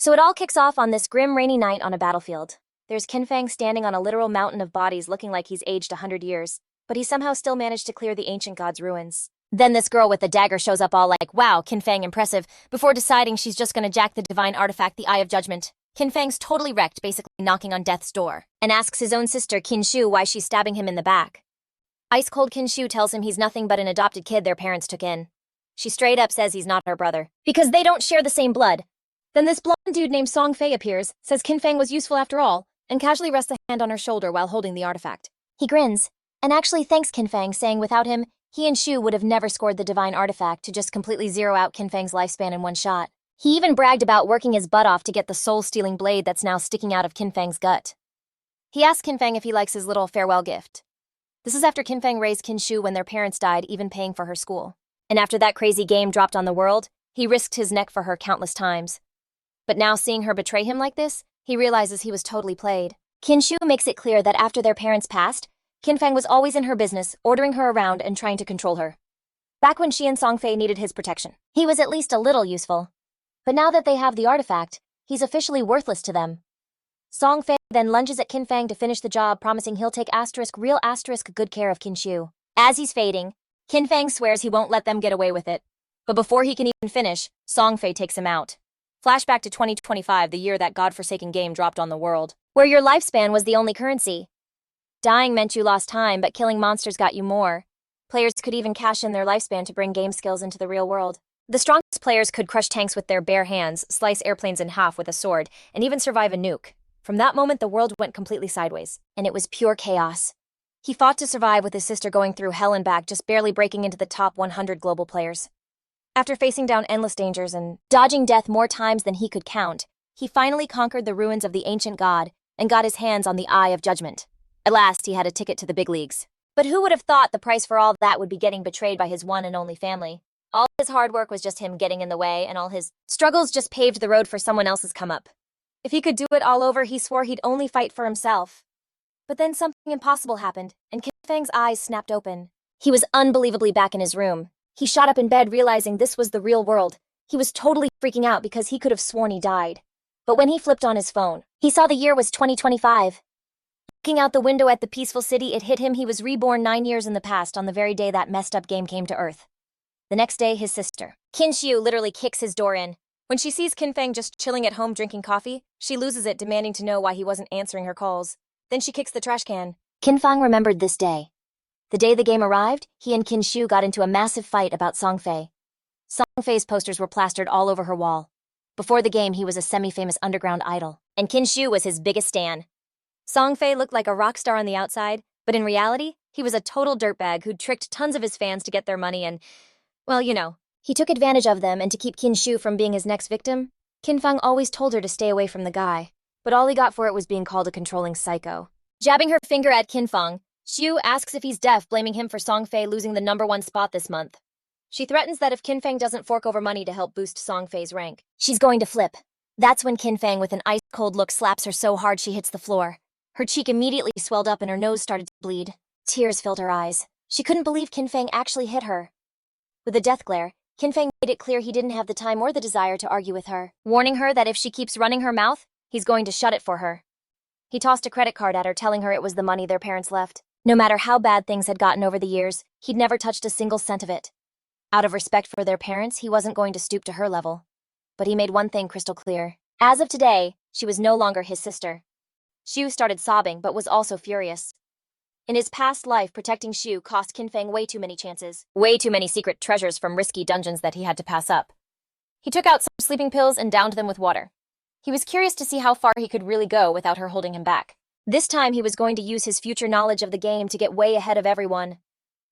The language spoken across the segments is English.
So it all kicks off on this grim rainy night on a battlefield. There's Kinfang standing on a literal mountain of bodies looking like he's aged 100 years, but he somehow still managed to clear the ancient god's ruins. Then this girl with the dagger shows up all like, wow, Kinfang impressive, before deciding she's just gonna jack the divine artifact, the Eye of Judgment. Kinfang's totally wrecked, basically knocking on death's door, and asks his own sister Kin Xiou why she's stabbing him in the back. Ice-cold Kin Xiou tells him he's nothing but an adopted kid their parents took in. She straight up says he's not her brother, because they don't share the same blood. Then this blonde dude named Song Fei appears, says Kinfang was useful after all, and casually rests a hand on her shoulder while holding the artifact. He grins, and actually thanks Kinfang, saying without him, he and Xiou would have never scored the divine artifact to just completely zero out Kinfang's lifespan in one shot. He even bragged about working his butt off to get the soul-stealing blade that's now sticking out of Kinfang's gut. He asks Kinfang if he likes his little farewell gift. This is after Kinfang raised Kin Xiou when their parents died, even paying for her school. And after that crazy game dropped on the world, he risked his neck for her countless times. But now seeing her betray him like this, he realizes he was totally played. Kin Xiou makes it clear that after their parents passed, Kinfang was always in her business, ordering her around and trying to control her. Back when she and Song Fei needed his protection, he was at least a little useful. But now that they have the artifact, he's officially worthless to them. Song Fei then lunges at Kinfang to finish the job, promising he'll take real good care of Kin Xiou. As he's fading, Kinfang swears he won't let them get away with it. But before he can even finish, Song Fei takes him out. Flashback to 2025, the year that godforsaken game dropped on the world, where your lifespan was the only currency. Dying meant you lost time, but killing monsters got you more. Players could even cash in their lifespan to bring game skills into the real world. The strongest players could crush tanks with their bare hands, slice airplanes in half with a sword, and even survive a nuke. From that moment, the world went completely sideways, and it was pure chaos. He fought to survive with his sister going through hell and back, just barely breaking into the top 100 global players. After facing down endless dangers and dodging death more times than he could count, he finally conquered the ruins of the ancient god and got his hands on the Eye of Judgment. At last, he had a ticket to the big leagues. But who would have thought the price for all that would be getting betrayed by his one and only family? All his hard work was just him getting in the way, and all his struggles just paved the road for someone else's come-up. If he could do it all over, he swore he'd only fight for himself. But then something impossible happened, and Kinfang's eyes snapped open. He was unbelievably back in his room. He shot up in bed, realizing this was the real world. He was totally freaking out because he could have sworn he died. But when he flipped on his phone, he saw the year was 2025. Looking out the window at the peaceful city, it hit him he was reborn 9 years in the past on the very day that messed up game came to Earth. The next day, his sister, Kin Xiou, literally kicks his door in. When she sees Kinfang just chilling at home drinking coffee, she loses it, demanding to know why he wasn't answering her calls. Then she kicks the trash can. Kinfang remembered this day. The day the game arrived, he and Kin Xiou got into a massive fight about Song Fei. Song Fei's posters were plastered all over her wall. Before the game, he was a semi-famous underground idol, and Kin Xiou was his biggest stan. Song Fei looked like a rock star on the outside, but in reality, he was a total dirtbag who'd tricked tons of his fans to get their money and, well, you know. He took advantage of them, and to keep Kin Xiou from being his next victim, Kinfang always told her to stay away from the guy. But all he got for it was being called a controlling psycho. Jabbing her finger at Kinfang, Xiou asks if he's deaf, blaming him for Song Fei losing the #1 spot this month. She threatens that if Kinfang doesn't fork over money to help boost Song Fei's rank, she's going to flip. That's when Kinfang, with an ice-cold look, slaps her so hard she hits the floor. Her cheek immediately swelled up and her nose started to bleed. Tears filled her eyes. She couldn't believe Kinfang actually hit her. With a death glare, Kinfang made it clear he didn't have the time or the desire to argue with her, warning her that if she keeps running her mouth, he's going to shut it for her. He tossed a credit card at her, telling her it was the money their parents left. No matter how bad things had gotten over the years, he'd never touched a single cent of it. Out of respect for their parents, he wasn't going to stoop to her level. But he made one thing crystal clear. As of today, she was no longer his sister. Xiou started sobbing, but was also furious. In his past life, protecting Xiou cost Kinfang way too many chances, way too many secret treasures from risky dungeons that he had to pass up. He took out some sleeping pills and downed them with water. He was curious to see how far he could really go without her holding him back. This time he was going to use his future knowledge of the game to get way ahead of everyone.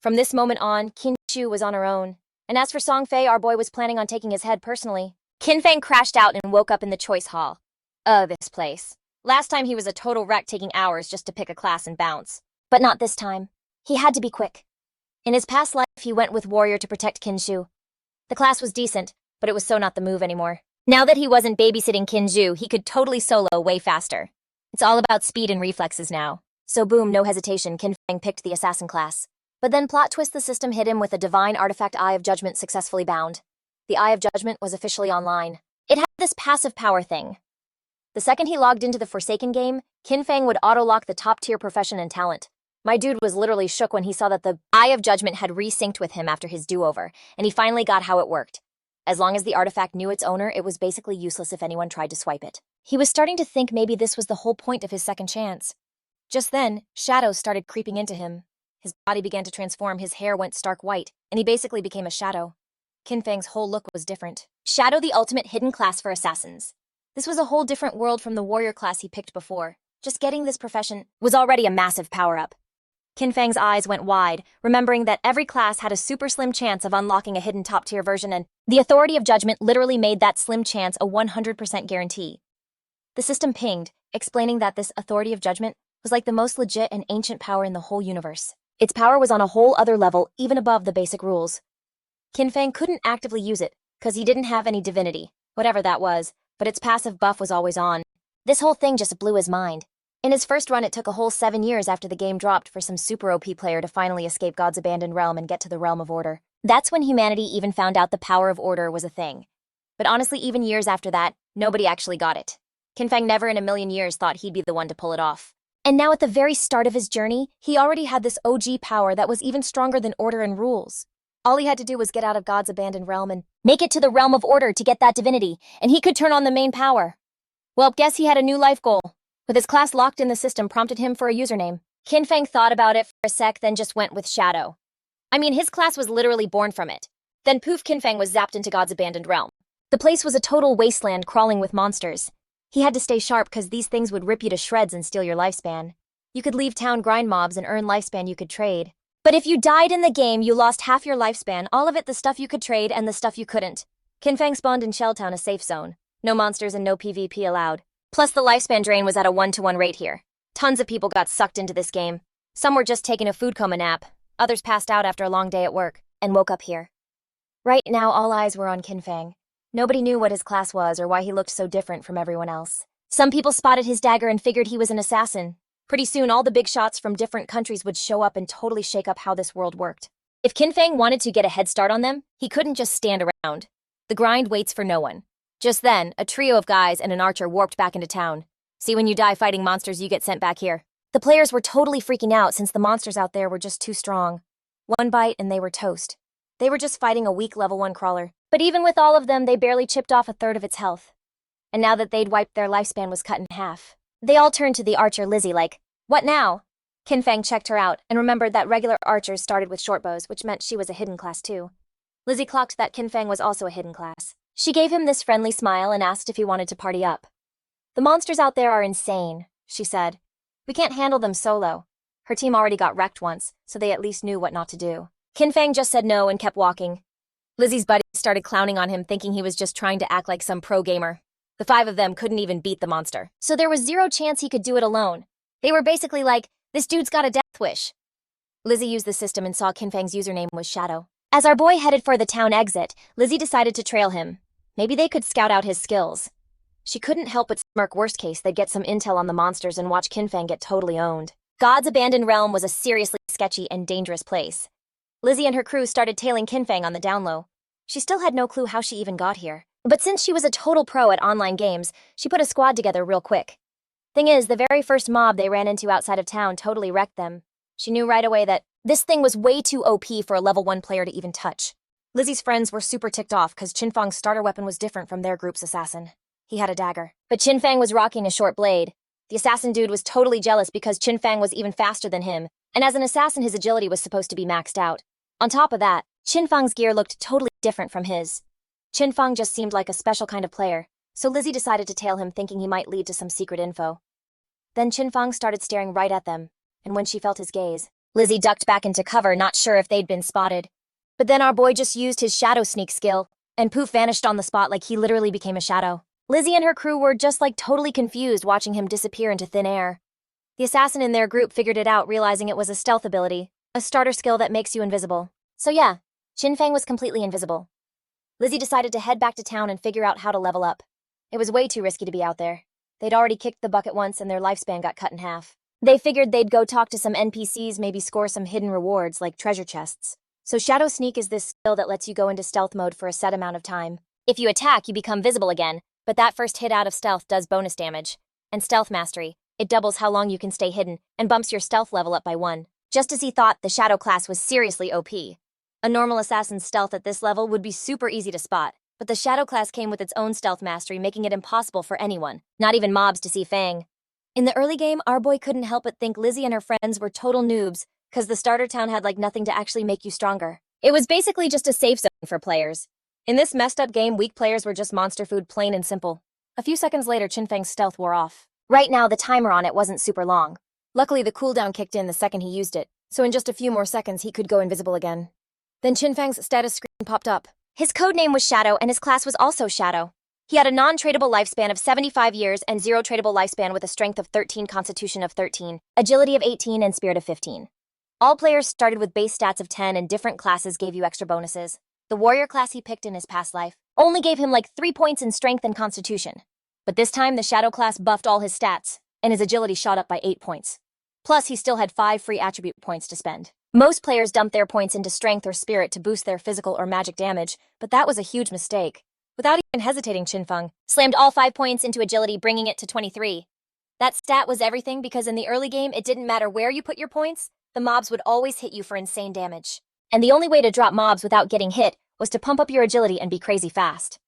From this moment on, Kin Xiou was on her own. And as for Song Fei, our boy was planning on taking his head personally. Kinfang crashed out and woke up in the choice hall. This place. Last time he was a total wreck, taking hours just to pick a class and bounce. But not this time. He had to be quick. In his past life, he went with Warrior to protect Kin Xiou. The class was decent, but it was so not the move anymore. Now that he wasn't babysitting Kin Xiou, he could totally solo way faster. It's all about speed and reflexes now. So boom, no hesitation, Kinfang picked the assassin class. But then plot twist, the system hit him with a divine artifact Eye of Judgment successfully bound. The Eye of Judgment was officially online. It had this passive power thing. The second he logged into the Forsaken game, Kinfang would auto-lock the top-tier profession and talent. My dude was literally shook when he saw that the Eye of Judgment had resynced with him after his do-over, and he finally got how it worked. As long as the artifact knew its owner, it was basically useless if anyone tried to swipe it. He was starting to think maybe this was the whole point of his second chance. Just then, shadows started creeping into him. His body began to transform, his hair went stark white, and he basically became a shadow. Kinfang's whole look was different. Shadow, the ultimate hidden class for assassins. This was a whole different world from the warrior class he picked before. Just getting this profession was already a massive power-up. Kinfang's eyes went wide, remembering that every class had a super slim chance of unlocking a hidden top-tier version, and the Authority of Judgment literally made that slim chance a 100% guarantee. The system pinged, explaining that this Authority of Judgment was like the most legit and ancient power in the whole universe. Its power was on a whole other level, even above the basic rules. Kinfang couldn't actively use it, because he didn't have any divinity, whatever that was, but its passive buff was always on. This whole thing just blew his mind. In his first run, it took a whole 7 years after the game dropped for some super OP player to finally escape God's abandoned realm and get to the realm of order. That's when humanity even found out the power of order was a thing. But honestly, even years after that, nobody actually got it. Kinfang never in a million years thought he'd be the one to pull it off. And now at the very start of his journey, he already had this OG power that was even stronger than order and rules. All he had to do was get out of God's abandoned realm and make it to the realm of order to get that divinity, and he could turn on the main power. Well, guess he had a new life goal. With his class locked in, the system prompted him for a username. Kinfang thought about it for a sec, then just went with Shadow. I mean, his class was literally born from it. Then poof, Kinfang was zapped into God's abandoned realm. The place was a total wasteland crawling with monsters. He had to stay sharp because these things would rip you to shreds and steal your lifespan. You could leave town, grind mobs, and earn lifespan you could trade. But if you died in the game, you lost half your lifespan, all of it the stuff you could trade and the stuff you couldn't. Kinfang spawned in Shelltown, a safe zone. No monsters and no PvP allowed. Plus the lifespan drain was at a 1-to-1 rate here. Tons of people got sucked into this game. Some were just taking a food coma nap. Others passed out after a long day at work and woke up here. Right now, all eyes were on Kinfang. Nobody knew what his class was or why he looked so different from everyone else. Some people spotted his dagger and figured he was an assassin. Pretty soon, all the big shots from different countries would show up and totally shake up how this world worked. If Kinfang wanted to get a head start on them, he couldn't just stand around. The grind waits for no one. Just then, a trio of guys and an archer warped back into town. See, when you die fighting monsters, you get sent back here. The players were totally freaking out since the monsters out there were just too strong. One bite and they were toast. They were just fighting a weak level 1 crawler. But even with all of them, they barely chipped off a third of its health. And now that they'd wiped, their lifespan was cut in half. They all turned to the archer Lizzie like, "What now?" Kinfang checked her out and remembered that regular archers started with shortbows, which meant she was a hidden class too. Lizzie clocked that Kinfang was also a hidden class. She gave him this friendly smile and asked if he wanted to party up. "The monsters out there are insane," she said. "We can't handle them solo." Her team already got wrecked once, so they at least knew what not to do. Kinfang just said no and kept walking. Lizzie's buddies started clowning on him, thinking he was just trying to act like some pro gamer. The 5 of them couldn't even beat the monster, so there was zero chance he could do it alone. They were basically like, "This dude's got a death wish." Lizzie used the system and saw Kinfang's username was Shadow. As our boy headed for the town exit, Lizzie decided to trail him. Maybe they could scout out his skills. She couldn't help but smirk. Worst case, they'd get some intel on the monsters and watch Kinfang get totally owned. God's abandoned realm was a seriously sketchy and dangerous place. Lizzie and her crew started tailing Kinfang on the down low. She still had no clue how she even got here. But since she was a total pro at online games, she put a squad together real quick. Thing is, the very first mob they ran into outside of town totally wrecked them. She knew right away that this thing was way too OP for a level 1 player to even touch. Lizzie's friends were super ticked off because Kinfang's starter weapon was different from their group's assassin. He had a dagger. But Kinfang was rocking a short blade. The assassin dude was totally jealous because Kinfang was even faster than him, and as an assassin his agility was supposed to be maxed out. On top of that, Kinfang's gear looked totally different from his. Kinfang just seemed like a special kind of player, so Lizzie decided to tail him, thinking he might lead to some secret info. Then Kinfang started staring right at them, and when she felt his gaze, Lizzie ducked back into cover, not sure if they'd been spotted. But then our boy just used his shadow sneak skill, and poof vanished on the spot like he literally became a shadow. Lizzie and her crew were just like totally confused watching him disappear into thin air. The assassin in their group figured it out, realizing it was a stealth ability, a starter skill that makes you invisible. So yeah, Kinfang was completely invisible. Lizzie decided to head back to town and figure out how to level up. It was way too risky to be out there. They'd already kicked the bucket once and their lifespan got cut in half. They figured they'd go talk to some NPCs, maybe score some hidden rewards like treasure chests. So Shadow Sneak is this skill that lets you go into stealth mode for a set amount of time. If you attack, you become visible again, but that first hit out of stealth does bonus damage. And stealth mastery, it doubles how long you can stay hidden and bumps your stealth level up by 1. Just as he thought, the shadow class was seriously OP. A normal assassin's stealth at this level would be super easy to spot, but the shadow class came with its own stealth mastery, making it impossible for anyone, not even mobs, to see Fang. In the early game, our boy couldn't help but think Lizzie and her friends were total noobs, cause the starter town had like nothing to actually make you stronger. It was basically just a safe zone for players. In this messed up game, weak players were just monster food, plain and simple. A few seconds later, Kinfang's stealth wore off. Right now, the timer on it wasn't super long. Luckily, the cooldown kicked in the second he used it, so in just a few more seconds, he could go invisible again. Then Kinfang's status screen popped up. His codename was Shadow, and his class was also Shadow. He had a non-tradable lifespan of 75 years and 0 tradable lifespan with a strength of 13, constitution of 13, agility of 18, and spirit of 15. All players started with base stats of 10, and different classes gave you extra bonuses. The warrior class he picked in his past life only gave him like 3 points in strength and constitution. But this time, the Shadow class buffed all his stats, and his agility shot up by 8 points. Plus, he still had 5 free attribute points to spend. Most players dump their points into strength or spirit to boost their physical or magic damage, but that was a huge mistake. Without even hesitating, Kinfang slammed all 5 points into agility, bringing it to 23. That stat was everything because in the early game, it didn't matter where you put your points, the mobs would always hit you for insane damage. And the only way to drop mobs without getting hit was to pump up your agility and be crazy fast.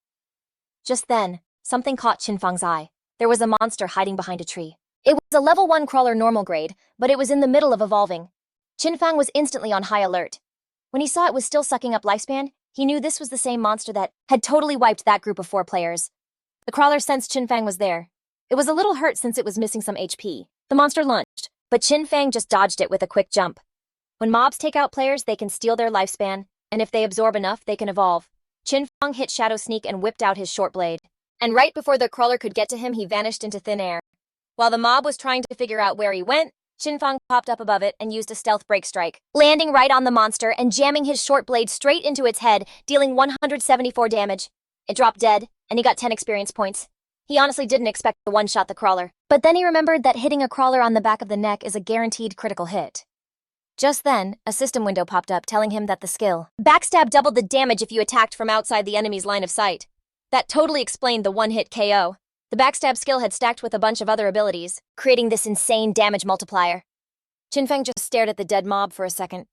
Just then, something caught Kinfang's eye. There was a monster hiding behind a tree. It was a level 1 crawler normal grade, but it was in the middle of evolving. Kinfang was instantly on high alert. When he saw it was still sucking up lifespan, he knew this was the same monster that had totally wiped that group of 4 players. The crawler sensed Kinfang was there. It was a little hurt since it was missing some HP. The monster lunged, but Kinfang just dodged it with a quick jump. When mobs take out players, they can steal their lifespan, and if they absorb enough, they can evolve. Kinfang hit Shadow Sneak and whipped out his short blade. And right before the crawler could get to him, he vanished into thin air. While the mob was trying to figure out where he went, Kinfang popped up above it and used a stealth break strike, landing right on the monster and jamming his short blade straight into its head, dealing 174 damage. It dropped dead, and he got 10 experience points. He honestly didn't expect to one-shot the crawler, but then he remembered that hitting a crawler on the back of the neck is a guaranteed critical hit. Just then, a system window popped up telling him that the skill Backstab doubled the damage if you attacked from outside the enemy's line of sight. That totally explained the one-hit KO. The Backstab skill had stacked with a bunch of other abilities, creating this insane damage multiplier. Kinfang just stared at the dead mob for a second.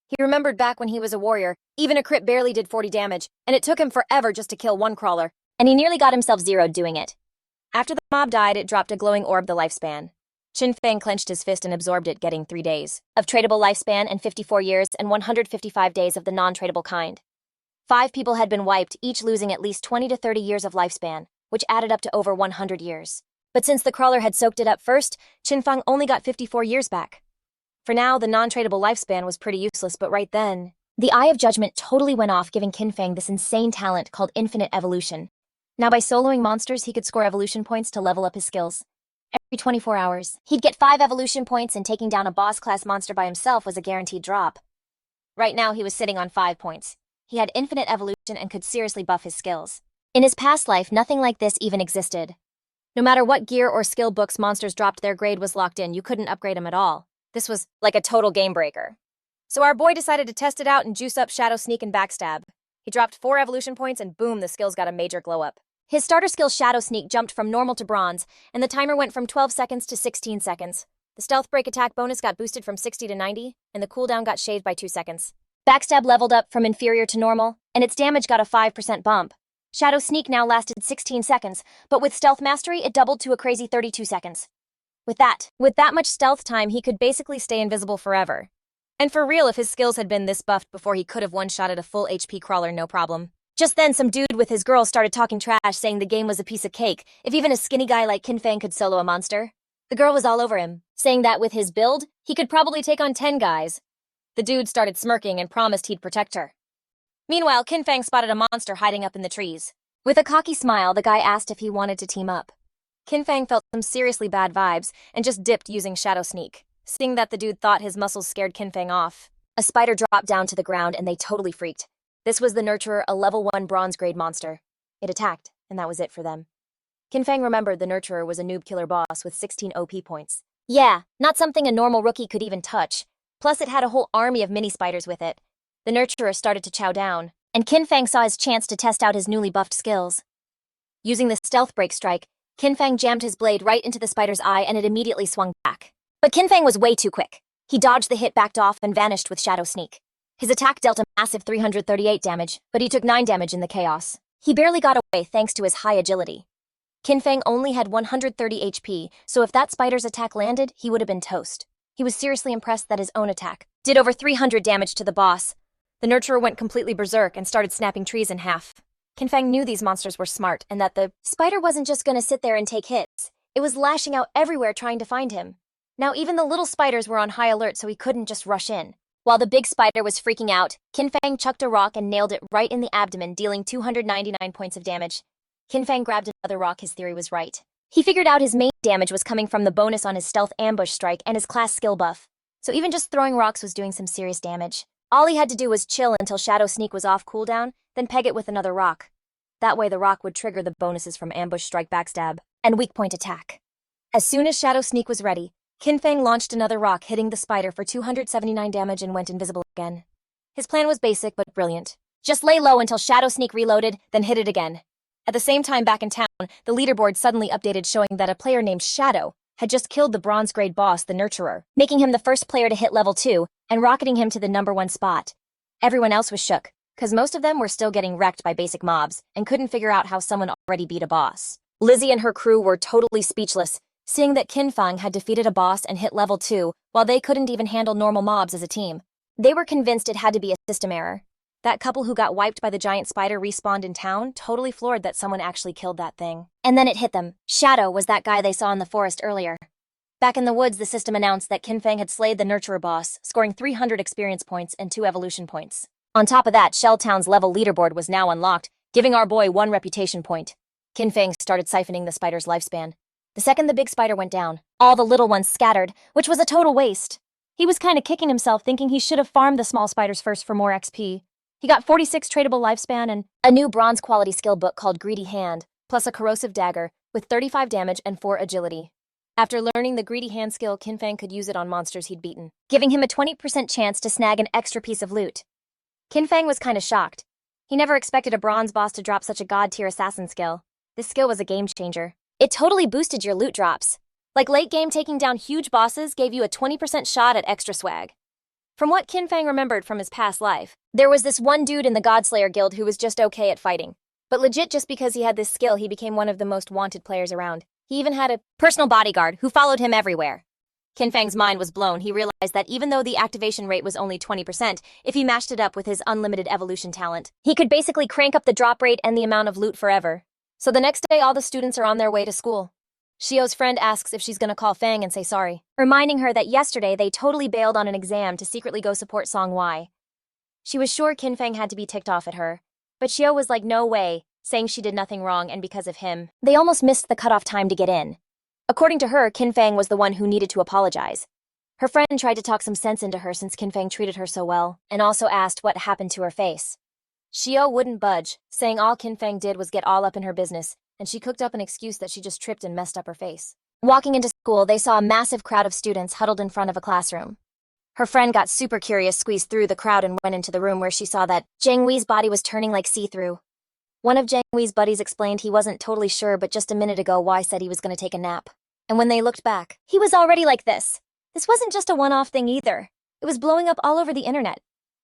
He remembered back when he was a warrior, even a crit barely did 40 damage, and it took him forever just to kill one crawler, and he nearly got himself zeroed doing it. After the mob died, it dropped a glowing orb the lifespan. Kinfang clenched his fist and absorbed it, getting 3 days of tradable lifespan and 54 years and 155 days of the non-tradable kind. 5 people had been wiped, each losing at least 20 to 30 years of lifespan, which added up to over 100 years. But since the crawler had soaked it up first, Kinfang only got 54 years back. For now, the non-tradable lifespan was pretty useless, but right then, the Eye of Judgment totally went off, giving Kinfang this insane talent called infinite evolution. Now by soloing monsters, he could score evolution points to level up his skills. Every 24 hours, he'd get 5 evolution points, and taking down a boss-class monster by himself was a guaranteed drop. Right now, he was sitting on 5 points. He had infinite evolution and could seriously buff his skills. In his past life, nothing like this even existed. No matter what gear or skill books monsters dropped, their grade was locked in. You couldn't upgrade them at all. This was like a total game breaker. So our boy decided to test it out and juice up Shadow Sneak and Backstab. He dropped 4 evolution points and boom, the skills got a major glow up. His starter skill Shadow Sneak jumped from normal to bronze, and the timer went from 12 seconds to 16 seconds. The stealth break attack bonus got boosted from 60 to 90, and the cooldown got shaved by 2 seconds. Backstab leveled up from inferior to normal, and its damage got a 5% bump. Shadow Sneak now lasted 16 seconds, but with Stealth Mastery, it doubled to a crazy 32 seconds. With that much stealth time, he could basically stay invisible forever. And for real, if his skills had been this buffed before, he could have one-shotted a full HP crawler no problem. Just then, some dude with his girl started talking trash, saying the game was a piece of cake, if even a skinny guy like Kinfang could solo a monster. The girl was all over him, saying that with his build, he could probably take on 10 guys. The dude started smirking and promised he'd protect her. Meanwhile, Kinfang spotted a monster hiding up in the trees. With a cocky smile, the guy asked if he wanted to team up. Kinfang felt some seriously bad vibes and just dipped using Shadow Sneak. Seeing that the dude thought his muscles scared Kinfang off, a spider dropped down to the ground and they totally freaked. This was the Nurturer, a level 1 bronze grade monster. It attacked, and that was it for them. Kinfang remembered the Nurturer was a noob killer boss with 16 OP points. Yeah, not something a normal rookie could even touch. Plus, it had a whole army of mini spiders with it. The Nurturer started to chow down. and Kinfang saw his chance to test out his newly buffed skills. Using the stealth break strike, Kinfang jammed his blade right into the spider's eye and it immediately swung back. But Kinfang was way too quick. He dodged the hit, backed off, and vanished with Shadow Sneak. His attack dealt a massive 338 damage, but he took 9 damage in the chaos. He barely got away thanks to his high agility. Kinfang only had 130 HP, so if that spider's attack landed, he would have been toast. He was seriously impressed that his own attack did over 300 damage to the boss. The nurturer went completely berserk and started snapping trees in half. Kinfang knew these monsters were smart and that the spider wasn't just going to sit there and take hits. It was lashing out everywhere trying to find him. Now even the little spiders were on high alert, so he couldn't just rush in. While the big spider was freaking out, Kinfang chucked a rock and nailed it right in the abdomen, dealing 299 points of damage. Kinfang grabbed another rock. His theory was right. He figured out his main damage was coming from the bonus on his stealth ambush strike and his class skill buff. So even just throwing rocks was doing some serious damage. All he had to do was chill until Shadow Sneak was off cooldown, then peg it with another rock. That way the rock would trigger the bonuses from ambush strike, backstab, and weak point attack. As soon as Shadow Sneak was ready, Kinfang launched another rock, hitting the spider for 279 damage and went invisible again. His plan was basic but brilliant. Just lay low until Shadow Sneak reloaded, then hit it again. At the same time back in town, the leaderboard suddenly updated showing that a player named Shadow had just killed the bronze grade boss, the Nurturer, making him the first player to hit level 2 and rocketing him to the #1 spot. Everyone else was shook, because most of them were still getting wrecked by basic mobs and couldn't figure out how someone already beat a boss. Lizzie and her crew were totally speechless, seeing that Kinfang had defeated a boss and hit level 2 while they couldn't even handle normal mobs as a team. They were convinced it had to be a system error. That couple who got wiped by the giant spider respawned in town, totally floored that someone actually killed that thing. And then it hit them. Shadow was that guy they saw in the forest earlier. Back in the woods, the system announced that Kinfang had slayed the Nurturer boss, scoring 300 experience points and 2 evolution points. On top of that, Shelltown's level leaderboard was now unlocked, giving our boy 1 reputation point. Kinfang started siphoning the spider's lifespan. The second the big spider went down, all the little ones scattered, which was a total waste. He was kinda kicking himself, thinking he should have farmed the small spiders first for more XP. He got 46 tradable lifespan and a new bronze quality skill book called Greedy Hand, plus a corrosive dagger with 35 damage and 4 agility. After learning the Greedy Hand skill, Kinfang could use it on monsters he'd beaten, giving him a 20% chance to snag an extra piece of loot. Kinfang was kinda shocked. He never expected a bronze boss to drop such a god-tier assassin skill. This skill was a game changer. It totally boosted your loot drops. Like late game, taking down huge bosses gave you a 20% shot at extra swag. From what Kinfang remembered from his past life, there was this one dude in the Godslayer guild who was just okay at fighting. But legit, just because he had this skill, he became one of the most wanted players around. He even had a personal bodyguard who followed him everywhere. Kinfang's mind was blown. He realized that even though the activation rate was only 20%, if he matched it up with his unlimited evolution talent, he could basically crank up the drop rate and the amount of loot forever. So the next day, all the students are on their way to school. Xiou's friend asks if she's gonna call Fang and say sorry, reminding her that yesterday they totally bailed on an exam to secretly go support Song Wai. She was sure Kinfang had to be ticked off at her, but Xiou was like, no way, saying she did nothing wrong and because of him, they almost missed the cutoff time to get in. According to her, Kinfang was the one who needed to apologize. Her friend tried to talk some sense into her since Kinfang treated her so well, and also asked what happened to her face. Xiou wouldn't budge, saying all Kinfang did was get all up in her business, and she cooked up an excuse that she just tripped and messed up her face. Walking into school, they saw a massive crowd of students huddled in front of a classroom. Her friend got super curious, squeezed through the crowd, and went into the room where she saw that Zhang Wei's body was turning like see-through. One of Zhang Wei's buddies explained he wasn't totally sure, but just a minute ago Wai said he was going to take a nap. And when they looked back, he was already like this. This wasn't just a one-off thing either. It was blowing up all over the internet.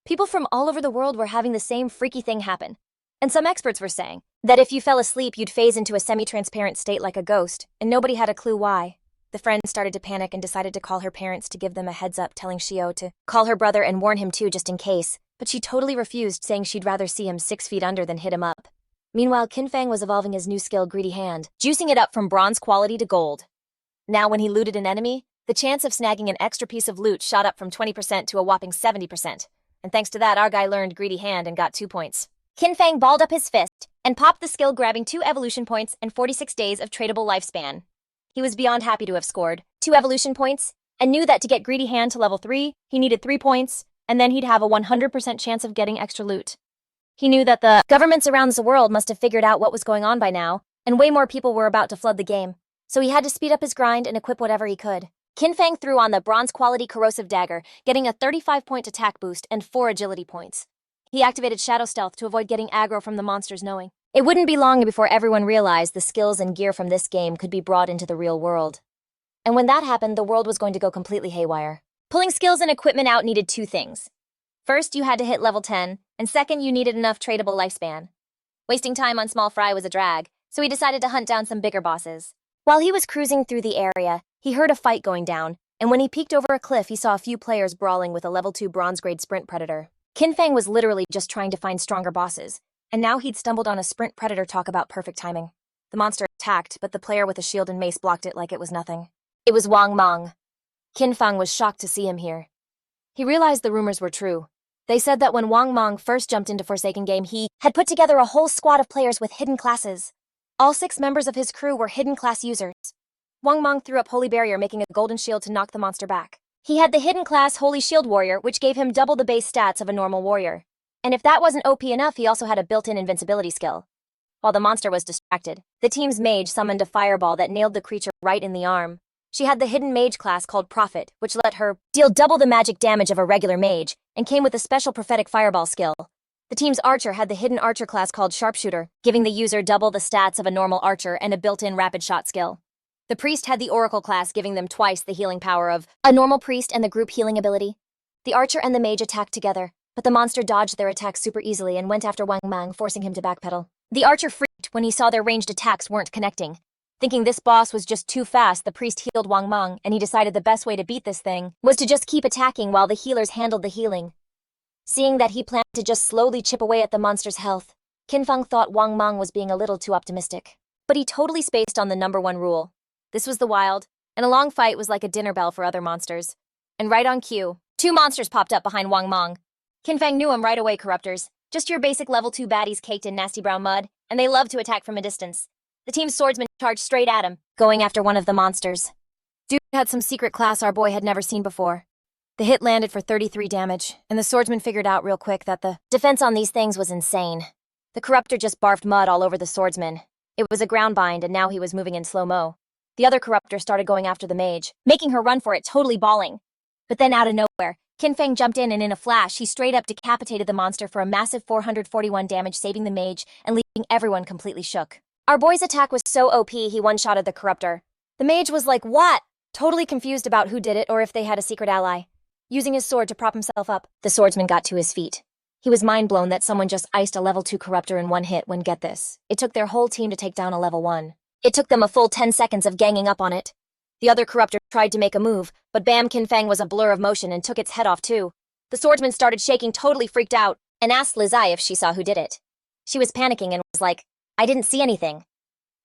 People from all over the world were having the same freaky thing happen. And some experts were saying that if you fell asleep, you'd phase into a semi-transparent state like a ghost, and nobody had a clue why. The friend started to panic and decided to call her parents to give them a heads up, telling Xiou to call her brother and warn him too, just in case. But she totally refused, saying she'd rather see him 6 feet under than hit him up. Meanwhile, Kinfang was evolving his new skill, Greedy Hand, juicing it up from bronze quality to gold. Now when he looted an enemy, the chance of snagging an extra piece of loot shot up from 20% to a whopping 70%. And thanks to that, our guy learned Greedy Hand and got 2 points. Kinfang balled up his fist and popped the skill, grabbing 2 evolution points and 46 days of tradable lifespan. He was beyond happy to have scored 2 evolution points and knew that to get Greedy Hand to level 3, he needed 3 points, and then he'd have a 100% chance of getting extra loot. He knew that the governments around the world must have figured out what was going on by now, and way more people were about to flood the game. So he had to speed up his grind and equip whatever he could. Kinfang threw on the bronze quality corrosive dagger, getting a 35-point attack boost and 4 agility points. He activated Shadow Stealth to avoid getting aggro from the monsters knowing. It wouldn't be long before everyone realized the skills and gear from this game could be brought into the real world. And when that happened, the world was going to go completely haywire. Pulling skills and equipment out needed two things. First, you had to hit level 10, and second, you needed enough tradable lifespan. Wasting time on small fry was a drag, so he decided to hunt down some bigger bosses. While he was cruising through the area, he heard a fight going down, and when he peeked over a cliff, he saw a few players brawling with a level 2 bronze-grade sprint predator. Kinfang was literally just trying to find stronger bosses, and now he'd stumbled on a sprint predator. Talk about perfect timing. The monster attacked, but the player with a shield and mace blocked it like it was nothing. It was Wang Mang. Kinfang was shocked to see him here. He realized the rumors were true. They said that when Wang Mang first jumped into Forsaken Game, he had put together a whole squad of players with hidden classes. All 6 members of his crew were hidden class users. Wang Mang threw up Holy Barrier, making a golden shield to knock the monster back. He had the hidden class Holy Shield Warrior, which gave him double the base stats of a normal warrior. And if that wasn't OP enough, he also had a built-in invincibility skill. While the monster was distracted, the team's mage summoned a fireball that nailed the creature right in the arm. She had the hidden mage class called Prophet, which let her deal double the magic damage of a regular mage, and came with a special prophetic fireball skill. The team's archer had the hidden archer class called Sharpshooter, giving the user double the stats of a normal archer and a built-in rapid shot skill. The priest had the oracle class, giving them twice the healing power of a normal priest and the group healing ability. The archer and the mage attacked together, but the monster dodged their attacks super easily and went after Wang Mang, forcing him to backpedal. The archer freaked when he saw their ranged attacks weren't connecting. Thinking this boss was just too fast, the priest healed Wang Mang, and he decided the best way to beat this thing was to just keep attacking while the healers handled the healing. Seeing that he planned to just slowly chip away at the monster's health, Kinfang thought Wang Mang was being a little too optimistic. But he totally spaced on the #1 rule. This was the wild, and a long fight was like a dinner bell for other monsters. And right on cue, 2 monsters popped up behind Wang Mang. Kinfang knew him right away, corruptors. Just your basic level 2 baddies caked in nasty brown mud, and they love to attack from a distance. The team's swordsman charged straight at him, going after one of the monsters. Dude had some secret class our boy had never seen before. The hit landed for 33 damage, and the swordsman figured out real quick that the defense on these things was insane. The corruptor just barfed mud all over the swordsman. It was a ground bind, and now he was moving in slow-mo. The other corruptor started going after the mage, making her run for it, totally bawling. But then out of nowhere, Kinfang jumped in, and in a flash, he straight up decapitated the monster for a massive 441 damage, saving the mage and leaving everyone completely shook. Our boy's attack was so OP, he one-shotted the corruptor. The mage was like, what? Totally confused about who did it or if they had a secret ally. Using his sword to prop himself up, the swordsman got to his feet. He was mind-blown that someone just iced a level 2 corruptor in one hit when, get this, it took their whole team to take down a level 1. It took them a full 10 seconds of ganging up on it. The other corruptor tried to make a move, but bam, Kinfang was a blur of motion and took its head off too. The swordsman started shaking, totally freaked out, and asked Lizai if she saw who did it. She was panicking and was like, I didn't see anything.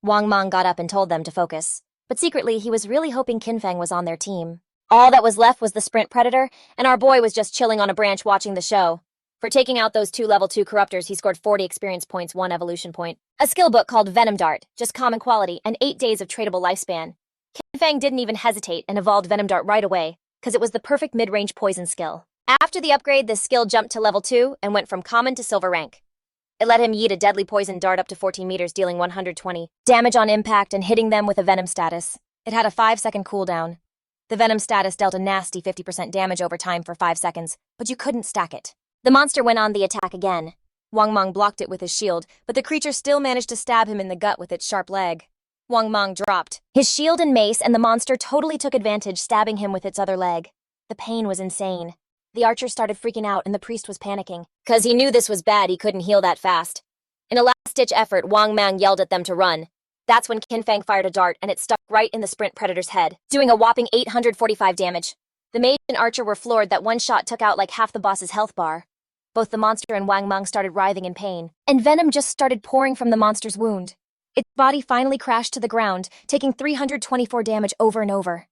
Wang Mang got up and told them to focus, but secretly he was really hoping Kinfang was on their team. All that was left was the sprint predator, and our boy was just chilling on a branch watching the show. For taking out those 2 level 2 corruptors, he scored 40 experience points, 1 evolution point, a skill book called Venom Dart, just common quality, and 8 days of tradable lifespan. Kinfang didn't even hesitate and evolved Venom Dart right away, because it was the perfect mid-range poison skill. After the upgrade, this skill jumped to level 2 and went from common to silver rank. It let him yeet a deadly poison dart up to 14 meters, dealing 120 damage on impact and hitting them with a venom status. It had a 5-second cooldown. The venom status dealt a nasty 50% damage over time for 5 seconds, but you couldn't stack it. The monster went on the attack again. Wang Mang blocked it with his shield, but the creature still managed to stab him in the gut with its sharp leg. Wang Mang dropped his shield and mace, and the monster totally took advantage, stabbing him with its other leg. The pain was insane. The archer started freaking out, and the priest was panicking. 'Cause he knew this was bad, he couldn't heal that fast. In a last-ditch effort, Wang Mang yelled at them to run. That's when Kinfang fired a dart, and it stuck right in the sprint predator's head, doing a whopping 845 damage. The mage and archer were floored that one shot took out like half the boss's health bar. Both the monster and Wang Mang started writhing in pain, and venom just started pouring from the monster's wound. Its body finally crashed to the ground, taking 324 damage over and over.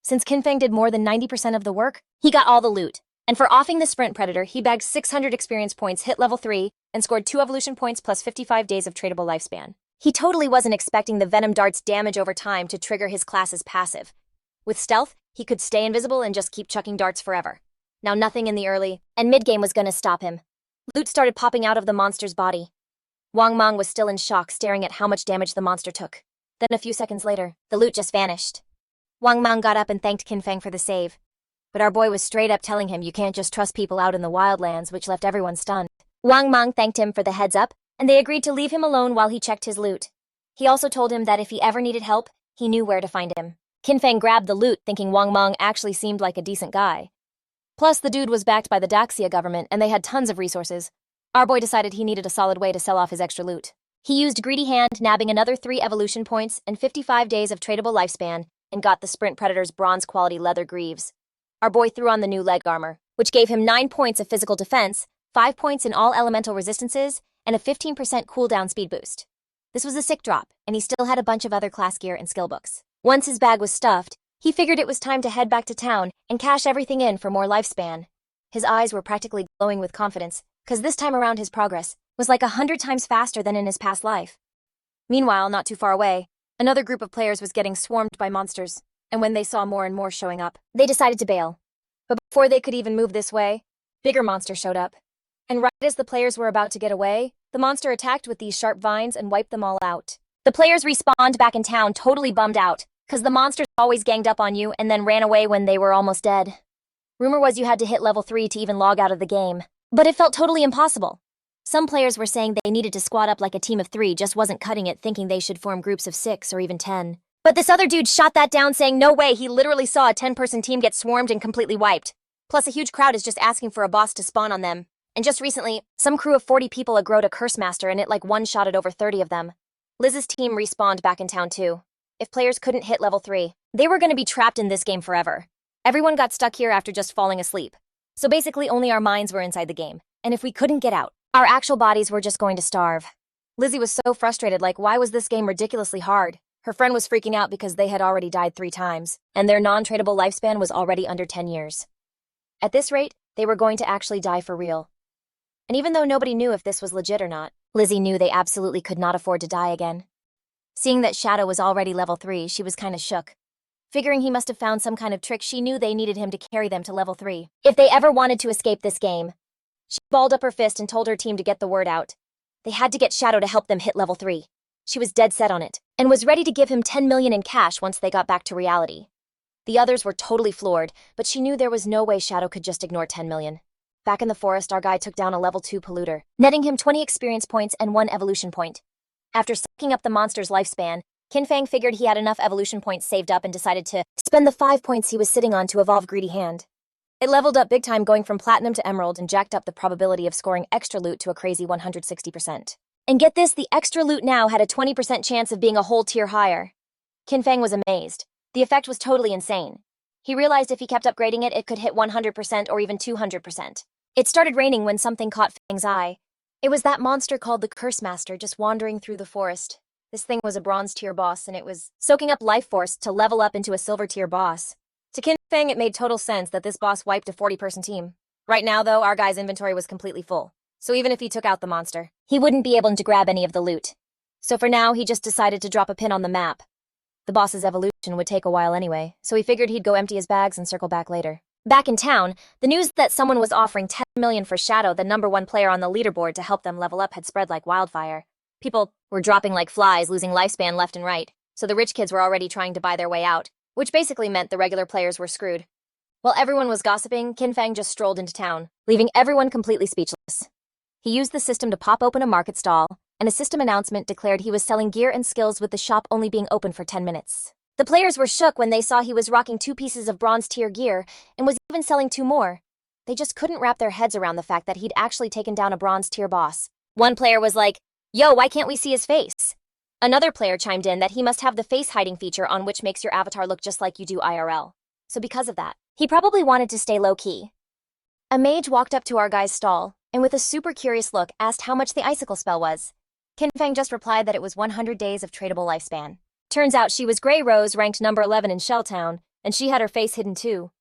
Since Kinfang did more than 90% of the work, he got all the loot. And for offing the sprint predator, he bagged 600 experience points, hit level 3, and scored 2 evolution points plus 55 days of tradable lifespan. He totally wasn't expecting the venom dart's damage over time to trigger his class's passive. With stealth, he could stay invisible and just keep chucking darts forever. Now nothing in the early and mid-game was gonna stop him. Loot started popping out of the monster's body. Wang Mang was still in shock, staring at how much damage the monster took. Then a few seconds later, the loot just vanished. Wang Mang got up and thanked Kinfang for the save. But our boy was straight up telling him you can't just trust people out in the wildlands, which left everyone stunned. Wang Mang thanked him for the heads up, and they agreed to leave him alone while he checked his loot. He also told him that if he ever needed help, he knew where to find him. Kinfang grabbed the loot, thinking Wang Mang actually seemed like a decent guy. Plus, the dude was backed by the Daxia government, and they had tons of resources. Our boy decided he needed a solid way to sell off his extra loot. He used Greedy Hand, nabbing another 3 evolution points and 55 days of tradable lifespan, and got the Sprint Predator's bronze-quality leather greaves. Our boy threw on the new leg armor, which gave him 9 points of physical defense, 5 points in all elemental resistances, and a 15% cooldown speed boost. This was a sick drop, and he still had a bunch of other class gear and skill books. Once his bag was stuffed, he figured it was time to head back to town and cash everything in for more lifespan. His eyes were practically glowing with confidence, because this time around his progress was like 100 times faster than in his past life. Meanwhile, not too far away, another group of players was getting swarmed by monsters, and when they saw more and more showing up, they decided to bail. But before they could even move this way, bigger monsters showed up. And right as the players were about to get away, the monster attacked with these sharp vines and wiped them all out. The players respawned back in town totally bummed out, because the monsters always ganged up on you and then ran away when they were almost dead. Rumor was you had to hit level 3 to even log out of the game, but it felt totally impossible. Some players were saying they needed to squad up like a team of 3 just wasn't cutting it, thinking they should form groups of 6 or even 10. But this other dude shot that down, saying no way, he literally saw a 10-person team get swarmed and completely wiped. Plus, a huge crowd is just asking for a boss to spawn on them. And just recently, some crew of 40 people aggroed a curse master and it like one-shotted over 30 of them. Liz's team respawned back in town too. If players couldn't hit level 3, they were going to be trapped in this game forever. Everyone got stuck here after just falling asleep. So basically only our minds were inside the game. And if we couldn't get out, our actual bodies were just going to starve. Lizzie was so frustrated, like why was this game ridiculously hard? Her friend was freaking out because they had already died 3 times, and their non-tradable lifespan was already under 10 years. At this rate, they were going to actually die for real. And even though nobody knew if this was legit or not, Lizzie knew they absolutely could not afford to die again. Seeing that Shadow was already level 3, she was kinda shook. Figuring he must have found some kind of trick, she knew they needed him to carry them to level 3 if they ever wanted to escape this game. She balled up her fist and told her team to get the word out. They had to get Shadow to help them hit level 3. She was dead set on it, and was ready to give him 10 million in cash once they got back to reality. The others were totally floored, but she knew there was no way Shadow could just ignore 10 million. Back in the forest, our guy took down a level 2 polluter, netting him 20 experience points and 1 evolution point. After sucking up the monster's lifespan, Kinfang figured he had enough evolution points saved up and decided to spend the 5 points he was sitting on to evolve Greedy Hand. It leveled up big time, going from platinum to emerald, and jacked up the probability of scoring extra loot to a crazy 160%. And get this, the extra loot now had a 20% chance of being a whole tier higher. Kinfang was amazed. The effect was totally insane. He realized if he kept upgrading it, it could hit 100% or even 200%. It started raining when something caught Fang's eye. It was that monster called the Curse Master just wandering through the forest. This thing was a bronze tier boss, and it was soaking up life force to level up into a silver tier boss. To Kinfang, it made total sense that this boss wiped a 40-person team. Right now, though, our guy's inventory was completely full. So even if he took out the monster, he wouldn't be able to grab any of the loot. So for now, he just decided to drop a pin on the map. The boss's evolution would take a while anyway, so he figured he'd go empty his bags and circle back later. Back in town, the news that someone was offering 10 million for Shadow, the #1 player on the leaderboard, to help them level up had spread like wildfire. People were dropping like flies, losing lifespan left and right, so the rich kids were already trying to buy their way out, which basically meant the regular players were screwed. While everyone was gossiping, Kinfang just strolled into town, leaving everyone completely speechless. He used the system to pop open a market stall, and a system announcement declared he was selling gear and skills, with the shop only being open for 10 minutes. The players were shook when they saw he was rocking 2 pieces of bronze tier gear and was even selling 2 more. They just couldn't wrap their heads around the fact that he'd actually taken down a bronze tier boss. One player was like, "Yo, why can't we see his face?" Another player chimed in that he must have the face hiding feature on, which makes your avatar look just like you do IRL. So because of that, he probably wanted to stay low-key. A mage walked up to our guy's stall, and with a super curious look asked how much the icicle spell was. Kinfang just replied that it was 100 days of tradable lifespan. Turns out she was Grey Rose, ranked number 11 in Shelltown, and she had her face hidden too.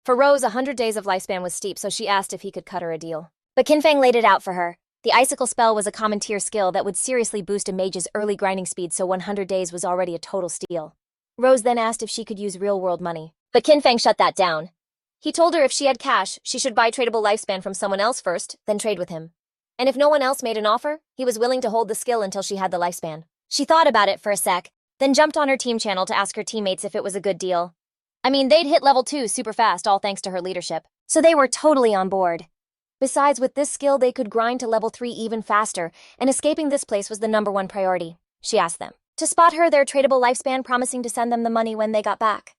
For Rose, 100 days of lifespan was steep, so she asked if he could cut her a deal. But Kinfang laid it out for her. The icicle spell was a common tier skill that would seriously boost a mage's early grinding speed, so 100 days was already a total steal. Rose then asked if she could use real-world money, but Kinfang shut that down. He told her if she had cash, she should buy tradable lifespan from someone else first, then trade with him. And if no one else made an offer, he was willing to hold the skill until she had the lifespan. She thought about it for a sec, then jumped on her team channel to ask her teammates if it was a good deal. I mean, they'd hit level 2 super fast, all thanks to her leadership. So they were totally on board. Besides, with this skill, they could grind to level 3 even faster, and escaping this place was the #1 priority. She asked them to spot her their tradable lifespan, promising to send them the money when they got back.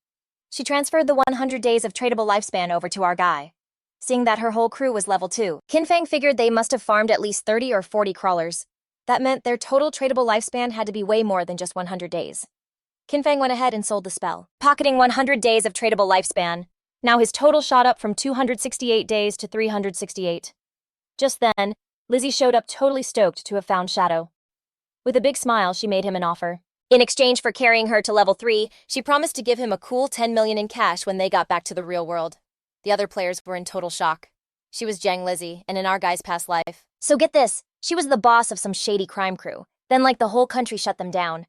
She transferred the 100 days of tradable lifespan over to our guy. Seeing that her whole crew was level 2, Kinfang figured they must have farmed at least 30 or 40 crawlers. That meant their total tradable lifespan had to be way more than just 100 days. Kinfang went ahead and sold the spell, pocketing 100 days of tradable lifespan. Now his total shot up from 268 days to 368. Just then, Lizzie showed up totally stoked to have found Shadow. With a big smile, she made him an offer. In exchange for carrying her to level 3, she promised to give him a cool 10 million in cash when they got back to the real world. The other players were in total shock. She was Jang Lizzie, and in our guy's past life. So get this, she was the boss of some shady crime crew. Then like the whole country shut them down.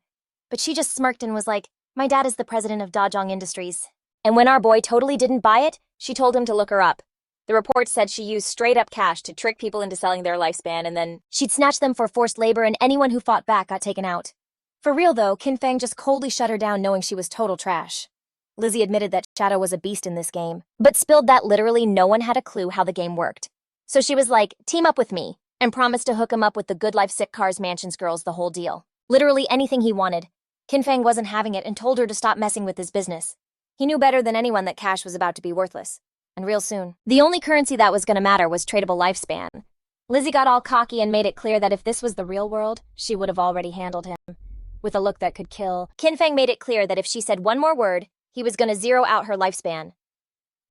But she just smirked and was like, my dad is the president of Dajong Industries. And when our boy totally didn't buy it, she told him to look her up. The report said she used straight-up cash to trick people into selling their lifespan, and then she'd snatch them for forced labor, and anyone who fought back got taken out. For real though, Kinfang just coldly shut her down, knowing she was total trash. Lizzie admitted that Shadow was a beast in this game, but spilled that literally no one had a clue how the game worked. So she was like, team up with me, and promised to hook him up with the Good Life Sick Cars Mansions girls, the whole deal. Literally anything he wanted. Kinfang wasn't having it and told her to stop messing with his business. He knew better than anyone that cash was about to be worthless. And real soon. The only currency that was gonna matter was tradable lifespan. Lizzie got all cocky and made it clear that if this was the real world, she would have already handled him. With a look that could kill, Kinfang made it clear that if she said one more word, he was gonna zero out her lifespan.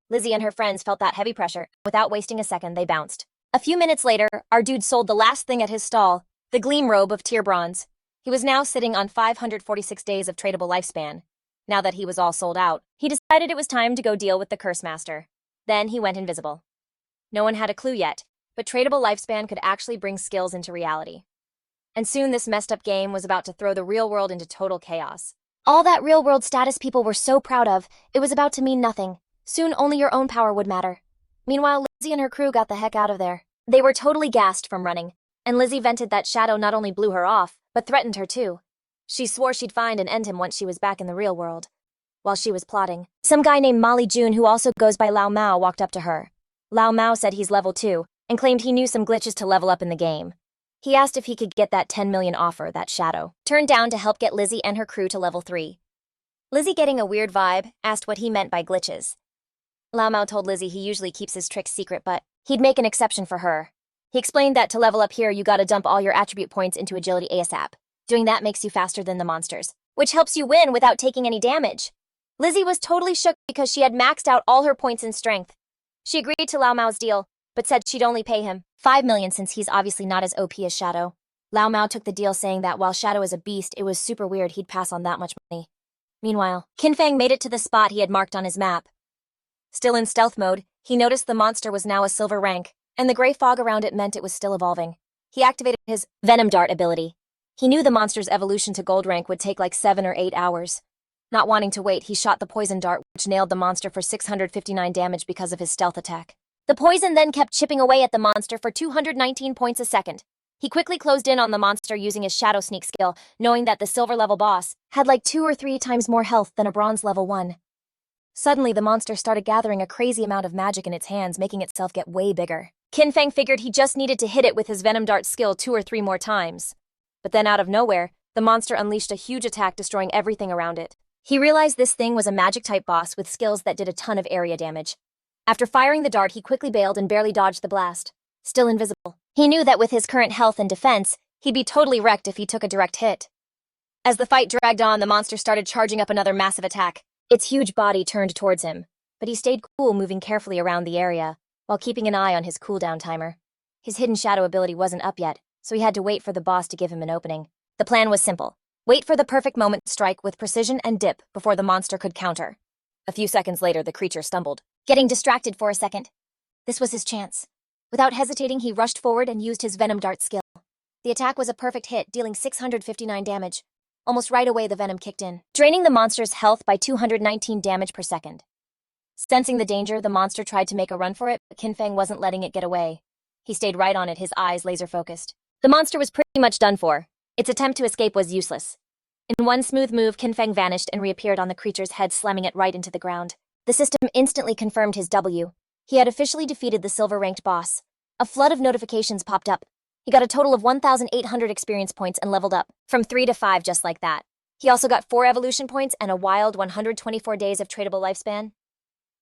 Lizzie and her friends felt that heavy pressure. Without wasting a second, they bounced. A few minutes later, our dude sold the last thing at his stall, the Gleam Robe of Tier Bronze. He was now sitting on 546 days of tradable lifespan. Now that he was all sold out, he decided it was time to go deal with the Curse Master. Then he went invisible. No one had a clue yet, but tradable lifespan could actually bring skills into reality. And soon this messed up game was about to throw the real world into total chaos. All that real world status people were so proud of, it was about to mean nothing. Soon only your own power would matter. Meanwhile, Lizzie and her crew got the heck out of there. They were totally gassed from running, and Lizzie vented that Shadow not only blew her off, but threatened her too. She swore she'd find and end him once she was back in the real world. While she was plotting, some guy named Molly June, who also goes by Lao Mao, walked up to her. Lao Mao said he's level 2, and claimed he knew some glitches to level up in the game. He asked if he could get that 10 million offer that Shadow turned down to help get Lizzie and her crew to level 3. Lizzie, getting a weird vibe, asked what he meant by glitches. Lao Mao told Lizzie he usually keeps his tricks secret, but he'd make an exception for her. He explained that to level up here, you gotta dump all your attribute points into agility ASAP. Doing that makes you faster than the monsters, which helps you win without taking any damage. Lizzie was totally shook because she had maxed out all her points in strength. She agreed to Lao Mao's deal, but said she'd only pay him 5 million since he's obviously not as OP as Shadow. Lao Mao took the deal, saying that while Shadow is a beast, it was super weird he'd pass on that much money. Meanwhile, Kinfang made it to the spot he had marked on his map. Still in stealth mode, he noticed the monster was now a silver rank, and the gray fog around it meant it was still evolving. He activated his Venom Dart ability. He knew the monster's evolution to gold rank would take like 7 or 8 hours. Not wanting to wait, he shot the poison dart, which nailed the monster for 659 damage because of his stealth attack. The poison then kept chipping away at the monster for 219 points a second. He quickly closed in on the monster using his Shadow Sneak skill, knowing that the silver level boss had like 2 or 3 times more health than a bronze level 1. Suddenly, the monster started gathering a crazy amount of magic in its hands, making itself get way bigger. Kinfang figured he just needed to hit it with his Venom Dart skill 2 or 3 more times. But then out of nowhere, the monster unleashed a huge attack, destroying everything around it. He realized this thing was a magic-type boss with skills that did a ton of area damage. After firing the dart, he quickly bailed and barely dodged the blast. Still invisible. He knew that with his current health and defense, he'd be totally wrecked if he took a direct hit. As the fight dragged on, the monster started charging up another massive attack. Its huge body turned towards him, but he stayed cool, moving carefully around the area, while keeping an eye on his cooldown timer. His hidden shadow ability wasn't up yet, so he had to wait for the boss to give him an opening. The plan was simple. Wait for the perfect moment to strike with precision and dip before the monster could counter. A few seconds later, the creature stumbled, getting distracted for a second. This was his chance. Without hesitating, he rushed forward and used his Venom Dart skill. The attack was a perfect hit, dealing 659 damage. Almost right away, the venom kicked in, draining the monster's health by 219 damage per second. Sensing the danger, the monster tried to make a run for it, but Kinfang wasn't letting it get away. He stayed right on it, his eyes laser-focused. The monster was pretty much done for. Its attempt to escape was useless. In one smooth move, Kinfang vanished and reappeared on the creature's head, slamming it right into the ground. The system instantly confirmed his W. He had officially defeated the silver-ranked boss. A flood of notifications popped up. He got a total of 1,800 experience points and leveled up, from 3 to 5 just like that. He also got 4 evolution points and a wild 124 days of tradable lifespan.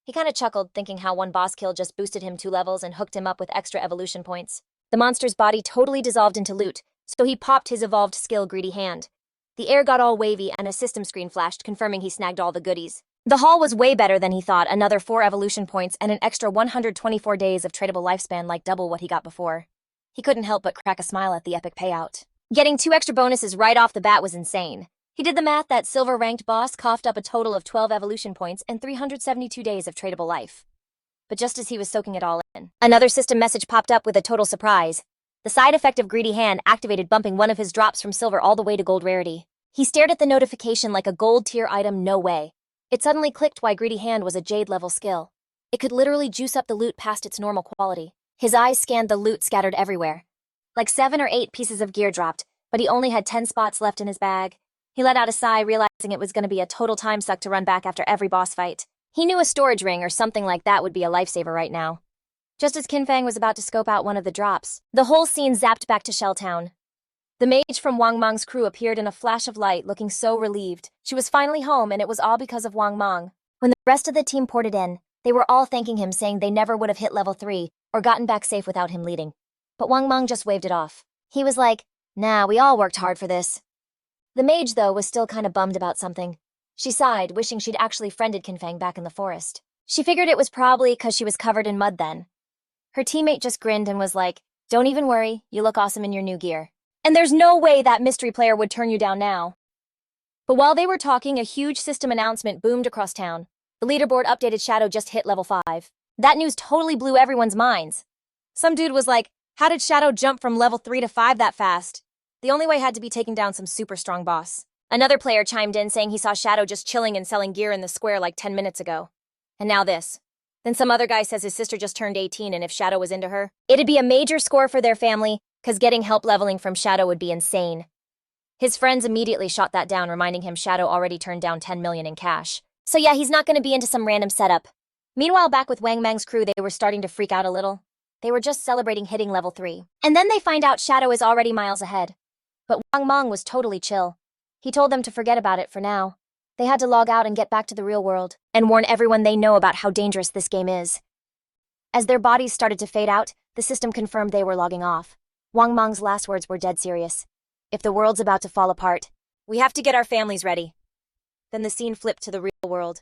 He kinda chuckled, thinking how one boss kill just boosted him 2 levels and hooked him up with extra evolution points. The monster's body totally dissolved into loot, so he popped his evolved skill Greedy Hand. The air got all wavy and a system screen flashed, confirming he snagged all the goodies. The haul was way better than he thought, another 4 evolution points and an extra 124 days of tradable lifespan, like double what he got before. He couldn't help but crack a smile at the epic payout. Getting 2 extra bonuses right off the bat was insane. He did the math that silver-ranked boss coughed up a total of 12 evolution points and 372 days of tradable life. But just as he was soaking it all in, another system message popped up with a total surprise. The side effect of Greedy Hand activated, bumping one of his drops from silver all the way to gold rarity. He stared at the notification like a gold tier item. No way. It suddenly clicked why Greedy Hand was a jade level skill. It could literally juice up the loot past its normal quality. His eyes scanned the loot scattered everywhere. Like 7 or 8 pieces of gear dropped, but he only had 10 spots left in his bag. He let out a sigh, realizing it was going to be a total time suck to run back after every boss fight. He knew a storage ring or something like that would be a lifesaver right now. Just as Kinfang was about to scope out one of the drops, the whole scene zapped back to Shelltown. The mage from Wang Mang's crew appeared in a flash of light, looking so relieved. She was finally home, and it was all because of Wang Mang. When the rest of the team ported in, they were all thanking him, saying they never would have hit level 3 or gotten back safe without him leading. But Wang Mang just waved it off. He was like, "Nah, we all worked hard for this." The mage, though, was still kind of bummed about something. She sighed, wishing she'd actually friended Kinfang back in the forest. She figured it was probably because she was covered in mud then. Her teammate just grinned and was like, "Don't even worry, you look awesome in your new gear. And there's no way that mystery player would turn you down now." But while they were talking, a huge system announcement boomed across town. The leaderboard updated Shadow just hit level 5. That news totally blew everyone's minds. Some dude was like, "How did Shadow jump from level 3 to 5 that fast?" The only way had to be taking down some super strong boss. Another player chimed in, saying he saw Shadow just chilling and selling gear in the square like 10 minutes ago. And now this. Then some other guy says his sister just turned 18, and if Shadow was into her, it'd be a major score for their family, because getting help leveling from Shadow would be insane. His friends immediately shot that down, reminding him Shadow already turned down 10 million in cash. So yeah, he's not going to be into some random setup. Meanwhile, back with Wang Mang's crew, they were starting to freak out a little. They were just celebrating hitting level 3. And then they find out Shadow is already miles ahead. But Wang Mang was totally chill. He told them to forget about it for now. They had to log out and get back to the real world, and warn everyone they know about how dangerous this game is. As their bodies started to fade out, the system confirmed they were logging off. Wang Mang's last words were dead serious. "If the world's about to fall apart, we have to get our families ready." Then the scene flipped to the real world.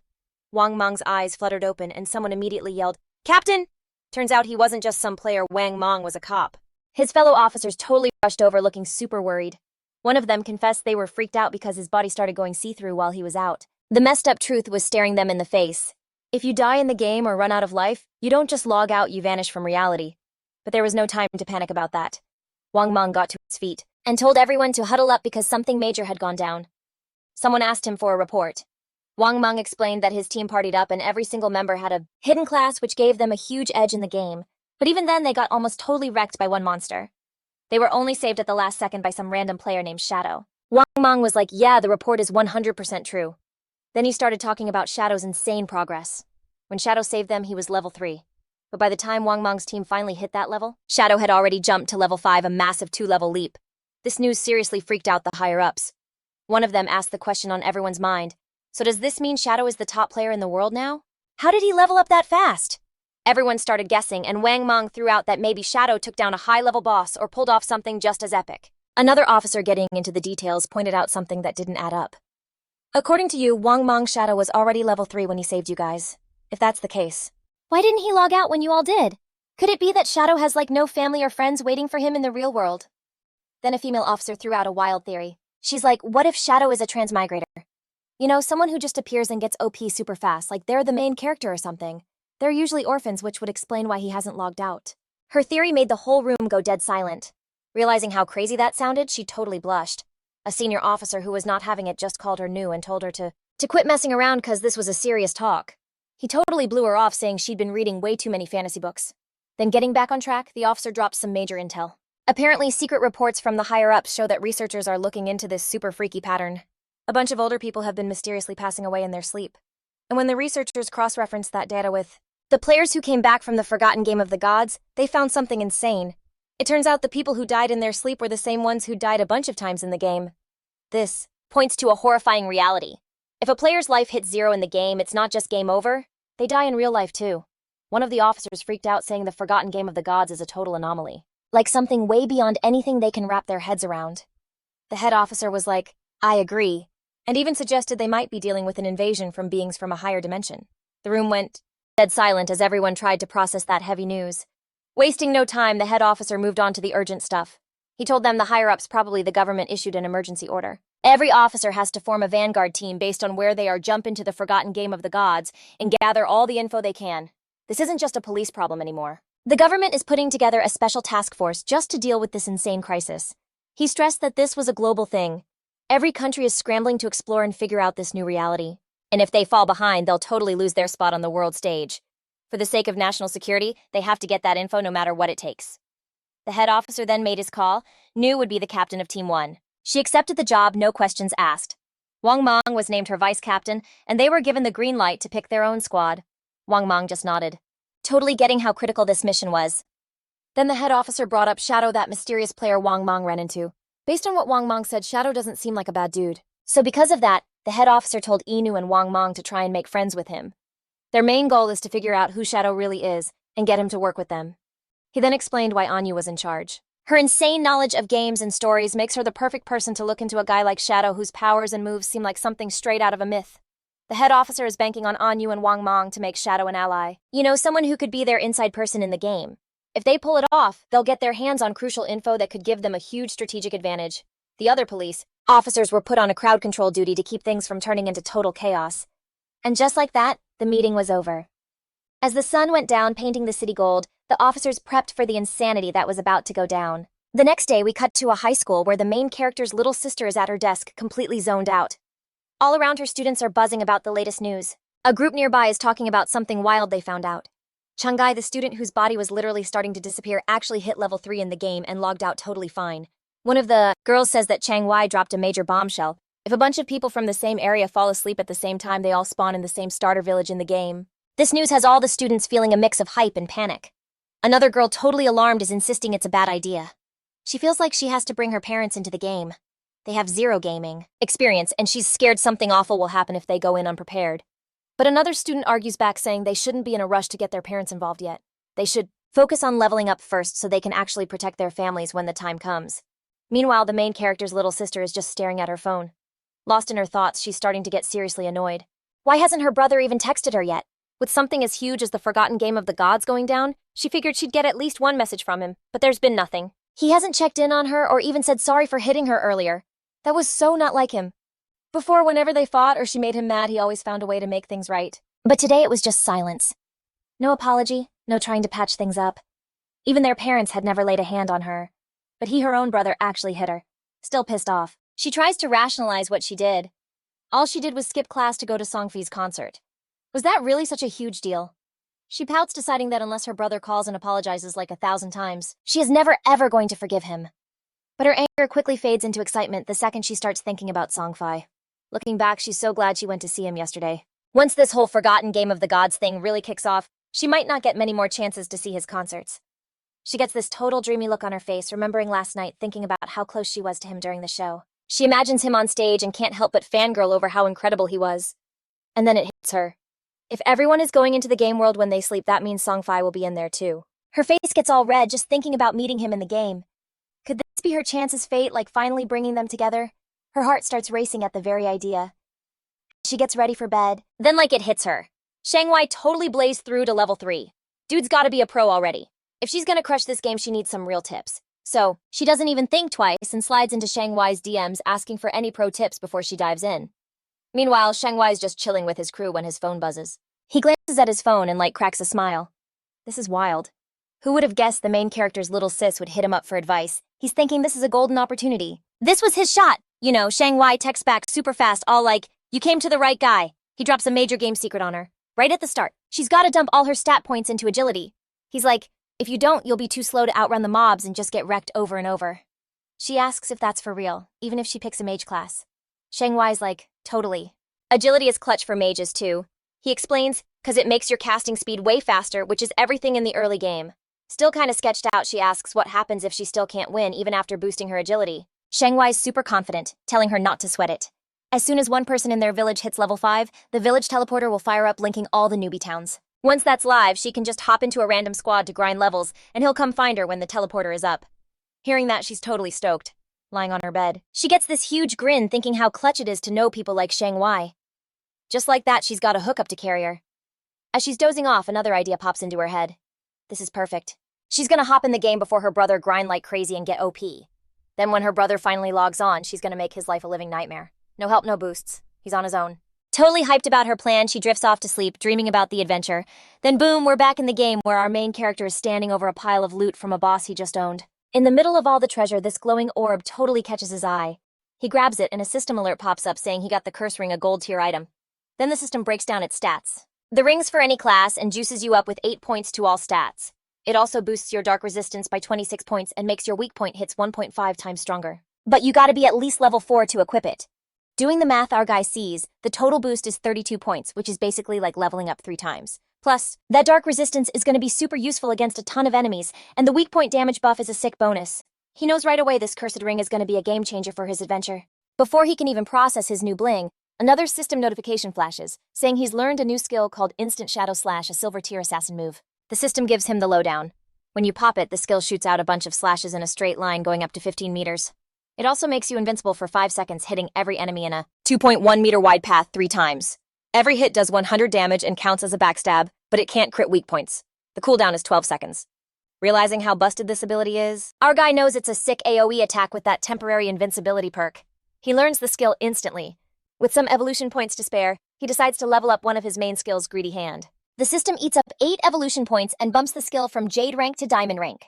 Wang Mang's eyes fluttered open, and someone immediately yelled, "Captain!" Turns out he wasn't just some player. Wang Mang was a cop. His fellow officers totally rushed over, looking super worried. One of them confessed they were freaked out because his body started going see-through while he was out. The messed up truth was staring them in the face. If you die in the game or run out of life, you don't just log out, you vanish from reality. But there was no time to panic about that. Wang Mang got to his feet and told everyone to huddle up because something major had gone down. Someone asked him for a report. Wang Mang explained that his team partied up and every single member had a hidden class, which gave them a huge edge in the game. But even then, they got almost totally wrecked by one monster. They were only saved at the last second by some random player named Shadow. Wang Mang was like, "Yeah, the report is 100% true." Then he started talking about Shadow's insane progress. When Shadow saved them, he was level 3. But by the time Wang Mang's team finally hit that level, Shadow had already jumped to level 5, a massive 2-level leap. This news seriously freaked out the higher-ups. One of them asked the question on everyone's mind, "So does this mean Shadow is the top player in the world now? How did he level up that fast?" Everyone started guessing, and Wang Mang threw out that maybe Shadow took down a high-level boss or pulled off something just as epic. Another officer, getting into the details, pointed out something that didn't add up. "According to you, Wang Mang's Shadow was already level 3 when he saved you guys. If that's the case, why didn't he log out when you all did? Could it be that Shadow has like no family or friends waiting for him in the real world?" Then a female officer threw out a wild theory. She's like, "What if Shadow is a transmigrator? You know, someone who just appears and gets OP super fast, like they're the main character or something. They're usually orphans, which would explain why he hasn't logged out." Her theory made the whole room go dead silent. Realizing how crazy that sounded, she totally blushed. A senior officer who was not having it just called her new and told her to quit messing around because this was a serious talk. He totally blew her off, saying she'd been reading way too many fantasy books. Then getting back on track, the officer dropped some major intel. Apparently, secret reports from the higher-ups show that researchers are looking into this super freaky pattern. A bunch of older people have been mysteriously passing away in their sleep. And when the researchers cross-referenced that data with the players who came back from the forgotten game of the gods, they found something insane. It turns out the people who died in their sleep were the same ones who died a bunch of times in the game. This points to a horrifying reality. If a player's life hits 0 in the game, it's not just game over. They die in real life too. One of the officers freaked out, saying the forgotten game of the gods is a total anomaly. Like something way beyond anything they can wrap their heads around. The head officer was like, I agree, and even suggested they might be dealing with an invasion from beings from a higher dimension. The room went dead silent as everyone tried to process that heavy news. Wasting no time, the head officer moved on to the urgent stuff. He told them the higher-ups, probably the government, issued an emergency order. Every officer has to form a vanguard team based on where they are, jump into the forgotten game of the gods, and gather all the info they can. This isn't just a police problem anymore. The government is putting together a special task force just to deal with this insane crisis. He stressed that this was a global thing. Every country is scrambling to explore and figure out this new reality. And if they fall behind, they'll totally lose their spot on the world stage. For the sake of national security, they have to get that info no matter what it takes. The head officer then made his call. Nu would be the captain of Team 1. She accepted the job, no questions asked. Wang Mang was named her vice captain, and they were given the green light to pick their own squad. Wang Mang just nodded, totally getting how critical this mission was. Then the head officer brought up Shadow, that mysterious player Wang Mang ran into. Based on what Wang Mang said, Shadow doesn't seem like a bad dude. So because of that, the head officer told Inu and Wang Mang to try and make friends with him. Their main goal is to figure out who Shadow really is and get him to work with them. He then explained why Anyu was in charge. Her insane knowledge of games and stories makes her the perfect person to look into a guy like Shadow, whose powers and moves seem like something straight out of a myth. The head officer is banking on Anyu and Wang Mang to make Shadow an ally. You know, someone who could be their inside person in the game. If they pull it off, they'll get their hands on crucial info that could give them a huge strategic advantage. The other police officers were put on a crowd control duty to keep things from turning into total chaos. And just like that, the meeting was over. As the sun went down, painting the city gold, the officers prepped for the insanity that was about to go down. The next day, we cut to a high school where the main character's little sister is at her desk, completely zoned out. All around her, students are buzzing about the latest news. A group nearby is talking about something wild they found out. Chang'ai, the student whose body was literally starting to disappear, actually hit level 3 in the game and logged out totally fine. One of the girls says that Chang Wai dropped a major bombshell. If a bunch of people from the same area fall asleep at the same time, they all spawn in the same starter village in the game. This news has all the students feeling a mix of hype and panic. Another girl, totally alarmed, is insisting it's a bad idea. She feels like she has to bring her parents into the game. They have 0 gaming experience, and she's scared something awful will happen if they go in unprepared. But another student argues back, saying they shouldn't be in a rush to get their parents involved yet. They should focus on leveling up first so they can actually protect their families when the time comes. Meanwhile, the main character's little sister is just staring at her phone. Lost in her thoughts, she's starting to get seriously annoyed. Why hasn't her brother even texted her yet? With something as huge as the forgotten game of the gods going down, she figured she'd get at least one message from him, but there's been nothing. He hasn't checked in on her or even said sorry for hitting her earlier. That was so not like him. Before, whenever they fought or she made him mad, he always found a way to make things right. But today it was just silence. No apology, no trying to patch things up. Even their parents had never laid a hand on her. But her own brother, actually hit her. Still pissed off. She tries to rationalize what she did. All she did was skip class to go to Songfi's concert. Was that really such a huge deal? She pouts, deciding that unless her brother calls and apologizes like 1,000 times, she is never ever going to forgive him. But her anger quickly fades into excitement the second she starts thinking about Songfi. Looking back, she's so glad she went to see him yesterday. Once this whole forgotten game of the gods thing really kicks off, she might not get many more chances to see his concerts. She gets this total dreamy look on her face, remembering last night, thinking about how close she was to him during the show. She imagines him on stage and can't help but fangirl over how incredible he was. And then it hits her. If everyone is going into the game world when they sleep, that means Songfi will be in there too. Her face gets all red just thinking about meeting him in the game. Could this be her chance's fate, like finally bringing them together? Her heart starts racing at the very idea. She gets ready for bed. Then it hits her. Shangwai totally blazed through to level 3. Dude's gotta be a pro already. If she's gonna crush this game, she needs some real tips. So, she doesn't even think twice and slides into Shangwai's DMs asking for any pro tips before she dives in. Meanwhile, Shangwai's just chilling with his crew when his phone buzzes. He glances at his phone and cracks a smile. This is wild. Who would have guessed the main character's little sis would hit him up for advice? He's thinking this is a golden opportunity. This was his shot! You know, Shangwai texts back super fast, all like, "You came to the right guy." He drops a major game secret on her. Right at the start, she's gotta dump all her stat points into agility. He's like, "If you don't, you'll be too slow to outrun the mobs and just get wrecked over and over." She asks if that's for real, even if she picks a mage class. Shang Wei's like, totally. Agility is clutch for mages too. He explains, cause it makes your casting speed way faster, which is everything in the early game. Still kinda sketched out, she asks what happens if she still can't win even after boosting her agility. Shang Wei's super confident, telling her not to sweat it. As soon as one person in their village hits level 5, the village teleporter will fire up linking all the newbie towns. Once that's live, she can just hop into a random squad to grind levels, and he'll come find her when the teleporter is up. Hearing that, she's totally stoked. Lying on her bed, she gets this huge grin thinking how clutch it is to know people like Shang Wei. Just like that, she's got a hookup to carry her. As she's dozing off, another idea pops into her head. This is perfect. She's gonna hop in the game before her brother grind like crazy and get OP. Then when her brother finally logs on, she's gonna make his life a living nightmare. No help, no boosts. He's on his own. Totally hyped about her plan, she drifts off to sleep, dreaming about the adventure. Then boom, we're back in the game where our main character is standing over a pile of loot from a boss he just owned. In the middle of all the treasure, this glowing orb totally catches his eye. He grabs it and a system alert pops up saying he got the curse ring, a gold tier item. Then the system breaks down its stats. The ring's for any class and juices you up with 8 points to all stats. It also boosts your dark resistance by 26 points and makes your weak point hits 1.5 times stronger. But you gotta be at least level 4 to equip it. Doing the math our guy sees, the total boost is 32 points, which is basically like leveling up 3 times. Plus, that dark resistance is gonna be super useful against a ton of enemies, and the weak point damage buff is a sick bonus. He knows right away this cursed ring is gonna be a game changer for his adventure. Before he can even process his new bling, another system notification flashes, saying he's learned a new skill called Instant Shadow Slash, a silver tier assassin move. The system gives him the lowdown. When you pop it, the skill shoots out a bunch of slashes in a straight line going up to 15 meters. It also makes you invincible for 5 seconds, hitting every enemy in a 2.1 meter wide path 3 times. Every hit does 100 damage and counts as a backstab, but it can't crit weak points. The cooldown is 12 seconds. Realizing how busted this ability is, our guy knows it's a sick AoE attack with that temporary invincibility perk. He learns the skill instantly. With some evolution points to spare, he decides to level up one of his main skills, Greedy Hand. The system eats up 8 evolution points and bumps the skill from Jade rank to Diamond rank.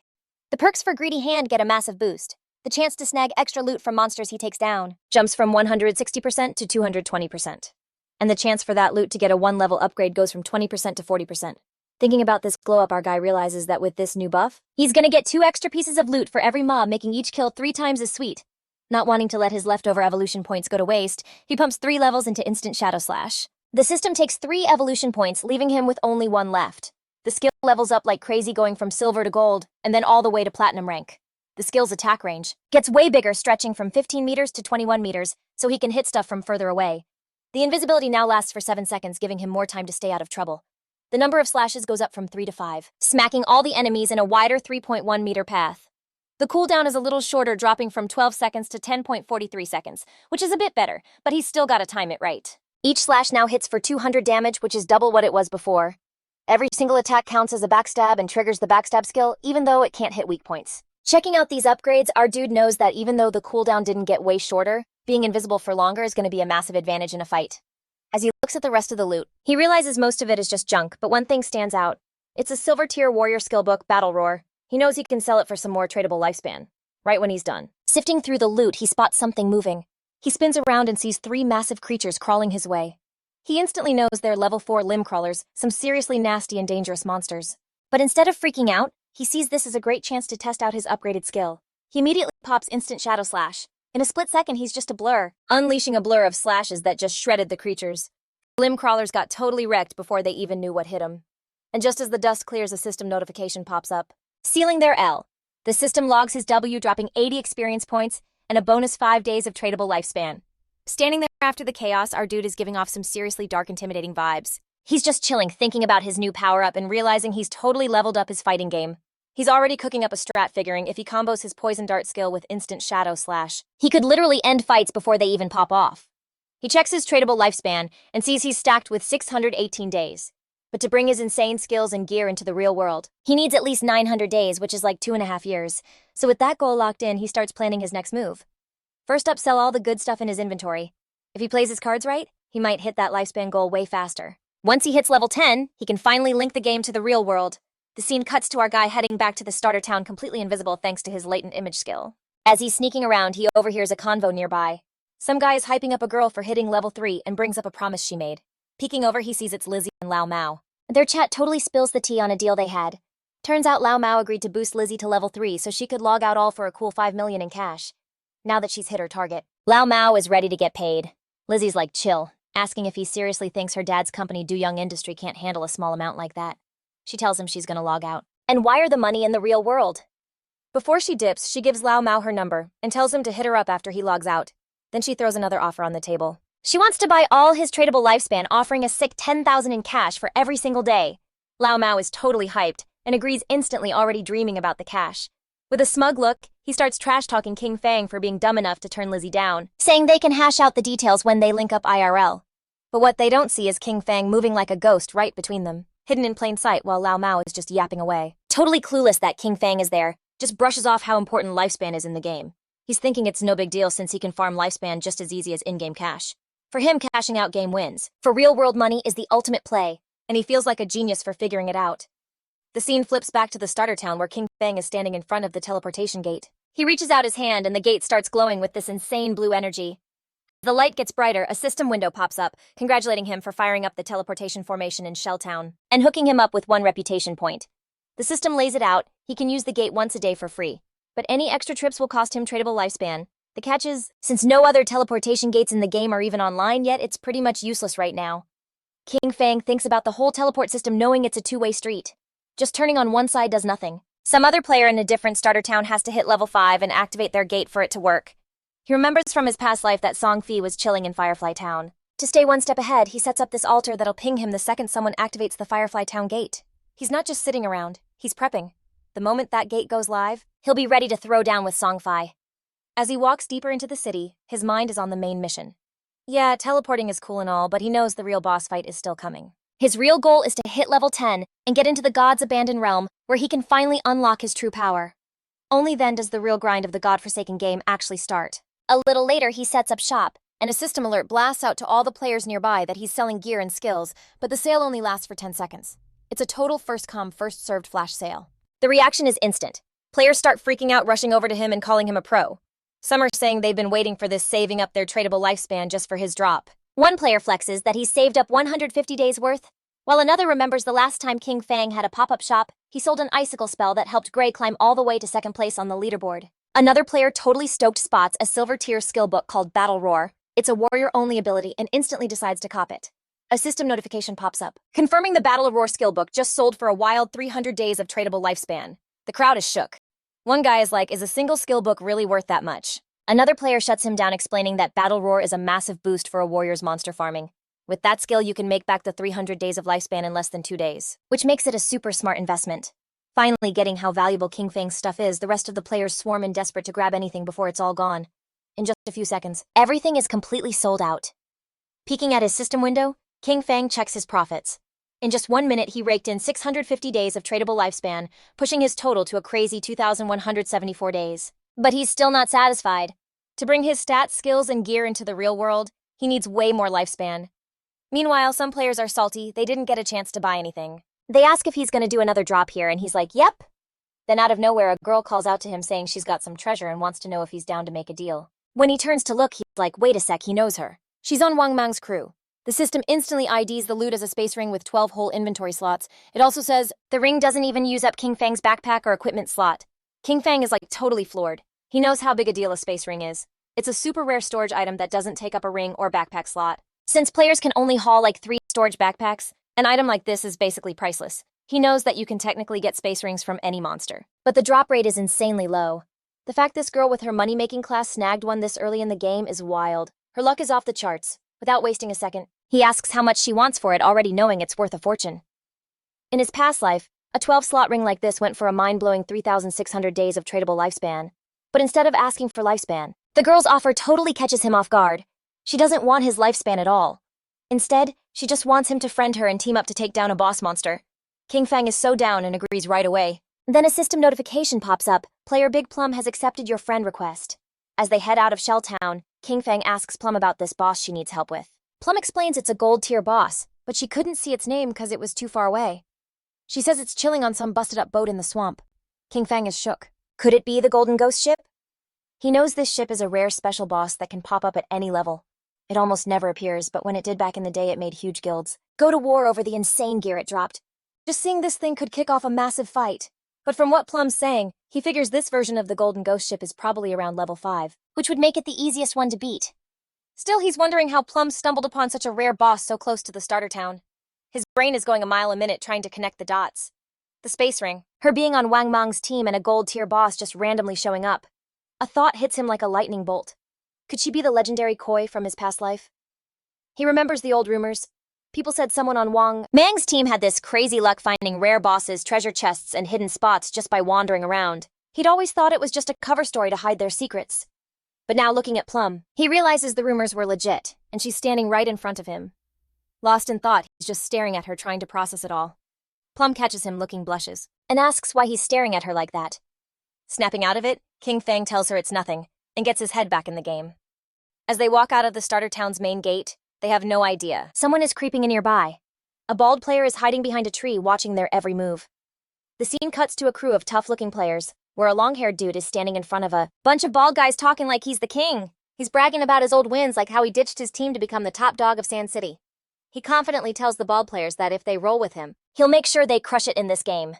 The perks for Greedy Hand get a massive boost. The chance to snag extra loot from monsters he takes down jumps from 160% to 220%. And the chance for that loot to get a 1-level upgrade goes from 20% to 40%. Thinking about this glow up, our guy realizes that with this new buff, he's gonna get 2 extra pieces of loot for every mob, making each kill 3 times as sweet. Not wanting to let his leftover evolution points go to waste, he pumps 3 levels into Instant Shadow Slash. The system takes 3 evolution points, leaving him with only 1 left. The skill levels up like crazy, going from silver to gold, and then all the way to platinum rank. The skill's attack range gets way bigger, stretching from 15 meters to 21 meters, so he can hit stuff from further away. The invisibility now lasts for 7 seconds, giving him more time to stay out of trouble. The number of slashes goes up from 3 to 5, smacking all the enemies in a wider 3.1 meter path. The cooldown is a little shorter, dropping from 12 seconds to 10.43 seconds, which is a bit better, but he's still gotta time it right. Each slash now hits for 200 damage, which is double what it was before. Every single attack counts as a backstab and triggers the backstab skill, even though it can't hit weak points. Checking out these upgrades, our dude knows that even though the cooldown didn't get way shorter, being invisible for longer is going to be a massive advantage in a fight. As he looks at the rest of the loot, he realizes most of it is just junk, but one thing stands out. It's a silver tier warrior skill book, Battle Roar. He knows he can sell it for some more tradable lifespan. Right when he's done sifting through the loot, he spots something moving. He spins around and sees 3 massive creatures crawling his way. He instantly knows they're level 4 limb crawlers, some seriously nasty and dangerous monsters. But instead of freaking out, he sees this as a great chance to test out his upgraded skill. He immediately pops Instant Shadow Slash. In a split second, he's just a blur, unleashing a blur of slashes that just shredded the creatures. Limb crawlers got totally wrecked before they even knew what hit them. And just as the dust clears, a system notification pops up, sealing their L. The system logs his W, dropping 80 experience points and a bonus 5 days of tradable lifespan. Standing there after the chaos, our dude is giving off some seriously dark, intimidating vibes. He's just chilling, thinking about his new power-up and realizing he's totally leveled up his fighting game. He's already cooking up a strat, figuring if he combos his poison dart skill with Instant Shadow Slash, he could literally end fights before they even pop off. He checks his tradable lifespan and sees he's stacked with 618 days. But to bring his insane skills and gear into the real world, he needs at least 900 days, which is like 2.5 years. So with that goal locked in, he starts planning his next move. First up, sell all the good stuff in his inventory. If he plays his cards right, he might hit that lifespan goal way faster. Once he hits level 10, he can finally link the game to the real world. The scene cuts to our guy heading back to the starter town, completely invisible thanks to his latent image skill. As he's sneaking around, he overhears a convo nearby. Some guy is hyping up a girl for hitting level 3 and brings up a promise she made. Peeking over, he sees it's Lizzie and Lao Mao. Their chat totally spills the tea on a deal they had. Turns out Lao Mao agreed to boost Lizzie to level 3 so she could log out all for a cool 5 million in cash. Now that she's hit her target, Lao Mao is ready to get paid. Lizzie's like, chill, asking if he seriously thinks her dad's company Do Young Industry can't handle a small amount like that. She tells him she's gonna log out. And wire the money in the real world. Before she dips, she gives Lao Mao her number and tells him to hit her up after he logs out. Then she throws another offer on the table. She wants to buy all his tradable lifespan, offering a sick 10,000 in cash for every single day. Lao Mao is totally hyped and agrees instantly, already dreaming about the cash. With a smug look, he starts trash-talking Kinfang for being dumb enough to turn Lizzie down, saying they can hash out the details when they link up IRL. But what they don't see is Kinfang moving like a ghost right between them, hidden in plain sight while Lao Mao is just yapping away. Totally clueless that Kinfang is there, just brushes off how important lifespan is in the game. He's thinking it's no big deal since he can farm lifespan just as easy as in-game cash. For him, cashing out game wins. For real-world money is the ultimate play, and he feels like a genius for figuring it out. The scene flips back to the starter town where Kinfang is standing in front of the teleportation gate. He reaches out his hand and the gate starts glowing with this insane blue energy. The light gets brighter, a system window pops up, congratulating him for firing up the teleportation formation in Shelltown, and hooking him up with 1 reputation point. The system lays it out, he can use the gate once a day for free, but any extra trips will cost him tradable lifespan. The catch is, since no other teleportation gates in the game are even online yet, it's pretty much useless right now. Kinfang thinks about the whole teleport system knowing it's a two-way street. Just turning on one side does nothing. Some other player in a different starter town has to hit level 5 and activate their gate for it to work. He remembers from his past life that Song Fi was chilling in Firefly Town. To stay one step ahead, he sets up this altar that'll ping him the second someone activates the Firefly Town gate. He's not just sitting around, he's prepping. The moment that gate goes live, he'll be ready to throw down with Song Fi. As he walks deeper into the city, his mind is on the main mission. Yeah, teleporting is cool and all, but he knows the real boss fight is still coming. His real goal is to hit level 10 and get into the God's abandoned realm where he can finally unlock his true power. Only then does the real grind of the godforsaken game actually start. A little later, he sets up shop, and a system alert blasts out to all the players nearby that he's selling gear and skills, but the sale only lasts for 10 seconds. It's a total first-come, first-served flash sale. The reaction is instant. Players start freaking out, rushing over to him and calling him a pro. Some are saying they've been waiting for this, saving up their tradable lifespan just for his drop. One player flexes that he's saved up 150 days worth, while another remembers the last time Kinfang had a pop-up shop, he sold an icicle spell that helped Gray climb all the way to second place on the leaderboard. Another player totally stoked spots a silver tier skill book called Battle Roar. It's a warrior-only ability and instantly decides to cop it. A system notification pops up, confirming the Battle Roar skill book just sold for a wild 300 days of tradable lifespan. The crowd is shook. One guy is like, is a single skill book really worth that much? Another player shuts him down, explaining that Battle Roar is a massive boost for a warrior's monster farming. With that skill, you can make back the 300 days of lifespan in less than 2 days, which makes it a super smart investment. Finally getting how valuable Kinfang's stuff is, the rest of the players swarm in, desperate to grab anything before it's all gone. In just a few seconds, everything is completely sold out. Peeking at his system window, Kinfang checks his profits. In just 1 minute, he raked in 650 days of tradable lifespan, pushing his total to a crazy 2,174 days. But he's still not satisfied. To bring his stats, skills, and gear into the real world, he needs way more lifespan. Meanwhile, some players are salty, they didn't get a chance to buy anything. They ask if he's gonna do another drop here, and he's like, yep. Then out of nowhere, a girl calls out to him saying she's got some treasure and wants to know if he's down to make a deal. When he turns to look, he's like, wait a sec, he knows her. She's on Wang Mang's crew. The system instantly IDs the loot as a space ring with 12 whole inventory slots. It also says, the ring doesn't even use up Kinfang's backpack or equipment slot. Kinfang is like totally floored. He knows how big a deal a space ring is. It's a super rare storage item that doesn't take up a ring or backpack slot. Since players can only haul like 3 storage backpacks, an item like this is basically priceless. He knows that you can technically get space rings from any monster, but the drop rate is insanely low. The fact this girl with her money-making class snagged one this early in the game is wild. Her luck is off the charts. Without wasting a second, he asks how much she wants for it, already knowing it's worth a fortune. In his past life, a 12-slot ring like this went for a mind-blowing 3,600 days of tradable lifespan. But instead of asking for lifespan, the girl's offer totally catches him off guard. She doesn't want his lifespan at all. Instead, she just wants him to friend her and team up to take down a boss monster. Kinfang is so down and agrees right away. Then a system notification pops up. Player Big Plum has accepted your friend request. As they head out of Shelltown, Kinfang asks Plum about this boss she needs help with. Plum explains it's a gold-tier boss, but she couldn't see its name because it was too far away. She says it's chilling on some busted-up boat in the swamp. Kinfang is shook. Could it be the Golden Ghost ship? He knows this ship is a rare special boss that can pop up at any level. It almost never appears, but when it did back in the day, it made huge guilds go to war over the insane gear it dropped. Just seeing this thing could kick off a massive fight. But from what Plum's saying, he figures this version of the Golden Ghost ship is probably around level 5, which would make it the easiest one to beat. Still, he's wondering how Plum stumbled upon such a rare boss so close to the starter town. His brain is going a mile a minute trying to connect the dots. The space ring, her being on Wang Mang's team and a gold tier boss just randomly showing up. A thought hits him like a lightning bolt. Could she be the legendary Koi from his past life? He remembers the old rumors. People said someone on Wang Mang's team had this crazy luck finding rare bosses, treasure chests, and hidden spots just by wandering around. He'd always thought it was just a cover story to hide their secrets. But now looking at Plum, he realizes the rumors were legit, and she's standing right in front of him. Lost in thought, he's just staring at her trying to process it all. Plum catches him looking blushes, and asks why he's staring at her like that. Snapping out of it, Kinfang tells her it's nothing, and gets his head back in the game. As they walk out of the starter town's main gate, they have no idea. Someone is creeping in nearby. A bald player is hiding behind a tree watching their every move. The scene cuts to a crew of tough-looking players, where a long-haired dude is standing in front of a bunch of bald guys talking like he's the king. He's bragging about his old wins like how he ditched his team to become the top dog of Sand City. He confidently tells the bald players that if they roll with him, he'll make sure they crush it in this game.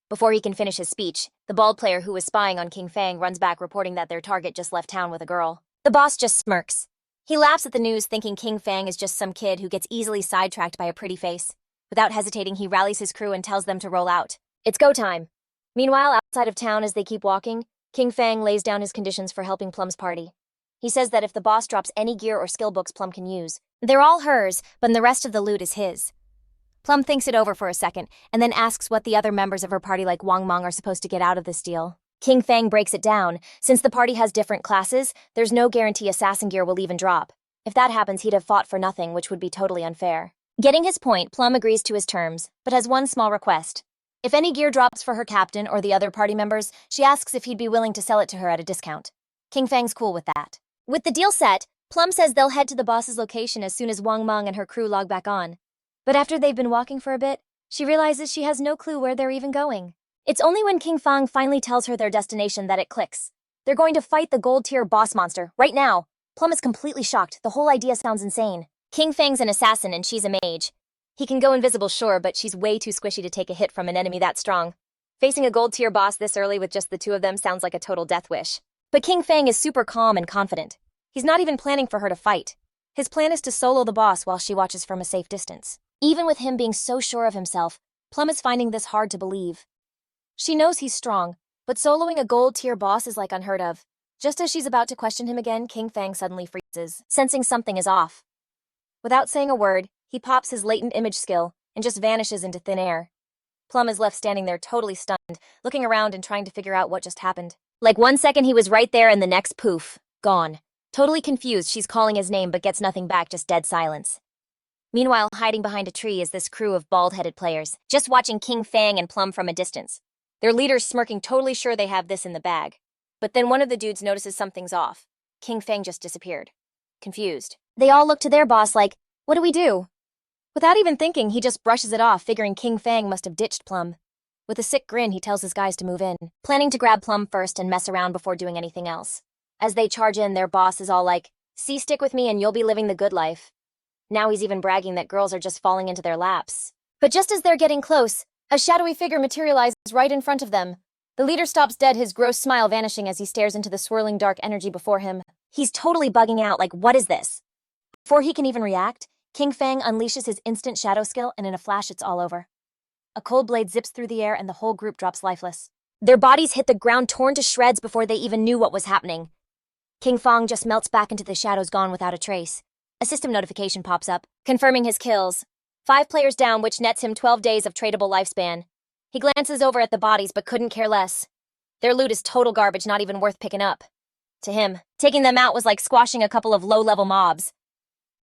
Before he can finish his speech, the bald player who was spying on Kinfang runs back reporting that their target just left town with a girl. The boss just smirks. He laughs at the news thinking Kinfang is just some kid who gets easily sidetracked by a pretty face. Without hesitating, he rallies his crew and tells them to roll out. It's go time. Meanwhile, outside of town as they keep walking, Kinfang lays down his conditions for helping Plum's party. He says that if the boss drops any gear or skill books Plum can use, they're all hers, but the rest of the loot is his. Plum thinks it over for a second, and then asks what the other members of her party like Wang Mang are supposed to get out of this deal. Kinfang breaks it down. Since the party has different classes, there's no guarantee assassin gear will even drop. If that happens, he'd have fought for nothing, which would be totally unfair. Getting his point, Plum agrees to his terms, but has one small request. If any gear drops for her captain or the other party members, she asks if he'd be willing to sell it to her at a discount. Kinfang's cool with that. With the deal set, Plum says they'll head to the boss's location as soon as Wang Mang and her crew log back on. But after they've been walking for a bit, she realizes she has no clue where they're even going. It's only when Kinfang finally tells her their destination that it clicks. They're going to fight the gold-tier boss monster, right now. Plum is completely shocked. The whole idea sounds insane. Kinfang's an assassin and she's a mage. He can go invisible, sure, but she's way too squishy to take a hit from an enemy that strong. Facing a gold-tier boss this early with just the two of them sounds like a total death wish. But Kinfang is super calm and confident. He's not even planning for her to fight. His plan is to solo the boss while she watches from a safe distance. Even with him being so sure of himself, Plum is finding this hard to believe. She knows he's strong, but soloing a gold-tier boss is like unheard of. Just as she's about to question him again, Kinfang suddenly freezes, sensing something is off. Without saying a word, he pops his latent image skill and just vanishes into thin air. Plum is left standing there totally stunned, looking around and trying to figure out what just happened. Like 1 second he was right there and the next poof, gone. Totally confused, she's calling his name but gets nothing back, just dead silence. Meanwhile, hiding behind a tree is this crew of bald-headed players, just watching Kinfang and Plum from a distance. Their leader's smirking, totally sure they have this in the bag. But then one of the dudes notices something's off. Kinfang just disappeared. Confused. They all look to their boss like, what do we do? Without even thinking, he just brushes it off, figuring Kinfang must have ditched Plum. With a sick grin, he tells his guys to move in, planning to grab Plum first and mess around before doing anything else. As they charge in, their boss is all like, see, stick with me and you'll be living the good life. Now he's even bragging that girls are just falling into their laps. But just as they're getting close, a shadowy figure materializes right in front of them. The leader stops dead, his gross smile vanishing as he stares into the swirling dark energy before him. He's totally bugging out, like, what is this? Before he can even react, Kinfang unleashes his instant shadow skill, and in a flash it's all over. A cold blade zips through the air and the whole group drops lifeless. Their bodies hit the ground torn to shreds before they even knew what was happening. Kinfang just melts back into the shadows, gone without a trace. A system notification pops up, confirming his kills. 5 players down, which nets him 12 days of tradable lifespan. He glances over at the bodies but couldn't care less. Their loot is total garbage, not even worth picking up. To him, taking them out was like squashing a couple of low-level mobs.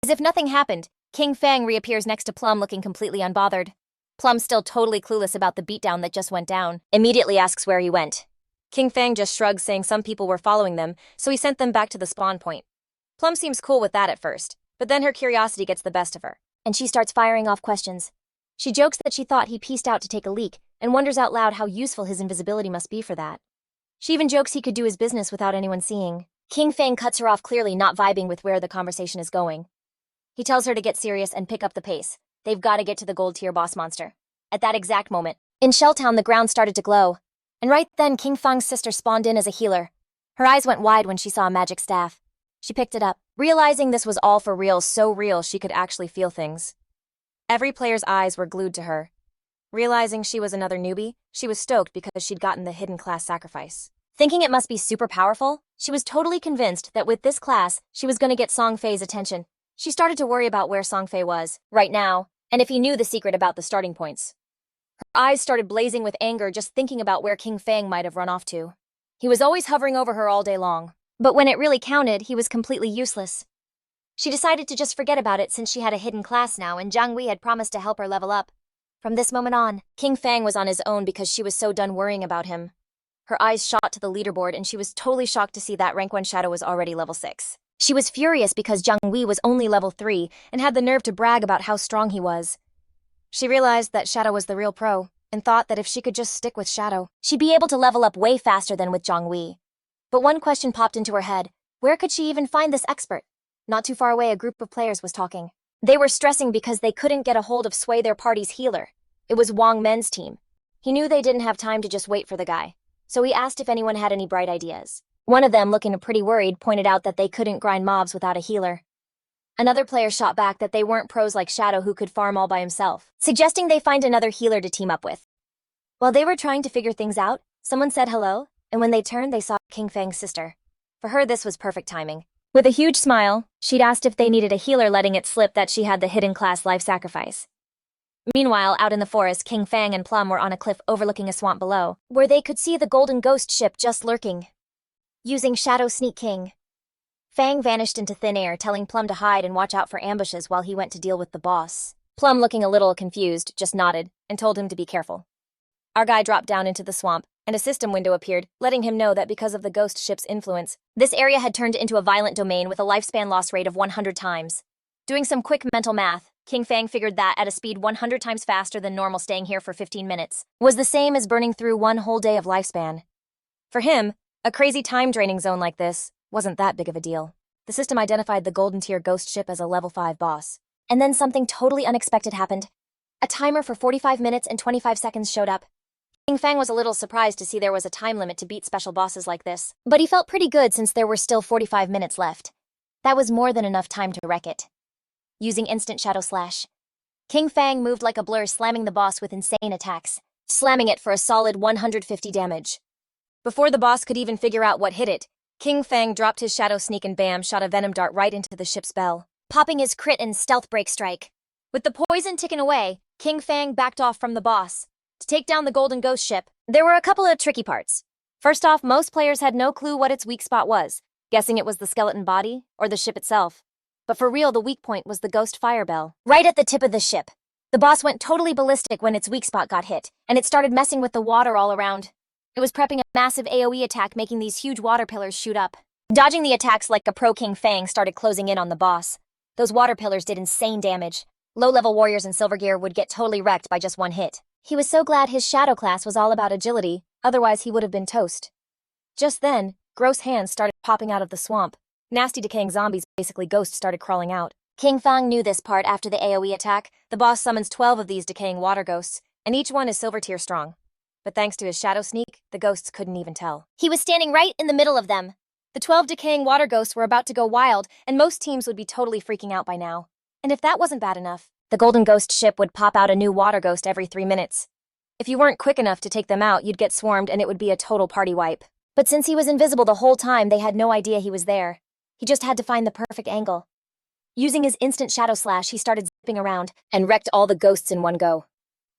As if nothing happened, Kinfang reappears next to Plum looking completely unbothered. Plum, still totally clueless about the beatdown that just went down, immediately asks where he went. Kinfang just shrugs, saying some people were following them, so he sent them back to the spawn point. Plum seems cool with that at first, but then her curiosity gets the best of her, and she starts firing off questions. She jokes that she thought he pieced out to take a leak, and wonders out loud how useful his invisibility must be for that. She even jokes he could do his business without anyone seeing. Kinfang cuts her off, clearly not vibing with where the conversation is going. He tells her to get serious and pick up the pace. They've got to get to the gold-tier boss monster. At that exact moment, In Shelltown, the ground started to glow. And right then, Kinfang's sister spawned in as a healer. Her eyes went wide when she saw a magic staff. She picked it up, realizing this was all for real, so real she could actually feel things. Every player's eyes were glued to her. Realizing she was another newbie, she was stoked because she'd gotten the hidden class sacrifice. Thinking it must be super powerful, she was totally convinced that with this class, she was going to get Song Fei's attention. She started to worry about where Song Fei was, right now, and if he knew the secret about the starting points. Her eyes started blazing with anger just thinking about where Kinfang might have run off to. He was always hovering over her all day long. But when it really counted, he was completely useless. She decided to just forget about it since she had a hidden class now and Zhang Wei had promised to help her level up. From this moment on, Kinfang was on his own because she was so done worrying about him. Her eyes shot to the leaderboard and she was totally shocked to see that rank 1 Shadow was already level 6. She was furious because Zhang Wei was only level 3 and had the nerve to brag about how strong he was. She realized that Shadow was the real pro and thought that if she could just stick with Shadow, she'd be able to level up way faster than with Zhang Wei. But one question popped into her head. Where could she even find this expert? Not too far away, a group of players was talking. They were stressing because they couldn't get a hold of Sway, their party's healer. It was Wang Men's team. He knew they didn't have time to just wait for the guy, so he asked if anyone had any bright ideas. One of them, looking pretty worried, pointed out that they couldn't grind mobs without a healer. Another player shot back that they weren't pros like Shadow who could farm all by himself, suggesting they find another healer to team up with. While they were trying to figure things out, someone said hello, and when they turned, they saw Kinfang's sister. For her, this was perfect timing. With a huge smile, she'd asked if they needed a healer, letting it slip that she had the hidden class life sacrifice. Meanwhile, out in the forest, Kinfang and Plum were on a cliff overlooking a swamp below, where they could see the golden ghost ship just lurking. Using Shadow Sneak King, Fang vanished into thin air, telling Plum to hide and watch out for ambushes while he went to deal with the boss. Plum, looking a little confused, just nodded and told him to be careful. Our guy dropped down into the swamp, and a system window appeared, letting him know that because of the ghost ship's influence, this area had turned into a violent domain with a lifespan loss rate of 100 times. Doing some quick mental math, Kinfang figured that at a speed 100 times faster than normal, staying here for 15 minutes was the same as burning through one whole day of lifespan. For him, a crazy time-draining zone like this wasn't that big of a deal. The system identified the Golden Tier ghost ship as a level 5 boss. And then something totally unexpected happened. A timer for 45 minutes and 25 seconds showed up. Kinfang was a little surprised to see there was a time limit to beat special bosses like this, but he felt pretty good since there were still 45 minutes left. That was more than enough time to wreck it. Using Instant Shadow Slash, Kinfang moved like a blur, slamming the boss with insane attacks, slamming it for a solid 150 damage. Before the boss could even figure out what hit it, Kinfang dropped his Shadow Sneak and bam, shot a venom dart right into the ship's bell, popping his crit and stealth break strike. With the poison ticking away, Kinfang backed off from the boss. To take down the Golden Ghost ship, there were a couple of tricky parts. First off, most players had no clue what its weak spot was, guessing it was the skeleton body or the ship itself. But for real, the weak point was the ghost fire bell, right at the tip of the ship. The boss went totally ballistic when its weak spot got hit, and it started messing with the water all around. It was prepping a massive AoE attack, making these huge water pillars shoot up. Dodging the attacks like a pro, Kinfang started closing in on the boss. Those water pillars did insane damage. Low-level warriors in silver gear would get totally wrecked by just one hit. He was so glad his shadow class was all about agility, otherwise he would have been toast. Just then, gross hands started popping out of the swamp. Nasty decaying zombies, basically ghosts, started crawling out. Kinfang knew this part. After the AoE attack, the boss summons 12 of these decaying water ghosts, and each one is silver tier strong. But thanks to his shadow sneak, the ghosts couldn't even tell. He was standing right in the middle of them. The 12 decaying water ghosts were about to go wild, and most teams would be totally freaking out by now. And if that wasn't bad enough, the Golden Ghost ship would pop out a new water ghost every 3 minutes. If you weren't quick enough to take them out, you'd get swarmed and it would be a total party wipe. But since he was invisible the whole time, they had no idea he was there. He just had to find the perfect angle. Using his instant shadow slash, he started zipping around and wrecked all the ghosts in one go.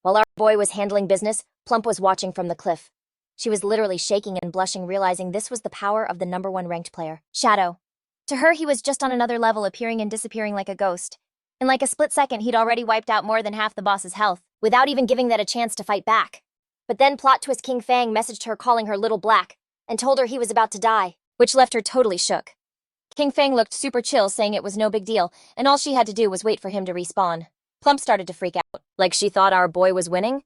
While our boy was handling business, Plump was watching from the cliff. She was literally shaking and blushing, realizing this was the power of the #1 ranked player, Shadow. To her, he was just on another level, appearing and disappearing like a ghost. In like a split second, he'd already wiped out more than half the boss's health, without even giving that a chance to fight back. But then plot twist, Kinfang messaged her calling her Little Black, and told her he was about to die, which left her totally shook. Kinfang looked super chill, saying it was no big deal, and all she had to do was wait for him to respawn. Plump started to freak out, like she thought our boy was winning.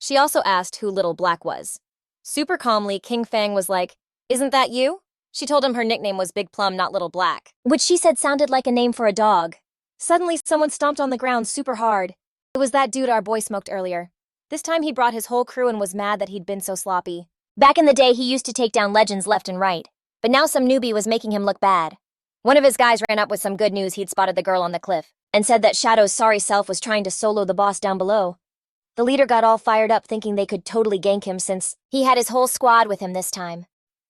She also asked who Little Black was. Super calmly, Kinfang was like, "Isn't that you?" She told him her nickname was Big Plum, not Little Black, which she said sounded like a name for a dog. Suddenly, someone stomped on the ground super hard. It was that dude our boy smoked earlier. This time he brought his whole crew and was mad that he'd been so sloppy. Back in the day, he used to take down legends left and right, but now some newbie was making him look bad. One of his guys ran up with some good news he'd spotted the girl on the cliff, and said that Shadow's sorry self was trying to solo the boss down below. The leader got all fired up thinking they could totally gank him since he had his whole squad with him this time.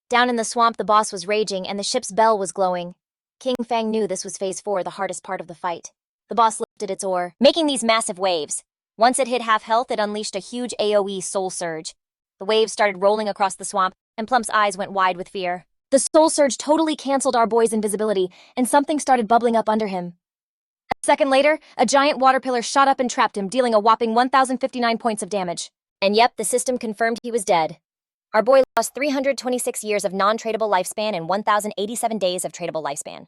Down in the swamp, the boss was raging and the ship's bell was glowing. Kinfang knew this was phase 4, the hardest part of the fight. The boss lifted its oar, making these massive waves. Once it hit half health, it unleashed a huge AoE soul surge. The waves started rolling across the swamp, and Plump's eyes went wide with fear. The soul surge totally canceled our boy's invisibility, and something started bubbling up under him. A second later, a giant water pillar shot up and trapped him, dealing a whopping 1,059 points of damage. And yep, the system confirmed he was dead. Our boy lost 326 years of non-tradable lifespan and 1,087 days of tradable lifespan.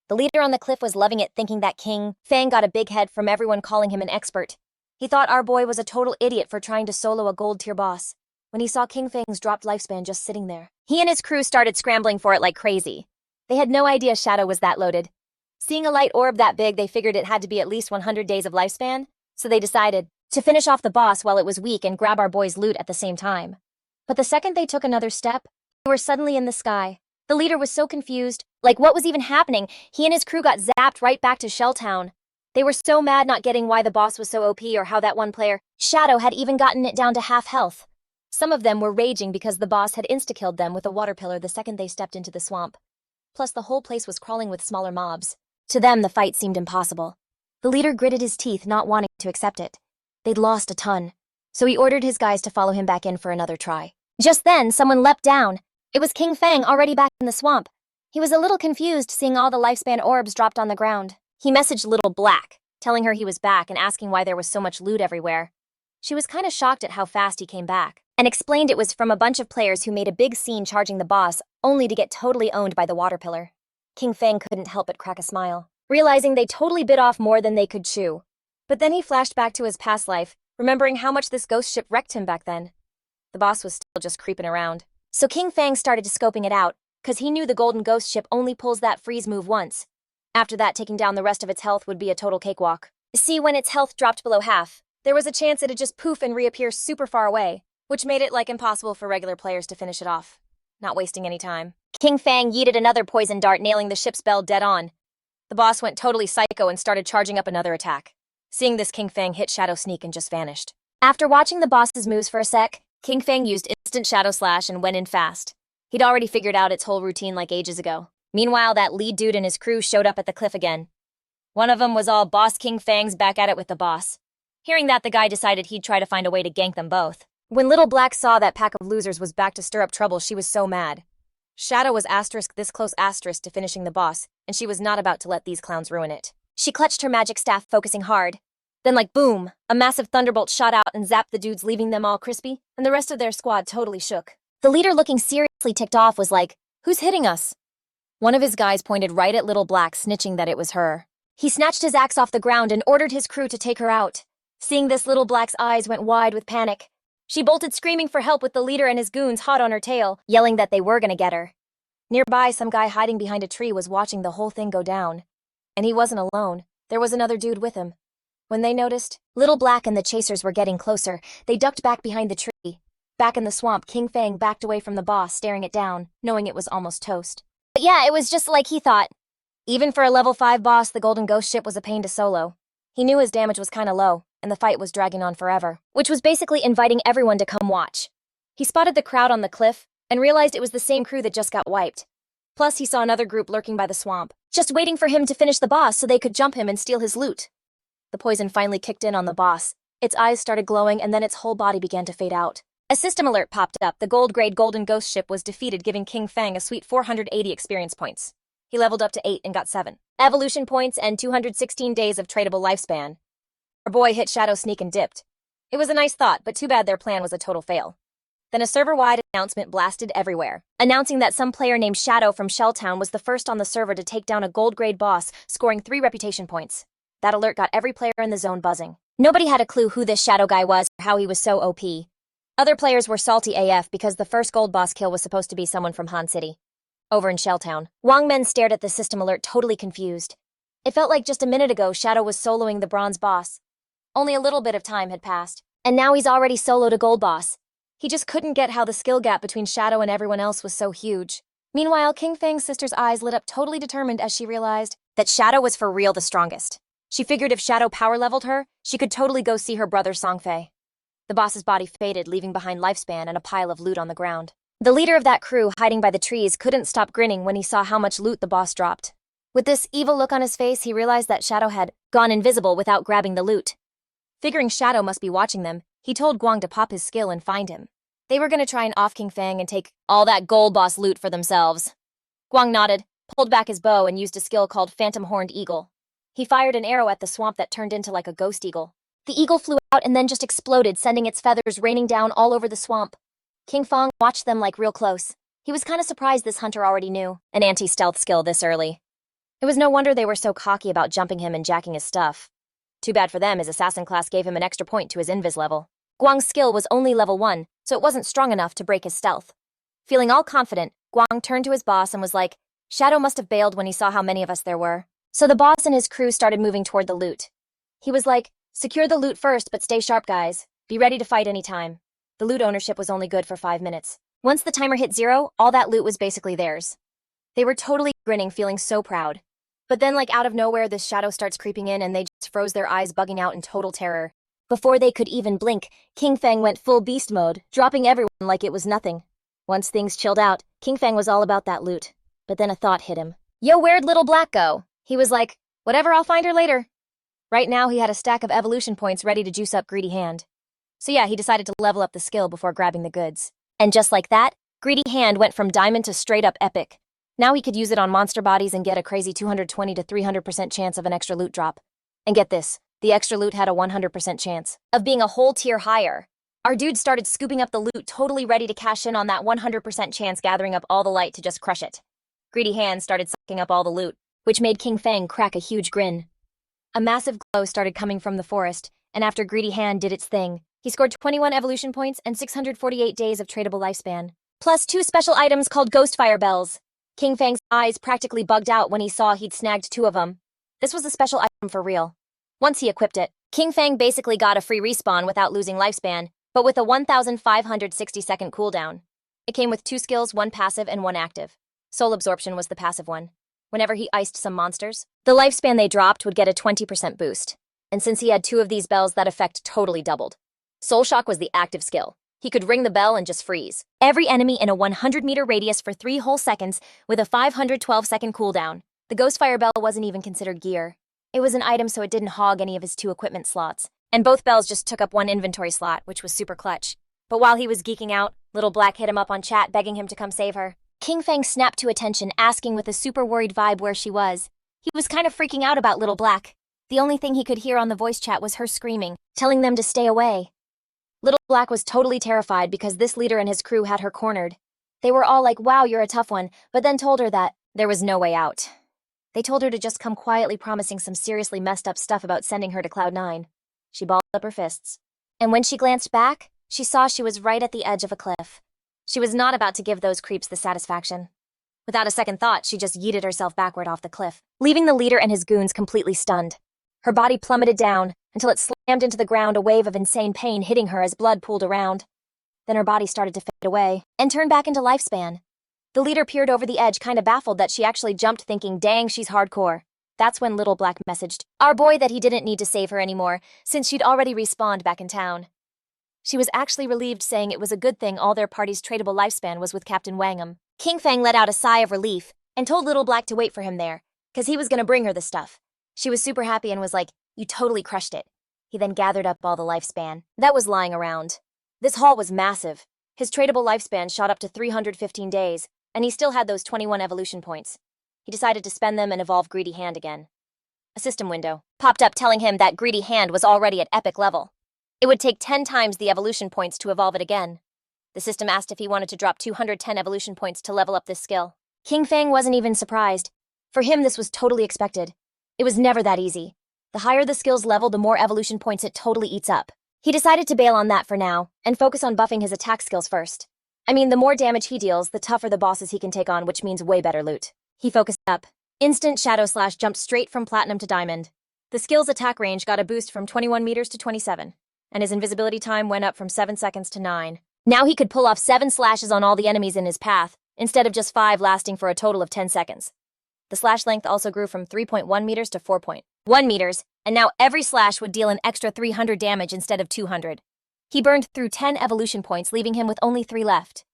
The leader on the cliff was loving it, thinking that Kinfang got a big head from everyone calling him an expert. He thought our boy was a total idiot for trying to solo a gold tier boss. When he saw Kinfang's dropped lifespan just sitting there, he and his crew started scrambling for it like crazy. They had no idea Shadow was that loaded. Seeing a light orb that big, they figured it had to be at least 100 days of lifespan, so they decided to finish off the boss while it was weak and grab our boy's loot at the same time. But the second they took another step, they were suddenly in the sky. The leader was so confused, like what was even happening? He and his crew got zapped right back to Shelltown. They were so mad not getting why the boss was so OP or how that one player, Shadow, had even gotten it down to half health. Some of them were raging because the boss had insta-killed them with a water pillar the second they stepped into the swamp. Plus the whole place was crawling with smaller mobs. To them, the fight seemed impossible. The leader gritted his teeth, not wanting to accept it. They'd lost a ton, so he ordered his guys to follow him back in for another try. Just then, someone leapt down. It was Kinfang, already back in the swamp. He was a little confused seeing all the lifespan orbs dropped on the ground. He messaged Little Black, telling her he was back and asking why there was so much loot everywhere. She was kind of shocked at how fast he came back, and explained it was from a bunch of players who made a big scene charging the boss, only to get totally owned by the water pillar. Kinfang couldn't help but crack a smile, realizing they totally bit off more than they could chew. But then he flashed back to his past life, remembering how much this ghost ship wrecked him back then. The boss was still just creeping around. So Kinfang started scoping it out, cause he knew the golden ghost ship only pulls that freeze move once. After that, taking down the rest of its health would be a total cakewalk. See, when its health dropped below half, there was a chance it'd just poof and reappear super far away, which made it like impossible for regular players to finish it off, not wasting any time. Kinfang yeeted another poison dart, nailing the ship's bell dead on. The boss went totally psycho and started charging up another attack. Seeing this, Kinfang hit Shadow Sneak and just vanished. After watching the boss's moves for a sec, Kinfang used instant Shadow Slash and went in fast. He'd already figured out its whole routine like ages ago. Meanwhile, that lead dude and his crew showed up at the cliff again. One of them was all Boss Kinfang's back at it with the boss. Hearing that, the guy decided he'd try to find a way to gank them both. When Little Black saw that pack of losers was back to stir up trouble, she was so mad. Shadow was this close to finishing the boss, and she was not about to let these clowns ruin it. She clutched her magic staff, focusing hard. Then, like boom, a massive thunderbolt shot out and zapped the dudes, leaving them all crispy, and the rest of their squad totally shook. The leader, looking seriously ticked off, was like, "Who's hitting us?" One of his guys pointed right at Little Black, snitching that it was her. He snatched his axe off the ground and ordered his crew to take her out. Seeing this, Little Black's eyes went wide with panic. She bolted, screaming for help, with the leader and his goons hot on her tail, yelling that they were gonna get her. Nearby, some guy hiding behind a tree was watching the whole thing go down. And he wasn't alone. There was another dude with him. When they noticed Little Black and the chasers were getting closer, they ducked back behind the tree. Back in the swamp, Kinfang backed away from the boss, staring it down, knowing it was almost toast. But yeah, it was just like he thought. Even for a level 5 boss, the golden ghost ship was a pain to solo. He knew his damage was kinda low, and the fight was dragging on forever, which was basically inviting everyone to come watch. He spotted the crowd on the cliff, and realized it was the same crew that just got wiped. Plus, he saw another group lurking by the swamp, just waiting for him to finish the boss so they could jump him and steal his loot. The poison finally kicked in on the boss. Its eyes started glowing, and then its whole body began to fade out. A system alert popped up. The gold-grade golden ghost ship was defeated, giving Kinfang a sweet 480 experience points. He leveled up to 8 and got 7 evolution points and 216 days of tradable lifespan. Our boy hit Shadow Sneak and dipped. It was a nice thought, but too bad their plan was a total fail. Then a server-wide announcement blasted everywhere, announcing that some player named Shadow from Shelltown was the first on the server to take down a gold-grade boss, scoring 3 reputation points. That alert got every player in the zone buzzing. Nobody had a clue who this Shadow guy was or how he was so OP. Other players were salty AF because the first gold boss kill was supposed to be someone from Han City. Over in Shelltown, Wangmen stared at the system alert, totally confused. It felt like just a minute ago Shadow was soloing the bronze boss. Only a little bit of time had passed. And now he's already soloed a gold boss. He just couldn't get how the skill gap between Shadow and everyone else was so huge. Meanwhile, Kinfang's sister's eyes lit up, totally determined as she realized that Shadow was for real the strongest. She figured if Shadow power leveled her, she could totally go see her brother Songfei. The boss's body faded, leaving behind lifespan and a pile of loot on the ground. The leader of that crew, hiding by the trees, couldn't stop grinning when he saw how much loot the boss dropped. With this evil look on his face, he realized that Shadow had gone invisible without grabbing the loot. Figuring Shadow must be watching them, he told Guang to pop his skill and find him. They were going to try and off Kinfang and take all that gold boss loot for themselves. Guang nodded, pulled back his bow, and used a skill called Phantom Horned Eagle. He fired an arrow at the swamp that turned into like a ghost eagle. The eagle flew out and then just exploded, sending its feathers raining down all over the swamp. Kinfang watched them like real close. He was kind of surprised this hunter already knew an anti-stealth skill this early. It was no wonder they were so cocky about jumping him and jacking his stuff. Too bad for them, his assassin class gave him an extra point to his invis level. Guang's skill was only level 1, so it wasn't strong enough to break his stealth. Feeling all confident, Guang turned to his boss and was like, Shadow must have bailed when he saw how many of us there were. So the boss and his crew started moving toward the loot. He was like, secure the loot first, but stay sharp, guys. Be ready to fight anytime. The loot ownership was only good for 5 minutes. Once the timer hit 0, all that loot was basically theirs. They were totally grinning, feeling so proud. But then, like out of nowhere, this Shadow starts creeping in and they just froze their eyes, bugging out in total terror. Before they could even blink, Kinfang went full beast mode, dropping everyone like it was nothing. Once things chilled out, Kinfang was all about that loot. But then a thought hit him. Yo, where'd little black go? He was like, whatever, I'll find her later. Right now, he had a stack of evolution points ready to juice up Greedy Hand. So yeah, he decided to level up the skill before grabbing the goods. And just like that, Greedy Hand went from diamond to straight up epic. Now he could use it on monster bodies and get a crazy 220 to 300% chance of an extra loot drop. And get this, the extra loot had a 100% chance of being a whole tier higher. Our dude started scooping up the loot, totally ready to cash in on that 100% chance, gathering up all the light to just crush it. Greedy Hand started sucking up all the loot, which made Kinfang crack a huge grin. A massive glow started coming from the forest, and after Greedy Hand did its thing, he scored 21 evolution points and 648 days of tradable lifespan, plus 2 special items called Ghost Fire Bells. Kinfang's eyes practically bugged out when he saw he'd snagged 2 of them. This was a special item for real. Once he equipped it, Kinfang basically got a free respawn without losing lifespan, but with a 1,560-second cooldown. It came with 2 skills, 1 passive and 1 active. Soul Absorption was the passive one. Whenever he iced some monsters, the lifespan they dropped would get a 20% boost. And since he had 2 of these bells, that effect totally doubled. Soul Shock was the active skill. He could ring the bell and just freeze every enemy in a 100-meter radius for 3 whole seconds with a 512-second cooldown. The Ghostfire Bell wasn't even considered gear. It was an item, so it didn't hog any of his 2 equipment slots. And both bells just took up 1 inventory slot, which was super clutch. But while he was geeking out, Little Black hit him up on chat, begging him to come save her. Kinfang snapped to attention, asking with a super worried vibe where she was. He was kind of freaking out about Little Black. The only thing he could hear on the voice chat was her screaming, telling them to stay away. Little Black was totally terrified because this leader and his crew had her cornered. They were all like, wow, you're a tough one, but then told her that there was no way out. They told her to just come quietly, promising some seriously messed up stuff about sending her to Cloud9. She balled up her fists. And when she glanced back, she saw she was right at the edge of a cliff. She was not about to give those creeps the satisfaction. Without a second thought, she just yeeted herself backward off the cliff, leaving the leader and his goons completely stunned. Her body plummeted down until it slammed into the ground, a wave of insane pain hitting her as blood pooled around. Then her body started to fade away and turn back into lifespan. The leader peered over the edge, kinda baffled that she actually jumped, thinking, dang, she's hardcore. That's when Little Black messaged our boy that he didn't need to save her anymore, since she'd already respawned back in town. She was actually relieved, saying it was a good thing all their party's tradable lifespan was with Captain Wangham. Kinfang let out a sigh of relief and told Little Black to wait for him there, cause he was gonna bring her the stuff. She was super happy and was like, you totally crushed it. He then gathered up all the lifespan that was lying around. This haul was massive. His tradable lifespan shot up to 315 days, and he still had those 21 evolution points. He decided to spend them and evolve Greedy Hand again. A system window popped up telling him that Greedy Hand was already at epic level. It would take 10 times the evolution points to evolve it again. The system asked if he wanted to drop 210 evolution points to level up this skill. Kinfang wasn't even surprised. For him, this was totally expected. It was never that easy. The higher the skill's level, the more evolution points it totally eats up. He decided to bail on that for now, and focus on buffing his attack skills first. I mean, the more damage he deals, the tougher the bosses he can take on, which means way better loot. He focused up. Instant Shadow Slash jumped straight from Platinum to Diamond. The skill's attack range got a boost from 21 meters to 27. and his invisibility time went up from 7 seconds to 9. Now he could pull off 7 slashes on all the enemies in his path, instead of just 5 lasting for a total of 10 seconds. The slash length also grew from 3.1 meters to 4.1 meters, and now every slash would deal an extra 300 damage instead of 200. He burned through 10 evolution points, leaving him with only 3 left.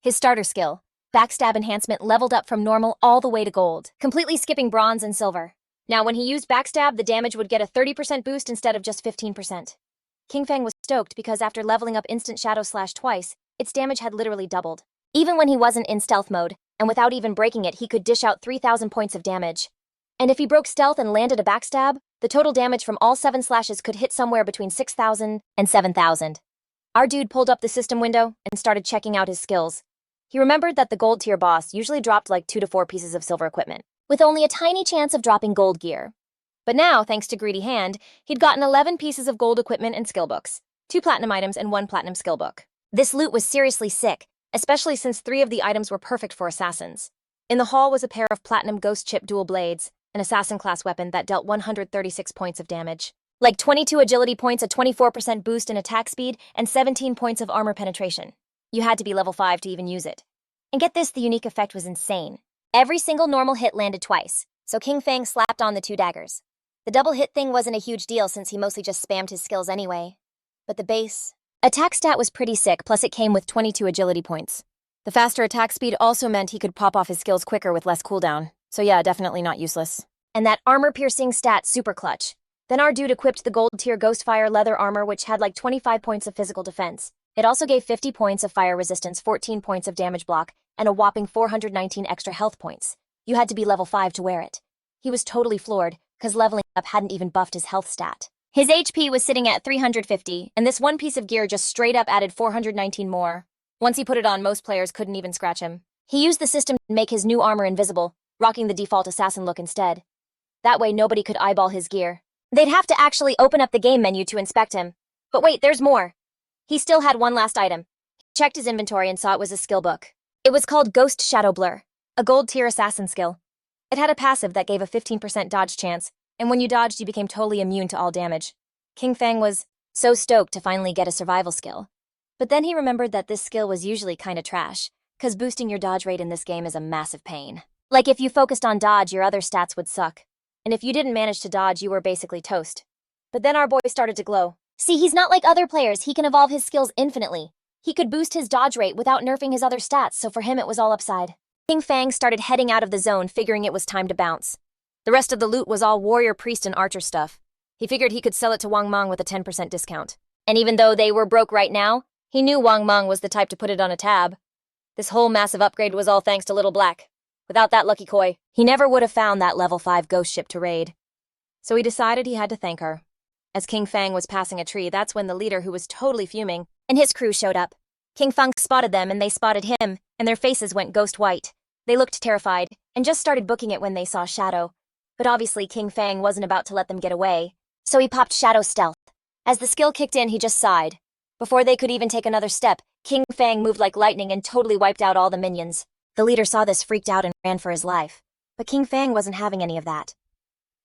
His starter skill, Backstab Enhancement, leveled up from normal all the way to gold, completely skipping bronze and silver. Now when he used Backstab, the damage would get a 30% boost instead of just 15%. Kinfang was stoked because after leveling up Instant Shadow Slash twice, its damage had literally doubled. Even when he wasn't in stealth mode, and without even breaking it, he could dish out 3,000 points of damage. And if he broke stealth and landed a backstab, the total damage from all 7 slashes could hit somewhere between 6,000 and 7,000. Our dude pulled up the system window and started checking out his skills. He remembered that the gold tier boss usually dropped like 2 to 4 pieces of silver equipment, with only a tiny chance of dropping gold gear. But now, thanks to Greedy Hand, he'd gotten 11 pieces of gold equipment and skill books, 2 platinum items and 1 platinum skill book. This loot was seriously sick, especially since 3 of the items were perfect for assassins. In the hall was a pair of platinum ghost chip dual blades, an assassin-class weapon that dealt 136 points of damage. Like 22 agility points, a 24% boost in attack speed, and 17 points of armor penetration. You had to be level 5 to even use it. And get this, the unique effect was insane. Every single normal hit landed twice, so Kinfang slapped on the 2 daggers. The double hit thing wasn't a huge deal since he mostly just spammed his skills anyway. But the base attack stat was pretty sick, plus it came with 22 agility points. The faster attack speed also meant he could pop off his skills quicker with less cooldown. So yeah, definitely not useless. And that armor-piercing stat, super clutch. Then our dude equipped the gold-tier Ghostfire leather armor, which had like 25 points of physical defense. It also gave 50 points of fire resistance, 14 points of damage block, and a whopping 419 extra health points. You had to be level 5 to wear it. He was totally floored, because leveling up hadn't even buffed his health stat. His HP was sitting at 350, and this one piece of gear just straight up added 419 more. Once he put it on, most players couldn't even scratch him. He used the system to make his new armor invisible, rocking the default assassin look instead. That way nobody could eyeball his gear. They'd have to actually open up the game menu to inspect him. But wait, there's more. He still had one last item. He checked his inventory and saw it was a skill book. It was called Ghost Shadow Blur, a gold-tier assassin skill. It had a passive that gave a 15% dodge chance, and when you dodged, you became totally immune to all damage. Kinfang was so stoked to finally get a survival skill. But then he remembered that this skill was usually kinda trash, cause boosting your dodge rate in this game is a massive pain. Like if you focused on dodge, your other stats would suck. And if you didn't manage to dodge, you were basically toast. But then our boy started to glow. See, he's not like other players, he can evolve his skills infinitely. He could boost his dodge rate without nerfing his other stats, so for him it was all upside. Kinfang started heading out of the zone, figuring it was time to bounce. The rest of the loot was all warrior, priest, and archer stuff. He figured he could sell it to Wang Meng with a 10% discount. And even though they were broke right now, he knew Wang Meng was the type to put it on a tab. This whole massive upgrade was all thanks to Little Black. Without that lucky koi, he never would have found that level 5 ghost ship to raid. So he decided he had to thank her. As Kinfang was passing a tree, that's when the leader, who was totally fuming, and his crew showed up. Kinfang spotted them and they spotted him, and their faces went ghost white. They looked terrified, and just started booking it when they saw Shadow. But obviously Kinfang wasn't about to let them get away, so he popped Shadow Stealth. As the skill kicked in, he just sighed. Before they could even take another step, Kinfang moved like lightning and totally wiped out all the minions. The leader saw this, freaked out, and ran for his life. But Kinfang wasn't having any of that.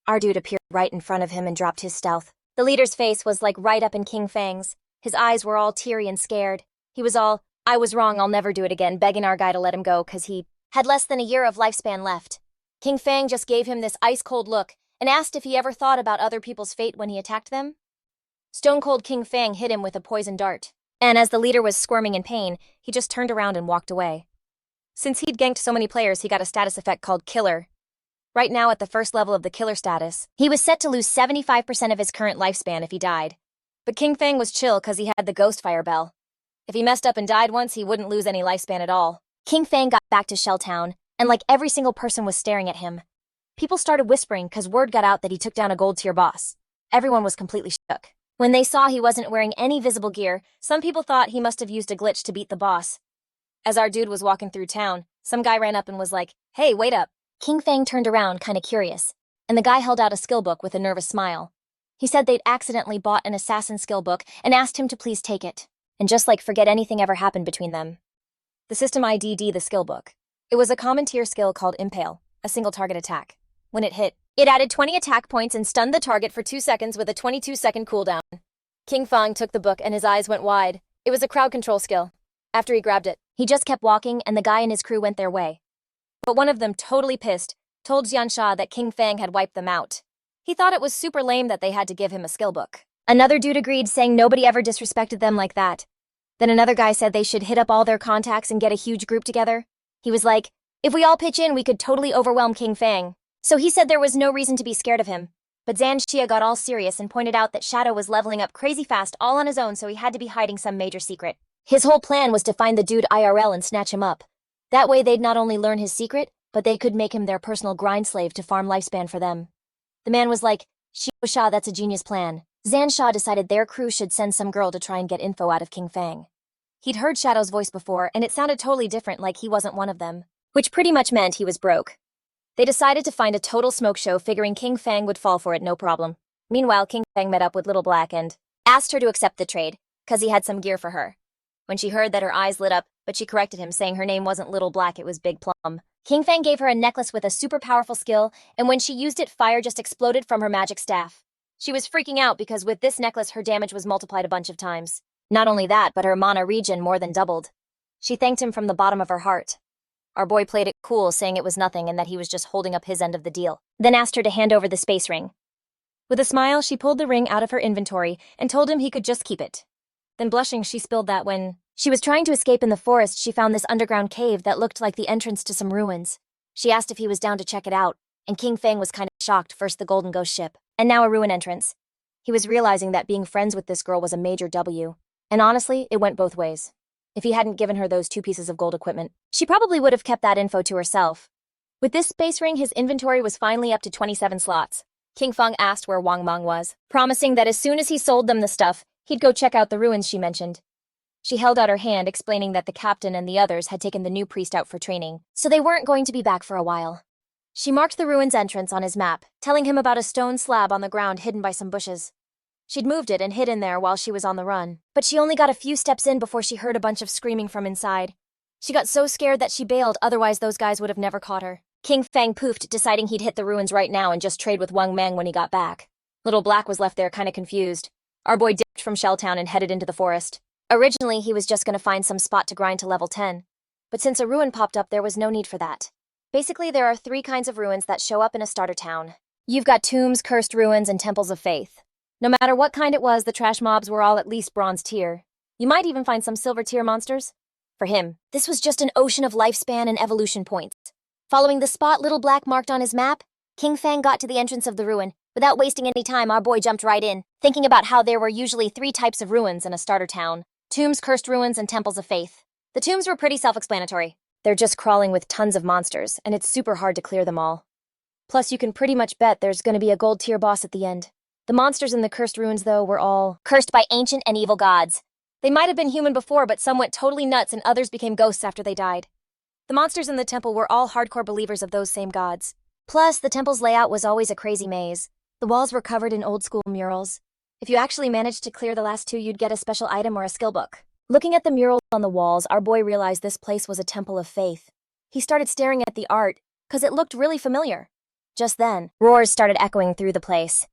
Our dude appeared right in front of him and dropped his stealth. The leader's face was like right up in Kinfang's. His eyes were all teary and scared. He was all, "I was wrong, I'll never do it again," begging our guy to let him go because he had less than a year of lifespan left. Kinfang just gave him this ice-cold look and asked if he ever thought about other people's fate when he attacked them. Stone-cold Kinfang hit him with a poison dart. And as the leader was squirming in pain, he just turned around and walked away. Since he'd ganked so many players, he got a status effect called Killer. Right now, at the first level of the Killer status, he was set to lose 75% of his current lifespan if he died. But Kinfang was chill because he had the Ghostfire Bell. If he messed up and died once, he wouldn't lose any lifespan at all. Kinfang got back to Shelltown, and like every single person was staring at him. People started whispering because word got out that he took down a gold-tier boss. Everyone was completely shook. When they saw he wasn't wearing any visible gear, some people thought he must have used a glitch to beat the boss. As our dude was walking through town, some guy ran up and was like, "Hey, wait up." Kinfang turned around, kinda curious, and the guy held out a skill book with a nervous smile. He said they'd accidentally bought an assassin skill book and asked him to please take it, and just like forget anything ever happened between them. The system ID'd the skill book. It was a common tier skill called Impale, a single target attack. When it hit, it added 20 attack points and stunned the target for 2 seconds with a 22-second cooldown. Kinfang took the book and his eyes went wide. It was a crowd control skill. After he grabbed it, he just kept walking and the guy and his crew went their way. But one of them, totally pissed, told Xiansha that Kinfang had wiped them out. He thought it was super lame that they had to give him a skill book. Another dude agreed, saying nobody ever disrespected them like that. Then another guy said they should hit up all their contacts and get a huge group together. He was like, if we all pitch in, we could totally overwhelm Kinfang. So he said there was no reason to be scared of him. But Xianxia got all serious and pointed out that Shadow was leveling up crazy fast all on his own, so he had to be hiding some major secret. His whole plan was to find the dude IRL and snatch him up. That way they'd not only learn his secret, but they could make him their personal grind slave to farm lifespan for them. The man was like, Xiao, that's a genius plan. Xiansha decided their crew should send some girl to try and get info out of Kinfang. He'd heard Shadow's voice before, and it sounded totally different, like he wasn't one of them, which pretty much meant he was broke. They decided to find a total smoke show, figuring Kinfang would fall for it no problem. Meanwhile, Kinfang met up with Little Black and asked her to accept the trade, cause he had some gear for her. When she heard that, her eyes lit up, but she corrected him, saying her name wasn't Little Black, it was Big Plum. Kinfang gave her a necklace with a super powerful skill, and when she used it, fire just exploded from her magic staff. She was freaking out because with this necklace, her damage was multiplied a bunch of times. Not only that, but her mana regen more than doubled. She thanked him from the bottom of her heart. Our boy played it cool, saying it was nothing and that he was just holding up his end of the deal, then asked her to hand over the space ring. With a smile, she pulled the ring out of her inventory and told him he could just keep it. Then blushing, she spilled that when she was trying to escape in the forest, she found this underground cave that looked like the entrance to some ruins. She asked if he was down to check it out, and Kinfang was kind of shocked, first the Golden Ghost ship, and now a ruin entrance. He was realizing that being friends with this girl was a major W. And honestly, it went both ways. If he hadn't given her those 2 pieces of gold equipment, she probably would have kept that info to herself. With this space ring, his inventory was finally up to 27 slots. Kinfang asked where Wang Mang was, promising that as soon as he sold them the stuff, he'd go check out the ruins she mentioned. She held out her hand, explaining that the captain and the others had taken the new priest out for training, so they weren't going to be back for a while. She marked the ruins entrance on his map, telling him about a stone slab on the ground hidden by some bushes. She'd moved it and hid in there while she was on the run, but she only got a few steps in before she heard a bunch of screaming from inside. She got so scared that she bailed, otherwise those guys would have never caught her. Kinfang poofed, deciding he'd hit the ruins right now and just trade with Wang Mang when he got back. Little Black was left there kinda confused. Our boy dipped from Shelltown and headed into the forest. Originally, he was just gonna find some spot to grind to level 10. But since a ruin popped up, there was no need for that. Basically, there are 3 kinds of ruins that show up in a starter town. You've got tombs, cursed ruins, and temples of faith. No matter what kind it was, the trash mobs were all at least bronze tier. You might even find some silver tier monsters. For him, this was just an ocean of lifespan and evolution points. Following the spot Little Black marked on his map, Kinfang got to the entrance of the ruin. Without wasting any time, our boy jumped right in, thinking about how there were usually 3 types of ruins in a starter town: tombs, cursed ruins, and temples of faith. The tombs were pretty self-explanatory. They're just crawling with tons of monsters, and it's super hard to clear them all. Plus, you can pretty much bet there's gonna be a gold tier boss at the end. The monsters in the cursed ruins, though, were all cursed by ancient and evil gods. They might have been human before, but some went totally nuts and others became ghosts after they died. The monsters in the temple were all hardcore believers of those same gods. Plus, the temple's layout was always a crazy maze. The walls were covered in old-school murals. If you actually managed to clear the last 2, you'd get a special item or a skill book. Looking at the murals on the walls, our boy realized this place was a temple of faith. He started staring at the art, cause it looked really familiar. Just then, roars started echoing through the place.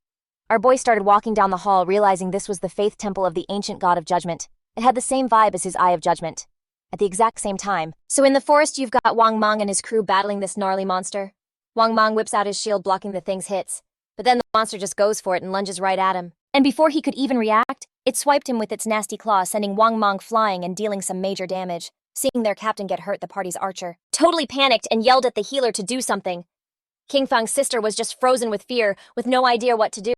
Our boy started walking down the hall, realizing this was the faith temple of the ancient god of judgment. It had the same vibe as his Eye of Judgment. At the exact same time. So in the forest, you've got Wang Mang and his crew battling this gnarly monster. Wang Mang whips out his shield, blocking the thing's hits. But then the monster just goes for it and lunges right at him. And before he could even react, it swiped him with its nasty claw, sending Wang Mang flying and dealing some major damage. Seeing their captain get hurt, the party's archer totally panicked and yelled at the healer to do something. Kinfang's sister was just frozen with fear, with no idea what to do.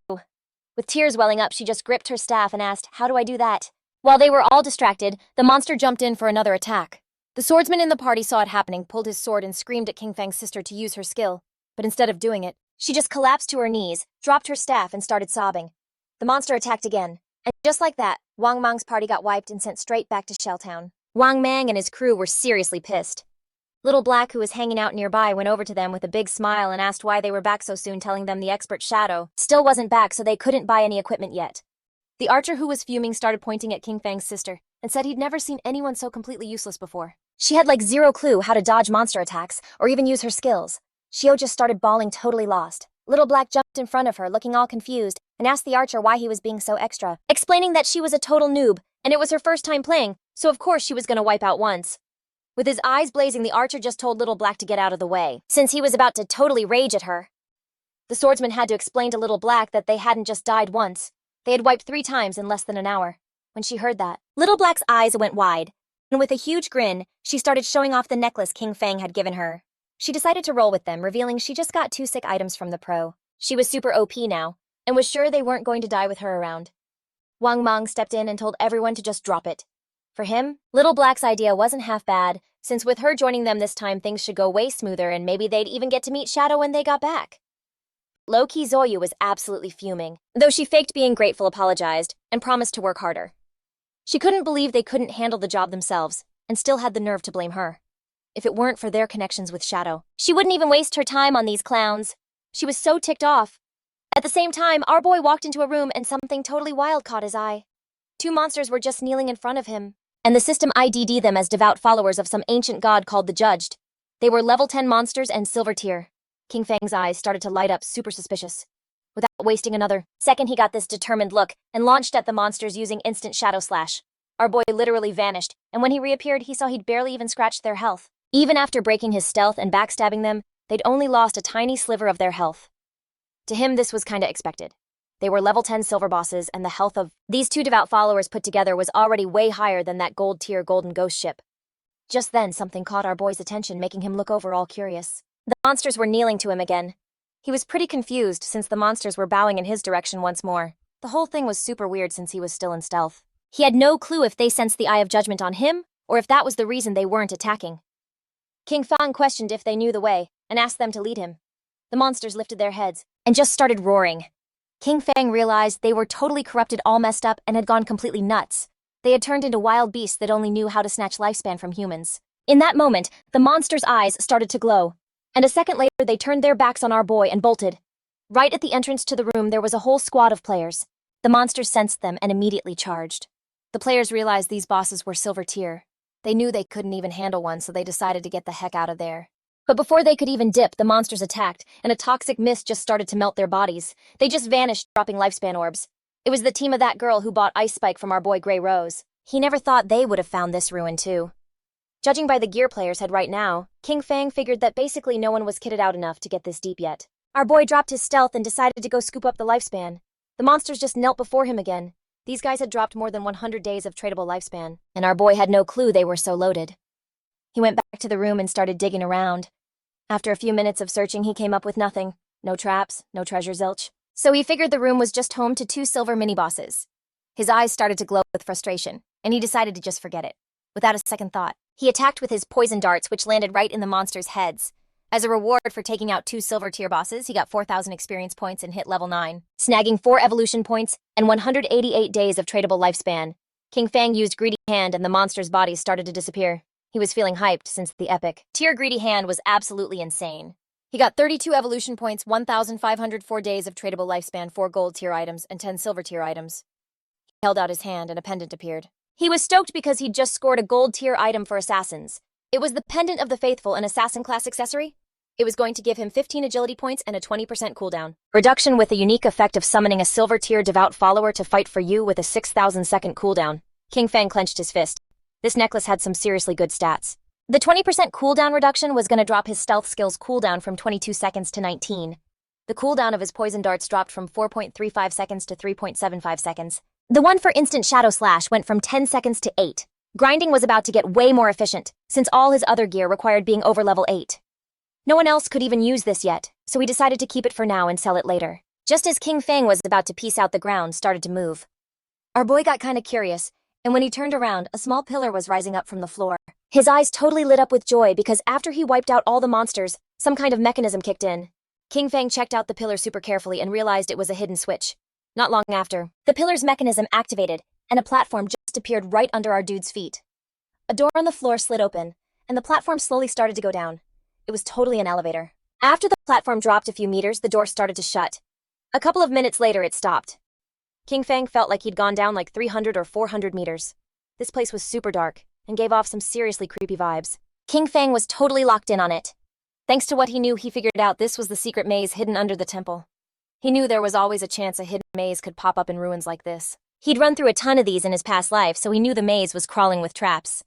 With tears welling up, she just gripped her staff and asked, "How do I do that?" While they were all distracted, the monster jumped in for another attack. The swordsman in the party saw it happening, pulled his sword, and screamed at Kinfang's sister to use her skill. But instead of doing it, she just collapsed to her knees, dropped her staff, and started sobbing. The monster attacked again. And just like that, Wang Mang's party got wiped and sent straight back to Shelltown. Wang Mang and his crew were seriously pissed. Little Black, who was hanging out nearby, went over to them with a big smile and asked why they were back so soon, telling them the expert Shadow still wasn't back, so they couldn't buy any equipment yet. The archer, who was fuming, started pointing at Kinfang's sister and said he'd never seen anyone so completely useless before. She had like 0 clue how to dodge monster attacks or even use her skills. Xiao just started bawling, totally lost. Little Black jumped in front of her, looking all confused, and asked the archer why he was being so extra, explaining that she was a total noob, and it was her first time playing, so of course she was gonna wipe out once. With his eyes blazing, the archer just told Little Black to get out of the way, since he was about to totally rage at her. The swordsman had to explain to Little Black that they hadn't just died once. They had wiped 3 times in less than an hour. When she heard that, Little Black's eyes went wide, and with a huge grin, she started showing off the necklace Kinfang had given her. She decided to roll with them, revealing she just got 2 sick items from the pro. She was super OP now, and was sure they weren't going to die with her around. Wang Mang stepped in and told everyone to just drop it. For him, Little Black's idea wasn't half bad, since with her joining them this time things should go way smoother and maybe they'd even get to meet Shadow when they got back. Low-key Zoyu was absolutely fuming, though she faked being grateful, apologized, and promised to work harder. She couldn't believe they couldn't handle the job themselves, and still had the nerve to blame her. If it weren't for their connections with Shadow, she wouldn't even waste her time on these clowns. She was so ticked off. At the same time, our boy walked into a room and something totally wild caught his eye. 2 monsters were just kneeling in front of him, and the system ID'd them as devout followers of some ancient god called the Judged. They were level 10 monsters and silver tier. Kinfang's eyes started to light up, super suspicious. Without wasting another second, he got this determined look and launched at the monsters using instant shadow slash. Our boy literally vanished, and when he reappeared, he saw he'd barely even scratched their health. Even after breaking his stealth and backstabbing them, they'd only lost a tiny sliver of their health. To him, this was kinda expected. They were level 10 silver bosses, and the health of these 2 devout followers put together was already way higher than that gold tier golden ghost ship. Just then, something caught our boy's attention, making him look over all curious. The monsters were kneeling to him again. He was pretty confused since the monsters were bowing in his direction once more. The whole thing was super weird since he was still in stealth. He had no clue if they sensed the Eye of Judgment on him, or if that was the reason they weren't attacking. Kinfang questioned if they knew the way, and asked them to lead him. The monsters lifted their heads, and just started roaring. Kinfang realized they were totally corrupted, all messed up, and had gone completely nuts. They had turned into wild beasts that only knew how to snatch lifespan from humans. In that moment, the monsters' eyes started to glow, and a second later they turned their backs on our boy and bolted. Right at the entrance to the room there was a whole squad of players. The monsters sensed them and immediately charged. The players realized these bosses were silver tier. They knew they couldn't even handle one, so they decided to get the heck out of there. But before they could even dip, the monsters attacked, and a toxic mist just started to melt their bodies. They just vanished, dropping lifespan orbs. It was the team of that girl who bought Ice Spike from our boy Grey Rose. He never thought they would have found this ruin too. Judging by the gear players had right now, Kinfang figured that basically no one was kitted out enough to get this deep yet. Our boy dropped his stealth and decided to go scoop up the lifespan. The monsters just knelt before him again. These guys had dropped more than 100 days of tradable lifespan, and our boy had no clue they were so loaded. He went back to the room and started digging around. After a few minutes of searching, he came up with nothing. No traps, no treasure zilch. So he figured the room was just home to 2 silver mini-bosses. His eyes started to glow with frustration, and he decided to just forget it. Without a second thought, he attacked with his poison darts, which landed right in the monsters' heads. As a reward for taking out 2 silver tier bosses, he got 4,000 experience points and hit level 9, snagging 4 evolution points and 188 days of tradable lifespan. Kinfang used Greedy Hand and the monsters' bodies started to disappear. He was feeling hyped since the epic tier Greedy Hand was absolutely insane. He got 32 evolution points, 1,504 days of tradable lifespan, 4 gold tier items, and 10 silver tier items. He held out his hand and a pendant appeared. He was stoked because he'd just scored a gold tier item for assassins. It was the Pendant of the Faithful, an assassin class accessory. It was going to give him 15 agility points and a 20% cooldown reduction with the unique effect of summoning a silver tier devout follower to fight for you with a 6,000 second cooldown. Kinfang clenched his fist. This necklace had some seriously good stats. The 20% cooldown reduction was going to drop his stealth skills cooldown from 22 seconds to 19. The cooldown of his poison darts dropped from 4.35 seconds to 3.75 seconds. The one for instant shadow slash went from 10 seconds to 8. Grinding was about to get way more efficient, since all his other gear required being over level 8. No one else could even use this yet, so he decided to keep it for now and sell it later. Just as Kinfang was about to piece out, the ground started to move. Our boy got kinda curious, and when he turned around, a small pillar was rising up from the floor. His eyes totally lit up with joy because after he wiped out all the monsters, some kind of mechanism kicked in. Kinfang checked out the pillar super carefully and realized it was a hidden switch. Not long after, the pillar's mechanism activated, and a platform just appeared right under our dude's feet. A door on the floor slid open, and the platform slowly started to go down. It was totally an elevator. After the platform dropped a few meters, the door started to shut. A couple of minutes later, it stopped. Kinfang felt like he'd gone down like 300 or 400 meters. This place was super dark, and gave off some seriously creepy vibes. Kinfang was totally locked in on it. Thanks to what he knew, he figured out this was the secret maze hidden under the temple. He knew there was always a chance a hidden maze could pop up in ruins like this. He'd run through a ton of these in his past life, so he knew the maze was crawling with traps.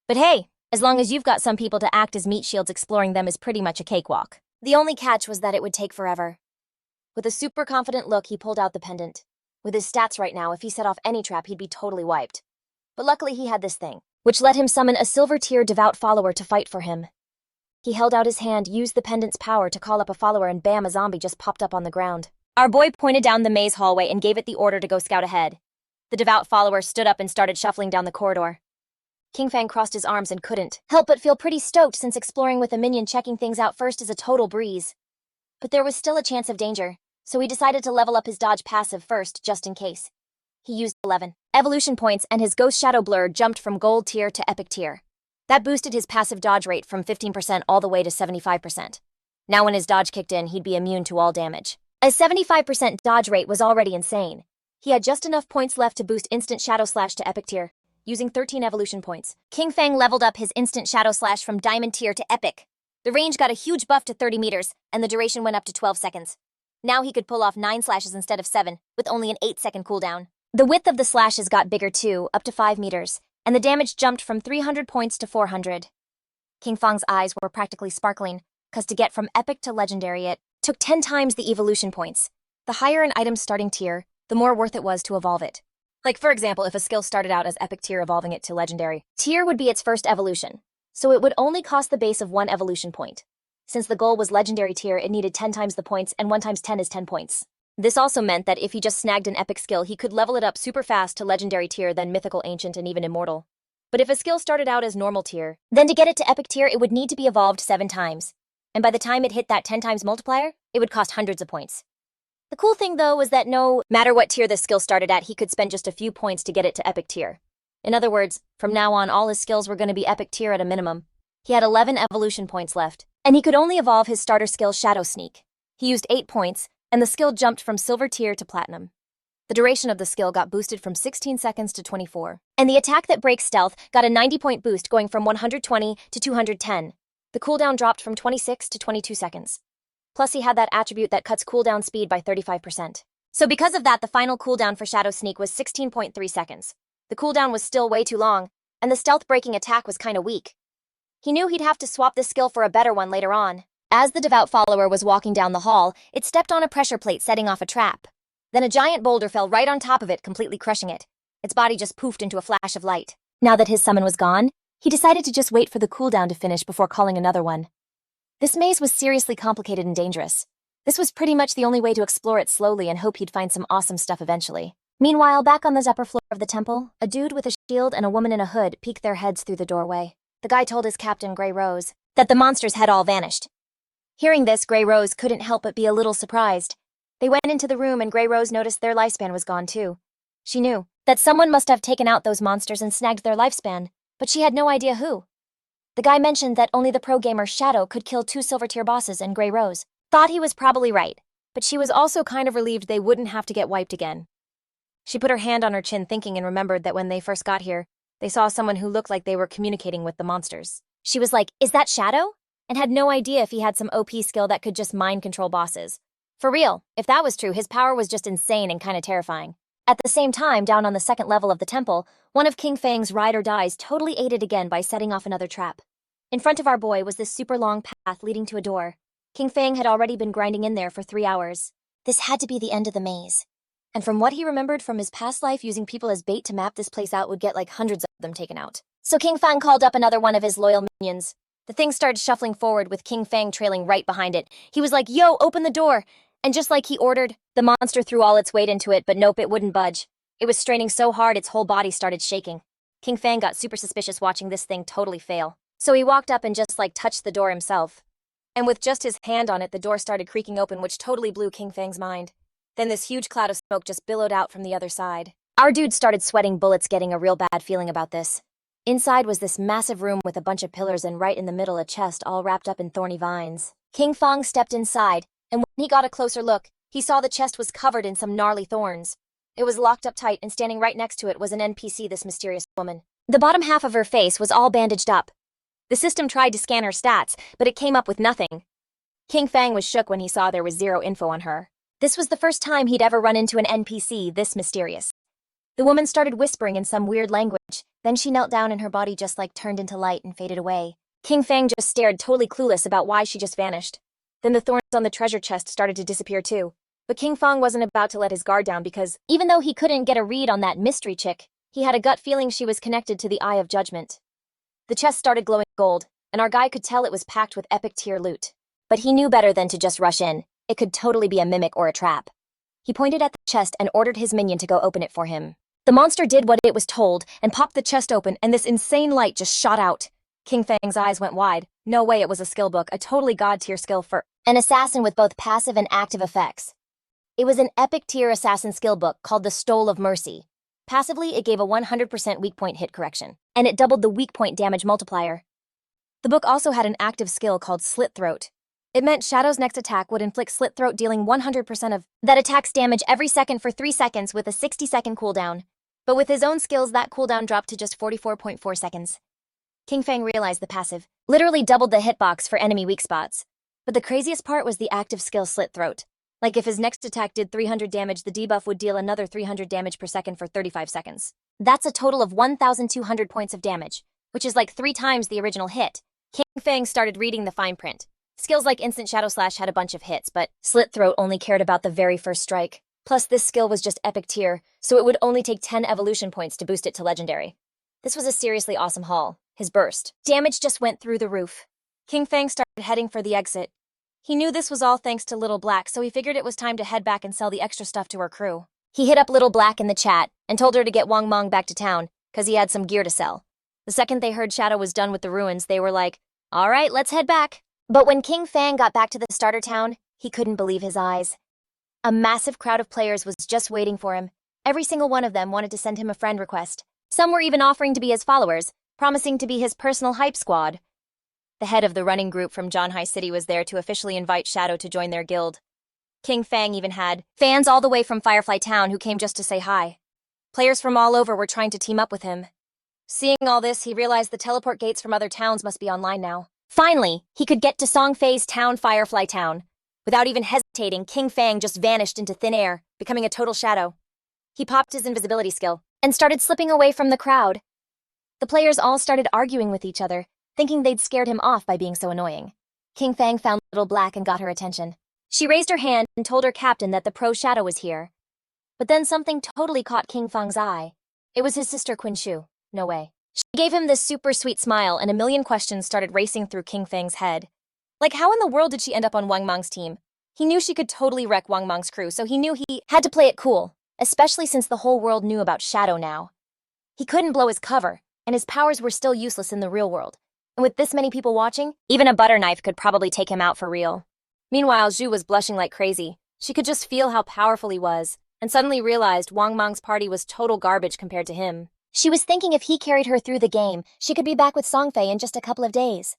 But hey, as long as you've got some people to act as meat shields, exploring them is pretty much a cakewalk. The only catch was that it would take forever. With a super confident look, he pulled out the pendant. With his stats right now, if he set off any trap, he'd be totally wiped. But luckily he had this thing, which let him summon a silver-tier devout follower to fight for him. He held out his hand, used the pendant's power to call up a follower, and bam, a zombie just popped up on the ground. Our boy pointed down the maze hallway and gave it the order to go scout ahead. The devout follower stood up and started shuffling down the corridor. Kinfang crossed his arms and couldn't help but feel pretty stoked, since exploring with a minion checking things out first is a total breeze. But there was still a chance of danger, so he decided to level up his dodge passive first, just in case. He used 11 evolution points, and his ghost shadow blur jumped from gold tier to epic tier. That boosted his passive dodge rate from 15% all the way to 75%. Now when his dodge kicked in, he'd be immune to all damage. A 75% dodge rate was already insane. He had just enough points left to boost instant shadow slash to epic tier. Using 13 evolution points, Kinfang leveled up his instant shadow slash from diamond tier to epic. The range got a huge buff to 30 meters, and the duration went up to 12 seconds. Now he could pull off 9 slashes instead of 7, with only an 8-second cooldown. The width of the slashes got bigger too, up to 5 meters, and the damage jumped from 300 points to 400. Kinfang's eyes were practically sparkling, cause to get from epic to legendary it took 10 times the evolution points. The higher an item's starting tier, the more worth it was to evolve it. Like for example, if a skill started out as epic tier, evolving it to legendary tier would be its first evolution, so it would only cost the base of 1 evolution point. Since the goal was legendary tier, it needed 10 times the points, and 1 times 10 is 10 points. This also meant that if he just snagged an epic skill, he could level it up super fast to legendary tier, then mythical, ancient, and even immortal. But if a skill started out as normal tier, then to get it to epic tier, it would need to be evolved 7 times. And by the time it hit that 10 times multiplier, it would cost hundreds of points. The cool thing though was that no matter what tier the skill started at, he could spend just a few points to get it to epic tier. In other words, from now on all his skills were going to be epic tier at a minimum. He had 11 evolution points left, and he could only evolve his starter skill Shadow Sneak. He used 8 points, and the skill jumped from silver tier to platinum. The duration of the skill got boosted from 16 seconds to 24. And the attack that breaks stealth got a 90-point boost, going from 120 to 210. The cooldown dropped from 26 to 22 seconds. Plus he had that attribute that cuts cooldown speed by 35%. So because of that, the final cooldown for Shadow Sneak was 16.3 seconds. The cooldown was still way too long, and the stealth-breaking attack was kinda weak. He knew he'd have to swap this skill for a better one later on. As the devout follower was walking down the hall, it stepped on a pressure plate, setting off a trap. Then a giant boulder fell right on top of it, completely crushing it. Its body just poofed into a flash of light. Now that his summon was gone, he decided to just wait for the cooldown to finish before calling another one. This maze was seriously complicated and dangerous. This was pretty much the only way to explore it slowly and hope he'd find some awesome stuff eventually. Meanwhile, back on the upper floor of the temple, a dude with a shield and a woman in a hood peeked their heads through the doorway. The guy told his captain, Grey Rose, that the monsters had all vanished. Hearing this, Grey Rose couldn't help but be a little surprised. They went into the room and Grey Rose noticed their lifespan was gone too. She knew that someone must have taken out those monsters and snagged their lifespan, but she had no idea who. The guy mentioned that only the pro gamer Shadow could kill 2 silver tier bosses, and Grey Rose thought he was probably right, but she was also kind of relieved they wouldn't have to get wiped again. She put her hand on her chin thinking, and remembered that when they first got here, they saw someone who looked like they were communicating with the monsters. She was like, "Is that Shadow?" and had no idea if he had some OP skill that could just mind control bosses. For real, if that was true, his power was just insane and kinda terrifying. At the same time, down on the second level of the temple, one of Kinfang's ride or dies totally aided again by setting off another trap. In front of our boy was this super long path leading to a door. Kinfang had already been grinding in there for 3 hours. This had to be the end of the maze. And from what he remembered from his past life, using people as bait to map this place out would get like hundreds of them taken out. So Kinfang called up another one of his loyal minions. The thing started shuffling forward with Kinfang trailing right behind it. He was like, "Yo, open the door!" And just like he ordered, the monster threw all its weight into it, but nope, it wouldn't budge. It was straining so hard its whole body started shaking. Kinfang got super suspicious watching this thing totally fail. So he walked up and just like touched the door himself. And with just his hand on it, the door started creaking open, which totally blew Kinfang's mind. Then this huge cloud of smoke just billowed out from the other side. Our dude started sweating bullets, getting a real bad feeling about this. Inside was this massive room with a bunch of pillars, and right in the middle a chest all wrapped up in thorny vines. Kinfang stepped inside, and when he got a closer look, he saw the chest was covered in some gnarly thorns. It was locked up tight, and standing right next to it was an NPC, this mysterious woman. The bottom half of her face was all bandaged up. The system tried to scan her stats, but it came up with nothing. Kinfang was shook when he saw there was zero info on her. This was the first time he'd ever run into an NPC this mysterious. The woman started whispering in some weird language, then she knelt down and her body just turned into light and faded away. Kinfang just stared, totally clueless about why she just vanished. Then the thorns on the treasure chest started to disappear too. But Kinfang wasn't about to let his guard down because, even though he couldn't get a read on that mystery chick, he had a gut feeling she was connected to the Eye of Judgment. The chest started glowing gold, and our guy could tell it was packed with epic tier loot. But he knew better than to just rush in. It could totally be a mimic or a trap. He pointed at the chest and ordered his minion to go open it for him. The monster did what it was told and popped the chest open, and this insane light just shot out. Kinfang's eyes went wide. No way it was a skill book, a totally god-tier skill for an assassin with both passive and active effects. It was an epic tier assassin skill book called the Stole of Mercy. Passively, it gave a 100% weak point hit correction, and it doubled the weak point damage multiplier. The book also had an active skill called Slit Throat. It meant Shadow's next attack would inflict Slit Throat, dealing 100% of that attack's damage every second for 3 seconds with a 60-second cooldown. But with his own skills, that cooldown dropped to just 44.4 seconds. Kinfang realized the passive literally doubled the hitbox for enemy weak spots. But the craziest part was the active skill Slit Throat. Like if his next attack did 300 damage, the debuff would deal another 300 damage per second for 35 seconds. That's a total of 1,200 points of damage, which is like 3 times the original hit. Kinfang started reading the fine print. Skills like Instant Shadow Slash had a bunch of hits, but Slit Throat only cared about the very first strike. Plus, this skill was just epic tier, so it would only take 10 evolution points to boost it to legendary. This was a seriously awesome haul. His burst damage just went through the roof. Kinfang started heading for the exit. He knew this was all thanks to Little Black, so he figured it was time to head back and sell the extra stuff to her crew. He hit up Little Black in the chat and told her to get Wang Mong back to town, cause he had some gear to sell. The second they heard Shadow was done with the ruins, they were like, all right, let's head back. But when Kinfang got back to the starter town, he couldn't believe his eyes. A massive crowd of players was just waiting for him. Every single one of them wanted to send him a friend request. Some were even offering to be his followers, promising to be his personal hype squad. The head of the running group from Zhanhai City was there to officially invite Shadow to join their guild. Kinfang even had fans all the way from Firefly Town who came just to say hi. Players from all over were trying to team up with him. Seeing all this, he realized the teleport gates from other towns must be online now. Finally, he could get to Songfei's town, Firefly Town. Without even hesitating, Kinfang just vanished into thin air, becoming a total shadow. He popped his invisibility skill and started slipping away from the crowd. The players all started arguing with each other, thinking they'd scared him off by being so annoying. Kinfang found Little Black and got her attention. She raised her hand and told her captain that the pro shadow was here. But then something totally caught Kinfang's eye. It was his sister Kin Xiou. No way. She gave him this super sweet smile, and a million questions started racing through Kinfang's head. Like, how in the world did she end up on Wang Mong's team? He knew she could totally wreck Wang Mong's crew, so he knew he had to play it cool, especially since the whole world knew about Shadow now. He couldn't blow his cover, and his powers were still useless in the real world. And with this many people watching, even a butter knife could probably take him out for real. Meanwhile, Zhu was blushing like crazy. She could just feel how powerful he was, and suddenly realized Wang Mong's party was total garbage compared to him. She was thinking if he carried her through the game, she could be back with Songfei in just a couple of days.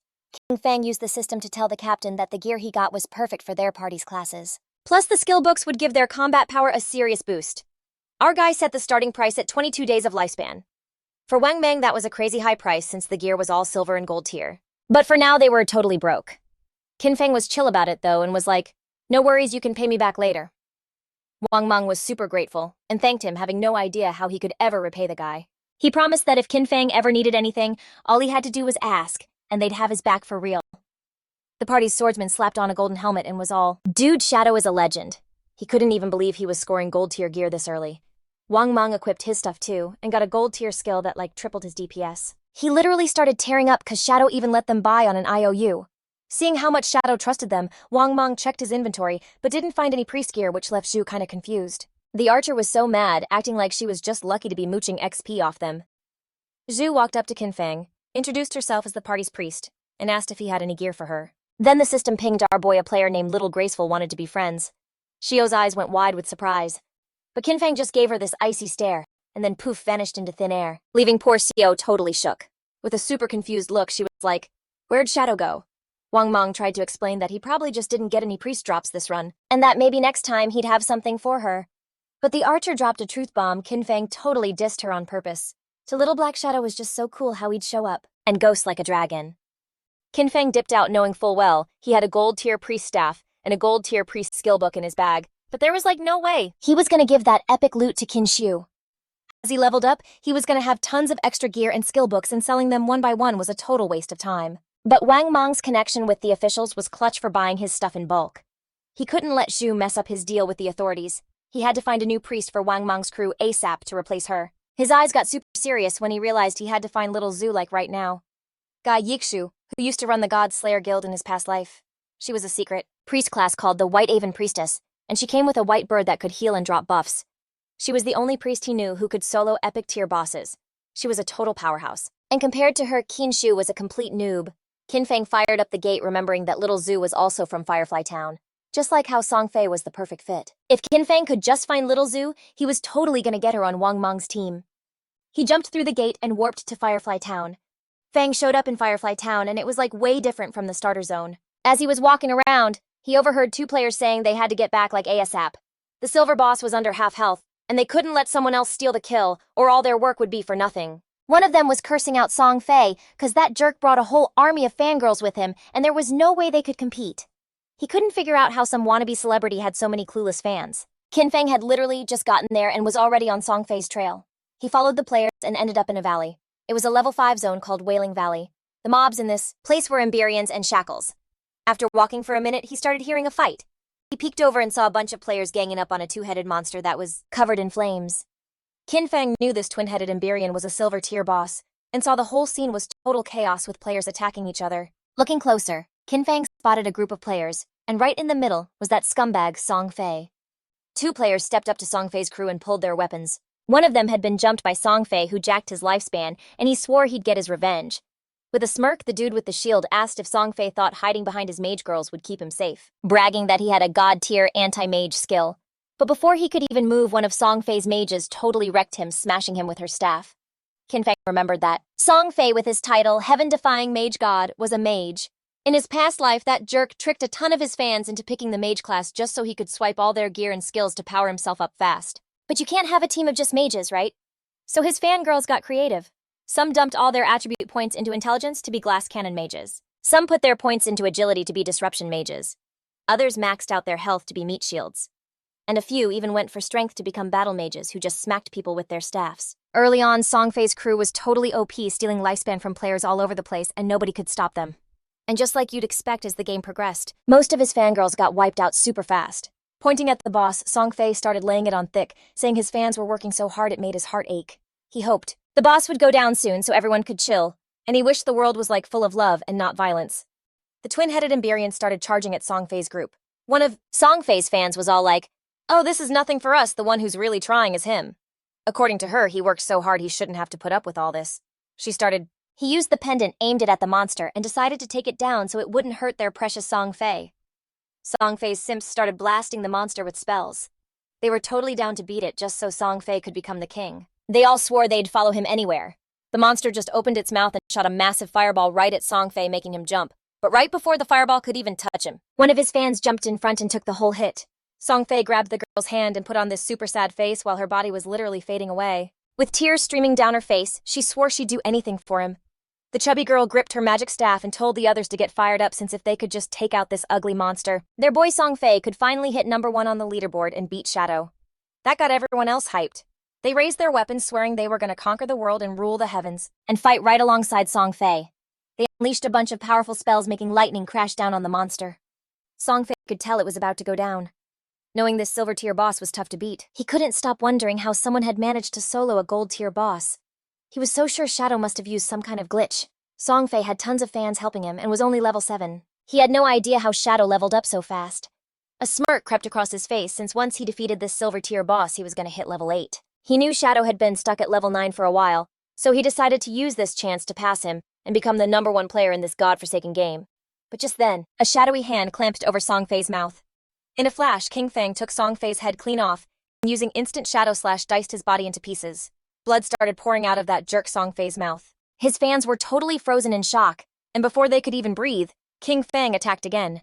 Kinfang used the system to tell the captain that the gear he got was perfect for their party's classes. Plus, the skill books would give their combat power a serious boost. Our guy set the starting price at 22 days of lifespan. For Wang Meng, that was a crazy high price since the gear was all silver and gold tier. But for now, they were totally broke. Kinfang was chill about it, though, and was like, no worries, you can pay me back later. Wang Meng was super grateful and thanked him, having no idea how he could ever repay the guy. He promised that if Kinfang ever needed anything, all he had to do was ask, and they'd have his back for real. The party's swordsman slapped on a golden helmet and was all, dude, Shadow is a legend. He couldn't even believe he was scoring gold tier gear this early. Wang Meng equipped his stuff too, and got a gold tier skill that tripled his DPS. He literally started tearing up cause Shadow even let them buy on an IOU. Seeing how much Shadow trusted them, Wang Meng checked his inventory, but didn't find any priest gear, which left Zhu kinda confused. The archer was so mad, acting like she was just lucky to be mooching XP off them. Zhu walked up to Kinfang, introduced herself as the party's priest, and asked if he had any gear for her. Then the system pinged our boy a player named Little Graceful wanted to be friends. Shio's eyes went wide with surprise. But Kinfang just gave her this icy stare, and then poof vanished into thin air, leaving poor Shio totally shook. With a super confused look, she was like, where'd Shadow go? Wang Meng tried to explain that he probably just didn't get any priest drops this run, and that maybe next time he'd have something for her. But the archer dropped a truth bomb. Kinfang totally dissed her on purpose. To Little Black, Shadow was just so cool how he'd show up, and ghost like a dragon. Kinfang dipped out knowing full well he had a gold-tier priest staff and a gold-tier priest skill book in his bag, but there was like no way he was gonna give that epic loot to Kin Xiou. As he leveled up, he was gonna have tons of extra gear and skill books, and selling them one by one was a total waste of time. But Wang Mong's connection with the officials was clutch for buying his stuff in bulk. He couldn't let Zhu mess up his deal with the authorities. He had to find a new priest for Wang Mong's crew ASAP to replace her. His eyes got super serious when he realized he had to find little Zhu like right now. Guy Yixu, who used to run the God Slayer Guild in his past life. She was a secret priest class called the White Aven Priestess, and she came with a white bird that could heal and drop buffs. She was the only priest he knew who could solo epic tier bosses. She was a total powerhouse. And compared to her, Kin Xiou was a complete noob. Kinfang fired up the gate, remembering that little Zhu was also from Firefly Town. Just like how Song Fei was the perfect fit. If Kinfang could just find little Zhu, he was totally gonna get her on Wang Mong's team. He jumped through the gate and warped to Firefly Town. Fang showed up in Firefly Town, and it was like way different from the starter zone. As he was walking around, he overheard two players saying they had to get back like ASAP. The silver boss was under half health, and they couldn't let someone else steal the kill, or all their work would be for nothing. One of them was cursing out Song Fei, cause that jerk brought a whole army of fangirls with him, and there was no way they could compete. He couldn't figure out how some wannabe celebrity had so many clueless fans. Kinfang had literally just gotten there and was already on Song Fei's trail. He followed the players and ended up in a valley. It was a level 5 zone called Wailing Valley. The mobs in this place were Emberians and Shackles. After walking for a minute, he started hearing a fight. He peeked over and saw a bunch of players ganging up on a two-headed monster that was covered in flames. Kinfang knew this twin-headed Emberian was a silver tier boss, and saw the whole scene was total chaos with players attacking each other. Looking closer, Kinfang spotted a group of players, and right in the middle was that scumbag Song Fei. Two players stepped up to Song Fei's crew and pulled their weapons. One of them had been jumped by Song Fei, who jacked his lifespan, and he swore he'd get his revenge. With a smirk, the dude with the shield asked if Song Fei thought hiding behind his mage girls would keep him safe, bragging that he had a god-tier anti-mage skill. But before he could even move, one of Song Fei's mages totally wrecked him, smashing him with her staff. Kinfang remembered that Song Fei, with his title, Heaven-Defying Mage God, was a mage. In his past life, that jerk tricked a ton of his fans into picking the mage class just so he could swipe all their gear and skills to power himself up fast. But you can't have a team of just mages, right? So his fangirls got creative. Some dumped all their attribute points into intelligence to be glass cannon mages. Some put their points into agility to be disruption mages. Others maxed out their health to be meat shields. And a few even went for strength to become battle mages who just smacked people with their staffs. Early on, Song Fei's crew was totally OP, stealing lifespan from players all over the place, and nobody could stop them. And just like you'd expect as the game progressed, most of his fangirls got wiped out super fast. Pointing at the boss, Song Fei started laying it on thick, saying his fans were working so hard it made his heart ache. He hoped the boss would go down soon so everyone could chill, and he wished the world was like full of love and not violence. The twin-headed Emberian started charging at Song Fei's group. One of Song Fei's fans was all like, "Oh, this is nothing for us, the one who's really trying is him." According to her, he worked so hard he shouldn't have to put up with all this. He used the pendant, aimed it at the monster, and decided to take it down so it wouldn't hurt their precious Song Fei. Song Fei's simps started blasting the monster with spells. They were totally down to beat it just so Song Fei could become the king. They all swore they'd follow him anywhere. The monster just opened its mouth and shot a massive fireball right at Song Fei, making him jump. But right before the fireball could even touch him, one of his fans jumped in front and took the whole hit. Song Fei grabbed the girl's hand and put on this super sad face while her body was literally fading away. With tears streaming down her face, she swore she'd do anything for him. The chubby girl gripped her magic staff and told the others to get fired up, since if they could just take out this ugly monster, their boy Song Fei could finally hit #1 on the leaderboard and beat Shadow. That got everyone else hyped. They raised their weapons, swearing they were going to conquer the world and rule the heavens, and fight right alongside Song Fei. They unleashed a bunch of powerful spells, making lightning crash down on the monster. Song Fei could tell it was about to go down. Knowing this silver tier boss was tough to beat, he couldn't stop wondering how someone had managed to solo a gold tier boss. He was so sure Shadow must have used some kind of glitch. Song Fei had tons of fans helping him and was only level 7. He had no idea how Shadow leveled up so fast. A smirk crept across his face, since once he defeated this silver tier boss, he was going to hit level 8. He knew Shadow had been stuck at level 9 for a while, so he decided to use this chance to pass him and become the #1 player in this godforsaken game. But just then, a shadowy hand clamped over Song Fei's mouth. In a flash, Kinfang took Song Fei's head clean off, and using instant shadow slash diced his body into pieces. Blood started pouring out of that jerk Song Fei's mouth. His fans were totally frozen in shock, and before they could even breathe, Kinfang attacked again.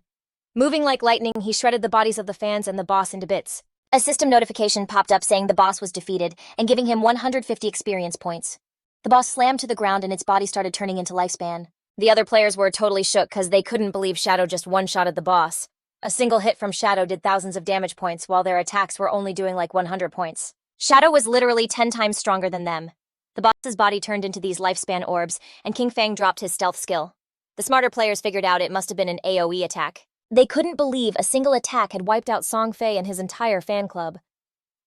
Moving like lightning, he shredded the bodies of the fans and the boss into bits. A system notification popped up saying the boss was defeated and giving him 150 experience points. The boss slammed to the ground and its body started turning into lifespan. The other players were totally shook because they couldn't believe Shadow just one-shotted the boss. A single hit from Shadow did thousands of damage points while their attacks were only doing like 100 points. Shadow was literally 10 times stronger than them. The boss's body turned into these lifespan orbs, and Kinfang dropped his stealth skill. The smarter players figured out it must have been an AoE attack. They couldn't believe a single attack had wiped out Song Fei and his entire fan club.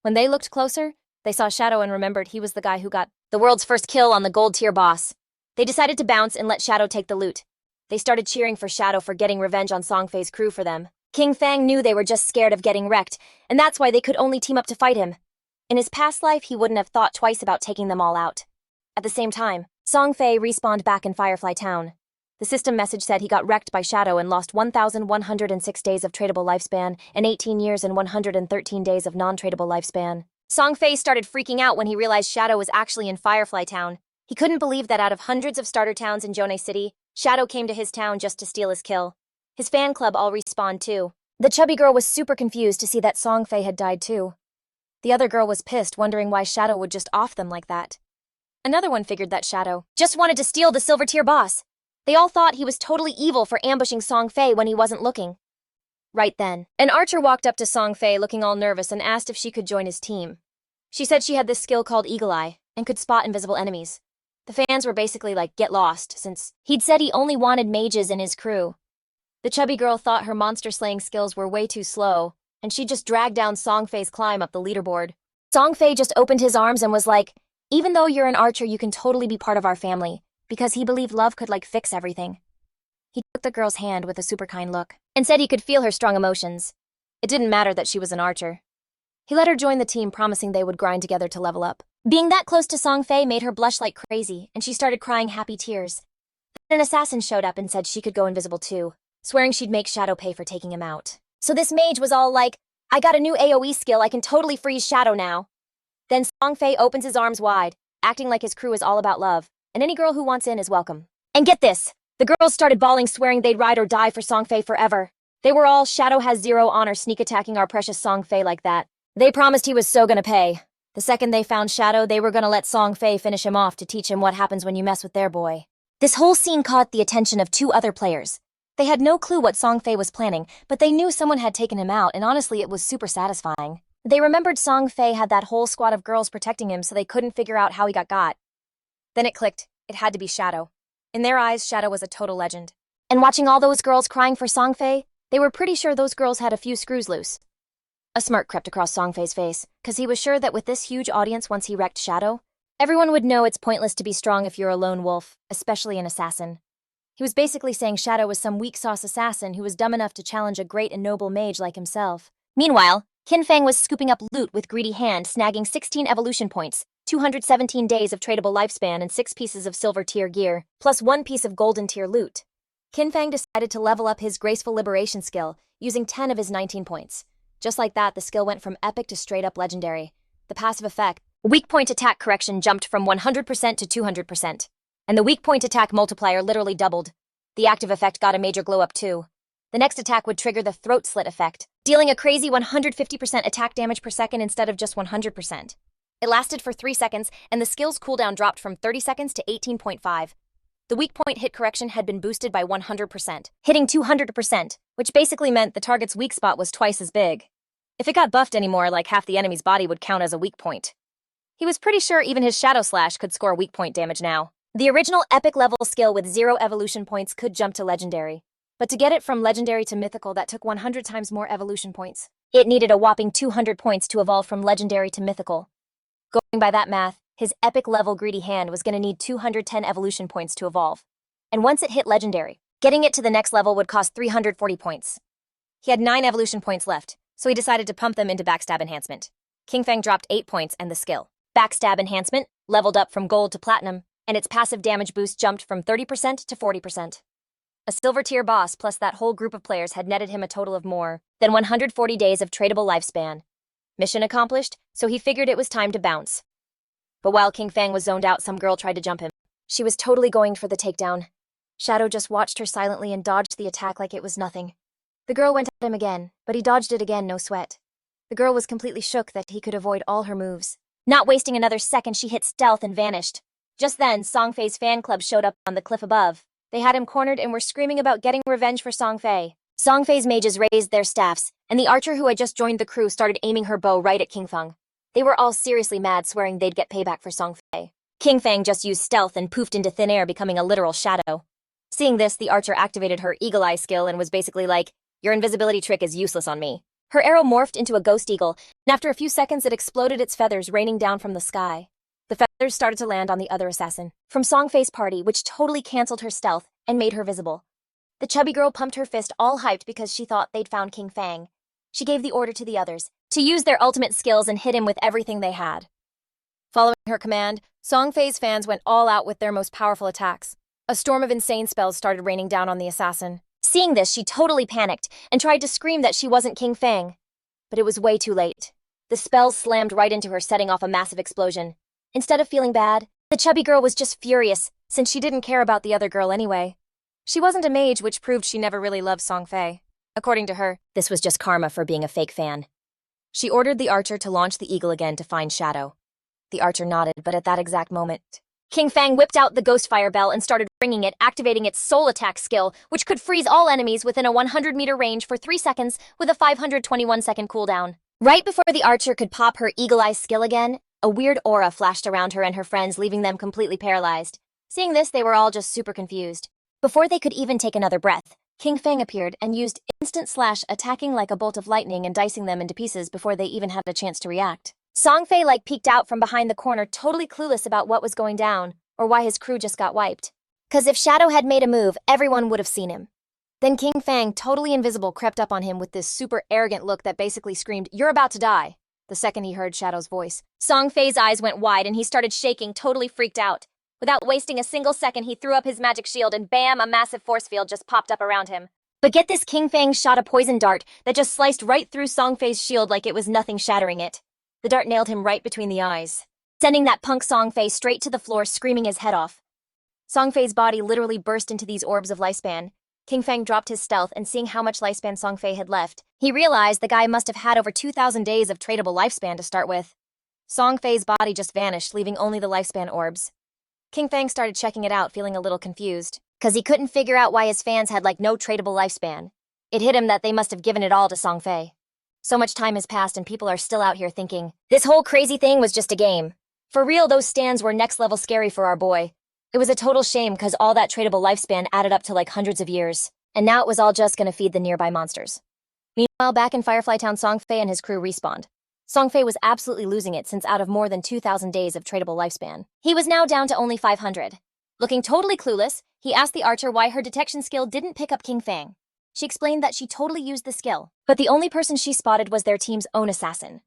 When they looked closer, they saw Shadow and remembered he was the guy who got the world's first kill on the gold tier boss. They decided to bounce and let Shadow take the loot. They started cheering for Shadow for getting revenge on Song Fei's crew for them. Kinfang knew they were just scared of getting wrecked, and that's why they could only team up to fight him. In his past life, he wouldn't have thought twice about taking them all out. At the same time, Song Fei respawned back in Firefly Town. The system message said he got wrecked by Shadow and lost 1,106 days of tradable lifespan and 18 years and 113 days of non-tradable lifespan. Song Fei started freaking out when he realized Shadow was actually in Firefly Town. He couldn't believe that out of hundreds of starter towns in Jonei City, Shadow came to his town just to steal his kill. His fan club all respawned too. The chubby girl was super confused to see that Song Fei had died too. The other girl was pissed, wondering why Shadow would just off them like that. Another one figured that Shadow just wanted to steal the silver tier boss. They all thought he was totally evil for ambushing Song Fei when he wasn't looking. Right then, an archer walked up to Song Fei looking all nervous and asked if she could join his team. She said she had this skill called Eagle Eye and could spot invisible enemies. The fans were basically like, get lost, since he'd said he only wanted mages in his crew. The chubby girl thought her monster-slaying skills were way too slow, and she just dragged down Song Fei's climb up the leaderboard. Song Fei just opened his arms and was like, even though you're an archer, you can totally be part of our family, because he believed love could like fix everything. He took the girl's hand with a super kind look, and said he could feel her strong emotions. It didn't matter that she was an archer. He let her join the team, promising they would grind together to level up. Being that close to Song Fei made her blush like crazy, and she started crying happy tears. Then an assassin showed up and said she could go invisible too, swearing she'd make Shadow pay for taking him out. So this mage was all like, I got a new AoE skill, I can totally freeze Shadow now. Then Song Fei opens his arms wide, acting like his crew is all about love, and any girl who wants in is welcome. And get this, the girls started bawling, swearing they'd ride or die for Song Fei forever. They were all, Shadow has zero honor sneak attacking our precious Song Fei like that. They promised he was so gonna pay. The second they found Shadow, they were gonna let Song Fei finish him off to teach him what happens when you mess with their boy. This whole scene caught the attention of two other players. They had no clue what Song Fei was planning, but they knew someone had taken him out, and honestly it was super satisfying. They remembered Song Fei had that whole squad of girls protecting him, so they couldn't figure out how he got. Then it clicked. It had to be Shadow. In their eyes, Shadow was a total legend. And watching all those girls crying for Song Fei, they were pretty sure those girls had a few screws loose. A smirk crept across Song Fei's face, because he was sure that with this huge audience once he wrecked Shadow, everyone would know it's pointless to be strong if you're a lone wolf, especially an assassin. He was basically saying Shadow was some weak-sauce assassin who was dumb enough to challenge a great and noble mage like himself. Meanwhile, Kinfang was scooping up loot with greedy hand, snagging 16 evolution points, 217 days of tradable lifespan and 6 pieces of silver tier gear, plus 1 piece of golden tier loot. Kinfang decided to level up his graceful liberation skill, using 10 of his 19 points. Just like that, the skill went from epic to straight-up legendary. The passive effect, weak point attack correction, jumped from 100% to 200%. And the weak point attack multiplier literally doubled. The active effect got a major glow up too. The next attack would trigger the throat slit effect, dealing a crazy 150% attack damage per second instead of just 100%. It lasted for 3 seconds, and the skill's cooldown dropped from 30 seconds to 18.5. The weak point hit correction had been boosted by 100%, hitting 200%, which basically meant the target's weak spot was twice as big. If it got buffed anymore, like half the enemy's body would count as a weak point. He was pretty sure even his Shadow Slash could score weak point damage now. The original epic level skill with 0 evolution points could jump to legendary. But to get it from legendary to mythical, that took 100 times more evolution points. It needed a whopping 200 points to evolve from legendary to mythical. Going by that math, his epic level greedy hand was going to need 210 evolution points to evolve. And once it hit legendary, getting it to the next level would cost 340 points. He had 9 evolution points left, so he decided to pump them into backstab enhancement. Kinfang dropped 8 points and the skill. Backstab enhancement leveled up from gold to platinum, and its passive damage boost jumped from 30% to 40%. A silver tier boss plus that whole group of players had netted him a total of more than 140 days of tradable lifespan. Mission accomplished, so he figured it was time to bounce. But while Kinfang was zoned out, some girl tried to jump him. She was totally going for the takedown. Shadow just watched her silently and dodged the attack like it was nothing. The girl went at him again, but he dodged it again, no sweat. The girl was completely shook that he could avoid all her moves. Not wasting another second, she hit stealth and vanished. Just then, Song Fei's fan club showed up on the cliff above. They had him cornered and were screaming about getting revenge for Song Fei. Song Fei's mages raised their staffs, and the archer who had just joined the crew started aiming her bow right at Kinfang. They were all seriously mad, swearing they'd get payback for Song Fei. Kinfang just used stealth and poofed into thin air, becoming a literal shadow. Seeing this, the archer activated her eagle eye skill and was basically like, "Your invisibility trick is useless on me." Her arrow morphed into a ghost eagle, and after a few seconds it exploded, its feathers raining down from the sky. The feathers started to land on the other assassin from Song Fei's party, which totally canceled her stealth and made her visible. The chubby girl pumped her fist, all hyped because she thought they'd found King Fang. She gave the order to the others to use their ultimate skills and hit him with everything they had. Following her command, Song Fei's fans went all out with their most powerful attacks. A storm of insane spells started raining down on the assassin. Seeing this, she totally panicked and tried to scream that she wasn't King Fang. But it was way too late. The spells slammed right into her, setting off a massive explosion. Instead of feeling bad, the chubby girl was just furious, since she didn't care about the other girl anyway. She wasn't a mage, which proved she never really loved Song Fei. According to her, this was just karma for being a fake fan. She ordered the archer to launch the eagle again to find Shadow. The archer nodded, but at that exact moment, King Fang whipped out the ghost fire bell and started ringing it, activating its soul attack skill, which could freeze all enemies within a 100-meter range for 3 seconds with a 521-second cooldown. Right before the archer could pop her eagle eye skill again, a weird aura flashed around her and her friends, leaving them completely paralyzed. Seeing this, they were all just super confused. Before they could even take another breath, King Fang appeared and used instant slash, attacking like a bolt of lightning and dicing them into pieces before they even had a chance to react. Song Fei peeked out from behind the corner, totally clueless about what was going down, or why his crew just got wiped. 'Cause if Shadow had made a move, everyone would have seen him. Then King Fang, totally invisible, crept up on him with this super arrogant look that basically screamed, "You're about to die," the second he heard Shadow's voice. Song Fei's eyes went wide and he started shaking, totally freaked out. Without wasting a single second, he threw up his magic shield and bam, a massive force field just popped up around him. But get this, King Fang shot a poison dart that just sliced right through Song Fei's shield like it was nothing, shattering it. The dart nailed him right between the eyes, sending that punk Song Fei straight to the floor, screaming his head off. Song Fei's body literally burst into these orbs of lifespan. King Fang dropped his stealth, and seeing how much lifespan Song Fei had left, he realized the guy must have had over 2,000 days of tradable lifespan to start with. Song Fei's body just vanished, leaving only the lifespan orbs. King Fang started checking it out, feeling a little confused, because he couldn't figure out why his fans had no tradable lifespan. It hit him that they must have given it all to Song Fei. So much time has passed and people are still out here thinking, this whole crazy thing was just a game. For real, those stands were next level scary for our boy. It was a total shame because all that tradable lifespan added up to hundreds of years. And now it was all just gonna feed the nearby monsters. Meanwhile, back in Firefly Town, Song Fei and his crew respawned. Song Fei was absolutely losing it, since out of more than 2,000 days of tradable lifespan, he was now down to only 500. Looking totally clueless, he asked the archer why her detection skill didn't pick up King Fang. She explained that she totally used the skill, but the only person she spotted was their team's own assassin.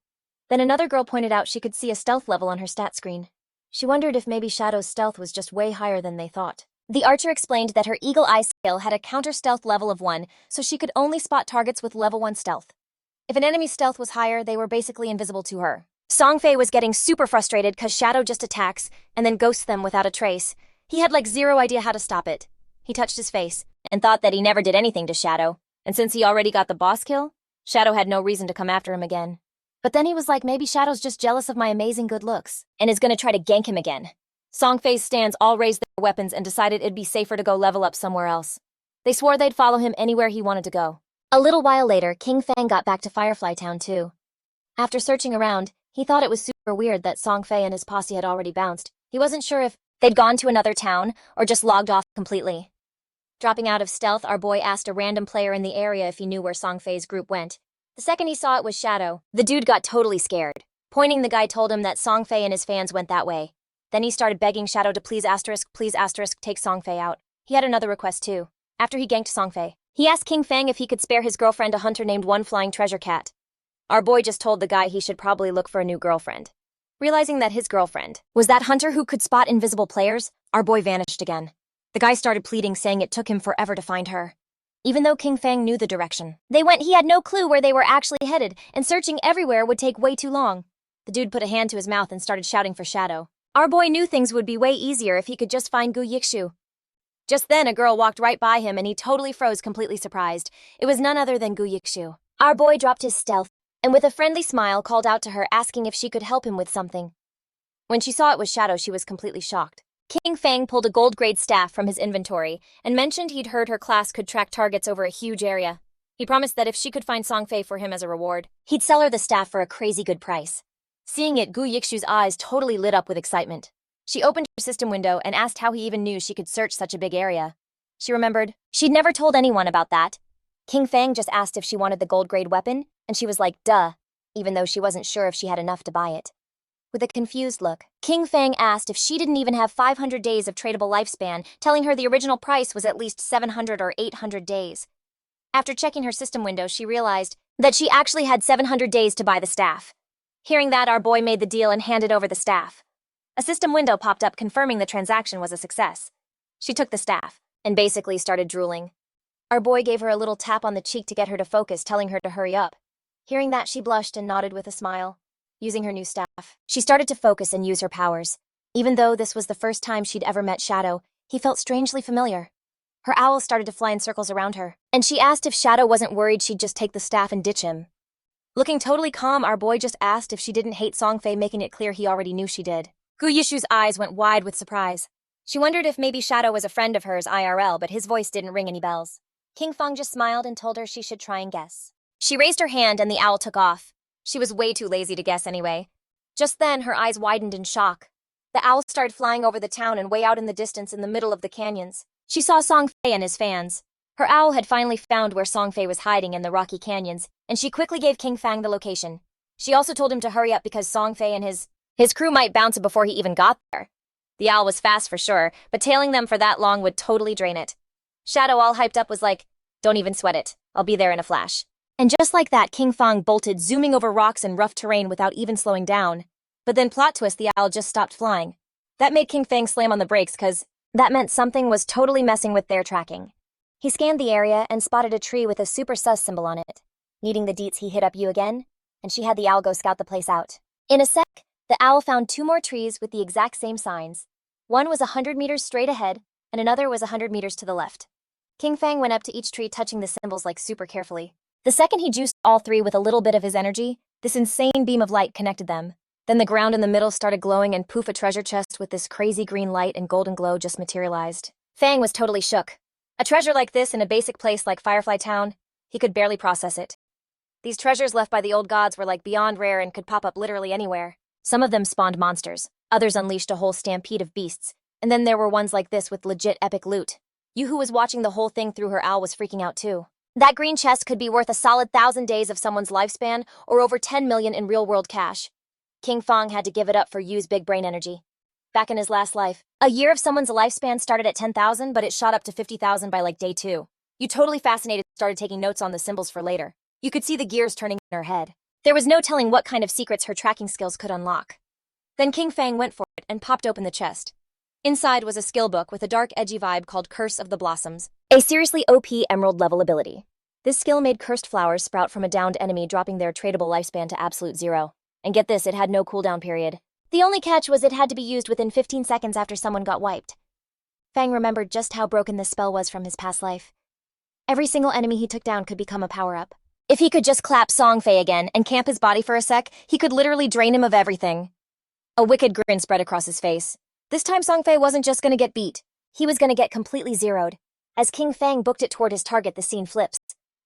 Then another girl pointed out she could see a stealth level on her stat screen. She wondered if maybe Shadow's stealth was just way higher than they thought. The archer explained that her eagle eye skill had a counter stealth level of 1, so she could only spot targets with level 1 stealth. If an enemy's stealth was higher, they were basically invisible to her. Song Fei was getting super frustrated because Shadow just attacks and then ghosts them without a trace. He had zero idea how to stop it. He touched his face and thought that he never did anything to Shadow, and since he already got the boss kill, Shadow had no reason to come after him again. But then he was like, maybe Shadow's just jealous of my amazing good looks and is gonna try to gank him again. Song Fei's stands all raised their weapons and decided it'd be safer to go level up somewhere else. They swore they'd follow him anywhere he wanted to go. A little while later, King Fang got back to Firefly Town too. After searching around, he thought it was super weird that Song Fei and his posse had already bounced. He wasn't sure if they'd gone to another town or just logged off completely. Dropping out of stealth, our boy asked a random player in the area if he knew where Song Fei's group went. The second he saw it was Shadow, the dude got totally scared. Pointing, the guy told him that Song Fei and his fans went that way. Then he started begging Shadow to please asterisk, take Song Fei out. He had another request too. After he ganked Song Fei, he asked King Fang if he could spare his girlfriend, a hunter named One Flying Treasure Cat. Our boy just told the guy he should probably look for a new girlfriend. Realizing that his girlfriend was that hunter who could spot invisible players, our boy vanished again. The guy started pleading, saying it took him forever to find her. Even though King Fang knew the direction he had no clue where they were actually headed, and searching everywhere would take way too long. The dude put a hand to his mouth and started shouting for Shadow. Our boy knew things would be way easier if he could just find Xiou. Just then, a girl walked right by him and he totally froze, completely surprised. It was none other than Xiou. Our boy dropped his stealth and with a friendly smile called out to her, asking if she could help him with something. When she saw it was Shadow, she was completely shocked. Kinfang pulled a gold-grade staff from his inventory and mentioned he'd heard her class could track targets over a huge area. He promised that if she could find Songfei for him as a reward, he'd sell her the staff for a crazy good price. Seeing it, Gu Yixu's eyes totally lit up with excitement. She opened her system window and asked how he even knew she could search such a big area. She remembered she'd never told anyone about that. King Fang just asked if she wanted the gold-grade weapon, and she was like, duh, even though she wasn't sure if she had enough to buy it. With a confused look, King Fang asked if she didn't even have 500 days of tradable lifespan, telling her the original price was at least 700 or 800 days. After checking her system window, she realized that she actually had 700 days to buy the staff. Hearing that, our boy made the deal and handed over the staff. A system window popped up confirming the transaction was a success. She took the staff and basically started drooling. Our boy gave her a little tap on the cheek to get her to focus, telling her to hurry up. Hearing that, she blushed and nodded with a smile. Using her new staff, she started to focus and use her powers. Even though this was the first time she'd ever met Shadow, he felt strangely familiar. Her owl started to fly in circles around her, and she asked if Shadow wasn't worried she'd just take the staff and ditch him. Looking totally calm, our boy just asked if she didn't hate Songfei, making it clear he already knew she did. Gu Yishu's eyes went wide with surprise. She wondered if maybe Shadow was a friend of hers IRL, but his voice didn't ring any bells. Kinfang just smiled and told her she should try and guess. She raised her hand and the owl took off. She was way too lazy to guess anyway. Just then, her eyes widened in shock. The owl started flying over the town and way out in the distance in the middle of the canyons. She saw Songfei and his fans. Her owl had finally found where Songfei was hiding in the rocky canyons, and she quickly gave King Fang the location. She also told him to hurry up because Songfei and his crew might bounce it before he even got there. The owl was fast for sure, but tailing them for that long would totally drain it. Shadow, all hyped up, was like, don't even sweat it. I'll be there in a flash. And just like that, King Fang bolted, zooming over rocks and rough terrain without even slowing down. But then, plot twist, the owl just stopped flying. That made King Fang slam on the brakes, cause that meant something was totally messing with their tracking. He scanned the area and spotted a tree with a super sus symbol on it. Needing the deets, he hit up you again, and she had the owl go scout the place out. In a sec, the owl found 2 more trees with the exact same signs. One was 100 meters straight ahead, and another was 100 meters to the left. King Fang went up to each tree, touching the symbols like super carefully. The second he juiced all 3 with a little bit of his energy, this insane beam of light connected them. Then the ground in the middle started glowing, and poof, a treasure chest with this crazy green light and golden glow just materialized. Fang was totally shook. A treasure like this in a basic place like Firefly Town, he could barely process it. These treasures left by the old gods were like beyond rare and could pop up literally anywhere. Some of them spawned monsters, others unleashed a whole stampede of beasts, and then there were ones like this with legit epic loot. Yu, who was watching the whole thing through her owl, was freaking out too. That green chest could be worth a solid 1,000 days of someone's lifespan, or over 10 million in real-world cash. King Fang had to give it up for Yu's big brain energy. Back in his last life, a year of someone's lifespan started at 10,000, but it shot up to 50,000 by like day 2. Yu, totally fascinated, started taking notes on the symbols for later. You could see the gears turning in her head. There was no telling what kind of secrets her tracking skills could unlock. Then King Fang went for it and popped open the chest. Inside was a skill book with a dark, edgy vibe called Curse of the Blossoms, a seriously OP emerald-level ability. This skill made cursed flowers sprout from a downed enemy, dropping their tradable lifespan to absolute 0. And get this, it had no cooldown period. The only catch was it had to be used within 15 seconds after someone got wiped. Fang remembered just how broken this spell was from his past life. Every single enemy he took down could become a power-up. If he could just clap Songfei again and camp his body for a sec, he could literally drain him of everything. A wicked grin spread across his face. This time Songfei wasn't just gonna get beat. He was gonna get completely zeroed. As King Fang booked it toward his target, the scene flips.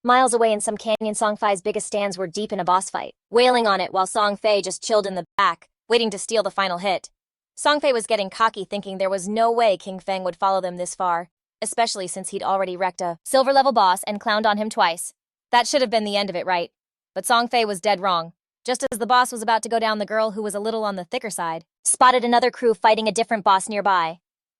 Miles away in some canyon, Songfei's biggest stands were deep in a boss fight, wailing on it while Songfei just chilled in the back, waiting to steal the final hit. Songfei was getting cocky, thinking there was no way King Fang would follow them this far, especially since he'd already wrecked a silver-level boss and clowned on him twice. That should have been the end of it, right? But Songfei was dead wrong. Just as the boss was about to go down, the girl, who was a little on the thicker side, spotted another crew fighting a different boss nearby.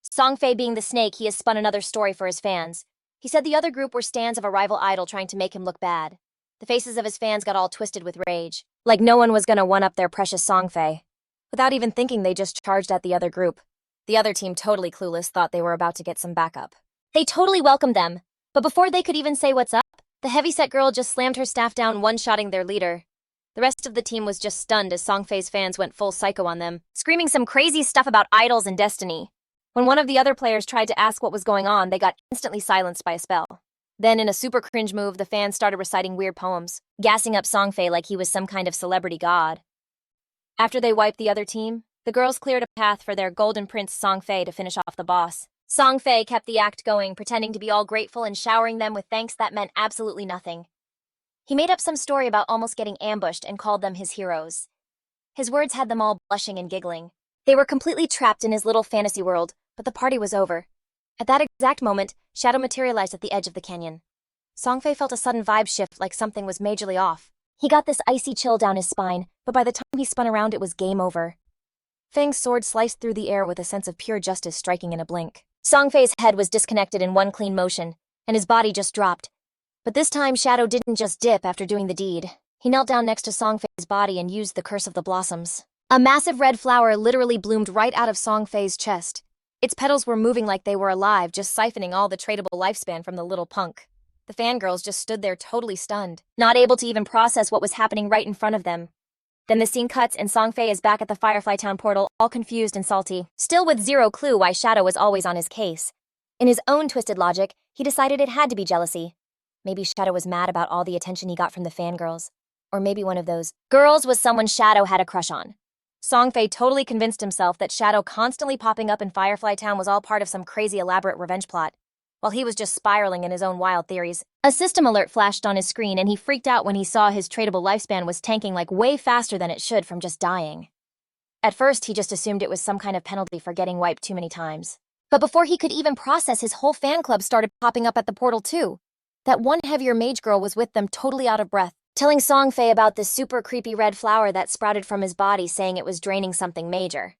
Songfei being the snake, he has spun another story for his fans. He said the other group were stands of a rival idol trying to make him look bad. The faces of his fans got all twisted with rage, like no one was gonna one-up their precious Songfei. Without even thinking, they just charged at the other group. The other team, totally clueless, thought they were about to get some backup. They totally welcomed them, but before they could even say what's up, the heavyset girl just slammed her staff down, one-shotting their leader. The rest of the team was just stunned as Songfei's fans went full psycho on them, screaming some crazy stuff about idols and destiny. When one of the other players tried to ask what was going on, they got instantly silenced by a spell. Then, in a super cringe move, the fans started reciting weird poems, gassing up Songfei like he was some kind of celebrity god. After they wiped the other team, The girls cleared a path for their golden prince Song Fei to finish off the boss. Song Fei kept the act going, pretending to be all grateful and showering them with thanks that meant absolutely nothing. He made up some story about almost getting ambushed and called them his heroes. His words had them all blushing and giggling. They were completely trapped in his little fantasy world, but the party was over. At that exact moment, Shadow materialized at the edge of the canyon. Song Fei felt a sudden vibe shift, like something was majorly off. He got this icy chill down his spine, but by the time he spun around, it was game over. Fang's sword sliced through the air with a sense of pure justice striking in a blink. Song Fei's head was disconnected in one clean motion, and his body just dropped. But this time, Shadow didn't just dip after doing the deed. He knelt down next to Song Fei's body and used the Curse of the Blossoms. A massive red flower literally bloomed right out of Song Fei's chest. Its petals were moving like they were alive, just siphoning all the tradable lifespan from the little punk. The fangirls just stood there totally stunned, not able to even process what was happening right in front of them. Then the scene cuts and Song Fei is back at the Firefly Town portal, all confused and salty, still with zero clue why Shadow was always on his case. In his own twisted logic, he decided it had to be jealousy. Maybe Shadow was mad about all the attention he got from the fangirls. Or maybe one of those girls was someone Shadow had a crush on. Song Fei totally convinced himself that Shadow constantly popping up in Firefly Town was all part of some crazy elaborate revenge plot, while he was just spiraling in his own wild theories. A system alert flashed on his screen and he freaked out when he saw his tradable lifespan was tanking like way faster than it should from just dying. At first, he just assumed it was some kind of penalty for getting wiped too many times. But before he could even process, his whole fan club started popping up at the portal too. That one heavier mage girl was with them, totally out of breath, telling Song Fei about this super creepy red flower that sprouted from his body, saying it was draining something major.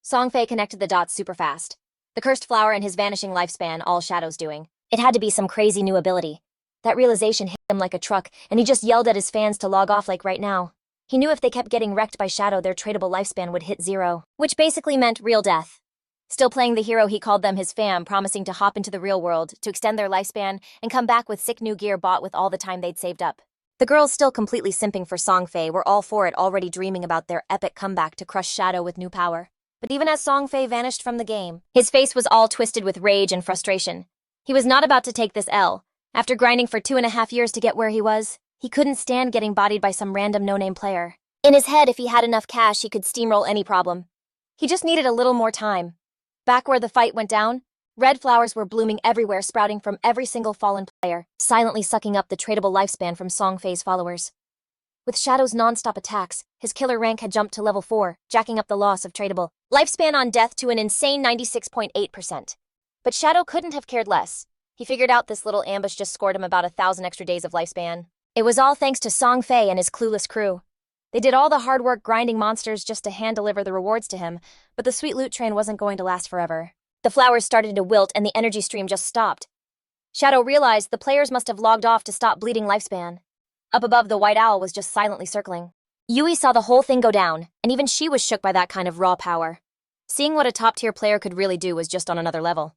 Song Fei connected the dots super fast. The cursed flower and his vanishing lifespan, all Shadow's doing. It had to be some crazy new ability. That realization hit him like a truck, and he just yelled at his fans to log off like right now. He knew if they kept getting wrecked by Shadow, their tradable lifespan would hit 0, which basically meant real death. Still playing the hero, he called them his fam, promising to hop into the real world, to extend their lifespan, and come back with sick new gear bought with all the time they'd saved up. The girls, still completely simping for Song Fei, were all for it, already dreaming about their epic comeback to crush Shadow with new power. But even as Song Fei vanished from the game, his face was all twisted with rage and frustration. He was not about to take this L. After grinding for 2.5 years to get where he was, he couldn't stand getting bodied by some random no-name player. In his head, if he had enough cash, he could steamroll any problem. He just needed a little more time. Back where the fight went down, red flowers were blooming everywhere, sprouting from every single fallen player, silently sucking up the tradable lifespan from Song Fei's followers. With Shadow's non-stop attacks, his killer rank had jumped to level 4, jacking up the loss of tradable lifespan on death to an insane 96.8%. But Shadow couldn't have cared less. He figured out this little ambush just scored him about 1,000 extra days of lifespan. It was all thanks to Song Fei and his clueless crew. They did all the hard work grinding monsters just to hand-deliver the rewards to him, but the sweet loot train wasn't going to last forever. The flowers started to wilt and the energy stream just stopped. Shadow realized the players must have logged off to stop bleeding lifespan. Up above, the white owl was just silently circling. Yui saw the whole thing go down, and even she was shook by that kind of raw power. Seeing what a top-tier player could really do was just on another level.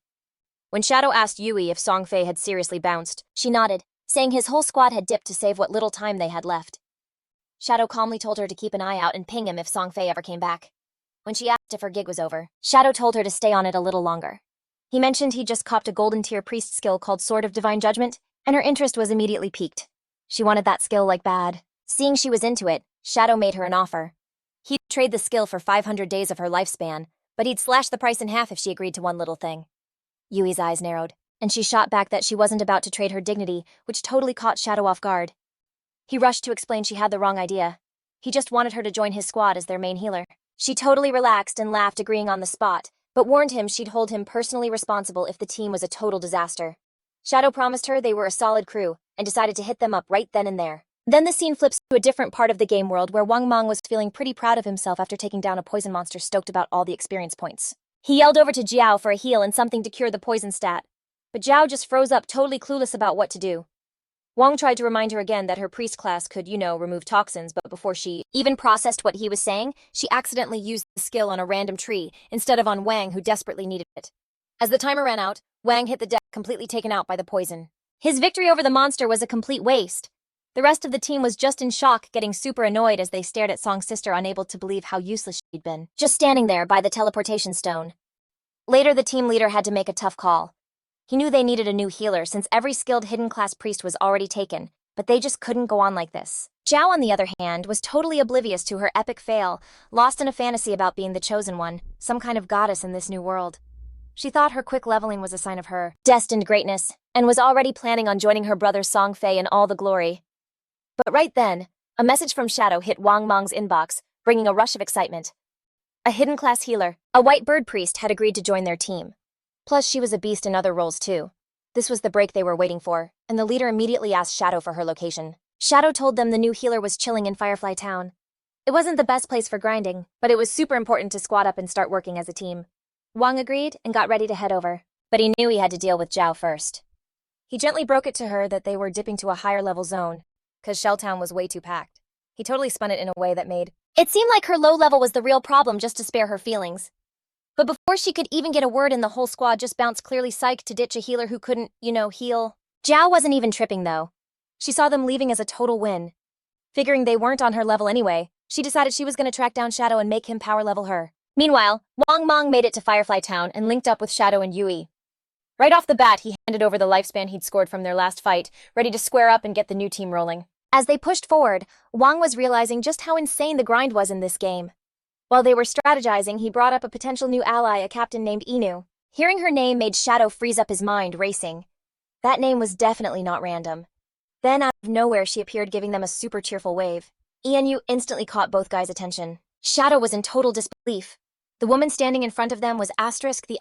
When Shadow asked Yui if Song Fei had seriously bounced, she nodded, saying his whole squad had dipped to save what little time they had left. Shadow calmly told her to keep an eye out and ping him if Song Fei ever came back. When she asked if her gig was over, Shadow told her to stay on it a little longer. He mentioned he'd just copped a golden tier priest skill called Sword of Divine Judgment, and her interest was immediately piqued. She wanted that skill like bad. Seeing she was into it, Shadow made her an offer. He'd trade the skill for 500 days of her lifespan, but he'd slash the price in half if she agreed to one little thing. Yui's eyes narrowed, and she shot back that she wasn't about to trade her dignity, which totally caught Shadow off guard. He rushed to explain she had the wrong idea. He just wanted her to join his squad as their main healer. She totally relaxed and laughed, agreeing on the spot, but warned him she'd hold him personally responsible if the team was a total disaster. Shadow promised her they were a solid crew, and decided to hit them up right then and there. Then the scene flips to a different part of the game world where Wang Meng was feeling pretty proud of himself after taking down a poison monster, stoked about all the experience points. He yelled over to Jiao for a heal and something to cure the poison stat, but Jiao just froze up, totally clueless about what to do. Wang tried to remind her again that her priest class could, remove toxins, but before she even processed what he was saying, she accidentally used the skill on a random tree instead of on Wang, who desperately needed it. As the timer ran out, Wang hit the deck, completely taken out by the poison. His victory over the monster was a complete waste. The rest of the team was just in shock, getting super annoyed as they stared at Song's sister, unable to believe how useless she'd been, just standing there by the teleportation stone. Later, the team leader had to make a tough call. He knew they needed a new healer since every skilled hidden class priest was already taken, But they just couldn't go on like this. Zhao, on the other hand, was totally oblivious to her epic fail, lost in a fantasy about being the chosen one, some kind of goddess in this new world. She thought her quick leveling was a sign of her destined greatness, and was already planning on joining her brother Song Fei in all the glory. But right then, a message from Shadow hit Wang Mang's inbox, bringing a rush of excitement. A hidden class healer, a white bird priest, had agreed to join their team. Plus, she was a beast in other roles too. This was the break they were waiting for, and the leader immediately asked Shadow for her location. Shadow told them the new healer was chilling in Firefly Town. It wasn't the best place for grinding, but it was super important to squad up and start working as a team. Wang agreed and got ready to head over, but he knew he had to deal with Zhao first. He gently broke it to her that they were dipping to a higher level zone, because Shelltown was way too packed. He totally spun it in a way that made it seem like her low level was the real problem, just to spare her feelings. But before she could even get a word in, the whole squad just bounced, clearly psyched to ditch a healer who couldn't, heal. Zhao wasn't even tripping though. She saw them leaving as a total win. Figuring they weren't on her level anyway, she decided she was going to track down Shadow and make him power level her. Meanwhile, Wang Mang made it to Firefly Town and linked up with Shadow and Yui. Right off the bat, he handed over the lifespan he'd scored from their last fight, ready to square up and get the new team rolling. As they pushed forward, Wang was realizing just how insane the grind was in this game. While they were strategizing, he brought up a potential new ally, a captain named Inu. Hearing her name made Shadow freeze up, his mind racing. That name was definitely not random. Then out of nowhere, she appeared, giving them a super cheerful wave. Inu instantly caught both guys' attention. Shadow was in total disbelief. The woman standing in front of them was the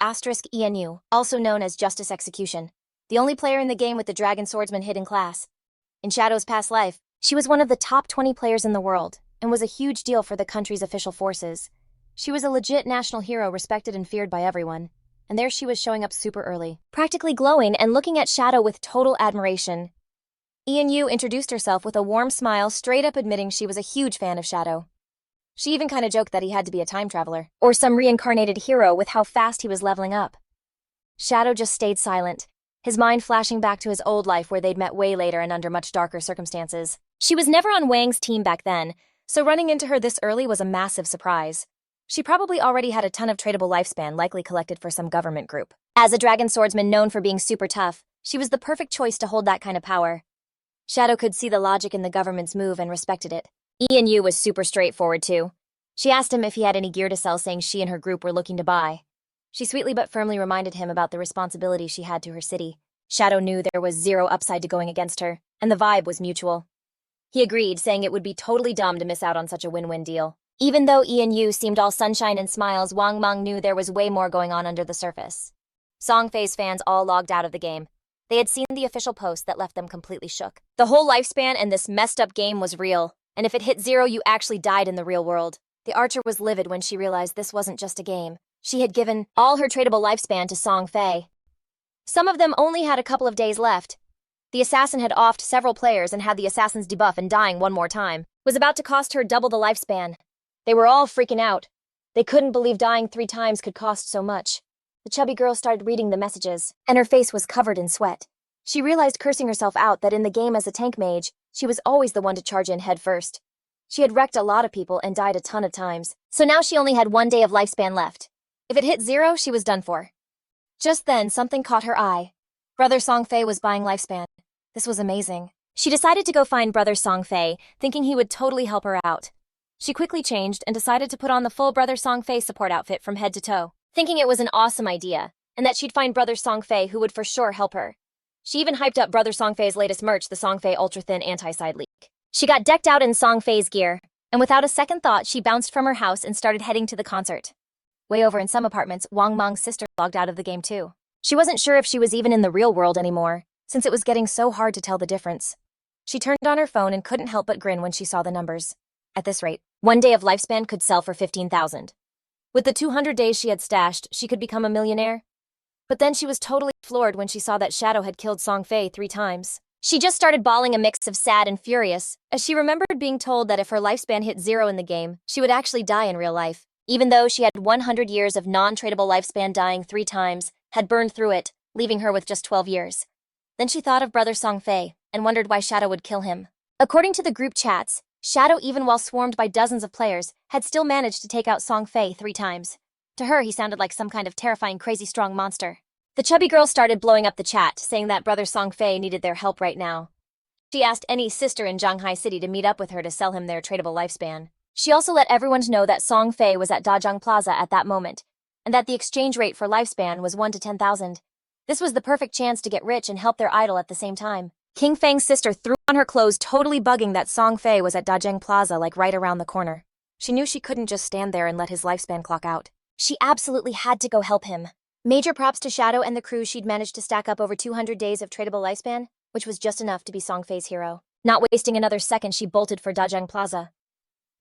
Inu, also known as Justice Execution, the only player in the game with the Dragon Swordsman hidden class. In Shadow's past life, she was one of the top 20 players in the world, and was a huge deal for the country's official forces. She was a legit national hero, respected and feared by everyone. And there she was, showing up super early, practically glowing and looking at Shadow with total admiration. Inu introduced herself with a warm smile, straight up admitting she was a huge fan of Shadow. She even kind of joked that he had to be a time traveler, or some reincarnated hero with how fast he was leveling up. Shadow just stayed silent, his mind flashing back to his old life where they'd met way later and under much darker circumstances. She was never on Wang's team back then, so running into her this early was a massive surprise. She probably already had a ton of tradable lifespan, likely collected for some government group. As a dragon swordsman known for being super tough, she was the perfect choice to hold that kind of power. Shadow could see the logic in the government's move and respected it. Inu was super straightforward too. She asked him if he had any gear to sell, saying she and her group were looking to buy. She sweetly but firmly reminded him about the responsibility she had to her city. Shadow knew there was zero upside to going against her, and the vibe was mutual. He agreed, saying it would be totally dumb to miss out on such a win-win deal. Even though Inu seemed all sunshine and smiles, Wang Mang knew there was way more going on under the surface. Song Fei's fans all logged out of the game. They had seen the official post that left them completely shook. The whole lifespan in this messed up game was real, and if it hit 0, you actually died in the real world. The archer was livid when she realized this wasn't just a game. She had given all her tradable lifespan to Song Fei. Some of them only had a couple of days left. The assassin had offed several players and had the assassin's debuff, and dying one more time was about to cost her double the lifespan. They were all freaking out. They couldn't believe dying 3 times could cost so much. The chubby girl started reading the messages, and her face was covered in sweat. She realized, cursing herself out, that in the game as a tank mage, she was always the one to charge in head first. She had wrecked a lot of people and died a ton of times, so now she only had 1 day of lifespan left. If it hit 0, she was done for. Just then, something caught her eye. Brother Song Fei was buying lifespan. This was amazing. She decided to go find Brother Song Fei, thinking he would totally help her out. She quickly changed and decided to put on the full Brother Song Fei support outfit from head to toe, thinking it was an awesome idea, and that she'd find Brother Song Fei who would for sure help her. She even hyped up Brother Song Fei's latest merch, the Song Fei Ultra Thin Anti-Side Leak. She got decked out in Song Fei's gear, and without a second thought, she bounced from her house and started heading to the concert. Way over in some apartments, Wang Mang's sister logged out of the game too. She wasn't sure if she was even in the real world anymore, since it was getting so hard to tell the difference. She turned on her phone and couldn't help but grin when she saw the numbers. At this rate, 1 day of lifespan could sell for 15,000. With the 200 days she had stashed, she could become a millionaire. But then she was totally floored when she saw that Shadow had killed Song Fei 3 times. She just started bawling, a mix of sad and furious, as she remembered being told that if her lifespan hit 0 in the game, she would actually die in real life. Even though she had 100 years of non-tradable lifespan, dying 3 times had burned through it, leaving her with just 12 years. Then she thought of Brother Song Fei, and wondered why Shadow would kill him. According to the group chats, Shadow, even while swarmed by dozens of players, had still managed to take out Song Fei 3 times. To her, he sounded like some kind of terrifying, crazy strong monster. The chubby girl started blowing up the chat, saying that Brother Song Fei needed their help right now. She asked any sister in Zhanghai City to meet up with her to sell him their tradable lifespan. She also let everyone know that Song Fei was at Dazhang Plaza at that moment, and that the exchange rate for lifespan was 1 to 10,000. This was the perfect chance to get rich and help their idol at the same time. Kinfang's sister threw on her clothes, totally bugging that Song Fei was at Dazhang Plaza, like right around the corner. She knew she couldn't just stand there and let his lifespan clock out. She absolutely had to go help him. Major props to Shadow and the crew. She'd managed to stack up over 200 days of tradable lifespan, which was just enough to be Song Fei's hero. Not wasting another second, she bolted for Dazhang Plaza.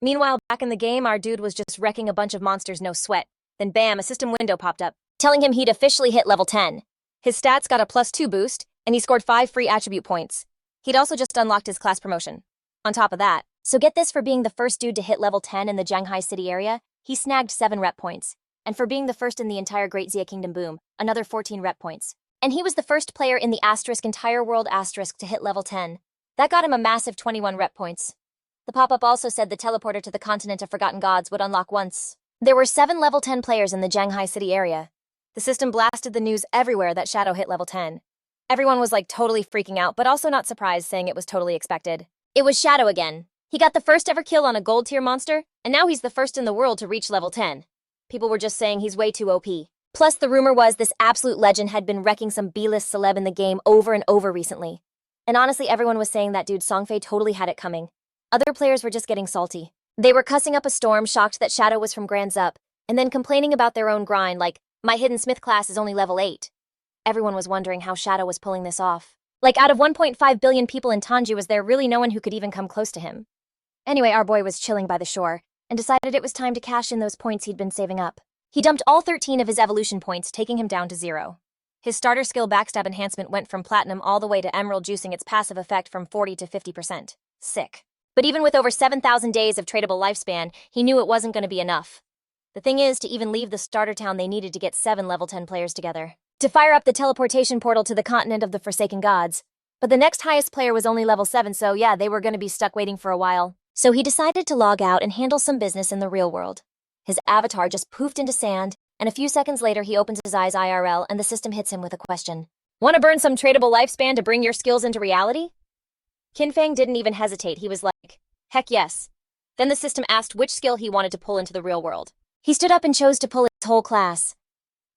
Meanwhile, back in the game, our dude was just wrecking a bunch of monsters, no sweat. Then bam, a system window popped up, telling him he'd officially hit level 10. His stats got a +2 boost, and he scored 5 free attribute points. He'd also just unlocked his class promotion. On top of that, so get this, for being the first dude to hit level 10 in the Zhanghai City area, he snagged 7 rep points. And for being the first in the entire Great Xia Kingdom boom, another 14 rep points. And he was the first player in the entire world to hit level 10. That got him a massive 21 rep points. The pop-up also said the teleporter to the continent of Forgotten Gods would unlock once. There were 7 level 10 players in the Zhanghai City area. The system blasted the news everywhere that Shadow hit level 10. Everyone was like totally freaking out, but also not surprised, saying it was totally expected. It was Shadow again. He got the first ever kill on a gold tier monster, and now he's the first in the world to reach level 10. People were just saying he's way too OP. Plus, the rumor was this absolute legend had been wrecking some B-list celeb in the game over and over recently. And honestly, everyone was saying that dude Song Fei totally had it coming. Other players were just getting salty. They were cussing up a storm, shocked that Shadow was from Grands Up, and then complaining about their own grind like, my hidden smith class is only level 8. Everyone was wondering how Shadow was pulling this off. Like, out of 1.5 billion people in Tanju, was there really no one who could even come close to him? Anyway, our boy was chilling by the shore, and decided it was time to cash in those points he'd been saving up. He dumped all 13 of his evolution points, taking him down to 0. His starter skill Backstab Enhancement went from Platinum all the way to Emerald, juicing its passive effect from 40 to 50%. Sick. But even with over 7,000 days of tradable lifespan, he knew it wasn't going to be enough. The thing is, to even leave the starter town, they needed to get 7 level 10 players together to fire up the teleportation portal to the continent of the Forsaken Gods. But the next highest player was only level 7, so yeah, they were going to be stuck waiting for a while. So he decided to log out and handle some business in the real world. His avatar just poofed into sand, and a few seconds later he opens his eyes IRL and the system hits him with a question. Want to burn some tradable lifespan to bring your skills into reality? Kinfang didn't even hesitate. He was like, heck yes. Then the system asked which skill he wanted to pull into the real world. He stood up and chose to pull his whole class.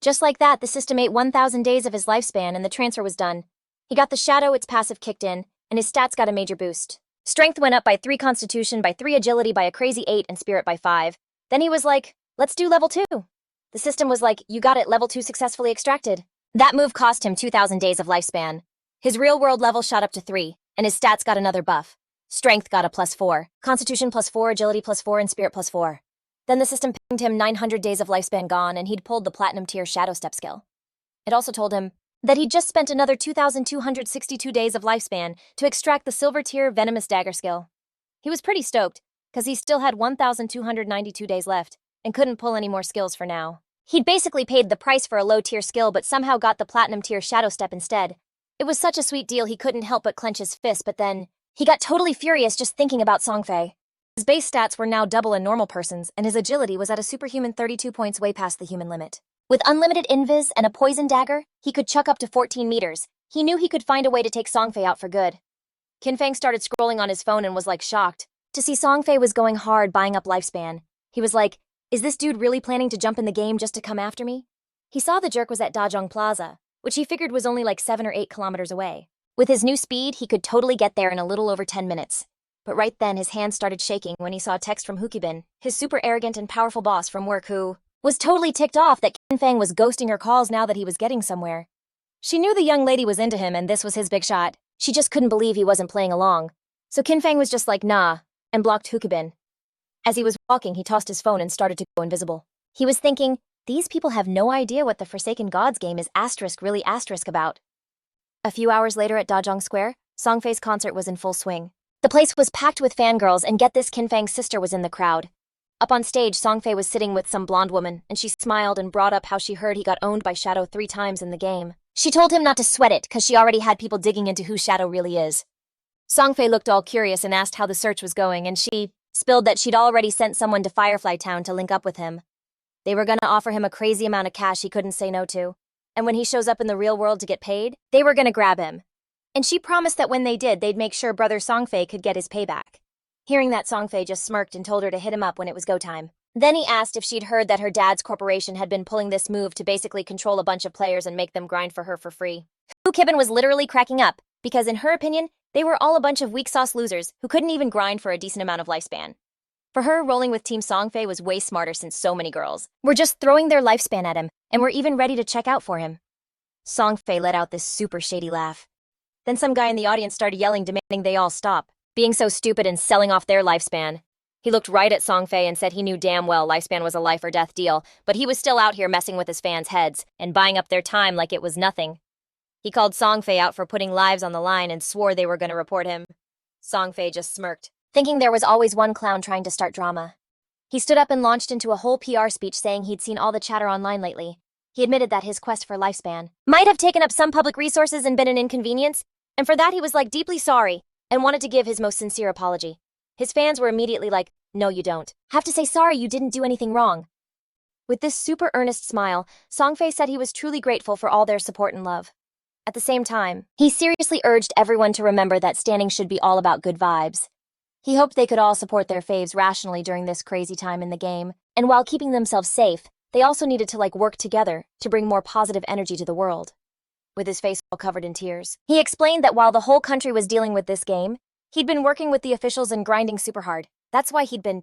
Just like that, the system ate 1,000 days of his lifespan and the transfer was done. He got the Shadow, its passive kicked in, and his stats got a major boost. Strength went up by 3, Constitution by 3, Agility by a crazy 8, and Spirit by 5. Then he was like, let's do level 2. The system was like, you got it, level 2 successfully extracted. That move cost him 2,000 days of lifespan. His real-world level shot up to 3, and his stats got another buff. Strength got a +4, Constitution +4, Agility +4, and Spirit +4. Then the system pinged him 900 days of lifespan gone, and he'd pulled the Platinum tier Shadow Step skill. It also told him that he'd just spent another 2,262 days of lifespan to extract the Silver tier Venomous Dagger skill. He was pretty stoked, because he still had 1,292 days left, and couldn't pull any more skills for now. He'd basically paid the price for a low-tier skill, but somehow got the Platinum tier Shadow Step instead. It was such a sweet deal he couldn't help but clench his fist, but then he got totally furious just thinking about Song Fei. His base stats were now double a normal person's, and his agility was at a superhuman 32 points, way past the human limit. With unlimited invis and a poison dagger, he could chuck up to 14 meters. He knew he could find a way to take Song Fei out for good. Kinfang started scrolling on his phone and was like shocked to see Song Fei was going hard buying up lifespan. He was like, is this dude really planning to jump in the game just to come after me? He saw the jerk was at Dazhang Plaza, which he figured was only like 7 or 8 kilometers away. With his new speed, he could totally get there in a little over 10 minutes. But right then his hands started shaking when he saw a text from Hukibin, his super arrogant and powerful boss from work, who was totally ticked off that Kinfang was ghosting her calls now that he was getting somewhere. She knew the young lady was into him and this was his big shot. She just couldn't believe he wasn't playing along. So Kinfang was just like, nah, and blocked Hukibin. As he was walking, he tossed his phone and started to go invisible. He was thinking, these people have no idea what the Forsaken Gods game is really about. A few hours later at Dazhang Square, Song Fei's concert was in full swing. The place was packed with fangirls, and get this, Kinfang's sister was in the crowd. Up on stage, Song Fei was sitting with some blonde woman, and she smiled and brought up how she heard he got owned by Shadow 3 times in the game. She told him not to sweat it, cause she already had people digging into who Shadow really is. Song Fei looked all curious and asked how the search was going, and she spilled that she'd already sent someone to Firefly Town to link up with him. They were gonna offer him a crazy amount of cash he couldn't say no to. And when he shows up in the real world to get paid, they were gonna grab him. and she promised that when they did, they'd make sure brother Songfei could get his payback. Hearing that, Songfei just smirked and told her to hit him up when it was go time. Then he asked if she'd heard that her dad's corporation had been pulling this move to basically control a bunch of players and make them grind for her for free. Hu Kibin was literally cracking up, because in her opinion, they were all a bunch of weak sauce losers who couldn't even grind for a decent amount of lifespan. For her, rolling with Team Songfei was way smarter since so many girls were just throwing their lifespan at him and were even ready to check out for him. Songfei let out this super shady laugh. Then some guy in the audience started yelling, demanding they all stop being so stupid and selling off their lifespan. He looked right at Songfei and said he knew damn well lifespan was a life or death deal, but he was still out here messing with his fans' heads and buying up their time like it was nothing. He called Songfei out for putting lives on the line and swore they were going to report him. Songfei just smirked, thinking there was always one clown trying to start drama. He stood up and launched into a whole PR speech saying he'd seen all the chatter online lately. He admitted that his quest for lifespan might have taken up some public resources and been an inconvenience, and for that he was deeply sorry and wanted to give his most sincere apology. His fans were immediately like, "No, you don't have to say sorry, you didn't do anything wrong." With this super earnest smile, Songfei said he was truly grateful for all their support and love. At the same time, he seriously urged everyone to remember that standing should be all about good vibes. He hoped they could all support their faves rationally during this crazy time in the game, and while keeping themselves safe, they also needed to work together to bring more positive energy to the world. With his face all covered in tears, he explained that while the whole country was dealing with this game, he'd been working with the officials and grinding super hard. That's why he'd been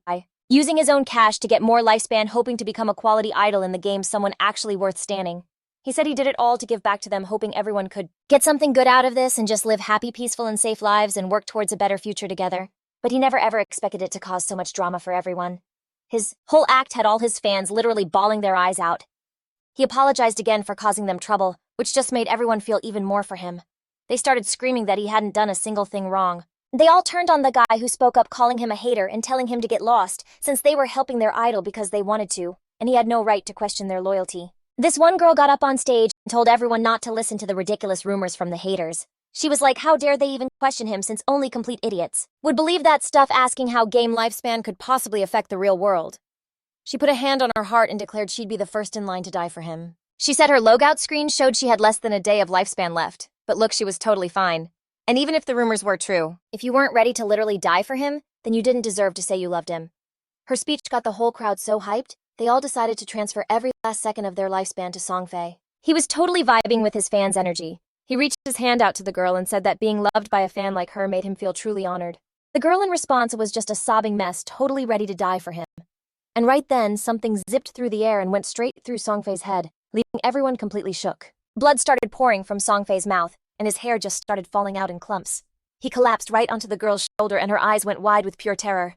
using his own cash to get more lifespan, hoping to become a quality idol in the game, someone actually worth standing. He said he did it all to give back to them, hoping everyone could get something good out of this and just live happy, peaceful, and safe lives and work towards a better future together. But he never ever expected it to cause so much drama for everyone. His whole act had all his fans literally bawling their eyes out. He apologized again for causing them trouble, which just made everyone feel even more for him. They started screaming that he hadn't done a single thing wrong. They all turned on the guy who spoke up, calling him a hater and telling him to get lost, since they were helping their idol because they wanted to, and he had no right to question their loyalty. This one girl got up on stage and told everyone not to listen to the ridiculous rumors from the haters. She was like, how dare they even question him, since only complete idiots would believe that stuff, asking how game lifespan could possibly affect the real world. She put a hand on her heart and declared she'd be the first in line to die for him. She said her logout screen showed she had less than a day of lifespan left, but look, she was totally fine. And even if the rumors were true, if you weren't ready to literally die for him, then you didn't deserve to say you loved him. Her speech got the whole crowd so hyped, they all decided to transfer every last second of their lifespan to Songfei. He was totally vibing with his fans' energy. He reached his hand out to the girl and said that being loved by a fan like her made him feel truly honored. The girl in response was just a sobbing mess, totally ready to die for him. And right then, something zipped through the air and went straight through Songfei's head, leaving everyone completely shook. Blood started pouring from Songfei's mouth, and his hair just started falling out in clumps. He collapsed right onto the girl's shoulder and her eyes went wide with pure terror.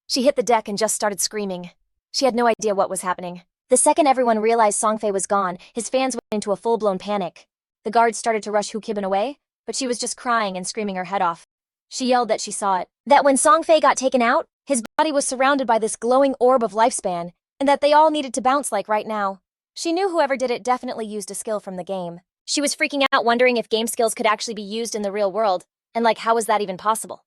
She hit the deck and just started screaming. She had no idea what was happening. The second everyone realized Songfei was gone, his fans went into a full-blown panic. The guards started to rush Hu Kibin away, but she was just crying and screaming her head off. She yelled that she saw it, that when Songfei got taken out, his body was surrounded by this glowing orb of lifespan, and that they all needed to bounce right now. She knew whoever did it definitely used a skill from the game. She was freaking out, wondering if game skills could actually be used in the real world, and how was that even possible?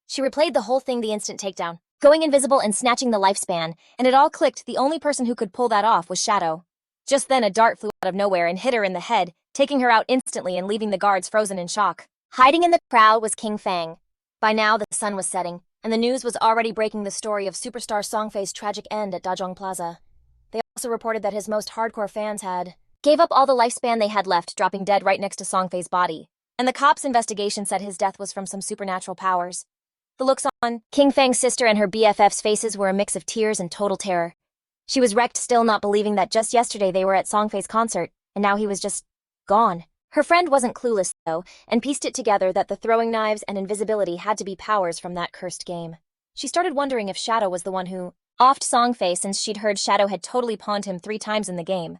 She replayed the whole thing, the instant takedown, going invisible and snatching the lifespan, and it all clicked. The only person who could pull that off was Shadow. Just then a dart flew out of nowhere and hit her in the head, taking her out instantly and leaving the guards frozen in shock. Hiding in the crowd was Kinfang. By now the sun was setting, and the news was already breaking the story of superstar Songfei's tragic end at Dajong Plaza. They also reported that his most hardcore fans gave up all the lifespan they had left, dropping dead right next to Songfei's body. And the cops' investigation said his death was from some supernatural powers. The looks on Kinfang's sister and her BFF's faces were a mix of tears and total terror. She was wrecked, still not believing that just yesterday they were at Songfei's concert, and now he was just gone. Her friend wasn't clueless, though, and pieced it together that the throwing knives and invisibility had to be powers from that cursed game. She started wondering if Shadow was the one who offed Songfei, since she'd heard Shadow had totally pawned him 3 times in the game.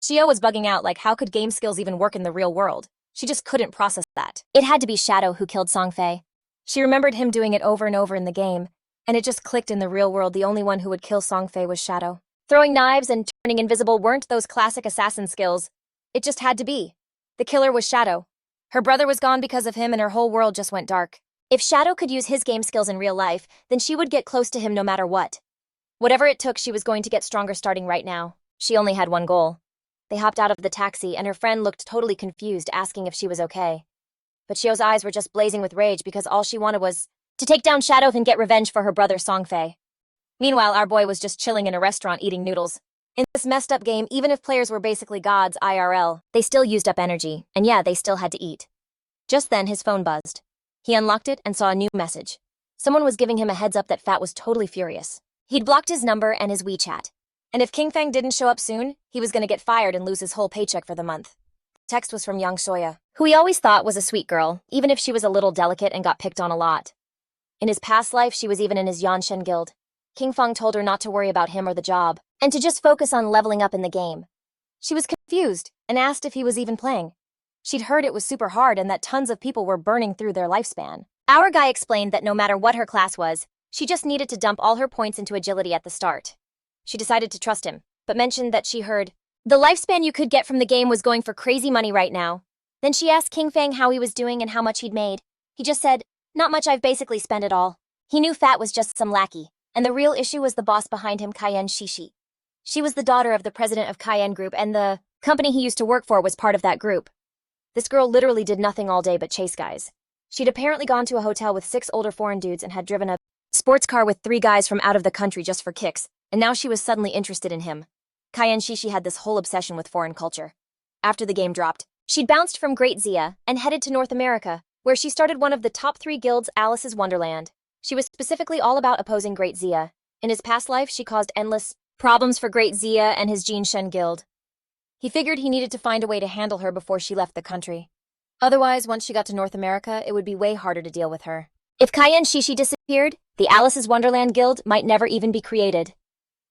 Xiou was bugging out, how could game skills even work in the real world? She just couldn't process that. It had to be Shadow who killed Songfei. She remembered him doing it over and over in the game, and it just clicked. In the real world, the only one who would kill Songfei was Shadow. Throwing knives and turning invisible weren't those classic assassin skills. It just had to be. The killer was Shadow. Her brother was gone because of him, and her whole world just went dark. If Shadow could use his game skills in real life, then she would get close to him no matter what. Whatever it took, she was going to get stronger starting right now. She only had one goal. They hopped out of the taxi, and her friend looked totally confused, asking if she was okay. but Xiao's eyes were just blazing with rage because all she wanted was to take down Shadow and get revenge for her brother Songfei. Meanwhile, our boy was just chilling in a restaurant eating noodles. In this messed up game, even if players were basically gods IRL, they still used up energy, and yeah, they still had to eat. Just then, his phone buzzed. He unlocked it and saw a new message. Someone was giving him a heads up that Fat was totally furious. He'd blocked his number and his WeChat. And if Kinfang didn't show up soon, he was gonna get fired and lose his whole paycheck for the month. The text was from Yang Soya, who he always thought was a sweet girl, even if she was a little delicate and got picked on a lot. In his past life, she was even in his Yanshen guild. Kinfang told her not to worry about him or the job, and to just focus on leveling up in the game. She was confused and asked if he was even playing. She'd heard it was super hard and that tons of people were burning through their lifespan. Our guy explained that no matter what her class was, she just needed to dump all her points into agility at the start. She decided to trust him, but mentioned that she heard the lifespan you could get from the game was going for crazy money right now. Then she asked Kinfang how he was doing and how much he'd made. He just said, "Not much, I've basically spent it all." He knew Fat was just some lackey, and the real issue was the boss behind him, Kin Xiou. She was the daughter of the president of Kin Group, and the company he used to work for was part of that group. This girl literally did nothing all day but chase guys. She'd apparently gone to a hotel with 6 older foreign dudes and had driven a sports car with 3 guys from out of the country just for kicks, and now she was suddenly interested in him. Kin Xiou had this whole obsession with foreign culture. After the game dropped, she'd bounced from Great Zia and headed to North America, where she started one of the top 3 guilds, Alice's Wonderland. She was specifically all about opposing Great Zia. In his past life, she caused endless problems for Great Zia and his Jinshen guild. He figured he needed to find a way to handle her before she left the country. Otherwise, once she got to North America, it would be way harder to deal with her. If Kin Xiou disappeared, the Alice's Wonderland Guild might never even be created.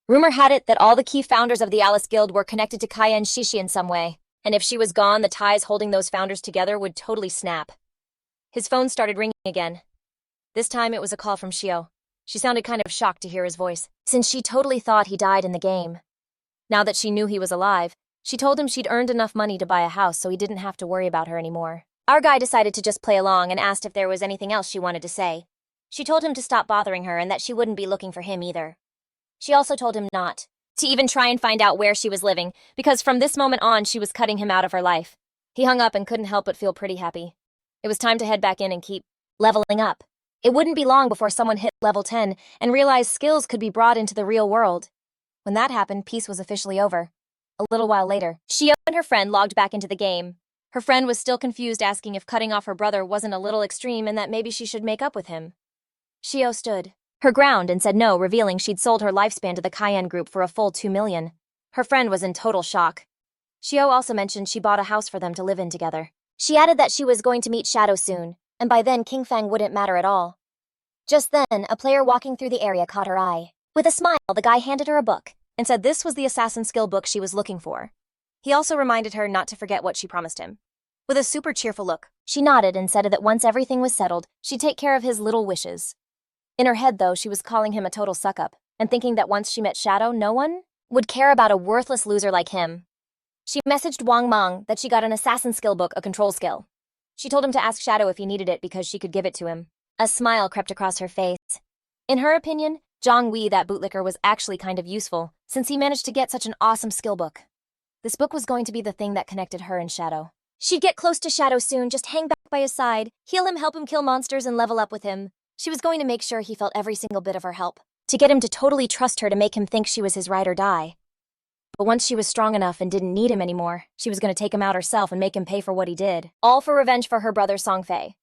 Rumor had it that all the key founders of the Alice Guild were connected to Kin Xiou in some way, and if she was gone, the ties holding those founders together would totally snap. His phone started ringing again. This time it was a call from Xiou. She sounded kind of shocked to hear his voice, since she totally thought he died in the game. Now that she knew he was alive, she told him she'd earned enough money to buy a house so he didn't have to worry about her anymore. Our guy decided to just play along and asked if there was anything else she wanted to say. She told him to stop bothering her and that she wouldn't be looking for him either. She also told him not to even try and find out where she was living, because from this moment on she was cutting him out of her life. He hung up and couldn't help but feel pretty happy. It was time to head back in and keep leveling up. It wouldn't be long before someone hit level 10 and realized skills could be brought into the real world. When that happened, peace was officially over. A little while later, Xiou and her friend logged back into the game. Her friend was still confused, asking if cutting off her brother wasn't a little extreme and that maybe she should make up with him. Xiou stood her ground and said no, revealing she'd sold her lifespan to the Kin Group for a full 2 million. Her friend was in total shock. Xiou also mentioned she bought a house for them to live in together. She added that she was going to meet Shadow soon, and by then Kinfang wouldn't matter at all. Just then, a player walking through the area caught her eye. With a smile, the guy handed her a book and said this was the assassin skill book she was looking for. He also reminded her not to forget what she promised him. With a super cheerful look, she nodded and said that once everything was settled, she'd take care of his little wishes. In her head, though, she was calling him a total suck-up and thinking that once she met Shadow, no one would care about a worthless loser like him. She messaged Wang Meng that she got an assassin skill book, a control skill. She told him to ask Shadow if he needed it because she could give it to him. A smile crept across her face. In her opinion, Zhang Wei, that bootlicker, was actually kind of useful, since he managed to get such an awesome skill book. This book was going to be the thing that connected her and Shadow. She'd get close to Shadow soon, just hang back by his side, heal him, help him kill monsters, and level up with him. She was going to make sure he felt every single bit of her help, to get him to totally trust her, to make him think she was his ride or die. But once she was strong enough and didn't need him anymore, she was going to take him out herself and make him pay for what he did. All for revenge for her brother Songfei.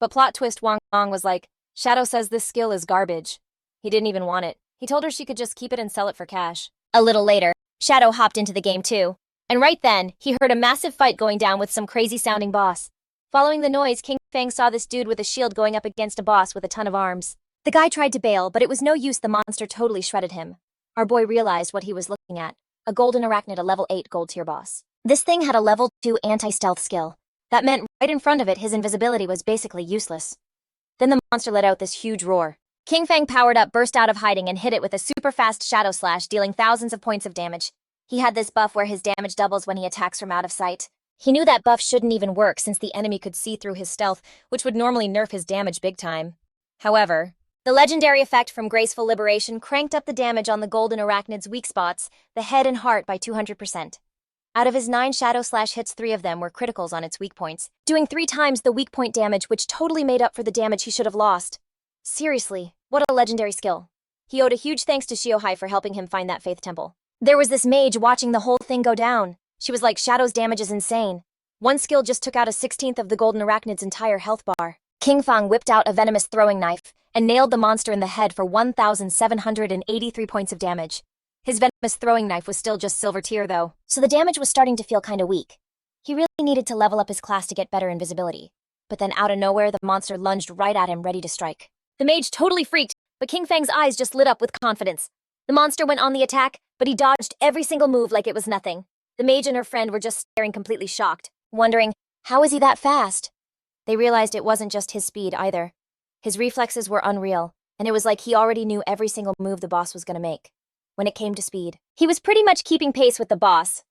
But plot twist, Wang Meng was like, Shadow says this skill is garbage. He didn't even want it. He told her she could just keep it and sell it for cash. A little later, Shadow hopped into the game too. And right then, he heard a massive fight going down with some crazy-sounding boss. Following the noise, Kinfang saw this dude with a shield going up against a boss with a ton of arms. The guy tried to bail, but it was no use, the monster totally shredded him. Our boy realized what he was looking at. A golden arachnid, a level 8 gold tier boss. This thing had a level 2 anti-stealth skill. That meant right in front of it, his invisibility was basically useless. Then the monster let out this huge roar. Kinfang powered up, burst out of hiding, and hit it with a super fast shadow slash, dealing thousands of points of damage. He had this buff where his damage doubles when he attacks from out of sight. He knew that buff shouldn't even work since the enemy could see through his stealth, which would normally nerf his damage big time. However, the legendary effect from Graceful Liberation cranked up the damage on the golden arachnid's weak spots, the head and heart, by 200%. Out of his 9 Shadow Slash hits, 3 of them were criticals on its weak points, doing 3 times the weak point damage, which totally made up for the damage he should have lost. Seriously, what a legendary skill. He owed a huge thanks to Xiao for helping him find that Faith Temple. There was this mage watching the whole thing go down. She was like, Shadow's damage is insane. One skill just took out a 16th of the golden arachnid's entire health bar. Kinfang whipped out a venomous throwing knife and nailed the monster in the head for 1,783 points of damage. His venomous throwing knife was still just silver tier though, so the damage was starting to feel kinda weak. He really needed to level up his class to get better invisibility. But then out of nowhere, the monster lunged right at him, ready to strike. The mage totally freaked, but Kinfang's eyes just lit up with confidence. The monster went on the attack, but he dodged every single move like it was nothing. The mage and her friend were just staring, completely shocked, wondering, how is he that fast? They realized it wasn't just his speed either. His reflexes were unreal, and it was like he already knew every single move the boss was gonna make. When it came to speed, he was pretty much keeping pace with the boss.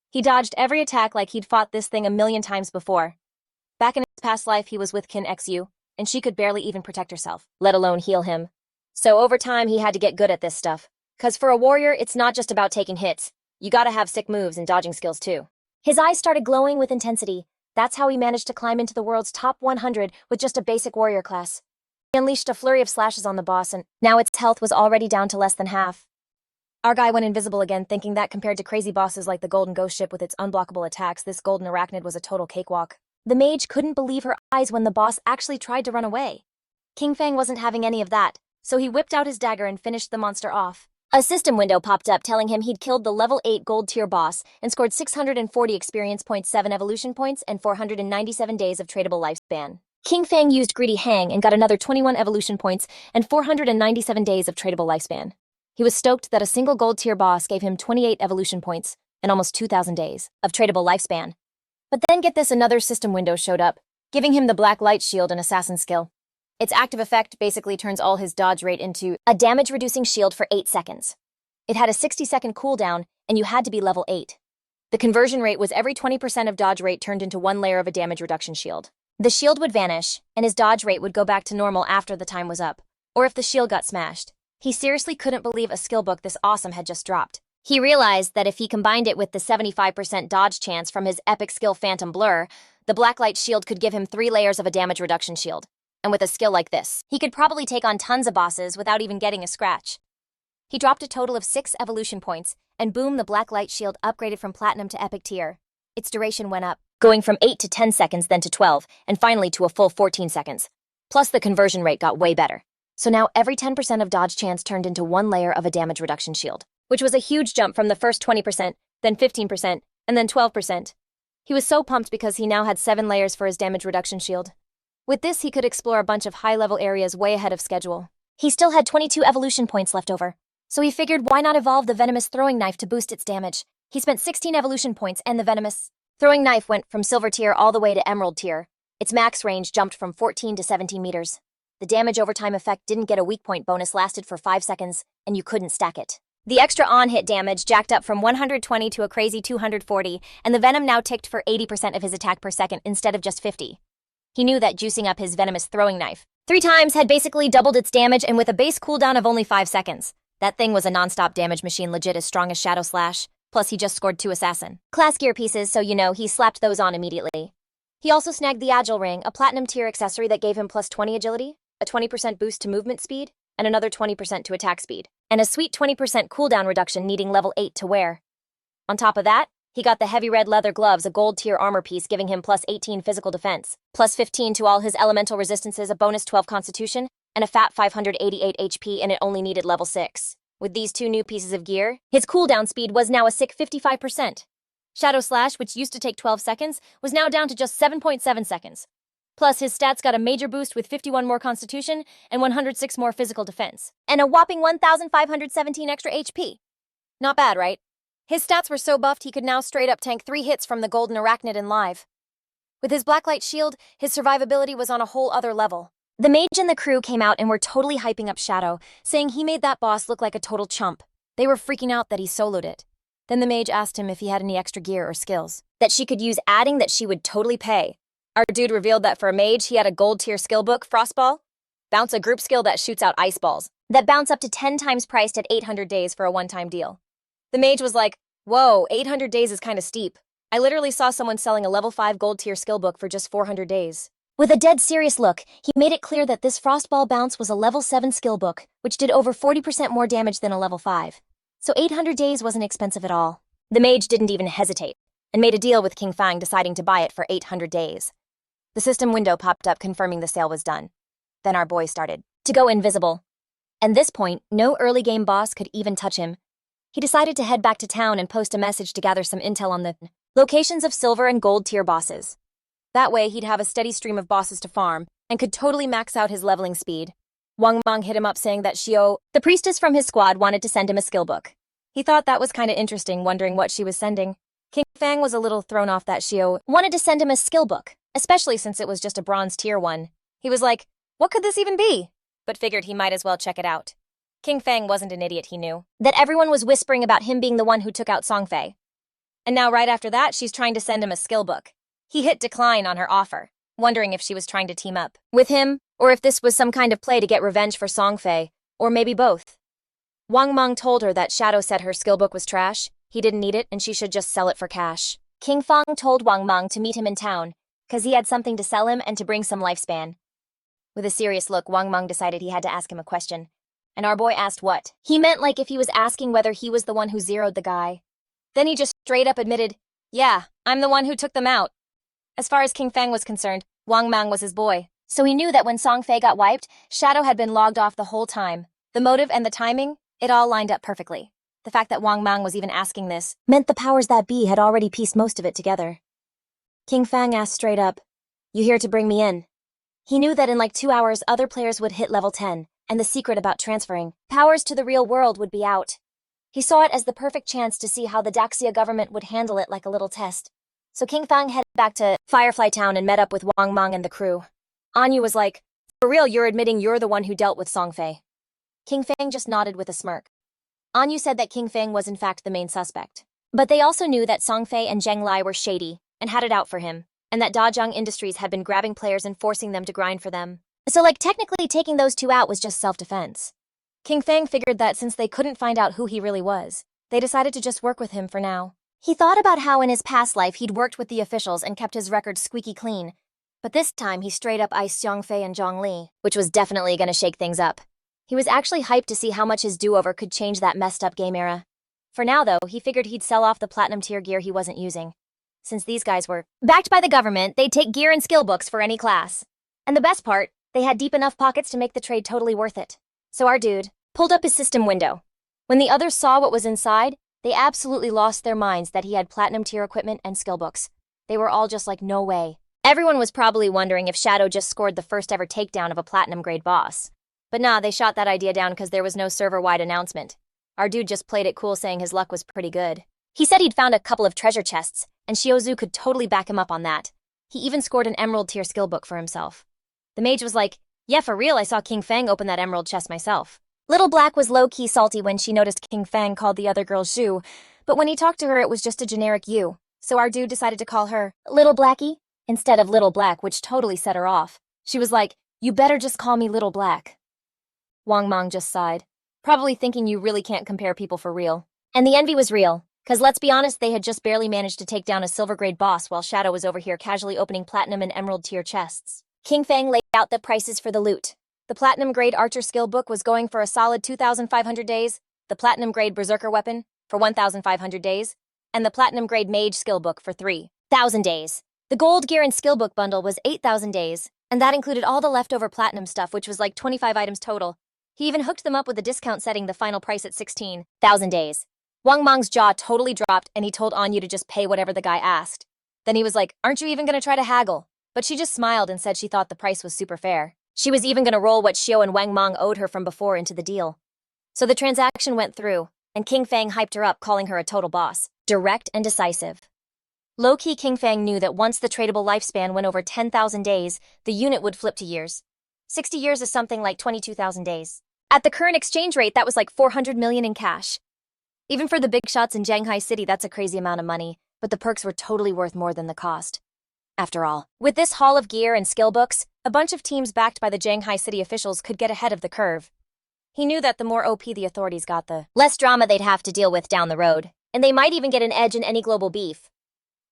He dodged every attack like he'd fought this thing a million times before. Back in his past life, he was with Kin Xiou, and she could barely even protect herself, let alone heal him. So over time, he had to get good at this stuff. 'Cause for a warrior, it's not just about taking hits. You gotta have sick moves and dodging skills too. His eyes started glowing with intensity. That's how he managed to climb into the world's top 100 with just a basic warrior class. He unleashed a flurry of slashes on the boss, and now its health was already down to less than half. Our guy went invisible again, thinking that compared to crazy bosses like the Golden Ghost Ship with its unblockable attacks, this golden arachnid was a total cakewalk. The mage couldn't believe her eyes when the boss actually tried to run away. Kinfang wasn't having any of that, so he whipped out his dagger and finished the monster off. A system window popped up telling him he'd killed the level 8 gold tier boss and scored 640 experience points, 7 evolution points, and 497 days of tradable lifespan. Kinfang used Greedy Hang and got another 21 evolution points and 497 days of tradable lifespan. He was stoked that a single gold tier boss gave him 28 evolution points and almost 2,000 days of tradable lifespan. But then get this, another system window showed up, giving him the Black Light Shield and Assassin skill. Its active effect basically turns all his dodge rate into a damage-reducing shield for 8 seconds. It had a 60-second cooldown, and you had to be level 8. The conversion rate was every 20% of dodge rate turned into 1 layer of a damage reduction shield. The shield would vanish, and his dodge rate would go back to normal after the time was up, or if the shield got smashed. He seriously couldn't believe a skill book this awesome had just dropped. He realized that if he combined it with the 75% dodge chance from his epic skill Phantom Blur, the Blacklight Shield could give him 3 layers of a damage reduction shield. And with a skill like this, he could probably take on tons of bosses without even getting a scratch. He dropped a total of 6 evolution points, and boom, the Blacklight Shield upgraded from Platinum to Epic tier. Its duration went up, going from 8 to 10 seconds, then to 12, and finally to a full 14 seconds. Plus the conversion rate got way better. So now every 10% of dodge chance turned into 1 layer of a damage reduction shield, which was a huge jump from the first 20%, then 15%, and then 12%. He was so pumped because he now had 7 layers for his damage reduction shield. With this, he could explore a bunch of high-level areas way ahead of schedule. He still had 22 evolution points left over, so he figured why not evolve the venomous throwing knife to boost its damage. He spent 16 evolution points, and the venomous throwing knife went from silver tier all the way to emerald tier. Its max range jumped from 14 to 17 meters. The damage overtime effect didn't get a weak point bonus, lasted for 5 seconds, and you couldn't stack it. The extra on-hit damage jacked up from 120 to a crazy 240, and the venom now ticked for 80% of his attack per second instead of just 50. He knew that juicing up his venomous throwing knife 3 times had basically doubled its damage, and with a base cooldown of only 5 seconds. That thing was a non-stop damage machine, legit as strong as Shadow Slash, plus he just scored 2 assassin class gear pieces, so you know he slapped those on immediately. He also snagged the Agile Ring, a platinum tier accessory that gave him plus 20 agility, a 20% boost to movement speed, and another 20% to attack speed, and a sweet 20% cooldown reduction needing level 8 to wear. On top of that, he got the heavy red leather gloves, a gold tier armor piece giving him plus 18 physical defense, plus 15 to all his elemental resistances, a bonus 12 constitution, and a fat 588 HP, and it only needed level 6. With these 2 new pieces of gear, his cooldown speed was now a sick 55%. Shadow Slash, which used to take 12 seconds, was now down to just 7.7 seconds. Plus, his stats got a major boost with 51 more constitution and 106 more physical defense, and a whopping 1,517 extra HP. Not bad, right? His stats were so buffed he could now straight up tank 3 hits from the golden arachnid in live. With his Blacklight Shield, his survivability was on a whole other level. The mage and the crew came out and were totally hyping up Shadow, saying he made that boss look like a total chump. They were freaking out that he soloed it. Then the mage asked him if he had any extra gear or skills that she could use, adding that she would totally pay. Our dude revealed that for a mage, he had a gold tier skill book, Frostball, bounce, a group skill that shoots out ice balls, that bounce up to 10 times priced at 800 days for a one-time deal. The mage was like, Whoa, 800 days is kinda steep. I literally saw someone selling a level 5 gold tier skill book for just 400 days. With a dead serious look, he made it clear that this Frostball Bounce was a level 7 skill book, which did over 40% more damage than a level 5. So 800 days wasn't expensive at all. The mage didn't even hesitate, and made a deal with Kinfang, deciding to buy it for 800 days. The system window popped up confirming the sale was done. Then our boy started to go invisible. At this point, no early game boss could even touch him. He decided to head back to town and post a message to gather some intel on the locations of silver and gold tier bosses. That way, he'd have a steady stream of bosses to farm and could totally max out his leveling speed. Wang Mang hit him up saying that Xiou, the priestess from his squad, wanted to send him a skill book. He thought that was kinda interesting, wondering what she was sending. Kinfang was a little thrown off that Xiou wanted to send him a skill book, especially since it was just a bronze tier one. He was like, what could this even be? But figured he might as well check it out. Kinfang wasn't an idiot, he knew that everyone was whispering about him being the one who took out Songfei. And now right after that, she's trying to send him a skill book. He hit decline on her offer, wondering if she was trying to team up with him, or if this was some kind of play to get revenge for Songfei, or maybe both. Wang Mang told her that Shadow said her skill book was trash, he didn't need it, and she should just sell it for cash. Kinfang told Wang Mang to meet him in town, because he had something to sell him and to bring some lifespan. With a serious look, Wang Mang decided he had to ask him a question. And our boy asked what. He meant like if he was asking whether he was the one who zeroed the guy. Then he just straight up admitted, yeah, I'm the one who took them out. As far as Kinfang was concerned, Wang Mang was his boy. So he knew that when Songfei got wiped, Shadow had been logged off the whole time. The motive and the timing, it all lined up perfectly. The fact that Wang Mang was even asking this meant the powers that be had already pieced most of it together. Kinfang asked straight up, you here to bring me in? He knew that in like 2 hours, other players would hit level 10. And the secret about transferring powers to the real world would be out. He saw it as the perfect chance to see how the Daxia government would handle it like a little test. So Kinfang headed back to Firefly Town and met up with Wang Mang and the crew. Anyu was like, for real, you're admitting you're the one who dealt with Songfei? Kinfang just nodded with a smirk. Anyu said that Kinfang was in fact the main suspect. But they also knew that Songfei and Zheng Lai were shady and had it out for him, and that Dajang Industries had been grabbing players and forcing them to grind for them. So technically taking those two out was just self-defense. Kinfang figured that since they couldn't find out who he really was, they decided to just work with him for now. He thought about how in his past life he'd worked with the officials and kept his record squeaky clean, but this time he straight up iced Xiangfei and Zhongli, which was definitely gonna shake things up. He was actually hyped to see how much his do-over could change that messed up game era. For now though, he figured he'd sell off the platinum tier gear he wasn't using. Since these guys were backed by the government, they'd take gear and skill books for any class. And the best part, they had deep enough pockets to make the trade totally worth it. So our dude pulled up his system window. When the others saw what was inside, they absolutely lost their minds that he had platinum tier equipment and skill books. They were all just like, no way. Everyone was probably wondering if Shadow just scored the first ever takedown of a platinum grade boss. But nah, they shot that idea down because there was no server-wide announcement. Our dude just played it cool, saying his luck was pretty good. He said he'd found a couple of treasure chests, and Shiozu could totally back him up on that. He even scored an emerald tier skill book for himself. The mage was like, yeah, for real, I saw Kinfang open that emerald chest myself. Little Black was low-key salty when she noticed Kinfang called the other girl Zhu, but when he talked to her it was just a generic you, so our dude decided to call her Little Blackie instead of Little Black, which totally set her off. She was like, you better just call me Little Black. Wang Mang just sighed, probably thinking you really can't compare people for real. And the envy was real, cause let's be honest, they had just barely managed to take down a silver grade boss while Shadow was over here casually opening platinum and emerald tier chests. Kinfang laid out the prices for the loot. The platinum grade archer skill book was going for a solid 2,500 days, the platinum grade berserker weapon for 1,500 days, and the platinum grade mage skill book for 3,000 days. The gold gear and skill book bundle was 8,000 days, and that included all the leftover platinum stuff, which was like 25 items total. He even hooked them up with a discount, setting the final price at 16,000 days. Wang Mang's jaw totally dropped, and he told Anyu to just pay whatever the guy asked. Then he was like, aren't you even gonna try to haggle? But she just smiled and said she thought the price was super fair. She was even gonna roll what Xiou and Wang Mang owed her from before into the deal. So the transaction went through, and Kinfang hyped her up, calling her a total boss, direct and decisive. Low-key, Kinfang knew that once the tradable lifespan went over 10,000 days, the unit would flip to years. 60 years is something like 22,000 days. At the current exchange rate, that was like 400 million in cash. Even for the big shots in Shanghai City, that's a crazy amount of money, but the perks were totally worth more than the cost. After all, with this haul of gear and skill books, a bunch of teams backed by the Shanghai City officials could get ahead of the curve. He knew that the more OP the authorities got, the less drama they'd have to deal with down the road. and they might even get an edge in any global beef.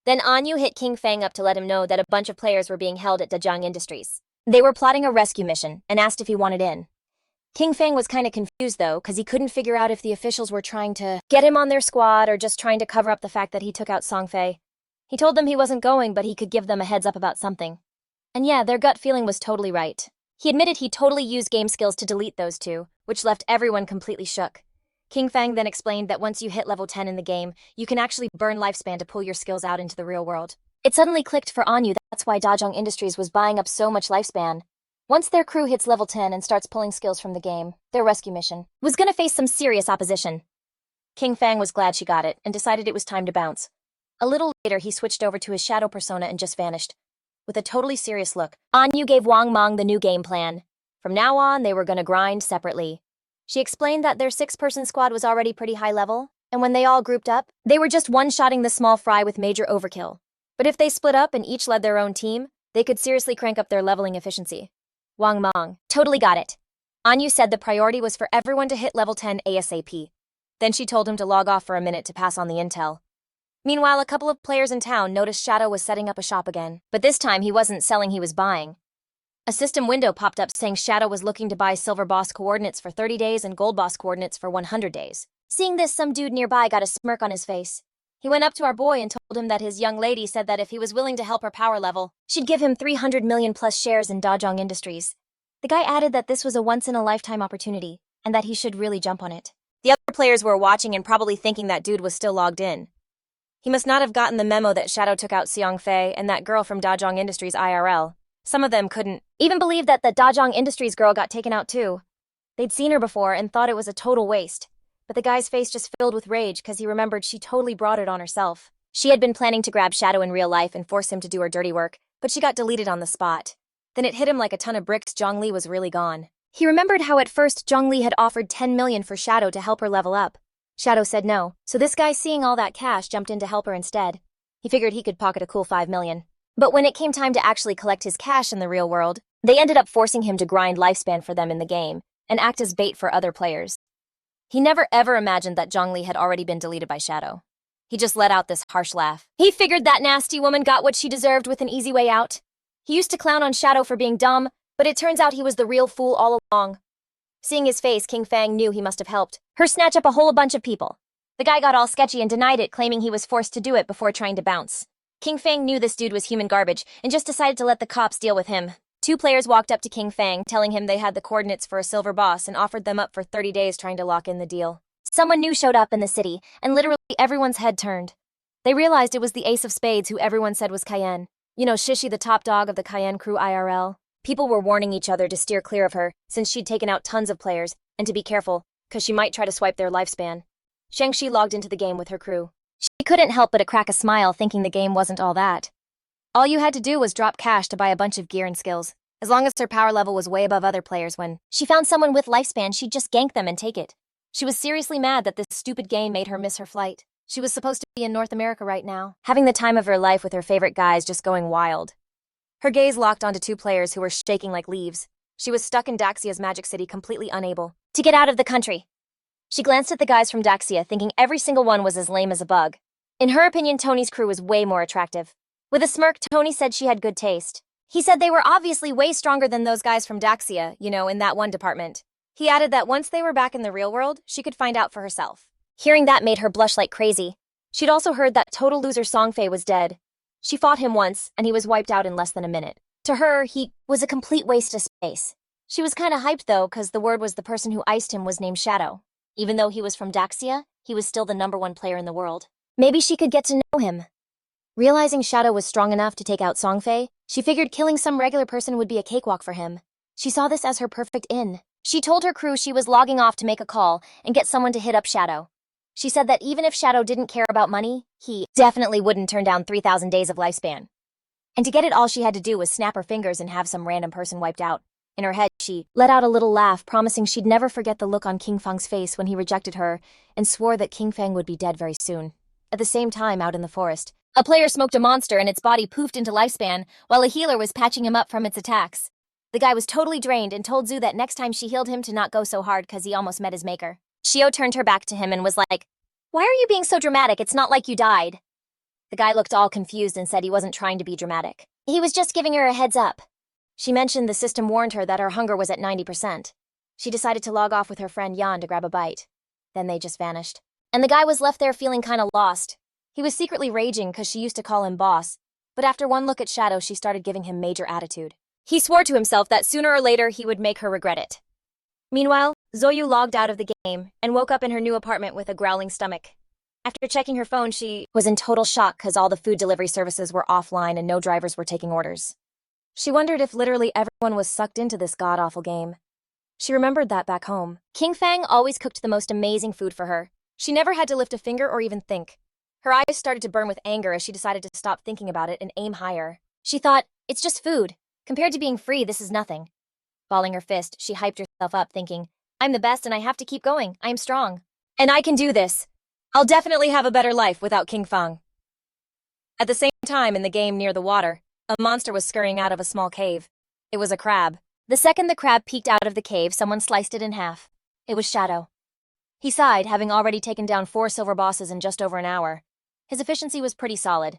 Then Anyu hit Kinfang up to let him know that a bunch of players were being held at Dajang Industries. They were plotting a rescue mission and asked if he wanted in. Kinfang was kinda confused though, because he couldn't figure out if the officials were trying to get him on their squad or just trying to cover up the fact that he took out Songfei. He told them he wasn't going, but he could give them a heads up about something. And yeah, their gut feeling was totally right. He admitted he totally used game skills to delete those two, which left everyone completely shook. Kinfang then explained that once you hit level 10 in the game, you can actually burn lifespan to pull your skills out into the real world. It suddenly clicked for Anyu that's why Dajang Industries was buying up so much lifespan. Once their crew hits level 10 and starts pulling skills from the game, their rescue mission was gonna face some serious opposition. Kinfang was glad she got it and decided it was time to bounce. A little later, he switched over to his shadow persona and just vanished. With a totally serious look, Anyu gave Wang Mong the new game plan. From now on, they were gonna grind separately. She explained that their 6-person squad was already pretty high level, and when they all grouped up, they were just one-shotting the small fry with major overkill. But if they split up and each led their own team, they could seriously crank up their leveling efficiency. Wang Mong totally got it. Anyu said the priority was for everyone to hit level 10 ASAP. Then she told him to log off for a minute to pass on the intel. Meanwhile, a couple of players in town noticed Shadow was setting up a shop again, but this time he wasn't selling, he was buying. A system window popped up saying Shadow was looking to buy Silver Boss coordinates for 30 days and Gold Boss coordinates for 100 days. Seeing this, some dude nearby got a smirk on his face. He went up to our boy and told him that his young lady said that if he was willing to help her power level, she'd give him 300 million plus shares in Dajang Industries. The guy added that this was a once-in-a-lifetime opportunity, and that he should really jump on it. The other players were watching and probably thinking that dude was still logged in. He must not have gotten the memo that Shadow took out Xiang Fei and that girl from Dajang Industries IRL. Some of them couldn't even believe that the Dajang Industries girl got taken out too. They'd seen her before and thought it was a total waste. But the guy's face just filled with rage because he remembered she totally brought it on herself. She had been planning to grab Shadow in real life and force him to do her dirty work, but she got deleted on the spot. Then it hit him like a ton of bricks. Zhongli was really gone. He remembered how at first Zhongli had offered 10 million for Shadow to help her level up. Shadow said no, so this guy, seeing all that cash, jumped in to help her instead. He figured he could pocket a cool 5 million. But when it came time to actually collect his cash in the real world, they ended up forcing him to grind lifespan for them in the game and act as bait for other players. He never ever imagined that Zhongli had already been deleted by Shadow. He just let out this harsh laugh. He figured that nasty woman got what she deserved with an easy way out. He used to clown on Shadow for being dumb, but it turns out he was the real fool all along. Seeing his face, Kinfang knew he must have helped her snatch up a whole bunch of people. The guy got all sketchy and denied it, claiming he was forced to do it before trying to bounce. Kinfang knew this dude was human garbage and just decided to let the cops deal with him. 2 players walked up to Kinfang, telling him they had the coordinates for a silver boss and offered them up for 30 days trying to lock in the deal. Someone new showed up in the city, and literally everyone's head turned. They realized it was the Ace of Spades who everyone said was Cayenne. You know, Shishi, the top dog of the Cayenne crew IRL. People were warning each other to steer clear of her, since she'd taken out tons of players, and to be careful, because she might try to swipe their lifespan. Shangxi logged into the game with her crew. She couldn't help but crack a smile, thinking the game wasn't all that. All you had to do was drop cash to buy a bunch of gear and skills. As long as her power level was way above other players, when she found someone with lifespan, she'd just gank them and take it. She was seriously mad that this stupid game made her miss her flight. She was supposed to be in North America right now, having the time of her life with her favorite guys, just going wild. Her gaze locked onto 2 players who were shaking like leaves. She was stuck in Daxia's magic city, completely unable to get out of the country. She glanced at the guys from Daxia, thinking every single one was as lame as a bug. In her opinion, Tony's crew was way more attractive. With a smirk, Tony said she had good taste. He said they were obviously way stronger than those guys from Daxia, you know, in that one department. He added that once they were back in the real world, she could find out for herself. Hearing that made her blush like crazy. She'd also heard that total loser Songfei was dead. She fought him once, and he was wiped out in less than a minute. To her, he was a complete waste of space. She was kinda hyped though, cause the word was the person who iced him was named Shadow. Even though he was from Daxia, he was still the #1 player in the world. Maybe she could get to know him. Realizing Shadow was strong enough to take out Songfei, she figured killing some regular person would be a cakewalk for him. She saw this as her perfect in. She told her crew she was logging off to make a call and get someone to hit up Shadow. She said that even if Shadow didn't care about money, he definitely wouldn't turn down 3,000 days of lifespan. And to get it, all she had to do was snap her fingers and have some random person wiped out. In her head, she let out a little laugh, promising she'd never forget the look on Kinfang's face when he rejected her, and swore that Kinfang would be dead very soon. At the same time, out in the forest, a player smoked a monster and its body poofed into lifespan, while a healer was patching him up from its attacks. The guy was totally drained and told Zhu that next time she healed him to not go so hard cause he almost met his maker. Xiao turned her back to him and was like, Why are you being so dramatic? It's not like you died. The guy looked all confused and said he wasn't trying to be dramatic. He was just giving her a heads up. She mentioned the system warned her that her hunger was at 90%. She decided to log off with her friend Yan to grab a bite. Then they just vanished. And the guy was left there feeling kinda lost. He was secretly raging because she used to call him boss, but after one look at Shadow, she started giving him major attitude. He swore to himself that sooner or later he would make her regret it. Meanwhile, Zoyu logged out of the game and woke up in her new apartment with a growling stomach. After checking her phone, she was in total shock because all the food delivery services were offline and no drivers were taking orders. She wondered if literally everyone was sucked into this god-awful game. She remembered that back home. Kinfang always cooked the most amazing food for her. She never had to lift a finger or even think. Her eyes started to burn with anger as she decided to stop thinking about it and aim higher. She thought, it's just food. Compared to being free, this is nothing. Balling her fist, she hyped herself up, thinking, I'm the best and I have to keep going. I am strong. And I can do this. I'll definitely have a better life without Kinfang. At the same time, in the game near the water, a monster was scurrying out of a small cave. It was a crab. The second the crab peeked out of the cave, someone sliced it in half. It was Shadow. He sighed, having already taken down 4 silver bosses in just over an hour. His efficiency was pretty solid.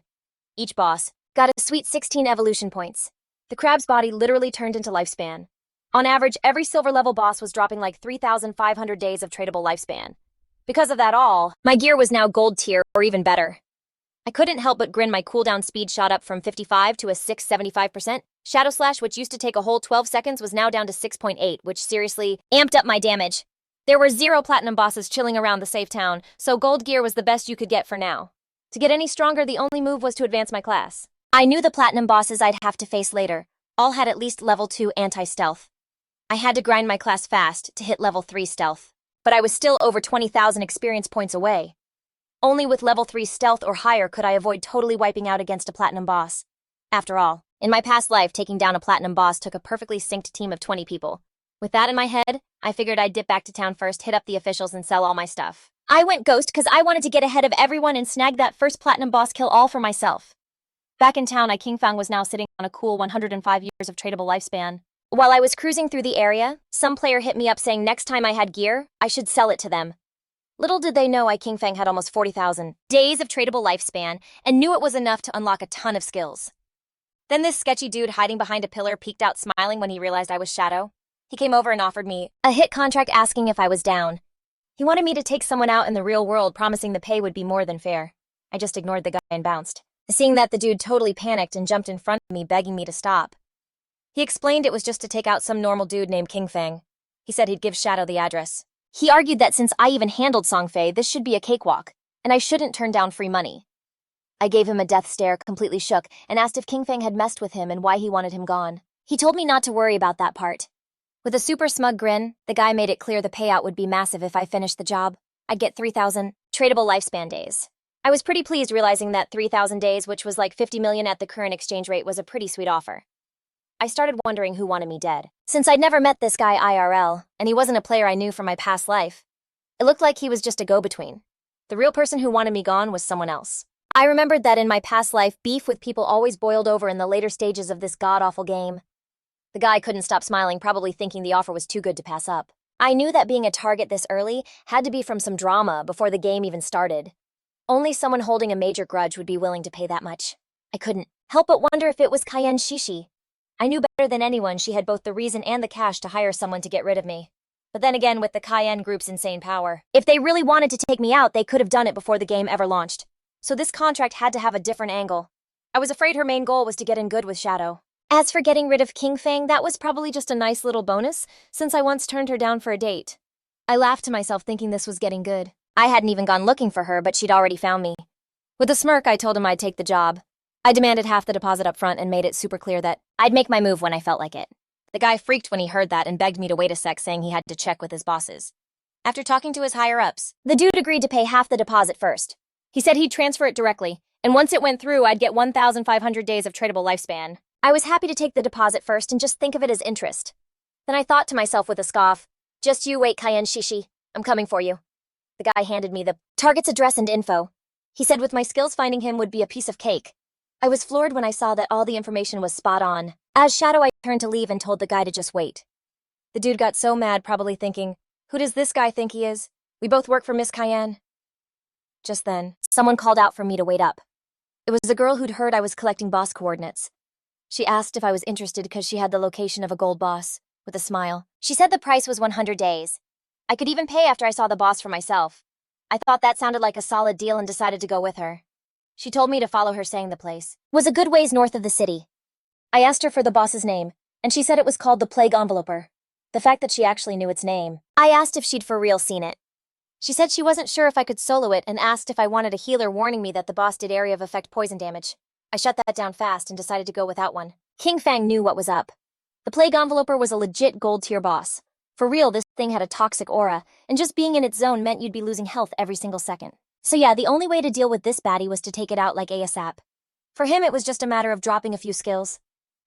Each boss got a sweet 16 evolution points. The crab's body literally turned into lifespan. On average, every silver level boss was dropping like 3,500 days of tradable lifespan. Because of that all, my gear was now gold tier or even better. I couldn't help but grin. My cooldown speed shot up from 55 to a 675%. Shadow Slash, which used to take a whole 12 seconds, was now down to 6.8, which seriously amped up my damage. There were 0 platinum bosses chilling around the safe town, so gold gear was the best you could get for now. To get any stronger, the only move was to advance my class. I knew the platinum bosses I'd have to face later all had at least level 2 anti-stealth. I had to grind my class fast to hit level 3 stealth, but I was still over 20,000 experience points away. Only with level 3 stealth or higher could I avoid totally wiping out against a platinum boss. After all, in my past life, taking down a platinum boss took a perfectly synced team of 20 people. With that in my head, I figured I'd dip back to town first, hit up the officials, and sell all my stuff. I went ghost because I wanted to get ahead of everyone and snag that first platinum boss kill all for myself. Back in town, Kinfang was now sitting on a cool 105 years of tradable lifespan. While I was cruising through the area, some player hit me up saying next time I had gear, I should sell it to them. Little did they know Kinfang had almost 40,000 days of tradable lifespan and knew it was enough to unlock a ton of skills. Then this sketchy dude hiding behind a pillar peeked out smiling when he realized I was Shadow. He came over and offered me a hit contract asking if I was down. He wanted me to take someone out in the real world, promising the pay would be more than fair. I just ignored the guy and bounced. Seeing that, the dude totally panicked and jumped in front of me, begging me to stop. He explained it was just to take out some normal dude named Kinfang. He said he'd give Shadow the address. He argued that since I even handled Songfei, this should be a cakewalk, and I shouldn't turn down free money. I gave him a death stare, completely shook, and asked if Kinfang had messed with him and why he wanted him gone. He told me not to worry about that part. With a super smug grin, the guy made it clear the payout would be massive if I finished the job. I'd get 3,000 tradable lifespan days. I was pretty pleased realizing that 3,000 days, which was like 50 million at the current exchange rate, was a pretty sweet offer. I started wondering who wanted me dead. Since I'd never met this guy IRL, and he wasn't a player I knew from my past life, it looked like he was just a go-between. The real person who wanted me gone was someone else. I remembered that in my past life, beef with people always boiled over in the later stages of this god-awful game. The guy couldn't stop smiling, probably thinking the offer was too good to pass up. I knew that being a target this early had to be from some drama before the game even started. Only someone holding a major grudge would be willing to pay that much. I couldn't help but wonder if it was Cayenne Shishi. I knew better than anyone she had both the reason and the cash to hire someone to get rid of me. But then again, with the Cayenne Group's insane power, if they really wanted to take me out, they could have done it before the game ever launched. So this contract had to have a different angle. I was afraid her main goal was to get in good with Shadow. As for getting rid of Kinfang, that was probably just a nice little bonus, since I once turned her down for a date. I laughed to myself, thinking this was getting good. I hadn't even gone looking for her, but she'd already found me. With a smirk, I told him I'd take the job. I demanded half the deposit up front and made it super clear that I'd make my move when I felt like it. The guy freaked when he heard that and begged me to wait a sec, saying he had to check with his bosses. After talking to his higher-ups, the dude agreed to pay half the deposit first. He said he'd transfer it directly, and once it went through, I'd get 1,500 days of tradable lifespan. I was happy to take the deposit first and just think of it as interest. Then I thought to myself with a scoff, just you wait, Cayenne Shishi. I'm coming for you. The guy handed me the target's address and info. He said with my skills, finding him would be a piece of cake. I was floored when I saw that all the information was spot on. As Shadow, I turned to leave and told the guy to just wait. The dude got so mad, probably thinking, who does this guy think he is? We both work for Miss Cayenne. Just then, someone called out for me to wait up. It was a girl who'd heard I was collecting boss coordinates. She asked if I was interested because she had the location of a gold boss, with a smile. She said the price was 100 days. I could even pay after I saw the boss for myself. I thought that sounded like a solid deal and decided to go with her. She told me to follow her, saying the place was a good ways north of the city. I asked her for the boss's name, and she said it was called the Plague Enveloper. The fact that she actually knew its name. I asked if she'd for real seen it. She said she wasn't sure if I could solo it and asked if I wanted a healer, warning me that the boss did area of effect poison damage. I shut that down fast and decided to go without one. Kinfang knew what was up. The Plague Enveloper was a legit gold tier boss. For real, this thing had a toxic aura, and just being in its zone meant you'd be losing health every single second. So yeah, the only way to deal with this baddie was to take it out like ASAP. For him, it was just a matter of dropping a few skills.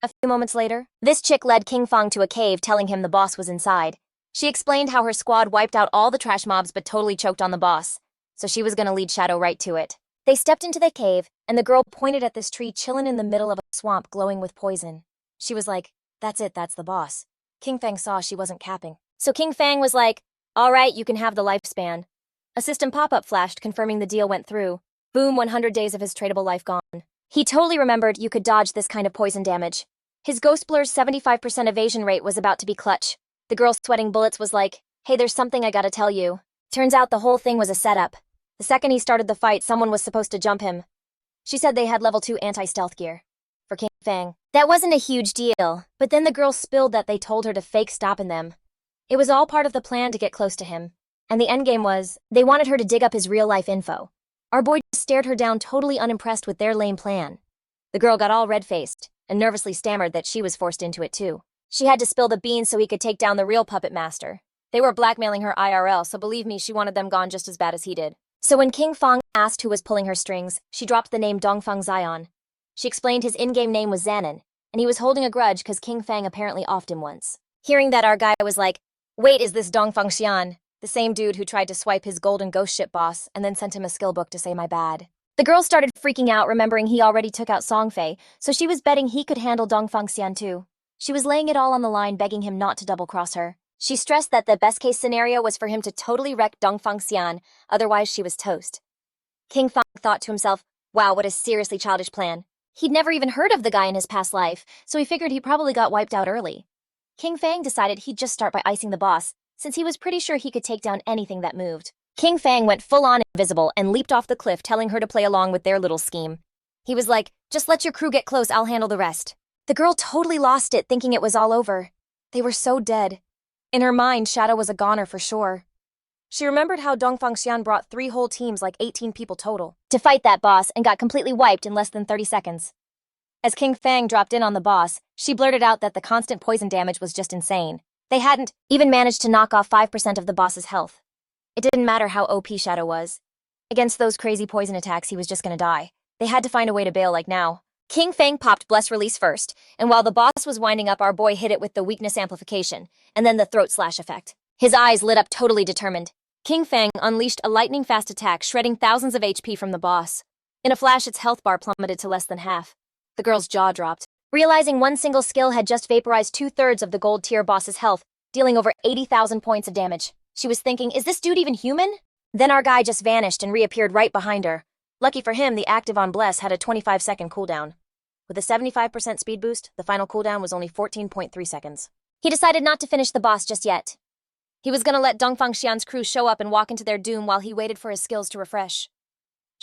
A few moments later, this chick led Kinfang to a cave, telling him the boss was inside. She explained how her squad wiped out all the trash mobs but totally choked on the boss, so she was gonna lead Shadow right to it. They stepped into the cave, and the girl pointed at this tree chillin' in the middle of a swamp glowing with poison. She was like, "That's it, that's the boss." Kinfang saw she wasn't capping. So Kinfang was like, "Alright, you can have the lifespan." A system pop-up flashed confirming the deal went through. Boom, 100 days of his tradable life gone. He totally remembered you could dodge this kind of poison damage. His Ghost Blur's 75% evasion rate was about to be clutch. The girl sweating bullets was like, "Hey, there's something I gotta tell you." Turns out the whole thing was a setup. The second he started the fight, someone was supposed to jump him. She said they had level 2 anti-stealth gear. For Kinfang, that wasn't a huge deal, but then the girl spilled that they told her to fake stopping them. It was all part of the plan to get close to him. And the endgame was, they wanted her to dig up his real-life info. Our boy just stared her down, totally unimpressed with their lame plan. The girl got all red-faced and nervously stammered that she was forced into it too. She had to spill the beans so he could take down the real puppet master. They were blackmailing her IRL, so believe me, she wanted them gone just as bad as he did. So when Kinfang asked who was pulling her strings, she dropped the name Dongfang Xian. She explained his in-game name was Xanon, and he was holding a grudge because Kinfang apparently offed him once. Hearing that, our guy was like, "Wait, is this Dongfang Xian? The same dude who tried to swipe his golden ghost ship boss and then sent him a skill book to say my bad." The girl started freaking out, remembering he already took out Songfei, so she was betting he could handle Dongfang Xian too. She was laying it all on the line, begging him not to double-cross her. She stressed that the best-case scenario was for him to totally wreck Dongfang Xian, otherwise she was toast. Kinfang thought to himself, wow, what a seriously childish plan. He'd never even heard of the guy in his past life, so he figured he probably got wiped out early. Kinfang decided he'd just start by icing the boss, since he was pretty sure he could take down anything that moved. Kinfang went full-on invisible and leaped off the cliff, telling her to play along with their little scheme. He was like, "Just let your crew get close, I'll handle the rest." The girl totally lost it, thinking it was all over. They were so dead. In her mind, Shadow was a goner for sure. She remembered how Dongfang Xian brought 3 whole teams, like 18 people total, to fight that boss and got completely wiped in less than 30 seconds. As Kinfang dropped in on the boss, she blurted out that the constant poison damage was just insane. They hadn't even managed to knock off 5% of the boss's health. It didn't matter how OP Shadow was. Against those crazy poison attacks, he was just gonna die. They had to find a way to bail like now. Kinfang popped Bless Release first, and while the boss was winding up, our boy hit it with the weakness amplification, and then the throat slash effect. His eyes lit up, totally determined. Kinfang unleashed a lightning-fast attack, shredding thousands of HP from the boss. In a flash, its health bar plummeted to less than half. The girl's jaw dropped, realizing one single skill had just vaporized 2/3 of the gold-tier boss's health, dealing over 80,000 points of damage. She was thinking, is this dude even human? Then our guy just vanished and reappeared right behind her. Lucky for him, the active on Bless had a 25-second cooldown. With a 75% speed boost, the final cooldown was only 14.3 seconds. He decided not to finish the boss just yet. He was gonna let Dongfang Xian's crew show up and walk into their doom while he waited for his skills to refresh.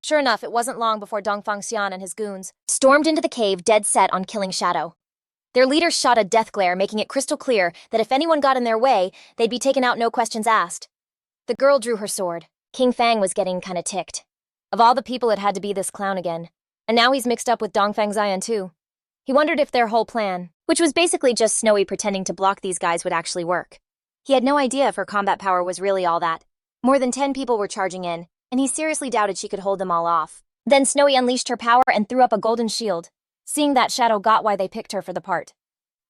Sure enough, it wasn't long before Dongfang Xian and his goons stormed into the cave, dead set on killing Shadow. Their leader shot a death glare, making it crystal clear that if anyone got in their way, they'd be taken out, no questions asked. The girl drew her sword. Kinfang was getting kinda ticked. Of all the people, it had to be this clown again. And now he's mixed up with Dongfang Xian too. He wondered if their whole plan, which was basically just Snowy pretending to block these guys, would actually work. He had no idea if her combat power was really all that. More than 10 people were charging in, and he seriously doubted she could hold them all off. Then Snowy unleashed her power and threw up a golden shield. Seeing that, Shadow got why they picked her for the part.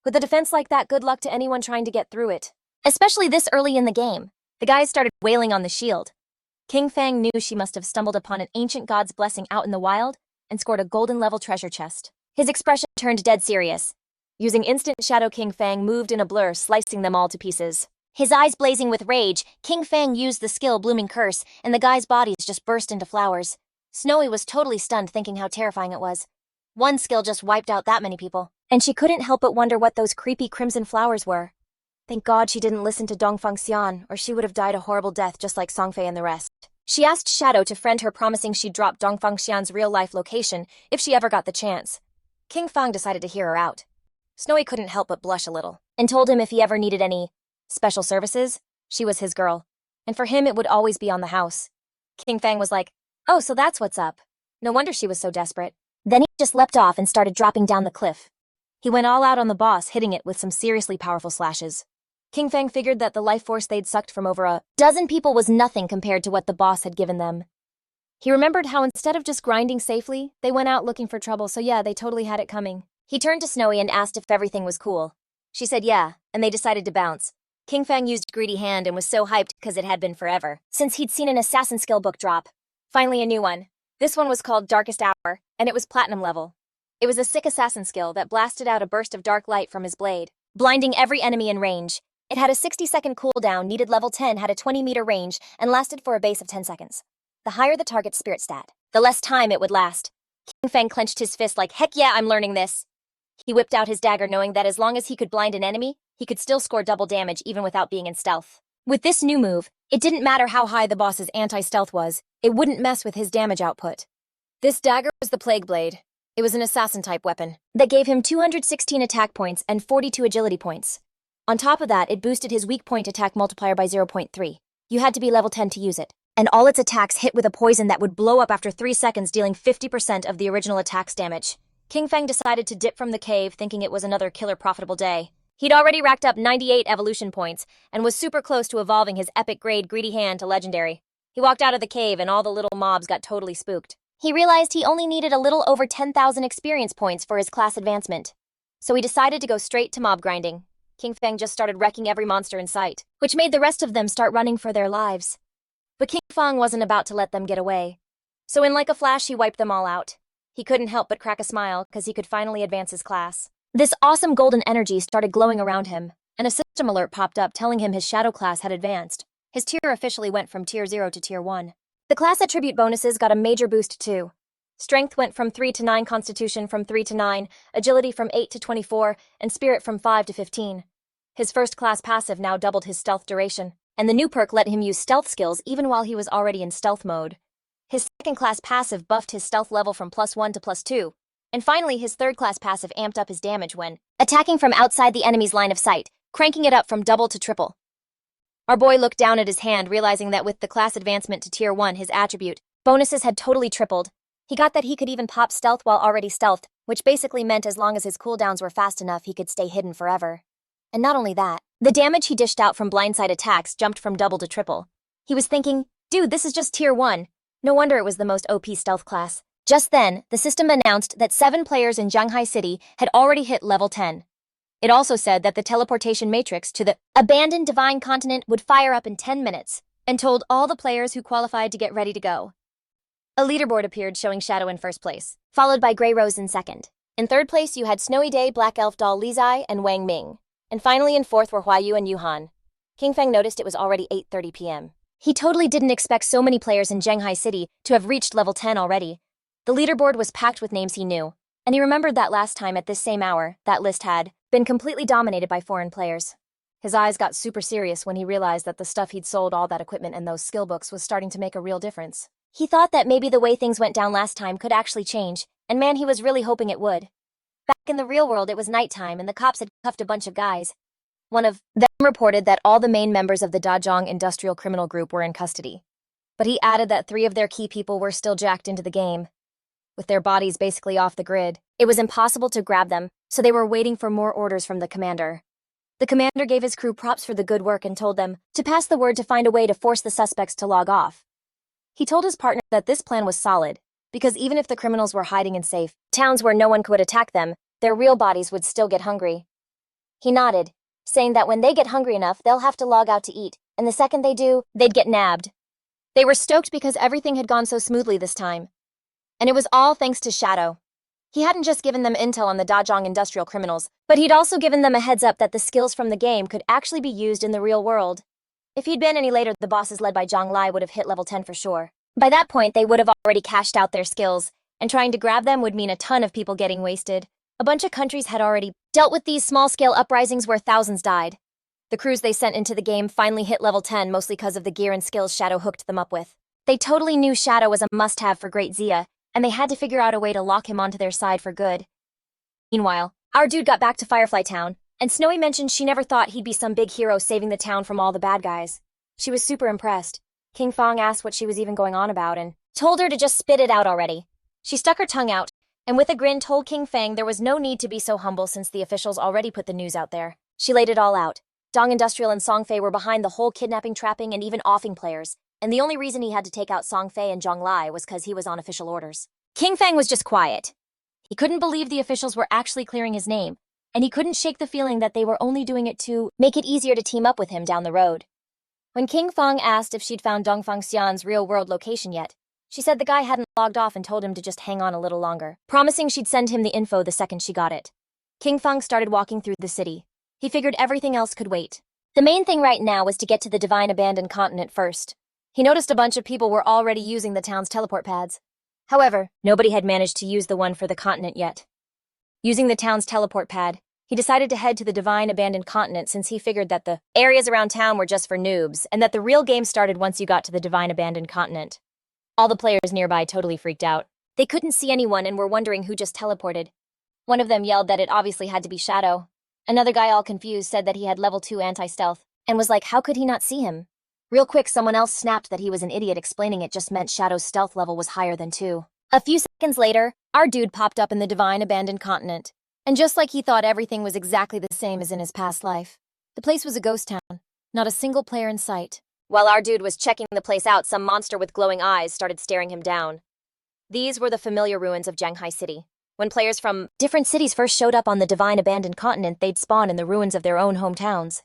With a defense like that, good luck to anyone trying to get through it. Especially this early in the game. The guys started wailing on the shield. Kinfang knew she must have stumbled upon an ancient god's blessing out in the wild and scored a golden-level treasure chest. His expression turned dead serious. Using instant Shadow, Kinfang moved in a blur, slicing them all to pieces. His eyes blazing with rage, Kinfang used the skill Blooming Curse, and the guy's bodies just burst into flowers. Snowy was totally stunned thinking how terrifying it was. One skill just wiped out that many people, and she couldn't help but wonder what those creepy crimson flowers were. Thank God she didn't listen to Dongfang Xian, or she would have died a horrible death just like Songfei and the rest. She asked Shadow to friend her, promising she'd drop Dongfang Xian's real-life location if she ever got the chance. Kinfang decided to hear her out. Snowy couldn't help but blush a little, and told him if he ever needed any special services, she was his girl, and for him it would always be on the house. Kinfang was like, "Oh, so that's what's up. No wonder she was so desperate." Then he just leapt off and started dropping down the cliff. He went all out on the boss, hitting it with some seriously powerful slashes. Kinfang figured that the life force they'd sucked from over a dozen people was nothing compared to what the boss had given them. He remembered how instead of just grinding safely, they went out looking for trouble, so yeah, they totally had it coming. He turned to Snowy and asked if everything was cool. She said yeah, and they decided to bounce. Kinfang used Greedy Hand and was so hyped because it had been forever, since he'd seen an assassin skill book drop. Finally a new one. This one was called Darkest Hour, and it was platinum level. It was a sick assassin skill that blasted out a burst of dark light from his blade, blinding every enemy in range. It had a 60-second cooldown, needed level 10, had a 20-meter range, and lasted for a base of 10 seconds. The higher the target's spirit stat, the less time it would last. Kinfang clenched his fist like, heck yeah, I'm learning this. He whipped out his dagger knowing that as long as he could blind an enemy, he could still score double damage even without being in stealth. With this new move, it didn't matter how high the boss's anti-stealth was, it wouldn't mess with his damage output. This dagger was the Plague Blade. It was an assassin-type weapon that gave him 216 attack points and 42 agility points. On top of that, it boosted his weak point attack multiplier by 0.3. You had to be level 10 to use it. And all its attacks hit with a poison that would blow up after 3 seconds, dealing 50% of the original attack's damage. Kinfang decided to dip from the cave, thinking it was another killer profitable day. He'd already racked up 98 evolution points, and was super close to evolving his epic grade Greedy Hand to legendary. He walked out of the cave and all the little mobs got totally spooked. He realized he only needed a little over 10,000 experience points for his class advancement. So he decided to go straight to mob grinding. Kinfang just started wrecking every monster in sight, which made the rest of them start running for their lives. But Kinfang wasn't about to let them get away. So in like a flash, he wiped them all out. He couldn't help but crack a smile, because he could finally advance his class. This awesome golden energy started glowing around him, and a system alert popped up telling him his shadow class had advanced. His tier officially went from tier 0 to tier 1. The class attribute bonuses got a major boost too. Strength went from 3 to 9, Constitution from 3 to 9, Agility from 8 to 24, and Spirit from 5 to 15. His first class passive now doubled his stealth duration, and the new perk let him use stealth skills even while he was already in stealth mode. His second class passive buffed his stealth level from +1 to +2, and finally his third class passive amped up his damage when attacking from outside the enemy's line of sight, cranking it up from double to triple. Our boy looked down at his hand, realizing that with the class advancement to tier 1, his attribute bonuses had totally tripled. He got that he could even pop stealth while already stealthed, which basically meant as long as his cooldowns were fast enough, he could stay hidden forever. And not only that, the damage he dished out from blindside attacks jumped from double to triple. He was thinking, dude, this is just tier 1. No wonder it was the most OP stealth class. Just then, the system announced that 7 players in Shanghai City had already hit level 10. It also said that the teleportation matrix to the abandoned divine continent would fire up in 10 minutes, and told all the players who qualified to get ready to go. A leaderboard appeared showing Shadow in first place, followed by Grey Rose in second. In third place, you had Snowy Day, Black Elf Doll Li Zai, and Wang Ming. And finally in fourth were Huayu and Yuhan. Kinfang noticed it was already 8:30 p.m. He totally didn't expect so many players in Shanghai City to have reached level 10 already. The leaderboard was packed with names he knew, and he remembered that last time at this same hour, that list had been completely dominated by foreign players. His eyes got super serious when he realized that the stuff he'd sold, all that equipment and those skill books, was starting to make a real difference. He thought that maybe the way things went down last time could actually change, and man, he was really hoping it would. Back in the real world, it was nighttime and the cops had cuffed a bunch of guys. One of them reported that all the main members of the Dazhong Industrial Criminal Group were in custody. But he added that 3 of their key people were still jacked into the game. With their bodies basically off the grid, it was impossible to grab them, so they were waiting for more orders from the commander. The commander gave his crew props for the good work and told them to pass the word to find a way to force the suspects to log off. He told his partner that this plan was solid, because even if the criminals were hiding in safe towns where no one could attack them, their real bodies would still get hungry. He nodded, saying that when they get hungry enough, they'll have to log out to eat, and the second they do, they'd get nabbed. They were stoked because everything had gone so smoothly this time. And it was all thanks to Shadow. He hadn't just given them intel on the Dajong industrial criminals, but he'd also given them a heads up that the skills from the game could actually be used in the real world. If he'd been any later, the bosses led by Zhang Lai would have hit level 10 for sure. By that point, they would have already cashed out their skills, and trying to grab them would mean a ton of people getting wasted. A bunch of countries had already dealt with these small-scale uprisings where thousands died. The crews they sent into the game finally hit level 10 mostly because of the gear and skills Shadow hooked them up with. They totally knew Shadow was a must-have for Great Zia, and they had to figure out a way to lock him onto their side for good. Meanwhile, our dude got back to Firefly Town, and Snowy mentioned she never thought he'd be some big hero saving the town from all the bad guys. She was super impressed. Kinfang asked what she was even going on about and told her to just spit it out already. She stuck her tongue out, and with a grin told Kinfang there was no need to be so humble since the officials already put the news out there. She laid it all out. Dong Industrial and Songfei were behind the whole kidnapping, trapping, and even offing players, and the only reason he had to take out Songfei and Zhang Lai was because he was on official orders. Kinfang was just quiet. He couldn't believe the officials were actually clearing his name, and he couldn't shake the feeling that they were only doing it to make it easier to team up with him down the road. When Kinfang asked if she'd found Dongfang Xian's real-world location yet, she said the guy hadn't logged off and told him to just hang on a little longer, promising she'd send him the info the second she got it. Kinfang started walking through the city. He figured everything else could wait. The main thing right now was to get to the Divine Abandoned Continent first. He noticed a bunch of people were already using the town's teleport pads. However, nobody had managed to use the one for the continent yet. Using the town's teleport pad, he decided to head to the Divine Abandoned Continent since he figured that the areas around town were just for noobs and that the real game started once you got to the Divine Abandoned Continent. All the players nearby totally freaked out. They couldn't see anyone and were wondering who just teleported. One of them yelled that it obviously had to be Shadow. Another guy, all confused, said that he had level 2 anti-stealth and was like, how could he not see him? Real quick, someone else snapped that he was an idiot, explaining it just meant Shadow's stealth level was higher than 2. A few seconds later, our dude popped up in the Divine Abandoned Continent. And just like he thought, everything was exactly the same as in his past life. The place was a ghost town, not a single player in sight. While our dude was checking the place out, some monster with glowing eyes started staring him down. These were the familiar ruins of Zhanghai City. When players from different cities first showed up on the Divine Abandoned Continent, they'd spawn in the ruins of their own hometowns.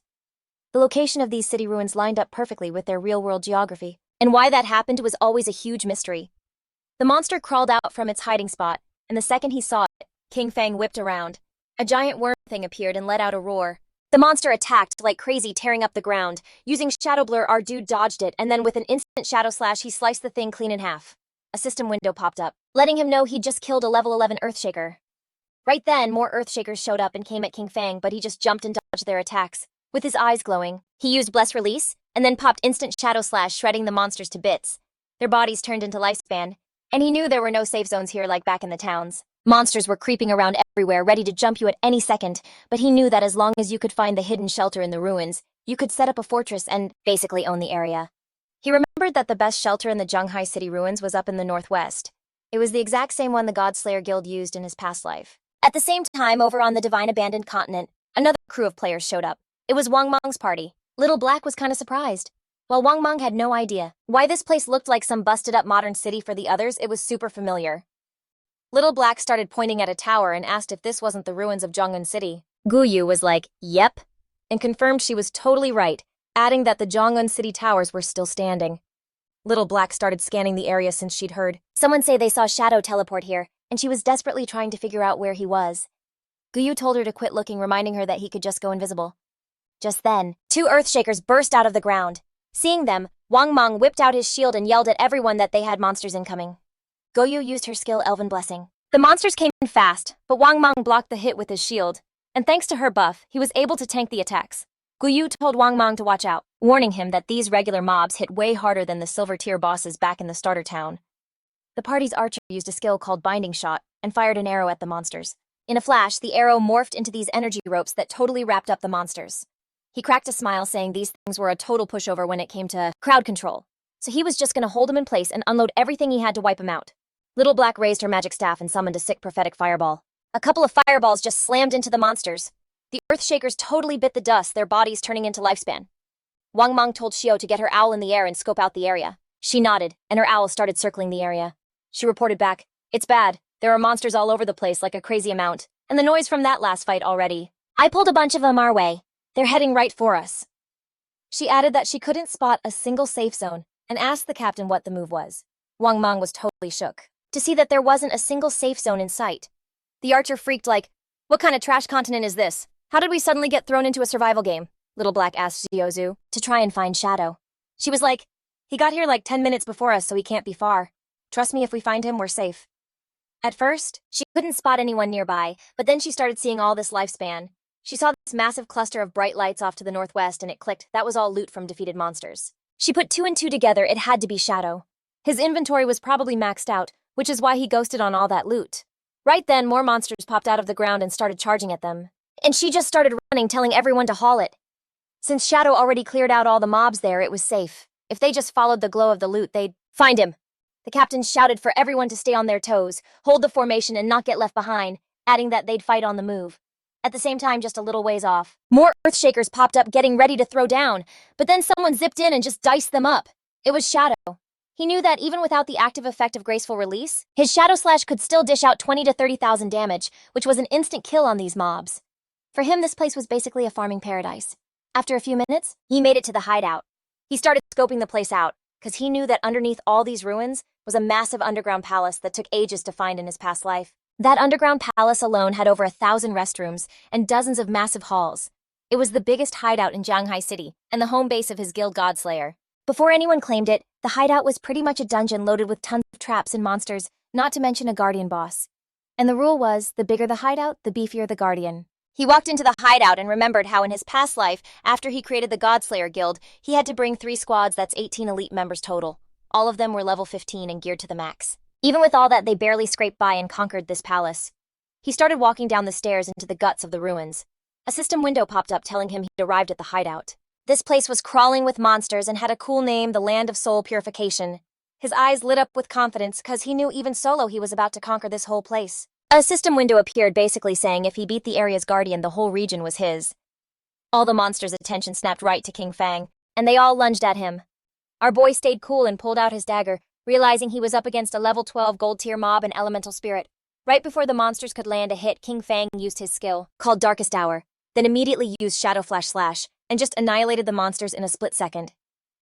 The location of these city ruins lined up perfectly with their real-world geography, and why that happened was always a huge mystery. The monster crawled out from its hiding spot, and the second he saw it, Kinfang whipped around. A giant worm thing appeared and let out a roar. The monster attacked like crazy, tearing up the ground. Using Shadow Blur, our dude dodged it, and then with an instant Shadow Slash, he sliced the thing clean in half. A system window popped up, letting him know he'd just killed a level 11 Earthshaker. Right then, more Earthshakers showed up and came at Kinfang, but he just jumped and dodged their attacks. With his eyes glowing, he used Bless Release, and then popped instant Shadow Slash, shredding the monsters to bits. Their bodies turned into lifespan, and he knew there were no safe zones here like back in the towns. Monsters were creeping around everywhere, ready to jump you at any second, but he knew that as long as you could find the hidden shelter in the ruins, you could set up a fortress and basically own the area. He remembered that the best shelter in the Zhanghai City ruins was up in the northwest. It was the exact same one the Godslayer Guild used in his past life. At the same time, over on the Divine Abandoned Continent, another crew of players showed up. It was Wang Meng's party. Little Black was kind of surprised. While Wang Meng had no idea why this place looked like some busted-up modern city for the others, it was super familiar. Little Black started pointing at a tower and asked if this wasn't the ruins of Zhongun City. Guyu was like, yep, and confirmed she was totally right, adding that the Zhongun City towers were still standing. Little Black started scanning the area since she'd heard someone say they saw Shadow teleport here, and she was desperately trying to figure out where he was. Guyu told her to quit looking, reminding her that he could just go invisible. Just then, 2 Earthshakers burst out of the ground. Seeing them, Wang Meng whipped out his shield and yelled at everyone that they had monsters incoming. Goyu used her skill Elven Blessing. The monsters came in fast, but Wang Meng blocked the hit with his shield, and thanks to her buff, he was able to tank the attacks. Guyu told Wang Meng to watch out, warning him that these regular mobs hit way harder than the silver tier bosses back in the starter town. The party's archer used a skill called Binding Shot and fired an arrow at the monsters. In a flash, the arrow morphed into these energy ropes that totally wrapped up the monsters. He cracked a smile, saying these things were a total pushover when it came to crowd control, so he was just going to hold them in place and unload everything he had to wipe them out. Little Black raised her magic staff and summoned a sick prophetic fireball. A couple of fireballs just slammed into the monsters. The Earthshakers totally bit the dust, their bodies turning into lifespan. Wang Meng told Xiao to get her owl in the air and scope out the area. She nodded, and her owl started circling the area. She reported back, "It's bad. There are monsters all over the place like a crazy amount, and the noise from that last fight already. I pulled a bunch of them our way. They're heading right for us." She added that she couldn't spot a single safe zone and asked the captain what the move was. Wang Meng was totally shook to see that there wasn't a single safe zone in sight. The archer freaked like, "What kind of trash continent is this? How did we suddenly get thrown into a survival game?" Little Black asked Ziozu to try and find Shadow. She was like, "He got here like 10 minutes before us, so he can't be far. Trust me, if we find him, we're safe." At first, she couldn't spot anyone nearby, but then she started seeing all this lifespan. She saw this massive cluster of bright lights off to the northwest, and it clicked. That was all loot from defeated monsters. She put 2 and 2 together. It had to be Shadow. His inventory was probably maxed out, which is why he ghosted on all that loot. Right then, more monsters popped out of the ground and started charging at them. And she just started running, telling everyone to haul it. Since Shadow already cleared out all the mobs there, it was safe. If they just followed the glow of the loot, they'd find him. The captain shouted for everyone to stay on their toes, hold the formation, and not get left behind, adding that they'd fight on the move. At the same time, just a little ways off, more Earthshakers popped up, getting ready to throw down, but then someone zipped in and just diced them up. It was Shadow. He knew that even without the active effect of Graceful Release, his Shadow Slash could still dish out 20 to 30,000 damage, which was an instant kill on these mobs. For him, this place was basically a farming paradise. After a few minutes, he made it to the hideout. He started scoping the place out, because he knew that underneath all these ruins was a massive underground palace that took ages to find in his past life. That underground palace alone had over 1,000 restrooms and dozens of massive halls. It was the biggest hideout in Jianghai City and the home base of his guild Godslayer. Before anyone claimed it, the hideout was pretty much a dungeon loaded with tons of traps and monsters, not to mention a guardian boss. And the rule was, the bigger the hideout, the beefier the guardian. He walked into the hideout and remembered how in his past life, after he created the Godslayer guild, he had to bring 3 squads. That's 18 elite members total. All of them were level 15 and geared to the max. Even with all that, they barely scraped by and conquered this palace. He started walking down the stairs into the guts of the ruins. A system window popped up telling him he'd arrived at the hideout. This place was crawling with monsters and had a cool name, the Land of Soul Purification. His eyes lit up with confidence because he knew even solo he was about to conquer this whole place. A system window appeared, basically saying if he beat the area's guardian, the whole region was his. All the monsters' attention snapped right to Kinfang, and they all lunged at him. Our boy stayed cool and pulled out his dagger, realizing he was up against a level 12 gold tier mob and elemental spirit. Right before the monsters could land a hit, Kinfang used his skill, called Darkest Hour, then immediately used Shadow Flash Slash, and just annihilated the monsters in a split second.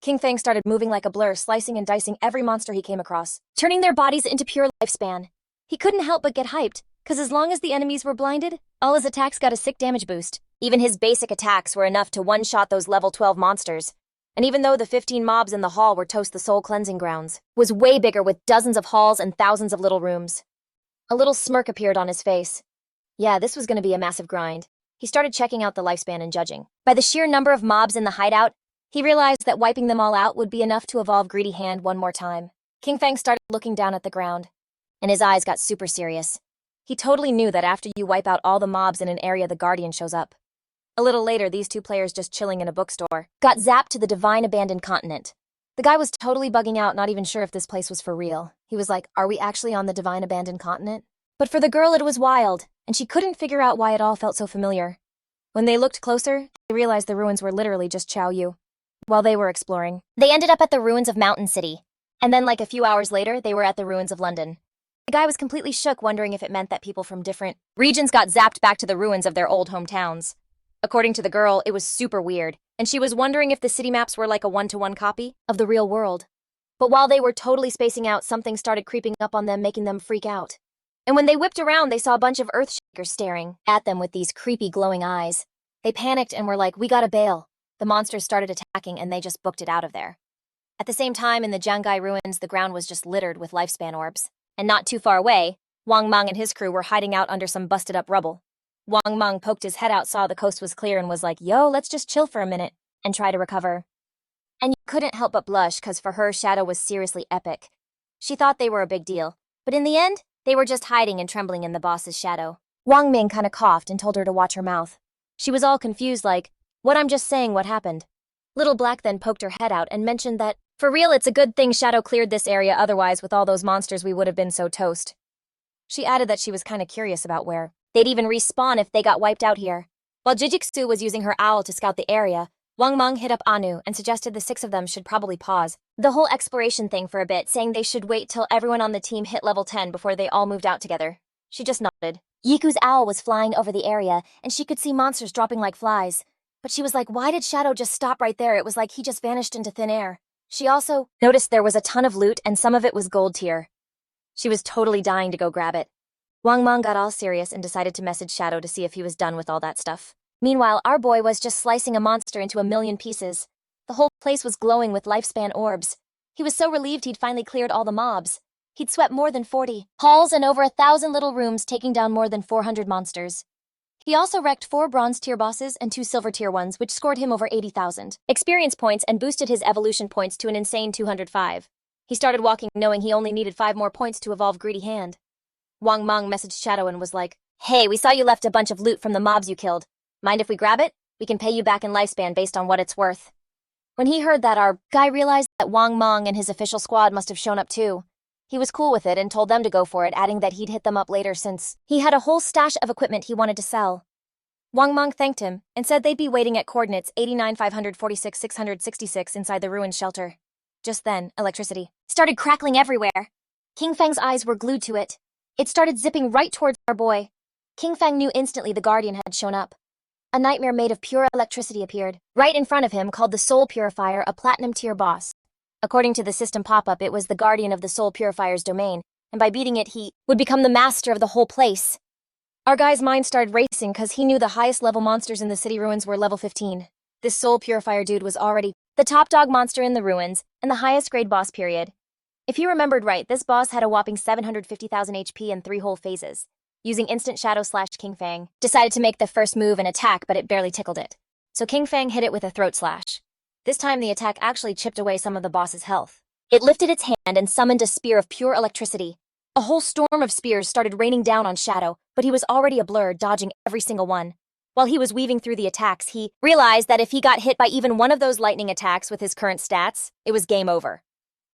Kinfang started moving like a blur, slicing and dicing every monster he came across, turning their bodies into pure lifespan. He couldn't help but get hyped, cause as long as the enemies were blinded, all his attacks got a sick damage boost. Even his basic attacks were enough to one-shot those level 12 monsters. And even though the 15 mobs in the hall were Toast the Soul cleansing grounds, was way bigger with dozens of halls and thousands of little rooms. A little smirk appeared on his face. Yeah, this was gonna be a massive grind. He started checking out the lifespan and judging. By the sheer number of mobs in the hideout, he realized that wiping them all out would be enough to evolve Greedy Hand one more time. Kinfang started looking down at the ground, and his eyes got super serious. He totally knew that after you wipe out all the mobs in an area, the Guardian shows up. A little later, these 2 players just chilling in a bookstore got zapped to the divine abandoned continent. The guy was totally bugging out, not even sure if this place was for real. He was like, are we actually on the divine abandoned continent? But for the girl, it was wild, and she couldn't figure out why it all felt so familiar. When they looked closer, they realized the ruins were literally just Qiaoyu. While they were exploring, they ended up at the ruins of Mountain City. And then like a few hours later, they were at the ruins of London. The guy was completely shook, wondering if it meant that people from different regions got zapped back to the ruins of their old hometowns. According to the girl, it was super weird, and she was wondering if the city maps were like a one-to-one copy of the real world. But while they were totally spacing out, something started creeping up on them, making them freak out. And when they whipped around, they saw a bunch of Earthshakers staring at them with these creepy glowing eyes. They panicked and were like, we gotta bail. The monsters started attacking and they just booked it out of there. At the same time, in the Jianghai ruins, the ground was just littered with lifespan orbs. And not too far away, Wang Mang and his crew were hiding out under some busted up rubble. Wang Mang poked his head out, saw the coast was clear, and was like, yo, let's just chill for a minute and try to recover. And you couldn't help but blush, cause for her, Shadow was seriously epic. She thought they were a big deal, but in the end, they were just hiding and trembling in the boss's shadow. Wang Ming kinda coughed and told her to watch her mouth. She was all confused like, what, I'm just saying what happened. Little Black then poked her head out and mentioned that, for real, it's a good thing Shadow cleared this area, otherwise with all those monsters we would have been so toast. She added that she was kinda curious about where they'd even respawn if they got wiped out here. While Jijiksu was using her owl to scout the area, Wang Meng hit up Anu and suggested the 6 of them should probably pause the whole exploration thing for a bit, saying they should wait till everyone on the team hit level 10 before they all moved out together. She just nodded. Yiku's owl was flying over the area, and she could see monsters dropping like flies. But she was like, why did Shadow just stop right there? It was like he just vanished into thin air. She also noticed there was a ton of loot, and some of it was gold tier. She was totally dying to go grab it. Wang Meng got all serious and decided to message Shadow to see if he was done with all that stuff. Meanwhile, our boy was just slicing a monster into a million pieces. The whole place was glowing with lifespan orbs. He was so relieved he'd finally cleared all the mobs. He'd swept more than 40 halls and over 1,000 little rooms, taking down more than 400 monsters. He also wrecked 4 bronze tier bosses and 2 silver tier ones, which scored him over 80,000 experience points and boosted his evolution points to an insane 205. He started walking knowing he only needed 5 more points to evolve Greedy Hand. Wang Meng messaged Shadow and was like, "Hey, we saw you left a bunch of loot from the mobs you killed. Mind if we grab it? We can pay you back in lifespan based on what it's worth." When he heard that, our guy realized that Wang Meng and his official squad must have shown up too. He was cool with it and told them to go for it, adding that he'd hit them up later since he had a whole stash of equipment he wanted to sell. Wang Meng thanked him and said they'd be waiting at coordinates 89,546,666 inside the ruined shelter. Just then, electricity started crackling everywhere. Kinfang's eyes were glued to it. It started zipping right towards our boy. Kinfang knew instantly the Guardian had shown up. A nightmare made of pure electricity appeared right in front of him, called the Soul Purifier, a platinum tier boss. According to the system pop-up, it was the guardian of the Soul Purifier's domain, and by beating it, he would become the master of the whole place. Our guy's mind started racing because he knew the highest level monsters in the city ruins were level 15. This Soul Purifier dude was already the top dog monster in the ruins and the highest grade boss period. If he remembered right, this boss had a whopping 750,000 HP and 3 whole phases. Using instant shadow slash, Kinfang decided to make the first move and attack, but it barely tickled it. So Kinfang hit it with a throat slash. This time the attack actually chipped away some of the boss's health. It lifted its hand and summoned a spear of pure electricity. A whole storm of spears started raining down on Shadow, but he was already a blur, dodging every single one. While he was weaving through the attacks, he realized that if he got hit by even one of those lightning attacks with his current stats, it was game over.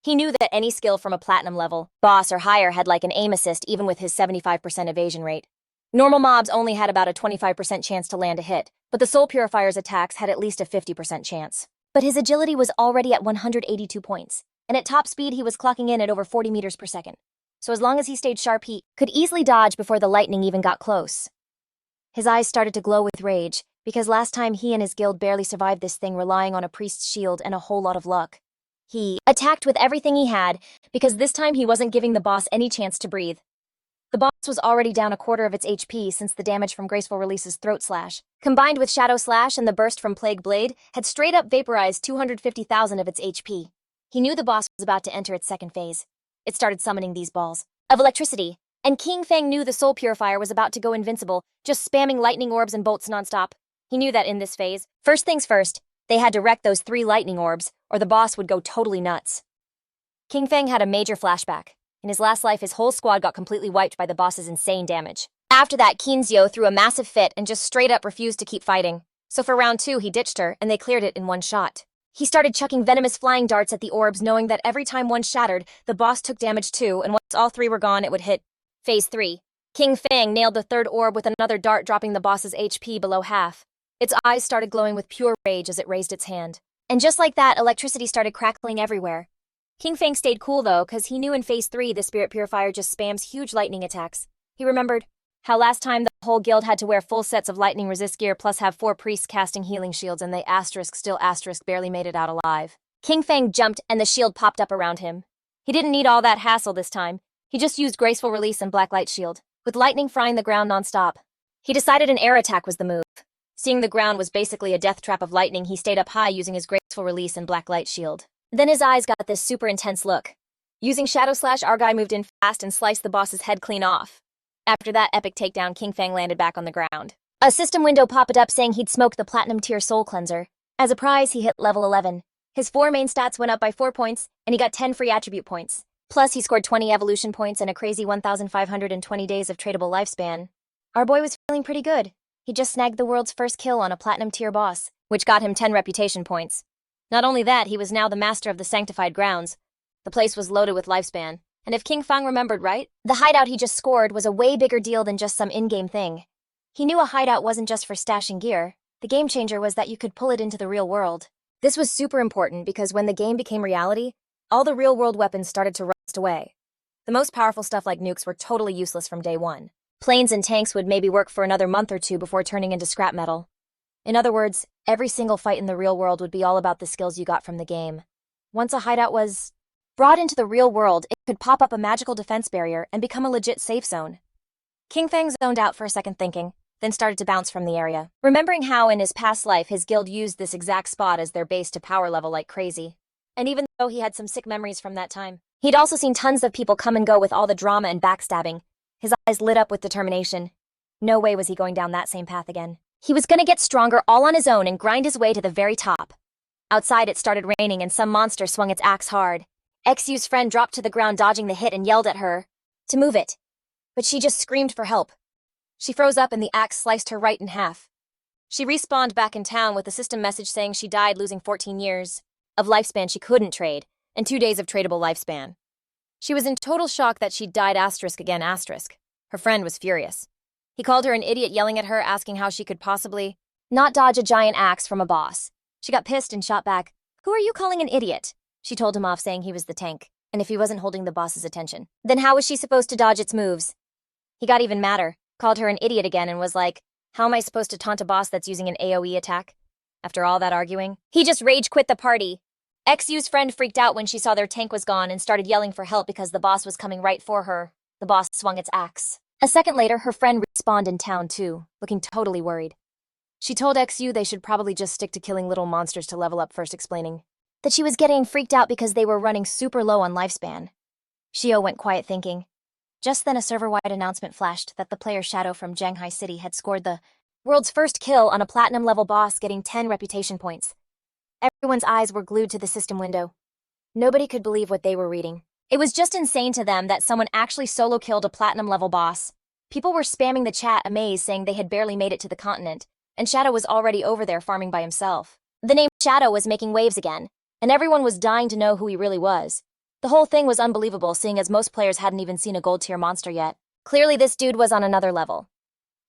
He knew that any skill from a platinum level boss or higher had like an aim assist, even with his 75% evasion rate. Normal mobs only had about a 25% chance to land a hit, but the Soul Purifier's attacks had at least a 50% chance. But his agility was already at 182 points, and at top speed he was clocking in at over 40 meters per second. So as long as he stayed sharp, he could easily dodge before the lightning even got close. His eyes started to glow with rage, because last time he and his guild barely survived this thing, relying on a priest's shield and a whole lot of luck. He attacked with everything he had, because this time he wasn't giving the boss any chance to breathe. The boss was already down a quarter of its HP since the damage from Graceful Release's throat slash, combined with Shadow Slash and the burst from Plague Blade, had straight up vaporized 250,000 of its HP. He knew the boss was about to enter its second phase. It started summoning these balls of electricity, and Kinfang knew the Soul Purifier was about to go invincible, just spamming lightning orbs and bolts nonstop. He knew that in this phase, first things first, they had to wreck those 3 lightning orbs, or the boss would go totally nuts. Kinfang had a major flashback. In his last life, his whole squad got completely wiped by the boss's insane damage. After that, Kin Xiou threw a massive fit and just straight up refused to keep fighting. So for round 2, he ditched her, and they cleared it in one shot. He started chucking venomous flying darts at the orbs, knowing that every time one shattered, the boss took damage too, and once all 3 were gone, it would hit. Phase 3. Kinfang nailed the 3rd orb with another dart, dropping the boss's HP below half. Its eyes started glowing with pure rage as it raised its hand. And just like that, electricity started crackling everywhere. Kinfang stayed cool though, because he knew in Phase 3 the Spirit Purifier just spams huge lightning attacks. He remembered how last time the whole guild had to wear full sets of lightning resist gear plus have 4 priests casting healing shields, and they barely made it out alive. Kinfang jumped and the shield popped up around him. He didn't need all that hassle this time. He just used Graceful Release and Black Light Shield, with lightning frying the ground nonstop. He decided an air attack was the move. Seeing the ground was basically a death trap of lightning, he stayed up high using his Graceful Release and Black Light Shield. Then his eyes got this super intense look. Using Shadow Slash, our guy moved in fast and sliced the boss's head clean off. After that epic takedown, Kinfang landed back on the ground. A system window popped up saying he'd smoked the Platinum Tier Soul Cleanser. As a prize, he hit level 11. His 4 main stats went up by 4 points, and he got 10 free attribute points. Plus, he scored 20 evolution points and a crazy 1,520 days of tradable lifespan. Our boy was feeling pretty good. He just snagged the world's first kill on a Platinum Tier boss, which got him 10 reputation points. Not only that, he was now the master of the Sanctified Grounds. The place was loaded with lifespan, and if Kinfang remembered right, the hideout he just scored was a way bigger deal than just some in-game thing. He knew a hideout wasn't just for stashing gear. The game changer was that you could pull it into the real world. This was super important because when the game became reality, all the real-world weapons started to rust away. The most powerful stuff like nukes were totally useless from day one. Planes and tanks would maybe work for another month or 2 before turning into scrap metal. In other words, every single fight in the real world would be all about the skills you got from the game. Once a hideout was brought into the real world, it could pop up a magical defense barrier and become a legit safe zone. Kinfang zoned out for a second thinking, then started to bounce from the area, remembering how in his past life his guild used this exact spot as their base to power level like crazy. And even though he had some sick memories from that time, he'd also seen tons of people come and go with all the drama and backstabbing. His eyes lit up with determination. No way was he going down that same path again. He was gonna get stronger all on his own and grind his way to the very top. Outside it started raining and some monster swung its axe hard. Xiu's friend dropped to the ground dodging the hit and yelled at her to move it. But she just screamed for help. She froze up and the axe sliced her right in half. She respawned back in town with a system message saying she died losing 14 years of lifespan she couldn't trade and 2 days of tradable lifespan. She was in total shock that she'd died again. Her friend was furious. He called her an idiot, yelling at her, asking how she could possibly not dodge a giant axe from a boss. She got pissed and shot back. "Who are you calling an idiot?" She told him off, saying he was the tank, and if he wasn't holding the boss's attention, then how was she supposed to dodge its moves? He got even madder, called her an idiot again, and was like, how am I supposed to taunt a boss that's using an AoE attack? After all that arguing, he just rage quit the party. Xiu's friend freaked out when she saw their tank was gone and started yelling for help because the boss was coming right for her. The boss swung its axe. A second later, her friend respawned in town too, looking totally worried. She told Xiu they should probably just stick to killing little monsters to level up first, explaining that she was getting freaked out because they were running super low on lifespan. Xiu went quiet thinking. Just then a server-wide announcement flashed that the player Shadow from Shanghai City had scored the world's first kill on a platinum-level boss, getting 10 reputation points. Everyone's eyes were glued to the system window. Nobody could believe what they were reading. It was just insane to them that someone actually solo killed a platinum-level boss. People were spamming the chat amazed, saying they had barely made it to the continent, and Shadow was already over there farming by himself. The name Shadow was making waves again, and everyone was dying to know who he really was. The whole thing was unbelievable, seeing as most players hadn't even seen a gold-tier monster yet. Clearly this dude was on another level.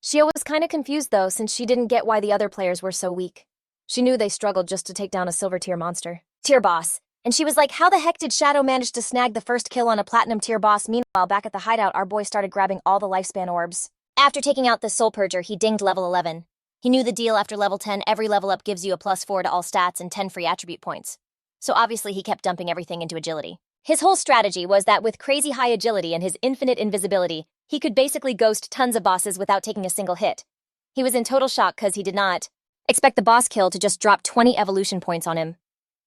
Xiao was kinda confused though, since she didn't get why the other players were so weak. She knew they struggled just to take down a silver-tier monster. Tier boss. And she was like, how the heck did Shadow manage to snag the first kill on a platinum-tier boss? Meanwhile, back at the hideout, our boy started grabbing all the lifespan orbs. After taking out the Soul Purger, he dinged level 11. He knew the deal. After level 10, every level up gives you a +4 to all stats and 10 free attribute points. So obviously he kept dumping everything into agility. His whole strategy was that with crazy high agility and his infinite invisibility, he could basically ghost tons of bosses without taking a single hit. He was in total shock because he did not expect the boss kill to just drop 20 evolution points on him.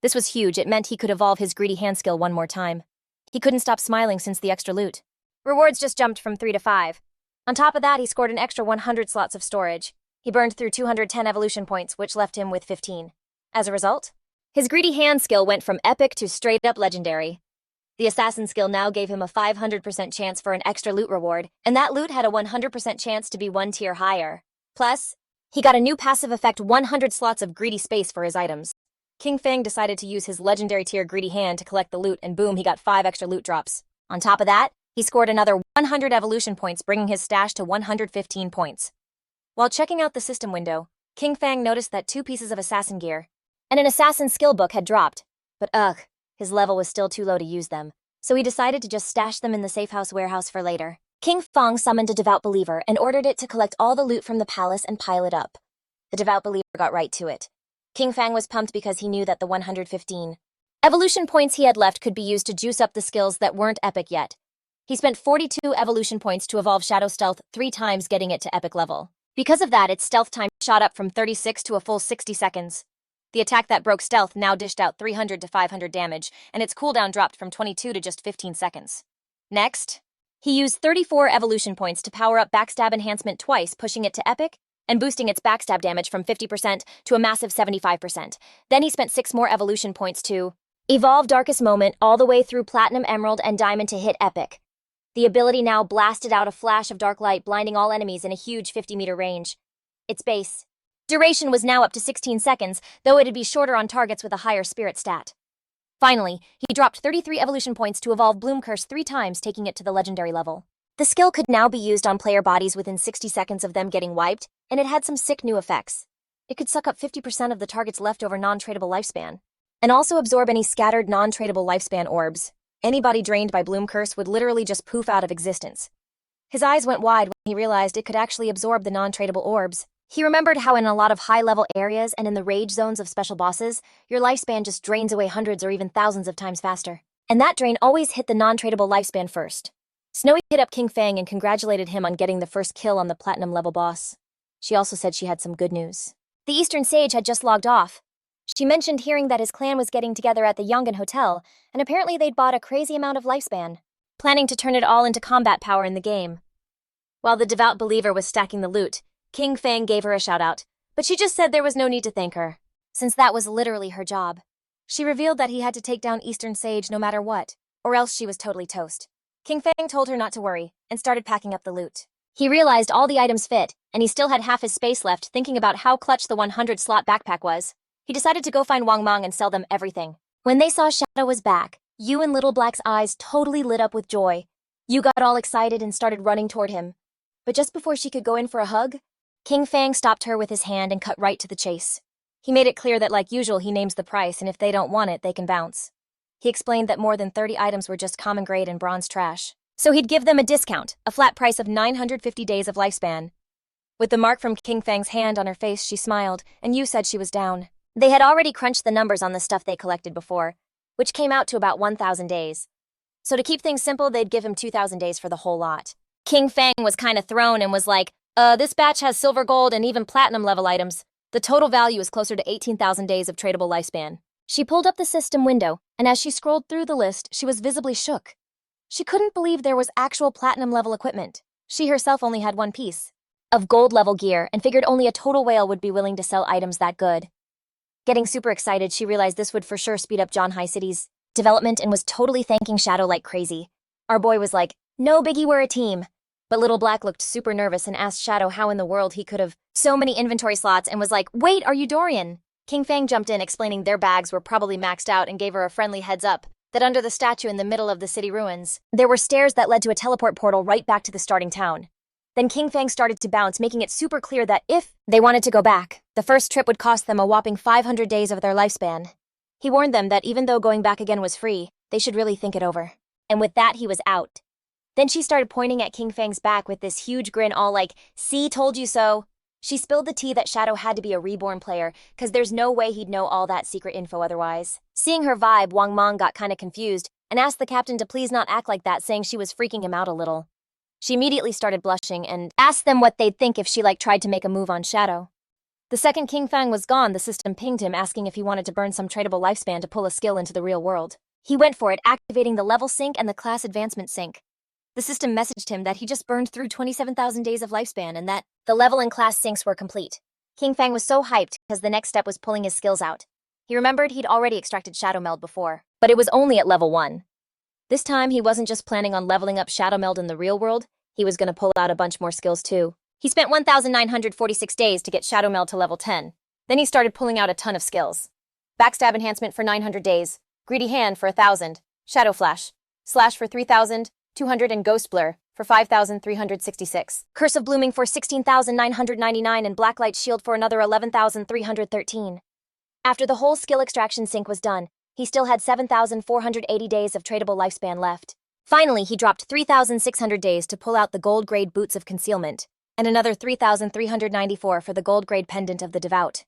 This was huge. It meant he could evolve his greedy hand skill one more time. He couldn't stop smiling since the extra loot. Rewards just jumped from 3 to 5. On top of that, he scored an extra 100 slots of storage. He burned through 210 evolution points, which left him with 15. As a result, his greedy hand skill went from epic to straight-up legendary. The assassin skill now gave him a 500% chance for an extra loot reward, and that loot had a 100% chance to be 1 tier higher. Plus, he got a new passive effect, 100 slots of greedy space for his items. Kinfang decided to use his legendary tier greedy hand to collect the loot, and boom, he got 5 extra loot drops. On top of that, he scored another 100 evolution points, bringing his stash to 115 points. While checking out the system window, Kinfang noticed that 2 pieces of assassin gear and an assassin skill book had dropped. But his level was still too low to use them, so he decided to just stash them in the safe house warehouse for later. Kinfang summoned a devout believer and ordered it to collect all the loot from the palace and pile it up. The devout believer got right to it. Kinfang was pumped because he knew that the 115 evolution points he had left could be used to juice up the skills that weren't epic yet. He spent 42 evolution points to evolve Shadow Stealth 3 times, getting it to epic level. Because of that, its stealth time shot up from 36 to a full 60 seconds. The attack that broke stealth now dished out 300 to 500 damage, and its cooldown dropped from 22 to just 15 seconds. Next, he used 34 evolution points to power up Backstab Enhancement twice, pushing it to epic, and boosting its backstab damage from 50% to a massive 75%. Then he spent 6 more evolution points to evolve Darkest Moment all the way through Platinum, Emerald, and Diamond to hit epic. The ability now blasted out a flash of dark light, blinding all enemies in a huge 50-meter range. Its base duration was now up to 16 seconds, though it'd be shorter on targets with a higher spirit stat. Finally, he dropped 33 evolution points to evolve Bloom Curse 3 times, taking it to the legendary level. The skill could now be used on player bodies within 60 seconds of them getting wiped, and it had some sick new effects. It could suck up 50% of the target's leftover non-tradable lifespan, and also absorb any scattered non-tradable lifespan orbs. Anybody drained by Bloom Curse would literally just poof out of existence. His eyes went wide when he realized it could actually absorb the non-tradable orbs. He remembered how in a lot of high-level areas and in the rage zones of special bosses, your lifespan just drains away hundreds or even thousands of times faster. And that drain always hit the non-tradable lifespan first. Snowy hit up Kinfang and congratulated him on getting the first kill on the platinum level boss. She also said she had some good news. The Eastern Sage had just logged off. She mentioned hearing that his clan was getting together at the Yongan Hotel, and apparently they'd bought a crazy amount of lifespan, planning to turn it all into combat power in the game. While the devout believer was stacking the loot, Kinfang gave her a shout-out, but she just said there was no need to thank her, since that was literally her job. She revealed that he had to take down Eastern Sage no matter what, or else she was totally toast. Kinfang told her not to worry, and started packing up the loot. He realized all the items fit, and he still had half his space left thinking about how clutch the 100-slot backpack was. He decided to go find Wang Mang and sell them everything. When they saw Shadow was back, Yu and Little Black's eyes totally lit up with joy. Yu got all excited and started running toward him. But just before she could go in for a hug, Kinfang stopped her with his hand and cut right to the chase. He made it clear that like usual he names the price, and if they don't want it, they can bounce. He explained that more than 30 items were just common grade and bronze trash, so he'd give them a discount, a flat price of 950 days of lifespan. With the mark from Kinfang's hand on her face, she smiled, and Yu said she was down. They had already crunched the numbers on the stuff they collected before, which came out to about 1,000 days. So to keep things simple, they'd give him 2,000 days for the whole lot. Kinfang was kinda thrown and was like, this batch has silver, gold, and even platinum level items. The total value is closer to 18,000 days of tradable lifespan. She pulled up the system window, and as she scrolled through the list, she was visibly shook. She couldn't believe there was actual platinum level equipment. She herself only had one piece of gold level gear and figured only a total whale would be willing to sell items that good. Getting super excited, she realized this would for sure speed up Zhanghai City's development and was totally thanking Shadow like crazy. Our boy was like, "No biggie, we're a team." But Little Black looked super nervous and asked Shadow how in the world he could have so many inventory slots and was like, "Wait, are you Dorian?" Kinfang jumped in explaining their bags were probably maxed out and gave her a friendly heads up that under the statue in the middle of the city ruins, there were stairs that led to a teleport portal right back to the starting town. Then Kinfang started to bounce, making it super clear that if they wanted to go back, the first trip would cost them a whopping 500 days of their lifespan. He warned them that even though going back again was free, they should really think it over. And with that, he was out. Then she started pointing at Kinfang's back with this huge grin all like, "See, told you so." She spilled the tea that Shadow had to be a reborn player, cause there's no way he'd know all that secret info otherwise. Seeing her vibe, Wang Mang got kinda confused and asked the captain to please not act like that, saying she was freaking him out a little. She immediately started blushing and asked them what they'd think if she tried to make a move on Shadow. The second Kinfang was gone, the system pinged him asking if he wanted to burn some tradable lifespan to pull a skill into the real world. He went for it, activating the level sync and the class advancement sync. The system messaged him that he just burned through 27,000 days of lifespan and that the level and class syncs were complete. Kinfang was so hyped because the next step was pulling his skills out. He remembered he'd already extracted Shadow Meld before, but it was only at level 1. This time, he wasn't just planning on leveling up Shadow Meld in the real world, he was going to pull out a bunch more skills too. He spent 1,946 days to get Shadow Meld to level 10. Then he started pulling out a ton of skills. Backstab enhancement for 900 days, Greedy Hand for 1,000, Shadow Flash, Slash for 3,200 and Ghost Blur for 5,366. Curse of Blooming for 16,999 and Blacklight Shield for another 11,313. After the whole skill extraction sync was done, he still had 7,480 days of tradable lifespan left. Finally, he dropped 3,600 days to pull out the gold-grade Boots of Concealment, and another 3,394 for the gold-grade Pendant of the Devout.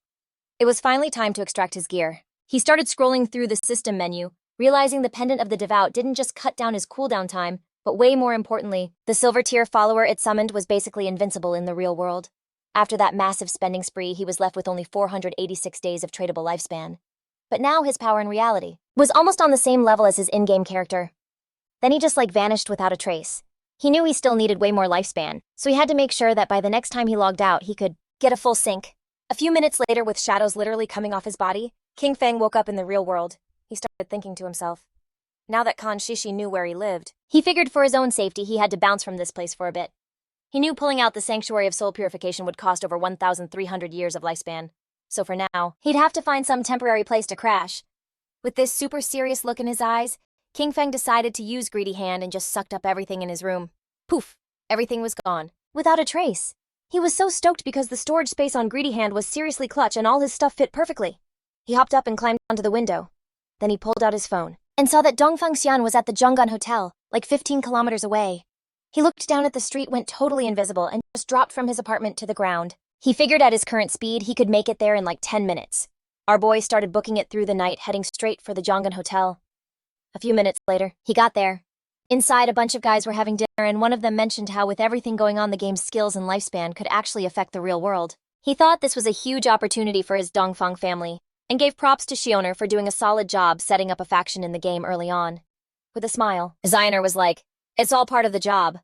It was finally time to extract his gear. He started scrolling through the system menu, realizing the Pendant of the Devout didn't just cut down his cooldown time, but way more importantly, the silver tier follower it summoned was basically invincible in the real world. After that massive spending spree, he was left with only 486 days of tradable lifespan. But now his power in reality was almost on the same level as his in-game character. Then he just vanished without a trace. He knew he still needed way more lifespan, so he had to make sure that by the next time he logged out, he could get a full sync. A few minutes later, with shadows literally coming off his body, Kinfang woke up in the real world. He started thinking to himself. Now that Kan Shishi knew where he lived, he figured for his own safety he had to bounce from this place for a bit. He knew pulling out the Sanctuary of Soul Purification would cost over 1,300 years of lifespan. So for now, he'd have to find some temporary place to crash. With this super serious look in his eyes, Kinfang decided to use Greedy Hand and just sucked up everything in his room. Poof! Everything was gone, without a trace. He was so stoked because the storage space on Greedy Hand was seriously clutch and all his stuff fit perfectly. He hopped up and climbed onto the window. Then he pulled out his phone and saw that Dongfang Xian was at the Zhonggan Hotel, 15 kilometers away. He looked down at the street, went totally invisible, and just dropped from his apartment to the ground. He figured at his current speed he could make it there in 10 minutes. Our boy started booking it through the night, heading straight for the Zhonggan Hotel. A few minutes later, he got there. Inside, a bunch of guys were having dinner, and one of them mentioned how with everything going on, the game's skills and lifespan could actually affect the real world. He thought this was a huge opportunity for his Dongfang family, and gave props to Xioner for doing a solid job setting up a faction in the game early on. With a smile, Xioner was like, "It's all part of the job."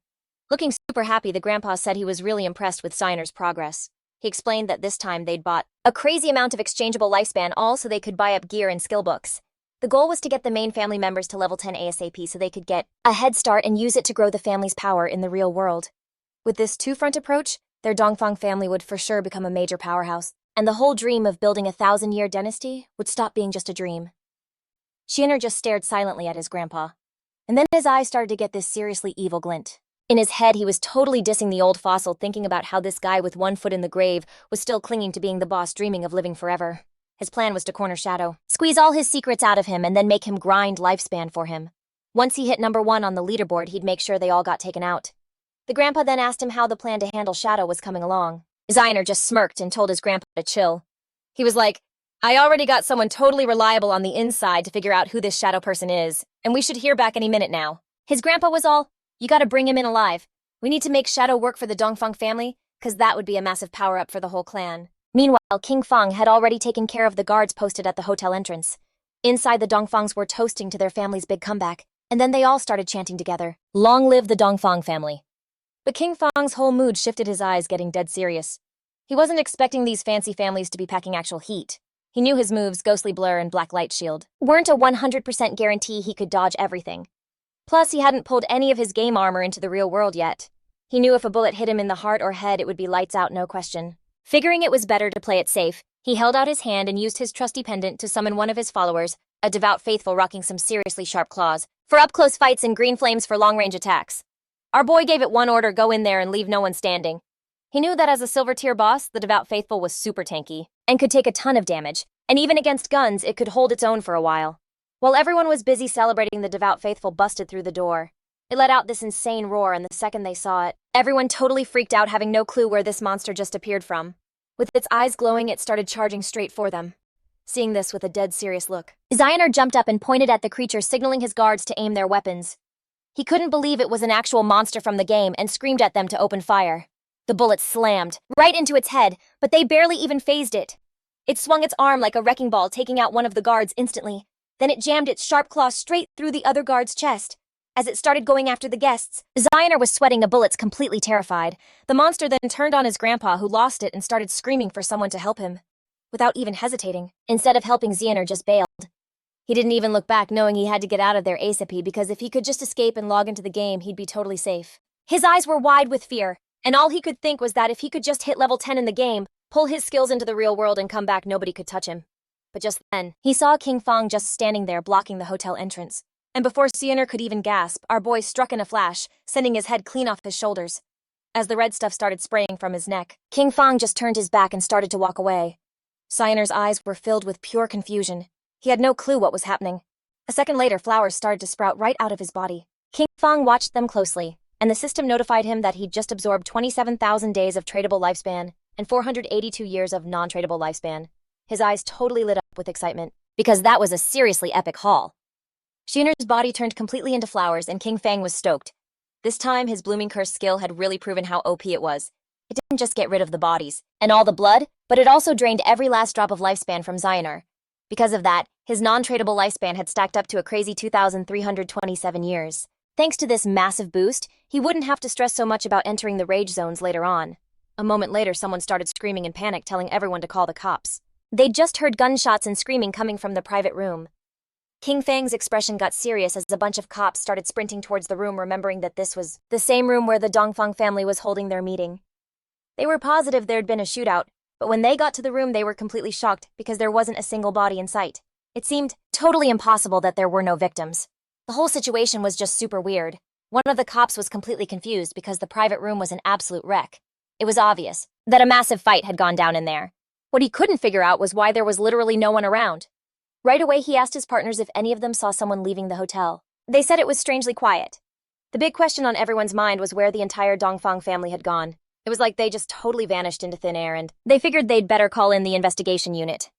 Looking super happy, the grandpa said he was really impressed with Xioner's progress. He explained that this time they'd bought a crazy amount of exchangeable lifespan, all so they could buy up gear and skill books. The goal was to get the main family members to level 10 ASAP so they could get a head start and use it to grow the family's power in the real world. With this two-front approach, their Dongfang family would for sure become a major powerhouse, and the whole dream of building a 1,000-year dynasty would stop being just a dream. Xioner just stared silently at his grandpa, and then his eyes started to get this seriously evil glint. In his head, he was totally dissing the old fossil, thinking about how this guy with one foot in the grave was still clinging to being the boss, dreaming of living forever. His plan was to corner Shadow, squeeze all his secrets out of him, and then make him grind lifespan for him. Once he hit number 1 on the leaderboard, he'd make sure they all got taken out. The grandpa then asked him how the plan to handle Shadow was coming along. Xioner just smirked and told his grandpa to chill. He was like, "I already got someone totally reliable on the inside to figure out who this Shadow person is, and we should hear back any minute now." His grandpa was all, "You gotta bring him in alive. We need to make Shadow work for the Dongfang family, cause that would be a massive power-up for the whole clan." Meanwhile, Kinfang had already taken care of the guards posted at the hotel entrance. Inside, the Dongfangs were toasting to their family's big comeback, and then they all started chanting together, "Long live the Dongfang family." But Kinfang's whole mood shifted, his eyes getting dead serious. He wasn't expecting these fancy families to be packing actual heat. He knew his moves, Ghostly Blur and Black Light Shield, weren't a 100% guarantee he could dodge everything. Plus, he hadn't pulled any of his game armor into the real world yet. He knew if a bullet hit him in the heart or head, it would be lights out, no question. Figuring it was better to play it safe, he held out his hand and used his trusty pendant to summon one of his followers, a devout faithful rocking some seriously sharp claws, for up-close fights and green flames for long-range attacks. Our boy gave it one order: go in there and leave no one standing. He knew that as a silver-tier boss, the devout faithful was super tanky, and could take a ton of damage, and even against guns, it could hold its own for a while. While everyone was busy celebrating, the devout faithful busted through the door. It let out this insane roar, and the second they saw it, everyone totally freaked out, having no clue where this monster just appeared from. With its eyes glowing, it started charging straight for them. Seeing this with a dead serious look, Xioner jumped up and pointed at the creature, signaling his guards to aim their weapons. He couldn't believe it was an actual monster from the game and screamed at them to open fire. The bullet slammed right into its head, but they barely even phased it. It swung its arm like a wrecking ball, taking out one of the guards instantly. Then it jammed its sharp claw straight through the other guard's chest. As it started going after the guests, Xioner was sweating the bullets, completely terrified. The monster then turned on his grandpa, who lost it and started screaming for someone to help him. Without even hesitating, instead of helping, Xioner just bailed. He didn't even look back, knowing he had to get out of there ASAP, because if he could just escape and log into the game, he'd be totally safe. His eyes were wide with fear, and all he could think was that if he could just hit level 10 in the game, pull his skills into the real world and come back, nobody could touch him. But just then, he saw Kinfang just standing there blocking the hotel entrance. And before Xioner could even gasp, our boy struck in a flash, sending his head clean off his shoulders. As the red stuff started spraying from his neck, Kinfang just turned his back and started to walk away. Xioner's eyes were filled with pure confusion. He had no clue what was happening. A second later, flowers started to sprout right out of his body. Kinfang watched them closely, and the system notified him that he'd just absorbed 27,000 days of tradable lifespan and 482 years of non-tradable lifespan. His eyes totally lit up with excitement, because that was a seriously epic haul. Xioner's body turned completely into flowers, and Kinfang was stoked. This time, his Blooming Curse skill had really proven how OP it was. It didn't just get rid of the bodies and all the blood, but it also drained every last drop of lifespan from Xioner. Because of that, his non-tradable lifespan had stacked up to a crazy 2,327 years. Thanks to this massive boost, he wouldn't have to stress so much about entering the rage zones later on. A moment later, someone started screaming in panic, telling everyone to call the cops. They'd just heard gunshots and screaming coming from the private room. Kinfang's expression got serious as a bunch of cops started sprinting towards the room, remembering that this was the same room where the Dongfang family was holding their meeting. They were positive there'd been a shootout, but when they got to the room, they were completely shocked because there wasn't a single body in sight. It seemed totally impossible that there were no victims. The whole situation was just super weird. One of the cops was completely confused because the private room was an absolute wreck. It was obvious that a massive fight had gone down in there. What he couldn't figure out was why there was literally no one around. Right away, he asked his partners if any of them saw someone leaving the hotel. They said it was strangely quiet. The big question on everyone's mind was where the entire Dongfang family had gone. It was like they just totally vanished into thin air, and they figured they'd better call in the investigation unit.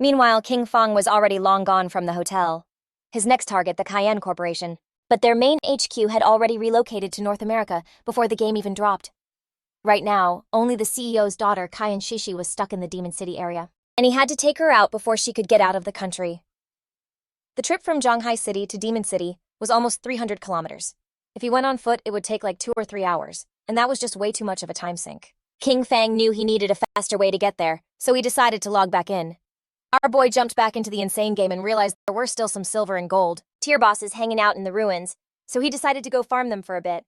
Meanwhile, Kinfang was already long gone from the hotel. His next target, the Cayenne Corporation, But their main HQ had already relocated to North America before the game even dropped. Right now, only the CEO's daughter, Kin Xiou, was stuck in the Demon City area, and he had to take her out before she could get out of the country. The trip from Zhanghai City to Demon City was almost 300 kilometers. If he went on foot, it would take like 2 or 3 hours, and that was just way too much of a time sink. Kinfang knew he needed a faster way to get there, so he decided to log back in. Our boy jumped back into the insane game and realized there were still some silver and gold tier bosses hanging out in the ruins, so he decided to go farm them for a bit.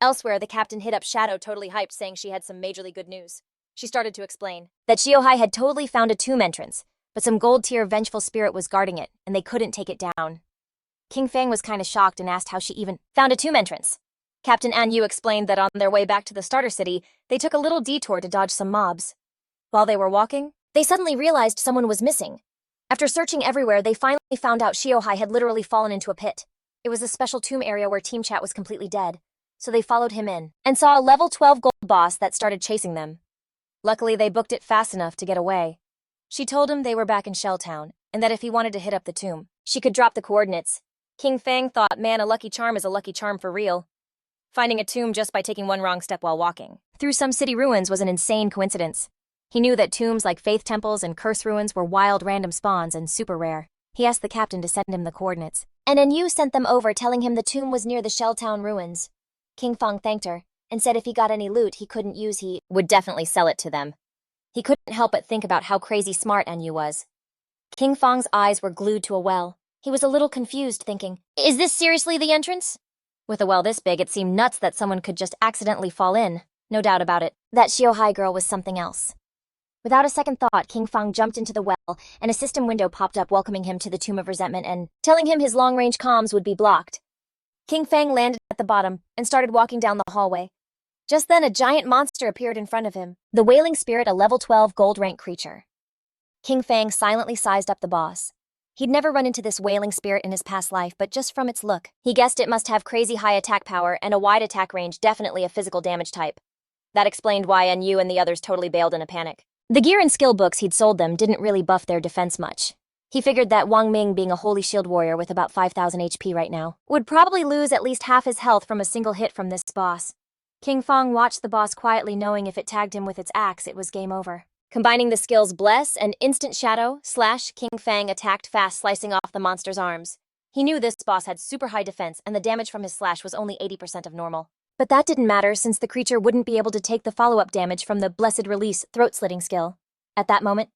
Elsewhere, the captain hit up Shadow totally hyped, saying she had some majorly good news. She started to explain that Xiaohai had totally found a tomb entrance, but some gold tier vengeful spirit was guarding it, and they couldn't take it down. Kinfang was kinda shocked and asked how she even found a tomb entrance. Captain An Yu explained that on their way back to the starter city, they took a little detour to dodge some mobs. While they were walking, they suddenly realized someone was missing. After searching everywhere, they finally found out Xiaohai had literally fallen into a pit. It was a special tomb area where Team Chat was completely dead, so they followed him in and saw a level 12 gold boss that started chasing them. Luckily, they booked it fast enough to get away. She told him they were back in Shelltown, and that if he wanted to hit up the tomb, she could drop the coordinates. Kinfang thought, man, a lucky charm is a lucky charm for real. Finding a tomb just by taking one wrong step while walking through some city ruins was an insane coincidence. He knew that tombs like faith temples and curse ruins were wild random spawns and super rare. He asked the captain to send him the coordinates, and Yu sent them over, telling him the tomb was near the Shelltown ruins. Kinfang thanked her and said if he got any loot he couldn't use, he would definitely sell it to them. He couldn't help but think about how crazy smart Yu was. Kinfang's eyes were glued to a well. He was a little confused, thinking, is this seriously the entrance? With a well this big, it seemed nuts that someone could just accidentally fall in. No doubt about it, that Xiaohai girl was something else. Without a second thought, Kinfang jumped into the well, and a system window popped up welcoming him to the Tomb of Resentment and telling him his long-range comms would be blocked. Kinfang landed at the bottom and started walking down the hallway. Just then, a giant monster appeared in front of him, the Wailing Spirit, a level 12 gold rank creature. Kinfang silently sized up the boss. He'd never run into this Wailing Spirit in his past life, but just from its look, he guessed it must have crazy high attack power and a wide attack range, definitely a physical damage type. That explained why Yu and the others totally bailed in a panic. The gear and skill books he'd sold them didn't really buff their defense much. He figured that Wang Ming, being a holy shield warrior with about 5,000 HP right now, would probably lose at least half his health from a single hit from this boss. Kinfang watched the boss quietly, knowing if it tagged him with its axe, it was game over. Combining the skills Bless and Instant Shadow, Kinfang attacked fast, slicing off the monster's arms. He knew this boss had super high defense and the damage from his slash was only 80% of normal. But that didn't matter since the creature wouldn't be able to take the follow-up damage from the Blessed Release throat-slitting skill. At that moment,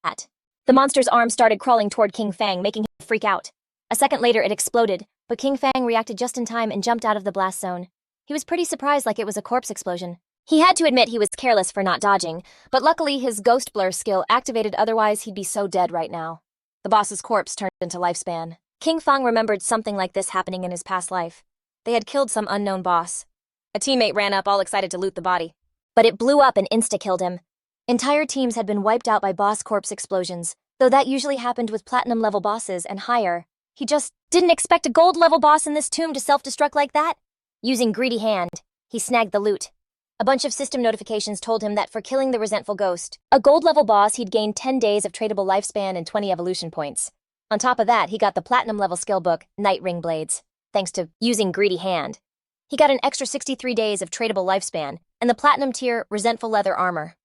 the monster's arm started crawling toward Kinfang, making him freak out. A second later, it exploded, but Kinfang reacted just in time and jumped out of the blast zone. He was pretty surprised, like it was a corpse explosion. He had to admit he was careless for not dodging, but luckily his Ghost Blur skill activated, otherwise he'd be so dead right now. The boss's corpse turned into lifespan. Kinfang remembered something like this happening in his past life. They had killed some unknown boss. A teammate ran up all excited to loot the body, but it blew up and insta-killed him. Entire teams had been wiped out by boss corpse explosions, though that usually happened with platinum-level bosses and higher. He just didn't expect a gold-level boss in this tomb to self-destruct like that. Using Greedy Hand, he snagged the loot. A bunch of system notifications told him that for killing the resentful ghost, a gold-level boss, he'd gained 10 days of tradable lifespan and 20 evolution points. On top of that, he got the platinum-level skill book, Night Ring Blades, thanks to using Greedy Hand. He got an extra 63 days of tradable lifespan and the platinum tier Resentful Leather Armor.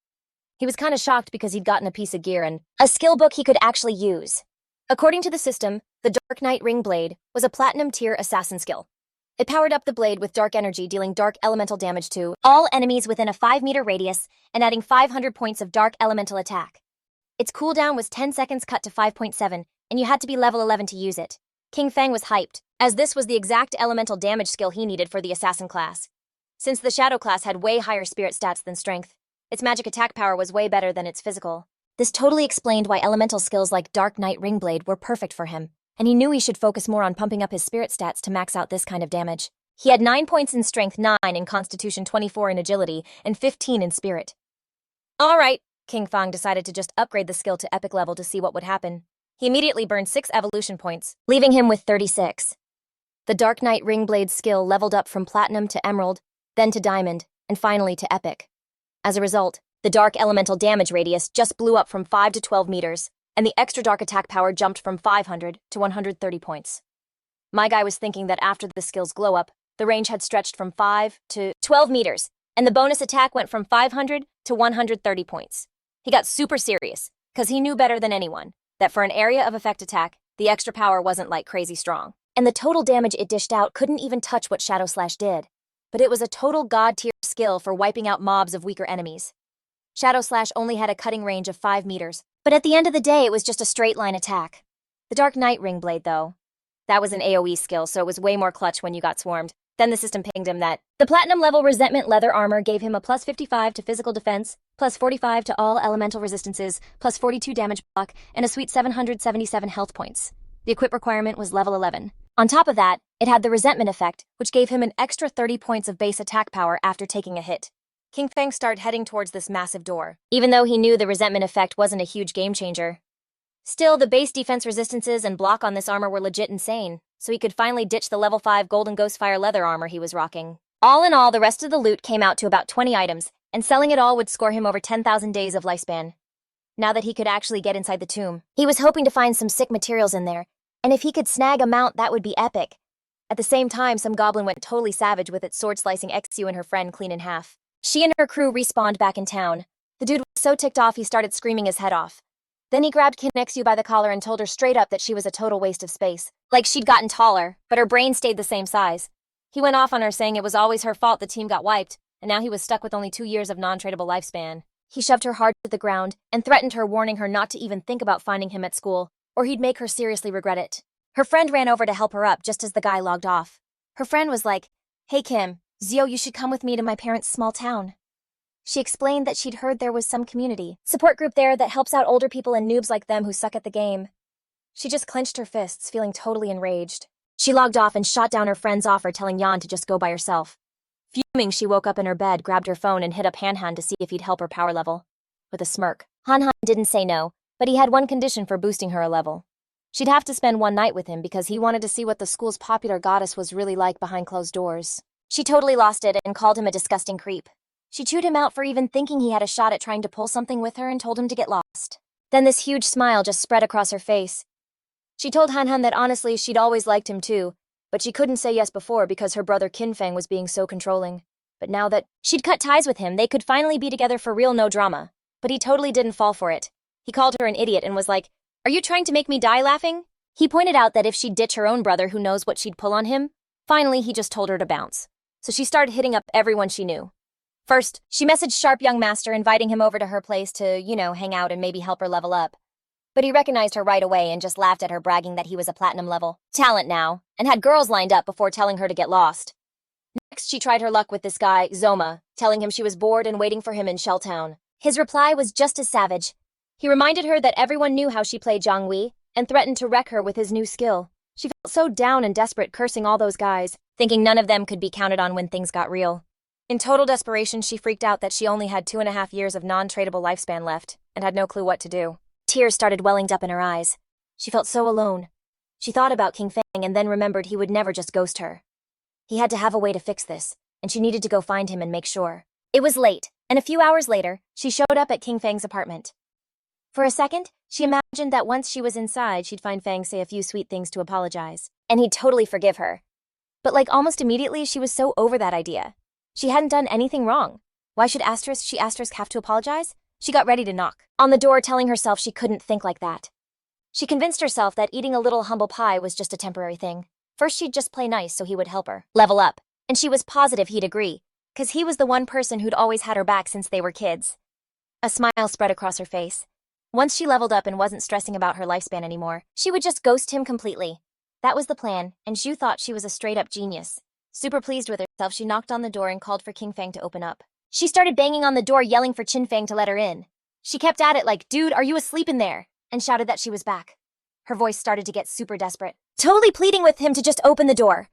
He was kinda shocked because he'd gotten a piece of gear and a skill book he could actually use. According to the system, the Dark Night Ring Blade was a platinum tier assassin skill. It powered up the blade with dark energy, dealing dark elemental damage to all enemies within a 5-meter radius and adding 500 points of dark elemental attack. Its cooldown was 10 seconds cut to 5.7, and you had to be level 11 to use it. Kinfang was hyped, as this was the exact elemental damage skill he needed for the assassin class. Since the shadow class had way higher spirit stats than strength, its magic attack power was way better than its physical. This totally explained why elemental skills like Dark Night Ring Blade were perfect for him, and he knew he should focus more on pumping up his spirit stats to max out this kind of damage. He had 9 points in strength, 9 in constitution, 24 in agility, and 15 in spirit. Alright, Kinfang decided to just upgrade the skill to epic level to see what would happen. He immediately burned 6 evolution points, leaving him with 36. The Dark Night Ring Blade skill leveled up from platinum to emerald, then to diamond, and finally to epic. As a result, the dark elemental damage radius just blew up from 5 to 12 meters, and the extra dark attack power jumped from 500 to 130 points. My guy was thinking that after the skill's glow up, the range had stretched from 5 to 12 meters, and the bonus attack went from 500 to 130 points. He got super serious, because he knew better than anyone that for an area of effect attack, the extra power wasn't like crazy strong. And the total damage it dished out couldn't even touch what Shadow Slash did. But it was a total god-tier skill for wiping out mobs of weaker enemies. Shadow Slash only had a cutting range of 5 meters, but at the end of the day, it was just a straight-line attack. The Dark Knight Ring Blade, though, that was an AoE skill, so it was way more clutch when you got swarmed. Then the system pinged him that the Platinum-level Resentment Leather Armor gave him a plus 55 to physical defense, plus 45 to all elemental resistances, plus 42 damage block, and a sweet 777 health points. The equip requirement was level 11. On top of that, it had the Resentment effect, which gave him an extra 30 points of base attack power after taking a hit. Kinfang started heading towards this massive door, even though he knew the Resentment effect wasn't a huge game changer. Still, the base defense resistances and block on this armor were legit insane, so he could finally ditch the level 5 Golden Ghostfire leather armor he was rocking. All in all, the rest of the loot came out to about 20 items, and selling it all would score him over 10,000 days of lifespan. Now that he could actually get inside the tomb, he was hoping to find some sick materials in there, and if he could snag a mount, that would be epic. At the same time, some goblin went totally savage with its sword slicing Kin Xiou and her friend clean in half. She and her crew respawned back in town. The dude was so ticked off he started screaming his head off. Then he grabbed Kin Xiou by the collar and told her straight up that she was a total waste of space. Like she'd gotten taller, but her brain stayed the same size. He went off on her saying it was always her fault the team got wiped, and now he was stuck with only 2 years of non-tradable lifespan. He shoved her hard to the ground and threatened her, warning her not to even think about finding him at school, or he'd make her seriously regret it. Her friend ran over to help her up just as the guy logged off. Her friend was like, "Hey Kim, Zio, you should come with me to my parents' small town." She explained that she'd heard there was some community support group there that helps out older people and noobs like them who suck at the game. She just clenched her fists, feeling totally enraged. She logged off and shot down her friend's offer, telling Yan to just go by herself. Fuming, she woke up in her bed, grabbed her phone, and hit up Han to see if he'd help her power level. With a smirk, Han didn't say no, but he had one condition for boosting her a level. She'd have to spend one night with him because he wanted to see what the school's popular goddess was really like behind closed doors. She totally lost it and called him a disgusting creep. She chewed him out for even thinking he had a shot at trying to pull something with her and told him to get lost. Then this huge smile just spread across her face. She told Han that honestly she'd always liked him too, but she couldn't say yes before because her brother Kinfang was being so controlling. But now that she'd cut ties with him, they could finally be together for real, no drama. But he totally didn't fall for it. He called her an idiot and was like, "Are you trying to make me die laughing?" He pointed out that if she'd ditch her own brother, who knows what she'd pull on him. Finally, he just told her to bounce. So she started hitting up everyone she knew. First, she messaged Sharp Young Master, inviting him over to her place to, hang out and maybe help her level up. But he recognized her right away and just laughed at her, bragging that he was a platinum level talent now, and had girls lined up before telling her to get lost. Next, she tried her luck with this guy, Zoma, telling him she was bored and waiting for him in Shelltown. His reply was just as savage. He reminded her that everyone knew how she played Zhonghui, and threatened to wreck her with his new skill. She felt so down and desperate, cursing all those guys, thinking none of them could be counted on when things got real. In total desperation, she freaked out that she only had 2.5 years of non-tradable lifespan left, and had no clue what to do. Tears started welling up in her eyes. She felt so alone. She thought about Kinfang and then remembered he would never just ghost her. He had to have a way to fix this, and she needed to go find him and make sure. It was late, and a few hours later, she showed up at Kinfang's apartment. For a second, she imagined that once she was inside, she'd find Fang say a few sweet things to apologize, and he'd totally forgive her. But almost immediately, she was so over that idea. She hadn't done anything wrong. Why should she have to apologize? She got ready to knock on the door, telling herself she couldn't think like that. She convinced herself that eating a little humble pie was just a temporary thing. First, she'd just play nice so he would help her level up, and she was positive he'd agree, because he was the one person who'd always had her back since they were kids. A smile spread across her face. Once she leveled up and wasn't stressing about her lifespan anymore, she would just ghost him completely. That was the plan, and Zhu thought she was a straight-up genius. Super pleased with herself, she knocked on the door and called for Kinfang to open up. She started banging on the door, yelling for Kinfang to let her in. She kept at it like, "Dude, are you asleep in there?" and shouted that she was back. Her voice started to get super desperate, totally pleading with him to just open the door.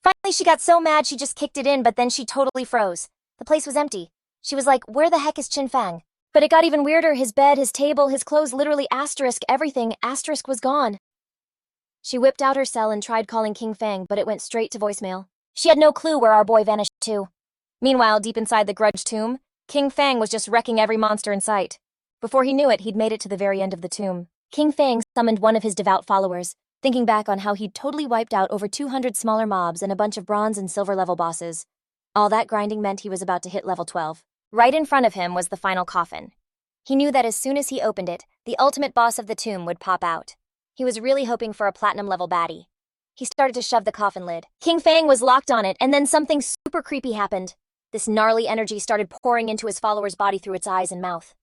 Finally, she got so mad she just kicked it in, but then she totally froze. The place was empty. She was like, "Where the heck is Kinfang?" But it got even weirder. His bed, his table, his clothes, literally everything was gone. She whipped out her cell and tried calling Kinfang, but it went straight to voicemail. She had no clue where our boy vanished to. Meanwhile, deep inside the grudge tomb, Kinfang was just wrecking every monster in sight. Before he knew it, he'd made it to the very end of the tomb. Kinfang summoned one of his devout followers, thinking back on how he'd totally wiped out over 200 smaller mobs and a bunch of bronze and silver level bosses. All that grinding meant he was about to hit level 12. Right in front of him was the final coffin. He knew that as soon as he opened it, the ultimate boss of the tomb would pop out. He was really hoping for a platinum level baddie. He started to shove the coffin lid. Kinfang was locked on it, and then something super creepy happened. This gnarly energy started pouring into his follower's body through its eyes and mouth.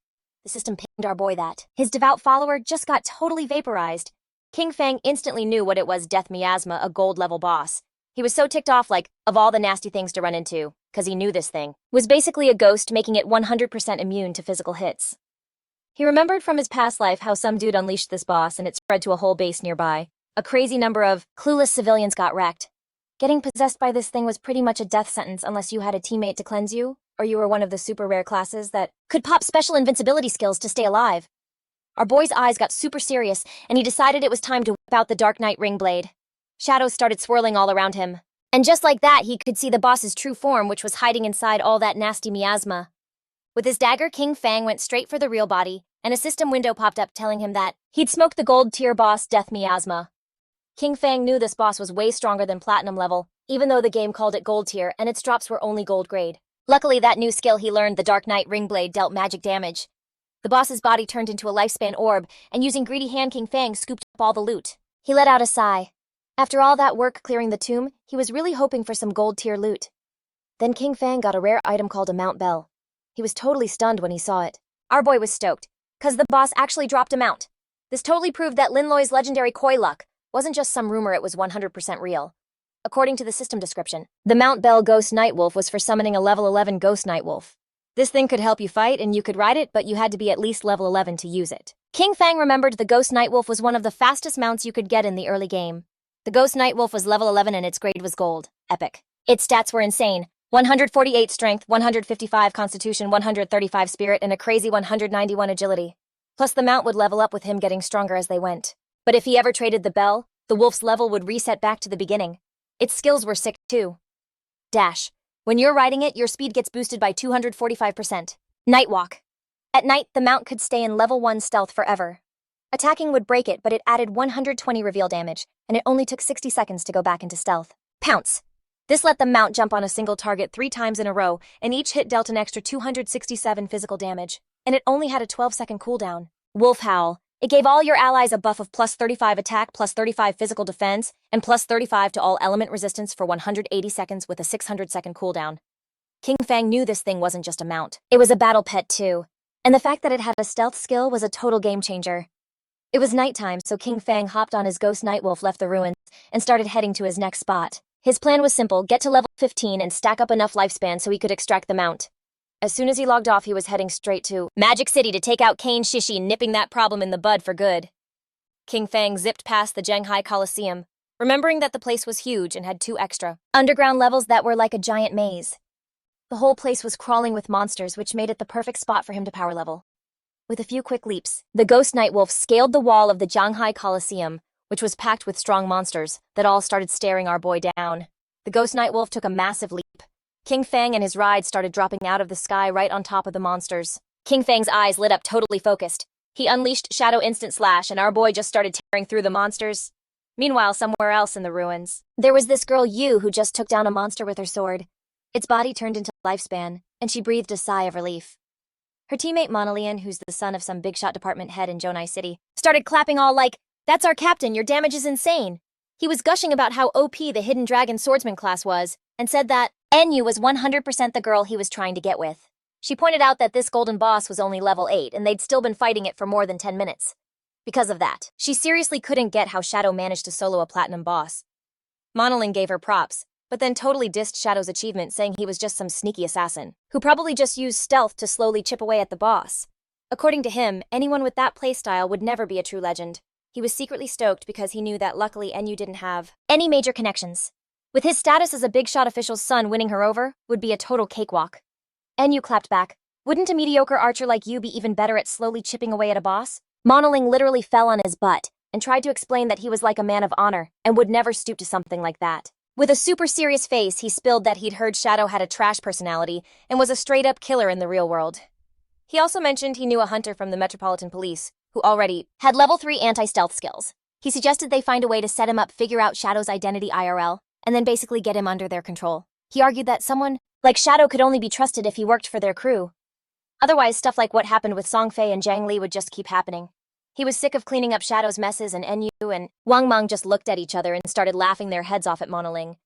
The system pinged our boy that his devout follower just got totally vaporized. Kinfang instantly knew what it was, death miasma, a gold level boss. He was so ticked off, like, of all the nasty things to run into, because he knew this thing was basically a ghost, making it 100% immune to physical hits. He remembered from his past life how some dude unleashed this boss and it spread to a whole base nearby. A crazy number of clueless civilians got wrecked. Getting possessed by this thing was pretty much a death sentence unless you had a teammate to cleanse you, or you were one of the super rare classes that could pop special invincibility skills to stay alive. Our boy's eyes got super serious, and he decided it was time to whip out the Dark Knight ring blade. Shadows started swirling all around him. And just like that, he could see the boss's true form, which was hiding inside all that nasty miasma. With his dagger, Kinfang went straight for the real body, and a system window popped up telling him that he'd smoked the gold tier boss, Death Miasma. Kinfang knew this boss was way stronger than platinum level, even though the game called it gold tier and its drops were only gold grade. Luckily, that new skill he learned, the Dark Knight ring blade, dealt magic damage. The boss's body turned into a lifespan orb, and using greedy hand, Kinfang scooped up all the loot. He let out a sigh. After all that work clearing the tomb, he was really hoping for some gold tier loot. Then Kinfang got a rare item called a mount bell. He was totally stunned when he saw it. Our boy was stoked, cause the boss actually dropped a mount. This totally proved that Linloy's legendary koi luck wasn't just some rumor, it was 100% real. According to the system description, the Mount Bell Ghost Nightwolf was for summoning a level 11 Ghost Nightwolf. This thing could help you fight and you could ride it, but you had to be at least level 11 to use it. Kinfang remembered the Ghost Nightwolf was one of the fastest mounts you could get in the early game. The Ghost Nightwolf was level 11 and its grade was gold. Epic. Its stats were insane. 148 strength, 155 constitution, 135 spirit, and a crazy 191 agility. Plus the mount would level up with him getting stronger as they went. But if he ever traded the bell, the wolf's level would reset back to the beginning. Its skills were sick too. Dash. When you're riding it, your speed gets boosted by 245%. Nightwalk. At night, the mount could stay in level 1 stealth forever. Attacking would break it, but it added 120 reveal damage, and it only took 60 seconds to go back into stealth. Pounce. This let the mount jump on a single target 3 times in a row, and each hit dealt an extra 267 physical damage, and it only had a 12-second cooldown. Wolf Howl. It gave all your allies a buff of plus 35 attack, plus 35 physical defense, and plus 35 to all element resistance for 180 seconds with a 600-second cooldown. Kinfang knew this thing wasn't just a mount. It was a battle pet too, and the fact that it had a stealth skill was a total game changer. It was nighttime, so Kinfang hopped on his Ghost Nightwolf, left the ruins, and started heading to his next spot. His plan was simple: get to level 15 and stack up enough lifespan so he could extract the mount. As soon as he logged off, he was heading straight to Magic City to take out Kin Xiou, nipping that problem in the bud for good. Kinfang zipped past the Zhenghai Coliseum, remembering that the place was huge and had 2 extra underground levels that were like a giant maze. The whole place was crawling with monsters, which made it the perfect spot for him to power level. With a few quick leaps, the Ghost Nightwolf scaled the wall of the Zhenghai Coliseum, which was packed with strong monsters that all started staring our boy down. The Ghost Nightwolf took a massive leap. Kinfang and his ride started dropping out of the sky right on top of the monsters. Kinfang's eyes lit up, totally focused. He unleashed Shadow Instant Slash, and our boy just started tearing through the monsters. Meanwhile, somewhere else in the ruins, there was this girl Yu who just took down a monster with her sword. Its body turned into lifespan, and she breathed a sigh of relief. Her teammate Monolian, who's the son of some big shot department head in Jonai City, started clapping all like, "That's our captain, your damage is insane." He was gushing about how OP the Hidden Dragon Swordsman class was, and said that Enyu was 100% the girl he was trying to get with. She pointed out that this golden boss was only level 8, and they'd still been fighting it for more than 10 minutes. Because of that, she seriously couldn't get how Shadow managed to solo a platinum boss. Monolin gave her props, but then totally dissed Shadow's achievement, saying he was just some sneaky assassin, who probably just used stealth to slowly chip away at the boss. According to him, anyone with that playstyle would never be a true legend. He was secretly stoked because he knew that luckily Enyu didn't have any major connections. With his status as a big shot official's son, winning her over would be a total cakewalk. Enyu clapped back. "Wouldn't a mediocre archer like you be even better at slowly chipping away at a boss?" Monoling literally fell on his butt and tried to explain that he was like a man of honor and would never stoop to something like that. With a super serious face, he spilled that he'd heard Shadow had a trash personality and was a straight-up killer in the real world. He also mentioned he knew a hunter from the Metropolitan Police who already had level 3 anti-stealth skills. He suggested they find a way to set him up, figure out Shadow's identity IRL, and then basically get him under their control. He argued that someone like Shadow could only be trusted if he worked for their crew. Otherwise, stuff like what happened with Song Fei and Zhang Li would just keep happening. He was sick of cleaning up Shadow's messes, and NU and Wang Meng just looked at each other and started laughing their heads off at Monoling.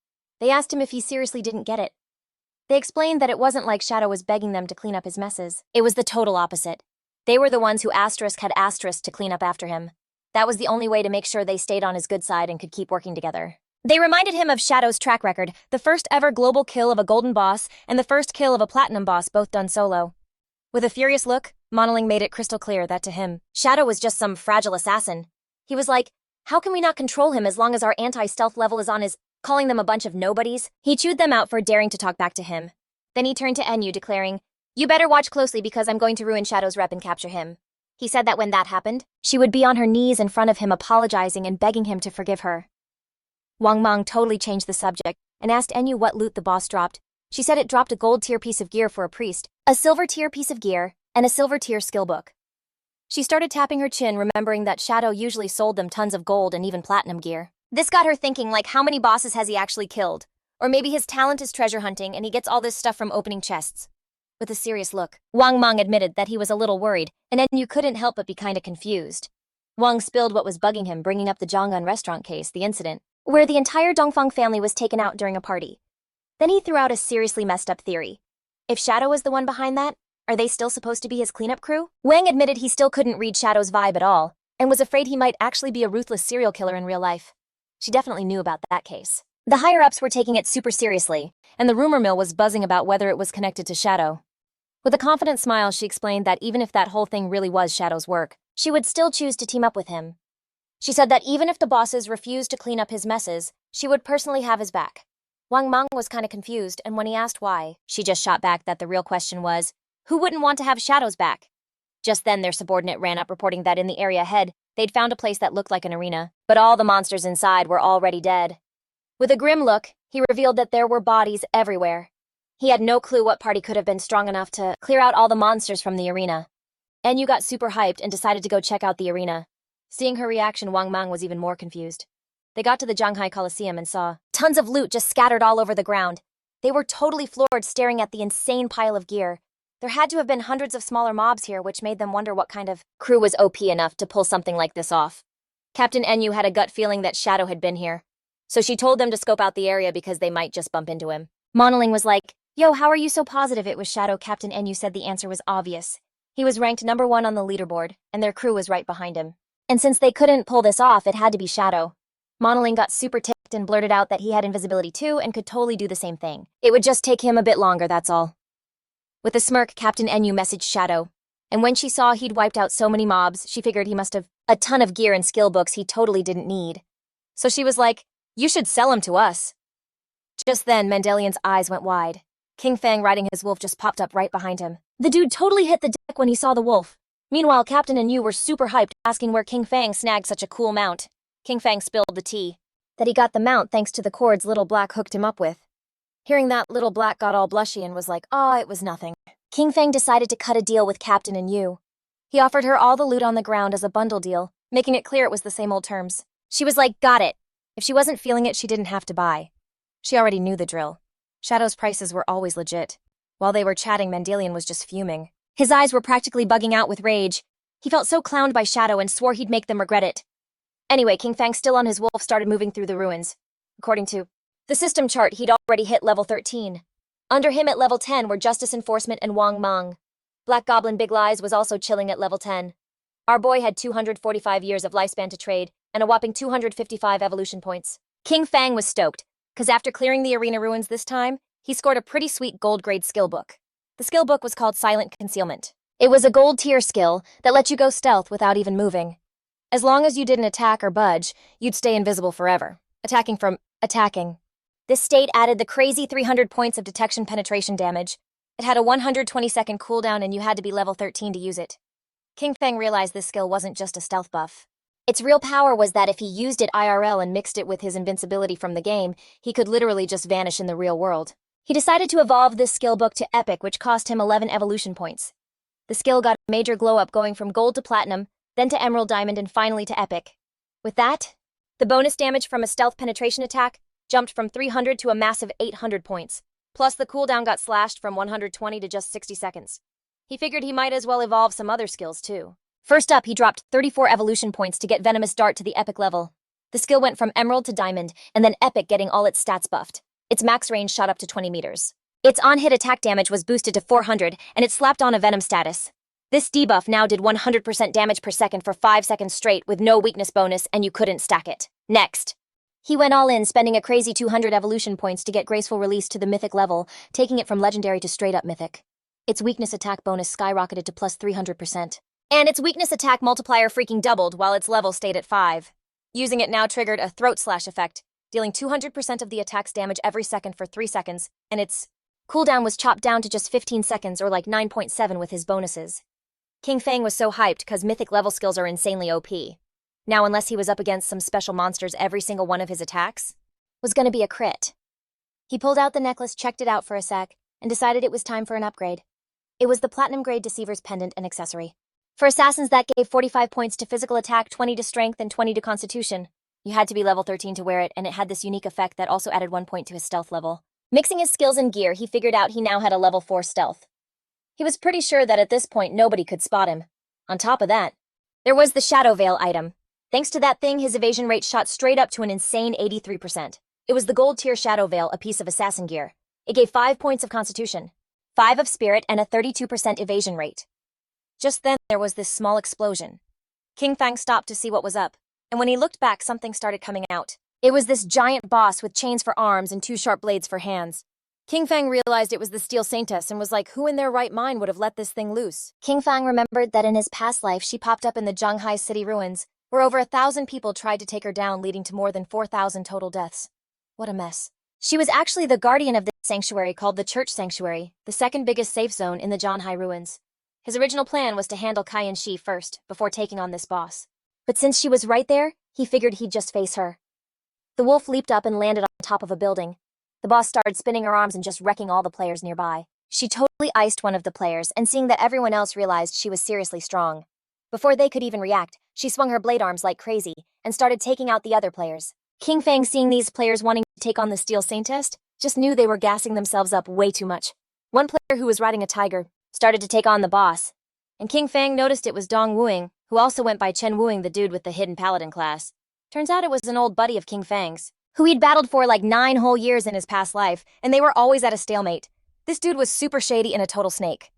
They asked him if he seriously didn't get it. They explained that it wasn't like Shadow was begging them to clean up his messes. It was the total opposite. They were the ones who had asterisk to clean up after him. That was the only way to make sure they stayed on his good side and could keep working together. They reminded him of Shadow's track record, the first ever global kill of a golden boss and the first kill of a platinum boss, both done solo. With a furious look, Monoling made it crystal clear that to him, Shadow was just some fragile assassin. He was like, how can we not control him as long as our anti-stealth level is on his, calling them a bunch of nobodies? He chewed them out for daring to talk back to him. Then he turned to NU, declaring, you better watch closely because I'm going to ruin Shadow's rep and capture him. He said that when that happened, she would be on her knees in front of him apologizing and begging him to forgive her. Wang Meng totally changed the subject and asked NU what loot the boss dropped. She said it dropped a gold tier piece of gear for a priest, a silver tier piece of gear, and a silver tier skill book. She started tapping her chin, remembering that Shadow usually sold them tons of gold and even platinum gear. This got her thinking, like, how many bosses has he actually killed? Or maybe his talent is treasure hunting and he gets all this stuff from opening chests. With a serious look, Wang Meng admitted that he was a little worried, and NU couldn't help but be kinda confused. Wang spilled what was bugging him, bringing up the Zhong'an restaurant case, the incident, where the entire Dongfang family was taken out during a party. Then he threw out a seriously messed up theory. If Shadow was the one behind that, are they still supposed to be his cleanup crew? Wang admitted he still couldn't read Shadow's vibe at all, and was afraid he might actually be a ruthless serial killer in real life. She definitely knew about that case. The higher-ups were taking it super seriously, and the rumor mill was buzzing about whether it was connected to Shadow. With a confident smile, she explained that even if that whole thing really was Shadow's work, she would still choose to team up with him. She said that even if the bosses refused to clean up his messes, she would personally have his back. Wang Meng was kinda confused, and when he asked why, she just shot back that the real question was, who wouldn't want to have Shadow's back? Just then, their subordinate ran up reporting that in the area ahead, they'd found a place that looked like an arena, but all the monsters inside were already dead. With a grim look, he revealed that there were bodies everywhere. He had no clue what party could have been strong enough to clear out all the monsters from the arena. NU got super hyped and decided to go check out the arena. Seeing her reaction, Wang Meng was even more confused. They got to the Zhanghai Coliseum and saw tons of loot just scattered all over the ground. They were totally floored, staring at the insane pile of gear. There had to have been hundreds of smaller mobs here, which made them wonder what kind of crew was OP enough to pull something like this off. Captain NU had a gut feeling that Shadow had been here, so she told them to scope out the area because they might just bump into him. Monoling was like, yo, how are you so positive it was Shadow? Captain NU said the answer was obvious. He was ranked #1 on the leaderboard, and their crew was right behind him. And since they couldn't pull this off, it had to be Shadow. Monoling got super ticked and blurted out that he had invisibility too and could totally do the same thing. It would just take him a bit longer, that's all. With a smirk, Captain NU messaged Shadow, and when she saw he'd wiped out so many mobs, she figured he must have a ton of gear and skill books he totally didn't need. So she was like, you should sell him to us. Just then, Mendelian's eyes went wide. Kinfang riding his wolf just popped up right behind him. The dude totally hit the deck when he saw the wolf. Meanwhile, Captain and you were super hyped, asking where Kinfang snagged such a cool mount. Kinfang spilled the tea. That he got the mount thanks to the cords Little Black hooked him up with. Hearing that, Little Black got all blushy and was like, it was nothing. Kinfang decided to cut a deal with Captain and you. He offered her all the loot on the ground as a bundle deal, making it clear it was the same old terms. She was like, got it. If she wasn't feeling it, she didn't have to buy. She already knew the drill. Shadow's prices were always legit. While they were chatting, Mendelian was just fuming. His eyes were practically bugging out with rage. He felt so clowned by Shadow and swore he'd make them regret it. Anyway, Kinfang, still on his wolf, started moving through the ruins. According to the system chart, he'd already hit level 13. Under him at level 10 were Justice Enforcement and Wang Meng. Black Goblin Big Lies was also chilling at level 10. Our boy had 245 years of lifespan to trade, and a whopping 255 evolution points. Kinfang was stoked, because after clearing the arena ruins this time, he scored a pretty sweet gold-grade skill book. The skill book was called Silent Concealment. It was a gold-tier skill that let you go stealth without even moving. As long as you didn't attack or budge, you'd stay invisible forever. Attacking. This state added the crazy 300 points of detection penetration damage. It had a 120-second cooldown and you had to be level 13 to use it. Kinfang realized this skill wasn't just a stealth buff. Its real power was that if he used it IRL and mixed it with his invincibility from the game, he could literally just vanish in the real world. He decided to evolve this skill book to Epic, which cost him 11 evolution points. The skill got a major glow up, going from gold to platinum, then to emerald, diamond, and finally to epic. With that, the bonus damage from a stealth penetration attack jumped from 300 to a massive 800 points. Plus, the cooldown got slashed from 120 to just 60 seconds. He figured he might as well evolve some other skills, too. First up, he dropped 34 evolution points to get Venomous Dart to the Epic level. The skill went from Emerald to Diamond, and then Epic, getting all its stats buffed. Its max range shot up to 20 meters. Its on-hit attack damage was boosted to 400, and it slapped on a Venom status. This debuff now did 100% damage per second for 5 seconds straight with no weakness bonus, and you couldn't stack it. Next, he went all in, spending a crazy 200 evolution points to get Graceful Release to the Mythic level, taking it from Legendary to straight-up Mythic. Its weakness attack bonus skyrocketed to plus 300%. And its weakness attack multiplier freaking doubled while its level stayed at 5. Using it now triggered a Throat Slash effect, dealing 200% of the attack's damage every second for 3 seconds, and its cooldown was chopped down to just 15 seconds or like 9.7 with his bonuses. Kinfang was so hyped because Mythic level skills are insanely OP. Now, unless he was up against some special monsters, every single one of his attacks was gonna be a crit. He pulled out the necklace, checked it out for a sec, and decided it was time for an upgrade. It was the Platinum Grade Deceiver's Pendant and Accessory. For assassins, that gave 45 points to physical attack, 20 to strength, and 20 to constitution. You had to be level 13 to wear it, and it had this unique effect that also added 1 point to his stealth level. Mixing his skills and gear, he figured out he now had a level 4 stealth. He was pretty sure that at this point nobody could spot him. On top of that, there was the Shadow Veil item. Thanks to that thing, his evasion rate shot straight up to an insane 83%. It was the gold tier Shadow Veil, a piece of assassin gear. It gave 5 points of constitution, 5 of spirit, and a 32% evasion rate. Just then, there was this small explosion. Kinfang stopped to see what was up, and when he looked back, something started coming out. It was this giant boss with chains for arms and 2 sharp blades for hands. Kinfang realized it was the Steel Saintess and was like, who in their right mind would have let this thing loose? Kinfang remembered that in his past life, she popped up in the Zhanghai city ruins, where over 1,000 people tried to take her down, leading to more than 4,000 total deaths. What a mess. She was actually the guardian of this sanctuary called the Church Sanctuary, the second biggest safe zone in the Zhanghai ruins. His original plan was to handle Kin Xiou first, before taking on this boss. But since she was right there, he figured he'd just face her. The wolf leaped up and landed on top of a building. The boss started spinning her arms and just wrecking all the players nearby. She totally iced one of the players, and seeing that everyone else realized she was seriously strong. Before they could even react, she swung her blade arms like crazy, and started taking out the other players. Kinfang, seeing these players wanting to take on the Steel Saintess, just knew they were gassing themselves up way too much. One player, who was riding a tiger, started to take on the boss, and Kinfang noticed it was Dong Wuing, who also went by Chen Wuing, the dude with the hidden paladin class. Turns out it was an old buddy of Kinfang's, who he'd battled for like 9 whole years in his past life, and they were always at a stalemate. This dude was super shady and a total snake.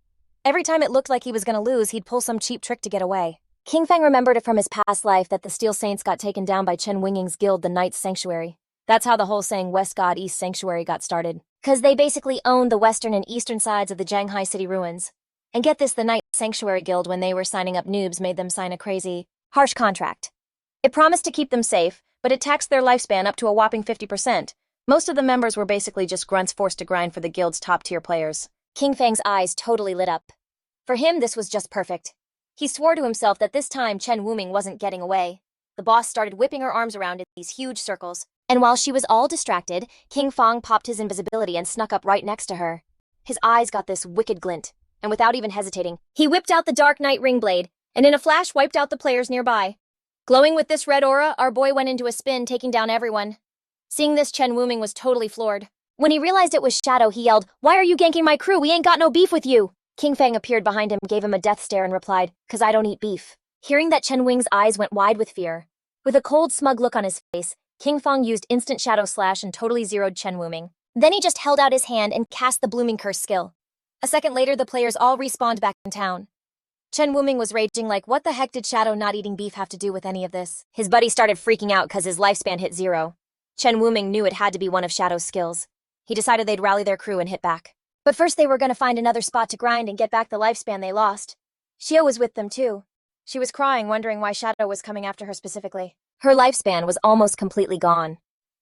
Every time it looked like he was gonna lose, he'd pull some cheap trick to get away. Kinfang remembered it from his past life that the Steel Saints got taken down by Chen Winging's guild, the Knights Sanctuary. That's how the whole saying West God, East Sanctuary got started. Cause they basically owned the western and eastern sides of the Zhanghai city ruins. And get this, the Knight Sanctuary Guild, when they were signing up noobs, made them sign a crazy, harsh contract. It promised to keep them safe, but it taxed their lifespan up to a whopping 50%. Most of the members were basically just grunts forced to grind for the guild's top-tier players. Kinfang's eyes totally lit up. For him, this was just perfect. He swore to himself that this time Chen Wuming wasn't getting away. The boss started whipping her arms around in these huge circles, and while she was all distracted, Kinfang popped his invisibility and snuck up right next to her. His eyes got this wicked glint, and without even hesitating, he whipped out the Dark Knight ring blade, and in a flash wiped out the players nearby. Glowing with this red aura, our boy went into a spin, taking down everyone. Seeing this, Chen Wuming was totally floored. When he realized it was Shadow, he yelled, "Why are you ganking my crew? We ain't got no beef with you!" Kinfang appeared behind him, gave him a death stare, and replied, "'Cause I don't eat beef." Hearing that, Chen Wing's eyes went wide with fear. With a cold, smug look on his face, Kinfang used instant Shadow Slash and totally zeroed Chen Wuming. Then he just held out his hand and cast the Blooming Curse skill. A second later, the players all respawned back in town. Chen Wuming was raging like, what the heck did Shadow not eating beef have to do with any of this? His buddy started freaking out because his lifespan hit 0. Chen Wuming knew it had to be one of Shadow's skills. He decided they'd rally their crew and hit back. But first they were going to find another spot to grind and get back the lifespan they lost. Xiou was with them too. She was crying, wondering why Shadow was coming after her specifically. Her lifespan was almost completely gone.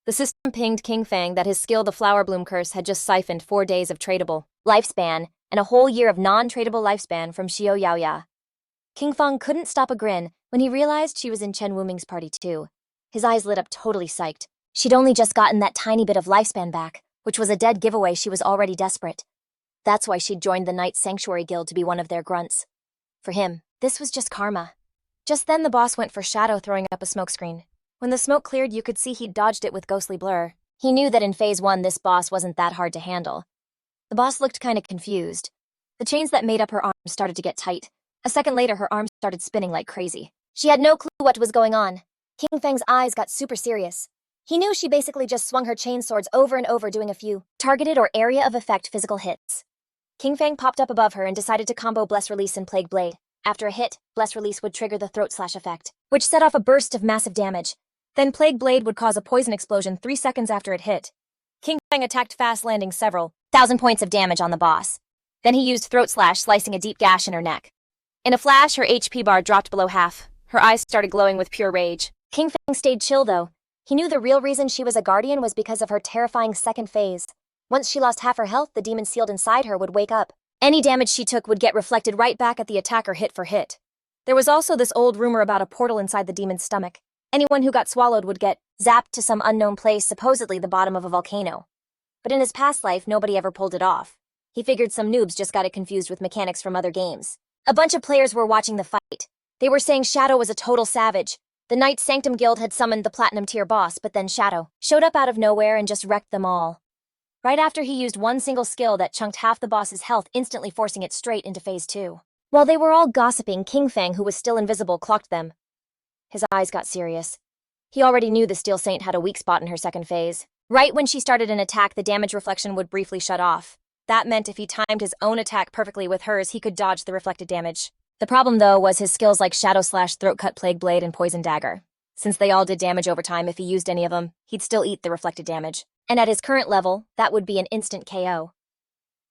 The system pinged Kinfang that his skill, the Flower Bloom Curse, had just siphoned 4 days of tradable lifespan and a whole year of non-tradable lifespan from Xiou Yaoya. Kinfang couldn't stop a grin when he realized she was in Chen Wuming's party too. His eyes lit up, totally psyched. She'd only just gotten that tiny bit of lifespan back, which was a dead giveaway. She was already desperate. That's why she'd joined the Knight Sanctuary Guild to be one of their grunts. For him, this was just karma. Just then the boss went for Shadow, throwing up a smokescreen. When the smoke cleared, you could see he'd dodged it with ghostly blur. He knew that in Phase 1 this boss wasn't that hard to handle. The boss looked kinda confused. The chains that made up her arms started to get tight. A second later, her arms started spinning like crazy. She had no clue what was going on. Kinfang's eyes got super serious. He knew she basically just swung her chain swords over and over, doing a few targeted or area of effect physical hits. Kinfang popped up above her and decided to combo Bless Release and Plague Blade. After a hit, Bless Release would trigger the throat slash effect, which set off a burst of massive damage. Then Plague Blade would cause a poison explosion 3 seconds after it hit. Kinfang attacked fast, landing several 1,000 points of damage on the boss. Then he used Throat Slash, slicing a deep gash in her neck. In a flash, her HP bar dropped below half. Her eyes started glowing with pure rage. Kinfang stayed chill, though. He knew the real reason she was a guardian was because of her terrifying second phase. Once she lost half her health, the demon sealed inside her would wake up. Any damage she took would get reflected right back at the attacker hit for hit. There was also this old rumor about a portal inside the demon's stomach. Anyone who got swallowed would get zapped to some unknown place, supposedly the bottom of a volcano. But in his past life, nobody ever pulled it off. He figured some noobs just got it confused with mechanics from other games. A bunch of players were watching the fight. They were saying Shadow was a total savage. The Knights Sanctum Guild had summoned the Platinum tier boss, but then Shadow showed up out of nowhere and just wrecked them all. Right after he used one single skill that chunked half the boss's health, instantly forcing it straight into Phase 2. While they were all gossiping, Kinfang, who was still invisible, clocked them. His eyes got serious. He already knew the Steel Saint had a weak spot in her second phase. Right when she started an attack, the damage reflection would briefly shut off. That meant if he timed his own attack perfectly with hers, he could dodge the reflected damage. The problem, though, was his skills like Shadow Slash, Throat Cut, Plague Blade, and Poison Dagger. Since they all did damage over time, if he used any of them, he'd still eat the reflected damage. And at his current level, that would be an instant KO.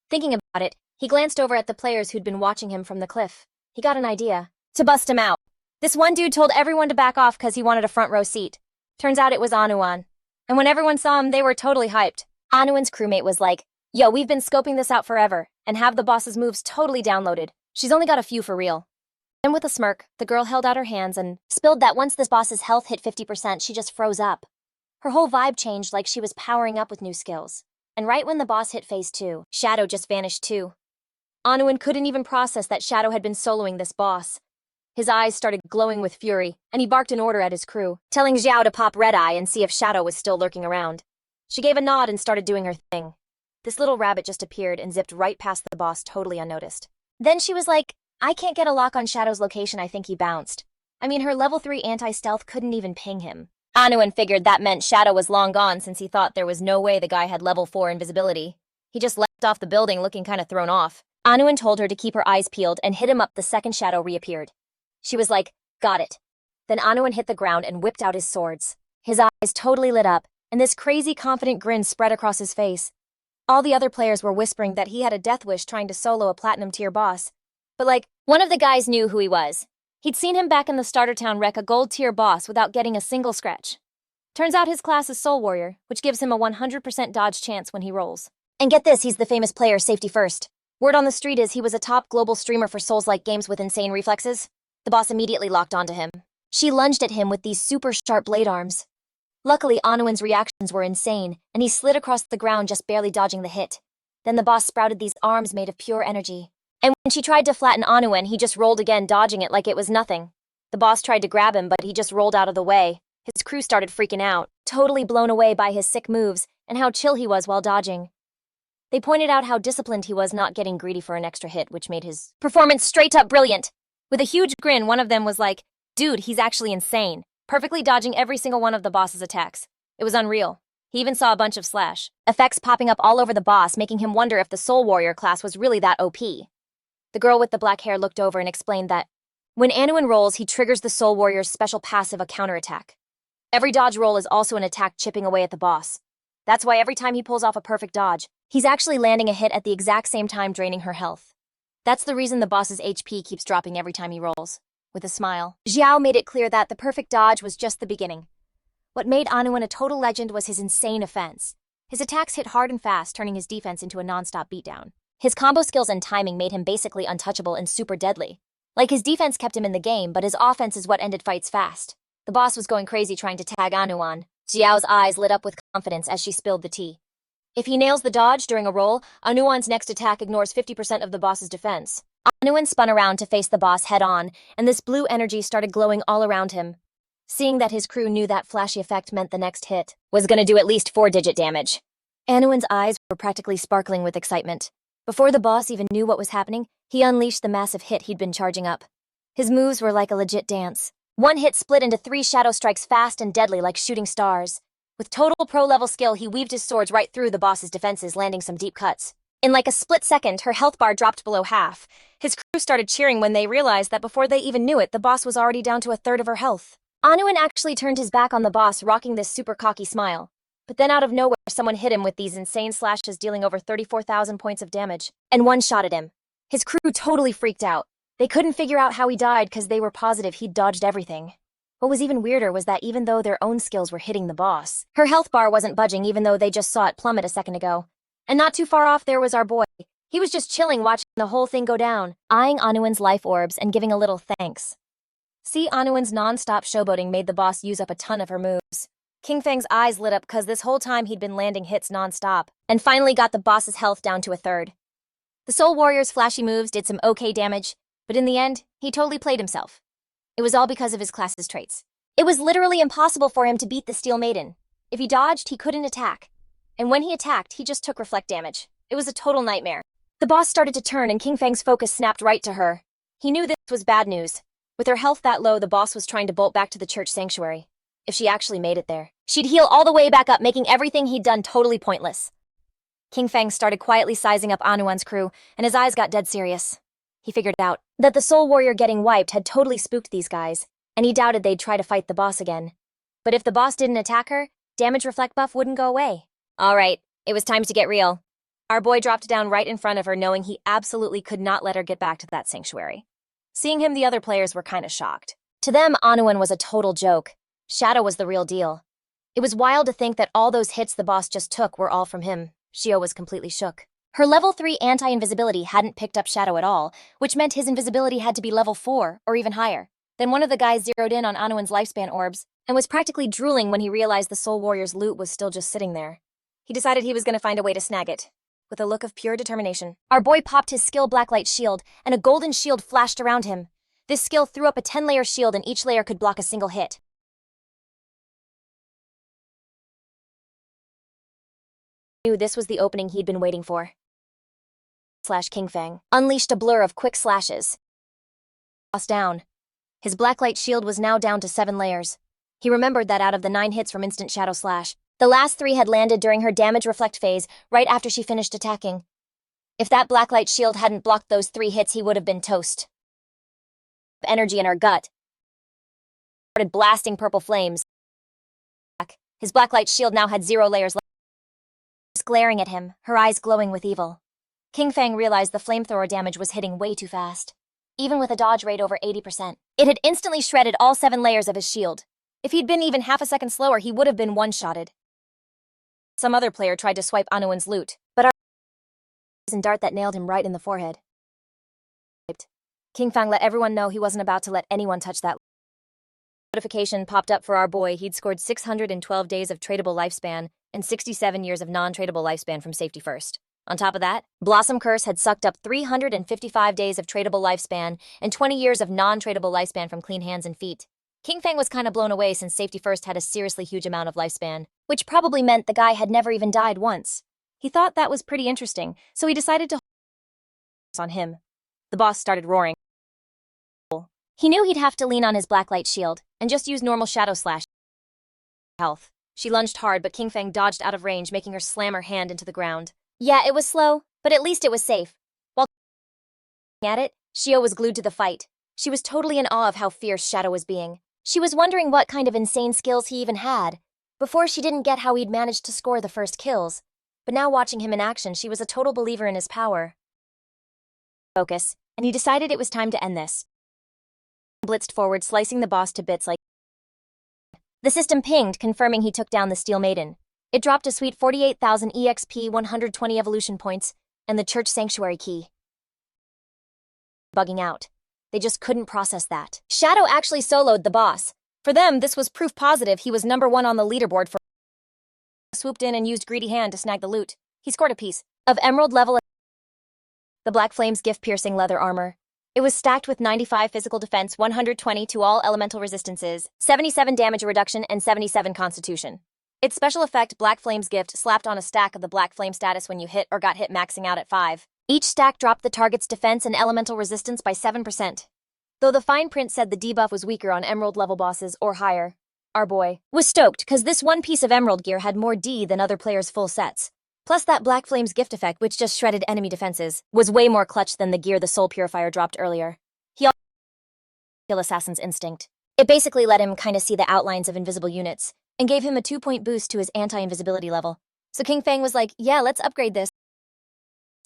Thinking about it, he glanced over at the players who'd been watching him from the cliff. He got an idea. To bust him out. This one dude told everyone to back off because he wanted a front row seat. Turns out it was Anuan. And when everyone saw him, they were totally hyped. Anuan's crewmate was like, "Yo, we've been scoping this out forever, and have the boss's moves totally downloaded. She's only got a few for real." Then with a smirk, the girl held out her hands and spilled that once this boss's health hit 50%, she just froze up. Her whole vibe changed, like she was powering up with new skills. And right when the boss hit Phase 2, Shadow just vanished too. Anuan couldn't even process that Shadow had been soloing this boss. His eyes started glowing with fury, and he barked an order at his crew, telling Xiao to pop Red Eye and see if Shadow was still lurking around. She gave a nod and started doing her thing. This little rabbit just appeared and zipped right past the boss, totally unnoticed. Then she was like, "I can't get a lock on Shadow's location, I think he bounced." I mean, her level 3 anti-stealth couldn't even ping him. Anuan figured that meant Shadow was long gone, since he thought there was no way the guy had level 4 invisibility. He just leapt off the building looking kinda thrown off. Anuan told her to keep her eyes peeled and hit him up the second Shadow reappeared. She was like, "Got it." Then Anuan hit the ground and whipped out his swords. His eyes totally lit up, and this crazy confident grin spread across his face. All the other players were whispering that he had a death wish trying to solo a Platinum tier boss. But one of the guys knew who he was. He'd seen him back in the starter town wreck a gold tier boss without getting a single scratch. Turns out his class is Soul Warrior, which gives him a 100% dodge chance when he rolls. And get this, he's the famous player safety first. Word on the street is he was a top global streamer for Souls-like games with insane reflexes. The boss immediately locked onto him. She lunged at him with these super sharp blade arms. Luckily, Anuan's reactions were insane, and he slid across the ground, just barely dodging the hit. Then the boss sprouted these arms made of pure energy. And when she tried to flatten Anuan, he just rolled again, dodging it like it was nothing. The boss tried to grab him, but he just rolled out of the way. His crew started freaking out, totally blown away by his sick moves and how chill he was while dodging. They pointed out how disciplined he was, not getting greedy for an extra hit, which made his performance straight up brilliant. With a huge grin, one of them was like, "Dude, he's actually insane, perfectly dodging every single one of the boss's attacks." It was unreal. He even saw a bunch of slash effects popping up all over the boss, making him wonder if the Soul Warrior class was really that OP. The girl with the black hair looked over and explained that when Anuan rolls, he triggers the Soul Warrior's special passive, a counterattack. Every dodge roll is also an attack chipping away at the boss. That's why every time he pulls off a perfect dodge, he's actually landing a hit at the exact same time, draining her health. That's the reason the boss's HP keeps dropping every time he rolls. With a smile, Xiao made it clear that the perfect dodge was just the beginning. What made Anuan a total legend was his insane offense. His attacks hit hard and fast, turning his defense into a non-stop beatdown. His combo skills and timing made him basically untouchable and super deadly. Like, his defense kept him in the game, but his offense is what ended fights fast. The boss was going crazy trying to tag Anuan. Xiao's eyes lit up with confidence as she spilled the tea. If he nails the dodge during a roll, Anuan's next attack ignores 50% of the boss's defense. Anuan spun around to face the boss head on, and this blue energy started glowing all around him. seeing that his crew knew that flashy effect meant the next hit was gonna do at least 4-digit damage. Anuin's eyes were practically sparkling with excitement. Before the boss even knew what was happening, he unleashed the massive hit he'd been charging up. His moves were like a legit dance. One hit split into 3 shadow strikes fast and deadly like shooting stars. With total pro-level skill, he weaved his swords right through the boss's defenses, landing some deep cuts. In like a split second, her health bar dropped below half. His crew started cheering when they realized that before they even knew it, the boss was already down to 1/3 of her health. Anuin actually turned his back on the boss, rocking this super cocky smile. But then out of nowhere, someone hit him with these insane slashes, dealing over 34,000 points of damage, and one-shotted him. His crew totally freaked out. They couldn't figure out how he died because they were positive he'd dodged everything. What was even weirder was that even though their own skills were hitting the boss, her health bar wasn't budging even though they just saw it plummet a second ago. And not too far off there was our boy. He was just chilling watching the whole thing go down, eyeing Anuin's life orbs and giving a little thanks. See, Anuin's non-stop showboating made the boss use up a ton of her moves. Kinfang's eyes lit up because this whole time he'd been landing hits non-stop, and finally got the boss's health down to 1/3. The Soul Warrior's flashy moves did some okay damage, but in the end, he totally played himself. It was all because of his class's traits. It was literally impossible for him to beat the Steel Maiden. If he dodged, he couldn't attack. And when he attacked, he just took reflect damage. It was a total nightmare. The boss started to turn and Kinfang's focus snapped right to her. He knew this was bad news. With her health that low, the boss was trying to bolt back to the church sanctuary. If she actually made it there, she'd heal all the way back up, making everything he'd done totally pointless. Kinfang started quietly sizing up Anuin's crew, and his eyes got dead serious. He figured out that the Soul Warrior getting wiped had totally spooked these guys, and he doubted they'd try to fight the boss again. But if the boss didn't attack her, damage reflect buff wouldn't go away. All right, it was time to get real. Our boy dropped down right in front of her, knowing he absolutely could not let her get back to that sanctuary. Seeing him, the other players were kind of shocked. To them, Anuin was a total joke. Shadow was the real deal. It was wild to think that all those hits the boss just took were all from him. Xiou was completely shook. Her level 3 anti-invisibility hadn't picked up Shadow at all, which meant his invisibility had to be level 4 or even higher. Then one of the guys zeroed in on Anuin's lifespan orbs and was practically drooling when he realized the Soul Warrior's loot was still just sitting there. He decided he was going to find a way to snag it. With a look of pure determination, our boy popped his skill Blacklight Shield, and a golden shield flashed around him. This skill threw up a 10-layer shield, and each layer could block a single hit. He knew this was the opening he'd been waiting for. Kinfang unleashed a blur of quick slashes. Boss down. His Blacklight Shield was now down to 7 layers. He remembered that out of the 9 hits from Instant Shadow Slash, the last 3 had landed during her damage reflect phase, right after she finished attacking. If that Blacklight Shield hadn't blocked those 3 hits, he would have been toast. Energy in her gut started blasting purple flames. His Blacklight Shield now had 0 layers left. Glaring at him, her eyes glowing with evil. Kinfang realized the flamethrower damage was hitting way too fast. Even with a dodge rate over 80%, it had instantly shredded all 7 layers of his shield. If he'd been even half a second slower, he would have been one-shotted. Some other player tried to swipe Anuin's loot, but our dart that nailed him right in the forehead. Kinfang let everyone know he wasn't about to let anyone touch that. Notification popped up for our boy. He'd scored 612 days of tradable lifespan and 67 years of non-tradable lifespan from Safety First. On top of that, Blossom Curse had sucked up 355 days of tradable lifespan and 20 years of non-tradable lifespan from Clean Hands and Feet. Kinfang was kind of blown away since Safety First had a seriously huge amount of lifespan, which probably meant the guy had never even died once. He thought that was pretty interesting, so he decided to focus on him. The boss started roaring. He knew he'd have to lean on his Blacklight Shield and just use normal Shadow Slash health. She lunged hard, but Kinfang dodged out of range, making her slam her hand into the ground. Yeah, it was slow, but at least it was safe. While at it, Xiou was glued to the fight. She was totally in awe of how fierce Shadow was being. She was wondering what kind of insane skills he even had. Before, she didn't get how he'd managed to score the first kills. But now watching him in action, she was a total believer in his power. Focus, and he decided it was time to end this. Blitzed forward, slicing the boss to bits like... The system pinged, confirming he took down the Steel Maiden. It dropped a sweet 48,000 EXP, 120 evolution points, and the church sanctuary key. Bugging out. They just couldn't process that. Shadow actually soloed the boss. For them, this was proof positive he was #1 on the leaderboard for... Swooped in and used Greedy Hand to snag the loot. He scored a piece of emerald level... The Black Flame's gift-piercing leather armor. It was stacked with 95 physical defense, 120 to all elemental resistances, 77 damage reduction, and 77 constitution. Its special effect, Black Flame's Gift, slapped on a stack of the Black Flame status when you hit or got hit, maxing out at 5. Each stack dropped the target's defense and elemental resistance by 7%. Though the fine print said the debuff was weaker on Emerald level bosses or higher, our boy was stoked because this one piece of Emerald gear had more D than other players' full sets. Plus that Black Flame's Gift effect, which just shredded enemy defenses, was way more clutch than the gear the Soul Purifier dropped earlier. He also had Assassin's Instinct. It basically let him kinda see the outlines of invisible units, and gave him a 2-point boost to his anti-invisibility level. So Kinfang was like, yeah, let's upgrade this.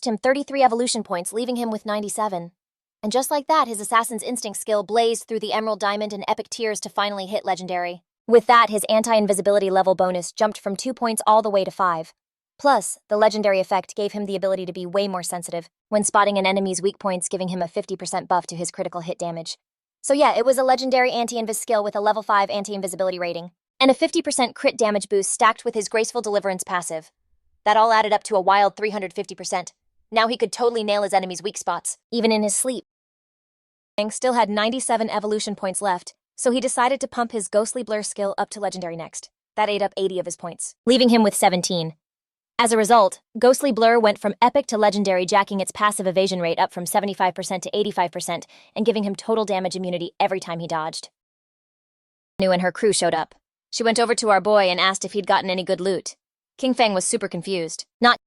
Him 33 evolution points, leaving him with 97. And just like that, his Assassin's Instinct skill blazed through the Emerald, Diamond, and Epic tiers to finally hit Legendary. With that, his anti-invisibility level bonus jumped from 2 points all the way to 5. Plus, the Legendary effect gave him the ability to be way more sensitive when spotting an enemy's weak points, giving him a 50% buff to his critical hit damage. So yeah, it was a Legendary anti-invis skill with a level 5 anti-invisibility rating, and a 50% crit damage boost stacked with his Graceful Deliverance passive. That all added up to a wild 350%. Now he could totally nail his enemies' weak spots, even in his sleep. Fang still had 97 evolution points left, so he decided to pump his Ghostly Blur skill up to Legendary next. That ate up 80 of his points, leaving him with 17. As a result, Ghostly Blur went from Epic to Legendary, jacking its passive evasion rate up from 75% to 85% and giving him total damage immunity every time he dodged. Nu and her crew showed up. She went over to our boy and asked if he'd gotten any good loot. Kinfang was super confused. Not.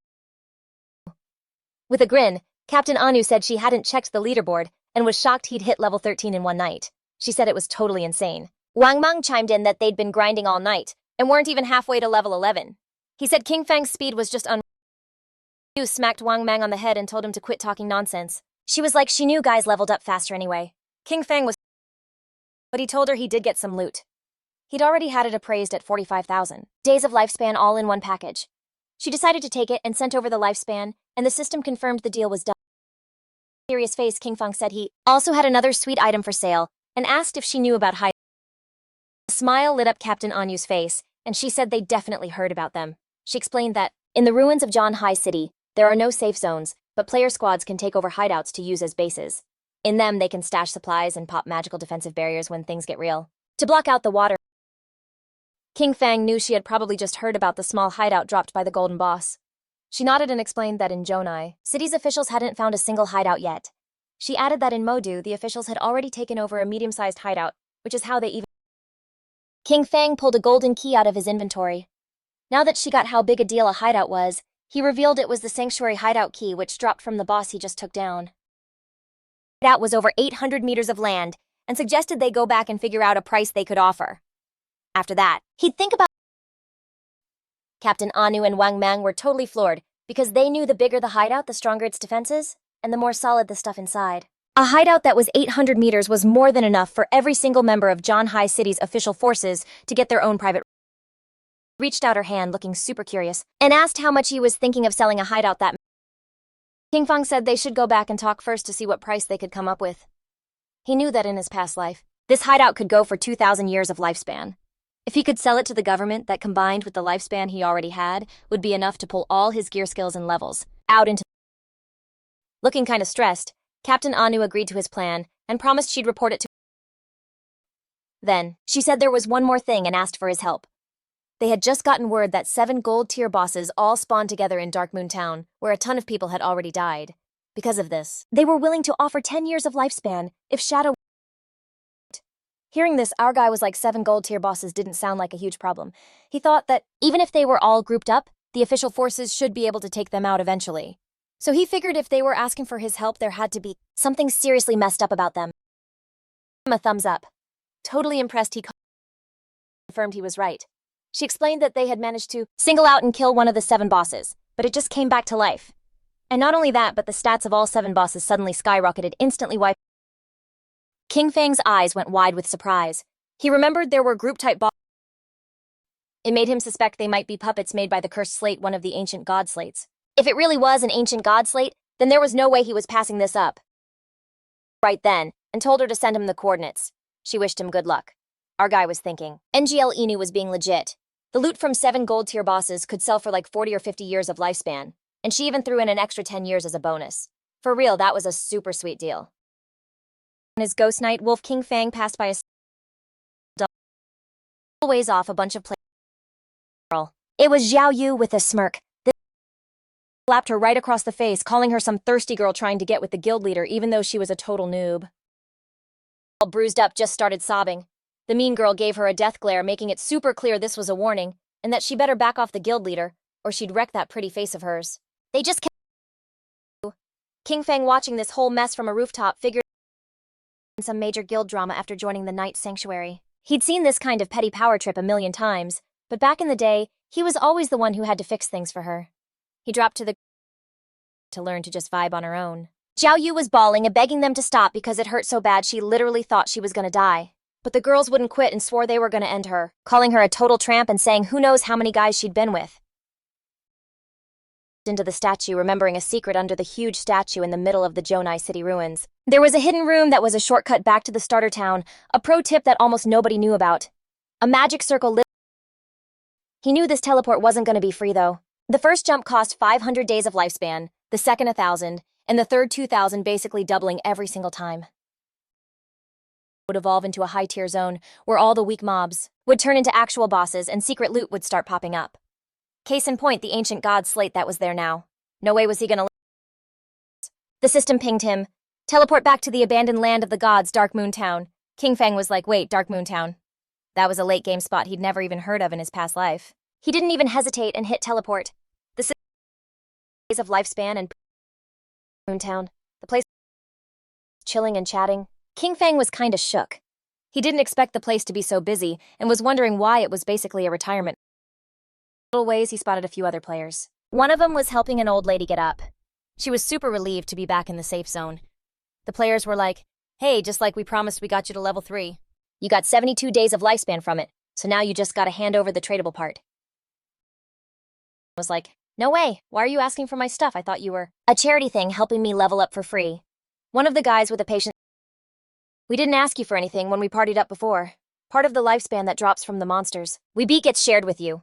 With a grin, Captain Anu said she hadn't checked the leaderboard and was shocked he'd hit level 13 in one night. She said it was totally insane. Wang Mang chimed in that they'd been grinding all night and weren't even halfway to level 11. He said Kinfang's speed was just Anu smacked Wang Mang on the head and told him to quit talking nonsense. She was like, she knew guys leveled up faster anyway. Kinfang was, but he told her he did get some loot. He'd already had it appraised at 45,000 days of lifespan all in one package. She decided to take it and sent over the lifespan, and the system confirmed the deal was done. Serious face, Kinfang said he also had another sweet item for sale and asked if she knew about high. A smile lit up Captain Anu's face, and she said they definitely heard about them. She explained that, in the ruins of Zhanhai City, there are no safe zones, but player squads can take over hideouts to use as bases. In them, they can stash supplies and pop magical defensive barriers when things get real. To block out the water, Kinfang knew she had probably just heard about the small hideout dropped by the Golden Boss. She nodded and explained that in Zhanhai, city's officials hadn't found a single hideout yet. She added that in Modu, the officials had already taken over a medium-sized hideout, which is how they even. Kinfang pulled a golden key out of his inventory. Now that she got how big a deal a hideout was, he revealed it was the Sanctuary hideout key, which dropped from the boss he just took down. The hideout was over 800 meters of land, and suggested they go back and figure out a price they could offer. After that, he'd think about. Captain Anu and Wang Mang were totally floored, because they knew the bigger the hideout, the stronger its defenses, and the more solid the stuff inside. A hideout that was 800 meters was more than enough for every single member of Zhanhai City's official forces to get their own private. Reached out her hand looking super curious, and asked how much he was thinking of selling a hideout that. Kinfang said they should go back and talk first to see what price they could come up with. He knew that in his past life, this hideout could go for 2,000 years of lifespan. If he could sell it to the government, that combined with the lifespan he already had, would be enough to pull all his gear skills and levels out into. Looking kinda stressed, Captain Anu agreed to his plan and promised she'd report it to. Then, she said there was one more thing and asked for his help. They had just gotten word that 7 gold tier bosses all spawned together in Darkmoon Town, where a ton of people had already died. Because of this, they were willing to offer 10 years of lifespan if Shadow. Hearing this, our guy was like 7 gold tier bosses didn't sound like a huge problem. He thought that even if they were all grouped up, the official forces should be able to take them out eventually. So he figured if they were asking for his help, there had to be something seriously messed up about them. A thumbs up. Totally impressed, he confirmed he was right. She explained that they had managed to single out and kill one of the 7 bosses, but it just came back to life. And not only that, but the stats of all 7 bosses suddenly skyrocketed, instantly wiped. Kinfang's eyes went wide with surprise. He remembered there were group-type bosses. It made him suspect they might be puppets made by the cursed slate, one of the ancient god slates. If it really was an ancient god slate, then there was no way he was passing this up. Right then, and told her to send him the coordinates. She wished him good luck. Our guy was thinking. NGL Inu was being legit. The loot from 7 gold tier bosses could sell for like 40 or 50 years of lifespan, and she even threw in an extra 10 years as a bonus. For real, that was a super sweet deal. On his ghost night, Wolf King Fang passed by a ways off a bunch of players. It was Xiao Yu with a smirk. This slapped her right across the face, calling her some thirsty girl trying to get with the guild leader even though she was a total noob. All bruised up, just started sobbing. The mean girl gave her a death glare, making it super clear this was a warning, and that she better back off the guild leader, or she'd wreck that pretty face of hers. They just kept King Fang, watching this whole mess from a rooftop, figured some major guild drama after joining the Night Sanctuary. He'd seen this kind of petty power trip a million times, but back in the day, he was always the one who had to fix things for her. He dropped to learn to just vibe on her own. Xiao Yu was bawling and begging them to stop because it hurt so bad she literally thought she was gonna die. But the girls wouldn't quit and swore they were gonna end her, calling her a total tramp and saying who knows how many guys she'd been with. Into the statue, remembering a secret under the huge statue in the middle of the Jonai city ruins. There was a hidden room that was a shortcut back to the starter town, a pro tip that almost nobody knew about. A magic circle. He knew this teleport wasn't going to be free though. The first jump cost 500 days of lifespan, the second 1,000, and the third 2,000, basically doubling every single time. Would evolve into a high-tier zone where all the weak mobs would turn into actual bosses and secret loot would start popping up. Case in point, the ancient god slate that was there now. No way was he gonna. The system pinged him. Teleport back to the abandoned land of the gods, Dark Moon Town. King Fang was like, wait, Dark Moon Town. That was a late game spot he'd never even heard of in his past life. He didn't even hesitate and hit teleport. The days of lifespan and Moon Town. The place chilling and chatting. King Fang was kinda shook. He didn't expect the place to be so busy and was wondering why it was basically a retirement. Little ways, he spotted a few other players. One of them was helping an old lady get up. She was super relieved to be back in the safe zone. The players were like, hey, just like we promised, we got you to level 3. You got 72 days of lifespan from it, so now you just gotta hand over the tradable part. I was like, no way, why are you asking for my stuff? I thought you were a charity thing helping me level up for free. One of the guys with a patient, we didn't ask you for anything when we partied up before. Part of the lifespan that drops from the monsters we beat gets shared with you.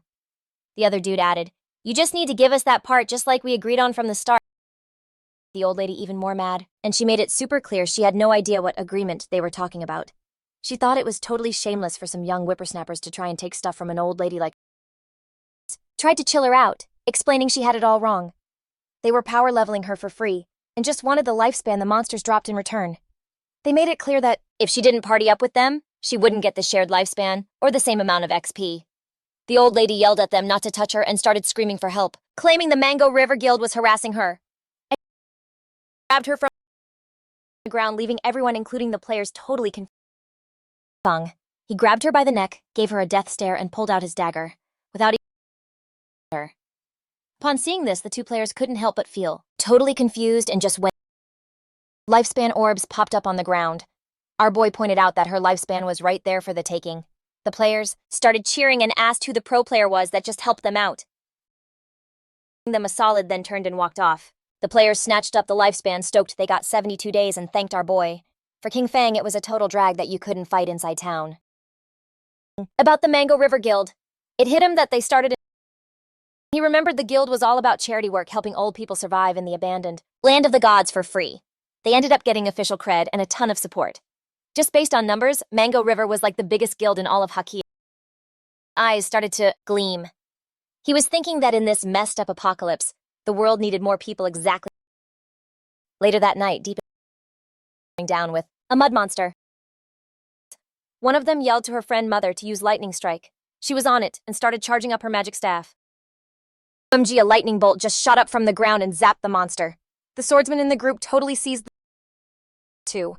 The other dude added, you just need to give us that part just like we agreed on from the start. The old lady even more mad, and she made it super clear she had no idea what agreement they were talking about. She thought it was totally shameless for some young whippersnappers to try and take stuff from an old lady like tried to chill her out, explaining she had it all wrong. They were power leveling her for free, and just wanted the lifespan the monsters dropped in return. They made it clear that if she didn't party up with them, she wouldn't get the shared lifespan or the same amount of XP. The old lady yelled at them not to touch her and started screaming for help, claiming the Mango River Guild was harassing her. And grabbed her from the ground, leaving everyone, including the players, totally confused. He grabbed her by the neck, gave her a death stare, and pulled out his dagger, without even her. Upon seeing this, the two players couldn't help but feel totally confused and just went. Lifespan orbs popped up on the ground. Our boy pointed out that her lifespan was right there for the taking. The players started cheering and asked who the pro player was that just helped them out. Them a solid, then turned and walked off. The players snatched up the lifespan, stoked they got 72 days, and thanked our boy. For King Fang, it was a total drag that you couldn't fight inside town. About the Mango River Guild, it hit him that they started. He remembered the guild was all about charity work, helping old people survive in the abandoned land of the gods for free. They ended up getting official cred and a ton of support. Just based on numbers, Mango River was like the biggest guild in all of Haki. Eyes started to gleam. He was thinking that in this messed up apocalypse, the world needed more people exactly. Later that night, deep down with a mud monster. One of them yelled to her friend Mother to use lightning strike. She was on it and started charging up her magic staff. OMG, a lightning bolt just shot up from the ground and zapped the monster. The swordsman in the group totally seized the two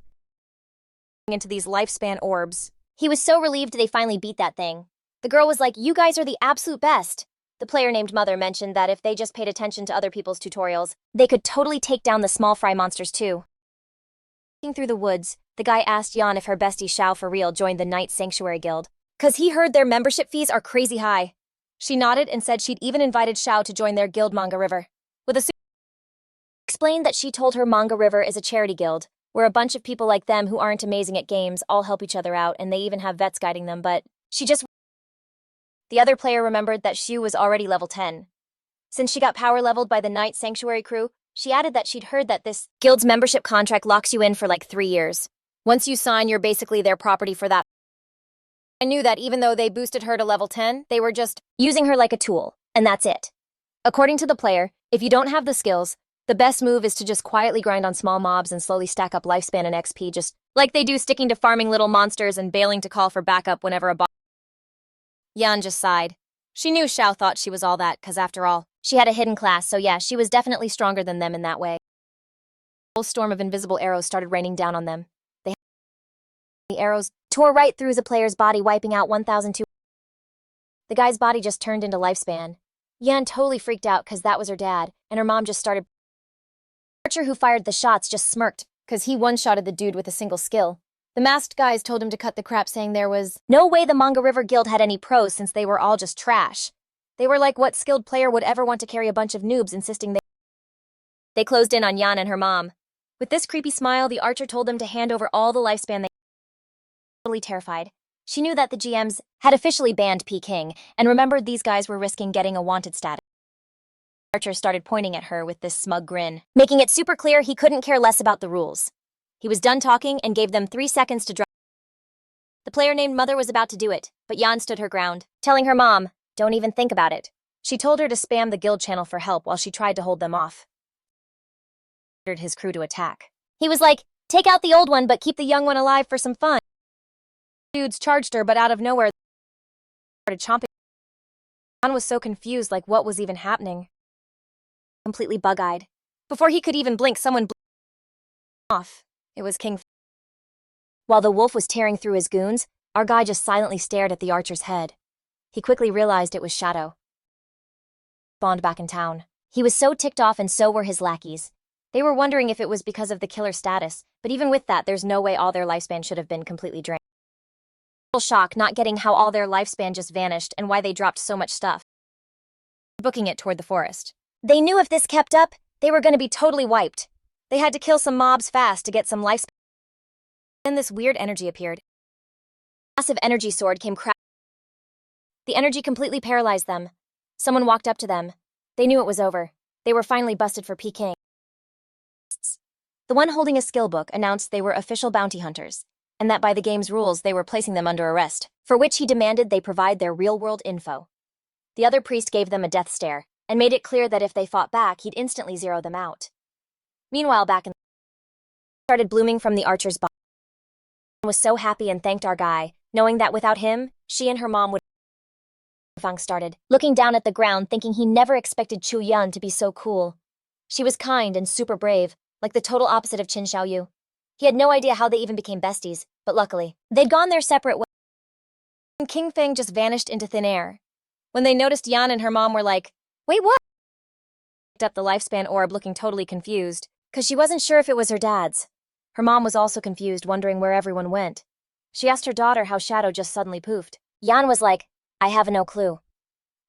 into these lifespan orbs. He was so relieved they finally beat that thing. The girl was like, you guys are the absolute best. The player named Mother mentioned that if they just paid attention to other people's tutorials, they could totally take down the small fry monsters too. Walking through the woods, the guy asked Yan if her bestie Xiao for real joined the Night Sanctuary Guild, cause he heard their membership fees are crazy high. She nodded and said she'd even invited Xiao to join their guild Manga River. With a explained that she told her Manga River is a charity guild, where a bunch of people like them who aren't amazing at games all help each other out, and they even have vets guiding them, but she just... The other player remembered that Xiu was already level 10. Since she got power leveled by the Night Sanctuary crew, she added that she'd heard that this guild's membership contract locks you in for like 3 years. Once you sign, you're basically their property for that. I knew that even though they boosted her to level 10, they were just using her like a tool, and that's it. According to the player, if you don't have the skills, the best move is to just quietly grind on small mobs and slowly stack up lifespan and XP, just like they do, sticking to farming little monsters and bailing to call for backup whenever a boss. Yan just sighed. She knew Xiao thought she was all that, because after all, she had a hidden class, so yeah, she was definitely stronger than them in that way. A whole storm of invisible arrows started raining down on them. The arrows tore right through the player's body, wiping out 1,200. The guy's body just turned into lifespan. Yan totally freaked out because that was her dad, and her mom just started. The archer who fired the shots just smirked because he one-shotted the dude with a single skill. The masked guys told him to cut the crap, saying there was no way the Manga River Guild had any pros since they were all just trash. They were like, what skilled player would ever want to carry a bunch of noobs, insisting they closed in on Yan and her mom. With this creepy smile, the archer told them to hand over all the lifespan they totally terrified. She knew that the GMs had officially banned Peking and remembered these guys were risking getting a wanted status. Archer started pointing at her with this smug grin, making it super clear he couldn't care less about the rules. He was done talking and gave them 3 seconds to drop. The player named Mother was about to do it, but Yan stood her ground, telling her mom, don't even think about it. She told her to spam the guild channel for help while she tried to hold them off. He ordered his crew to attack. He was like, take out the old one but keep the young one alive for some fun. Dudes charged her, but out of nowhere started chomping. Yan was so confused, like what was even happening. Completely bug-eyed. Before he could even blink, someone blew him off. It was Kinfang. While the wolf was tearing through his goons, our guy just silently stared at the archer's head. He quickly realized it was Shadow. Spawned back in town. He was so ticked off, and so were his lackeys. They were wondering if it was because of the killer status, but even with that, there's no way all their lifespan should have been completely drained. Shock, not getting how all their lifespan just vanished and why they dropped so much stuff. Booking it toward the forest. They knew if this kept up, they were going to be totally wiped. They had to kill some mobs fast to get some lifespan. Then this weird energy appeared. A massive energy sword came crashing. The energy completely paralyzed them. Someone walked up to them. They knew it was over. They were finally busted for Peking. The one holding a skill book announced they were official bounty hunters, and that by the game's rules they were placing them under arrest, for which he demanded they provide their real-world info. The other priest gave them a death stare, and made it clear that if they fought back, he'd instantly zero them out. Meanwhile, back in the started blooming from the archer's body. Was so happy and thanked our guy, knowing that without him, she and her mom would. Kinfang started, looking down at the ground, thinking he never expected Chu Yan to be so cool. She was kind and super brave, like the total opposite of Kin Xiao. He had no idea how they even became besties, but luckily, they'd gone their separate ways. And Kinfang just vanished into thin air. When they noticed, Yan and her mom were like, wait, what? Picked up the lifespan orb, looking totally confused, because she wasn't sure if it was her dad's. Her mom was also confused, wondering where everyone went. She asked her daughter how Shadow just suddenly poofed. Yan was like, I have no clue.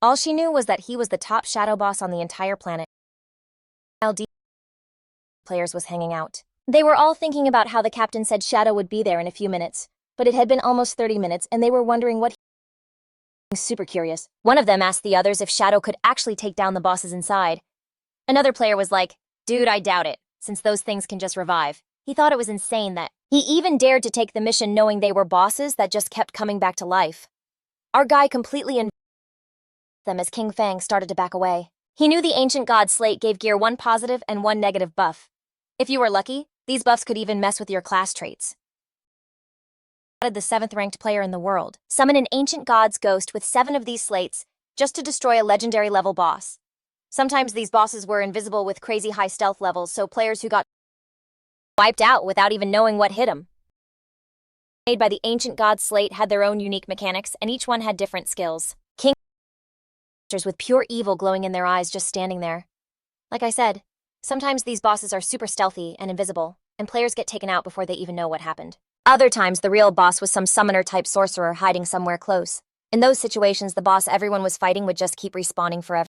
All she knew was that he was the top shadow boss on the entire planet. LD players was hanging out. They were all thinking about how the captain said Shadow would be there in a few minutes, but it had been almost 30 minutes and they were wondering what he. Super curious. One of them asked the others if Shadow could actually take down the bosses inside. Another player was like, dude, I doubt it, since those things can just revive. He thought it was insane that he even dared to take the mission knowing they were bosses that just kept coming back to life. Our guy completely them as Kinfang started to back away. He knew the ancient god slate gave gear 1 positive and 1 negative buff. If you were lucky, these buffs could even mess with your class traits. The 7th ranked player in the world summon an ancient god's ghost with 7 of these slates just to destroy a legendary level boss. Sometimes these bosses were invisible with crazy high stealth levels, so players who got wiped out without even knowing what hit them. Made by the ancient god slate had their own unique mechanics, and each one had different skills. King with pure evil glowing in their eyes just standing there. Like I said, sometimes these bosses are super stealthy and invisible, and players get taken out before they even know what happened. Other times, the real boss was some summoner-type sorcerer hiding somewhere close. In those situations, the boss everyone was fighting would just keep respawning forever.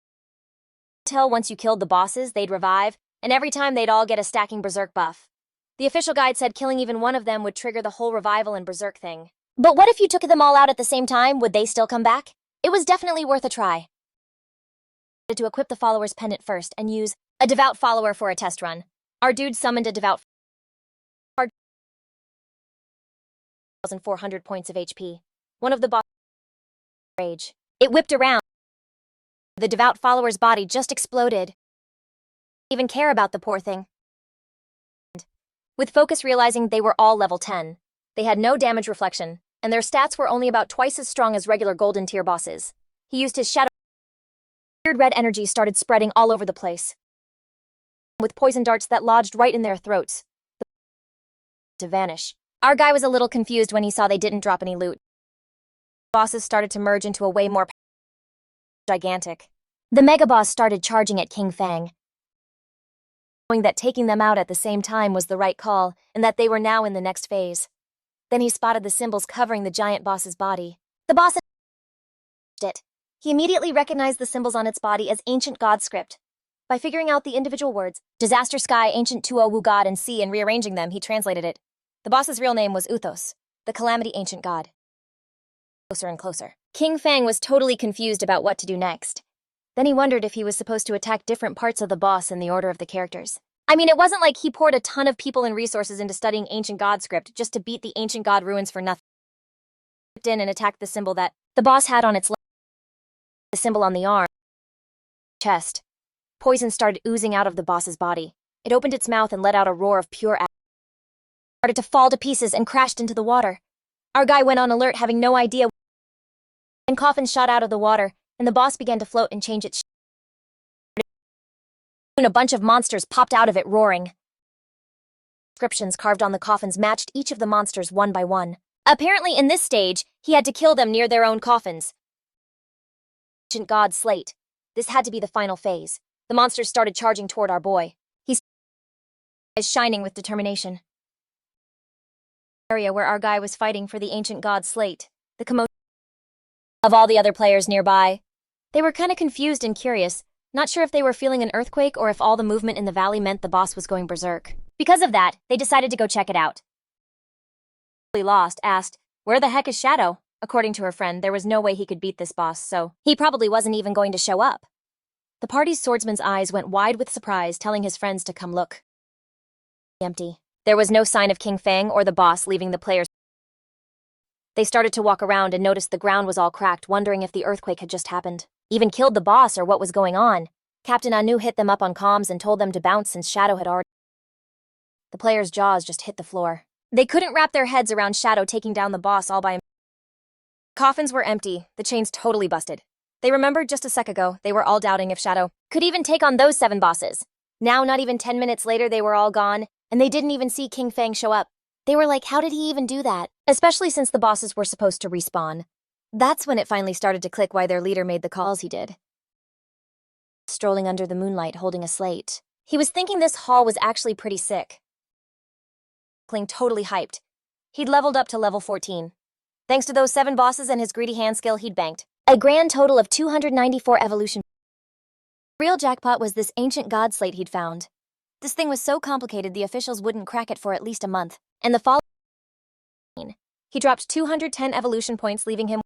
Until once you killed the bosses, they'd revive, and every time they'd all get a stacking berserk buff. The official guide said killing even one of them would trigger the whole revival and berserk thing. But what if you took them all out at the same time? Would they still come back? It was definitely worth a try. To equip the follower's pendant first and use a devout follower for a test run. Our dude summoned a devout 1,400 points of HP. One of the boss rage. It whipped around. The devout follower's body just exploded. Even care about the poor thing. With Focus realizing they were all level 10, they had no damage reflection, and their stats were only about twice as strong as regular golden tier bosses. He used his shadow. Weird red energy started spreading all over the place, with poison darts that lodged right in their throats. To vanish. Our guy was a little confused when he saw they didn't drop any loot. Bosses started to merge into a way more gigantic. The mega boss started charging at Kinfang, knowing that taking them out at the same time was the right call and that they were now in the next phase. Then he spotted the symbols covering the giant boss's body. The boss it. He immediately recognized the symbols on its body as ancient god script. By figuring out the individual words, Disaster Sky, Ancient Tuo Wu God, and Sea, and rearranging them, he translated it. The boss's real name was Uthos, the Calamity Ancient God. Closer and closer. Kinfang was totally confused about what to do next. Then he wondered if he was supposed to attack different parts of the boss in the order of the characters. I mean, it wasn't like he poured a ton of people and resources into studying Ancient God script just to beat the Ancient God ruins for nothing. He stepped in and attacked the symbol that the boss had on its left, the symbol on the arm, chest. Poison started oozing out of the boss's body. It opened its mouth and let out a roar of pure ash. It started to fall to pieces and crashed into the water. Our guy went on alert, having no idea. And coffins shot out of the water, and the boss began to float and change its shape. Soon a bunch of monsters popped out of it, roaring. Inscriptions carved on the coffins matched each of the monsters one by one. Apparently, in this stage, he had to kill them near their own coffins. Ancient God Slate. This had to be the final phase. The monsters started charging toward our boy. His eyes shining with determination. Area where our guy was fighting for the ancient god Slate. The commotion of all the other players nearby. They were kind of confused and curious, not sure if they were feeling an earthquake or if all the movement in the valley meant the boss was going berserk. Because of that, they decided to go check it out. Lost asked, "Where the heck is Shadow?" According to her friend, there was no way he could beat this boss, so he probably wasn't even going to show up. The party's swordsman's eyes went wide with surprise, telling his friends to come look. Empty. There was no sign of Kinfang or the boss leaving the players. They started to walk around and noticed the ground was all cracked, wondering if the earthquake had just happened. Even killed the boss or what was going on. Captain Anu hit them up on comms and told them to bounce since Shadow had already. The players' jaws just hit the floor. They couldn't wrap their heads around Shadow taking down the boss all by himself. Coffins were empty, the chains totally busted. They remembered just a sec ago, they were all doubting if Shadow could even take on those 7 bosses. Now, not even 10 minutes later, they were all gone, and they didn't even see Kinfang show up. They were like, how did he even do that? Especially since the bosses were supposed to respawn. That's when it finally started to click why their leader made the calls he did. Strolling under the moonlight holding a slate. He was thinking this haul was actually pretty sick. Totally hyped. He'd leveled up to level 14. Thanks to those 7 bosses and his greedy hand skill, he'd banked a grand total of 294 evolution. The real jackpot was this ancient god slate he'd found. This thing was so complicated the officials wouldn't crack it for at least a month, and the following he dropped 210 evolution points, leaving him.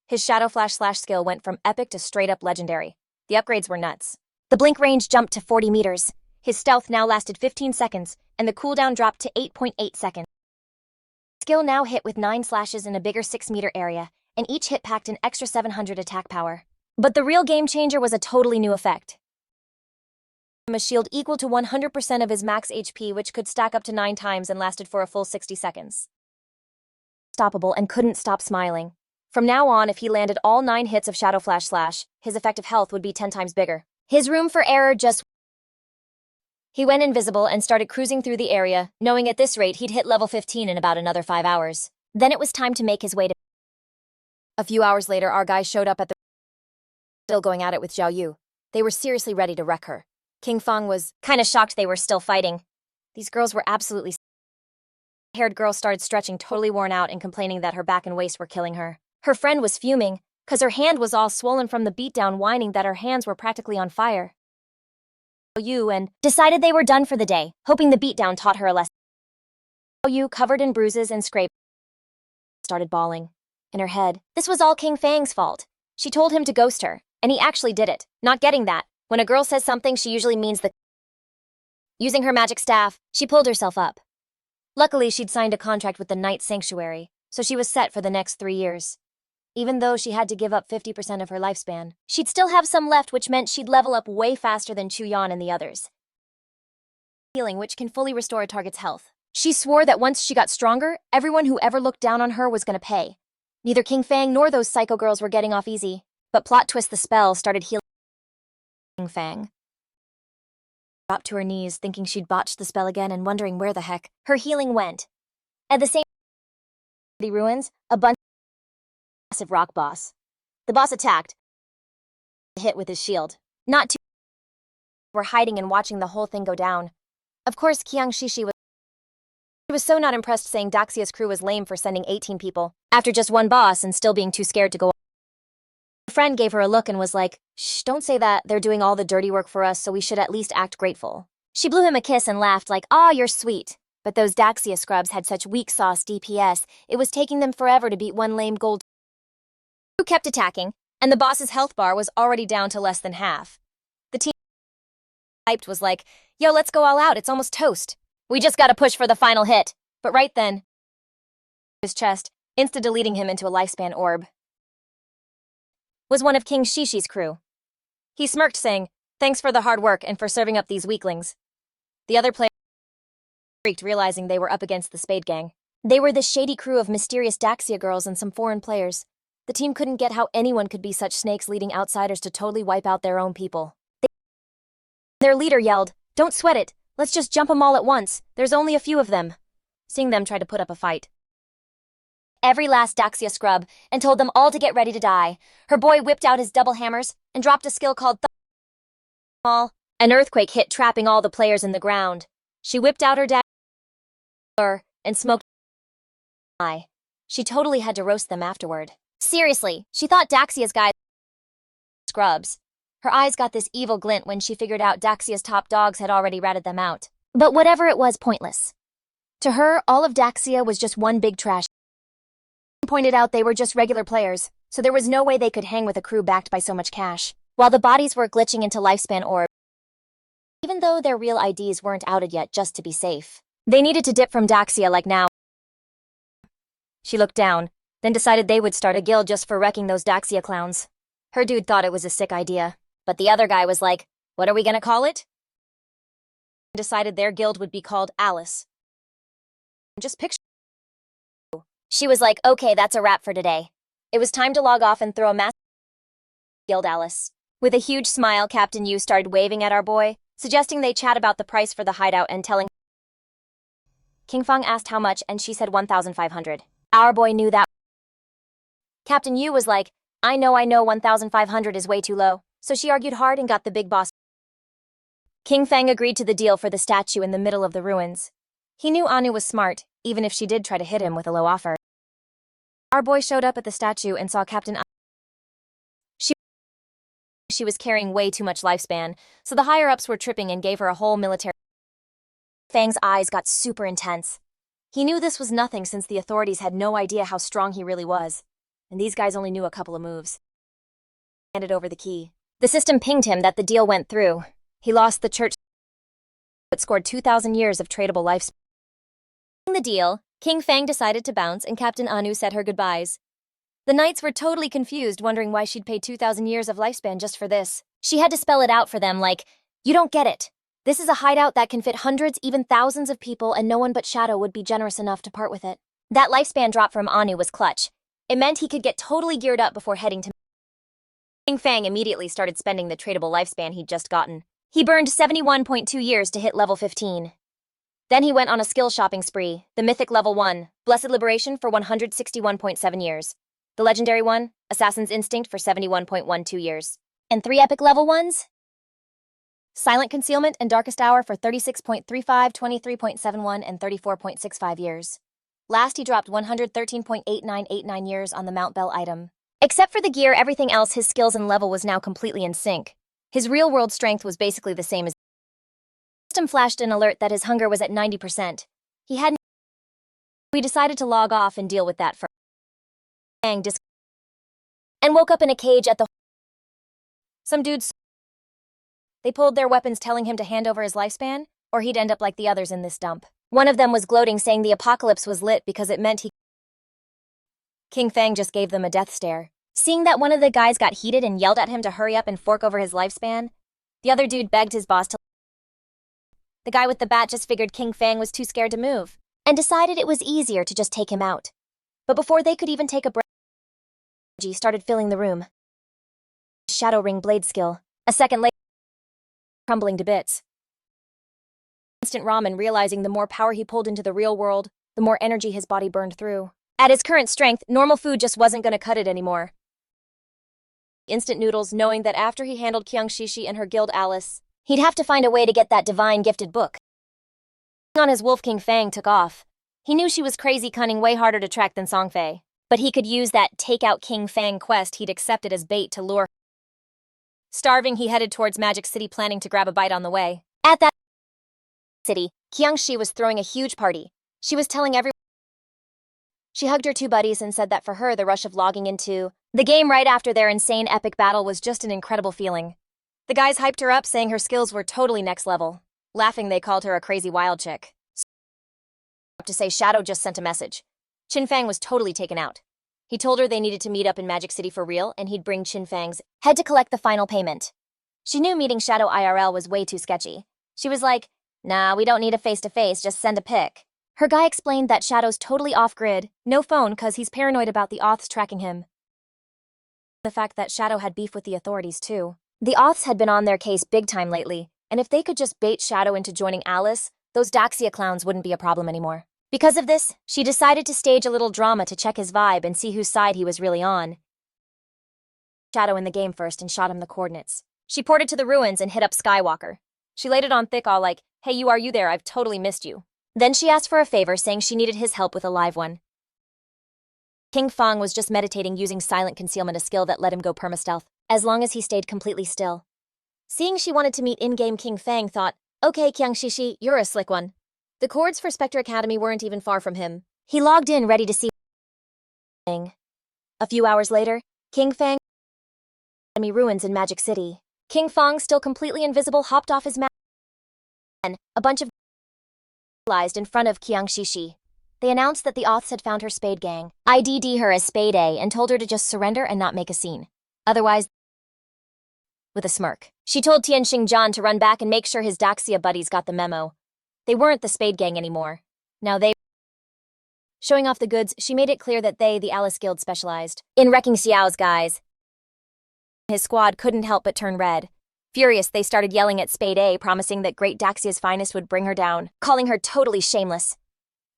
His Shadow Flash Slash skill went from epic to straight-up legendary. The upgrades were nuts. The blink range jumped to 40 meters. His stealth now lasted 15 seconds, and the cooldown dropped to 8.8 seconds. Skill now hit with 9 slashes in a bigger 6-meter area, and each hit packed an extra 700 attack power. But the real game changer was a totally new effect. A shield equal to 100% of his max HP, which could stack up to 9 times and lasted for a full 60 seconds. Stoppable and couldn't stop smiling. From now on, if he landed all 9 hits of Shadow Flash Slash, his effective health would be 10 times bigger. His room for error just... He went invisible and started cruising through the area, knowing at this rate he'd hit level 15 in about another 5 hours. Then it was time to make his way to... A few hours later, our guys showed up at the... Still going at it with Xiao Yu. They were seriously ready to wreck her. Kinfang was kinda shocked they were still fighting. These girls were absolutely... The haired girl started stretching, totally worn out, and complaining that her back and waist were killing her. Her friend was fuming, cause her hand was all swollen from the beatdown, whining that her hands were practically on fire. Yu and decided they were done for the day, hoping the beatdown taught her a lesson. Yu, covered in bruises and scrapes, started bawling. In her head, this was all Kinfang's fault. She told him to ghost her, and he actually did it. Not getting that, when a girl says something, she usually means the... Using her magic staff, she pulled herself up. Luckily, she'd signed a contract with the Night Sanctuary, so she was set for the next 3 years. Even though she had to give up 50% of her lifespan, she'd still have some left, which meant she'd level up way faster than Chuyan and the others. Healing, which can fully restore a target's health. She swore that once she got stronger, everyone who ever looked down on her was gonna pay. Neither Kinfang nor those psycho girls were getting off easy, but plot twist, the spell started healing Kinfang. Dropped to her knees, thinking she'd botched the spell again and wondering where the heck her healing went. At the same ruins, a bunch of massive rock boss. The boss attacked, hit with his shield. Not too were hiding and watching the whole thing go down. Of course, Qiang Shishi was so not impressed, saying Daxia's crew was lame for sending 18 people after just one boss and still being too scared to go on. Her friend gave her a look and was like, "Shh, don't say that. They're doing all the dirty work for us, so we should at least act grateful." She blew him a kiss and laughed like, "Aw, you're sweet." But those Daxia scrubs had such weak sauce DPS, it was taking them forever to beat one lame gold who kept attacking, and the boss's health bar was already down to less than half. The team hyped was like, "Yo, let's go all out, it's almost toast. We just gotta push for the final hit." But right then, his chest, insta-deleting him into a lifespan orb, was one of King Shishi's crew. He smirked, saying, "Thanks for the hard work and for serving up these weaklings." The other players freaked, realizing they were up against the Spade Gang. They were the shady crew of mysterious Daxia girls and some foreign players. The team couldn't get how anyone could be such snakes, leading outsiders to totally wipe out their own people. Their leader yelled, "Don't sweat it, let's just jump them all at once, there's only a few of them." Seeing them try to put up a fight, every last Daxia scrub, and told them all to get ready to die. Her boy whipped out his double hammers and dropped a skill called All. An earthquake hit, trapping all the players in the ground. She whipped out her dagger and smoked eye. She totally had to roast them afterward. Seriously, she thought Daxia's guys scrubs. Her eyes got this evil glint when she figured out Daxia's top dogs had already ratted them out. But whatever it was, pointless. To her, all of Daxia was just one big trash. Pointed out they were just regular players, so there was no way they could hang with a crew backed by so much cash. While the bodies were glitching into lifespan orbs, even though their real IDs weren't outed yet, just to be safe. They needed to dip from Daxia like now. She looked down, then decided they would start a guild just for wrecking those Daxia clowns. Her dude thought it was a sick idea, but the other guy was like, "What are we gonna call it?" Decided their guild would be called Alice. Just picture. She was like, "Okay, that's a wrap for today." It was time to log off and throw a massive guild Alice. With a huge smile, Captain Yu started waving at our boy, suggesting they chat about the price for the hideout and telling. Kinfang asked how much, and she said 1,500. Our boy knew that. Captain Yu was like, I know, 1,500 is way too low, so she argued hard and got the big boss. Kinfang agreed to the deal for the statue in the middle of the ruins. He knew Anu was smart, even if she did try to hit him with a low offer. Our boy showed up at the statue and saw Captain Anu. She was carrying way too much lifespan, so the higher-ups were tripping and gave her a whole military. Fang's eyes got super intense. He knew this was nothing since the authorities had no idea how strong he really was, and these guys only knew a couple of moves. He handed over the key. The system pinged him that the deal went through. He lost the church, but scored 2,000 years of tradable lifespan. The deal, Kinfang decided to bounce and Captain Anu said her goodbyes. The knights were totally confused, wondering why she'd pay 2,000 years of lifespan just for this. She had to spell it out for them like, "You don't get it. This is a hideout that can fit hundreds, even thousands of people, and no one but Shadow would be generous enough to part with it." That lifespan drop from Anu was clutch. It meant he could get totally geared up before heading to. Kinfang immediately started spending the tradable lifespan he'd just gotten. He burned 71.2 years to hit level 15. Then he went on a skill shopping spree, the mythic level 1, Blessed Liberation for 161.7 years. The legendary one, Assassin's Instinct for 71.12 years. And 3 epic level ones? Silent Concealment and Darkest Hour for 36.35, 23.71, and 34.65 years. Last, he dropped 113.8989 years on the Mount Bell item. Except for the gear, everything else, his skills and level was now completely in sync. His real-world strength was basically the same as. The system flashed an alert that his hunger was at 90%. He hadn't. We decided to log off and deal with that first. And woke up in a cage at the. Some dudes. They pulled their weapons, telling him to hand over his lifespan, or he'd end up like the others in this dump. One of them was gloating, saying the apocalypse was lit because it meant Kinfang just gave them a death stare. Seeing that one of the guys got heated and yelled at him to hurry up and fork over his lifespan, the other dude begged his boss to. The guy with the bat just figured Kinfang was too scared to move, and decided it was easier to just take him out. But before they could even take a breath, G started filling the room. Shadow ring blade skill. A second later, crumbling to bits. Instant ramen, realizing the more power he pulled into the real world, the more energy his body burned through. At his current strength, normal food just wasn't gonna cut it anymore. Instant noodles, knowing that after he handled Qiangxishi and her guild Alice, he'd have to find a way to get that divine gifted book. On his Wolf King Fang took off. He knew she was crazy cunning, way harder to track than Songfei, but he could use that take out King Fang quest he'd accepted as bait to lure her. Starving, he headed towards Magic City, planning to grab a bite on the way. At that city, Qiangxi was throwing a huge party. She was telling everyone. She hugged her two buddies and said that for her, the rush of logging into the game right after their insane epic battle was just an incredible feeling. The guys hyped her up, saying her skills were totally next level. Laughing, they called her a crazy wild chick. To say Shadow just sent a message. Kinfang was totally taken out. He told her they needed to meet up in Magic City for real, and he'd bring Kinfang's head to collect the final payment. She knew meeting Shadow IRL was way too sketchy. She was like, nah, we don't need a face-to-face, just send a pic. Her guy explained that Shadow's totally off-grid, no phone cause he's paranoid about the Auths tracking him. The fact that Shadow had beef with the authorities too. The Auths had been on their case big time lately, and if they could just bait Shadow into joining Alice, those Daxia clowns wouldn't be a problem anymore. Because of this, she decided to stage a little drama to check his vibe and see whose side he was really on. Shadow in the game first and shot him the coordinates. She ported to the ruins and hit up Skywalker. She laid it on thick, all like, hey, are you there? I've totally missed you. Then she asked for a favor, saying she needed his help with a live one. Kinfang was just meditating, using silent concealment, a skill that let him go perma-stealth, as long as he stayed completely still. Seeing she wanted to meet in-game, Kinfang thought, okay, Qiangxishi, you're a slick one. The chords for Spectre Academy weren't even far from him. He logged in, ready to see. A few hours later, Kinfang Academy ruins in Magic City. Kinfang, still completely invisible, hopped off his mount. A bunch of realized in front of Qiangxishi. They announced that the Auths had found her Spade gang, ID'd her as Spade A, and told her to just surrender and not make a scene. Otherwise, with a smirk, she told Tianxing Jian to run back and make sure his Daxia buddies got the memo. They weren't the Spade gang anymore. Now they. Showing off the goods, she made it clear that they, the Alice Guild, specialized in wrecking Xiao's guys. His squad couldn't help but turn red. Furious, they started yelling at Spade A, promising that Great Daxia's finest would bring her down, calling her totally shameless.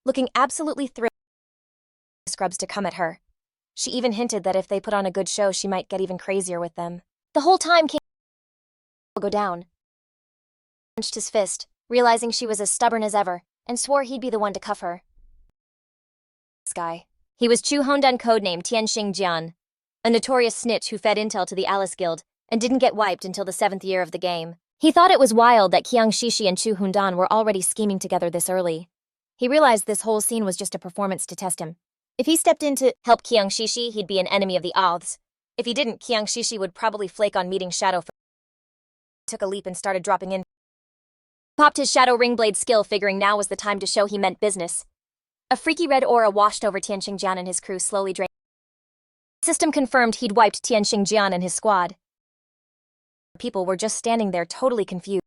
Looking absolutely thrilled, scrubs to come at her. She even hinted that if they put on a good show, she might get even crazier with them. The whole time King will go down. Clenched his fist, realizing she was as stubborn as ever, and swore he'd be the one to cuff her. This guy. He was Chu Hondan, codename Tianxing Jian, a notorious snitch who fed intel to the Alice Guild and didn't get wiped until the 7th year of the game. He thought it was wild that Qiangxishi and Chu Hondan were already scheming together this early. He realized this whole scene was just a performance to test him. If he stepped in to help Qiangxishi, he'd be an enemy of the Auths. If he didn't, Qiangxishi would probably flake on meeting Shadow. Took a leap and started dropping in. Popped his Shadow Ring Blade skill, figuring now was the time to show he meant business. A freaky red aura washed over Tianxing Jian and his crew, slowly draining. System confirmed he'd wiped Tianxing Jian and his squad. People were just standing there, totally confused.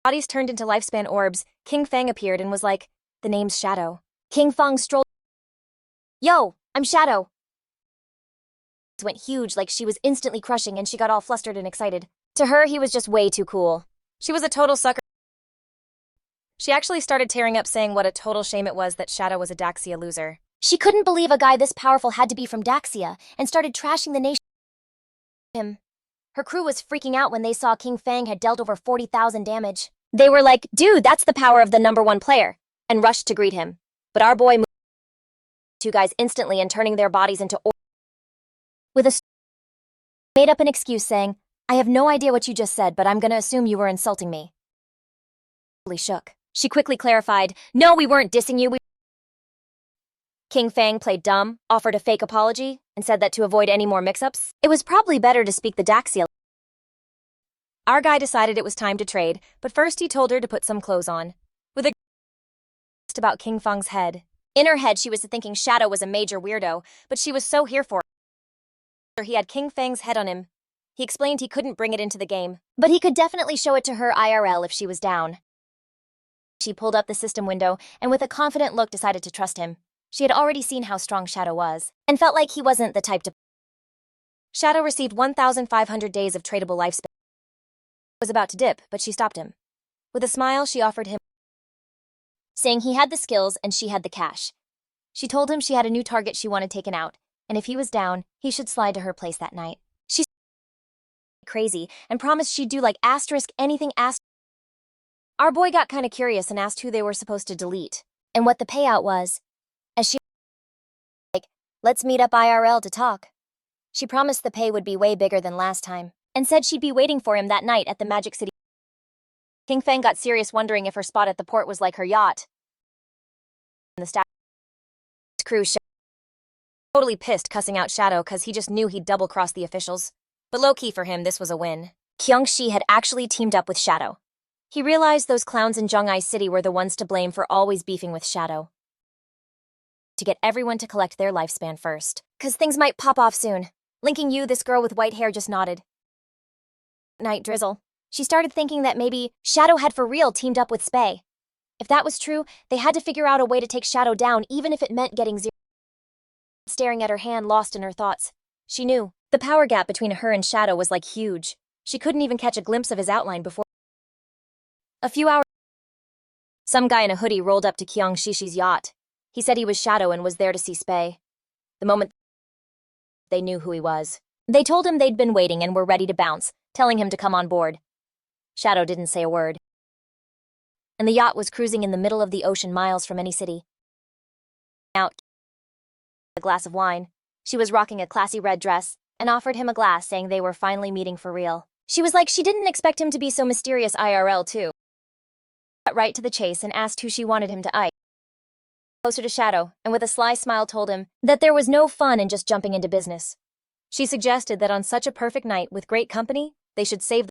Bodies turned into lifespan orbs. Kinfang appeared and was like, the name's Shadow. Kinfang strolled. Yo, I'm Shadow. Went huge, like she was instantly crushing, and she got all flustered and excited. To her, he was just way too cool. She was a total sucker. She actually started tearing up, saying what a total shame it was that Shadow was a Daxia loser. She couldn't believe a guy this powerful had to be from Daxia, and started trashing the nation. Her crew was freaking out when they saw Kinfang had dealt over 40,000 damage. They were like, dude, that's the power of the #1 player, and rushed to greet him. But our boy moved two guys instantly and turning their bodies into with a made up an excuse, saying, I have no idea what you just said, but I'm gonna assume you were insulting me. Shook. She quickly clarified, no, we weren't dissing you. Kinfang played dumb, offered a fake apology, and said that to avoid any more mix-ups, it was probably better to speak the Daxia. Our guy decided it was time to trade, but first he told her to put some clothes on. With a about Kinfang's head. In her head, she was thinking Shadow was a major weirdo, but she was so here for it. He had Kinfang's head on him. He explained he couldn't bring it into the game, but he could definitely show it to her IRL if she was down. She pulled up the system window and with a confident look decided to trust him. She had already seen how strong Shadow was, and felt like he wasn't the type to. Shadow received 1,500 days of tradable lifespan. He was about to dip, but she stopped him. With a smile, she offered him, saying he had the skills and she had the cash. She told him she had a new target she wanted taken out, and if he was down, he should slide to her place that night. She crazy and promised she'd do like anything. Our boy got kinda curious and asked who they were supposed to delete, and what the payout was. As she like, let's meet up IRL to talk. She promised the pay would be way bigger than last time, and said she'd be waiting for him that night at the Magic City. Kinfang got serious, wondering if her spot at the port was like her yacht. The staff crew totally pissed, cussing out Shadow cause he just knew he'd double-cross the officials. But low-key for him, this was a win. Kin Xiou had actually teamed up with Shadow. He realized those clowns in Zhong'ai City were the ones to blame for always beefing with Shadow. To get everyone to collect their lifespan first, cause things might pop off soon. Linking you, this girl with white hair just nodded. Night drizzle. She started thinking that maybe Shadow had for real teamed up with Spay. If that was true, they had to figure out a way to take Shadow down, even if it meant getting zero. Staring at her hand, lost in her thoughts. She knew the power gap between her and Shadow was like huge. She couldn't even catch a glimpse of his outline before. A few hours. Some guy in a hoodie rolled up to Kin Xiu's yacht. He said he was Shadow and was there to see Spay. The moment they knew who he was, they told him they'd been waiting and were ready to bounce, telling him to come on board. Shadow didn't say a word. And the yacht was cruising in the middle of the ocean, miles from any city. Out a glass of wine. She was rocking a classy red dress and offered him a glass, saying they were finally meeting for real. She was like she didn't expect him to be so mysterious IRL too. Got right to the chase and asked who she wanted him to ice. Closer to Shadow, and with a sly smile told him that there was no fun in just jumping into business. She suggested that on such a perfect night with great company, they should save.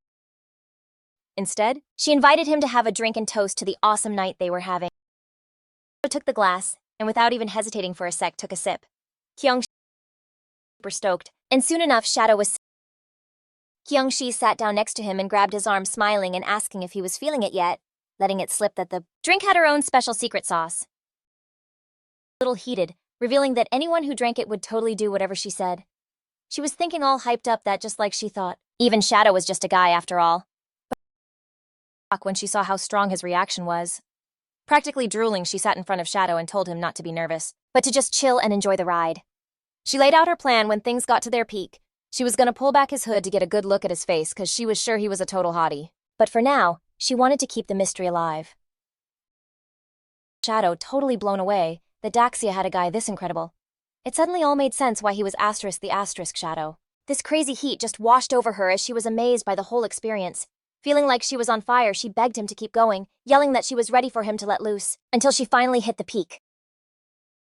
Instead, she invited him to have a drink and toast to the awesome night they were having. Shadow took the glass, and without even hesitating for a sec, took a sip. Kin Xiou super stoked, and soon enough Shadow was. Kin Xiou sat down next to him and grabbed his arm, smiling and asking if he was feeling it yet, letting it slip that the drink had her own special secret sauce. A little heated, revealing that anyone who drank it would totally do whatever she said. She was thinking all hyped up that just like she thought, even Shadow was just a guy after all. But when she saw how strong his reaction was. Practically drooling, she sat in front of Shadow and told him not to be nervous, but to just chill and enjoy the ride. She laid out her plan when things got to their peak. She was gonna pull back his hood to get a good look at his face cause she was sure he was a total hottie. But for now, she wanted to keep the mystery alive. Shadow, totally blown away that Daxia had a guy this incredible. It suddenly all made sense why he was the Shadow. This crazy heat just washed over her as she was amazed by the whole experience. Feeling like she was on fire, she begged him to keep going, yelling that she was ready for him to let loose, until she finally hit the peak.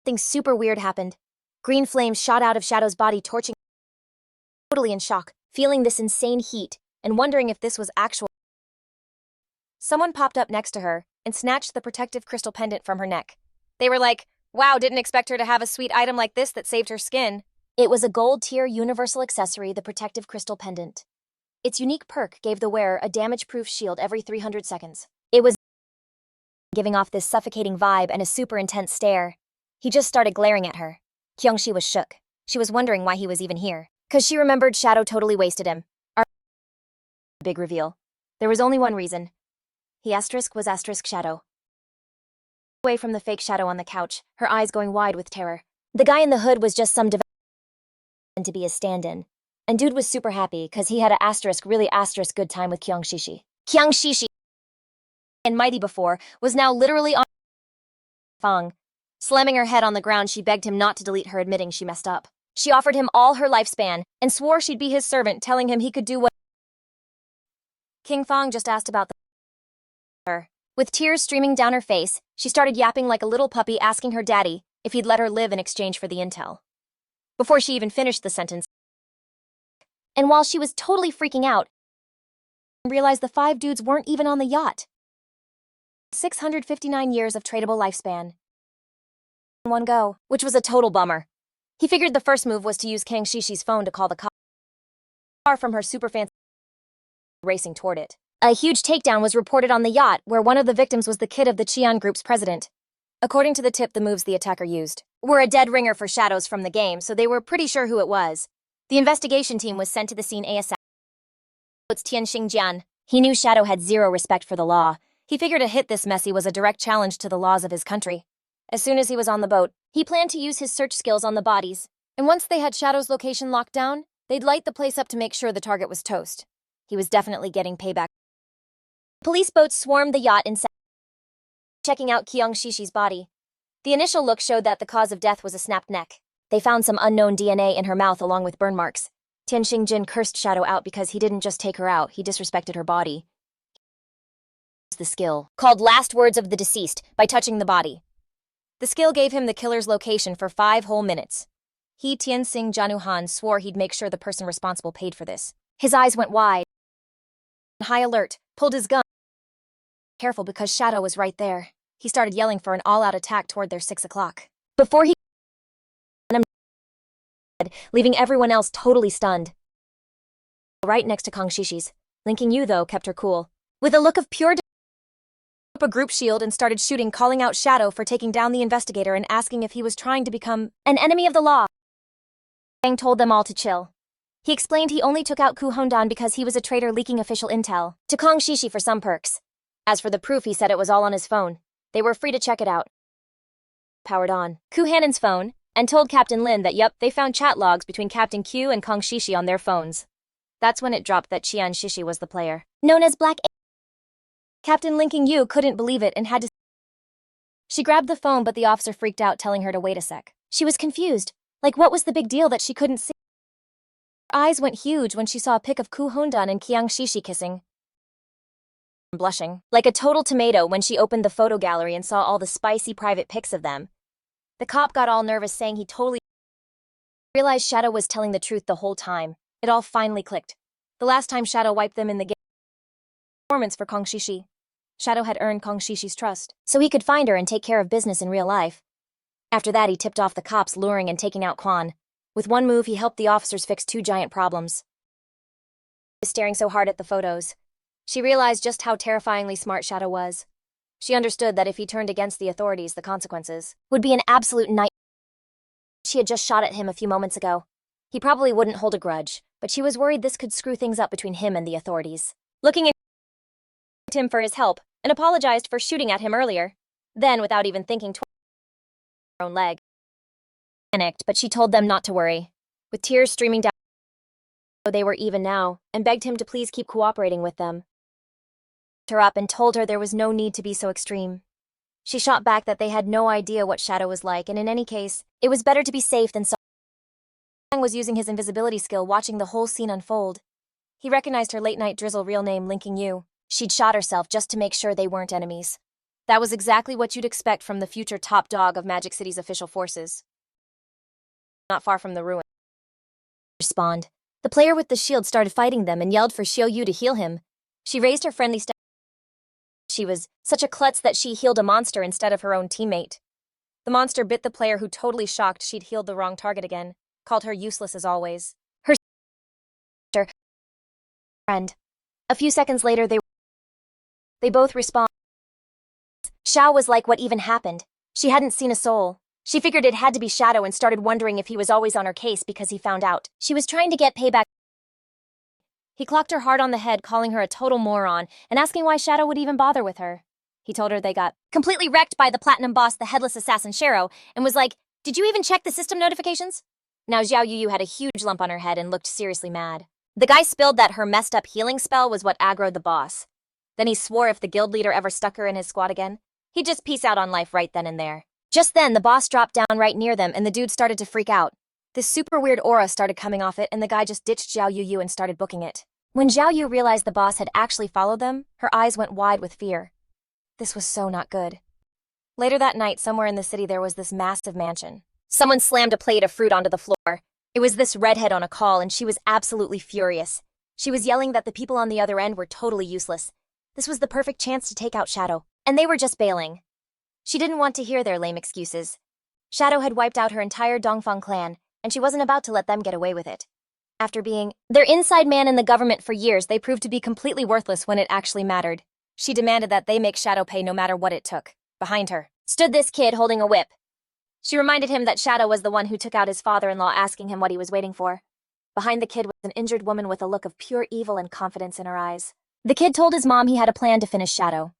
Something super weird happened. Green flames shot out of Shadow's body, torching her. Totally in shock, feeling this insane heat, and wondering if this was actual. Someone popped up next to her and snatched the protective crystal pendant from her neck. They were like, wow, didn't expect her to have a sweet item like this that saved her skin. It was a gold-tier universal accessory, the protective crystal pendant. Its unique perk gave the wearer a damage-proof shield every 300 seconds. It was giving off this suffocating vibe and a super intense stare. He just started glaring at her. Kin Xiou was shook. She was wondering why he was even here, cause she remembered Shadow totally wasted him. Big reveal. There was only one reason. He was Shadow. Away from the fake Shadow on the couch, her eyes going wide with terror. The guy in the hood was just some to be a stand-in. And dude was super happy cause he had a really good time with Kin Xiu. Kin Xiu, and mighty before, was now literally on Fang. Slamming her head on the ground, she begged him not to delete her, admitting she messed up. She offered him all her lifespan and swore she'd be his servant, telling him he could do what. Kinfang just asked about her. With tears streaming down her face, she started yapping like a little puppy, asking her daddy if he'd let her live in exchange for the intel. Before she even finished the sentence, and while she was totally freaking out, realized the 5 dudes weren't even on the yacht. 659 years of tradable lifespan. In one go, which was a total bummer. He figured the first move was to use Kang Shishi's phone to call the car from her super fancy racing toward it. A huge takedown was reported on the yacht, where one of the victims was the kid of the Qian group's president. According to the tip, the moves the attacker used were a dead ringer for shadows from the game, so they were pretty sure who it was. The investigation team was sent to the scene ASAP. It's Tian Xingjian. He knew Shadow had zero respect for the law. He figured a hit this messy was a direct challenge to the laws of his country. As soon as he was on the boat, he planned to use his search skills on the bodies. And once they had Shadow's location locked down, they'd light the place up to make sure the target was toast. He was definitely getting payback. Police boats swarmed the yacht in checking out Qiang Shishi's body. The initial look showed that the cause of death was a snapped neck. They found some unknown DNA in her mouth along with burn marks. Tian Xingjin cursed Shadow out because he didn't just take her out, he disrespected her body. The skill, called Last Words of the Deceased, by touching the body. The skill gave him the killer's location for 5 whole minutes. He, Tianxing Januhan, swore he'd make sure the person responsible paid for this. His eyes went wide. High alert, pulled his gun. Careful because Shadow was right there. He started yelling for an all-out attack toward their 6 o'clock. Before he leaving everyone else totally stunned. Right next to Kang Shishi's. Linking Yu, though, kept her cool. With a look of pure a group shield and started shooting, calling out Shadow for taking down the investigator and asking if he was trying to become an enemy of the law. Fang told them all to chill. He explained he only took out Ku Hondan because he was a traitor leaking official intel to Kang Shishi for some perks. As for the proof, he said it was all on his phone. They were free to check it out. Powered on Ku Hanan's phone and told Captain Lin that yup, they found chat logs between Captain Q and Kang Shishi on their phones. That's when it dropped that Qian Shishi was the player, known as Black. Captain Linking Yu couldn't believe it and had to. She grabbed the phone, but the officer freaked out, telling her to wait a sec. She was confused. Like, what was the big deal that she couldn't see? Her eyes went huge when she saw a pic of Ku Hondan and Qiang Shishi kissing. Blushing like a total tomato when she opened the photo gallery and saw all the spicy private pics of them. The cop got all nervous, saying he totally realized Shadow was telling the truth the whole time. It all finally clicked. The last time Shadow wiped them in the game performance for Kang Shishi. Shadow had earned Kang Shishi's trust, so he could find her and take care of business in real life. After that, he tipped off the cops, luring and taking out Quan. With one move, he helped the officers fix 2 giant problems. Staring so hard at the photos, she realized just how terrifyingly smart Shadow was. She understood that if he turned against the authorities, the consequences would be an absolute nightmare. She had just shot at him a few moments ago. He probably wouldn't hold a grudge, but she was worried this could screw things up between him and the authorities. Looking at him for his help, and apologized for shooting at him earlier. Then, without even thinking twice, her own leg. Panicked, but she told them not to worry. With tears streaming down, they were even now, and begged him to please keep cooperating with them. Her up and told her there was no need to be so extreme. She shot back that they had no idea what Shadow was like, and in any case, it was better to be safe than sorry. Fang was using his invisibility skill, watching the whole scene unfold. He recognized her late-night drizzle real name, Linking Yu. She'd shot herself just to make sure they weren't enemies. That was exactly what you'd expect from the future top dog of Magic City's official forces. Not far from the ruin. Spawned. The player with the shield started fighting them and yelled for Xiao Yu to heal him. She raised her friendly step. She was such a klutz that she healed a monster instead of her own teammate. The monster bit the player, who, totally shocked she'd healed the wrong target again, called her useless as always. Her friend. A few seconds later, they both respond. Xiao was like, what even happened? She hadn't seen a soul. She figured it had to be Shadow and started wondering if he was always on her case because he found out she was trying to get payback. He clocked her hard on the head, calling her a total moron and asking why Shadow would even bother with her. He told her they got completely wrecked by the platinum boss, the headless assassin Shero, and was like, did you even check the system notifications? Now Xiao Yu had a huge lump on her head and looked seriously mad. The guy spilled that her messed up healing spell was what aggroed the boss. Then he swore if the guild leader ever stuck her in his squad again, he'd just peace out on life right then and there. Just then, the boss dropped down right near them and the dude started to freak out. This super weird aura started coming off it and the guy just ditched Xiao Yu and started booking it. When Xiao Yu realized the boss had actually followed them, her eyes went wide with fear. This was so not good. Later that night, somewhere in the city, there was this massive mansion. Someone slammed a plate of fruit onto the floor. It was this redhead on a call and she was absolutely furious. She was yelling that the people on the other end were totally useless. This was the perfect chance to take out Shadow. and they were just bailing. She didn't want to hear their lame excuses. Shadow had wiped out her entire Dongfang clan, and she wasn't about to let them get away with it. After being their inside man in the government for years, they proved to be completely worthless when it actually mattered. She demanded that they make Shadow pay no matter what it took. Behind her stood this kid holding a whip. She reminded him that Shadow was the one who took out his father-in-law, asking him what he was waiting for. Behind the kid was an injured woman with a look of pure evil and confidence in her eyes. The kid told his mom he had a plan to finish Shadow.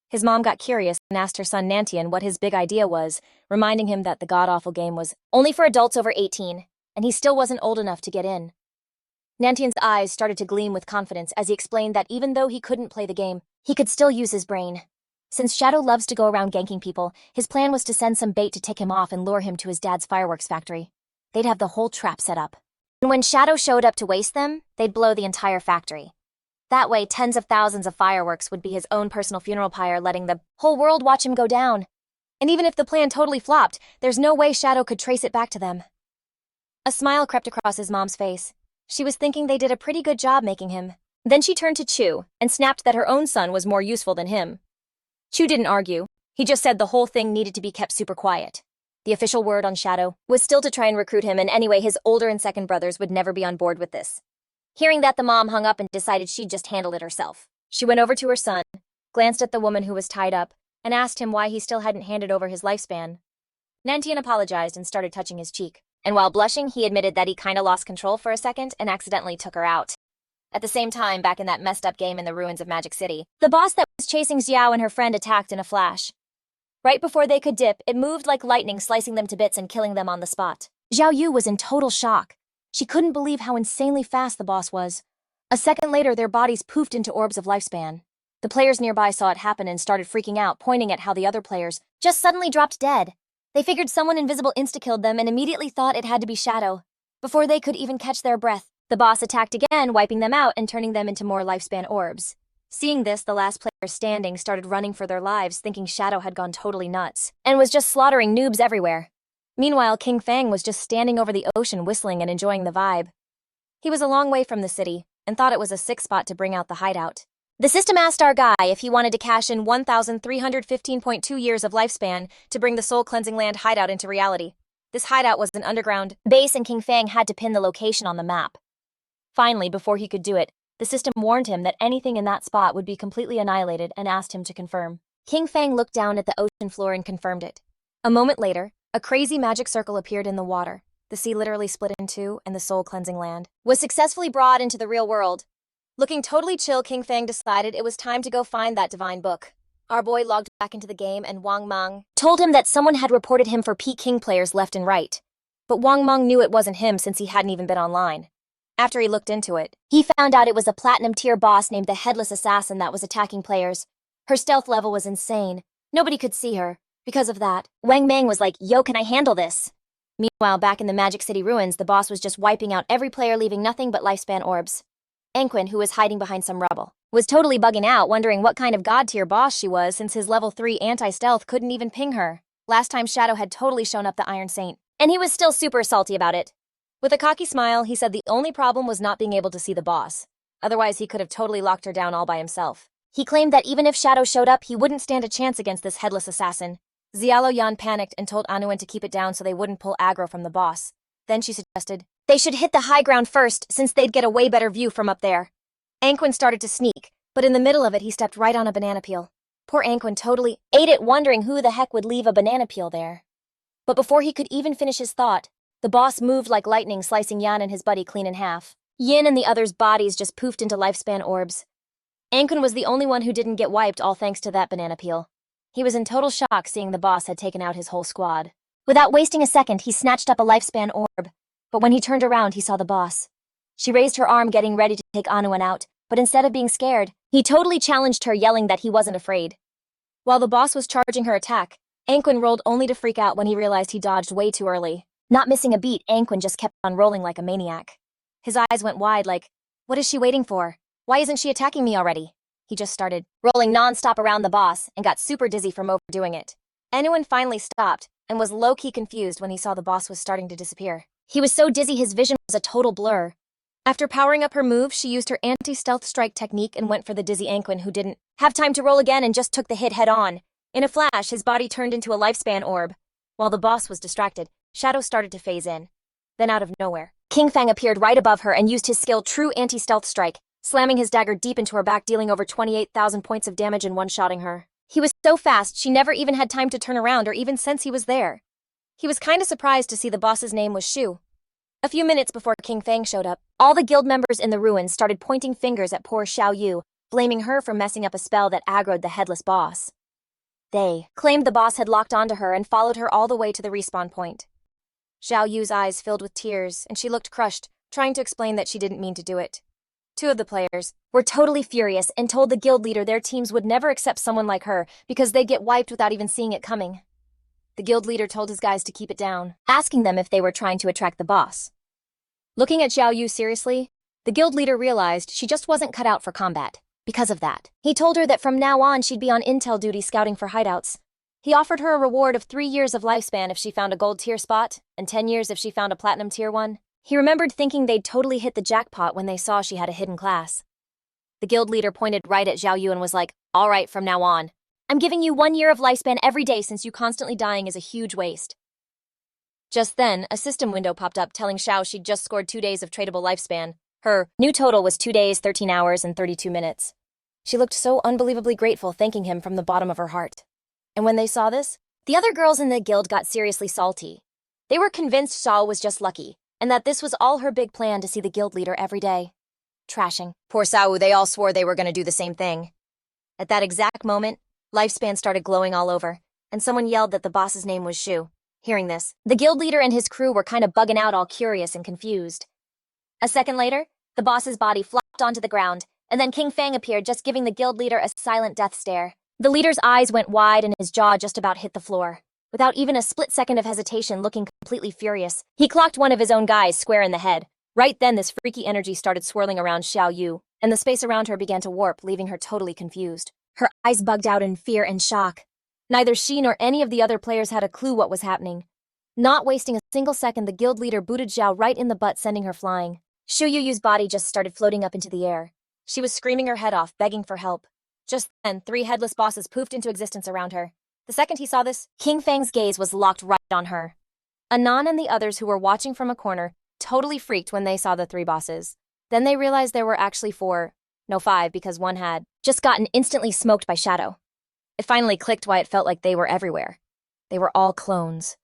His mom got curious and asked her son Nantian what his big idea was, reminding him that the god-awful game was only for adults over 18, and he still wasn't old enough to get in. Nantian's eyes started to gleam with confidence as he explained that even though he couldn't play the game, he could still use his brain. Since Shadow loves to go around ganking people, his plan was to send some bait to tick him off and lure him to his dad's fireworks factory. They'd have the whole trap set up. And when Shadow showed up to waste them, they'd blow the entire factory. That way, tens of thousands of fireworks would be his own personal funeral pyre, letting the whole world watch him go down. And even if the plan totally flopped, there's no way Shadow could trace it back to them. A smile crept across his mom's face. She was thinking they did a pretty good job making him. Then she turned to Chu and snapped that her own son was more useful than him. Chu didn't argue. He just said the whole thing needed to be kept super quiet. The official word on Shadow was still to try and recruit him, and anyway, his older and second brothers would never be on board with this. Hearing that, the mom hung up and decided she'd just handle it herself. She went over to her son, glanced at the woman who was tied up, and asked him why he still hadn't handed over his lifespan. Nantian apologized and started touching his cheek, and while blushing, he admitted that he kinda lost control for a second and accidentally took her out. At the same time, back in that messed up game in the ruins of Magic City, the boss that was chasing Xiao and her friend attacked in a flash. Right before they could dip, it moved like lightning, slicing them to bits and killing them on the spot. Xiao Yu was in total shock. She couldn't believe how insanely fast the boss was. A second later, their bodies poofed into orbs of lifespan. The players nearby saw it happen and started freaking out, pointing at how the other players just suddenly dropped dead. They figured someone invisible insta-killed them and immediately thought it had to be Shadow. Before they could even catch their breath, the boss attacked again, wiping them out and turning them into more lifespan orbs. Seeing this, the last player standing started running for their lives, thinking Shadow had gone totally nuts and was just slaughtering noobs everywhere. Meanwhile, Kinfang was just standing over the ocean whistling and enjoying the vibe. He was a long way from the city and thought it was a sick spot to bring out the hideout. The system asked our guy if he wanted to cash in 1,315.2 years of lifespan to bring the soul-cleansing land hideout into reality. This hideout was an underground base, and Kinfang had to pin the location on the map. Finally, before he could do it, the system warned him that anything in that spot would be completely annihilated and asked him to confirm. Kinfang looked down at the ocean floor and confirmed it. A moment later, a crazy magic circle appeared in the water. The sea literally split in two, and the soul-cleansing land was successfully brought into the real world. Looking totally chill, Kinfang decided it was time to go find that divine book. Our boy logged back into the game, and Wang Meng told him that someone had reported him for Peak King players left and right. But Wang Meng knew it wasn't him since he hadn't even been online. After he looked into it, he found out it was a platinum tier boss named the Headless Assassin that was attacking players. Her stealth level was insane. Nobody could see her. Because of that, Wang Meng was like, "Yo, can I handle this?" Meanwhile, back in the Magic City ruins, the boss was just wiping out every player, leaving nothing but lifespan orbs. Anquin, who was hiding behind some rubble, was totally bugging out, wondering what kind of god-tier boss she was since his level 3 anti-stealth couldn't even ping her. Last time Shadow had totally shown up the Iron Saint, and he was still super salty about it. With a cocky smile, he said the only problem was not being able to see the boss. Otherwise, he could have totally locked her down all by himself. He claimed that even if Shadow showed up, he wouldn't stand a chance against this headless assassin. Xiao Yan panicked and told Anuan to keep it down so they wouldn't pull aggro from the boss. Then she suggested they should hit the high ground first, since they'd get a way better view from up there. Anquin started to sneak, but in the middle of it he stepped right on a banana peel. Poor Anquin totally ate it, wondering who the heck would leave a banana peel there. But before he could even finish his thought, the boss moved like lightning, slicing Yan and his buddy clean in half. Yin and the others' bodies just poofed into lifespan orbs. Anquin was the only one who didn't get wiped, all thanks to that banana peel. He was in total shock seeing the boss had taken out his whole squad. Without wasting a second, he snatched up a lifespan orb. But when he turned around, he saw the boss. She raised her arm, getting ready to take Anuan out, but instead of being scared, he totally challenged her, yelling that he wasn't afraid. While the boss was charging her attack, Anquin rolled only to freak out when he realized he dodged way too early. Not missing a beat, Anquin just kept on rolling like a maniac. His eyes went wide like, what is she waiting for? Why isn't she attacking me already? He just started rolling non-stop around the boss and got super dizzy from overdoing it. Anuan finally stopped and was low-key confused when he saw the boss was starting to disappear. He was so dizzy his vision was a total blur. After powering up her move, she used her anti-stealth strike technique and went for the dizzy Anquin, who didn't have time to roll again and just took the hit head-on. In a flash, his body turned into a lifespan orb. While the boss was distracted, Shadow started to phase in. Then out of nowhere, Kinfang appeared right above her and used his skill True Anti-Stealth Strike, slamming his dagger deep into her back, dealing over 28,000 points of damage and one-shotting her. He was so fast, she never even had time to turn around or even sense he was there. He was kinda surprised to see the boss's name was Xiou. A few minutes before Kinfang showed up, all the guild members in the ruins started pointing fingers at poor Xiao Yu, blaming her for messing up a spell that aggroed the headless boss. They claimed the boss had locked onto her and followed her all the way to the respawn point. Xiao Yu's eyes filled with tears, and she looked crushed, trying to explain that she didn't mean to do it. Two of the players were totally furious and told the guild leader their teams would never accept someone like her because they'd get wiped without even seeing it coming. The guild leader told his guys to keep it down, asking them if they were trying to attract the boss. Looking at Xiao Yu seriously, the guild leader realized she just wasn't cut out for combat. Because of that, he told her that from now on she'd be on intel duty scouting for hideouts. He offered her a reward of 3 years of lifespan if she found a gold tier spot, and 10 years if she found a platinum tier one. He remembered thinking they'd totally hit the jackpot when they saw she had a hidden class. The guild leader pointed right at Xiao Yu and was like, "All right, from now on. I'm giving you 1 year of lifespan every day since you constantly dying is a huge waste." Just then, a system window popped up telling Xiao she'd just scored 2 days of tradable lifespan. Her new total was 2 days, 13 hours, and 32 minutes. She looked so unbelievably grateful, thanking him from the bottom of her heart. And when they saw this, the other girls in the guild got seriously salty. They were convinced Xiao was just lucky, and that this was all her big plan to see the guild leader every day. Trashing. Poor Xiao, they all swore they were going to do the same thing. At that exact moment, lifespan started glowing all over, and someone yelled that the boss's name was Xiou. Hearing this, the guild leader and his crew were kind of bugging out, all curious and confused. A second later, the boss's body flopped onto the ground, and then Kinfang appeared, just giving the guild leader a silent death stare. The leader's eyes went wide and his jaw just about hit the floor. Without even a split second of hesitation, looking completely furious, he clocked one of his own guys square in the head. Right then, this freaky energy started swirling around Xiao Yu, and the space around her began to warp, leaving her totally confused. Her eyes bugged out in fear and shock. Neither she nor any of the other players had a clue what was happening. Not wasting a single second, the guild leader booted Xiao right in the butt, sending her flying. Xiao Yu's body just started floating up into the air. She was screaming her head off, begging for help. Just then, 3 headless bosses poofed into existence around her. The second he saw this, Kinfang's gaze was locked right on her. Anan and the others who were watching from a corner totally freaked when they saw the 3 bosses. Then they realized there were actually 4, no 5, because one had just gotten instantly smoked by Shadow. It finally clicked why it felt like they were everywhere. They were all clones.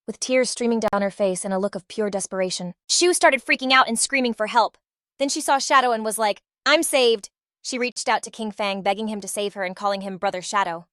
With tears streaming down her face and a look of pure desperation, Xiou started freaking out and screaming for help. Then she saw Shadow and was like, "I'm saved." She reached out to Kinfang, begging him to save her and calling him Brother Shadow.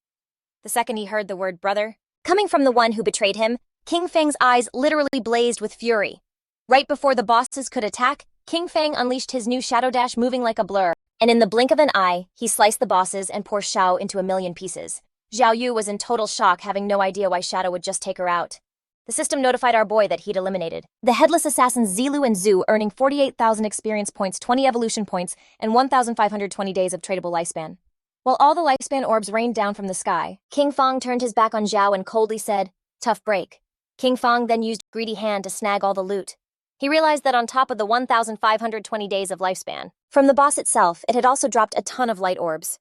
The second he heard the word brother, coming from the one who betrayed him, Kinfang's eyes literally blazed with fury. Right before the bosses could attack, Kinfang unleashed his new Shadow Dash, moving like a blur, and in the blink of an eye, he sliced the bosses and poor Xiao into a million pieces. Xiao Yu was in total shock, having no idea why Shadow would just take her out. The system notified our boy that he'd eliminated the headless assassins Zilu and Zhu, earning 48,000 experience points, 20 evolution points, and 1,520 days of tradable lifespan. While all the lifespan orbs rained down from the sky, Kinfang turned his back on Zhao and coldly said, "Tough break." Kinfang then used greedy hand to snag all the loot. He realized that on top of the 1,520 days of lifespan, from the boss itself, it had also dropped a ton of light orbs.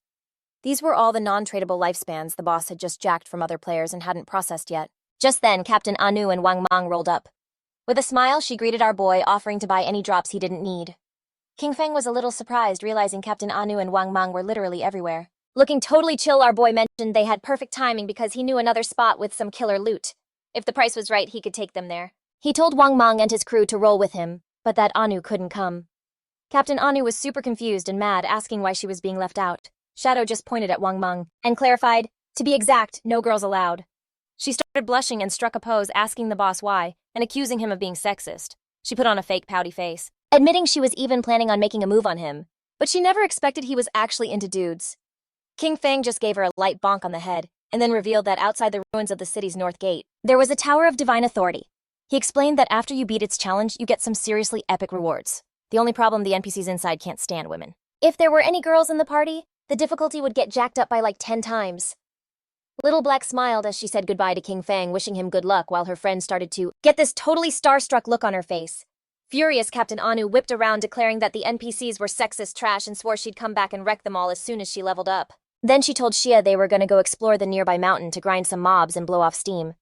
These were all the non-tradable lifespans the boss had just jacked from other players and hadn't processed yet. Just then, Captain Anu and Wang Mang rolled up. With a smile, she greeted our boy, offering to buy any drops he didn't need. Kinfang was a little surprised, realizing Captain Anu and Wang Mang were literally everywhere. Looking totally chill, our boy mentioned they had perfect timing because he knew another spot with some killer loot. If the price was right, he could take them there. He told Wang Mang and his crew to roll with him, but that Anu couldn't come. Captain Anu was super confused and mad, asking why she was being left out. Shadow just pointed at Wang Mang and clarified, "To be exact, no girls allowed." She started blushing and struck a pose, asking the boss why, and accusing him of being sexist. She put on a fake pouty face, admitting she was even planning on making a move on him, but she never expected he was actually into dudes. Kinfang just gave her a light bonk on the head, and then revealed that outside the ruins of the city's north gate, there was a Tower of Divine Authority. He explained that after you beat its challenge, you get some seriously epic rewards. The only problem, the NPCs inside can't stand women. If there were any girls in the party, the difficulty would get jacked up by like 10 times. Little Black smiled as she said goodbye to Kinfang, wishing him good luck while her friend started to get this totally starstruck look on her face. Furious, Captain Anu whipped around declaring that the NPCs were sexist trash and swore she'd come back and wreck them all as soon as she leveled up. Then she told Xia they were gonna go explore the nearby mountain to grind some mobs and blow off steam.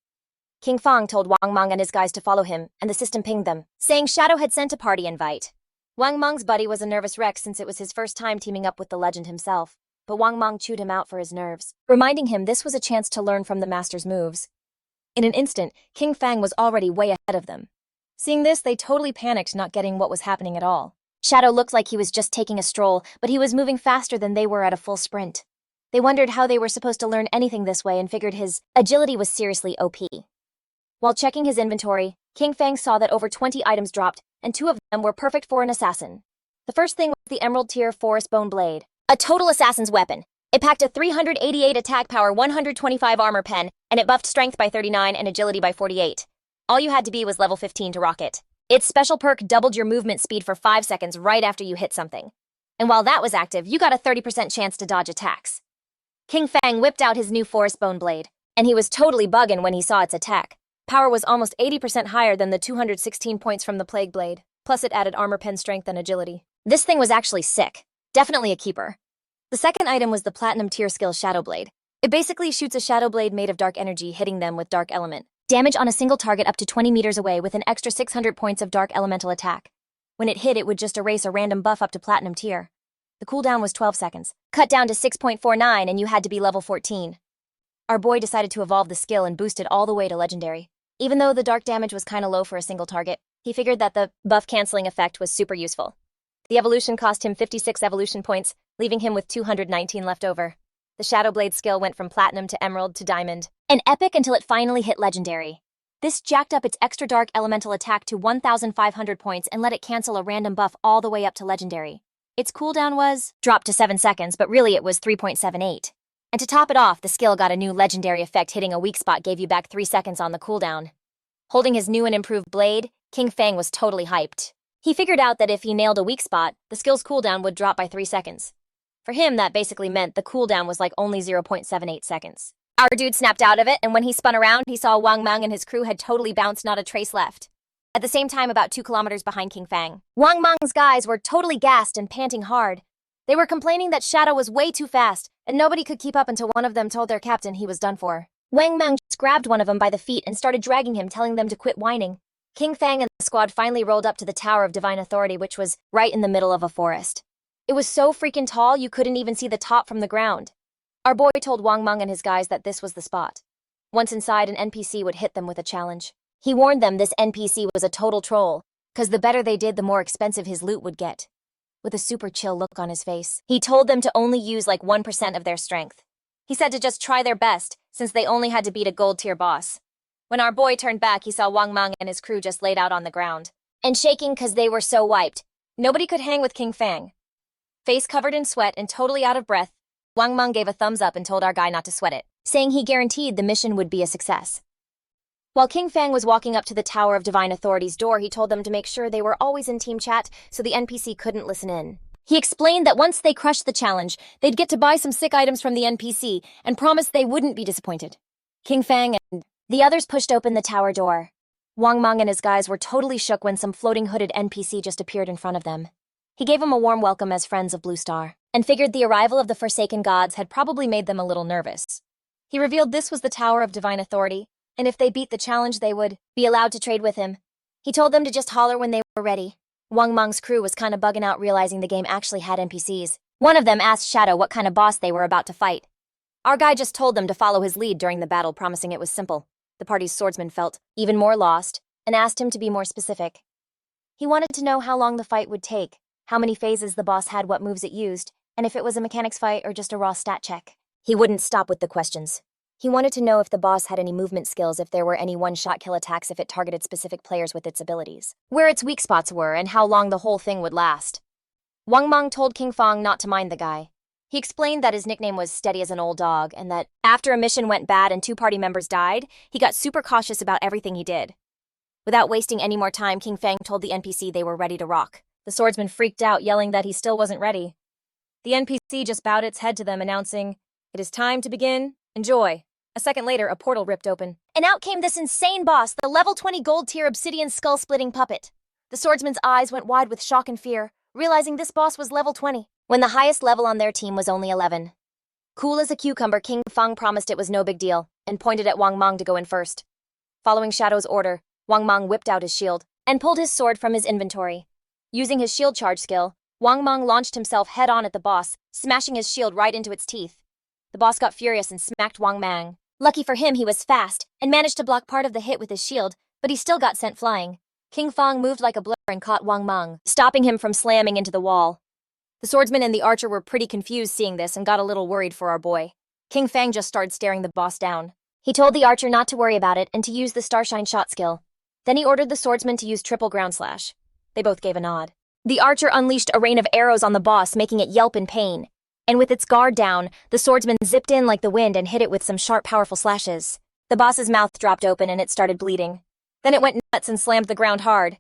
Kinfang told Wang Mang and his guys to follow him, and the system pinged them, saying Shadow had sent a party invite. Wang Mang's buddy was a nervous wreck since it was his first time teaming up with the legend himself, but Wang Mang chewed him out for his nerves, reminding him this was a chance to learn from the master's moves. In an instant, Kinfang was already way ahead of them. Seeing this, they totally panicked, not getting what was happening at all. Shadow looked like he was just taking a stroll, but he was moving faster than they were at a full sprint. They wondered how they were supposed to learn anything this way and figured his agility was seriously OP. While checking his inventory, Kinfang saw that over 20 items dropped, and 2 of them were perfect for an assassin. The first thing was the Emerald Tier Forest Bone Blade, a total assassin's weapon. It packed a 388 attack power, 125 armor pen, and it buffed strength by 39 and agility by 48. All you had to be was level 15 to rock it. Its special perk doubled your movement speed for 5 seconds right after you hit something. And while that was active, you got a 30% chance to dodge attacks. Kinfang whipped out his new Forest Bone Blade, and he was totally buggin' when he saw its attack. Power was almost 80% higher than the 216 points from the Plague Blade, plus it added armor pen strength and agility. This thing was actually sick. Definitely a keeper. The second item was the Platinum Tier skill Shadow Blade. It basically shoots a Shadow Blade made of dark energy, hitting them with Dark Element. Damage on a single target up to 20 meters away with an extra 600 points of Dark Elemental attack. When it hit, it would just erase a random buff up to Platinum Tier. The cooldown was 12 seconds, cut down to 6.49, and you had to be level 14. Our boy decided to evolve the skill and boost it all the way to Legendary. Even though the dark damage was kinda low for a single target, he figured that the buff-canceling effect was super useful. The evolution cost him 56 evolution points, leaving him with 219 left over. The Shadow Blade skill went from Platinum to Emerald to Diamond, an epic until it finally hit Legendary. This jacked up its extra dark elemental attack to 1,500 points and let it cancel a random buff all the way up to Legendary. Its cooldown was dropped to 7 seconds, but really it was 3.78. And to top it off, the skill got a new legendary effect. Hitting a weak spot gave you back 3 seconds on the cooldown. Holding his new and improved blade, Kinfang was totally hyped. He figured out that if he nailed a weak spot, the skill's cooldown would drop by 3 seconds. For him, that basically meant the cooldown was like only 0.78 seconds. Our dude snapped out of it, and when he spun around, he saw Wang Mang and his crew had totally bounced, not a trace left. At the same time, about 2 kilometers behind Kinfang, Wang Mang's guys were totally gassed and panting hard. They were complaining that Shadow was way too fast, and nobody could keep up until one of them told their captain he was done for. Wang Mang just grabbed one of them by the feet and started dragging him, telling them to quit whining. Kinfang and the squad finally rolled up to the Tower of Divine Authority, which was right in the middle of a forest. It was so freaking tall you couldn't even see the top from the ground. Our boy told Wang Mang and his guys that this was the spot. Once inside, an NPC would hit them with a challenge. He warned them this NPC was a total troll, cause the better they did, the more expensive his loot would get. With a super chill look on his face, he told them to only use like 1% of their strength. He said to just try their best, since they only had to beat a gold tier boss. When our boy turned back, he saw Wang Mang and his crew just laid out on the ground, and shaking cause they were so wiped. Nobody could hang with Kinfang. Face covered in sweat and totally out of breath, Wang Mang gave a thumbs up and told our guy not to sweat it, saying he guaranteed the mission would be a success. While Kinfang was walking up to the Tower of Divine Authority's door, he told them to make sure they were always in team chat so the NPC couldn't listen in. He explained that once they crushed the challenge, they'd get to buy some sick items from the NPC and promised they wouldn't be disappointed. Kinfang and the others pushed open the tower door. Wang Mang and his guys were totally shook when some floating hooded NPC just appeared in front of them. He gave them a warm welcome as friends of Blue Star, and figured the arrival of the Forsaken Gods had probably made them a little nervous. He revealed this was the Tower of Divine Authority, and if they beat the challenge, they would be allowed to trade with him. He told them to just holler when they were ready. Wang Mang's crew was kinda bugging out, realizing the game actually had NPCs. One of them asked Shadow what kind of boss they were about to fight. Our guy just told them to follow his lead during the battle, promising it was simple. The party's swordsman felt even more lost, and asked him to be more specific. He wanted to know how long the fight would take, how many phases the boss had, what moves it used, and if it was a mechanics fight or just a raw stat check. He wouldn't stop with the questions. He wanted to know if the boss had any movement skills, if there were any one-shot kill attacks, if it targeted specific players with its abilities, where its weak spots were, and how long the whole thing would last. Wang Mang told Kinfang not to mind the guy. He explained that his nickname was Steady as an Old Dog, and that after a mission went bad and 2 party members died, he got super cautious about everything he did. Without wasting any more time, Kinfang told the NPC they were ready to rock. The swordsman freaked out, yelling that he still wasn't ready. The NPC just bowed its head to them, announcing, "It is time to begin. Enjoy." A second later, a portal ripped open, and out came this insane boss, the level 20 gold tier obsidian skull-splitting puppet. The swordsman's eyes went wide with shock and fear, realizing this boss was level 20, when the highest level on their team was only 11. Cool as a cucumber, Kinfang promised it was no big deal, and pointed at Wang Mang to go in first. Following Shadow's order, Wang Mang whipped out his shield, and pulled his sword from his inventory. Using his shield charge skill, Wang Mang launched himself head-on at the boss, smashing his shield right into its teeth. The boss got furious and smacked Wang Mang. Lucky for him, he was fast, and managed to block part of the hit with his shield, but he still got sent flying. Kinfang moved like a blur and caught Wang Mang, stopping him from slamming into the wall. The swordsman and the archer were pretty confused seeing this and got a little worried for our boy. Kinfang just started staring the boss down. He told the archer not to worry about it and to use the Starshine shot skill. Then he ordered the swordsman to use triple ground slash. They both gave a nod. The archer unleashed a rain of arrows on the boss, making it yelp in pain. And with its guard down, the swordsman zipped in like the wind and hit it with some sharp, powerful slashes. The boss's mouth dropped open and it started bleeding. Then it went nuts and slammed the ground hard.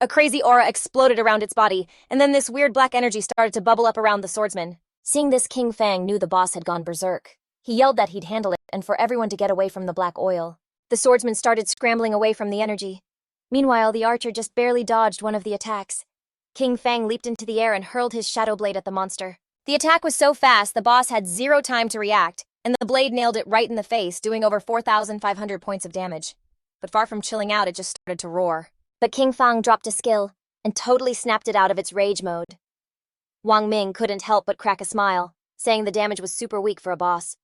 A crazy aura exploded around its body, and then this weird black energy started to bubble up around the swordsman. Seeing this, Kinfang knew the boss had gone berserk. He yelled that he'd handle it and for everyone to get away from the black oil. The swordsman started scrambling away from the energy. Meanwhile, the archer just barely dodged one of the attacks. Kinfang leaped into the air and hurled his shadow blade at the monster. The attack was so fast, the boss had zero time to react, and the blade nailed it right in the face, doing over 4,500 points of damage. But far from chilling out, it just started to roar. But Kinfang dropped a skill and totally snapped it out of its rage mode. Wang Ming couldn't help but crack a smile, saying the damage was super weak for a boss.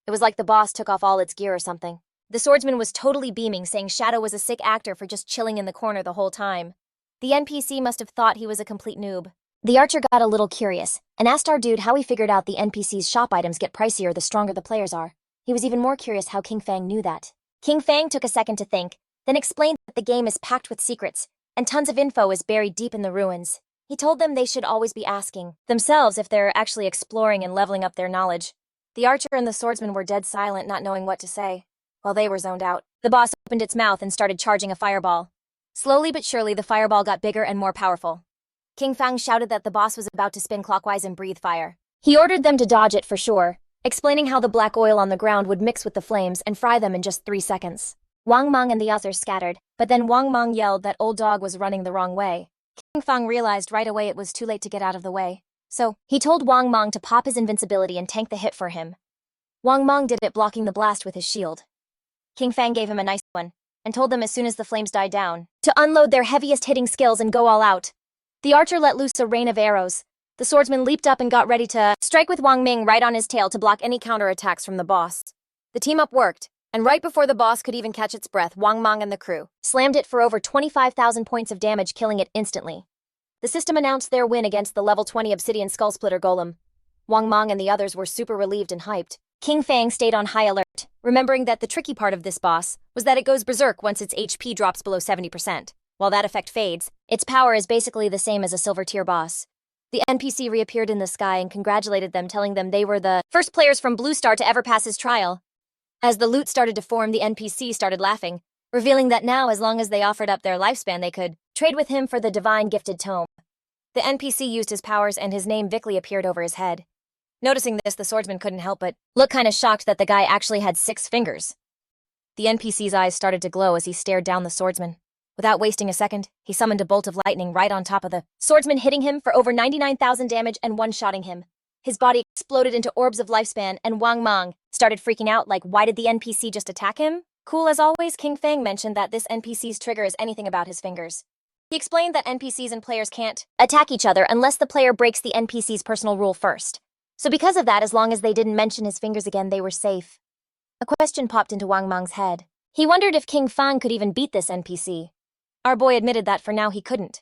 It was like the boss took off all its gear or something. The swordsman was totally beaming, saying Shadow was a sick actor for just chilling in the corner the whole time. The NPC must have thought he was a complete noob. The archer got a little curious and asked our dude how he figured out the NPC's shop items get pricier the stronger the players are. He was even more curious how Kinfang knew that. Kinfang took a second to think, then explained that the game is packed with secrets, and tons of info is buried deep in the ruins. He told them they should always be asking themselves if they're actually exploring and leveling up their knowledge. The archer and the swordsman were dead silent, not knowing what to say. While they were zoned out, the boss opened its mouth and started charging a fireball. Slowly but surely, the fireball got bigger and more powerful. Kinfang shouted that the boss was about to spin clockwise and breathe fire. He ordered them to dodge it for sure, explaining how the black oil on the ground would mix with the flames and fry them in just 3 seconds. Wang Mang and the others scattered, but then Wang Mang yelled that old dog was running the wrong way. Kinfang realized right away it was too late to get out of the way. So, he told Wang Mang to pop his invincibility and tank the hit for him. Wang Mang did it, blocking the blast with his shield. Kinfang gave him a nice one, and told them as soon as the flames died down, to unload their heaviest hitting skills and go all out. The archer let loose a rain of arrows. The swordsman leaped up and got ready to strike with Wang Ming right on his tail to block any counterattacks from the boss. The team-up worked, and right before the boss could even catch its breath, Wang Mang and the crew slammed it for over 25,000 points of damage, killing it instantly. The system announced their win against the level 20 Obsidian Skullsplitter Golem. Wang Mang and the others were super relieved and hyped. Kinfang stayed on high alert, remembering that the tricky part of this boss was that it goes berserk once its HP drops below 70%. While that effect fades, its power is basically the same as a silver tier boss. The NPC reappeared in the sky and congratulated them, telling them they were the first players from Blue Star to ever pass his trial. As the loot started to form, the NPC started laughing, revealing that now, as long as they offered up their lifespan, they could trade with him for the divine gifted tome. The NPC used his powers and his name Vickley appeared over his head. Noticing this, the swordsman couldn't help but look kinda shocked that the guy actually had 6 fingers. The NPC's eyes started to glow as he stared down the swordsman. Without wasting a second, he summoned a bolt of lightning right on top of the swordsman, hitting him for over 99,000 damage and one-shotting him. His body exploded into orbs of lifespan, and Wang Mang started freaking out like, why did the NPC just attack him? Cool as always, Kinfang mentioned that this NPC's trigger is anything about his fingers. He explained that NPCs and players can't attack each other unless the player breaks the NPC's personal rule first. So because of that, as long as they didn't mention his fingers again, they were safe. A question popped into Wang Mang's head. He wondered if Kinfang could even beat this NPC. Our boy admitted that for now he couldn't.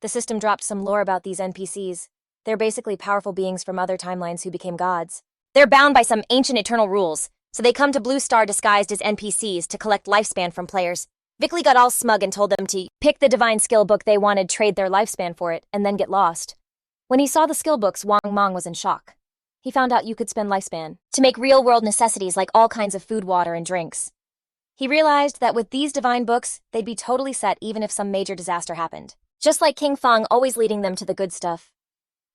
The system dropped some lore about these NPCs. They're basically powerful beings from other timelines who became gods. They're bound by some ancient eternal rules, so they come to Blue Star disguised as NPCs to collect lifespan from players. Vickley got all smug and told them to pick the divine skill book they wanted, trade their lifespan for it, and then get lost. When he saw the skill books, Wang Mang was in shock. He found out you could spend lifespan to make real-world necessities like all kinds of food, water, and drinks. He realized that with these divine books, they'd be totally set even if some major disaster happened. Just like Kinfang always leading them to the good stuff.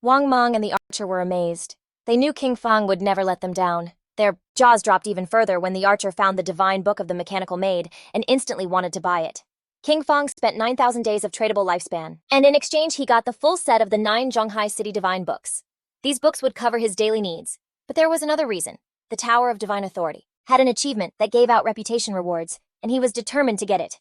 Wang Mang and the archer were amazed. They knew Kinfang would never let them down. Their jaws dropped even further when the archer found the divine book of the mechanical maid and instantly wanted to buy it. King Fang spent 9,000 days of tradable lifespan, and in exchange he got the full set of the 9 Zhonghai City Divine books. These books would cover his daily needs, but there was another reason. The Tower of Divine Authority had an achievement that gave out reputation rewards, and he was determined to get it.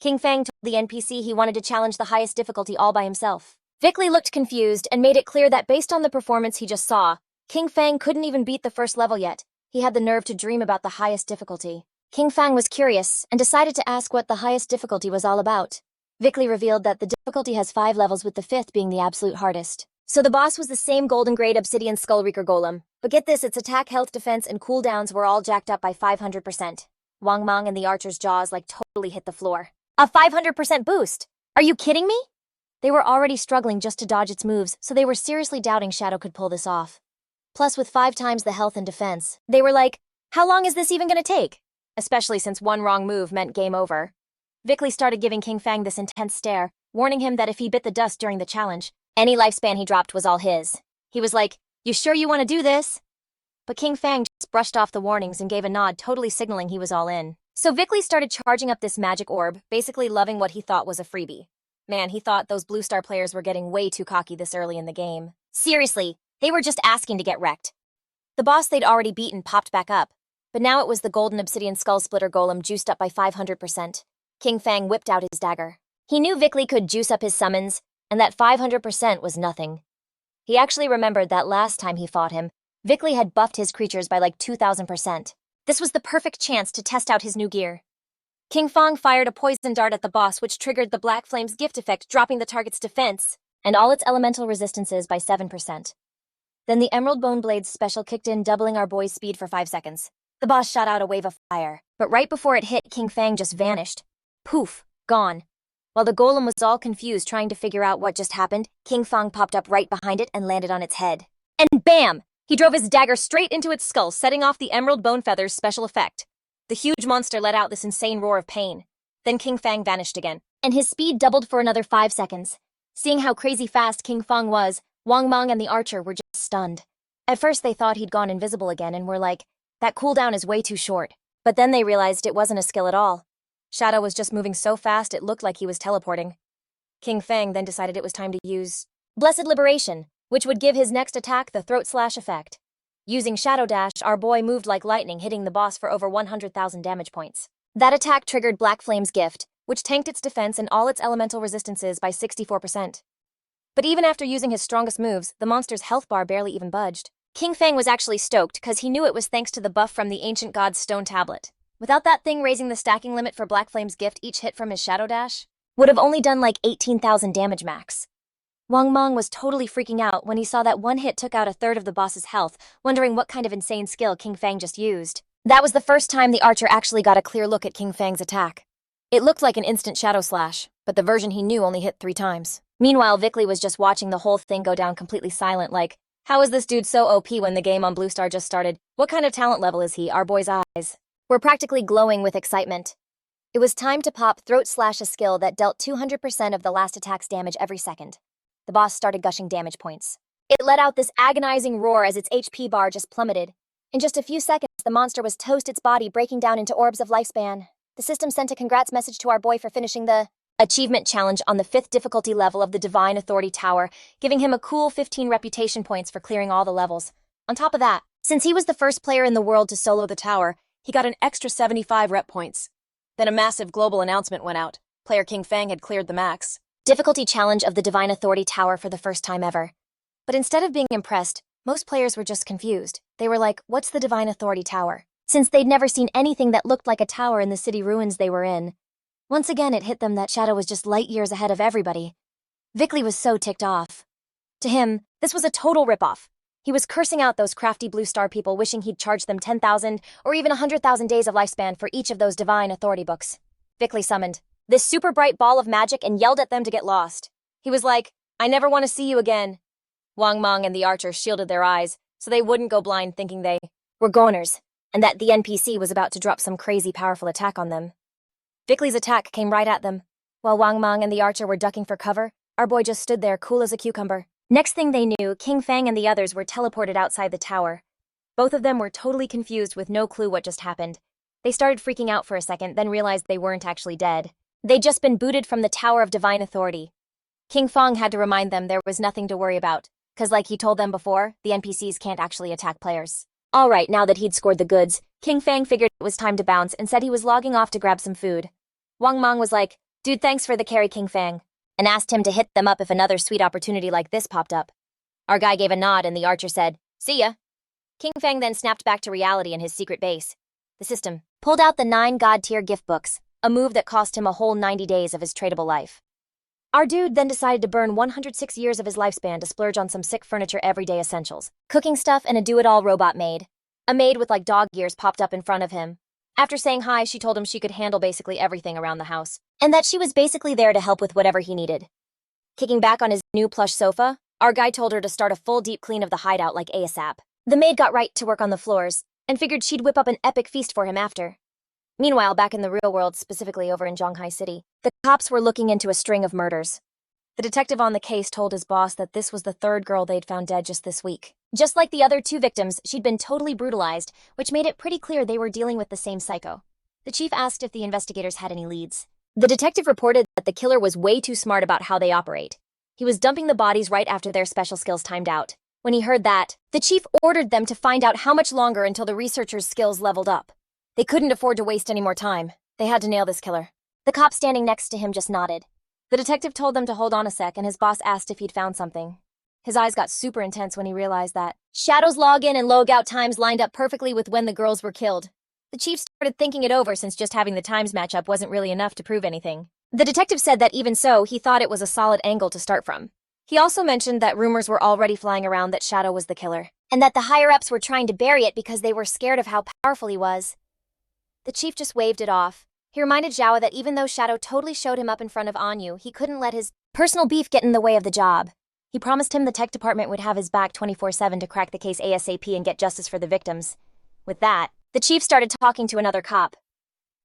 King Fang told the NPC he wanted to challenge the highest difficulty all by himself. Vickley looked confused and made it clear that based on the performance he just saw, King Fang couldn't even beat the first level yet. He had the nerve to dream about the highest difficulty. King Fang was curious and decided to ask what the highest difficulty was all about. Vickley revealed that the difficulty has 5 levels, with the 5th being the absolute hardest. So the boss was the same golden grade obsidian skullreaker golem, but get this, its attack, health, defense, and cooldowns were all jacked up by 500%. Wang Mang and the archer's jaws totally hit the floor. A 500% boost! Are you kidding me? They were already struggling just to dodge its moves, so they were seriously doubting Shadow could pull this off. Plus, with 5 times the health and defense, they were like, how long is this even gonna take? Especially since one wrong move meant game over. Vickley started giving King Fang this intense stare, warning him that if he bit the dust during the challenge, any lifespan he dropped was all his. He was like, you sure you want to do this? But King Fang just brushed off the warnings and gave a nod, totally signaling he was all in. So Vickley started charging up this magic orb, basically loving what he thought was a freebie. Man, he thought those Blue Star players were getting way too cocky this early in the game. Seriously, they were just asking to get wrecked. The boss they'd already beaten popped back up, but now it was the golden obsidian skull splitter golem juiced up by 500%. King Fang whipped out his dagger. He knew Vickley could juice up his summons, and that 500% was nothing. He actually remembered that last time he fought him, Vickley had buffed his creatures by 2,000%. This was the perfect chance to test out his new gear. King Fang fired a poison dart at the boss, which triggered the Black Flame's gift effect, dropping the target's defense and all its elemental resistances by 7%. Then the Emerald Bone Blade's special kicked in, doubling our boy's speed for 5 seconds. The boss shot out a wave of fire, but right before it hit, King Fang just vanished. Poof, gone. While the golem was all confused trying to figure out what just happened, King Fang popped up right behind it and landed on its head. And bam! He drove his dagger straight into its skull, setting off the Emerald Bone Feather's special effect. The huge monster let out this insane roar of pain. Then King Fang vanished again, and his speed doubled for another 5 seconds. Seeing how crazy fast King Fang was, Wang Mang and the archer were just stunned. At first they thought he'd gone invisible again and were like, that cooldown is way too short. But then they realized it wasn't a skill at all. Shadow was just moving so fast it looked like he was teleporting. King Fang then decided it was time to use Blessed Liberation, which would give his next attack the throat slash effect. Using Shadow Dash, our boy moved like lightning, hitting the boss for over 100,000 damage points. That attack triggered Black Flame's gift, which tanked its defense and all its elemental resistances by 64%. But even after using his strongest moves, the monster's health bar barely even budged. King Fang was actually stoked because he knew it was thanks to the buff from the ancient god's stone tablet. Without that thing raising the stacking limit for Black Flame's gift, each hit from his Shadow Dash would have only done 18,000 damage max. Wang Mang was totally freaking out when he saw that one hit took out a third of the boss's health, wondering what kind of insane skill King Fang just used. That was the first time the archer actually got a clear look at King Fang's attack. It looked like an instant Shadow Slash, but the version he knew only hit 3 times. Meanwhile, Vickley was just watching the whole thing go down, completely silent, like, how is this dude so OP when the game on Blue Star just started? What kind of talent level is he? Our boy's eyes were practically glowing with excitement. It was time to pop Throat Slash, a skill that dealt 200% of the last attack's damage every second. The boss started gushing damage points. It let out this agonizing roar as its HP bar just plummeted. In just a few seconds, the monster was toast, its body breaking down into orbs of lifespan. The system sent a congrats message to our boy for finishing the achievement challenge on the 5th difficulty level of the Divine Authority Tower, giving him a cool 15 reputation points for clearing all the levels. On top of that, since he was the first player in the world to solo the tower, he got an extra 75 rep points. Then a massive global announcement went out. Player King Fang had cleared the max difficulty challenge of the Divine Authority Tower for the first time ever. But instead of being impressed, most players were just confused. They were like, what's the Divine Authority Tower? Since they'd never seen anything that looked like a tower in the city ruins they were in. Once again, it hit them that Shadow was just light years ahead of everybody. Vickley was so ticked off. To him, this was a total ripoff. He was cursing out those crafty Blue Star people, wishing he'd charge them 10,000 or even 100,000 days of lifespan for each of those Divine Authority books. Vickley summoned this super bright ball of magic and yelled at them to get lost. He was like, I never want to see you again. Wang Mang and the archer shielded their eyes so they wouldn't go blind thinking they were goners and that the NPC was about to drop some crazy powerful attack on them. Vickley's attack came right at them. While Wang Mang and the archer were ducking for cover, our boy just stood there cool as a cucumber. Next thing they knew, King Fang and the others were teleported outside the tower. Both of them were totally confused with no clue what just happened. They started freaking out for a second, then realized they weren't actually dead. They'd just been booted from the Tower of Divine Authority. Kinfang had to remind them there was nothing to worry about, because like he told them before, the NPCs can't actually attack players. Alright, now that he'd scored the goods, Kinfang figured it was time to bounce and said he was logging off to grab some food. Wang Mang was like, "Dude, thanks for the carry, Kinfang," and asked him to hit them up if another sweet opportunity like this popped up. Our guy gave a nod and the archer said, "See ya." Kinfang then snapped back to reality in his secret base. The system pulled out the 9 god-tier gift books, a move that cost him a whole 90 days of his tradable life. Our dude then decided to burn 106 years of his lifespan to splurge on some sick furniture everyday essentials, cooking stuff and a do-it-all robot maid. A maid with like dog ears popped up in front of him. After saying hi, she told him she could handle basically everything around the house, and that she was basically there to help with whatever he needed. Kicking back on his new plush sofa, our guy told her to start a full deep clean of the hideout like ASAP. The maid got right to work on the floors, and figured she'd whip up an epic feast for him after. Meanwhile, back in the real world, specifically over in Zhonghai City, the cops were looking into a string of murders. The detective on the case told his boss that this was the 3rd girl they'd found dead just this week. Just like the other 2 victims, she'd been totally brutalized, which made it pretty clear they were dealing with the same psycho. The chief asked if the investigators had any leads. The detective reported that the killer was way too smart about how they operate. He was dumping the bodies right after their special skills timed out. When he heard that, the chief ordered them to find out how much longer until the researchers' skills leveled up. They couldn't afford to waste any more time. They had to nail this killer. The cop standing next to him just nodded. The detective told them to hold on a sec, and his boss asked if he'd found something. His eyes got super intense when he realized that Shadow's login and logout times lined up perfectly with when the girls were killed. The chief started thinking it over since just having the times match up wasn't really enough to prove anything. The detective said that even so, he thought it was a solid angle to start from. He also mentioned that rumors were already flying around that Shadow was the killer, and that the higher-ups were trying to bury it because they were scared of how powerful he was. The chief just waved it off. He reminded Zhao that even though Shadow totally showed him up in front of Anyu, he couldn't let his personal beef get in the way of the job. He promised him the tech department would have his back 24/7 to crack the case ASAP and get justice for the victims. With that, the chief started talking to another cop.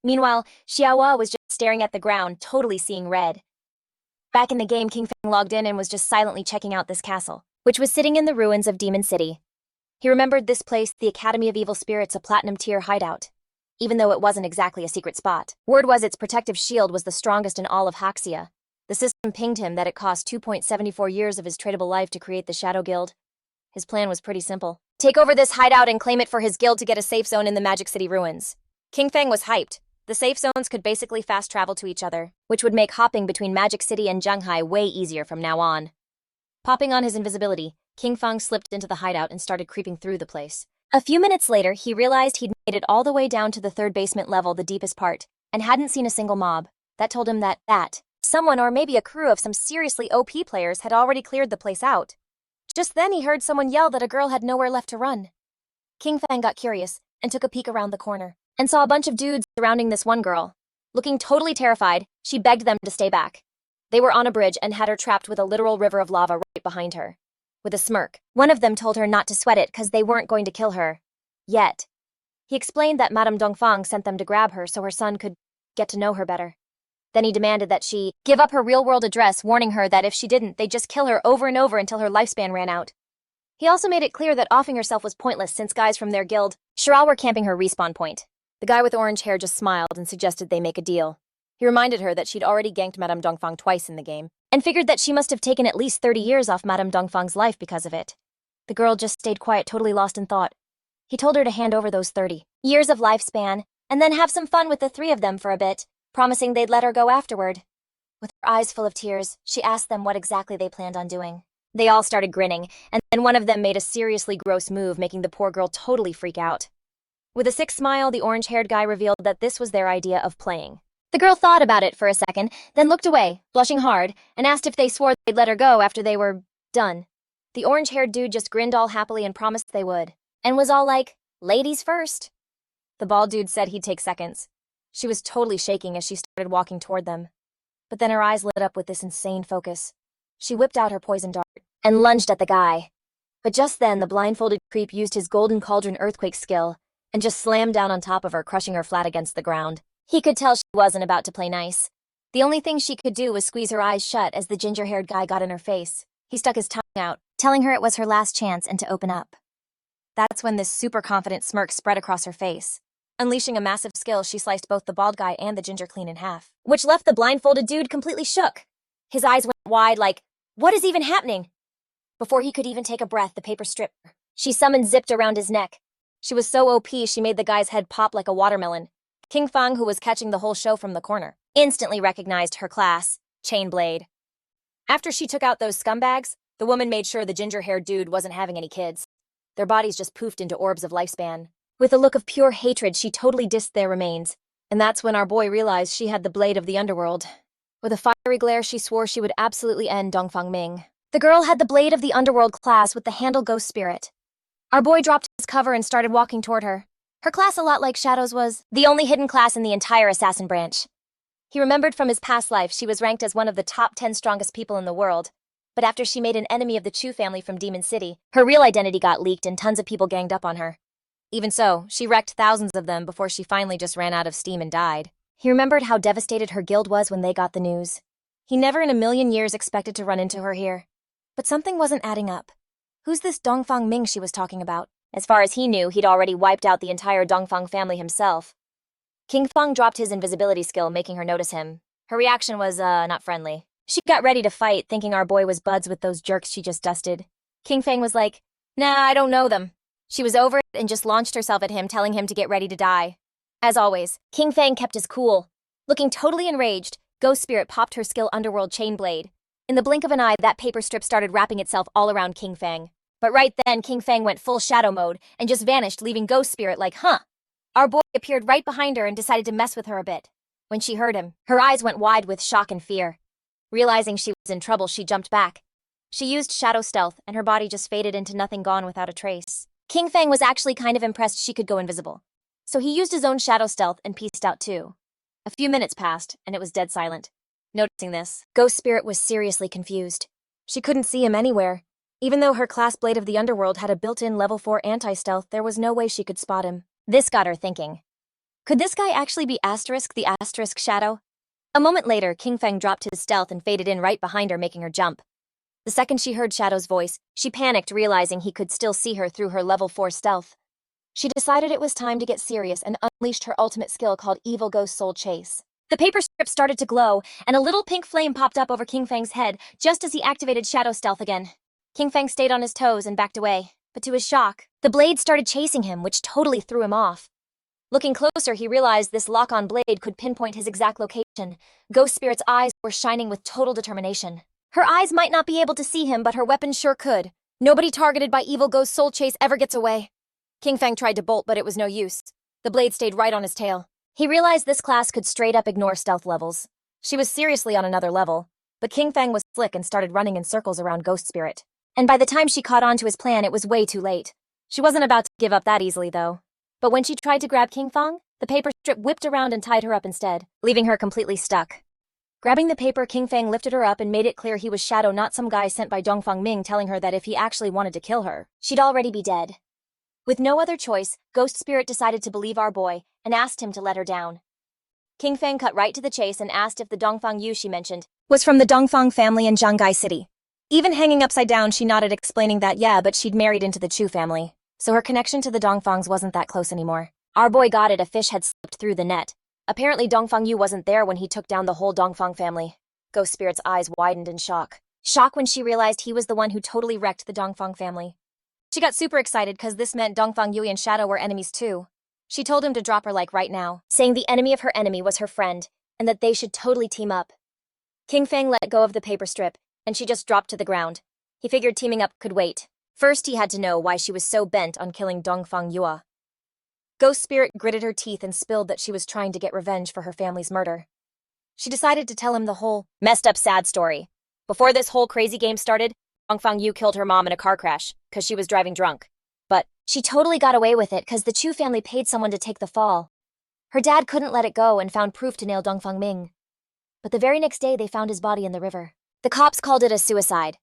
Meanwhile, Xiaohua was just staring at the ground, totally seeing red. Back in the game, Kinfang logged in and was just silently checking out this castle, which was sitting in the ruins of Demon City. He remembered this place, the Academy of Evil Spirits, a platinum-tier hideout. Even though it wasn't exactly a secret spot, word was its protective shield was the strongest in all of Haxia. The system pinged him that it cost 2.74 years of his tradable life to create the Shadow Guild. His plan was pretty simple. Take over this hideout and claim it for his guild to get a safe zone in the Magic City ruins. Kinfang was hyped. The safe zones could basically fast travel to each other, which would make hopping between Magic City and Zhonghai way easier from now on. Popping on his invisibility, Kinfang slipped into the hideout and started creeping through the place. A few minutes later, he realized he'd made it all the way down to the 3rd basement level, the deepest part, and hadn't seen a single mob. That told him that someone or maybe a crew of some seriously OP players had already cleared the place out. Just then he heard someone yell that a girl had nowhere left to run. Kinfang got curious and took a peek around the corner and saw a bunch of dudes surrounding this one girl. Looking totally terrified, she begged them to stay back. They were on a bridge and had her trapped with a literal river of lava right behind her. With a smirk, one of them told her not to sweat it because they weren't going to kill her. Yet. He explained that Madame Dongfang sent them to grab her so her son could get to know her better. Then he demanded that she give up her real-world address, warning her that if she didn't, they'd just kill her over and over until her lifespan ran out. He also made it clear that offing herself was pointless since guys from their guild, Shiral, were camping her respawn point. The guy with orange hair just smiled and suggested they make a deal. He reminded her that she'd already ganked Madame Dongfang twice in the game, and figured that she must have taken at least 30 years off Madame Dongfang's life because of it. The girl just stayed quiet, totally lost in thought. He told her to hand over those 30 years of lifespan, and then have some fun with the 3 of them for a bit, promising they'd let her go afterward. With her eyes full of tears, she asked them what exactly they planned on doing. They all started grinning, and then one of them made a seriously gross move, making the poor girl totally freak out. With a sick smile, the orange-haired guy revealed that this was their idea of playing. The girl thought about it for a second, then looked away, blushing hard, and asked if they swore they'd let her go after they were done. The orange-haired dude just grinned all happily and promised they would, and was all like, "Ladies first." The bald dude said he'd take seconds. She was totally shaking as she started walking toward them. But then her eyes lit up with this insane focus. She whipped out her poison dart and lunged at the guy. But just then, the blindfolded creep used his golden cauldron earthquake skill and just slammed down on top of her, crushing her flat against the ground. He could tell she wasn't about to play nice. The only thing she could do was squeeze her eyes shut as the ginger-haired guy got in her face. He stuck his tongue out, telling her it was her last chance and to open up. That's when this super confident smirk spread across her face. Unleashing a massive skill, she sliced both the bald guy and the ginger clean in half, which left the blindfolded dude completely shook. His eyes went wide like, what is even happening? Before he could even take a breath, the paper strip she summoned zipped around his neck. She was so OP, she made the guy's head pop like a watermelon. Kinfang, who was catching the whole show from the corner, instantly recognized her class, Chain Blade. After she took out those scumbags, the woman made sure the ginger-haired dude wasn't having any kids. Their bodies just poofed into orbs of lifespan. With a look of pure hatred, she totally dissed their remains. And that's when our boy realized she had the blade of the underworld. With a fiery glare, she swore she would absolutely end Dongfang Ming. The girl had the blade of the underworld class with the handle ghost spirit. Our boy dropped his cover and started walking toward her. Her class, a lot like Shadow's, was the only hidden class in the entire assassin branch. He remembered from his past life she was ranked as one of the top 10 strongest people in the world. But after she made an enemy of the Chu family from Demon City, her real identity got leaked and tons of people ganged up on her. Even so, she wrecked thousands of them before she finally just ran out of steam and died. He remembered how devastated her guild was when they got the news. He never in a million years expected to run into her here. But something wasn't adding up. Who's this Dongfang Ming she was talking about? As far as he knew, he'd already wiped out the entire Dongfang family himself. Kinfang dropped his invisibility skill, making her notice him. Her reaction was, not friendly. She got ready to fight, thinking our boy was buds with those jerks she just dusted. Kinfang was like, nah, I don't know them. She was over it and just launched herself at him, telling him to get ready to die. As always, Kinfang kept his cool. Looking totally enraged, Ghost Spirit popped her skill Underworld Chain Blade. In the blink of an eye, that paper strip started wrapping itself all around Kinfang. But right then, Kinfang went full shadow mode and just vanished, leaving Ghost Spirit like, huh? Our boy appeared right behind her and decided to mess with her a bit. When she heard him, her eyes went wide with shock and fear. Realizing she was in trouble, she jumped back. She used Shadow Stealth, and her body just faded into nothing, gone without a trace. Kinfang was actually kind of impressed she could go invisible. So he used his own Shadow Stealth and pieced out too. A few minutes passed, and it was dead silent. Noticing this, Ghost Spirit was seriously confused. She couldn't see him anywhere. Even though her class Blade of the Underworld had a built-in level 4 anti-stealth, there was no way she could spot him. This got her thinking. Could this guy actually be the Asterisk Shadow? A moment later, Kinfang dropped his stealth and faded in right behind her, making her jump. The second she heard Shadow's voice, she panicked, realizing he could still see her through her level 4 stealth. She decided it was time to get serious and unleashed her ultimate skill called Evil Ghost Soul Chase. The paper strip started to glow, and a little pink flame popped up over Kinfang's head just as he activated Shadow Stealth again. Kinfang stayed on his toes and backed away, but to his shock, the blade started chasing him, which totally threw him off. Looking closer, he realized this lock-on blade could pinpoint his exact location. Ghost Spirit's eyes were shining with total determination. Her eyes might not be able to see him, but her weapon sure could. Nobody targeted by Evil Ghost Soul Chase ever gets away. Kinfang tried to bolt, but it was no use. The blade stayed right on his tail. He realized this class could straight up ignore stealth levels. She was seriously on another level, but Kinfang was slick and started running in circles around Ghost Spirit. And by the time she caught on to his plan, it was way too late. She wasn't about to give up that easily, though. But when she tried to grab Kinfang, the paper strip whipped around and tied her up instead, leaving her completely stuck. Grabbing the paper, Kinfang lifted her up and made it clear he was Shadow, not some guy sent by Dongfang Ming, telling her that if he actually wanted to kill her, she'd already be dead. With no other choice, Ghost Spirit decided to believe our boy and asked him to let her down. Kinfang cut right to the chase and asked if the Dongfang Yu she mentioned was from the Dongfang family in Zhangai City. Even hanging upside down, she nodded, explaining that yeah, but she'd married into the Chu family, so her connection to the Dongfangs wasn't that close anymore. Our boy got it, a fish had slipped through the net. Apparently Dongfang Yu wasn't there when he took down the whole Dongfang family. Ghost Spirit's eyes widened in shock. Shock when she realized he was the one who totally wrecked the Dongfang family. She got super excited because this meant Dongfang Yui and Shadow were enemies too. She told him to drop her like right now, saying the enemy of her enemy was her friend, and that they should totally team up. Kinfang let go of the paper strip, and she just dropped to the ground. He figured teaming up could wait. First, he had to know why she was so bent on killing Dongfang Yua. Ghost Spirit gritted her teeth and spilled that she was trying to get revenge for her family's murder. She decided to tell him the whole messed up sad story. Before this whole crazy game started, Dongfang Yu killed her mom in a car crash because she was driving drunk. But she totally got away with it because the Chu family paid someone to take the fall. Her dad couldn't let it go and found proof to nail Dongfang Ming. But the very next day, they found his body in the river. The cops called it a suicide.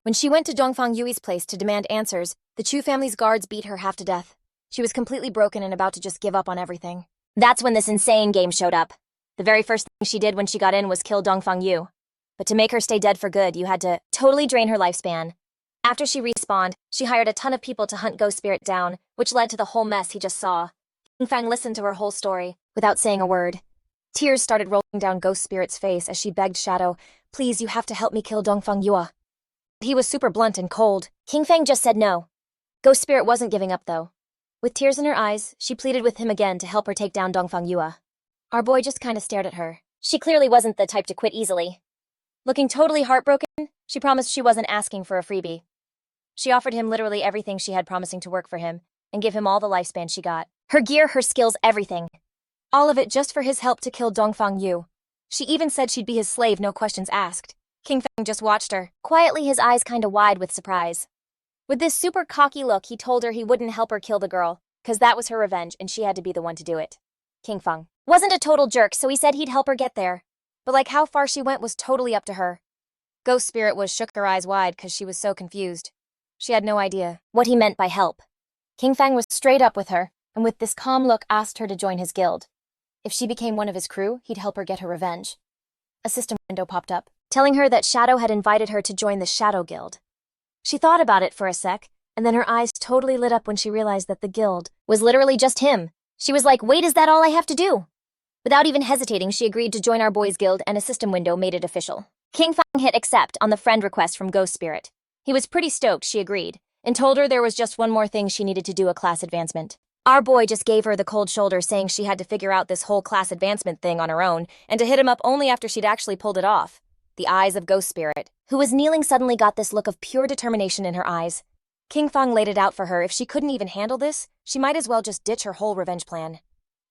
When she went to Dongfang Yui's place to demand answers, the Chu family's guards beat her half to death. She was completely broken and about to just give up on everything. That's when this insane game showed up. The very first thing she did when she got in was kill Dongfang Yu. But to make her stay dead for good, you had to totally drain her lifespan. After she respawned, she hired a ton of people to hunt Ghost Spirit down, which led to the whole mess he just saw. Kinfang listened to her whole story, without saying a word. Tears started rolling down Ghost Spirit's face as she begged Shadow, "Please, you have to help me kill Dongfang Yue." He was super blunt and cold. Kinfang just said no. Ghost Spirit wasn't giving up, though. With tears in her eyes, she pleaded with him again to help her take down Dongfang Yue. Our boy just kinda stared at her. She clearly wasn't the type to quit easily. Looking totally heartbroken, she promised she wasn't asking for a freebie. She offered him literally everything she had promising to work for him, and give him all the lifespan she got. Her gear, her skills, everything. All of it just for his help to kill Dongfang Yue. She even said she'd be his slave, no questions asked. Kinfang just watched her, quietly, his eyes kinda wide with surprise. With this super cocky look, he told her he wouldn't help her kill the girl, cause that was her revenge and she had to be the one to do it. Kinfang wasn't a total jerk, so he said he'd help her get there. But like how far she went was totally up to her. Ghost Spirit shook her eyes wide cause she was so confused. She had no idea what he meant by help. Kinfang was straight up with her, and with this calm look asked her to join his guild. If she became one of his crew, he'd help her get her revenge. A system window popped up, telling her that Shadow had invited her to join the Shadow Guild. She thought about it for a sec, and then her eyes totally lit up when she realized that the guild was literally just him. She was like, wait, is that all I have to do? Without even hesitating, she agreed to join our boys' guild, and a system window made it official. Kinfang hit accept on the friend request from Ghost Spirit. He was pretty stoked she agreed, and told her there was just one more thing she needed to do, a class advancement. Our boy just gave her the cold shoulder, saying she had to figure out this whole class advancement thing on her own, and to hit him up only after she'd actually pulled it off. The eyes of Ghost Spirit, who was kneeling, suddenly got this look of pure determination in her eyes. Kinfang laid it out for her. If she couldn't even handle this, she might as well just ditch her whole revenge plan.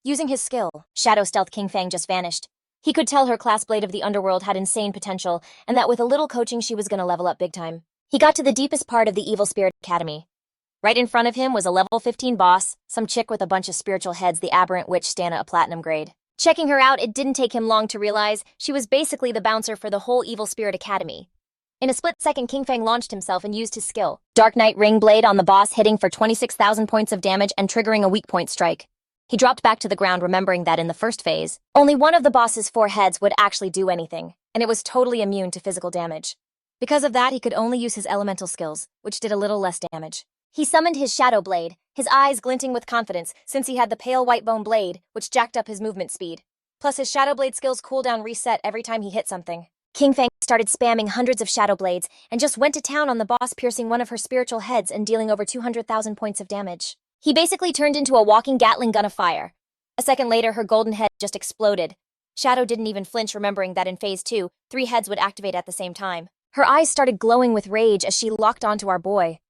Using his skill, Shadow Stealth, Kinfang just vanished. He could tell her class Blade of the Underworld had insane potential, and that with a little coaching she was gonna level up big time. He got to the deepest part of the Evil Spirit Academy. Right in front of him was a level 15 boss, some chick with a bunch of spiritual heads, the aberrant witch Stana, a platinum grade. Checking her out, it didn't take him long to realize she was basically the bouncer for the whole Evil Spirit Academy. In a split second, Kinfang launched himself and used his skill, Dark Knight Ring Blade, on the boss, hitting for 26,000 points of damage and triggering a weak point strike. He dropped back to the ground, remembering that in the first phase, only one of the boss's 4 heads would actually do anything, and it was totally immune to physical damage. Because of that, he could only use his elemental skills, which did a little less damage. He summoned his Shadow Blade, his eyes glinting with confidence since he had the pale white bone blade, which jacked up his movement speed. Plus, his Shadow Blade skills cooldown reset every time he hit something. Kinfang started spamming hundreds of Shadow Blades and just went to town on the boss, piercing one of her spiritual heads and dealing over 200,000 points of damage. He basically turned into a walking Gatling gun of fire. A second later, her golden head just exploded. Shadow didn't even flinch, remembering that in Phase 2, 3 heads would activate at the same time. Her eyes started glowing with rage as she locked onto our boy.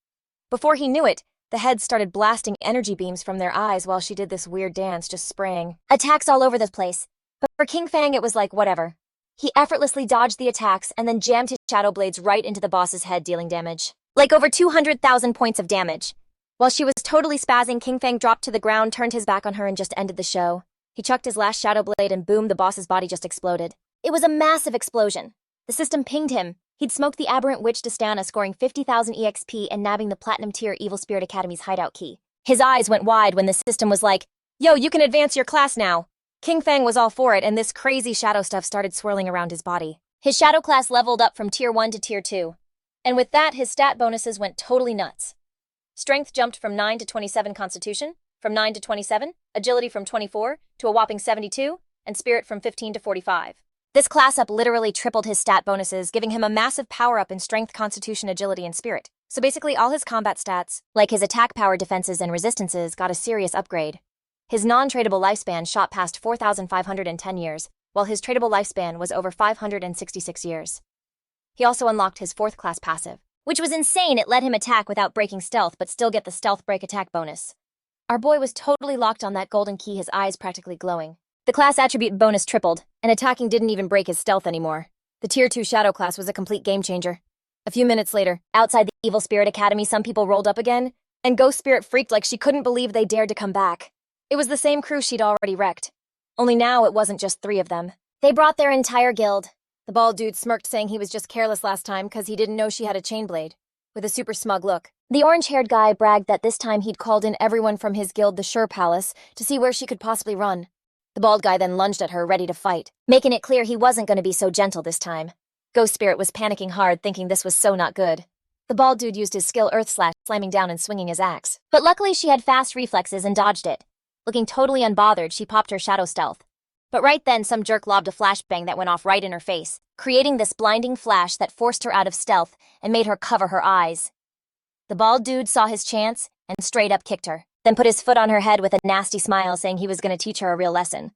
Before he knew it, the heads started blasting energy beams from their eyes while she did this weird dance, just spraying attacks all over the place. But for Kinfang, it was like, whatever. He effortlessly dodged the attacks and then jammed his Shadow Blades right into the boss's head, dealing damage. Like over 200,000 points of damage. While she was totally spazzing, Kinfang dropped to the ground, turned his back on her, and just ended the show. He chucked his last Shadow Blade and boom, the boss's body just exploded. It was a massive explosion. The system pinged him. He'd smoked the aberrant witch Dastana, scoring 50,000 EXP and nabbing the Platinum Tier Evil Spirit Academy's hideout key. His eyes went wide when the system was like, "Yo, you can advance your class now." Kinfang was all for it, and this crazy shadow stuff started swirling around his body. His shadow class leveled up from Tier 1 to Tier 2. And with that, his stat bonuses went totally nuts. Strength jumped from 9 to 27, Constitution from 9 to 27, Agility from 24 to a whopping 72, and Spirit from 15 to 45. This class up literally tripled his stat bonuses, giving him a massive power-up in Strength, Constitution, Agility, and Spirit. So basically all his combat stats, like his attack power, defenses, and resistances, got a serious upgrade. His non-tradable lifespan shot past 4,510 years, while his tradable lifespan was over 566 years. He also unlocked his 4th class passive, which was insane. It let him attack without breaking stealth, but still get the stealth break attack bonus. Our boy was totally locked on that golden key, his eyes practically glowing. The class attribute bonus tripled, and attacking didn't even break his stealth anymore. The Tier 2 Shadow class was a complete game changer. A few minutes later, outside the Evil Spirit Academy, some people rolled up again, and Ghost Spirit freaked like she couldn't believe they dared to come back. It was the same crew she'd already wrecked. Only now it wasn't just 3 of them. They brought their entire guild. The bald dude smirked, saying he was just careless last time because he didn't know she had a chain blade. With a super smug look, the orange-haired guy bragged that this time he'd called in everyone from his guild, the Sure Palace, to see where she could possibly run. The bald guy then lunged at her, ready to fight, making it clear he wasn't going to be so gentle this time. Ghost Spirit was panicking hard, thinking this was so not good. The bald dude used his skill Earth Slash, slamming down and swinging his axe. But luckily she had fast reflexes and dodged it. Looking totally unbothered, she popped her shadow stealth. But right then, some jerk lobbed a flashbang that went off right in her face, creating this blinding flash that forced her out of stealth and made her cover her eyes. The bald dude saw his chance and straight up kicked her, then put his foot on her head with a nasty smile saying he was going to teach her a real lesson.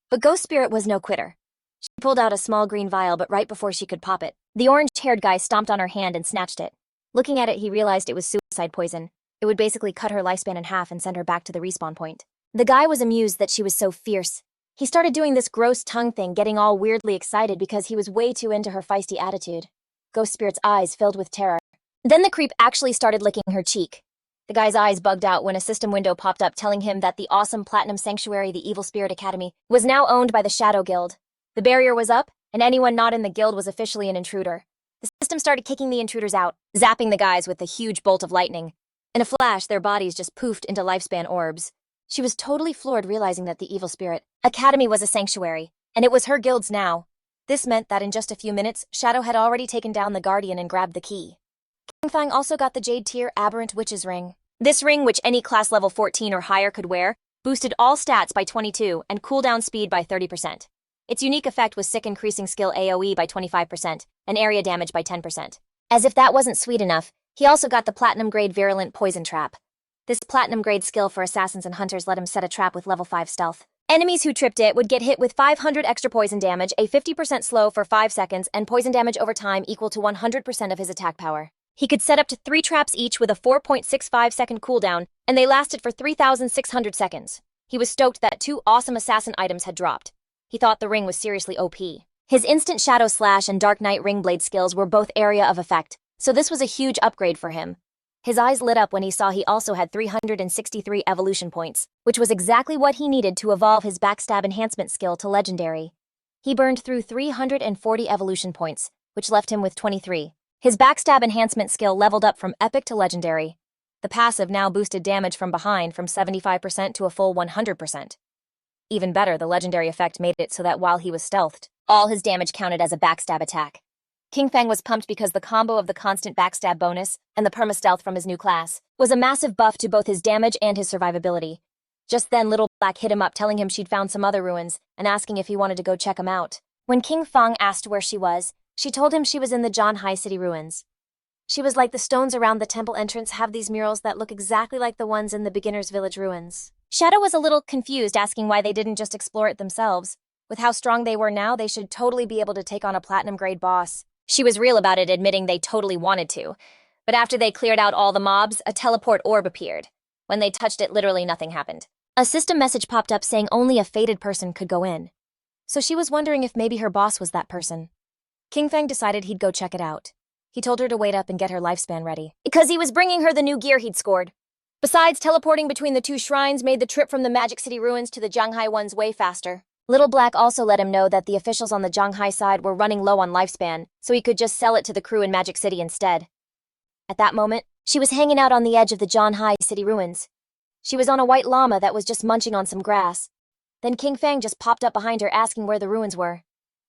But Ghost Spirit was no quitter. She pulled out a small green vial, but right before she could pop it, the orange-haired guy stomped on her hand and snatched it. Looking at it, he realized it was suicide poison. It would basically cut her lifespan in half and send her back to the respawn point. The guy was amused that she was so fierce. He started doing this gross tongue thing, getting all weirdly excited because he was way too into her feisty attitude. Ghost Spirit's eyes filled with terror. Then the creep actually started licking her cheek. The guy's eyes bugged out when a system window popped up telling him that the awesome Platinum Sanctuary, the Evil Spirit Academy, was now owned by the Shadow Guild. The barrier was up, and anyone not in the guild was officially an intruder. The system started kicking the intruders out, zapping the guys with a huge bolt of lightning. In a flash, their bodies just poofed into lifespan orbs. She was totally floored realizing that the Evil Spirit Academy was a sanctuary, and it was her guild's now. This meant that in just a few minutes, Shadow had already taken down the Guardian and grabbed the key. Kinfang also got the Jade Tier Aberrant Witch's Ring. This ring, which any class level 14 or higher could wear, boosted all stats by 22 and cooldown speed by 30%. Its unique effect was sick, increasing skill AoE by 25% and area damage by 10%. As if that wasn't sweet enough, he also got the Platinum Grade Virulent Poison Trap. This Platinum Grade skill for assassins and hunters let him set a trap with level 5 stealth. Enemies who tripped it would get hit with 500 extra poison damage, a 50% slow for 5 seconds, and poison damage over time equal to 100% of his attack power. He could set up to 3 traps each with a 4.65-second cooldown, and they lasted for 3,600 seconds. He was stoked that 2 awesome assassin items had dropped. He thought the ring was seriously OP. His instant Shadow Slash and Dark Knight Ring Blade skills were both area of effect, so this was a huge upgrade for him. His eyes lit up when he saw he also had 363 evolution points, which was exactly what he needed to evolve his Backstab Enhancement skill to Legendary. He burned through 340 evolution points, which left him with 23. His Backstab Enhancement skill leveled up from Epic to Legendary. The passive now boosted damage from behind from 75% to a full 100%. Even better, the Legendary effect made it so that while he was stealthed, all his damage counted as a backstab attack. Kinfang was pumped because the combo of the constant backstab bonus and the perma-stealth from his new class was a massive buff to both his damage and his survivability. Just then, Little Black hit him up telling him she'd found some other ruins and asking if he wanted to go check them out. When Kinfang asked where she was, she told him she was in the Zhanghai City ruins. She was like, the stones around the temple entrance have these murals that look exactly like the ones in the beginner's village ruins. Shadow was a little confused, asking why they didn't just explore it themselves. With how strong they were now, they should totally be able to take on a platinum-grade boss. She was real about it, admitting they totally wanted to. But after they cleared out all the mobs, a teleport orb appeared. When they touched it, literally nothing happened. A system message popped up saying only a fated person could go in. So she was wondering if maybe her boss was that person. Kinfang decided he'd go check it out. He told her to wait up and get her lifespan ready, because he was bringing her the new gear he'd scored. Besides, teleporting between the 2 shrines made the trip from the Magic City ruins to the Zhanghai ones way faster. Little Black also let him know that the officials on the Zhanghai side were running low on lifespan, so he could just sell it to the crew in Magic City instead. At that moment, she was hanging out on the edge of the Zhanghai City ruins. She was on a white llama that was just munching on some grass. Then Kinfang just popped up behind her asking where the ruins were.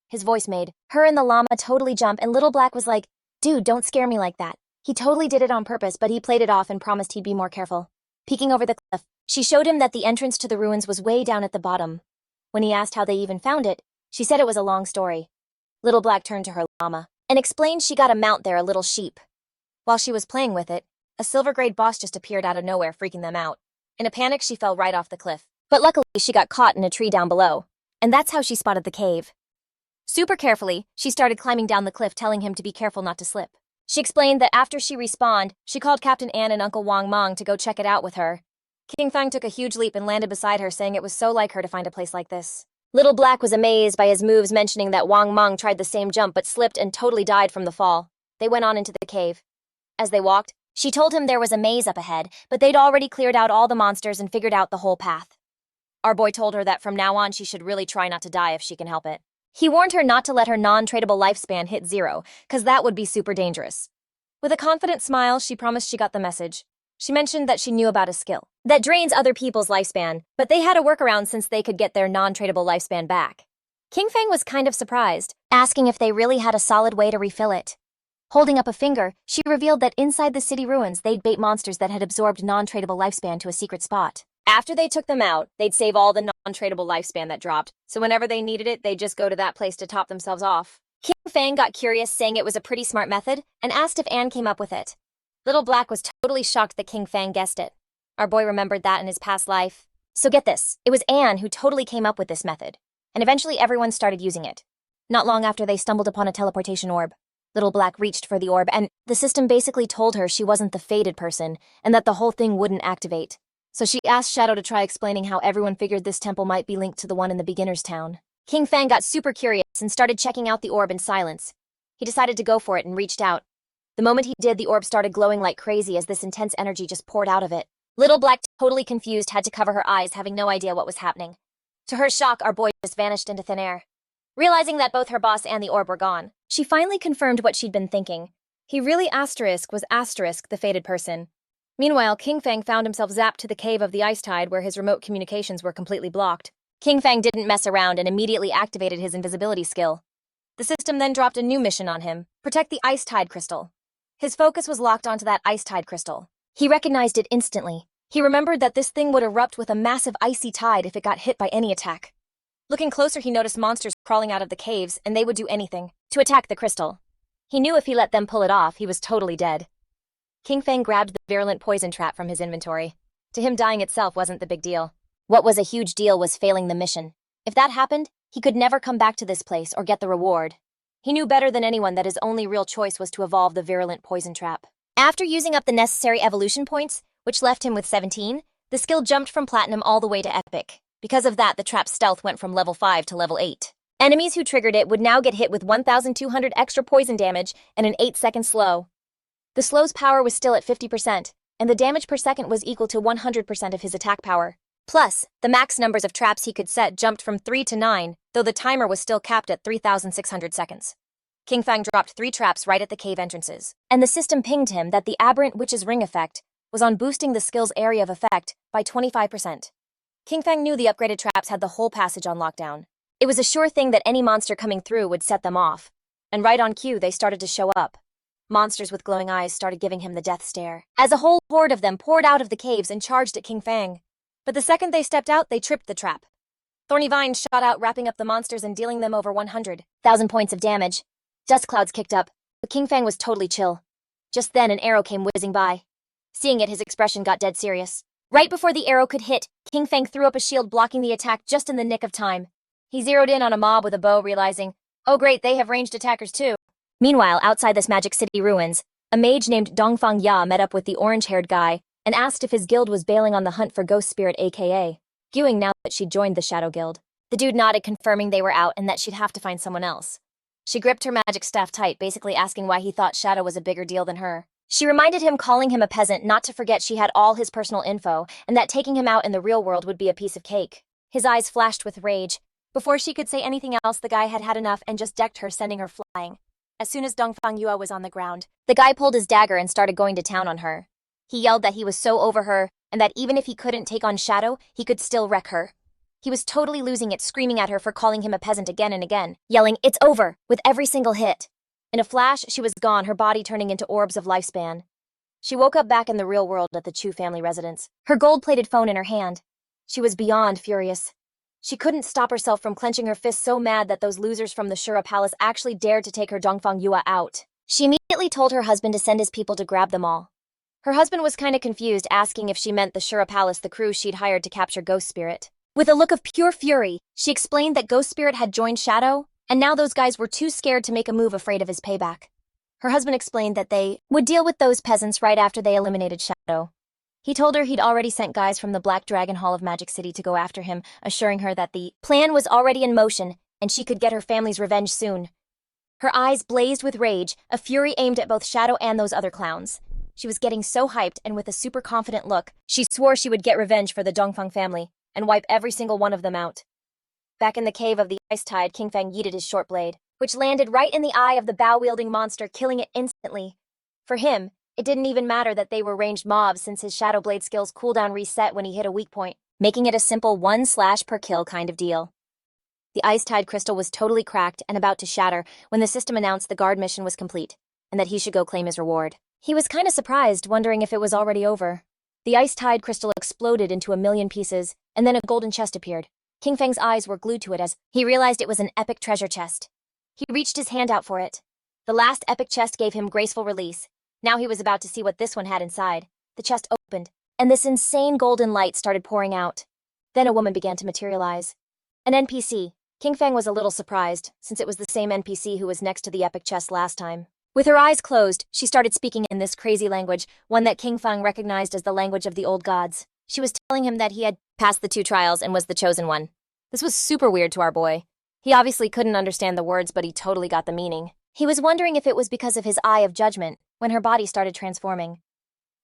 His voice made her and the llama totally jump, and Little Black was like, "Dude, don't scare me like that." He totally did it on purpose, but he played it off and promised he'd be more careful. Peeking over the cliff, she showed him that the entrance to the ruins was way down at the bottom. When he asked how they even found it, she said it was a long story. Little Black turned to her llama and explained she got a mount there, a little sheep. While she was playing with it, a silver-grade boss just appeared out of nowhere, freaking them out. In a panic, she fell right off the cliff. But luckily, she got caught in a tree down below, and that's how she spotted the cave. Super carefully, she started climbing down the cliff, telling him to be careful not to slip. She explained that after she respawned, she called Captain Ann and Uncle Wang Mong to go check it out with her. Kinfang took a huge leap and landed beside her, saying it was so like her to find a place like this. Little Black was amazed by his moves, mentioning that Wang Mong tried the same jump but slipped and totally died from the fall. They went on into the cave. As they walked, she told him there was a maze up ahead, but they'd already cleared out all the monsters and figured out the whole path. Our boy told her that from now on she should really try not to die if she can help it. He warned her not to let her non-tradable lifespan hit 0, cause that would be super dangerous. With a confident smile, she promised she got the message. She mentioned that she knew about a skill that drains other people's lifespan, but they had a workaround since they could get their non-tradable lifespan back. Kinfang was kind of surprised, asking if they really had a solid way to refill it. Holding up a finger, she revealed that inside the city ruins they'd bait monsters that had absorbed non-tradable lifespan to a secret spot. After they took them out, they'd save all the non-tradable lifespan that dropped, so whenever they needed it, they'd just go to that place to top themselves off. Kinfang got curious, saying it was a pretty smart method, and asked if Anne came up with it. Little Black was totally shocked that Kinfang guessed it. Our boy remembered that in his past life. So get this, it was Anne who totally came up with this method, and eventually everyone started using it. Not long after, they stumbled upon a teleportation orb. Little Black reached for the orb, and the system basically told her she wasn't the fated person, and that the whole thing wouldn't activate. So she asked Shadow to try explaining how everyone figured this temple might be linked to the one in the beginner's town. Kinfang got super curious and started checking out the orb in silence. He decided to go for it and reached out. The moment he did, the orb started glowing like crazy as this intense energy just poured out of it. Little Black, totally confused, had to cover her eyes, having no idea what was happening. To her shock, our boy just vanished into thin air. Realizing that both her boss and the orb were gone, she finally confirmed what she'd been thinking. He really was the fated person. Meanwhile, Kinfang found himself zapped to the cave of the Ice Tide, where his remote communications were completely blocked. Kinfang didn't mess around and immediately activated his invisibility skill. The system then dropped a new mission on him: protect the Ice Tide crystal. His focus was locked onto that Ice Tide crystal. He recognized it instantly. He remembered that this thing would erupt with a massive icy tide if it got hit by any attack. Looking closer, he noticed monsters crawling out of the caves, and they would do anything to attack the crystal. He knew if he let them pull it off, he was totally dead. Kinfang grabbed the virulent poison trap from his inventory. To him, dying itself wasn't the big deal. What was a huge deal was failing the mission. If that happened, he could never come back to this place or get the reward. He knew better than anyone that his only real choice was to evolve the virulent poison trap. After using up the necessary evolution points, which left him with 17, the skill jumped from platinum all the way to epic. Because of that, the trap's stealth went from level 5 to level 8. Enemies who triggered it would now get hit with 1,200 extra poison damage and an 8-second slow. The slow's power was still at 50%, and the damage per second was equal to 100% of his attack power. Plus, the max numbers of traps he could set jumped from 3 to 9, though the timer was still capped at 3,600 seconds. Kinfang dropped 3 traps right at the cave entrances, and the system pinged him that the aberrant witch's ring effect was on boosting the skill's area of effect by 25%. Kinfang knew the upgraded traps had the whole passage on lockdown. It was a sure thing that any monster coming through would set them off, and right on cue they started to show up. Monsters with glowing eyes started giving him the death stare, as a whole horde of them poured out of the caves and charged at Kinfang. But the second they stepped out, they tripped the trap. Thorny vines shot out, wrapping up the monsters and dealing them over 100,000 points of damage. Dust clouds kicked up, but Kinfang was totally chill. Just then, an arrow came whizzing by. Seeing it, his expression got dead serious. Right before the arrow could hit, Kinfang threw up a shield, blocking the attack just in the nick of time. He zeroed in on a mob with a bow, realizing, oh great, they have ranged attackers too. Meanwhile, outside this magic city ruins, a mage named Dongfang Ya met up with the orange-haired guy and asked if his guild was bailing on the hunt for Ghost Spirit, aka Guing, now that she'd joined the Shadow Guild. The dude nodded, confirming they were out and that she'd have to find someone else. She gripped her magic staff tight, basically asking why he thought Shadow was a bigger deal than her. She reminded him, calling him a peasant, not to forget she had all his personal info, and that taking him out in the real world would be a piece of cake. His eyes flashed with rage. Before she could say anything else, the guy had had enough and just decked her, sending her flying. As soon as Dongfang Yua was on the ground, the guy pulled his dagger and started going to town on her. He yelled that he was so over her, and that even if he couldn't take on Shadow, he could still wreck her. He was totally losing it, screaming at her for calling him a peasant again and again, yelling, "It's over," with every single hit. In a flash, she was gone, her body turning into orbs of lifespan. She woke up back in the real world at the Chu family residence, her gold-plated phone in her hand. She was beyond furious. She couldn't stop herself from clenching her fists, so mad that those losers from the Shura Palace actually dared to take her Dongfang Yua out. She immediately told her husband to send his people to grab them all. Her husband was kinda confused, asking if she meant the Shura Palace, the crew she'd hired to capture Ghost Spirit. With a look of pure fury, she explained that Ghost Spirit had joined Shadow, and now those guys were too scared to make a move, afraid of his payback. Her husband explained that they would deal with those peasants right after they eliminated Shadow. He told her he'd already sent guys from the Black Dragon Hall of Magic City to go after him, assuring her that the plan was already in motion and she could get her family's revenge soon. Her eyes blazed with rage, a fury aimed at both Shadow and those other clowns. She was getting so hyped, and with a super confident look, she swore she would get revenge for the Dongfang family and wipe every single one of them out. Back in the cave of the Ice Tide, Kinfang yeeted his short blade, which landed right in the eye of the bow-wielding monster, killing it instantly. For him, it didn't even matter that they were ranged mobs, since his Shadow Blade skill's cooldown reset when he hit a weak point, making it a simple 1/ per kill kind of deal. The Ice Tide crystal was totally cracked and about to shatter when the system announced the guard mission was complete, and that he should go claim his reward. He was kinda surprised, wondering if it was already over. The ice-tide crystal exploded into a million pieces, and then a golden chest appeared. Kinfang's eyes were glued to it as he realized it was an epic treasure chest. He reached his hand out for it. The last epic chest gave him graceful release. Now he was about to see what this one had inside. The chest opened, and this insane golden light started pouring out. Then a woman began to materialize. An NPC. Kinfang was a little surprised, since it was the same NPC who was next to the epic chest last time. With her eyes closed, she started speaking in this crazy language, one that Kinfang recognized as the language of the old gods. She was telling him that he had passed the 2 trials and was the chosen one. This was super weird to our boy. He obviously couldn't understand the words, but he totally got the meaning. He was wondering if it was because of his eye of judgment, when her body started transforming.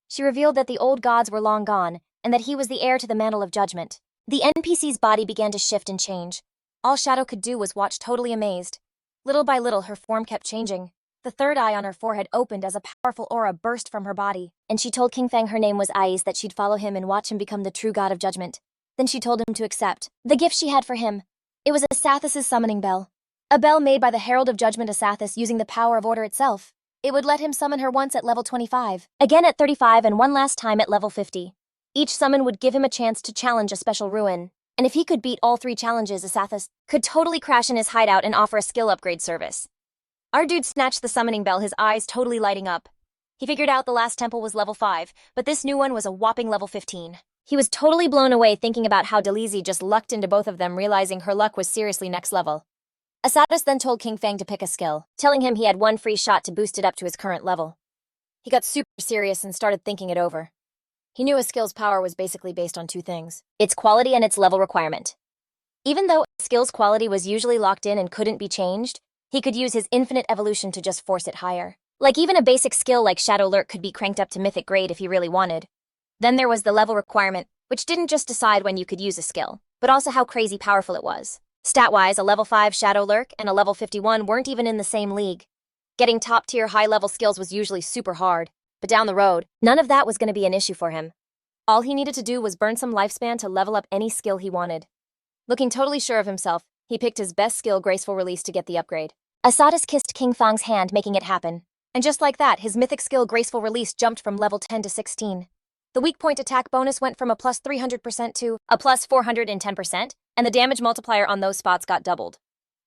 She revealed that the old gods were long gone, and that he was the heir to the mantle of judgment. The NPC's body began to shift and change. All Shadow could do was watch totally amazed. Little by little, her form kept changing. The third eye on her forehead opened as a powerful aura burst from her body, and she told Kinfang her name was Ais, that she'd follow him and watch him become the true god of judgment. Then she told him to accept the gift she had for him. It was Asathis' summoning bell. A bell made by the Herald of Judgment Asathis using the power of order itself. It would let him summon her once at level 25, again at 35, and one last time at level 50. Each summon would give him a chance to challenge a special ruin, and if he could beat all 3 challenges, Asathis could totally crash in his hideout and offer a skill upgrade service. Our dude snatched the summoning bell, his eyes totally lighting up. He figured out the last temple was level 5, but this new one was a whopping level 15. He was totally blown away thinking about how Delizy just lucked into both of them, realizing her luck was seriously next level. Asathis then told Kinfang to pick a skill, telling him he had 1 free shot to boost it up to his current level. He got super serious and started thinking it over. He knew a skill's power was basically based on 2 things: its quality and its level requirement. Even though a skill's quality was usually locked in and couldn't be changed, he could use his infinite evolution to just force it higher. Like even a basic skill like Shadow Lurk could be cranked up to mythic grade if he really wanted. Then there was the level requirement, which didn't just decide when you could use a skill, but also how crazy powerful it was. Stat-wise, a level 5 Shadow Lurk and a level 51 weren't even in the same league. Getting top-tier high-level skills was usually super hard, but down the road, none of that was going to be an issue for him. All he needed to do was burn some lifespan to level up any skill he wanted. Looking totally sure of himself, he picked his best skill, Graceful Release, to get the upgrade. Asathis kissed Kinfang's hand, making it happen. And just like that, his mythic skill Graceful Release jumped from level 10 to 16. The weak point attack bonus went from a plus 300% to a plus 410%, and the damage multiplier on those spots got doubled.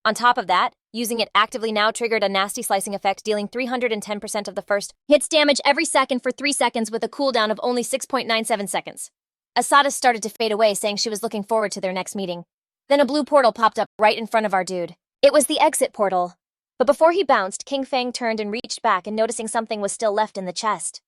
On top of that, using it actively now triggered a nasty slicing effect, dealing 310% of the first hit's damage every second for 3 seconds with a cooldown of only 6.97 seconds. Asathis started to fade away, saying she was looking forward to their next meeting. Then a blue portal popped up right in front of our dude. It was the exit portal. But before he bounced, Kinfang turned and reached back, and noticing something was still left in the chest.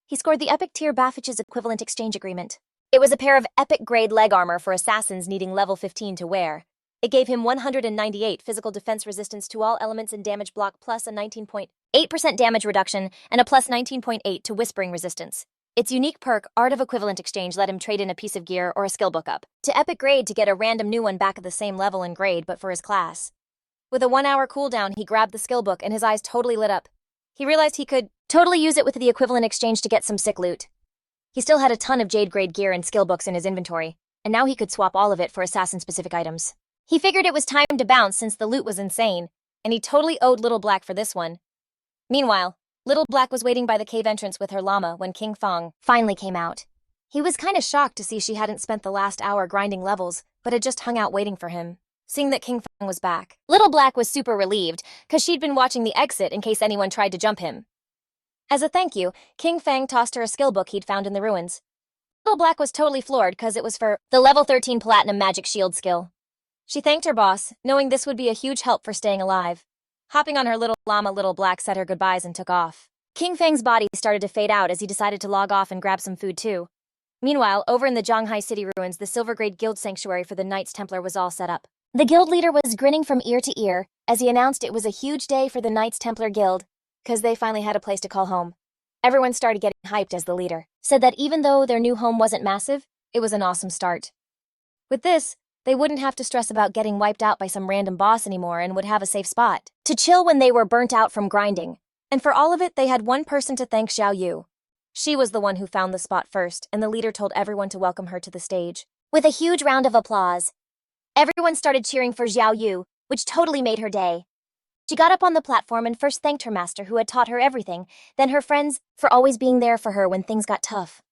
He scored the epic tier Bafich's equivalent exchange agreement. It was a pair of epic grade leg armor for assassins needing level 15 to wear. It gave him 198 physical defense resistance to all elements and damage block, plus a 19.8% damage reduction and a plus 19.8 to whispering resistance. Its unique perk, Art of Equivalent Exchange, let him trade in a piece of gear or a skill book up to epic grade to get a random new one back at the same level and grade, but for his class. With a 1-hour cooldown, he grabbed the skill book and his eyes totally lit up. He realized he could totally use it with the equivalent exchange to get some sick loot. He still had a ton of Jade grade gear and skill books in his inventory, and now he could swap all of it for assassin-specific items. He figured it was time to bounce since the loot was insane, and he totally owed Little Black for this one. Meanwhile, Little Black was waiting by the cave entrance with her llama when Kinfang finally came out. He was kinda shocked to see she hadn't spent the last hour grinding levels, but had just hung out waiting for him. Seeing that Kinfang was back, Little Black was super relieved, cause she'd been watching the exit in case anyone tried to jump him. As a thank you, Kinfang tossed her a skill book he'd found in the ruins. Little Black was totally floored cause it was for the level 13 Platinum Magic Shield skill. She thanked her boss, knowing this would be a huge help for staying alive. Hopping on her little llama, Little Black said her goodbyes and took off. Kinfang's body started to fade out as he decided to log off and grab some food too. Meanwhile, over in the Zhanghai City ruins, the Silver-Grade Guild Sanctuary for the Knights Templar was all set up. The guild leader was grinning from ear to ear as he announced it was a huge day for the Knights Templar Guild, because they finally had a place to call home. Everyone started getting hyped as the leader said that even though their new home wasn't massive, it was an awesome start. With this, they wouldn't have to stress about getting wiped out by some random boss anymore and would have a safe spot to chill when they were burnt out from grinding. And for all of it, they had one person to thank, Xiao Yu. She was the one who found the spot first, and the leader told everyone to welcome her to the stage. With a huge round of applause, everyone started cheering for Xiao Yu, which totally made her day. She got up on the platform and first thanked her master who had taught her everything, then her friends for always being there for her when things got tough.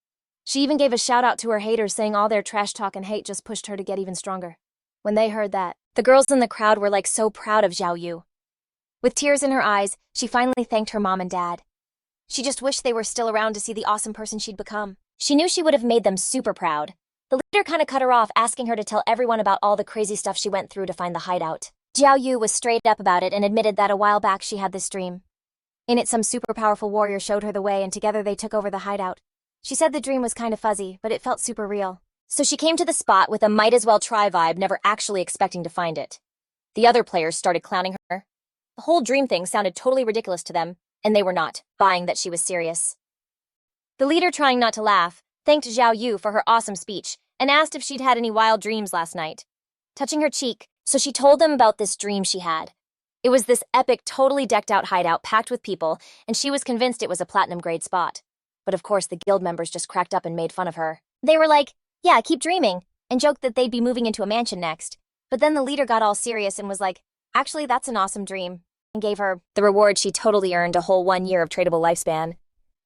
She even gave a shout out to her haters, saying all their trash talk and hate just pushed her to get even stronger. When they heard that, the girls in the crowd were like so proud of Xiao Yu. With tears in her eyes, she finally thanked her mom and dad. She just wished they were still around to see the awesome person she'd become. She knew she would have made them super proud. The leader kind of cut her off, asking her to tell everyone about all the crazy stuff she went through to find the hideout. Xiao Yu was straight up about it and admitted that a while back she had this dream. In it, some super powerful warrior showed her the way, and together they took over the hideout. She said the dream was kind of fuzzy, but it felt super real. So she came to the spot with a might as well try vibe, never actually expecting to find it. The other players started clowning her. The whole dream thing sounded totally ridiculous to them, and they were not buying that she was serious. The leader, trying not to laugh, thanked Xiao Yu for her awesome speech and asked if she'd had any wild dreams last night. Touching her cheek, so she told them about this dream she had. It was this epic, totally decked out hideout packed with people, and she was convinced it was a platinum grade spot. But of course the guild members just cracked up and made fun of her. They were like, yeah, keep dreaming, and joked that they'd be moving into a mansion next. But then the leader got all serious and was like, actually that's an awesome dream, and gave her the reward she totally earned, a whole 1 year of tradable lifespan.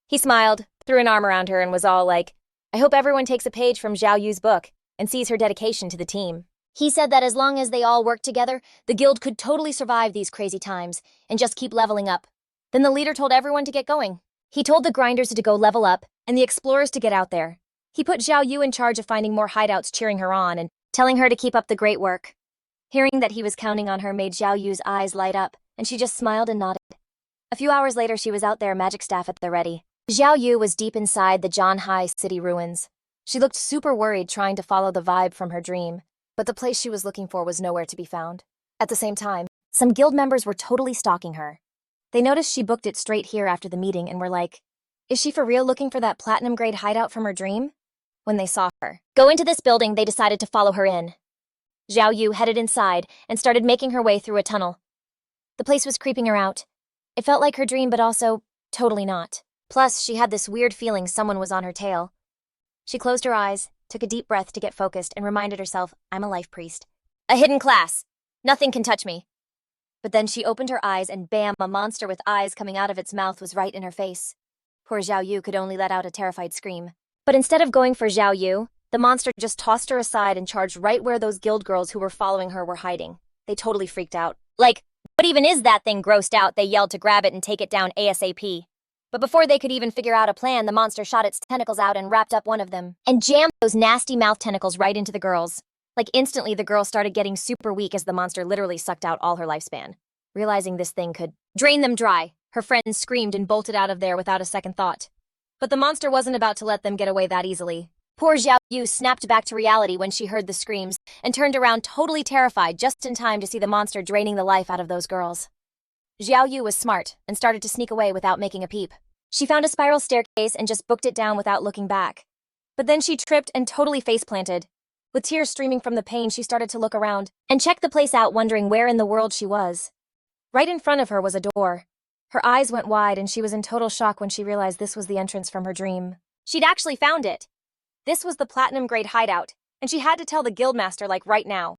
He smiled, threw an arm around her, and was all like, I hope everyone takes a page from Xiao Yu's book and sees her dedication to the team. He said that as long as they all worked together, the guild could totally survive these crazy times and just keep leveling up. Then the leader told everyone to get going. He told the grinders to go level up and the explorers to get out there. He put Xiao Yu in charge of finding more hideouts, cheering her on and telling her to keep up the great work. Hearing that he was counting on her made Xiao Yu's eyes light up, and she just smiled and nodded. A few hours later, she was out there, magic staff at the ready. Xiao Yu was deep inside the Zhanhai city ruins. She looked super worried, trying to follow the vibe from her dream, but the place she was looking for was nowhere to be found. At the same time, some guild members were totally stalking her. They noticed she booked it straight here after the meeting and were like, is she for real looking for that platinum grade hideout from her dream? When they saw her go into this building, they decided to follow her in. Xiao Yu headed inside and started making her way through a tunnel. The place was creeping her out. It felt like her dream, but also totally not. Plus, she had this weird feeling someone was on her tail. She closed her eyes, took a deep breath to get focused, and reminded herself, I'm a life priest. A hidden class. Nothing can touch me. But then she opened her eyes and bam, a monster with eyes coming out of its mouth was right in her face. Poor Xiao Yu could only let out a terrified scream. But instead of going for Xiao Yu, the monster just tossed her aside and charged right where those guild girls who were following her were hiding. They totally freaked out. Like, what even is that thing? Grossed out, they yelled to grab it and take it down ASAP. But before they could even figure out a plan, the monster shot its tentacles out and wrapped up one of them and jammed those nasty mouth tentacles right into the girls. Like instantly, the girl started getting super weak as the monster literally sucked out all her lifespan. Realizing this thing could drain them dry, her friends screamed and bolted out of there without a second thought. But the monster wasn't about to let them get away that easily. Poor Xiao Yu snapped back to reality when she heard the screams and turned around totally terrified, just in time to see the monster draining the life out of those girls. Xiao Yu was smart and started to sneak away without making a peep. She found a spiral staircase and just booked it down without looking back. But then she tripped and totally face-planted. With tears streaming from the pain, she started to look around and check the place out, wondering where in the world she was. Right in front of her was a door. Her eyes went wide and she was in total shock when she realized this was the entrance from her dream. She'd actually found it. This was the platinum grade hideout, and she had to tell the guildmaster like right now.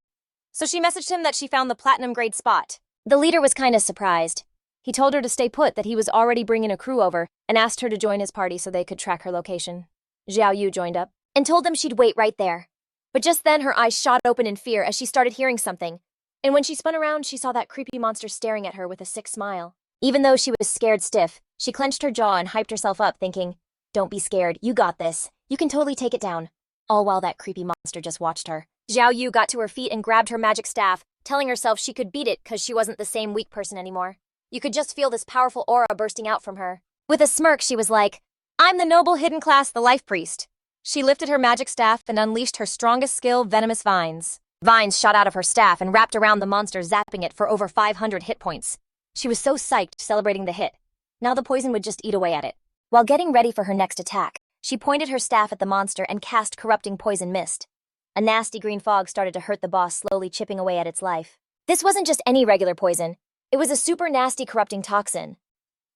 So she messaged him that she found the platinum grade spot. The leader was kinda surprised. He told her to stay put, that he was already bringing a crew over, and asked her to join his party so they could track her location. Xiao Yu joined up and told them she'd wait right there. But just then her eyes shot open in fear as she started hearing something. And when she spun around, she saw that creepy monster staring at her with a sick smile. Even though she was scared stiff, she clenched her jaw and hyped herself up, thinking, don't be scared, you got this. You can totally take it down. All while that creepy monster just watched her. Xiao Yu got to her feet and grabbed her magic staff, telling herself she could beat it because she wasn't the same weak person anymore. You could just feel this powerful aura bursting out from her. With a smirk, she was like, I'm the noble hidden class, the life priest. She lifted her magic staff and unleashed her strongest skill, venomous vines. Vines shot out of her staff and wrapped around the monster, zapping it for over 500 hit points. She was so psyched, celebrating the hit. Now the poison would just eat away at it. While getting ready for her next attack, she pointed her staff at the monster and cast corrupting poison mist. A nasty green fog started to hurt the boss, slowly chipping away at its life. This wasn't just any regular poison. It was a super nasty corrupting toxin.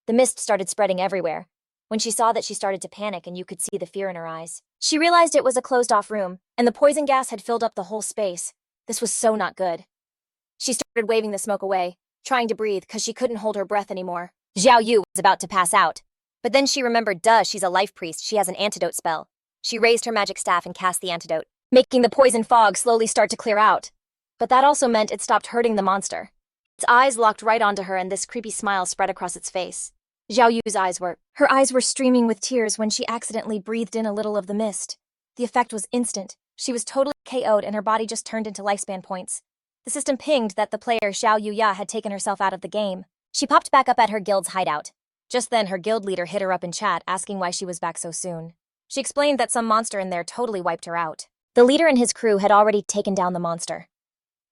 The mist started spreading everywhere. When she saw that, she started to panic, and you could see the fear in her eyes. She realized it was a closed-off room, and the poison gas had filled up the whole space. This was so not good. She started waving the smoke away, trying to breathe because she couldn't hold her breath anymore. Xiao Yu was about to pass out. But then she remembered, duh, she's a life priest, she has an antidote spell. She raised her magic staff and cast the antidote, making the poison fog slowly start to clear out. But that also meant it stopped hurting the monster. Its eyes locked right onto her and this creepy smile spread across its face. Her eyes were streaming with tears when she accidentally breathed in a little of the mist. The effect was instant. She was totally KO'd and her body just turned into lifespan points. The system pinged that the player Xiao Yuya had taken herself out of the game. She popped back up at her guild's hideout. Just then, her guild leader hit her up in chat, asking why she was back so soon. She explained that some monster in there totally wiped her out. The leader and his crew had already taken down the monster.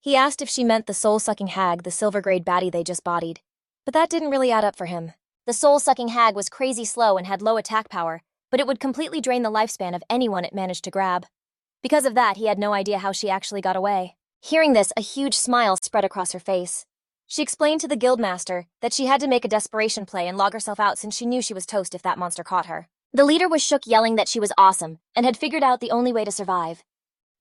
He asked if she meant the soul-sucking hag, the silver-grade baddie they just bodied. But that didn't really add up for him. The soul-sucking hag was crazy slow and had low attack power, but it would completely drain the lifespan of anyone it managed to grab. Because of that, he had no idea how she actually got away. Hearing this, a huge smile spread across her face. She explained to the guildmaster that she had to make a desperation play and log herself out since she knew she was toast if that monster caught her. The leader was shook, yelling that she was awesome and had figured out the only way to survive.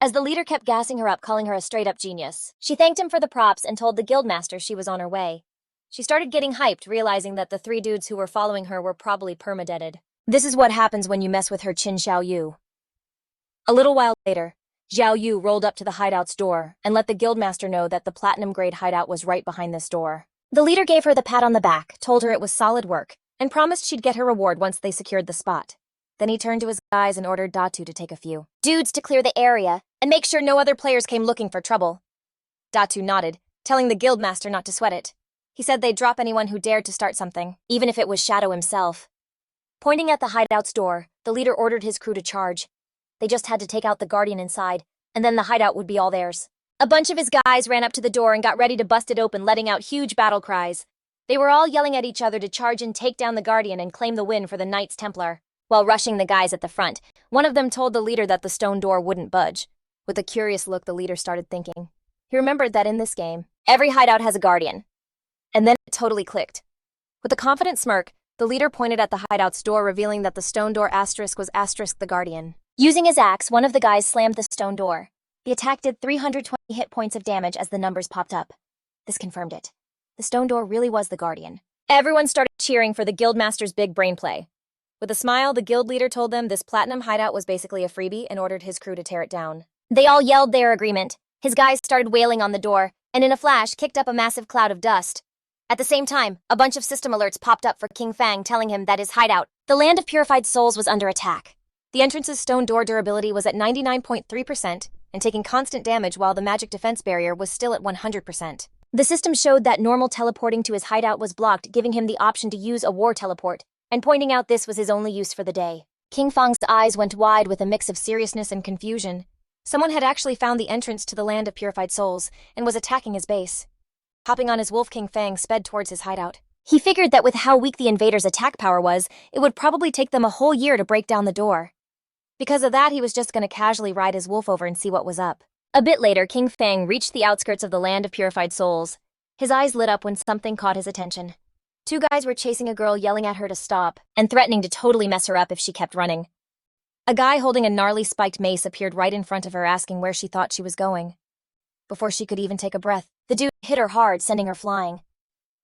As the leader kept gassing her up, calling her a straight-up genius, she thanked him for the props and told the guildmaster she was on her way. She started getting hyped, realizing that the 3 dudes who were following her were probably permadeaded. This is what happens when you mess with her Kin Xiou. A little while later, Xiao Yu rolled up to the hideout's door and let the guildmaster know that the platinum-grade hideout was right behind this door. The leader gave her the pat on the back, told her it was solid work, and promised she'd get her reward once they secured the spot. Then he turned to his guys and ordered Datu to take a few dudes to clear the area and make sure no other players came looking for trouble. Datu nodded, telling the guildmaster not to sweat it. He said they'd drop anyone who dared to start something, even if it was Shadow himself. Pointing at the hideout's door, the leader ordered his crew to charge. They just had to take out the guardian inside, and then the hideout would be all theirs. A bunch of his guys ran up to the door and got ready to bust it open, letting out huge battle cries. They were all yelling at each other to charge and take down the guardian and claim the win for the Knights Templar. While rushing the guys at the front, one of them told the leader that the stone door wouldn't budge. With a curious look, the leader started thinking. He remembered that in this game, every hideout has a guardian. And then it totally clicked. With a confident smirk, the leader pointed at the hideout's door, revealing that the stone door asterisk was asterisk the guardian. Using his axe, one of the guys slammed the stone door. The attack did 320 hit points of damage as the numbers popped up. This confirmed it. The stone door really was the guardian. Everyone started cheering for the guildmaster's big brain play. With a smile, the guild leader told them this platinum hideout was basically a freebie and ordered his crew to tear it down. They all yelled their agreement. His guys started wailing on the door, and in a flash kicked up a massive cloud of dust. At the same time, a bunch of system alerts popped up for Kinfang, telling him that his hideout, the Land of Purified Souls, was under attack. The entrance's stone door durability was at 99.3% and taking constant damage, while the magic defense barrier was still at 100%. The system showed that normal teleporting to his hideout was blocked, giving him the option to use a war teleport, and pointing out this was his only use for the day. Kinfang's eyes went wide with a mix of seriousness and confusion. Someone had actually found the entrance to the Land of Purified Souls and was attacking his base. Hopping on his wolf, Kinfang sped towards his hideout. He figured that with how weak the invaders' attack power was, it would probably take them a whole year to break down the door. Because of that, he was just going to casually ride his wolf over and see what was up. A bit later, Kinfang reached the outskirts of the Land of Purified Souls. His eyes lit up when something caught his attention. 2 guys were chasing a girl, yelling at her to stop and threatening to totally mess her up if she kept running. A guy holding a gnarly spiked mace appeared right in front of her, asking where she thought she was going. Before she could even take a breath, the dude hit her hard, sending her flying.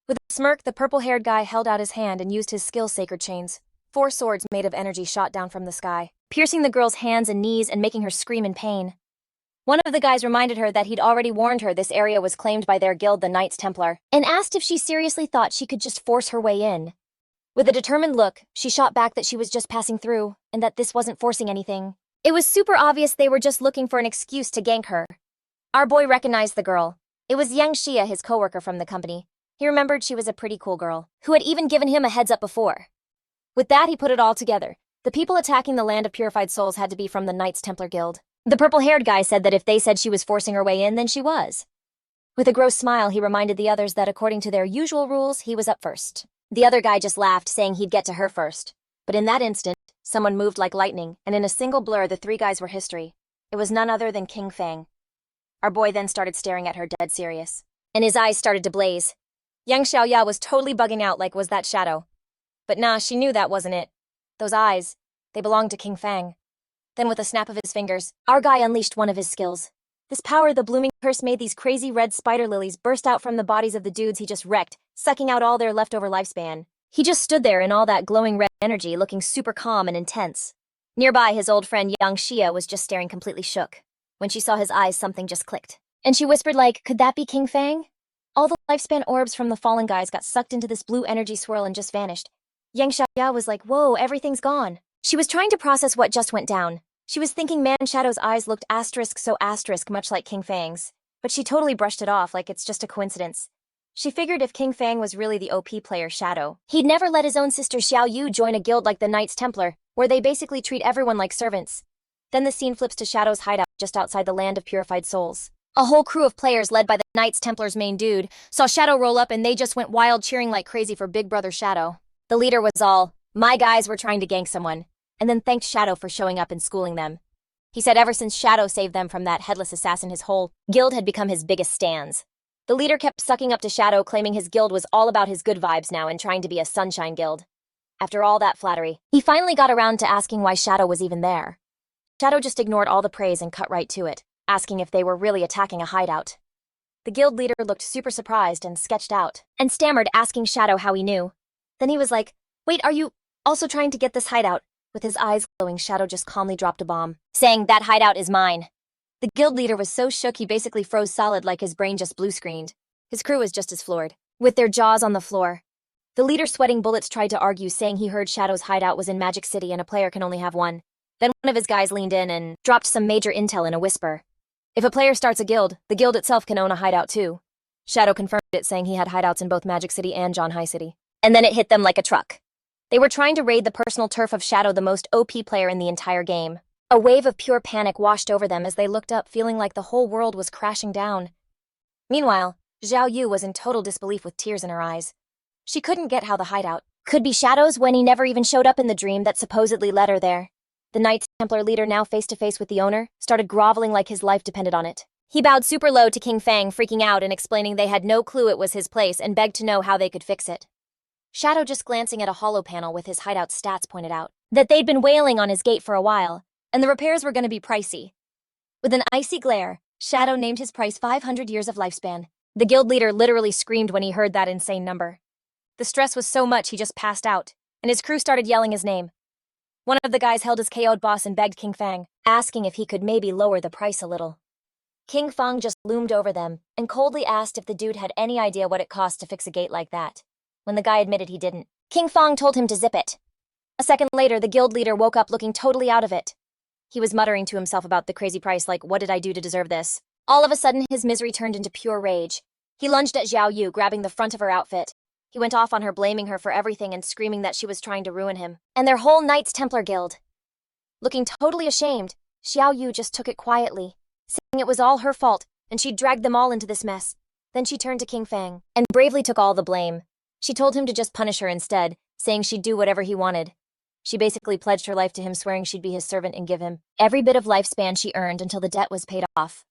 With a smirk, the purple-haired guy held out his hand and used his skill Sacred Chains. 4 swords made of energy shot down from the sky, piercing the girl's hands and knees and making her scream in pain. One of the guys reminded her that he'd already warned her this area was claimed by their guild, the Knights Templar, and asked if she seriously thought she could just force her way in. With a determined look, she shot back that she was just passing through, and that this wasn't forcing anything. It was super obvious they were just looking for an excuse to gank her. Our boy recognized the girl. It was Yang Xia, his coworker from the company. He remembered she was a pretty cool girl, who had even given him a heads up before. With that, he put it all together. The people attacking the Land of Purified Souls had to be from the Knights Templar Guild. The purple-haired guy said that if they said she was forcing her way in, then she was. With a gross smile, he reminded the others that according to their usual rules, he was up first. The other guy just laughed, saying he'd get to her first. But in that instant, someone moved like lightning, and in a single blur, the 3 guys were history. It was none other than Kinfang. Our boy then started staring at her dead serious, and his eyes started to blaze. Yang Xiaoya was totally bugging out, like was that Shadow. But nah, she knew that wasn't it. Those eyes, they belonged to Kinfang. Then with a snap of his fingers, our guy unleashed one of his skills. This power, the blooming curse, made these crazy red spider lilies burst out from the bodies of the dudes he just wrecked, sucking out all their leftover lifespan. He just stood there in all that glowing red energy, looking super calm and intense. Nearby, his old friend Yang Xia was just staring completely shook. When she saw his eyes, something just clicked. And she whispered like, could that be Kinfang? All the lifespan orbs from the fallen guys got sucked into this blue energy swirl and just vanished. Yang Xia was like, whoa, everything's gone. She was trying to process what just went down. She was thinking Man Shadow's eyes looked so asterisk much like Kinfang's. But she totally brushed it off like it's just a coincidence. She figured if Kinfang was really the OP player Shadow, he'd never let his own sister Xiao Yu join a guild like the Knights Templar, where they basically treat everyone like servants. Then the scene flips to Shadow's hideout just outside the land of purified souls. A whole crew of players led by the Knights Templar's main dude saw Shadow roll up and they just went wild cheering like crazy for Big Brother Shadow. The leader was all, my guys were trying to gank someone, and then thanked Shadow for showing up and schooling them. He said ever since Shadow saved them from that headless assassin, his whole guild had become his biggest stands. The leader kept sucking up to Shadow, claiming his guild was all about his good vibes now and trying to be a sunshine guild. After all that flattery, he finally got around to asking why Shadow was even there. Shadow just ignored all the praise and cut right to it, asking if they were really attacking a hideout. The guild leader looked super surprised and sketched out, and stammered, asking Shadow how he knew. Then he was like, wait, are you also trying to get this hideout? With his eyes glowing, Shadow just calmly dropped a bomb, saying, that hideout is mine. The guild leader was so shook he basically froze solid like his brain just blue-screened. His crew was just as floored, with their jaws on the floor. The leader, sweating bullets, tried to argue, saying he heard Shadow's hideout was in Magic City and a player can only have one. Then one of his guys leaned in and dropped some major intel in a whisper. If a player starts a guild, the guild itself can own a hideout too. Shadow confirmed it, saying he had hideouts in both Magic City and John High City. And then it hit them like a truck. They were trying to raid the personal turf of Shadow, the most OP player in the entire game. A wave of pure panic washed over them as they looked up, feeling like the whole world was crashing down. Meanwhile, Xiao Yu was in total disbelief with tears in her eyes. She couldn't get how the hideout could be Shadow's when he never even showed up in the dream that supposedly led her there. The Knights Templar leader, now face to face with the owner, started groveling like his life depended on it. He bowed super low to Kinfang, freaking out and explaining they had no clue it was his place and begged to know how they could fix it. Shadow, just glancing at a holo panel with his hideout stats, pointed out that they'd been wailing on his gate for a while, and the repairs were going to be pricey. With an icy glare, Shadow named his price 500 years of lifespan. The guild leader literally screamed when he heard that insane number. The stress was so much he just passed out, and his crew started yelling his name. One of the guys held his KO'd boss and begged Kinfang, asking if he could maybe lower the price a little. Kinfang just loomed over them and coldly asked if the dude had any idea what it cost to fix a gate like that. When the guy admitted he didn't, Kinfang told him to zip it. A second later, the guild leader woke up looking totally out of it. He was muttering to himself about the crazy price, like, what did I do to deserve this? All of a sudden, his misery turned into pure rage. He lunged at Xiao Yu, grabbing the front of her outfit. He went off on her, blaming her for everything and screaming that she was trying to ruin him and their whole Knights Templar guild. Looking totally ashamed, Xiao Yu just took it quietly, saying it was all her fault and she'd dragged them all into this mess. Then she turned to Kinfang and bravely took all the blame. She told him to just punish her instead, saying she'd do whatever he wanted. She basically pledged her life to him, swearing she'd be his servant and give him every bit of lifespan she earned until the debt was paid off.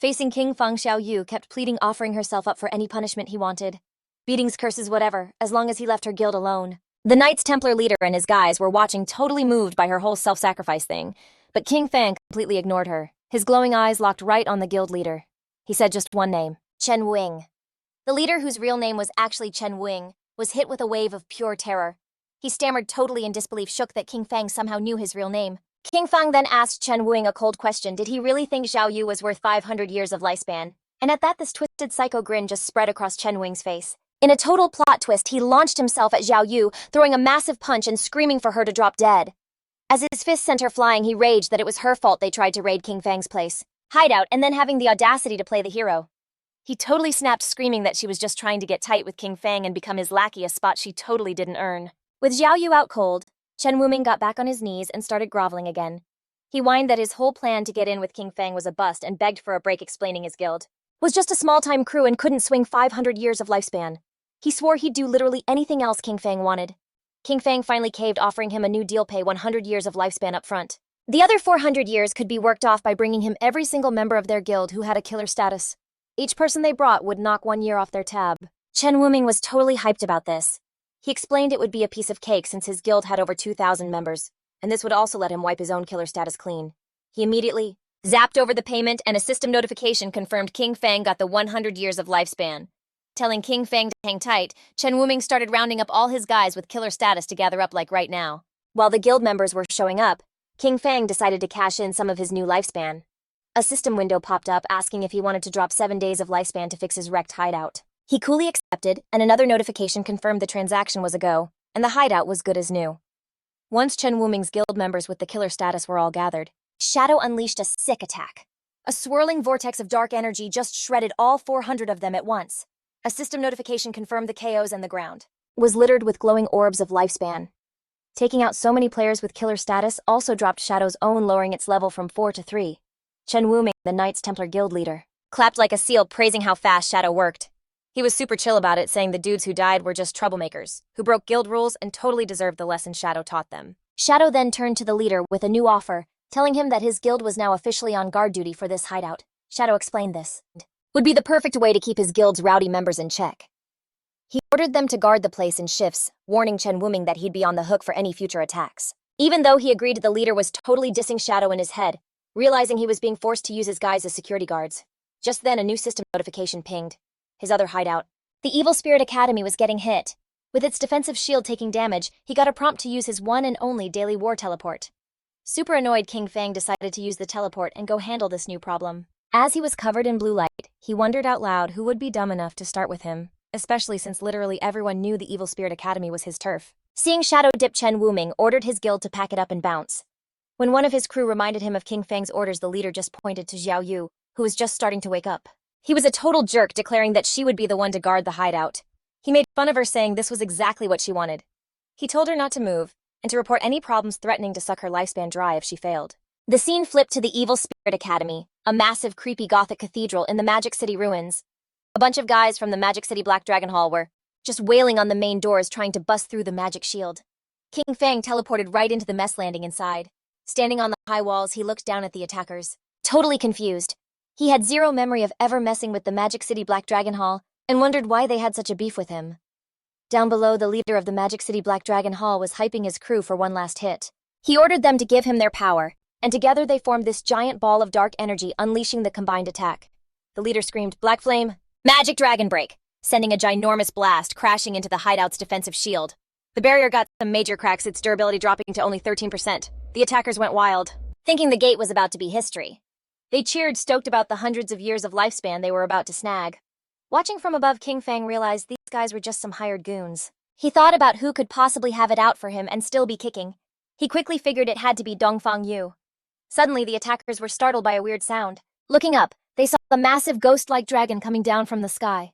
Facing Kinfang, Xiao Yu kept pleading, offering herself up for any punishment he wanted. Beatings, curses, whatever, as long as he left her guild alone. The Knights Templar leader and his guys were watching, totally moved by her whole self-sacrifice thing, but Kinfang completely ignored her. His glowing eyes locked right on the guild leader. He said just one name, Chen Wing. The leader, whose real name was actually Chen Wing, was hit with a wave of pure terror. He stammered, totally in disbelief, shook that Kinfang somehow knew his real name. Kinfang then asked Chen Wing a cold question. Did he really think Xiao Yu was worth 500 years of lifespan? And at that, this twisted psycho grin just spread across Chen Wing's face. In a total plot twist, he launched himself at Xiao Yu, throwing a massive punch and screaming for her to drop dead. As his fist sent her flying, he raged that it was her fault they tried to raid Kinfang's place, hideout, and then having the audacity to play the hero. He totally snapped, screaming that she was just trying to get tight with Kinfang and become his lackey, a spot she totally didn't earn. With Xiao Yu out cold, Chen Wuming got back on his knees and started groveling again. He whined that his whole plan to get in with Kinfang was a bust and begged for a break, explaining his guild was just a small-time crew and couldn't swing 500 years of lifespan. He swore he'd do literally anything else Kinfang wanted. Kinfang finally caved, offering him a new deal: pay 100 years of lifespan up front. The other 400 years could be worked off by bringing him every single member of their guild who had a killer status. Each person they brought would knock 1 year off their tab. Chen Wuming was totally hyped about this. He explained it would be a piece of cake since his guild had over 2,000 members, and this would also let him wipe his own killer status clean. He immediately zapped over the payment, and a system notification confirmed Kinfang got the 100 years of lifespan. Telling Kinfang to hang tight, Chen Wuming started rounding up all his guys with killer status to gather up like right now. While the guild members were showing up, Kinfang decided to cash in some of his new lifespan. A system window popped up asking if he wanted to drop 7 days of lifespan to fix his wrecked hideout. He coolly accepted, and another notification confirmed the transaction was a go, and the hideout was good as new. Once Chen Wuming's guild members with the killer status were all gathered, Shadow unleashed a sick attack. A swirling vortex of dark energy just shredded all 400 of them at once. A system notification confirmed the KOs, and the ground was littered with glowing orbs of lifespan. Taking out so many players with killer status also dropped Shadow's own, lowering its level from 4 to 3. Chen Wuming, the Knights Templar guild leader, clapped like a seal, praising how fast Shadow worked. He was super chill about it, saying the dudes who died were just troublemakers, who broke guild rules and totally deserved the lesson Shadow taught them. Shadow then turned to the leader with a new offer, telling him that his guild was now officially on guard duty for this hideout. Shadow explained this would be the perfect way to keep his guild's rowdy members in check. He ordered them to guard the place in shifts, warning Chen Wuming that he'd be on the hook for any future attacks. Even though he agreed, the leader was totally dissing Shadow in his head, realizing he was being forced to use his guys as security guards. Just then, a new system notification pinged. His other hideout, the Evil Spirit Academy, was getting hit. With its defensive shield taking damage, he got a prompt to use his one and only daily war teleport. Super annoyed, Kinfang decided to use the teleport and go handle this new problem. As he was covered in blue light, he wondered out loud who would be dumb enough to start with him, especially since literally everyone knew the Evil Spirit Academy was his turf. Seeing Shadow dip, Chen Wuming ordered his guild to pack it up and bounce. When one of his crew reminded him of Kinfang's orders, the leader just pointed to Xiao Yu, who was just starting to wake up. He was a total jerk, declaring that she would be the one to guard the hideout. He made fun of her, saying this was exactly what she wanted. He told her not to move, and to report any problems, threatening to suck her lifespan dry if she failed. The scene flipped to the Evil Spirit Academy, a massive, creepy Gothic cathedral in the Magic City ruins. A bunch of guys from the Magic City Black Dragon Hall were just wailing on the main doors, trying to bust through the magic shield. Kinfang teleported right into the mess landing inside. Standing on the high walls, he looked down at the attackers, totally confused. He had zero memory of ever messing with the Magic City Black Dragon Hall, and wondered why they had such a beef with him. Down below, the leader of the Magic City Black Dragon Hall was hyping his crew for one last hit. He ordered them to give him their power, and together they formed this giant ball of dark energy, unleashing the combined attack. The leader screamed, "Black Flame, Magic Dragon Break," sending a ginormous blast crashing into the hideout's defensive shield. The barrier got some major cracks, its durability dropping to only 13%. The attackers went wild, thinking the gate was about to be history. They cheered, stoked about the hundreds of years of lifespan they were about to snag. Watching from above, Kinfang realized these guys were just some hired goons. He thought about who could possibly have it out for him and still be kicking. He quickly figured it had to be Dongfang Yu. Suddenly, the attackers were startled by a weird sound. Looking up, they saw a massive ghost-like dragon coming down from the sky.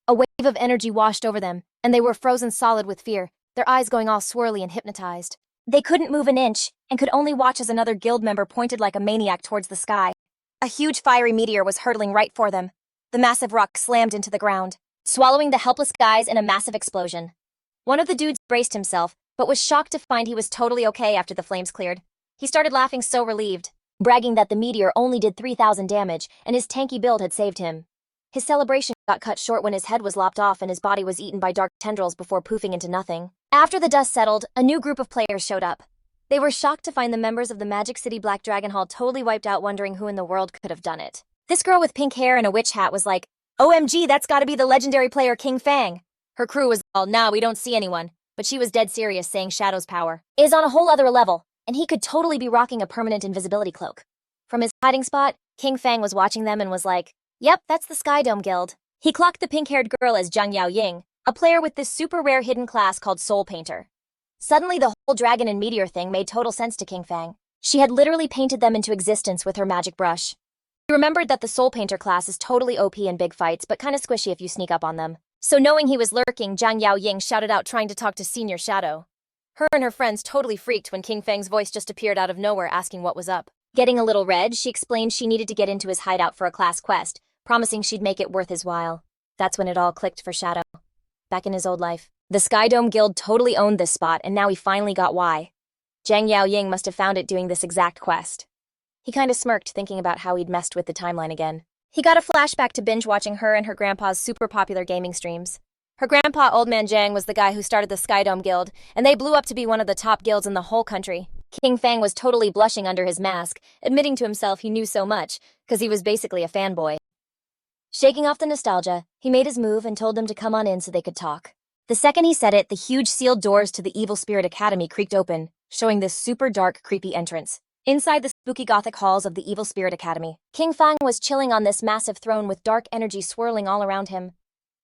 A wave of energy washed over them, and they were frozen solid with fear, their eyes going all swirly and hypnotized. They couldn't move an inch, and could only watch as another guild member pointed like a maniac towards the sky. A huge fiery meteor was hurtling right for them. The massive rock slammed into the ground, swallowing the helpless guys in a massive explosion. One of the dudes braced himself, but was shocked to find he was totally okay after the flames cleared. He started laughing, so relieved, bragging that the meteor only did 3,000 damage, and his tanky build had saved him. His celebration got cut short when his head was lopped off and his body was eaten by dark tendrils before poofing into nothing. After the dust settled, a new group of players showed up. They were shocked to find the members of the Magic City Black Dragon Hall totally wiped out, wondering who in the world could have done it. This girl with pink hair and a witch hat was like, "OMG, that's gotta be the legendary player Kinfang." Her crew was all, "Nah, we don't see anyone." But she was dead serious, saying Shadow's power is on a whole other level, and he could totally be rocking a permanent invisibility cloak. From his hiding spot, Kinfang was watching them and was like, "Yep, that's the Sky Dome Guild." He clocked the pink-haired girl as Zhang Yaoying, a player with this super rare hidden class called Soul Painter. Suddenly, the whole dragon and meteor thing made total sense to Kinfang. She had literally painted them into existence with her magic brush. He remembered that the Soul Painter class is totally OP in big fights, but kinda squishy if you sneak up on them. So knowing he was lurking, Zhang Yaoying shouted out, trying to talk to Senior Shadow. Her and her friends totally freaked when Kinfang's voice just appeared out of nowhere, asking what was up. Getting a little red, she explained she needed to get into his hideout for a class quest, promising she'd make it worth his while. That's when it all clicked for Shadow. Back in his old life, the Sky Dome Guild totally owned this spot, and now he finally got why. Zhang Yaoying must have found it doing this exact quest. He kinda smirked, thinking about how he'd messed with the timeline again. He got a flashback to binge-watching her and her grandpa's super popular gaming streams. Her grandpa, Old Man Zhang, was the guy who started the Sky Dome Guild, and they blew up to be one of the top guilds in the whole country. Kinfang was totally blushing under his mask, admitting to himself he knew so much, because he was basically a fanboy. Shaking off the nostalgia, he made his move and told them to come on in so they could talk. The second he said it, the huge sealed doors to the Evil Spirit Academy creaked open, showing this super dark, creepy entrance. Inside the spooky gothic halls of the Evil Spirit Academy, Kinfang was chilling on this massive throne with dark energy swirling all around him.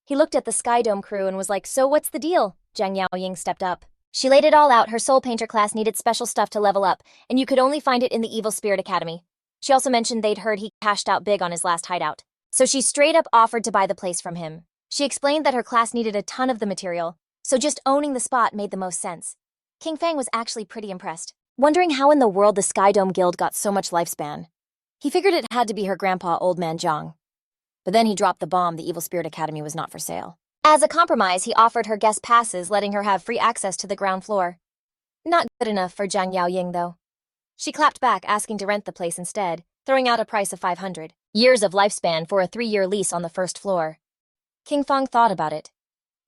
He looked at the Sky Dome crew and was like, "So what's the deal?" Zhang Yaoying stepped up. She laid it all out. Her soul painter class needed special stuff to level up, and you could only find it in the Evil Spirit Academy. She also mentioned they'd heard he cashed out big on his last hideout. So she straight up offered to buy the place from him. She explained that her class needed a ton of the material, so just owning the spot made the most sense. Kinfang was actually pretty impressed, wondering how in the world the Sky Dome Guild got so much lifespan. He figured it had to be her grandpa, Old Man Zhang. But then he dropped the bomb. The Evil Spirit Academy was not for sale. As a compromise, he offered her guest passes, letting her have free access to the ground floor. Not good enough for Zhang Yaoying, though. She clapped back, asking to rent the place instead, throwing out a price of 500 years of lifespan for a 3-year lease on the first floor. Kinfang thought about it.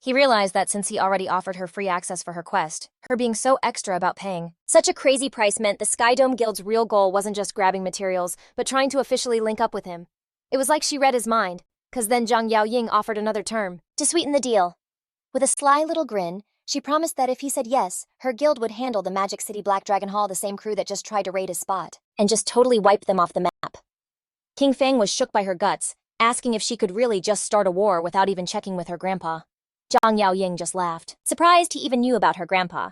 He realized that since he already offered her free access for her quest, her being so extra about paying such a crazy price meant the Sky Dome Guild's real goal wasn't just grabbing materials, but trying to officially link up with him. It was like she read his mind, cause then Zhang Yaoying offered another term to sweeten the deal. With a sly little grin, she promised that if he said yes, her guild would handle the Magic City Black Dragon Hall, the same crew that just tried to raid his spot, and just totally wipe them off the map. Kinfang was shook by her guts, asking if she could really just start a war without even checking with her grandpa. Zhang Yaoying just laughed, surprised he even knew about her grandpa.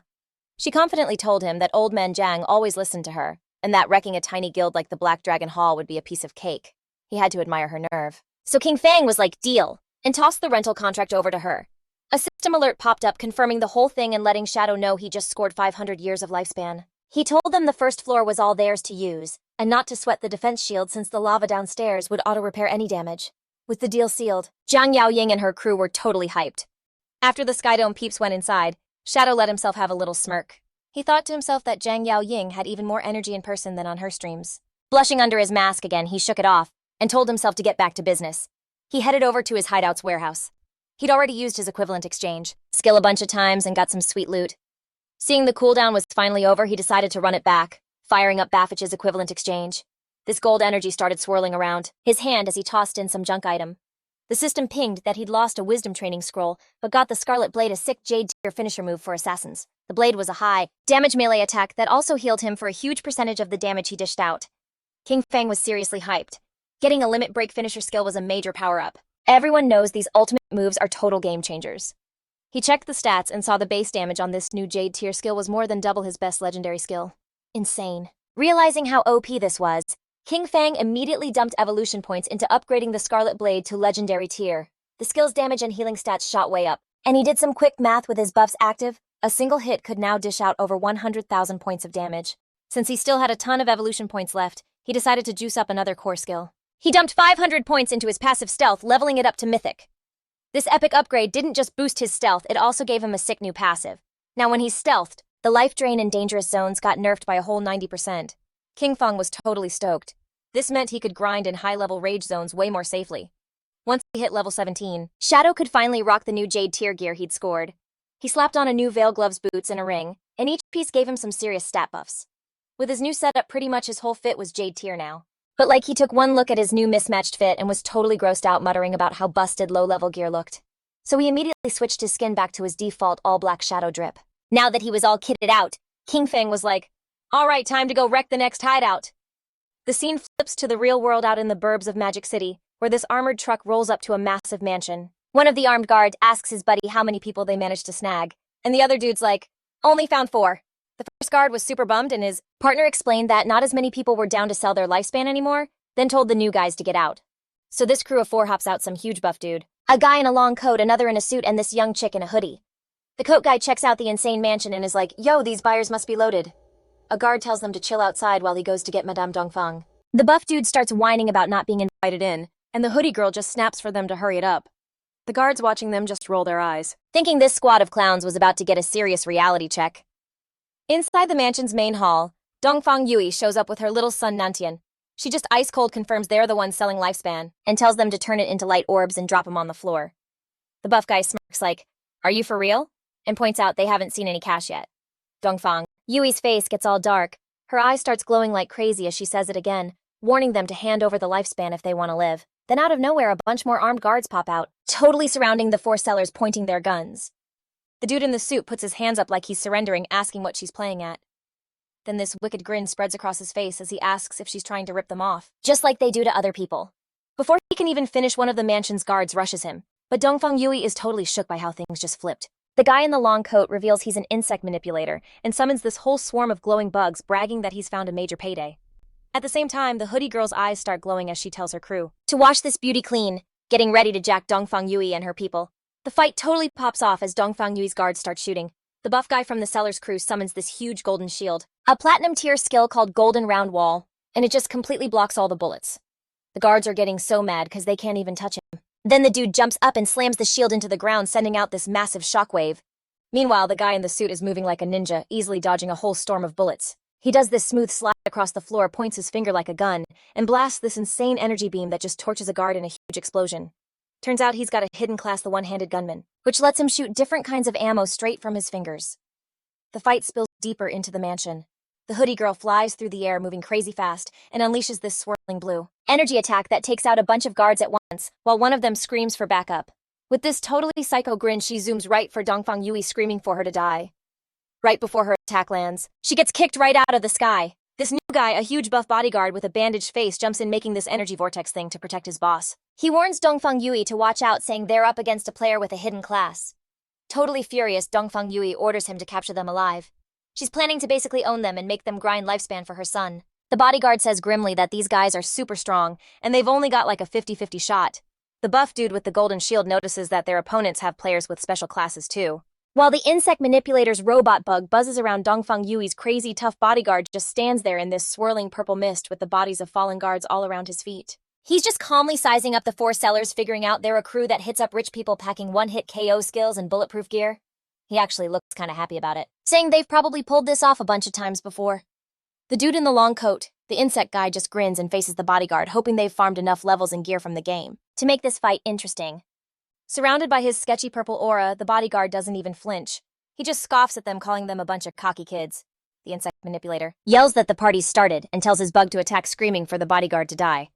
She confidently told him that Old Man Zhang always listened to her, and that wrecking a tiny guild like the Black Dragon Hall would be a piece of cake. He had to admire her nerve. So Kinfang was like, "Deal," and tossed the rental contract over to her. A system alert popped up confirming the whole thing and letting Shadow know he just scored 500 years of lifespan. He told them the first floor was all theirs to use, and not to sweat the defense shield since the lava downstairs would auto-repair any damage. With the deal sealed, Zhang Yaoying and her crew were totally hyped. After the Sky Dome peeps went inside, Shadow let himself have a little smirk. He thought to himself that Zhang Yaoying had even more energy in person than on her streams. Blushing under his mask again, he shook it off and told himself to get back to business. He headed over to his hideout's warehouse. He'd already used his equivalent exchange skill a bunch of times and got some sweet loot. Seeing the cooldown was finally over, he decided to run it back, firing up Baffich's equivalent exchange. This gold energy started swirling around his hand as he tossed in some junk item. The system pinged that he'd lost a wisdom training scroll, but got the Scarlet Blade, a sick Jade tier finisher move for assassins. The blade was a high damage melee attack that also healed him for a huge percentage of the damage he dished out. Kinfang was seriously hyped. Getting a limit break finisher skill was a major power-up. Everyone knows these ultimate moves are total game changers. He checked the stats and saw the base damage on this new Jade tier skill was more than double his best legendary skill. Insane. Realizing how OP this was, Kinfang immediately dumped evolution points into upgrading the Scarlet Blade to legendary tier. The skill's damage and healing stats shot way up, and he did some quick math with his buffs active. A single hit could now dish out over 100,000 points of damage. Since he still had a ton of evolution points left, he decided to juice up another core skill. He dumped 500 points into his passive stealth, leveling it up to mythic. This epic upgrade didn't just boost his stealth, it also gave him a sick new passive. Now when he stealthed, the life drain in dangerous zones got nerfed by a whole 90%. Kinfang was totally stoked. This meant he could grind in high-level rage zones way more safely. Once he hit level 17, Shadow could finally rock the new Jade tier gear he'd scored. He slapped on a new Veil Gloves boots and a ring, and each piece gave him some serious stat buffs. With his new setup, pretty much his whole fit was Jade tier now. But like he took one look at his new mismatched fit and was totally grossed out, muttering about how busted low-level gear looked. So he immediately switched his skin back to his default all-black Shadow drip. Now that he was all kitted out, Kinfang was like, "All right, time to go wreck the next hideout." The scene flips to the real world out in the burbs of Magic City, where this armored truck rolls up to a massive mansion. One of the armed guards asks his buddy how many people they managed to snag, and the other dude's like, "Only found 4. The first guard was super bummed, and his partner explained that not as many people were down to sell their lifespan anymore, then told the new guys to get out. So this crew of 4 hops out some huge buff dude. A guy in a long coat, another in a suit, and this young chick in a hoodie. The coat guy checks out the insane mansion and is like, "Yo, these buyers must be loaded." A guard tells them to chill outside while he goes to get Madame Dongfang. The buff dude starts whining about not being invited in, and the hoodie girl just snaps for them to hurry it up. The guards watching them just roll their eyes, thinking this squad of clowns was about to get a serious reality check. Inside the mansion's main hall, Dongfang Yui shows up with her little son Nantian. She just ice-cold confirms they're the ones selling lifespan, and tells them to turn it into light orbs and drop them on the floor. The buff guy smirks like, "Are you for real?" and points out they haven't seen any cash yet. Dongfang Yui's face gets all dark. Her eye starts glowing like crazy as she says it again, warning them to hand over the lifespan if they want to live. Then out of nowhere, a bunch more armed guards pop out, totally surrounding the 4 sellers, pointing their guns. The dude in the suit puts his hands up like he's surrendering, asking what she's playing at. Then this wicked grin spreads across his face as he asks if she's trying to rip them off, just like they do to other people. Before he can even finish, one of the mansion's guards rushes him, but Dongfang Yui is totally shook by how things just flipped. The guy in the long coat reveals he's an insect manipulator and summons this whole swarm of glowing bugs, bragging that he's found a major payday. At the same time, the hoodie girl's eyes start glowing as she tells her crew to wash this beauty clean, getting ready to jack Dongfang Yui and her people. The fight totally pops off as Dongfang Yui's guards start shooting. The buff guy from the seller's crew summons this huge golden shield, a platinum tier skill called Golden Round Wall, and it just completely blocks all the bullets. The guards are getting so mad because they can't even touch him. Then the dude jumps up and slams the shield into the ground, sending out this massive shockwave. Meanwhile, the guy in the suit is moving like a ninja, easily dodging a whole storm of bullets. He does this smooth slide across the floor, points his finger like a gun, and blasts this insane energy beam that just torches a guard in a huge explosion. Turns out he's got a hidden class, the one-handed gunman, which lets him shoot different kinds of ammo straight from his fingers. The fight spills deeper into the mansion. The hoodie girl flies through the air, moving crazy fast, and unleashes this swirling blue energy attack that takes out a bunch of guards at once, while one of them screams for backup. With this totally psycho grin, she zooms right for Dongfang Yui, screaming for her to die. Right before her attack lands, she gets kicked right out of the sky. This new guy, a huge buff bodyguard with a bandaged face, jumps in, making this energy vortex thing to protect his boss. He warns Dongfang Yui to watch out, saying they're up against a player with a hidden class. Totally furious, Dongfang Yui orders him to capture them alive. She's planning to basically own them and make them grind lifespan for her son. The bodyguard says grimly that these guys are super strong, and they've only got like a 50-50 shot. The buff dude with the golden shield notices that their opponents have players with special classes too. While the insect manipulator's robot bug buzzes around, Dongfang Yui's crazy tough bodyguard just stands there in this swirling purple mist with the bodies of fallen guards all around his feet. He's just calmly sizing up the four sellers, figuring out they're a crew that hits up rich people packing one-hit KO skills and bulletproof gear. He actually looks kinda happy about it, saying they've probably pulled this off a bunch of times before. The dude in the long coat, the insect guy, just grins and faces the bodyguard, hoping they've farmed enough levels and gear from the game to make this fight interesting. Surrounded by his sketchy purple aura, the bodyguard doesn't even flinch. He just scoffs at them, calling them a bunch of cocky kids. The insect manipulator yells that the party's started and tells his bug to attack, screaming for the bodyguard to die.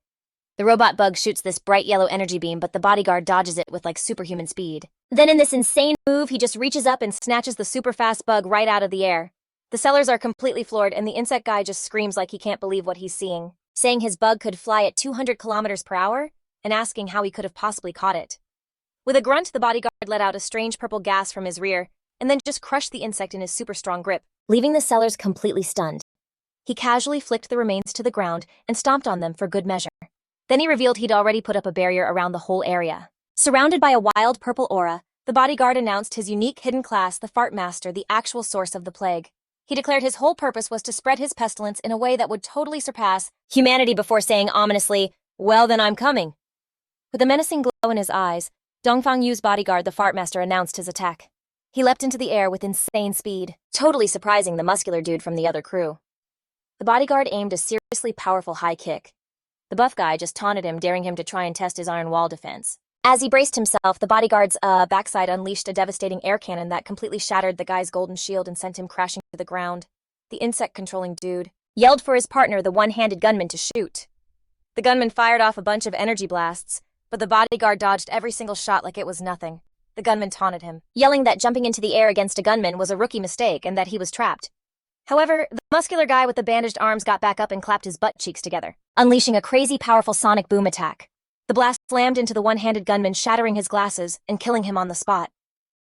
The robot bug shoots this bright yellow energy beam, but the bodyguard dodges it with like superhuman speed. Then in this insane move, he just reaches up and snatches the super fast bug right out of the air. The sellers are completely floored, and the insect guy just screams like he can't believe what he's seeing, saying his bug could fly at 200 kilometers per hour and asking how he could have possibly caught it. With a grunt, the bodyguard let out a strange purple gas from his rear and then just crushed the insect in his super strong grip, leaving the sellers completely stunned. He casually flicked the remains to the ground and stomped on them for good measure. Then he revealed he'd already put up a barrier around the whole area. Surrounded by a wild purple aura, the bodyguard announced his unique hidden class, the Fart Master, the actual source of the plague. He declared his whole purpose was to spread his pestilence in a way that would totally surpass humanity, before saying ominously, "Well, then I'm coming." With a menacing glow in his eyes, Dongfang Yu's bodyguard, the Fart Master, announced his attack. He leapt into the air with insane speed, totally surprising the muscular dude from the other crew. The bodyguard aimed a seriously powerful high kick. The buff guy just taunted him, daring him to try and test his iron wall defense. As he braced himself, the bodyguard's backside unleashed a devastating air cannon that completely shattered the guy's golden shield and sent him crashing to the ground. The insect-controlling dude yelled for his partner, the one-handed gunman, to shoot. The gunman fired off a bunch of energy blasts, but the bodyguard dodged every single shot like it was nothing. The gunman taunted him, yelling that jumping into the air against a gunman was a rookie mistake and that he was trapped. However, the muscular guy with the bandaged arms got back up and clapped his butt cheeks together, unleashing a crazy powerful sonic boom attack. The blast slammed into the one-handed gunman, shattering his glasses and killing him on the spot.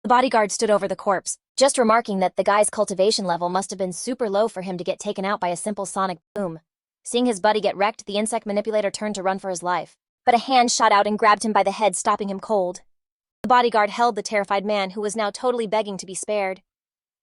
The bodyguard stood over the corpse, just remarking that the guy's cultivation level must have been super low for him to get taken out by a simple sonic boom. Seeing his buddy get wrecked, the insect manipulator turned to run for his life, but a hand shot out and grabbed him by the head, stopping him cold. The bodyguard held the terrified man, who was now totally begging to be spared.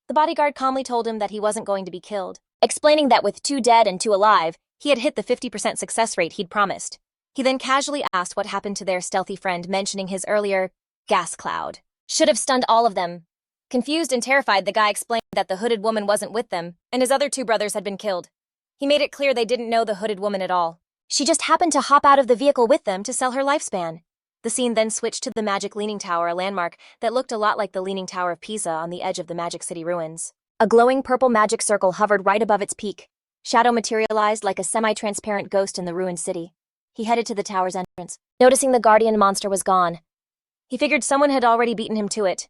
The bodyguard calmly told him that he wasn't going to be killed, explaining that with 2 dead and 2 alive, he had hit the 50% success rate he'd promised. He then casually asked what happened to their stealthy friend, mentioning his earlier gas cloud should have stunned all of them. Confused and terrified, the guy explained that the hooded woman wasn't with them, and his other 2 brothers had been killed. He made it clear they didn't know the hooded woman at all. She just happened to hop out of the vehicle with them to sell her lifespan. The scene then switched to the Magic Leaning Tower, a landmark that looked a lot like the Leaning Tower of Pisa on the edge of the Magic City ruins. A glowing purple magic circle hovered right above its peak. Shadow materialized like a semi-transparent ghost in the ruined city. He headed to the tower's entrance, noticing the guardian monster was gone. He figured someone had already beaten him to it.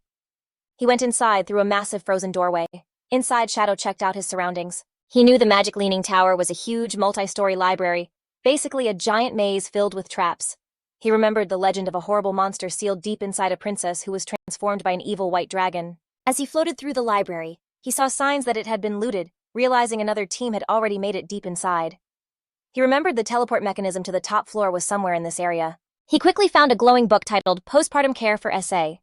He went inside through a massive frozen doorway. Inside, Shadow checked out his surroundings. He knew the magic leaning tower was a huge multi-story library, basically a giant maze filled with traps. He remembered the legend of a horrible monster sealed deep inside a princess who was transformed by an evil white dragon. As he floated through the library, he saw signs that it had been looted, realizing another team had already made it deep inside. He remembered the teleport mechanism to the top floor was somewhere in this area. He quickly found a glowing book titled Postpartum Care for SA.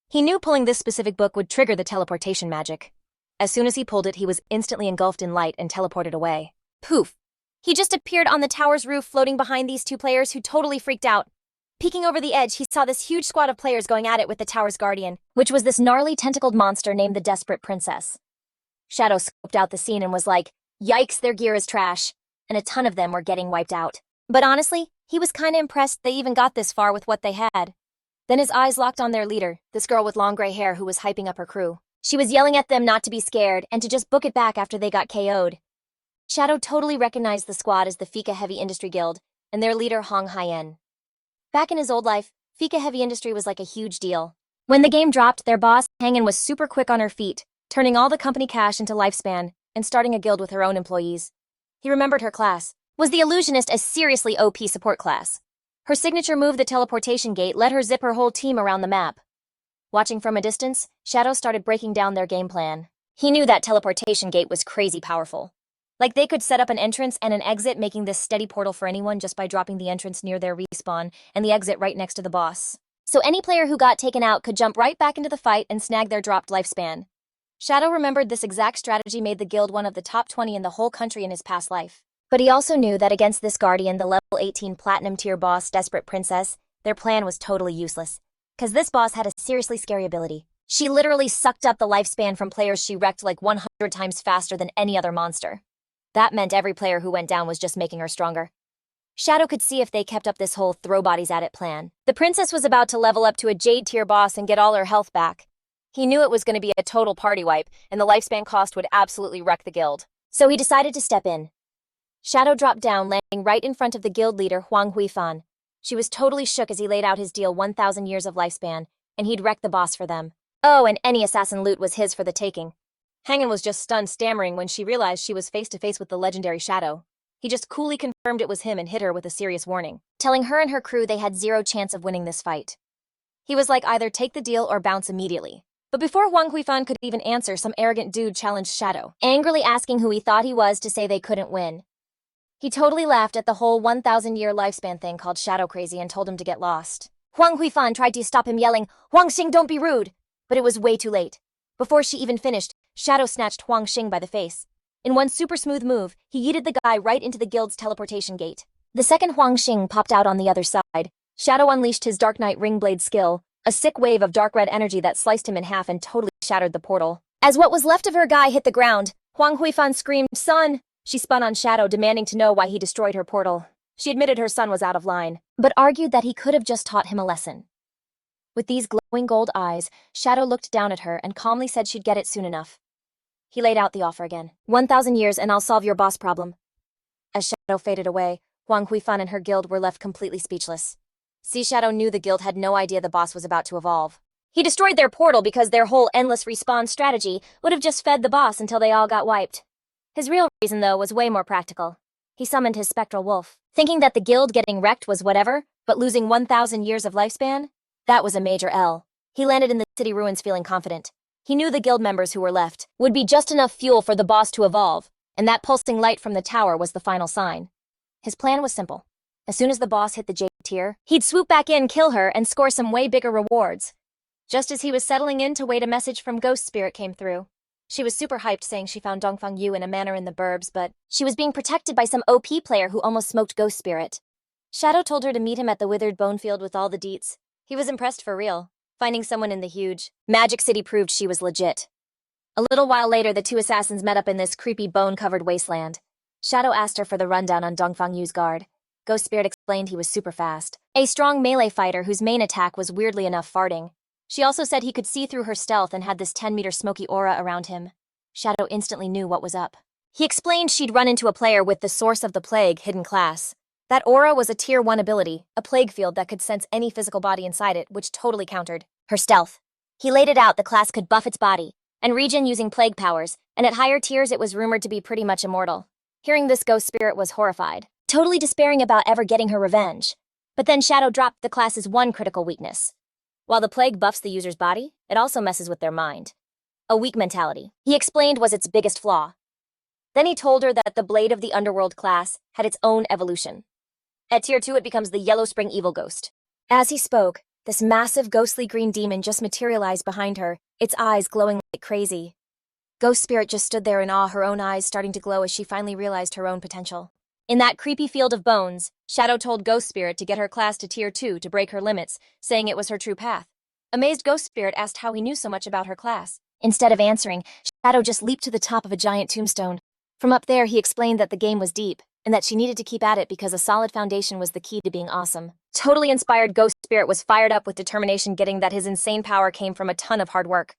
He knew pulling this specific book would trigger the teleportation magic. As soon as he pulled it, he was instantly engulfed in light and teleported away. Poof! He just appeared on the tower's roof floating behind these two players who totally freaked out. Peeking over the edge, he saw this huge squad of players going at it with the tower's guardian, which was this gnarly tentacled monster named the Desperate Princess. Shadow scoped out the scene and was like, yikes, their gear is trash. And a ton of them were getting wiped out. But honestly, he was kinda impressed they even got this far with what they had. Then his eyes locked on their leader, this girl with long gray hair who was hyping up her crew. She was yelling at them not to be scared and to just book it back after they got KO'd. Shadow totally recognized the squad as the Fika Heavy Industry Guild and their leader Hong Haiyan. Back in his old life, Fika Heavy Industry was like a huge deal. When the game dropped, their boss, Hangin, was super quick on her feet, turning all the company cash into lifespan and starting a guild with her own employees. He remembered her class. Was the Illusionist a seriously OP support class? Her signature move, the teleportation gate, let her zip her whole team around the map. Watching from a distance, Shadow started breaking down their game plan. He knew that teleportation gate was crazy powerful. Like they could set up an entrance and an exit, making this steady portal for anyone just by dropping the entrance near their respawn and the exit right next to the boss. So any player who got taken out could jump right back into the fight and snag their dropped lifespan. Shadow remembered this exact strategy made the guild one of the top 20 in the whole country in his past life. But he also knew that against this guardian, the level 18 platinum tier boss, Desperate Princess, their plan was totally useless. Cause this boss had a seriously scary ability. She literally sucked up the lifespan from players she wrecked like 100 times faster than any other monster. That meant every player who went down was just making her stronger. Shadow could see if they kept up this whole throw bodies at it plan. The princess was about to level up to a Jade tier boss and get all her health back. He knew it was going to be a total party wipe, and the lifespan cost would absolutely wreck the guild. So he decided to step in. Shadow dropped down, landing right in front of the guild leader, Huang Huifan. She was totally shook as he laid out his deal 1,000 years of lifespan, and he'd wreck the boss for them. Oh, and any assassin loot was his for the taking. Hangin was just stunned, stammering when she realized she was face to face with the legendary Shadow. He just coolly confirmed it was him and hit her with a serious warning, telling her and her crew they had zero chance of winning this fight. He was like, either take the deal or bounce immediately. But before Huang Huifan could even answer, some arrogant dude challenged Shadow, angrily asking who he thought he was to say they couldn't win. He totally laughed at the whole 1,000-year lifespan thing called Shadow Crazy and told him to get lost. Huang Huifan tried to stop him, yelling, "Huang Xing, don't be rude!" But it was way too late. Before she even finished, Shadow snatched Huang Xing by the face. In one super smooth move, he yeeted the guy right into the guild's teleportation gate. The second Huang Xing popped out on the other side. Shadow unleashed his Dark Knight Ringblade skill, a sick wave of dark red energy that sliced him in half and totally shattered the portal. As what was left of her guy hit the ground, Huang Huifan screamed, "Son!" She spun on Shadow, demanding to know why he destroyed her portal. She admitted her son was out of line, but argued that he could have just taught him a lesson. With these glowing gold eyes, Shadow looked down at her and calmly said she'd get it soon enough. He laid out the offer again. 1,000 years and I'll solve your boss problem. As Shadow faded away, Huang Huifan and her guild were left completely speechless. Sea Shadow knew the guild had no idea the boss was about to evolve. He destroyed their portal because their whole endless respawn strategy would have just fed the boss until they all got wiped. His real reason, though, was way more practical. He summoned his spectral wolf, thinking that the guild getting wrecked was whatever, but losing 1,000 years of lifespan? That was a major L. He landed in the city ruins feeling confident. He knew the guild members who were left would be just enough fuel for the boss to evolve, and that pulsing light from the tower was the final sign. His plan was simple. As soon as the boss hit the Jade tier, he'd swoop back in, kill her, and score some way bigger rewards. Just as he was settling in to wait, a message from Ghost Spirit came through. She was super hyped, saying she found Dongfang Yu in a manor in the burbs, but she was being protected by some OP player who almost smoked Ghost Spirit. Shadow told her to meet him at the Withered Bone Field with all the deets. He was impressed for real. Finding someone in the huge Magic City proved she was legit. A little while later, the two assassins met up in this creepy bone-covered wasteland. Shadow asked her for the rundown on Dongfang Yu's guard. Ghost Spirit explained he was super fast, a strong melee fighter whose main attack was weirdly enough farting. She also said he could see through her stealth and had this 10-meter smoky aura around him. Shadow instantly knew what was up. He explained she'd run into a player with the Source of the Plague hidden class. That aura was a tier 1 ability, a plague field that could sense any physical body inside it, which totally countered her stealth. He laid it out the class could buff its body, and region using plague powers, and at higher tiers it was rumored to be pretty much immortal. Hearing this, Ghost Spirit was horrified, totally despairing about ever getting her revenge. But then Shadow dropped the class's one critical weakness. While the plague buffs the user's body, it also messes with their mind. A weak mentality, he explained, was its biggest flaw. Then he told her that the Blade of the Underworld class had its own evolution. At tier 2 it becomes the Yellow Spring Evil Ghost. As he spoke, this massive ghostly green demon just materialized behind her, its eyes glowing like crazy. Ghost Spirit just stood there in awe, her own eyes starting to glow as she finally realized her own potential. In that creepy field of bones, Shadow told Ghost Spirit to get her class to tier 2 to break her limits, saying it was her true path. Amazed, Ghost Spirit asked how he knew so much about her class. Instead of answering, Shadow just leaped to the top of a giant tombstone. From up there, he explained that the game was deep, and that she needed to keep at it because a solid foundation was the key to being awesome. Totally inspired, Ghost Spirit was fired up with determination, getting that his insane power came from a ton of hard work.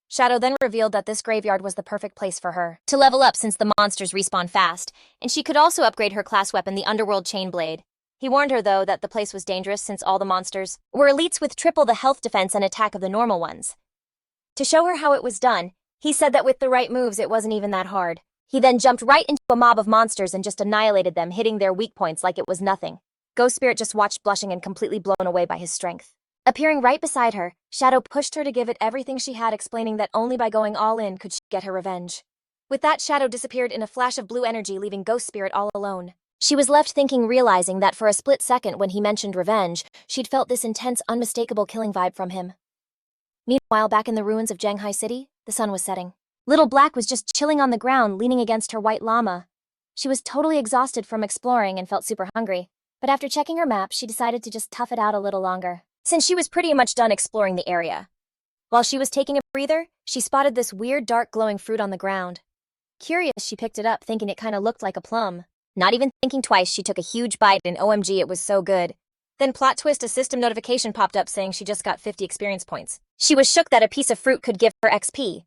Shadow then revealed that this graveyard was the perfect place for her to level up since the monsters respawn fast, and she could also upgrade her class weapon, the Underworld Chain Blade. He warned her, though, that the place was dangerous since all the monsters were elites with triple the health defense and attack of the normal ones. To show her how it was done, he said that with the right moves it wasn't even that hard. He then jumped right into a mob of monsters and just annihilated them, hitting their weak points like it was nothing. Ghost Spirit just watched, blushing and completely blown away by his strength. Appearing right beside her, Shadow pushed her to give it everything she had, explaining that only by going all in could she get her revenge. With that, Shadow disappeared in a flash of blue energy, leaving Ghost Spirit all alone. She was left thinking, realizing that for a split second when he mentioned revenge, she'd felt this intense, unmistakable killing vibe from him. Meanwhile, back in the ruins of Zhanghai City, the sun was setting. Little Black was just chilling on the ground, leaning against her white llama. She was totally exhausted from exploring and felt super hungry, but after checking her map, she decided to just tough it out a little longer, since she was pretty much done exploring the area. While she was taking a breather, she spotted this weird dark glowing fruit on the ground. Curious, she picked it up, thinking it kinda looked like a plum. Not even thinking twice, she took a huge bite, and OMG, it was so good. Then plot twist, a system notification popped up saying she just got 50 experience points. She was shook that a piece of fruit could give her XP.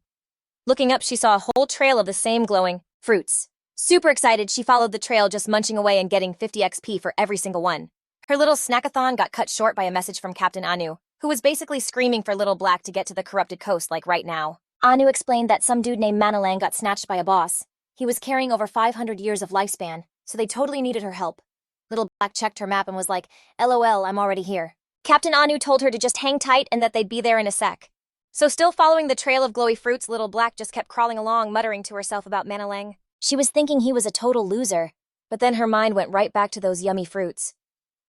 Looking up, she saw a whole trail of the same glowing fruits. Super excited, she followed the trail, just munching away and getting 50 XP for every single one. Her little snackathon got cut short by a message from Captain Anu, who was basically screaming for Little Black to get to the corrupted coast like right now. Anu explained that some dude named Manalang got snatched by a boss. He was carrying over 500 years of lifespan, so they totally needed her help. Little Black checked her map and was like, LOL, I'm already here. Captain Anu told her to just hang tight and that they'd be there in a sec. So still following the trail of glowy fruits, Little Black just kept crawling along, muttering to herself about Manalang. She was thinking he was a total loser, but then her mind went right back to those yummy fruits.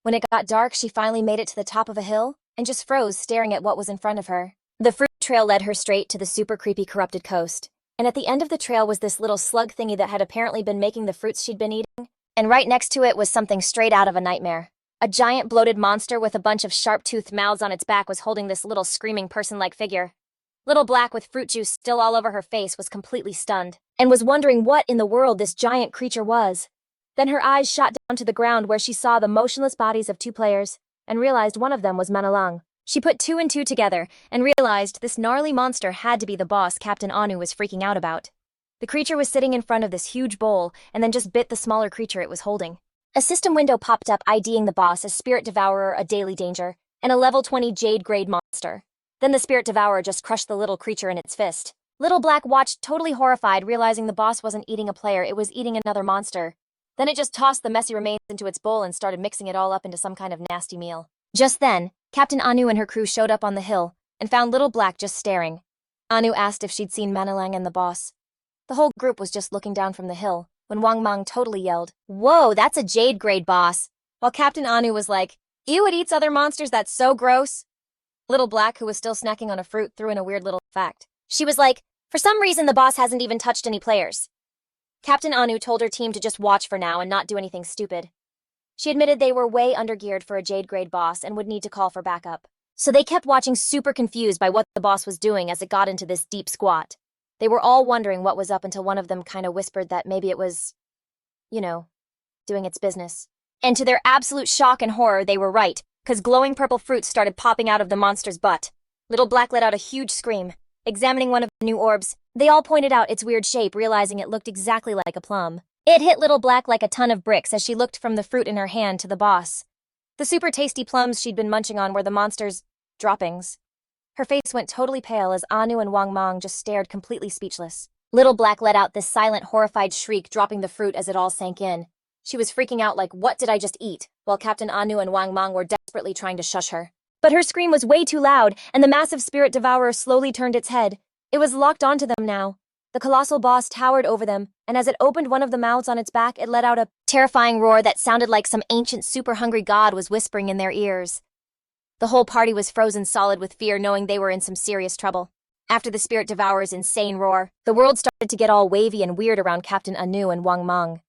When it got dark, she finally made it to the top of a hill and just froze, staring at what was in front of her. The fruit trail led her straight to the super creepy corrupted coast, and at the end of the trail was this little slug thingy that had apparently been making the fruits she'd been eating, and right next to it was something straight out of a nightmare. A giant bloated monster with a bunch of sharp-toothed mouths on its back was holding this little screaming person-like figure. Little Black, with fruit juice still all over her face, was completely stunned, and was wondering what in the world this giant creature was. Then her eyes shot down to the ground, where she saw the motionless bodies of two players, and realized one of them was Manalang. She put two and two together, and realized this gnarly monster had to be the boss Captain Anu was freaking out about. The creature was sitting in front of this huge bowl, and then just bit the smaller creature it was holding. A system window popped up IDing the boss as Spirit Devourer, a daily danger, and a level 20 Jade grade monster. Then the Spirit Devourer just crushed the little creature in its fist. Little Black watched, totally horrified, realizing the boss wasn't eating a player, it was eating another monster. Then it just tossed the messy remains into its bowl and started mixing it all up into some kind of nasty meal. Just then, Captain Anu and her crew showed up on the hill and found Little Black just staring. Anu asked if she'd seen Manalang and the boss. The whole group was just looking down from the hill when Wang Mang totally yelled, "Whoa, that's a Jade grade boss!" While Captain Anu was like, "Ew, it eats other monsters, that's so gross." Little Black, who was still snacking on a fruit, threw in a weird little fact. She was like, "For some reason the boss hasn't even touched any players." Captain Anu told her team to just watch for now and not do anything stupid. She admitted they were way undergeared for a Jade grade boss and would need to call for backup. So they kept watching, super confused by what the boss was doing as it got into this deep squat. They were all wondering what was up until one of them kinda whispered that maybe it was, doing its business. And to their absolute shock and horror, they were right, 'cause glowing purple fruits started popping out of the monster's butt. Little Black let out a huge scream. Examining one of the new orbs, they all pointed out its weird shape, realizing it looked exactly like a plum. It hit Little Black like a ton of bricks as she looked from the fruit in her hand to the boss. The super tasty plums she'd been munching on were the monster's droppings. Her face went totally pale as Anu and Wang Mang just stared completely speechless. Little Black let out this silent, horrified shriek, dropping the fruit as it all sank in. She was freaking out like, what did I just eat? While Captain Anu and Wang Mang were desperately trying to shush her. But her scream was way too loud, and the massive spirit devourer slowly turned its head. It was locked onto them now. The colossal boss towered over them, and as it opened one of the mouths on its back, it let out a terrifying roar that sounded like some ancient super-hungry god was whispering in their ears. The whole party was frozen solid with fear, knowing they were in some serious trouble. After the spirit devourer's insane roar, the world started to get all wavy and weird around Captain Anu and Wang Mang.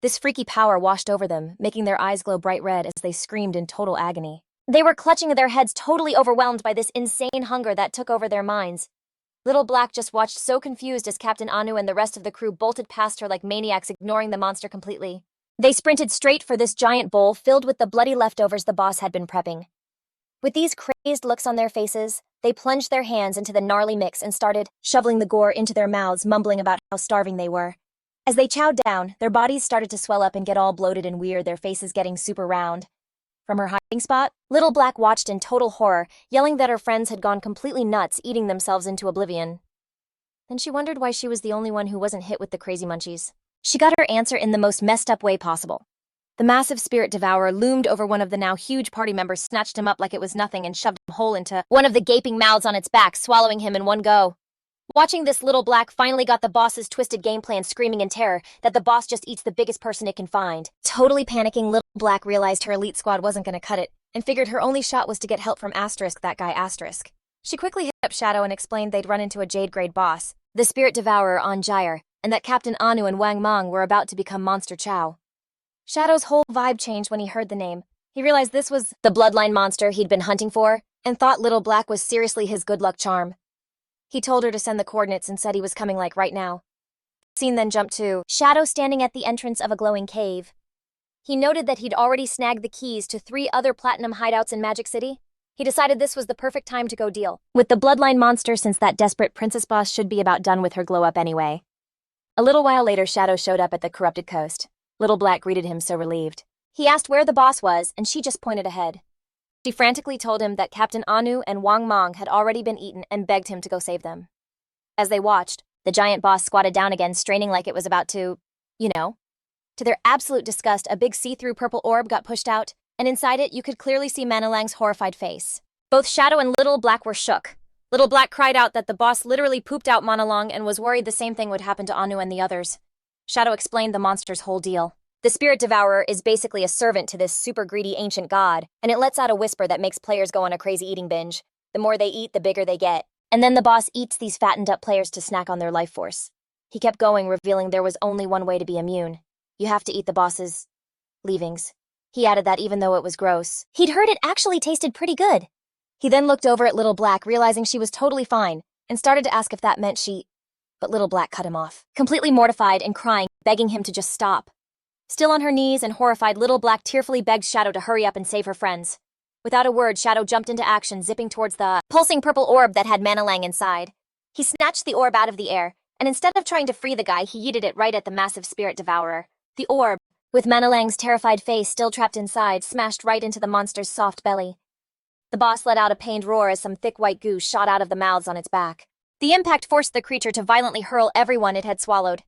This freaky power washed over them, making their eyes glow bright red as they screamed in total agony. They were clutching their heads, totally overwhelmed by this insane hunger that took over their minds. Little Black just watched so confused as Captain Anu and the rest of the crew bolted past her like maniacs, ignoring the monster completely. They sprinted straight for this giant bowl filled with the bloody leftovers the boss had been prepping. With these crazed looks on their faces, they plunged their hands into the gnarly mix and started shoveling the gore into their mouths, mumbling about how starving they were. As they chowed down, their bodies started to swell up and get all bloated and weird, their faces getting super round. From her hiding spot, Little Black watched in total horror, yelling that her friends had gone completely nuts, eating themselves into oblivion. Then she wondered why she was the only one who wasn't hit with the crazy munchies. She got her answer in the most messed up way possible. The massive spirit devourer loomed over one of the now huge party members, snatched him up like it was nothing, and shoved him whole into one of the gaping mouths on its back, swallowing him in one go. Watching this, Little Black finally got the boss's twisted game plan, screaming in terror that the boss just eats the biggest person it can find. Totally panicking, Little Black realized her elite squad wasn't gonna cut it, and figured her only shot was to get help from that guy Asterisk. She quickly hit up Shadow and explained they'd run into a Jade-grade boss, the spirit devourer on Gyre, and that Captain Anu and Wang Mang were about to become Monster Chow. Shadow's whole vibe changed when he heard the name. He realized this was the bloodline monster he'd been hunting for, and thought Little Black was seriously his good luck charm. He told her to send the coordinates and said he was coming like right now. The scene then jumped to Shadow standing at the entrance of a glowing cave. He noted that he'd already snagged the keys to 3 other platinum hideouts in Magic City. He decided this was the perfect time to go deal with the bloodline monster, since that desperate princess boss should be about done with her glow-up anyway. A little while later, Shadow showed up at the corrupted coast. Little Black greeted him so relieved. He asked where the boss was, and she just pointed ahead. She frantically told him that Captain Anu and Wang Mang had already been eaten and begged him to go save them. As they watched, the giant boss squatted down again, straining like it was about to, To their absolute disgust, a big see-through purple orb got pushed out, and inside it you could clearly see Manalang's horrified face. Both Shadow and Little Black were shook. Little Black cried out that the boss literally pooped out Manalang and was worried the same thing would happen to Anu and the others. Shadow explained the monster's whole deal. The spirit devourer is basically a servant to this super greedy ancient god, and it lets out a whisper that makes players go on a crazy eating binge. The more they eat, the bigger they get. And then the boss eats these fattened up players to snack on their life force. He kept going, revealing there was only one way to be immune. You have to eat the boss's leavings. He added that even though it was gross, he'd heard it actually tasted pretty good. He then looked over at Little Black, realizing she was totally fine, and started to ask if that meant she... But Little Black cut him off, completely mortified and crying, begging him to just stop. Still on her knees and horrified, Little Black tearfully begged Shadow to hurry up and save her friends. Without a word, Shadow jumped into action, zipping towards the pulsing purple orb that had Manalang inside. He snatched the orb out of the air, and instead of trying to free the guy, he yeeted it right at the massive spirit devourer. The orb, with Manalang's terrified face still trapped inside, smashed right into the monster's soft belly. The boss let out a pained roar as some thick white goo shot out of the mouths on its back. The impact forced the creature to violently hurl everyone it had swallowed.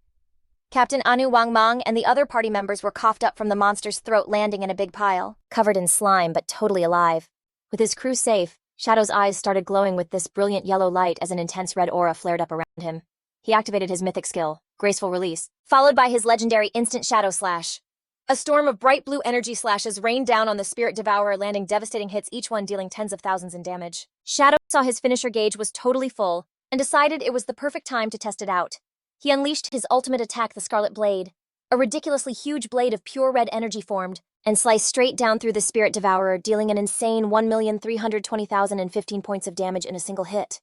Captain Anu, Wang Mang, and the other party members were coughed up from the monster's throat, landing in a big pile, covered in slime but totally alive. With his crew safe, Shadow's eyes started glowing with this brilliant yellow light as an intense red aura flared up around him. He activated his mythic skill, Graceful Release, followed by his legendary Instant Shadow Slash. A storm of bright blue energy slashes rained down on the spirit devourer, landing devastating hits, each one dealing tens of thousands in damage. Shadow saw his finisher gauge was totally full, and decided it was the perfect time to test it out. He unleashed his ultimate attack, the Scarlet Blade. A ridiculously huge blade of pure red energy formed, and sliced straight down through the spirit devourer, dealing an insane 1,320,015 points of damage in a single hit.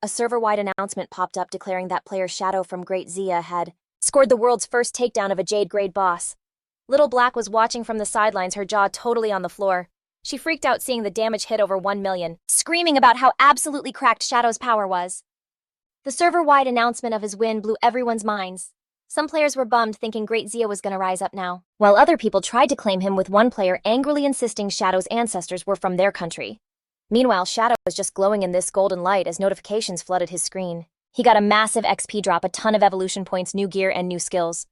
A server-wide announcement popped up declaring that player Shadow from Great Zia had scored the world's first takedown of a Jade-grade boss. Little Black was watching from the sidelines, her jaw totally on the floor. She freaked out seeing the damage hit over 1 million, screaming about how absolutely cracked Shadow's power was. The server-wide announcement of his win blew everyone's minds. Some players were bummed, thinking Great Zia was going to rise up now, while other people tried to claim him, with one player angrily insisting Shadow's ancestors were from their country. Meanwhile, Shadow was just glowing in this golden light as notifications flooded his screen. He got a massive XP drop, a ton of evolution points, new gear, and new skills.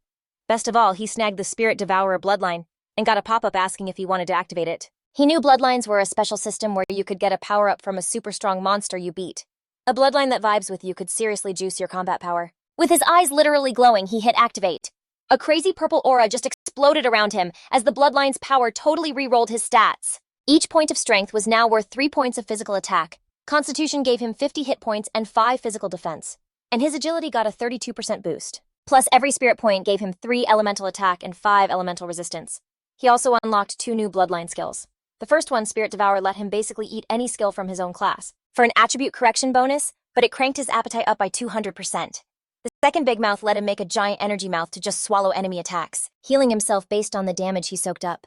Best of all, he snagged the Spirit Devourer bloodline and got a pop-up asking if he wanted to activate it. He knew bloodlines were a special system where you could get a power-up from a super strong monster you beat. A bloodline that vibes with you could seriously juice your combat power. With his eyes literally glowing, he hit activate. A crazy purple aura just exploded around him as the bloodline's power totally re-rolled his stats. Each point of strength was now worth 3 points of physical attack. Constitution gave him 50 hit points and 5 physical defense. And his agility got a 32% boost. Plus, every spirit point gave him 3 elemental attack and 5 elemental resistance. He also unlocked 2 new bloodline skills. The first one, Spirit Devour, let him basically eat any skill from his own class for an attribute correction bonus, but it cranked his appetite up by 200%. The second Big Mouth let him make a giant energy mouth to just swallow enemy attacks, healing himself based on the damage he soaked up.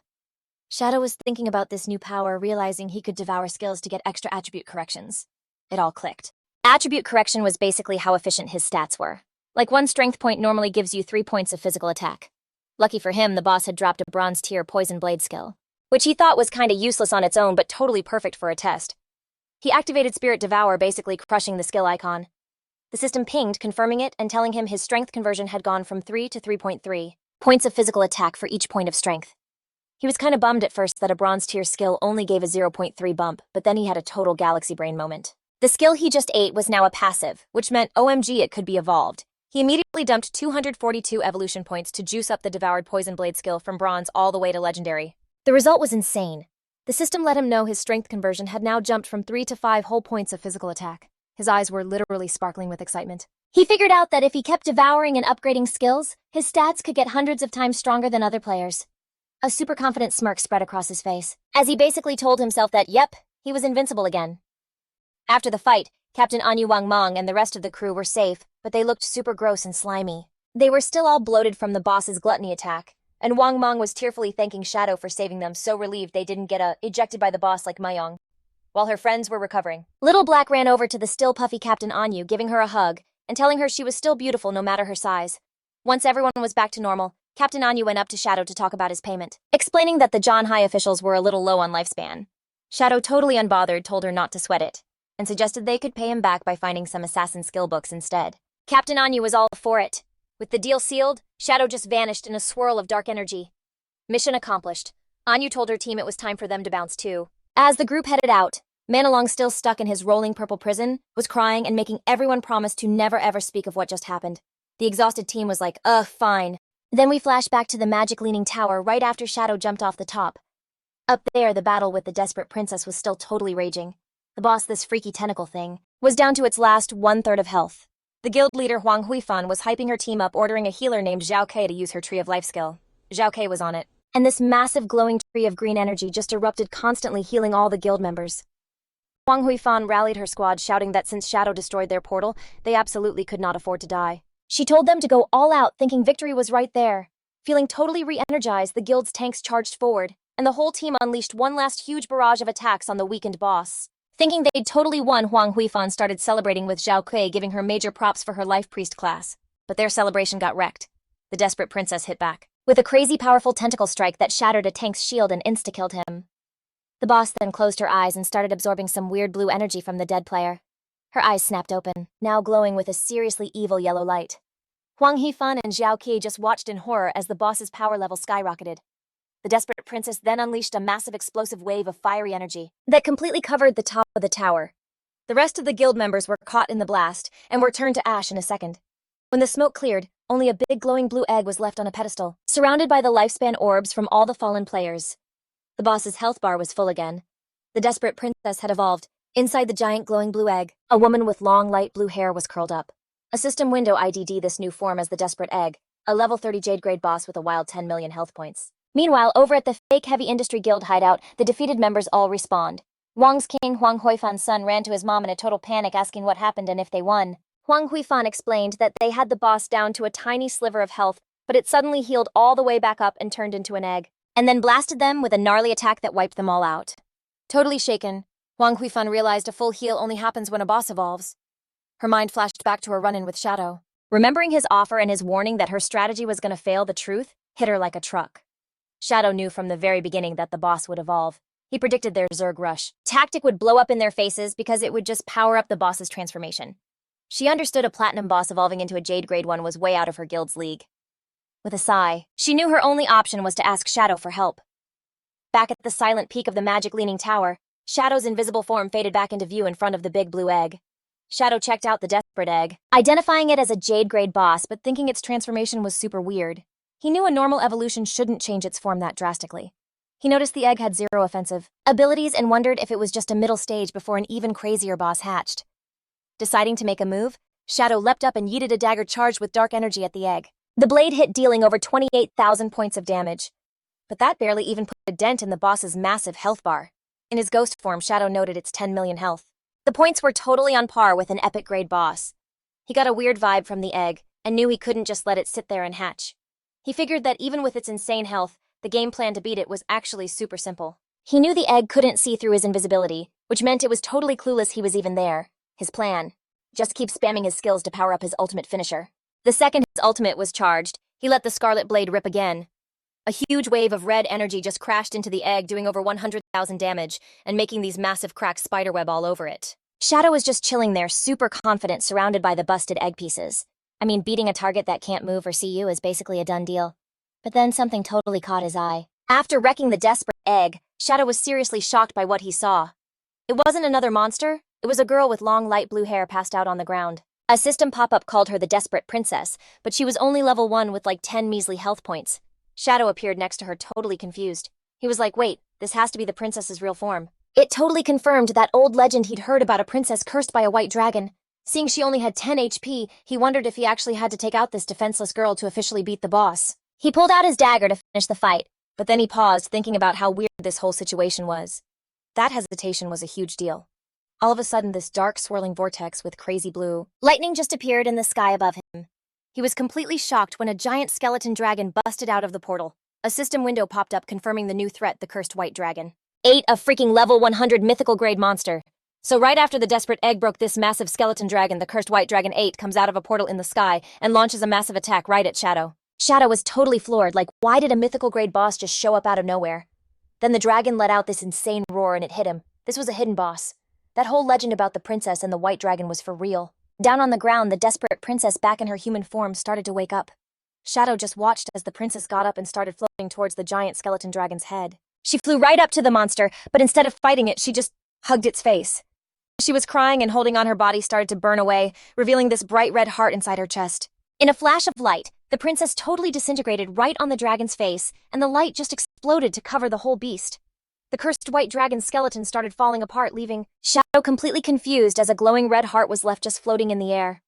Shadow was thinking about this new power, realizing he could devour skills to get extra attribute corrections. It all clicked. Attribute correction was basically how efficient his stats were. Like 1 strength point normally gives you 3 points of physical attack. Lucky for him, the boss had dropped a bronze tier poison blade skill, which he thought was kinda useless on its own but totally perfect for a test. He activated Spirit Devour, basically crushing the skill icon. The system pinged, confirming it and telling him his strength conversion had gone from 3 to 3.3 points of physical attack for each point of strength. He was kinda bummed at first that a bronze tier skill only gave a 0.3 bump, but then he had a total galaxy brain moment. The skill he just ate was now a passive, which meant OMG it could be evolved. He immediately dumped 242 evolution points to juice up the devoured poison blade skill from bronze all the way to legendary. The result was insane. The system let him know his strength conversion had now jumped from 3 to 5 whole points of physical attack. His eyes were literally sparkling with excitement. He figured out that if he kept devouring and upgrading skills, his stats could get hundreds of times stronger than other players. A super confident smirk spread across his face, as he basically told himself that, yep, he was invincible again. After the fight, Captain Anyu Wang Mong and the rest of the crew were safe, but they looked super gross and slimy. They were still all bloated from the boss's gluttony attack, and Wang Mong was tearfully thanking Shadow for saving them, so relieved they didn't get ejected by the boss like Mayong. While her friends were recovering, Little Black ran over to the still puffy Captain Anyu, giving her a hug and telling her she was still beautiful no matter her size. Once everyone was back to normal, Captain Anyu went up to Shadow to talk about his payment, explaining that the John High officials were a little low on lifespan. Shadow, totally unbothered, told her not to sweat it, and suggested they could pay him back by finding some assassin skill books instead. Captain Anyu was all for it. With the deal sealed, Shadow just vanished in a swirl of dark energy. Mission accomplished. Anyu told her team it was time for them to bounce too. As the group headed out, Manalong, still stuck in his rolling purple prison, was crying and making everyone promise to never ever speak of what just happened. The exhausted team was like, fine. Then we flash back to the magic leaning tower right after Shadow jumped off the top. Up there, the battle with the desperate princess was still totally raging. The boss, this freaky tentacle thing, was down to its last 1/3 of health. The guild leader Huang Huifan was hyping her team up, ordering a healer named Zhao Kei to use her Tree of Life skill. Zhao Kei was on it, and this massive glowing tree of green energy just erupted, constantly healing all the guild members. Huang Huifan rallied her squad, shouting that since Shadow destroyed their portal, they absolutely could not afford to die. She told them to go all out, thinking victory was right there. Feeling totally re-energized, the guild's tanks charged forward, and the whole team unleashed one last huge barrage of attacks on the weakened boss. Thinking they'd totally won, Huang Huifan started celebrating with Zhao Kui, giving her major props for her life priest class. But their celebration got wrecked. The desperate princess hit back with a crazy powerful tentacle strike that shattered a tank's shield and insta-killed him. The boss then closed her eyes and started absorbing some weird blue energy from the dead player. Her eyes snapped open, now glowing with a seriously evil yellow light. Huang Hifan and Zhao Qi just watched in horror as the boss's power level skyrocketed. The desperate princess then unleashed a massive explosive wave of fiery energy that completely covered the top of the tower. The rest of the guild members were caught in the blast and were turned to ash in a second. When the smoke cleared, only a big glowing blue egg was left on a pedestal, surrounded by the lifespan orbs from all the fallen players. The boss's health bar was full again. The desperate princess had evolved. Inside the giant glowing blue egg, a woman with long light blue hair was curled up. A system window ID'd this new form as the desperate egg, a level 30 Jade grade boss with a wild 10 million health points. Meanwhile, over at the fake heavy industry guild hideout, the defeated members all respawned. Wang's king, Huang Huifan's son, ran to his mom in a total panic, asking what happened and if they won. Huang Huifan explained that they had the boss down to a tiny sliver of health, but it suddenly healed all the way back up and turned into an egg, and then blasted them with a gnarly attack that wiped them all out. Totally shaken, Huang Huifan realized a full heal only happens when a boss evolves. Her mind flashed back to her run-in with Shadow. Remembering his offer and his warning that her strategy was going to fail, the truth hit her like a truck. Shadow knew from the very beginning that the boss would evolve. He predicted their Zerg rush. Tactic would blow up in their faces because it would just power up the boss's transformation. She understood a platinum boss evolving into a Jade Grade 1 was way out of her guild's league. With a sigh, she knew her only option was to ask Shadow for help. Back at the silent peak of the magic-leaning tower, Shadow's invisible form faded back into view in front of the big blue egg. Shadow checked out the desperate egg, identifying it as a Jade Grade boss but thinking its transformation was super weird. He knew a normal evolution shouldn't change its form that drastically. He noticed the egg had 0 offensive abilities and wondered if it was just a middle stage before an even crazier boss hatched. Deciding to make a move, Shadow leapt up and yeeted a dagger charged with dark energy at the egg. The blade hit, dealing over 28,000 points of damage. But that barely even put a dent in the boss's massive health bar. In his ghost form, Shadow noted its 10 million health. The points were totally on par with an epic grade boss. He got a weird vibe from the egg and knew he couldn't just let it sit there and hatch. He figured that even with its insane health, the game plan to beat it was actually super simple. He knew the egg couldn't see through his invisibility, which meant it was totally clueless he was even there. His plan: just keep spamming his skills to power up his ultimate finisher. The second his ultimate was charged, he let the scarlet blade rip again. A huge wave of red energy just crashed into the egg, doing over 100,000 damage and making these massive cracks spiderweb all over it. Shadow was just chilling there, super confident, surrounded by the busted egg pieces. I mean, beating a target that can't move or see you is basically a done deal. But then something totally caught his eye. After wrecking the desperate egg, Shadow was seriously shocked by what he saw. It wasn't another monster. It was a girl with long light blue hair passed out on the ground. A system pop-up called her the Desperate Princess, but she was only level 1 with like 10 measly health points. Shadow appeared next to her, totally confused. He was like, wait, this has to be the princess's real form. It totally confirmed that old legend he'd heard about a princess cursed by a white dragon. Seeing she only had 10 HP, he wondered if he actually had to take out this defenseless girl to officially beat the boss. He pulled out his dagger to finish the fight, but then he paused, thinking about how weird this whole situation was. That hesitation was a huge deal. All of a sudden, this dark, swirling vortex with crazy blue lightning just appeared in the sky above him. He was completely shocked when a giant skeleton dragon busted out of the portal. A system window popped up confirming the new threat, the cursed white dragon. 8, a freaking level 100 mythical grade monster. So right after the desperate egg broke this massive skeleton dragon, the cursed white dragon 8 comes out of a portal in the sky and launches a massive attack right at Shadow. Shadow was totally floored, like, why did a mythical grade boss just show up out of nowhere? Then the dragon let out this insane roar and it hit him. This was a hidden boss. That whole legend about the princess and the white dragon was for real. Down on the ground, the desperate princess back in her human form started to wake up. Shadow just watched as the princess got up and started floating towards the giant skeleton dragon's head. She flew right up to the monster, but instead of fighting it, she just hugged its face. She was crying and holding on, her body started to burn away, revealing this bright red heart inside her chest. In a flash of light, the princess totally disintegrated right on the dragon's face, and the light just exploded to cover the whole beast. The cursed white dragon skeleton started falling apart, leaving Shadow completely confused as a glowing red heart was left just floating in the air.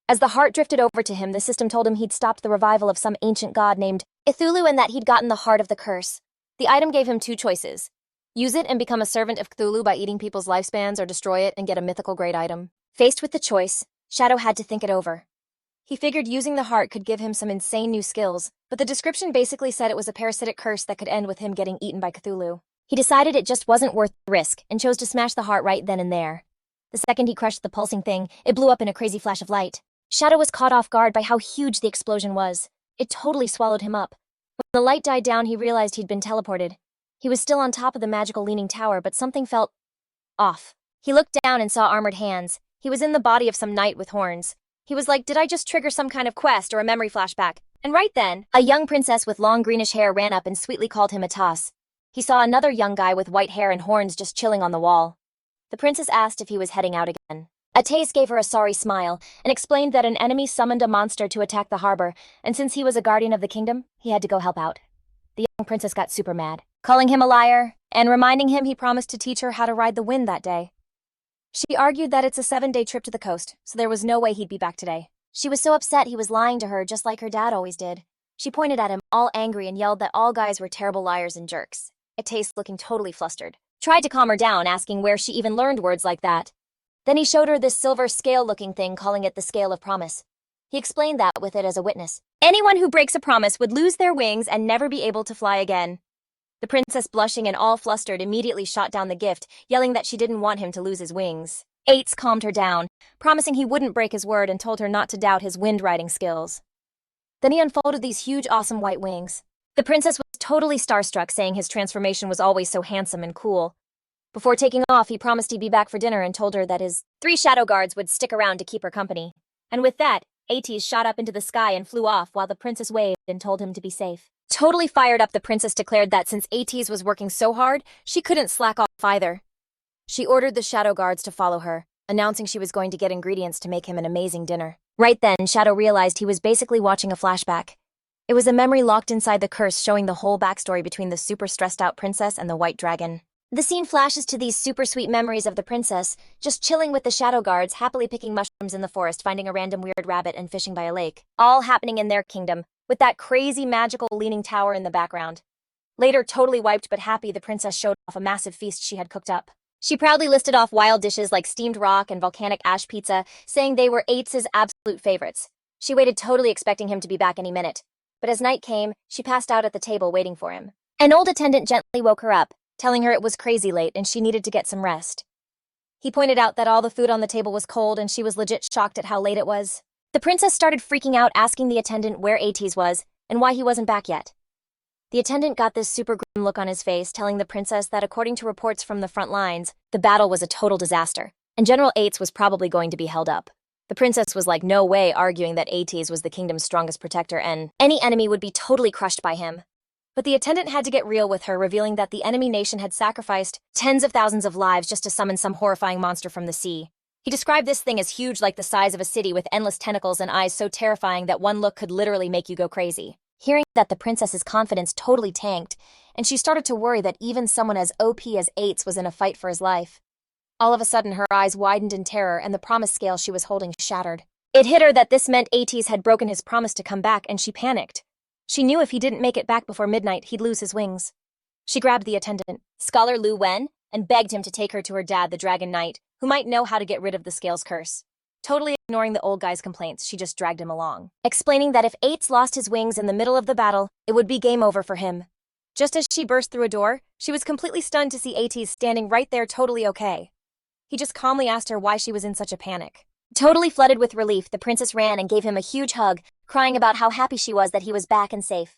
As the heart drifted over to him, the system told him he'd stopped the revival of some ancient god named Cthulhu and that he'd gotten the heart of the curse. The item gave him 2 choices. Use it and become a servant of Cthulhu by eating people's lifespans, or destroy it and get a mythical grade item. Faced with the choice, Shadow had to think it over. He figured using the heart could give him some insane new skills, but the description basically said it was a parasitic curse that could end with him getting eaten by Cthulhu. He decided it just wasn't worth the risk and chose to smash the heart right then and there. The second he crushed the pulsing thing, it blew up in a crazy flash of light. Shadow was caught off guard by how huge the explosion was. It totally swallowed him up. When the light died down, he realized he'd been teleported. He was still on top of the magical leaning tower, but something felt off. He looked down and saw armored hands. He was in the body of some knight with horns. He was like, did I just trigger some kind of quest or a memory flashback? And right then, a young princess with long greenish hair ran up and sweetly called him a toss. He saw another young guy with white hair and horns just chilling on the wall. The princess asked if he was heading out again. Atase gave her a sorry smile and explained that an enemy summoned a monster to attack the harbor, and since he was a guardian of the kingdom, he had to go help out. The young princess got super mad, calling him a liar and reminding him he promised to teach her how to ride the wind that day. She argued that it's a 7-day trip to the coast, so there was no way he'd be back today. She was so upset he was lying to her just like her dad always did. She pointed at him, all angry, and yelled that all guys were terrible liars and jerks. Atase, looking totally flustered, tried to calm her down, asking where she even learned words like that. Then he showed her this silver scale-looking thing, calling it the Scale of Promise. He explained that with it as a witness. Anyone who breaks a promise would lose their wings and never be able to fly again. The princess, blushing and all flustered, immediately shot down the gift, yelling that she didn't want him to lose his wings. Ates calmed her down, promising he wouldn't break his word, and told her not to doubt his wind-riding skills. Then he unfolded these huge, awesome white wings. The princess was totally starstruck, saying his transformation was always so handsome and cool. Before taking off, he promised he'd be back for dinner and told her that his 3 shadow guards would stick around to keep her company. And with that, Ates shot up into the sky and flew off while the princess waved and told him to be safe. Totally fired up, the princess declared that since Ates was working so hard, she couldn't slack off either. She ordered the shadow guards to follow her, announcing she was going to get ingredients to make him an amazing dinner. Right then, Shadow realized he was basically watching a flashback. It was a memory locked inside the curse, showing the whole backstory between the super stressed out princess and the white dragon. The scene flashes to these super sweet memories of the princess, just chilling with the shadow guards, happily picking mushrooms in the forest, finding a random weird rabbit, and fishing by a lake. All happening in their kingdom, with that crazy magical leaning tower in the background. Later, totally wiped but happy, the princess showed off a massive feast she had cooked up. She proudly listed off wild dishes like steamed rock and volcanic ash pizza, saying they were Ates' absolute favorites. She waited, totally expecting him to be back any minute. But as night came, she passed out at the table waiting for him. An old attendant gently woke her up, telling her it was crazy late and she needed to get some rest. He pointed out that all the food on the table was cold and she was legit shocked at how late it was. The princess started freaking out, asking the attendant where Ates was and why he wasn't back yet. The attendant got this super grim look on his face, telling the princess that according to reports from the front lines, the battle was a total disaster, and General Ates was probably going to be held up. The princess was like no way, arguing that Ates was the kingdom's strongest protector and any enemy would be totally crushed by him. But the attendant had to get real with her, revealing that the enemy nation had sacrificed tens of thousands of lives just to summon some horrifying monster from the sea. He described this thing as huge, like the size of a city, with endless tentacles and eyes so terrifying that one look could literally make you go crazy. Hearing that, the princess's confidence totally tanked, and she started to worry that even someone as OP as Ates was in a fight for his life. All of a sudden, her eyes widened in terror and the promise scale she was holding shattered. It hit her that this meant Ates had broken his promise to come back, and she panicked. She knew if he didn't make it back before midnight, he'd lose his wings. She grabbed the attendant, Scholar Lu Wen, and begged him to take her to her dad, the Dragon Knight, who might know how to get rid of the scales curse. Totally ignoring the old guy's complaints, she just dragged him along, explaining that if Ates lost his wings in the middle of the battle, it would be game over for him. Just as she burst through a door, she was completely stunned to see Ates standing right there, totally okay. He just calmly asked her why she was in such a panic. Totally flooded with relief, the princess ran and gave him a huge hug, crying about how happy she was that he was back and safe.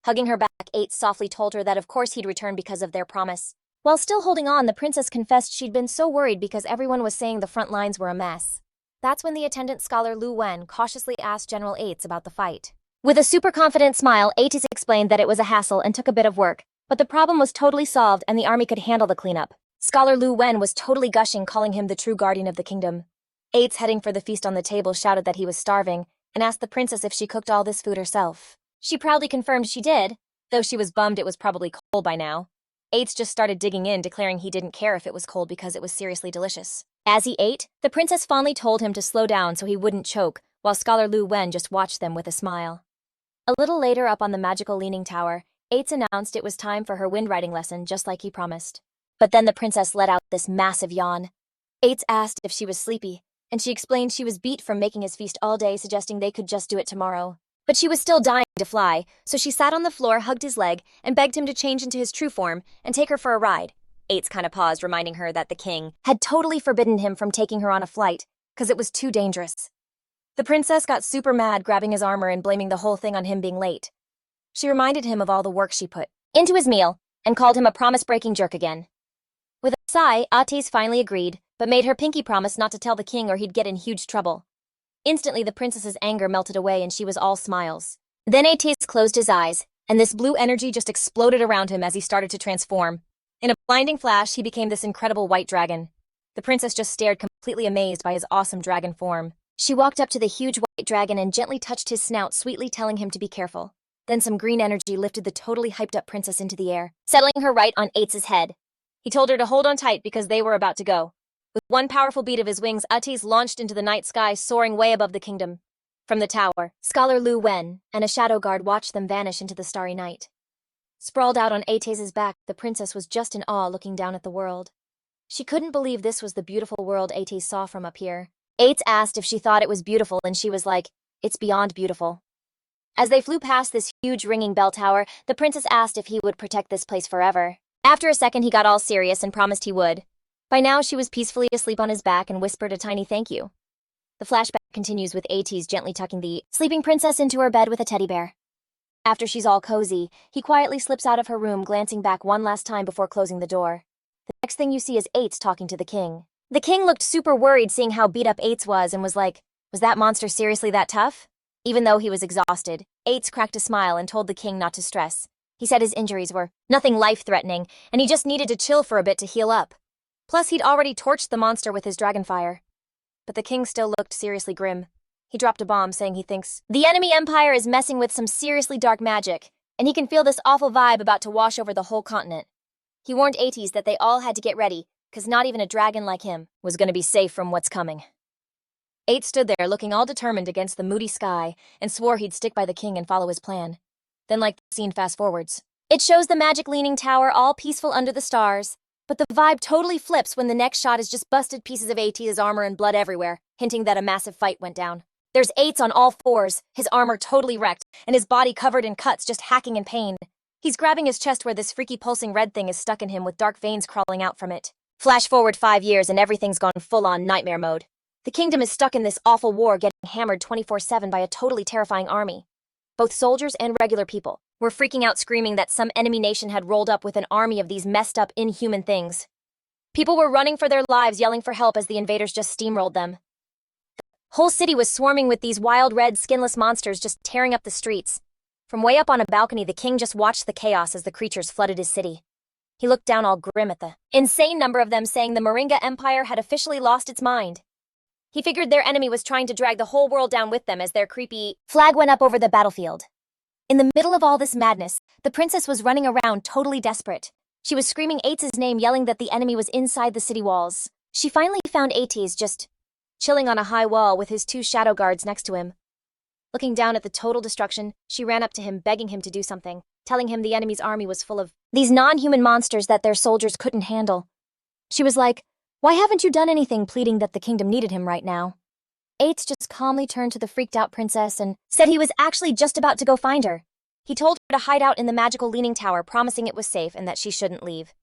Hugging her back, Ates softly told her that of course he'd return because of their promise. While still holding on, the princess confessed she'd been so worried because everyone was saying the front lines were a mess. That's when the attendant Scholar Lu Wen cautiously asked General Ates about the fight. With a super confident smile, Ates explained that it was a hassle and took a bit of work, but the problem was totally solved and the army could handle the cleanup. Scholar Lu Wen was totally gushing, calling him the true guardian of the kingdom. Ates, heading for the feast on the table, shouted that he was starving and asked the princess if she cooked all this food herself. She proudly confirmed she did, though she was bummed it was probably cold by now. Ates just started digging in, declaring he didn't care if it was cold because it was seriously delicious. As he ate, the princess fondly told him to slow down so he wouldn't choke, while Scholar Lu Wen just watched them with a smile. A little later, up on the magical leaning tower, Ates announced it was time for her wind riding lesson, just like he promised. But then the princess let out this massive yawn. Ates asked if she was sleepy, and she explained she was beat from making his feast all day, suggesting they could just do it tomorrow. But she was still dying to fly, so she sat on the floor, hugged his leg, and begged him to change into his true form and take her for a ride. Ates kind of paused, reminding her that the king had totally forbidden him from taking her on a flight, because it was too dangerous. The princess got super mad, grabbing his armor and blaming the whole thing on him being late. She reminded him of all the work she put into his meal, and called him a promise-breaking jerk again. With a sigh, Ates finally agreed, but made her pinky promise not to tell the king or he'd get in huge trouble. Instantly, the princess's anger melted away and she was all smiles. Then Ates closed his eyes, and this blue energy just exploded around him as he started to transform. In a blinding flash, he became this incredible white dragon. The princess just stared, completely amazed by his awesome dragon form. She walked up to the huge white dragon and gently touched his snout, sweetly telling him to be careful. Then some green energy lifted the totally hyped-up princess into the air, settling her right on Ates' head. He told her to hold on tight because they were about to go. With one powerful beat of his wings, Ates launched into the night sky, soaring way above the kingdom. From the tower, Scholar Lu Wen and a shadow guard watched them vanish into the starry night. Sprawled out on Ates' back, the princess was just in awe, looking down at the world. She couldn't believe this was the beautiful world Ates saw from up here. Ates asked if she thought it was beautiful, and she was like, "It's beyond beautiful." As they flew past this huge ringing bell tower, the princess asked if he would protect this place forever. After a second, he got all serious and promised he would. By now, she was peacefully asleep on his back and whispered a tiny thank you. The flashback continues with Ates gently tucking the sleeping princess into her bed with a teddy bear. After she's all cozy, he quietly slips out of her room, glancing back one last time before closing the door. The next thing you see is Eights talking to the king. The king looked super worried seeing how beat up Eights was and was like, was that monster seriously that tough? Even though he was exhausted, Eights cracked a smile and told the king not to stress. He said his injuries were nothing life-threatening, and he just needed to chill for a bit to heal up. Plus, he'd already torched the monster with his dragonfire. But the king still looked seriously grim. He dropped a bomb saying he thinks the enemy empire is messing with some seriously dark magic, and he can feel this awful vibe about to wash over the whole continent. He warned Ates that they all had to get ready, because not even a dragon like him was going to be safe from what's coming. Eight stood there looking all determined against the moody sky and swore he'd stick by the king and follow his plan. Then like the scene fast forwards. It shows the magic leaning tower all peaceful under the stars, but the vibe totally flips when the next shot is just busted pieces of Ates' armor and blood everywhere, hinting that a massive fight went down. There's Eights on all fours, his armor totally wrecked, and his body covered in cuts just hacking in pain. He's grabbing his chest where this freaky pulsing red thing is stuck in him with dark veins crawling out from it. Flash forward 5 years and everything's gone full-on nightmare mode. The kingdom is stuck in this awful war, getting hammered 24/7 by a totally terrifying army. Both soldiers and regular people were freaking out, screaming that some enemy nation had rolled up with an army of these messed up, inhuman things. People were running for their lives, yelling for help as the invaders just steamrolled them. The whole city was swarming with these wild red, skinless monsters just tearing up the streets. From way up on a balcony, the king just watched the chaos as the creatures flooded his city. He looked down all grim at the insane number of them, saying the Moringa Empire had officially lost its mind. He figured their enemy was trying to drag the whole world down with them as their creepy flag went up over the battlefield. In the middle of all this madness, the princess was running around totally desperate. She was screaming Ates' name, yelling that the enemy was inside the city walls. She finally found Ates just chilling on a high wall with his 2 shadow guards next to him. Looking down at the total destruction, she ran up to him, begging him to do something, telling him the enemy's army was full of these non-human monsters that their soldiers couldn't handle. She was like, "Why haven't you done anything?" pleading that the kingdom needed him right now. Ates just calmly turned to the freaked-out princess and said he was actually just about to go find her. He told her to hide out in the magical leaning tower, promising it was safe and that she shouldn't leave.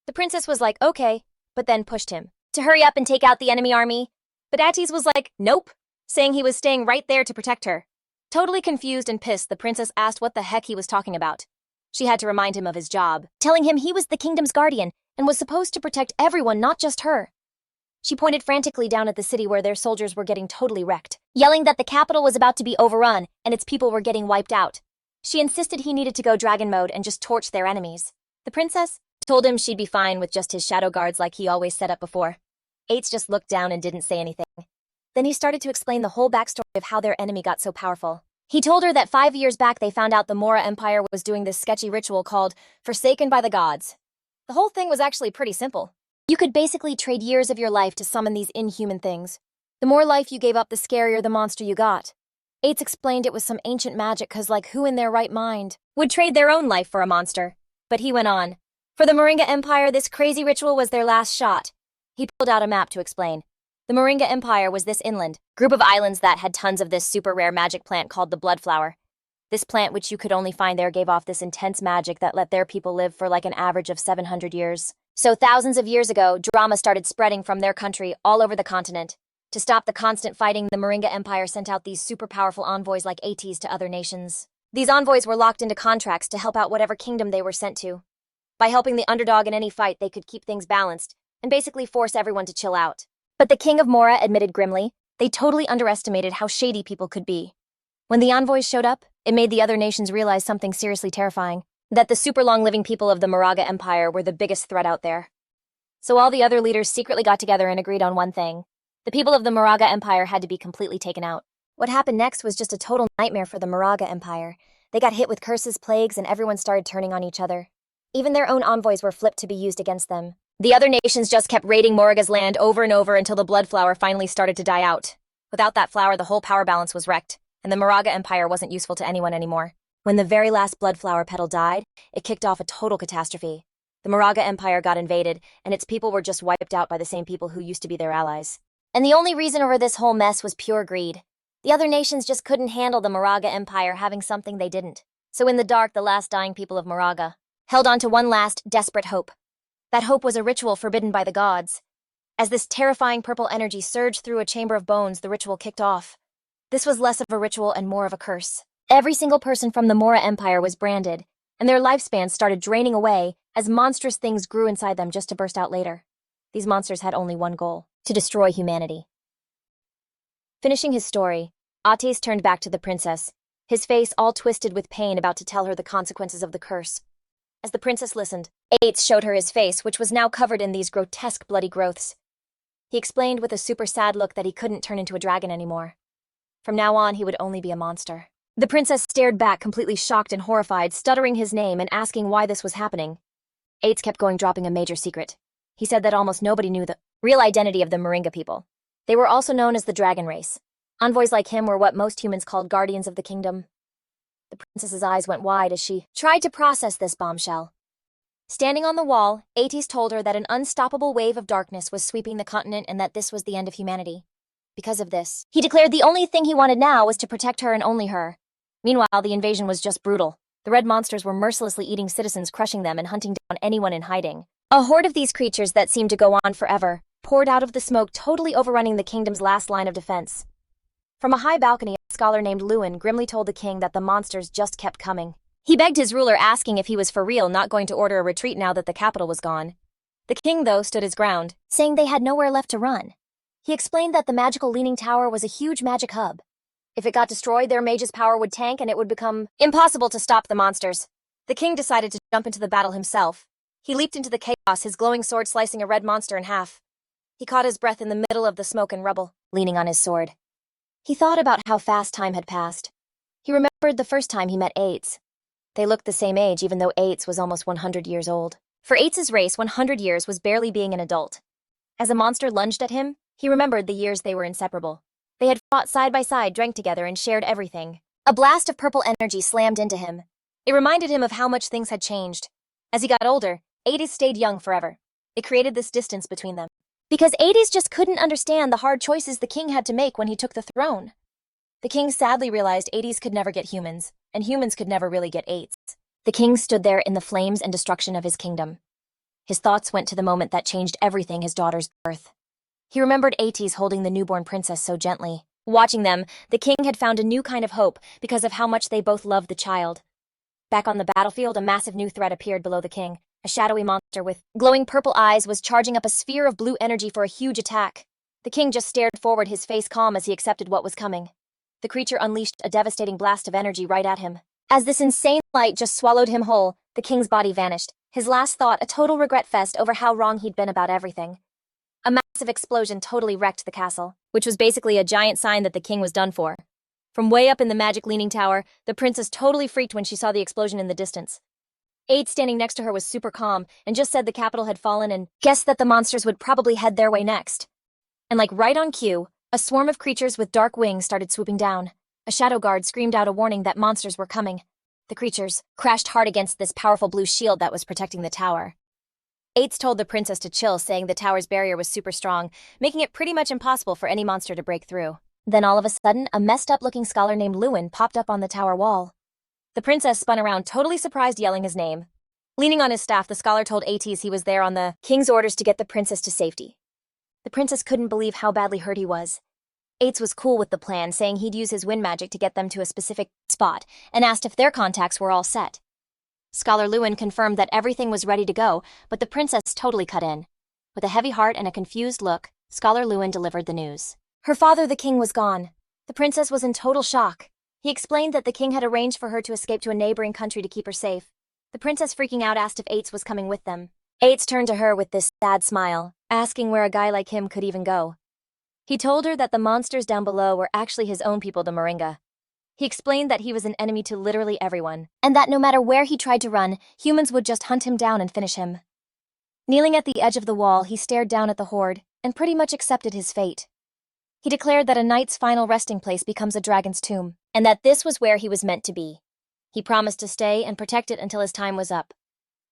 The princess was like, okay, but then pushed him to hurry up and take out the enemy army. But Ates was like, nope, saying he was staying right there to protect her. Totally confused and pissed, the princess asked what the heck he was talking about. She had to remind him of his job, telling him he was the kingdom's guardian and was supposed to protect everyone, not just her. She pointed frantically down at the city where their soldiers were getting totally wrecked, yelling that the capital was about to be overrun and its people were getting wiped out. She insisted he needed to go dragon mode and just torch their enemies. The princess told him she'd be fine with just his shadow guards like he always set up before. Ates just looked down and didn't say anything. Then he started to explain the whole backstory of how their enemy got so powerful. He told her that 5 years back they found out the Mora Empire was doing this sketchy ritual called Forsaken by the Gods. The whole thing was actually pretty simple. You could basically trade years of your life to summon these inhuman things. The more life you gave up, the scarier the monster you got. Ates explained it was some ancient magic, cause like who in their right mind would trade their own life for a monster? But he went on. For the Moringa Empire, this crazy ritual was their last shot. He pulled out a map to explain. The Moringa Empire was this inland group of islands that had tons of this super rare magic plant called the blood flower. This plant, which you could only find there, gave off this intense magic that let their people live for like an average of 700 years. So thousands of years ago, drama started spreading from their country all over the continent. To stop the constant fighting, the Moringa Empire sent out these super powerful envoys like Ates to other nations. These envoys were locked into contracts to help out whatever kingdom they were sent to. By helping the underdog in any fight, they could keep things balanced and basically force everyone to chill out. But the king of Mora admitted grimly, they totally underestimated how shady people could be. When the envoys showed up, it made the other nations realize something seriously terrifying, that the super long-living people of the Moraga Empire were the biggest threat out there. So all the other leaders secretly got together and agreed on one thing. The people of the Moraga Empire had to be completely taken out. What happened next was just a total nightmare for the Moraga Empire. They got hit with curses, plagues, and everyone started turning on each other. Even their own envoys were flipped to be used against them. The other nations just kept raiding Moraga's land over and over until the blood flower finally started to die out. Without that flower, the whole power balance was wrecked, and the Moraga Empire wasn't useful to anyone anymore. When the very last blood flower petal died, it kicked off a total catastrophe. The Moraga Empire got invaded, and its people were just wiped out by the same people who used to be their allies. And the only reason over this whole mess was pure greed. The other nations just couldn't handle the Moraga Empire having something they didn't. So in the dark, the last dying people of Moraga held on to one last, desperate hope. That hope was a ritual forbidden by the gods. As this terrifying purple energy surged through a chamber of bones, the ritual kicked off. This was less of a ritual and more of a curse. Every single person from the Mora Empire was branded, and their lifespans started draining away as monstrous things grew inside them just to burst out later. These monsters had only one goal: to destroy humanity. Finishing his story, Ates turned back to the princess, his face all twisted with pain, about to tell her the consequences of the curse. As the princess listened, Ates showed her his face, which was now covered in these grotesque bloody growths. He explained with a super sad look that he couldn't turn into a dragon anymore. From now on, he would only be a monster. The princess stared back, completely shocked and horrified, stuttering his name and asking why this was happening. Ates kept going, dropping a major secret. He said that almost nobody knew the real identity of the Moringa people. They were also known as the dragon race. Envoys like him were what most humans called guardians of the kingdom. The princess's eyes went wide as she tried to process this bombshell. Standing on the wall, Ates told her that an unstoppable wave of darkness was sweeping the continent and that this was the end of humanity. Because of this, he declared the only thing he wanted now was to protect her and only her. Meanwhile, the invasion was just brutal. The red monsters were mercilessly eating citizens, crushing them and hunting down anyone in hiding. A horde of these creatures that seemed to go on forever poured out of the smoke, totally overrunning the kingdom's last line of defense. From a high balcony, a scholar named Lewin grimly told the king that the monsters just kept coming. He begged his ruler, asking if he was for real not going to order a retreat now that the capital was gone. The king, though, stood his ground, saying they had nowhere left to run. He explained that the magical Leaning Tower was a huge magic hub. If it got destroyed, their mage's power would tank and it would become impossible to stop the monsters. The king decided to jump into the battle himself. He leaped into the chaos, his glowing sword slicing a red monster in half. He caught his breath in the middle of the smoke and rubble, leaning on his sword. He thought about how fast time had passed. He remembered the first time he met Ates. They looked the same age, even though Ates was almost 100 years old. For Ates's race, 100 years was barely being an adult. As a monster lunged at him, he remembered the years they were inseparable. They had fought side by side, drank together, and shared everything. A blast of purple energy slammed into him. It reminded him of how much things had changed. As he got older, Ates stayed young forever. It created this distance between them. Because Ates just couldn't understand the hard choices the king had to make when he took the throne. The king sadly realized Ates could never get humans, and humans could never really get Ates. The king stood there in the flames and destruction of his kingdom. His thoughts went to the moment that changed everything, his daughter's birth. He remembered Ates holding the newborn princess so gently. Watching them, the king had found a new kind of hope because of how much they both loved the child. Back on the battlefield, a massive new threat appeared below the king. A shadowy monster with glowing purple eyes was charging up a sphere of blue energy for a huge attack. The king just stared forward, his face calm as he accepted what was coming. The creature unleashed a devastating blast of energy right at him. As this insane light just swallowed him whole, the king's body vanished. His last thought, a total regret fest over how wrong he'd been about everything. A massive explosion totally wrecked the castle, which was basically a giant sign that the king was done for. From way up in the magic Leaning Tower, the princess totally freaked when she saw the explosion in the distance. Ates standing next to her was super calm and just said the capital had fallen and guessed that the monsters would probably head their way next. And like right on cue, a swarm of creatures with dark wings started swooping down. A shadow guard screamed out a warning that monsters were coming. The creatures crashed hard against this powerful blue shield that was protecting the tower. Ates told the princess to chill, saying the tower's barrier was super strong, making it pretty much impossible for any monster to break through. Then all of a sudden, a messed up-looking scholar named Lewin popped up on the tower wall. The princess spun around, totally surprised, yelling his name. Leaning on his staff, the scholar told Ates he was there on the king's orders to get the princess to safety. The princess couldn't believe how badly hurt he was. Ates was cool with the plan, saying he'd use his wind magic to get them to a specific spot, and asked if their contacts were all set. Scholar Lewin confirmed that everything was ready to go, but the princess totally cut in. With a heavy heart and a confused look, Scholar Lewin delivered the news. Her father, the king, was gone. The princess was in total shock. He explained that the king had arranged for her to escape to a neighboring country to keep her safe. The princess, freaking out, asked if Ates was coming with them. Ates turned to her with this sad smile, asking where a guy like him could even go. He told her that the monsters down below were actually his own people, the Moringa. He explained that he was an enemy to literally everyone, and that no matter where he tried to run, humans would just hunt him down and finish him. Kneeling at the edge of the wall, he stared down at the horde and pretty much accepted his fate. He declared that a knight's final resting place becomes a dragon's tomb, and that this was where he was meant to be. He promised to stay and protect it until his time was up.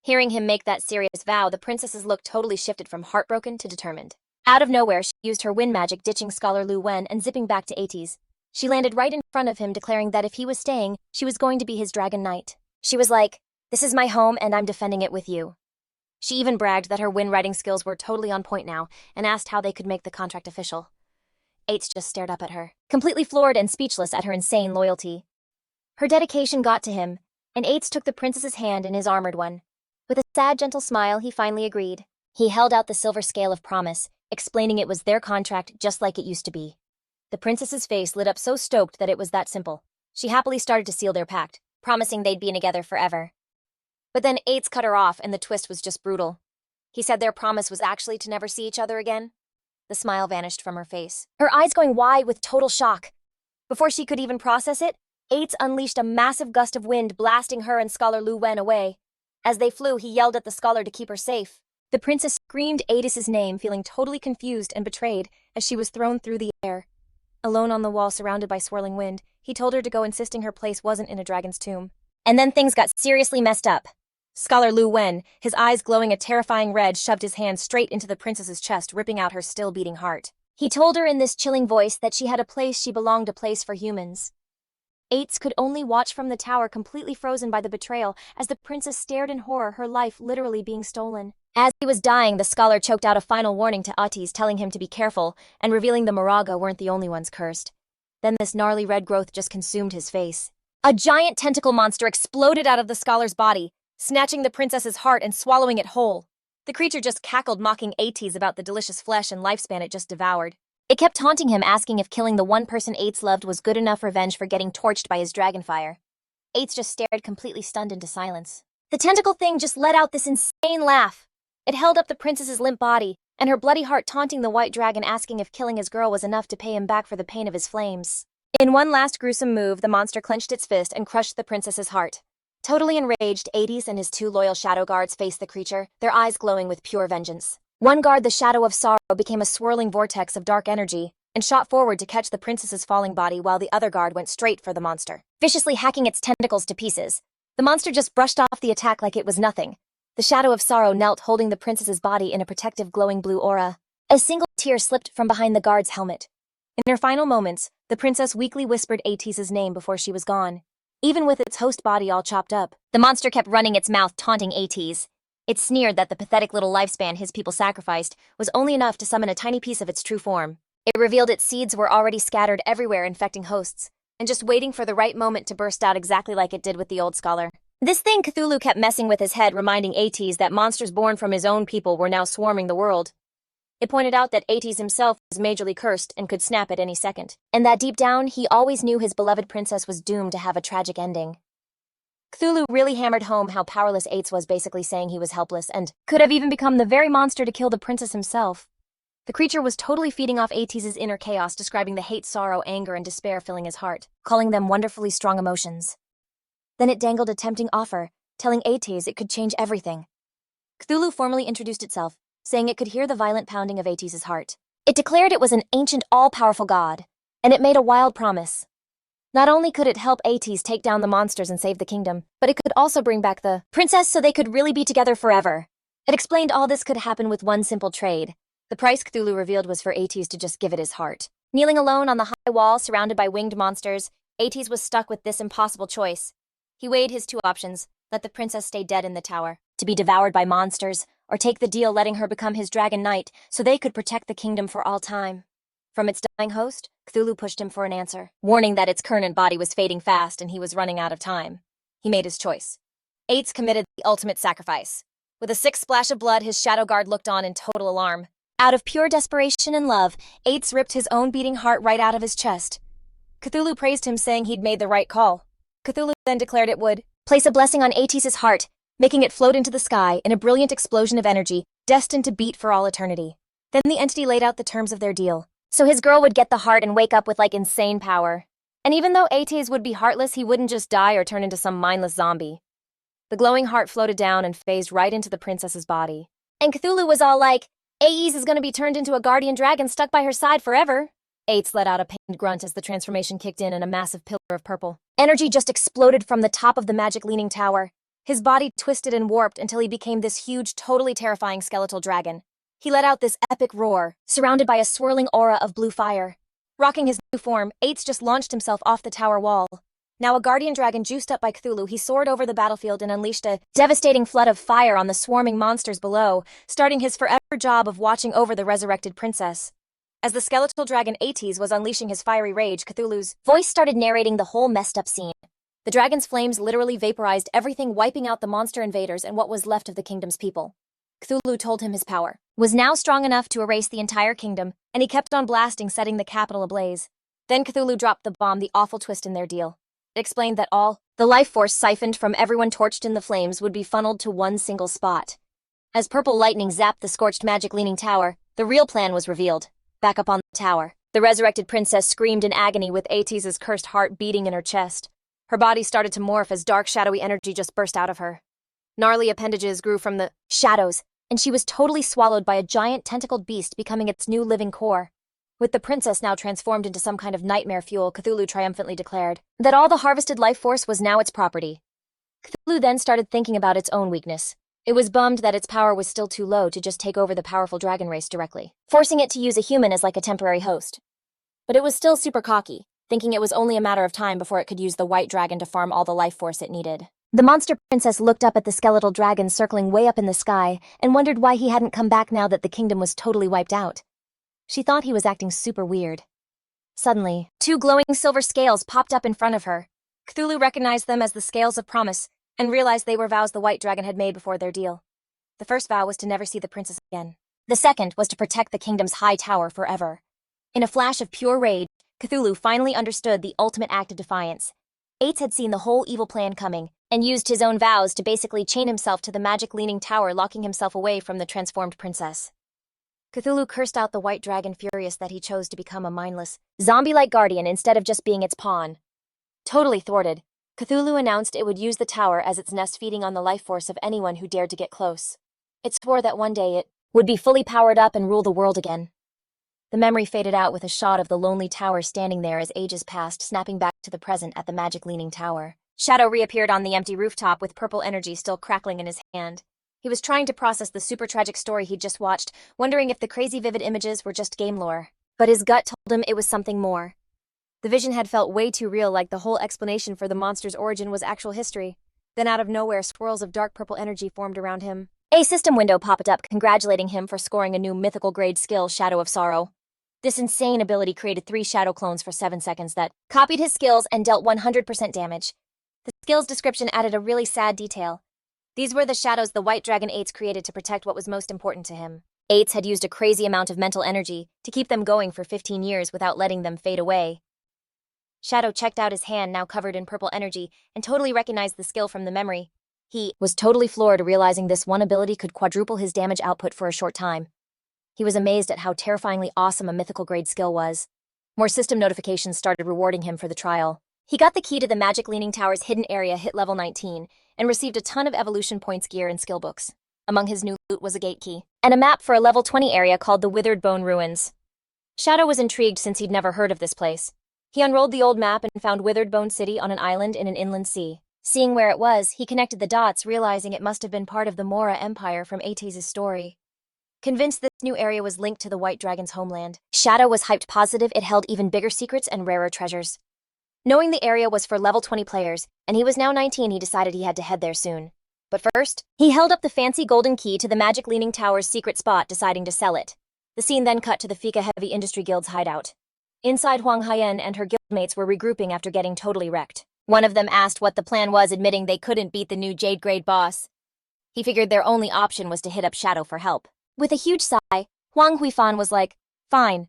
Hearing him make that serious vow, the princess's look totally shifted from heartbroken to determined. Out of nowhere, she used her wind magic, ditching Scholar Lu Wen and zipping back to Ates. She landed right in front of him, declaring that if he was staying, she was going to be his dragon knight. She was like, "This is my home and I'm defending it with you." She even bragged that her wind riding skills were totally on point now and asked how they could make the contract official. Ates just stared up at her, completely floored and speechless at her insane loyalty. Her dedication got to him, and Ates took the princess's hand in his armored one. With a sad, gentle smile, he finally agreed. He held out the silver scale of promise, explaining it was their contract just like it used to be. The princess's face lit up so stoked that it was that simple. She happily started to seal their pact, promising they'd be together forever. But then Ates cut her off, and the twist was just brutal. He said their promise was actually to never see each other again. The smile vanished from her face, her eyes going wide with total shock. Before she could even process it, Ates unleashed a massive gust of wind, blasting her and Scholar Lu Wen away. As they flew, he yelled at the scholar to keep her safe. The princess screamed Ates' name, feeling totally confused and betrayed as she was thrown through the air. Alone on the wall, surrounded by swirling wind, he told her to go, insisting her place wasn't in a dragon's tomb. And then things got seriously messed up. Scholar Lu Wen, his eyes glowing a terrifying red, shoved his hand straight into the princess's chest, ripping out her still-beating heart. He told her in this chilling voice that she had a place she belonged, a place for humans. Ates could only watch from the tower, completely frozen by the betrayal, as the princess stared in horror, her life literally being stolen. As he was dying, the scholar choked out a final warning to Ates, telling him to be careful, and revealing the Moraga weren't the only ones cursed. Then this gnarly red growth just consumed his face. A giant tentacle monster exploded out of the scholar's body, snatching the princess's heart and swallowing it whole. The creature just cackled, mocking Ates about the delicious flesh and lifespan it just devoured. It kept taunting him, asking if killing the one person Ates loved was good enough revenge for getting torched by his dragonfire. Ates just stared, completely stunned into silence. The tentacle thing just let out this insane laugh. It held up the princess's limp body, and her bloody heart, taunting the white dragon, asking if killing his girl was enough to pay him back for the pain of his flames. In one last gruesome move, the monster clenched its fist and crushed the princess's heart. Totally enraged, Ates and his two loyal shadow guards faced the creature, their eyes glowing with pure vengeance. One guard, the Shadow of Sorrow, became a swirling vortex of dark energy and shot forward to catch the princess's falling body, while the other guard went straight for the monster, viciously hacking its tentacles to pieces. The monster just brushed off the attack like it was nothing. The Shadow of Sorrow knelt, holding the princess's body in a protective glowing blue aura. A single tear slipped from behind the guard's helmet. In her final moments, the princess weakly whispered Ates' name before she was gone. Even with its host body all chopped up, the monster kept running its mouth, taunting Ates. It sneered that the pathetic little lifespan his people sacrificed was only enough to summon a tiny piece of its true form. It revealed its seeds were already scattered everywhere, infecting hosts, and just waiting for the right moment to burst out, exactly like it did with the old scholar. This thing, Cthulhu kept messing with his head, reminding Ates that monsters born from his own people were now swarming the world. It pointed out that Ates himself was majorly cursed and could snap at any second, and that deep down he always knew his beloved princess was doomed to have a tragic ending. Cthulhu really hammered home how powerless Ates was, basically saying he was helpless and could have even become the very monster to kill the princess himself. The creature was totally feeding off Ates' inner chaos, describing the hate, sorrow, anger, and despair filling his heart, calling them wonderfully strong emotions. Then it dangled a tempting offer, telling Ates it could change everything. Cthulhu formally introduced itself, saying it could hear the violent pounding of Ates' heart. It declared it was an ancient, all-powerful god, and it made a wild promise. Not only could it help Ates take down the monsters and save the kingdom, but it could also bring back the princess so they could really be together forever. It explained all this could happen with one simple trade. The price, Cthulhu revealed, was for Ates to just give it his heart. Kneeling alone on the high wall, surrounded by winged monsters, Ates was stuck with this impossible choice. He weighed his two options: let the princess stay dead in the tower, to be devoured by monsters, or take the deal, letting her become his dragon knight so they could protect the kingdom for all time. From its dying host, Cthulhu pushed him for an answer, warning that its current body was fading fast and he was running out of time. He made his choice. Ates committed the ultimate sacrifice. With a sick splash of blood, his shadow guard looked on in total alarm. Out of pure desperation and love, Ates ripped his own beating heart right out of his chest. Cthulhu praised him, saying he'd made the right call. Cthulhu then declared it would place a blessing on Ates' heart, making it float into the sky in a brilliant explosion of energy, destined to beat for all eternity. Then the entity laid out the terms of their deal. So his girl would get the heart and wake up with insane power. And even though Ates would be heartless, he wouldn't just die or turn into some mindless zombie. The glowing heart floated down and phased right into the princess's body. And Cthulhu was all like, Ates is gonna be turned into a guardian dragon stuck by her side forever. Ates let out a pained grunt as the transformation kicked in, and a massive pillar of purple energy just exploded from the top of the magic leaning tower. His body twisted and warped until he became this huge, totally terrifying skeletal dragon. He let out this epic roar, surrounded by a swirling aura of blue fire. Rocking his new form, Ates just launched himself off the tower wall. Now a guardian dragon juiced up by Cthulhu, he soared over the battlefield and unleashed a devastating flood of fire on the swarming monsters below, starting his forever job of watching over the resurrected princess. As the skeletal dragon Ates was unleashing his fiery rage, Cthulhu's voice started narrating the whole messed up scene. The dragon's flames literally vaporized everything, wiping out the monster invaders and what was left of the kingdom's people. Cthulhu told him his power was now strong enough to erase the entire kingdom, and he kept on blasting, setting the capital ablaze. Then Cthulhu dropped the bomb, the awful twist in their deal. It explained that all the life force siphoned from everyone torched in the flames would be funneled to one single spot. As purple lightning zapped the scorched magic leaning tower, the real plan was revealed. Back up on the tower, the resurrected princess screamed in agony with Ates's cursed heart beating in her chest. Her body started to morph as dark, shadowy energy just burst out of her. Gnarly appendages grew from the shadows, and she was totally swallowed by a giant tentacled beast, becoming its new living core. With the princess now transformed into some kind of nightmare fuel, Cthulhu triumphantly declared that all the harvested life force was now its property. Cthulhu then started thinking about its own weakness. It was bummed that its power was still too low to just take over the powerful dragon race directly, forcing it to use a human as like a temporary host. But it was still super cocky, thinking it was only a matter of time before it could use the white dragon to farm all the life force it needed. The monster princess looked up at the skeletal dragon circling way up in the sky and wondered why he hadn't come back now that the kingdom was totally wiped out. She thought he was acting super weird. Suddenly, two glowing silver scales popped up in front of her. Cthulhu recognized them as the scales of promise and realized they were vows the white dragon had made before their deal. The first vow was to never see the princess again. The second was to protect the kingdom's high tower forever. In a flash of pure rage, Cthulhu finally understood the ultimate act of defiance. Ates had seen the whole evil plan coming and used his own vows to basically chain himself to the magic leaning tower, locking himself away from the transformed princess. Cthulhu cursed out the white dragon, furious that he chose to become a mindless, zombie-like guardian instead of just being its pawn. Totally thwarted, Cthulhu announced it would use the tower as its nest, feeding on the life force of anyone who dared to get close. It swore that one day it would be fully powered up and rule the world again. The memory faded out with a shot of the lonely tower standing there as ages passed, snapping back to the present at the magic leaning tower. Shadow reappeared on the empty rooftop with purple energy still crackling in his hand. He was trying to process the super tragic story he'd just watched, wondering if the crazy vivid images were just game lore. But his gut told him it was something more. The vision had felt way too real, like the whole explanation for the monster's origin was actual history. Then out of nowhere, swirls of dark purple energy formed around him. A system window popped up, congratulating him for scoring a new mythical grade skill, Shadow of Sorrow. This insane ability created 3 shadow clones for 7 seconds that copied his skills and dealt 100% damage. The skill's description added a really sad detail. These were the shadows the white dragon Ates created to protect what was most important to him. Ates had used a crazy amount of mental energy to keep them going for 15 years without letting them fade away. Shadow checked out his hand, now covered in purple energy, and totally recognized the skill from the memory. He was totally floored, realizing this one ability could quadruple his damage output for a short time. He was amazed at how terrifyingly awesome a mythical grade skill was. More system notifications started rewarding him for the trial. He got the key to the magic leaning tower's hidden area, hit level 19, and received a ton of evolution points, gear, and skill books. Among his new loot was a gate key and a map for a level 20 area called the Withered Bone Ruins. Shadow was intrigued since he'd never heard of this place. He unrolled the old map and found Withered Bone City on an island in an inland sea. Seeing where it was, he connected the dots, realizing it must have been part of the Mora Empire from Ates's story. Convinced this new area was linked to the White Dragon's homeland, Shadow was hyped positive it held even bigger secrets and rarer treasures. Knowing the area was for level 20 players, and he was now 19, he decided he had to head there soon. But first, he held up the fancy golden key to the Magic Leaning Tower's secret spot, deciding to sell it. The scene then cut to the Fika Heavy Industry Guild's hideout. Inside, Huang Haiyan and her guildmates were regrouping after getting totally wrecked. One of them asked what the plan was, admitting they couldn't beat the new Jade Grade boss. He figured their only option was to hit up Shadow for help. With a huge sigh, Huang Huifan was like, fine.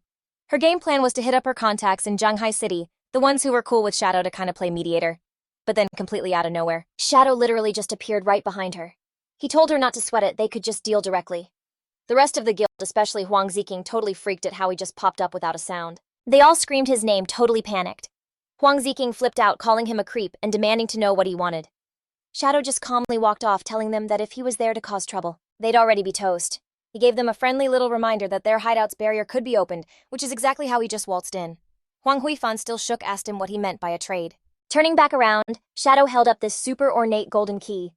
Her game plan was to hit up her contacts in Zhanghai City, the ones who were cool with Shadow, to kind of play mediator. But then, completely out of nowhere, Shadow literally just appeared right behind her. He told her not to sweat it, they could just deal directly. The rest of the guild, especially Huang Ziqing, totally freaked at how he just popped up without a sound. They all screamed his name, totally panicked. Huang Ziqing flipped out, calling him a creep and demanding to know what he wanted. Shadow just calmly walked off, telling them that if he was there to cause trouble, they'd already be toast. He gave them a friendly little reminder that their hideout's barrier could be opened, which is exactly how he just waltzed in. Huang Huifan, still shook, asked him what he meant by a trade. Turning back around, Shadow held up this super ornate golden key.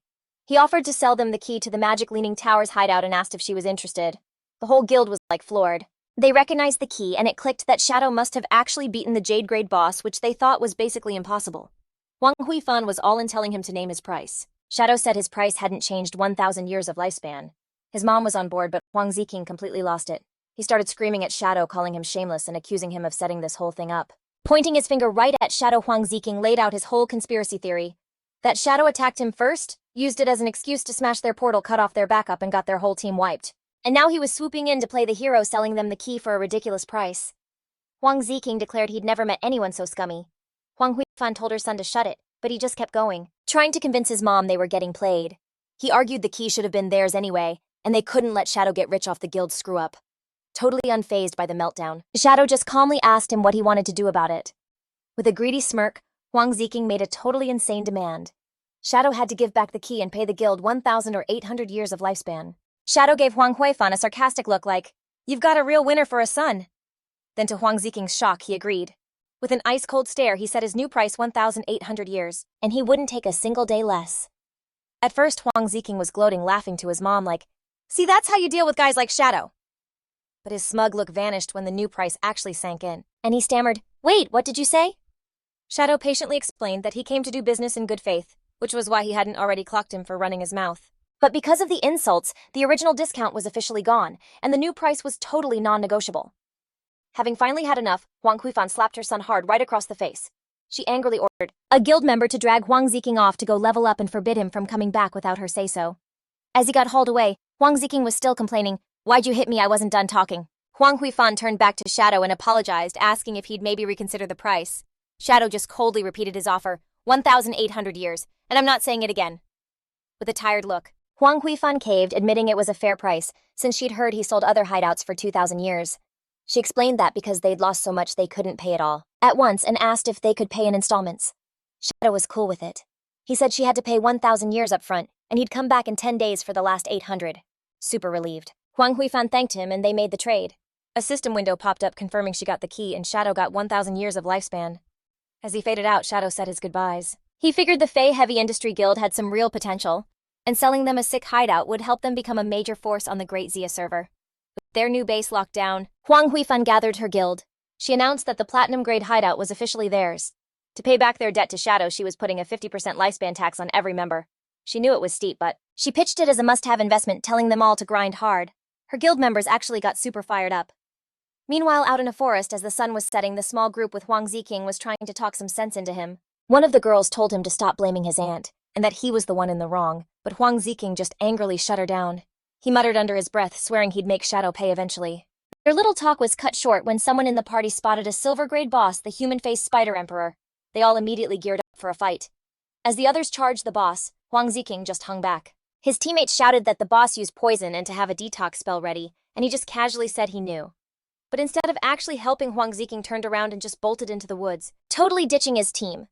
He offered to sell them the key to the Magic Leaning Tower's hideout and asked if she was interested. The whole guild was like floored. They recognized the key, and it clicked that Shadow must have actually beaten the Jade Grade boss, which they thought was basically impossible. Huang Huifan was all in telling him to name his price. Shadow said his price hadn't changed 1,000 years of lifespan. His mom was on board, but Huang Ziqing completely lost it. He started screaming at Shadow, calling him shameless and accusing him of setting this whole thing up. Pointing his finger right at Shadow, Huang Ziking laid out his whole conspiracy theory. That Shadow attacked him first, used it as an excuse to smash their portal, cut off their backup, and got their whole team wiped. And now he was swooping in to play the hero, selling them the key for a ridiculous price. Huang Ziking declared he'd never met anyone so scummy. Huang Huifan told her son to shut it, but he just kept going, trying to convince his mom they were getting played. He argued the key should have been theirs anyway, and they couldn't let Shadow get rich off the guild's screw-up. Totally unfazed by the meltdown, Shadow just calmly asked him what he wanted to do about it. With a greedy smirk, Huang Ziking made a totally insane demand. Shadow had to give back the key and pay the guild 1,800 years of lifespan. Shadow gave Huang Huifan a sarcastic look like, "You've got a real winner for a son." Then to Huang Ziking's shock, he agreed. With an ice-cold stare, he set his new price 1,800 years, and he wouldn't take a single day less. At first, Huang Ziking was gloating, laughing to his mom like, "See, that's how you deal with guys like Shadow." But his smug look vanished when the new price actually sank in, and he stammered, "Wait, what did you say?" Shadow patiently explained that he came to do business in good faith, which was why he hadn't already clocked him for running his mouth. But because of the insults, the original discount was officially gone, and the new price was totally non-negotiable. Having finally had enough, Huang Huifan slapped her son hard right across the face. She angrily ordered a guild member to drag Huang Ziking off to go level up and forbid him from coming back without her say-so. As he got hauled away, Huang Ziking was still complaining, "Why'd you hit me? I wasn't done talking." Huang Huifan turned back to Shadow and apologized, asking if he'd maybe reconsider the price. Shadow just coldly repeated his offer, 1,800 years, and I'm not saying it again. With a tired look, Huang Huifan caved, admitting it was a fair price, since she'd heard he sold other hideouts for 2,000 years. She explained that because they'd lost so much they couldn't pay it all at once and asked if they could pay in installments. Shadow was cool with it. He said she had to pay 1,000 years up front, and he'd come back in 10 days for the last 800. Super relieved. Huang Huifan thanked him, and they made the trade. A system window popped up confirming she got the key, and Shadow got 1,000 years of lifespan. As he faded out, Shadow said his goodbyes. He figured the Fey Heavy Industry Guild had some real potential, and selling them a sick hideout would help them become a major force on the Great Zia server. With their new base locked down, Huang Huifan gathered her guild. She announced that the platinum-grade hideout was officially theirs. To pay back their debt to Shadow, she was putting a 50% lifespan tax on every member. She knew it was steep, but she pitched it as a must-have investment, telling them all to grind hard. Her guild members actually got super fired up. Meanwhile, out in a forest, as the sun was setting, the small group with Huang Ziking was trying to talk some sense into him. One of the girls told him to stop blaming his aunt, and that he was the one in the wrong, but Huang Ziking just angrily shut her down. He muttered under his breath, swearing he'd make Shadow pay eventually. Their little talk was cut short when someone in the party spotted a silver-grade boss, the human-faced Spider Emperor. They all immediately geared up for a fight. As the others charged the boss, Huang Ziking just hung back. His teammates shouted that the boss used poison and to have a detox spell ready, and he just casually said he knew. But instead of actually helping, Huang Ziking turned around and just bolted into the woods, totally ditching his team.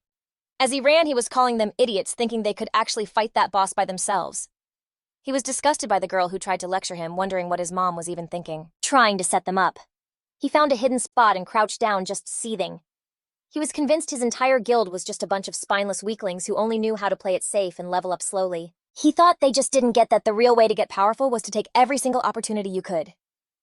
As he ran, he was calling them idiots, thinking they could actually fight that boss by themselves. He was disgusted by the girl who tried to lecture him, wondering what his mom was even thinking, trying to set them up. He found a hidden spot and crouched down, just seething. He was convinced his entire guild was just a bunch of spineless weaklings who only knew how to play it safe and level up slowly. He thought they just didn't get that the real way to get powerful was to take every single opportunity you could.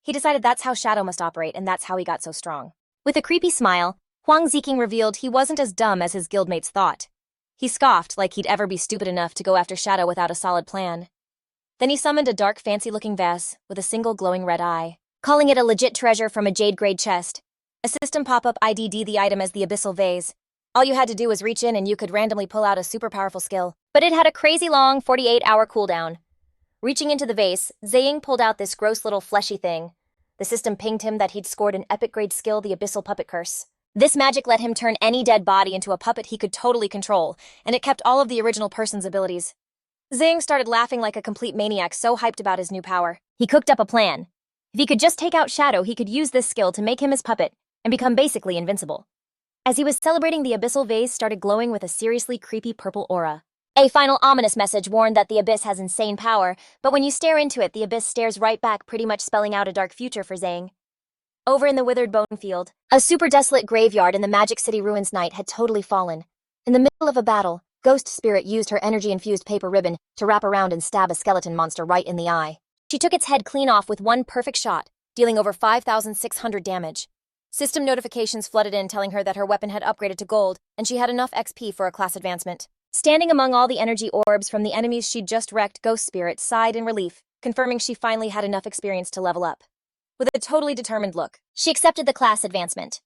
He decided that's how Shadow must operate, and that's how he got so strong. With a creepy smile, Huang Ziking revealed he wasn't as dumb as his guildmates thought. He scoffed like he'd ever be stupid enough to go after Shadow without a solid plan. Then he summoned a dark, fancy-looking vase with a single glowing red eye, calling it a legit treasure from a jade-grade chest. A system pop-up ID'd the item as the Abyssal Vase. All you had to do was reach in and you could randomly pull out a super powerful skill. But it had a crazy long 48-hour cooldown. Reaching into the vase, Zaying pulled out this gross little fleshy thing. The system pinged him that he'd scored an epic-grade skill, the Abyssal Puppet Curse. This magic let him turn any dead body into a puppet he could totally control, and it kept all of the original person's abilities. Zaying started laughing like a complete maniac, so hyped about his new power. He cooked up a plan. If he could just take out Shadow, he could use this skill to make him his puppet and become basically invincible. As he was celebrating, the Abyssal Vase started glowing with a seriously creepy purple aura. A final ominous message warned that the Abyss has insane power, but when you stare into it, the Abyss stares right back, pretty much spelling out a dark future for Zaying. Over in the withered bone field, a super desolate graveyard in the Magic City Ruins night had totally fallen. In the middle of a battle, Ghost Spirit used her energy-infused paper ribbon to wrap around and stab a skeleton monster right in the eye. She took its head clean off with one perfect shot, dealing over 5,600 damage. System notifications flooded in telling her that her weapon had upgraded to gold, and she had enough XP for a class advancement. Standing among all the energy orbs from the enemies she'd just wrecked, Ghost Spirit sighed in relief, confirming she finally had enough experience to level up. With a totally determined look, she accepted the class advancement.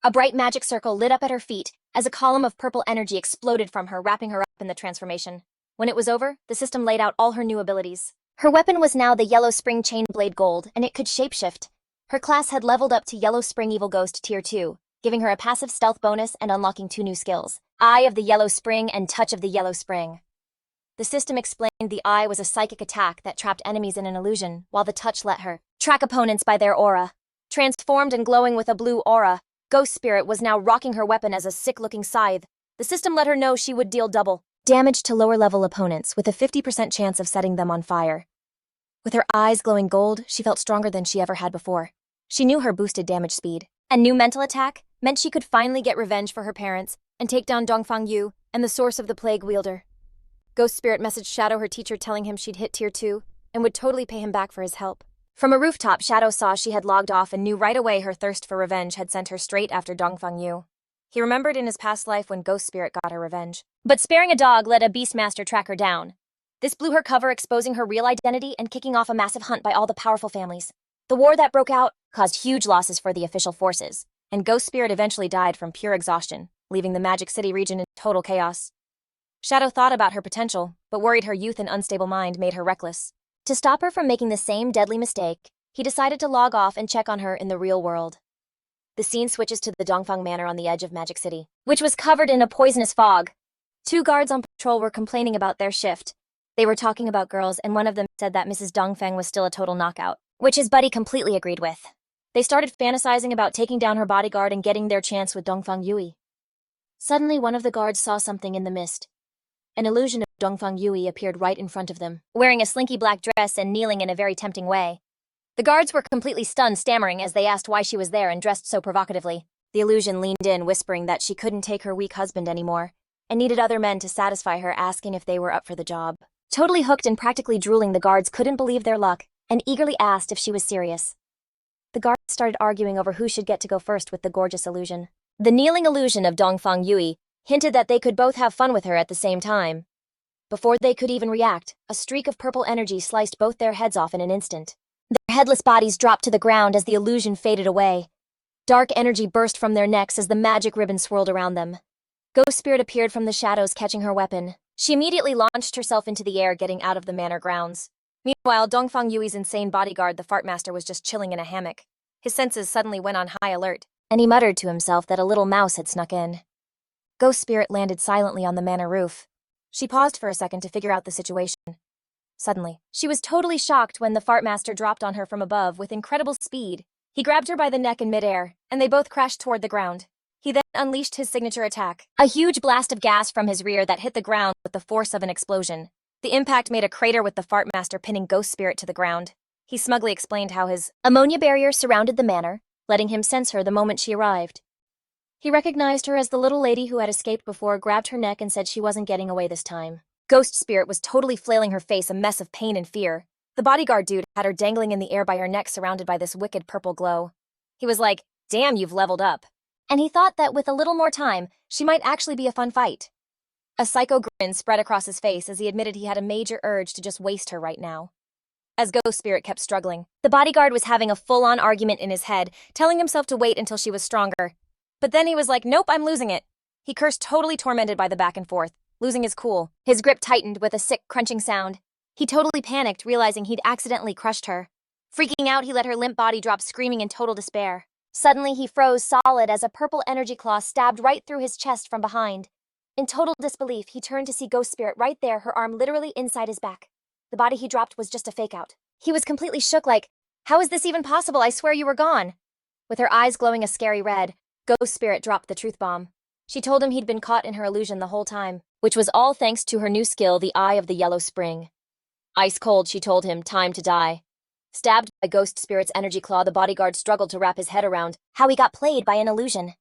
A bright magic circle lit up at her feet as a column of purple energy exploded from her, wrapping her up in the transformation. When it was over, the system laid out all her new abilities. Her weapon was now the Yellow Spring Chain Blade Gold, and it could shapeshift. Her class had leveled up to Yellow Spring Evil Ghost Tier 2, giving her a passive stealth bonus and unlocking 2 new skills, Eye of the Yellow Spring and Touch of the Yellow Spring. The system explained the Eye was a psychic attack that trapped enemies in an illusion, while the Touch let her track opponents by their aura. Transformed and glowing with a blue aura, Ghost Spirit was now rocking her weapon as a sick-looking scythe. The system let her know she would deal double damage to lower-level opponents with a 50% chance of setting them on fire. With her eyes glowing gold, she felt stronger than she ever had before. She knew her boosted damage speed. A new mental attack meant she could finally get revenge for her parents and take down Dongfang Yu and the source of the plague wielder. Ghost Spirit messaged Shadow, her teacher, telling him she'd hit Tier 2 and would totally pay him back for his help. From a rooftop, Shadow saw she had logged off and knew right away her thirst for revenge had sent her straight after Dongfang Yu. He remembered in his past life when Ghost Spirit got her revenge. But sparing a dog let a Beastmaster track her down. This blew her cover, exposing her real identity and kicking off a massive hunt by all the powerful families. The war that broke out caused huge losses for the official forces, and Ghost Spirit eventually died from pure exhaustion, leaving the Magic City region in total chaos. Shadow thought about her potential, but worried her youth and unstable mind made her reckless. To stop her from making the same deadly mistake, he decided to log off and check on her in the real world. The scene switches to the Dongfang Manor on the edge of Magic City, which was covered in a poisonous fog. 2 guards on patrol were complaining about their shift. They were talking about girls, and one of them said that Mrs. Dongfang was still a total knockout, which his buddy completely agreed with. They started fantasizing about taking down her bodyguard and getting their chance with Dongfang Yui. Suddenly, one of the guards saw something in the mist. An illusion of Dongfang Yui appeared right in front of them, wearing a slinky black dress and kneeling in a very tempting way. The guards were completely stunned, stammering as they asked why she was there and dressed so provocatively. The illusion leaned in, whispering that she couldn't take her weak husband anymore, and needed other men to satisfy her, asking if they were up for the job. Totally hooked and practically drooling, the guards couldn't believe their luck, and eagerly asked if she was serious. The guards started arguing over who should get to go first with the gorgeous illusion. The kneeling illusion of Dongfang Yui hinted that they could both have fun with her at the same time. Before they could even react, a streak of purple energy sliced both their heads off in an instant. Their headless bodies dropped to the ground as the illusion faded away. Dark energy burst from their necks as the magic ribbon swirled around them. Ghost Spirit appeared from the shadows, catching her weapon. She immediately launched herself into the air, getting out of the manor grounds. Meanwhile, Dongfang Yui's insane bodyguard, the Fartmaster, was just chilling in a hammock. His senses suddenly went on high alert, and he muttered to himself that a little mouse had snuck in. Ghost Spirit landed silently on the manor roof. She paused for a second to figure out the situation. Suddenly, she was totally shocked when the Fartmaster dropped on her from above with incredible speed. He grabbed her by the neck in midair, and they both crashed toward the ground. He then unleashed his signature attack, a huge blast of gas from his rear that hit the ground with the force of an explosion. The impact made a crater with the Fartmaster pinning Ghost Spirit to the ground. He smugly explained how his ammonia barrier surrounded the manor, letting him sense her the moment she arrived. He recognized her as the little lady who had escaped before, grabbed her neck, and said she wasn't getting away this time. Ghost Spirit was totally flailing her face, a mess of pain and fear. The bodyguard dude had her dangling in the air by her neck, surrounded by this wicked purple glow. He was like, "Damn, you've leveled up." And he thought that with a little more time, she might actually be a fun fight. A psycho grin spread across his face as he admitted he had a major urge to just waste her right now. As Ghost Spirit kept struggling, the bodyguard was having a full-on argument in his head, telling himself to wait until she was stronger. But then he was like, "Nope, I'm losing it." He cursed, totally tormented by the back and forth, losing his cool. His grip tightened with a sick, crunching sound. He totally panicked, realizing he'd accidentally crushed her. Freaking out, he let her limp body drop, screaming in total despair. Suddenly, he froze solid as a purple energy claw stabbed right through his chest from behind. In total disbelief, he turned to see Ghost Spirit right there, her arm literally inside his back. The body he dropped was just a fake-out. He was completely shook, like, "How is this even possible? I swear you were gone." With her eyes glowing a scary red, Ghost Spirit dropped the truth bomb. She told him he'd been caught in her illusion the whole time, which was all thanks to her new skill, the Eye of the Yellow Spring. Ice cold, she told him, time to die. Stabbed by Ghost Spirit's energy claw, the bodyguard struggled to wrap his head around how he got played by an illusion.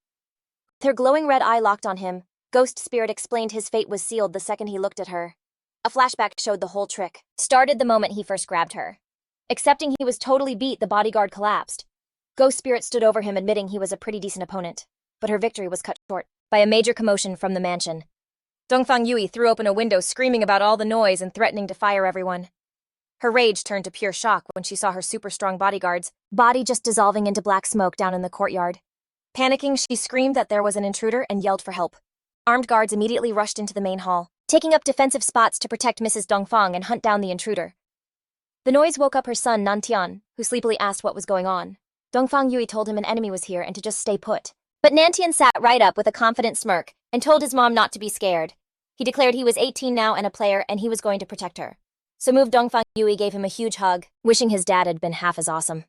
With her glowing red eye locked on him, Ghost Spirit explained his fate was sealed the second he looked at her. A flashback showed the whole trick started the moment he first grabbed her. Accepting he was totally beat, the bodyguard collapsed. Ghost Spirit stood over him, admitting he was a pretty decent opponent. But her victory was cut short by a major commotion from the mansion. Dongfang Yui threw open a window, screaming about all the noise and threatening to fire everyone. Her rage turned to pure shock when she saw her super strong bodyguard's body just dissolving into black smoke down in the courtyard. Panicking, she screamed that there was an intruder and yelled for help. Armed guards immediately rushed into the main hall, taking up defensive spots to protect Mrs. Dongfang and hunt down the intruder. The noise woke up her son, Nantian, who sleepily asked what was going on. Dongfang Yui told him an enemy was here and to just stay put. But Nantian sat right up with a confident smirk and told his mom not to be scared. He declared he was 18 now and a player and he was going to protect her. So moved, Dongfang Yui gave him a huge hug, wishing his dad had been half as awesome.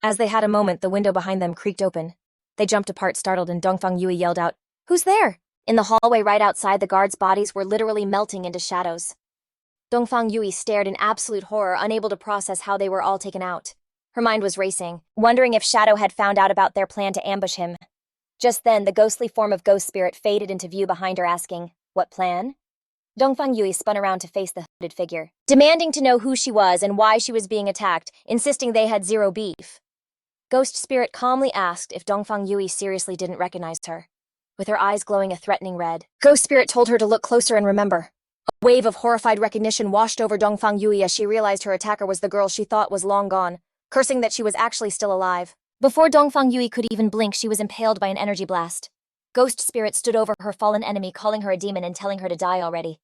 As they had a moment, the window behind them creaked open. They jumped apart, startled, and Dongfang Yui yelled out, "Who's there?" In the hallway right outside, the guards' bodies were literally melting into shadows. Dongfang Yui stared in absolute horror, unable to process how they were all taken out. Her mind was racing, wondering if Shadow had found out about their plan to ambush him. Just then, the ghostly form of Ghost Spirit faded into view behind her, asking, "What plan?" Dongfang Yui spun around to face the hooded figure, demanding to know who she was and why she was being attacked, insisting they had zero beef. Ghost Spirit calmly asked if Dongfang Yui seriously didn't recognize her. With her eyes glowing a threatening red, Ghost Spirit told her to look closer and remember. A wave of horrified recognition washed over Dongfang Yui as she realized her attacker was the girl she thought was long gone, cursing that she was actually still alive. Before Dongfang Yui could even blink, she was impaled by an energy blast. Ghost Spirit stood over her fallen enemy, calling her a demon and telling her to die already.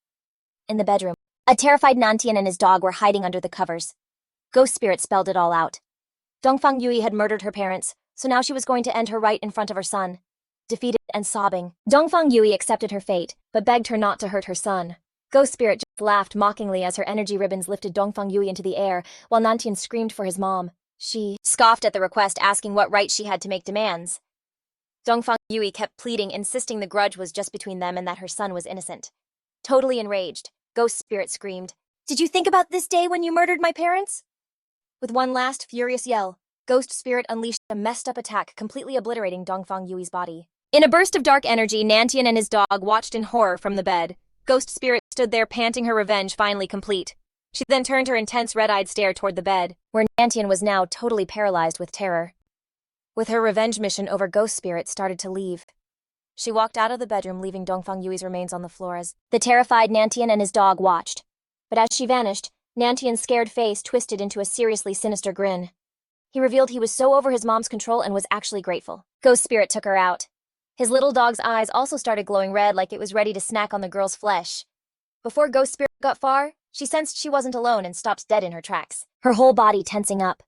In the bedroom, a terrified Nantian and his dog were hiding under the covers. Ghost Spirit spelled it all out. Dongfang Yui had murdered her parents, so now she was going to end her right in front of her son. Defeated and sobbing, Dongfang Yui accepted her fate, but begged her not to hurt her son. Ghost Spirit just laughed mockingly as her energy ribbons lifted Dongfang Yui into the air, while Nantian screamed for his mom. She scoffed at the request, asking what right she had to make demands. Dongfang Yui kept pleading, insisting the grudge was just between them and that her son was innocent. Totally enraged, Ghost Spirit screamed, "Did you think about this day when you murdered my parents?" With one last furious yell, Ghost Spirit unleashed a messed-up attack, completely obliterating Dongfang Yui's body. In a burst of dark energy, Nantian and his dog watched in horror from the bed. Ghost Spirit stood there, panting, her revenge finally complete. She then turned her intense red-eyed stare toward the bed, where Nantian was now totally paralyzed with terror. With her revenge mission over, Ghost Spirit started to leave. She walked out of the bedroom, leaving Dongfang Yui's remains on the floor as the terrified Nantian and his dog watched. But as she vanished, Nantian's scared face twisted into a seriously sinister grin. He revealed he was so over his mom's control and was actually grateful. Ghost Spirit took her out. His little dog's eyes also started glowing red, like it was ready to snack on the girl's flesh. Before Ghost Spirit got far, she sensed she wasn't alone and stopped dead in her tracks, her whole body tensing up.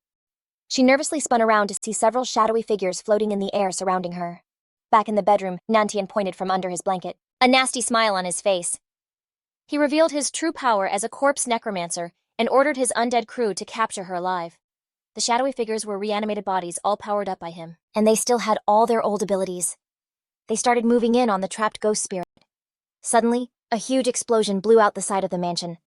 She nervously spun around to see several shadowy figures floating in the air surrounding her. Back in the bedroom, Nantian pointed from under his blanket, a nasty smile on his face. He revealed his true power as a corpse necromancer and ordered his undead crew to capture her alive. The shadowy figures were reanimated bodies, all powered up by him, and they still had all their old abilities. They started moving in on the trapped Ghost Spirit. Suddenly, a huge explosion blew out the side of the mansion.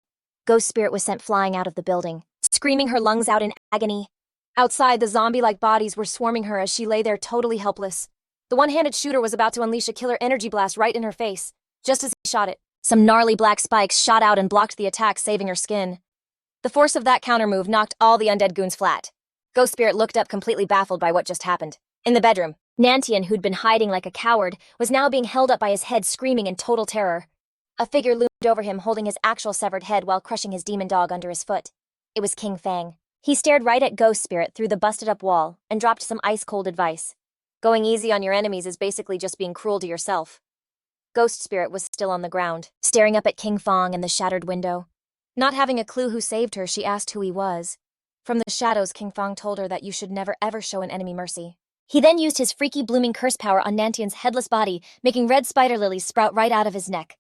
Ghost Spirit was sent flying out of the building, screaming her lungs out in agony. Outside, the zombie-like bodies were swarming her as she lay there totally helpless. The one-handed shooter was about to unleash a killer energy blast right in her face. Just as he shot it, some gnarly black spikes shot out and blocked the attack, saving her skin. The force of that counter-move knocked all the undead goons flat. Ghost Spirit looked up, completely baffled by what just happened. In the bedroom, Nantian, who'd been hiding like a coward, was now being held up by his head, screaming in total terror. A figure loomed over him, holding his actual severed head while crushing his demon dog under his foot. It was Kinfang. He stared right at Ghost Spirit through the busted-up wall and dropped some ice-cold advice. Going easy on your enemies is basically just being cruel to yourself. Ghost Spirit was still on the ground, staring up at Kinfang and the shattered window. Not having a clue who saved her, she asked who he was. From the shadows, Kinfang told her that you should never ever show an enemy mercy. He then used his freaky blooming curse power on Nantian's headless body, making red spider lilies sprout right out of his neck.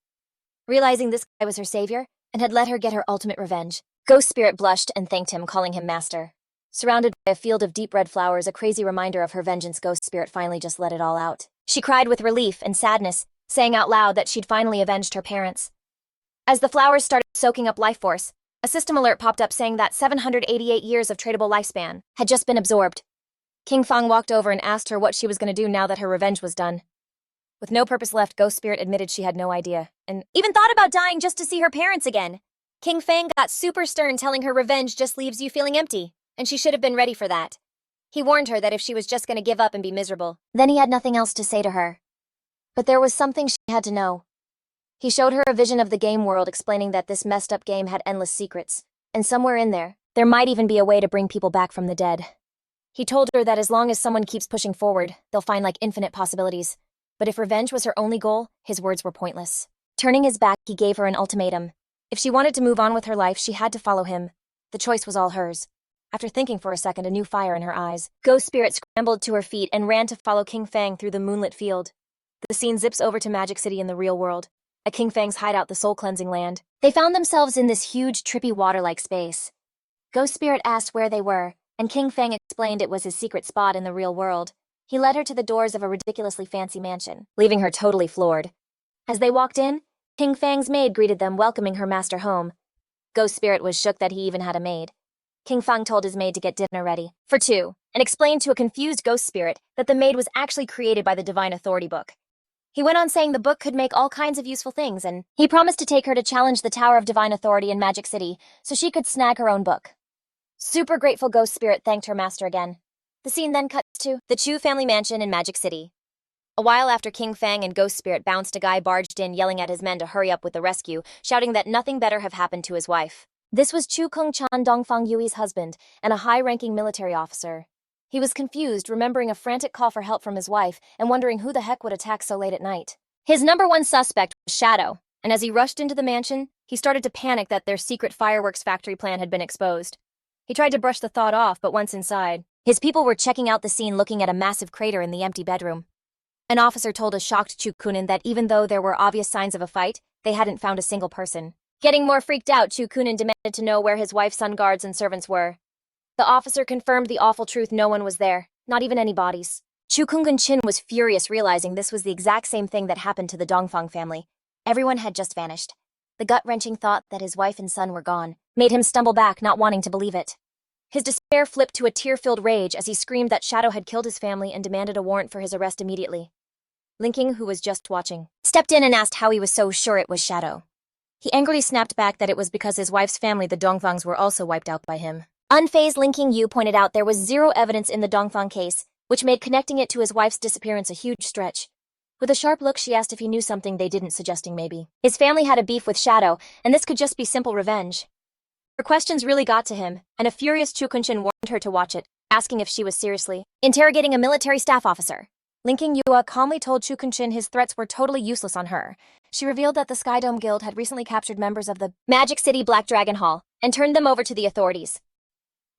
Realizing this guy was her savior and had let her get her ultimate revenge, Ghost Spirit blushed and thanked him, calling him master. Surrounded by a field of deep red flowers, a crazy reminder of her vengeance, Ghost Spirit finally just let it all out. She cried with relief and sadness, saying out loud that she'd finally avenged her parents. As the flowers started soaking up life force, a system alert popped up saying that 788 years of tradable lifespan had just been absorbed. Kinfang walked over and asked her what she was going to do now that her revenge was done. With no purpose left, Ghost Spirit admitted she had no idea, and even thought about dying just to see her parents again. Kinfang got super stern, telling her revenge just leaves you feeling empty, and she should have been ready for that. He warned her that if she was just going to give up and be miserable, then he had nothing else to say to her. But there was something she had to know. He showed her a vision of the game world, explaining that this messed-up game had endless secrets, and somewhere in there might even be a way to bring people back from the dead. He told her that as long as someone keeps pushing forward, they'll find like infinite possibilities. But if revenge was her only goal, his words were pointless. Turning his back, he gave her an ultimatum. If she wanted to move on with her life, she had to follow him. The choice was all hers. After thinking for a second, a new fire in her eyes, Ghost Spirit scrambled to her feet and ran to follow Kinfang through the moonlit field. The scene zips over to Magic City in the real world. At Kinfang's hideout, the soul-cleansing land. They found themselves in this huge, trippy water-like space. Ghost Spirit asked where they were, and Kinfang explained it was his secret spot in the real world. He led her to the doors of a ridiculously fancy mansion, leaving her totally floored. As they walked in, Kinfang's maid greeted them, welcoming her master home. Ghost Spirit was shook that he even had a maid. Kinfang told his maid to get dinner ready for two, and explained to a confused Ghost Spirit that the maid was actually created by the Divine Authority book. He went on saying the book could make all kinds of useful things, and he promised to take her to challenge the Tower of Divine Authority in Magic City so she could snag her own book. Super grateful Ghost Spirit thanked her master again. The scene then cuts to the Chu family mansion in Magic City. A while after Kinfang and Ghost Spirit bounced, a guy barged in yelling at his men to hurry up with the rescue, shouting that nothing better have happened to his wife. This was Chu Kung-chan, Dongfang Yui's husband, and a high-ranking military officer. He was confused, remembering a frantic call for help from his wife and wondering who the heck would attack so late at night. His number one suspect was Shadow, and as he rushed into the mansion, he started to panic that their secret fireworks factory plan had been exposed. He tried to brush the thought off, but once inside, his people were checking out the scene, looking at a massive crater in the empty bedroom. An officer told a shocked Chu Kunin that even though there were obvious signs of a fight, they hadn't found a single person. Getting more freaked out, Chu Kunin demanded to know where his wife's sun guards and servants were. The officer confirmed the awful truth: no one was there, not even any bodies. Chu Kung-chin was furious, realizing this was the exact same thing that happened to the Dongfang family. Everyone had just vanished. The gut-wrenching thought that his wife and son were gone made him stumble back, not wanting to believe it. His despair flipped to a tear-filled rage as he screamed that Shadow had killed his family and demanded a warrant for his arrest immediately. Linking, who was just watching, stepped in and asked how he was so sure it was Shadow. He angrily snapped back that it was because his wife's family, the Dongfangs, were also wiped out by him. Unfazed Linking Yu pointed out there was zero evidence in the Dongfang case, which made connecting it to his wife's disappearance a huge stretch. With a sharp look, she asked if he knew something they didn't, suggesting maybe his family had a beef with Shadow, and this could just be simple revenge. Her questions really got to him, and a furious Chu Kunshin warned her to watch it, asking if she was seriously interrogating a military staff officer. Linking Yua calmly told Chu Kunshin his threats were totally useless on her. She revealed that the Skydome Guild had recently captured members of the Magic City Black Dragon Hall and turned them over to the authorities.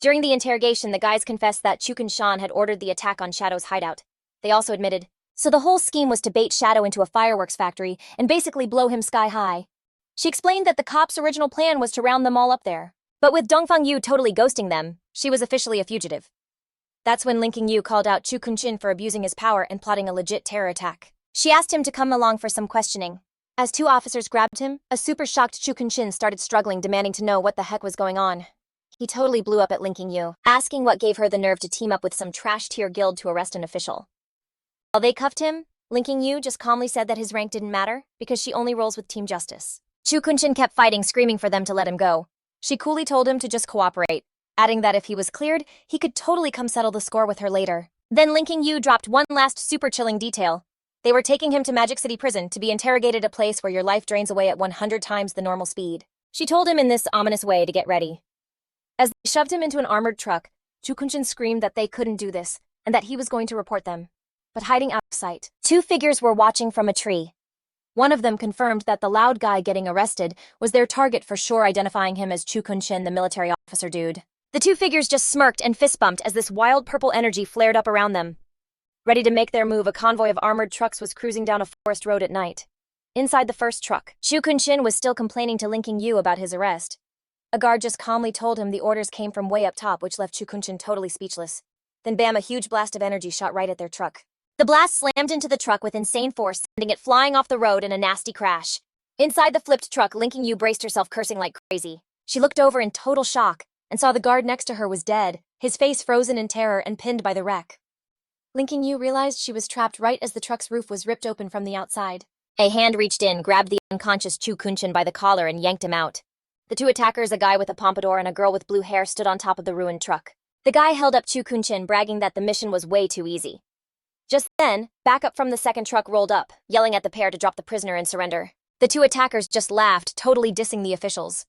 During the interrogation, the guys confessed that Chu Kunshan had ordered the attack on Shadow's hideout. They also admitted, so the whole scheme was to bait Shadow into a fireworks factory and basically blow him sky high. She explained that the cops' original plan was to round them all up there. But with Dongfang Yu totally ghosting them, she was officially a fugitive. That's when Linking Yu called out Chu Kunshin for abusing his power and plotting a legit terror attack. She asked him to come along for some questioning. As two officers grabbed him, a super shocked Chu Kunshin started struggling, demanding to know what the heck was going on. He totally blew up at Linking Yu, asking what gave her the nerve to team up with some trash-tier guild to arrest an official. While they cuffed him, Linking Yu just calmly said that his rank didn't matter because she only rolls with Team Justice. Chu Kunshin kept fighting, screaming for them to let him go. She coolly told him to just cooperate, adding that if he was cleared, he could totally come settle the score with her later. Then Linking Yu dropped one last super chilling detail. They were taking him to Magic City Prison to be interrogated, a place where your life drains away at 100 times the normal speed. She told him in this ominous way to get ready. As they shoved him into an armored truck, Chu Kunshin screamed that they couldn't do this and that he was going to report them. But hiding out of sight, two figures were watching from a tree. One of them confirmed that the loud guy getting arrested was their target for sure, identifying him as Chu Kunshin, the military officer dude. The two figures just smirked and fist-bumped as this wild purple energy flared up around them. Ready to make their move, a convoy of armored trucks was cruising down a forest road at night. Inside the first truck, Chu Kunshin was still complaining to Linking Yu about his arrest. A guard just calmly told him the orders came from way up top, which left Chu Kunshin totally speechless. Then bam, a huge blast of energy shot right at their truck. The blast slammed into the truck with insane force, sending it flying off the road in a nasty crash. Inside the flipped truck, Linking Yu braced herself, cursing like crazy. She looked over in total shock and saw the guard next to her was dead, his face frozen in terror and pinned by the wreck. Linking Yu realized she was trapped right as the truck's roof was ripped open from the outside. A hand reached in, grabbed the unconscious Chu Kunshin by the collar and yanked him out. The two attackers, a guy with a pompadour and a girl with blue hair, stood on top of the ruined truck. The guy held up Chu Kunshin, bragging that the mission was way too easy. Just then, backup from the second truck rolled up, yelling at the pair to drop the prisoner and surrender. The two attackers just laughed, totally dissing the officials.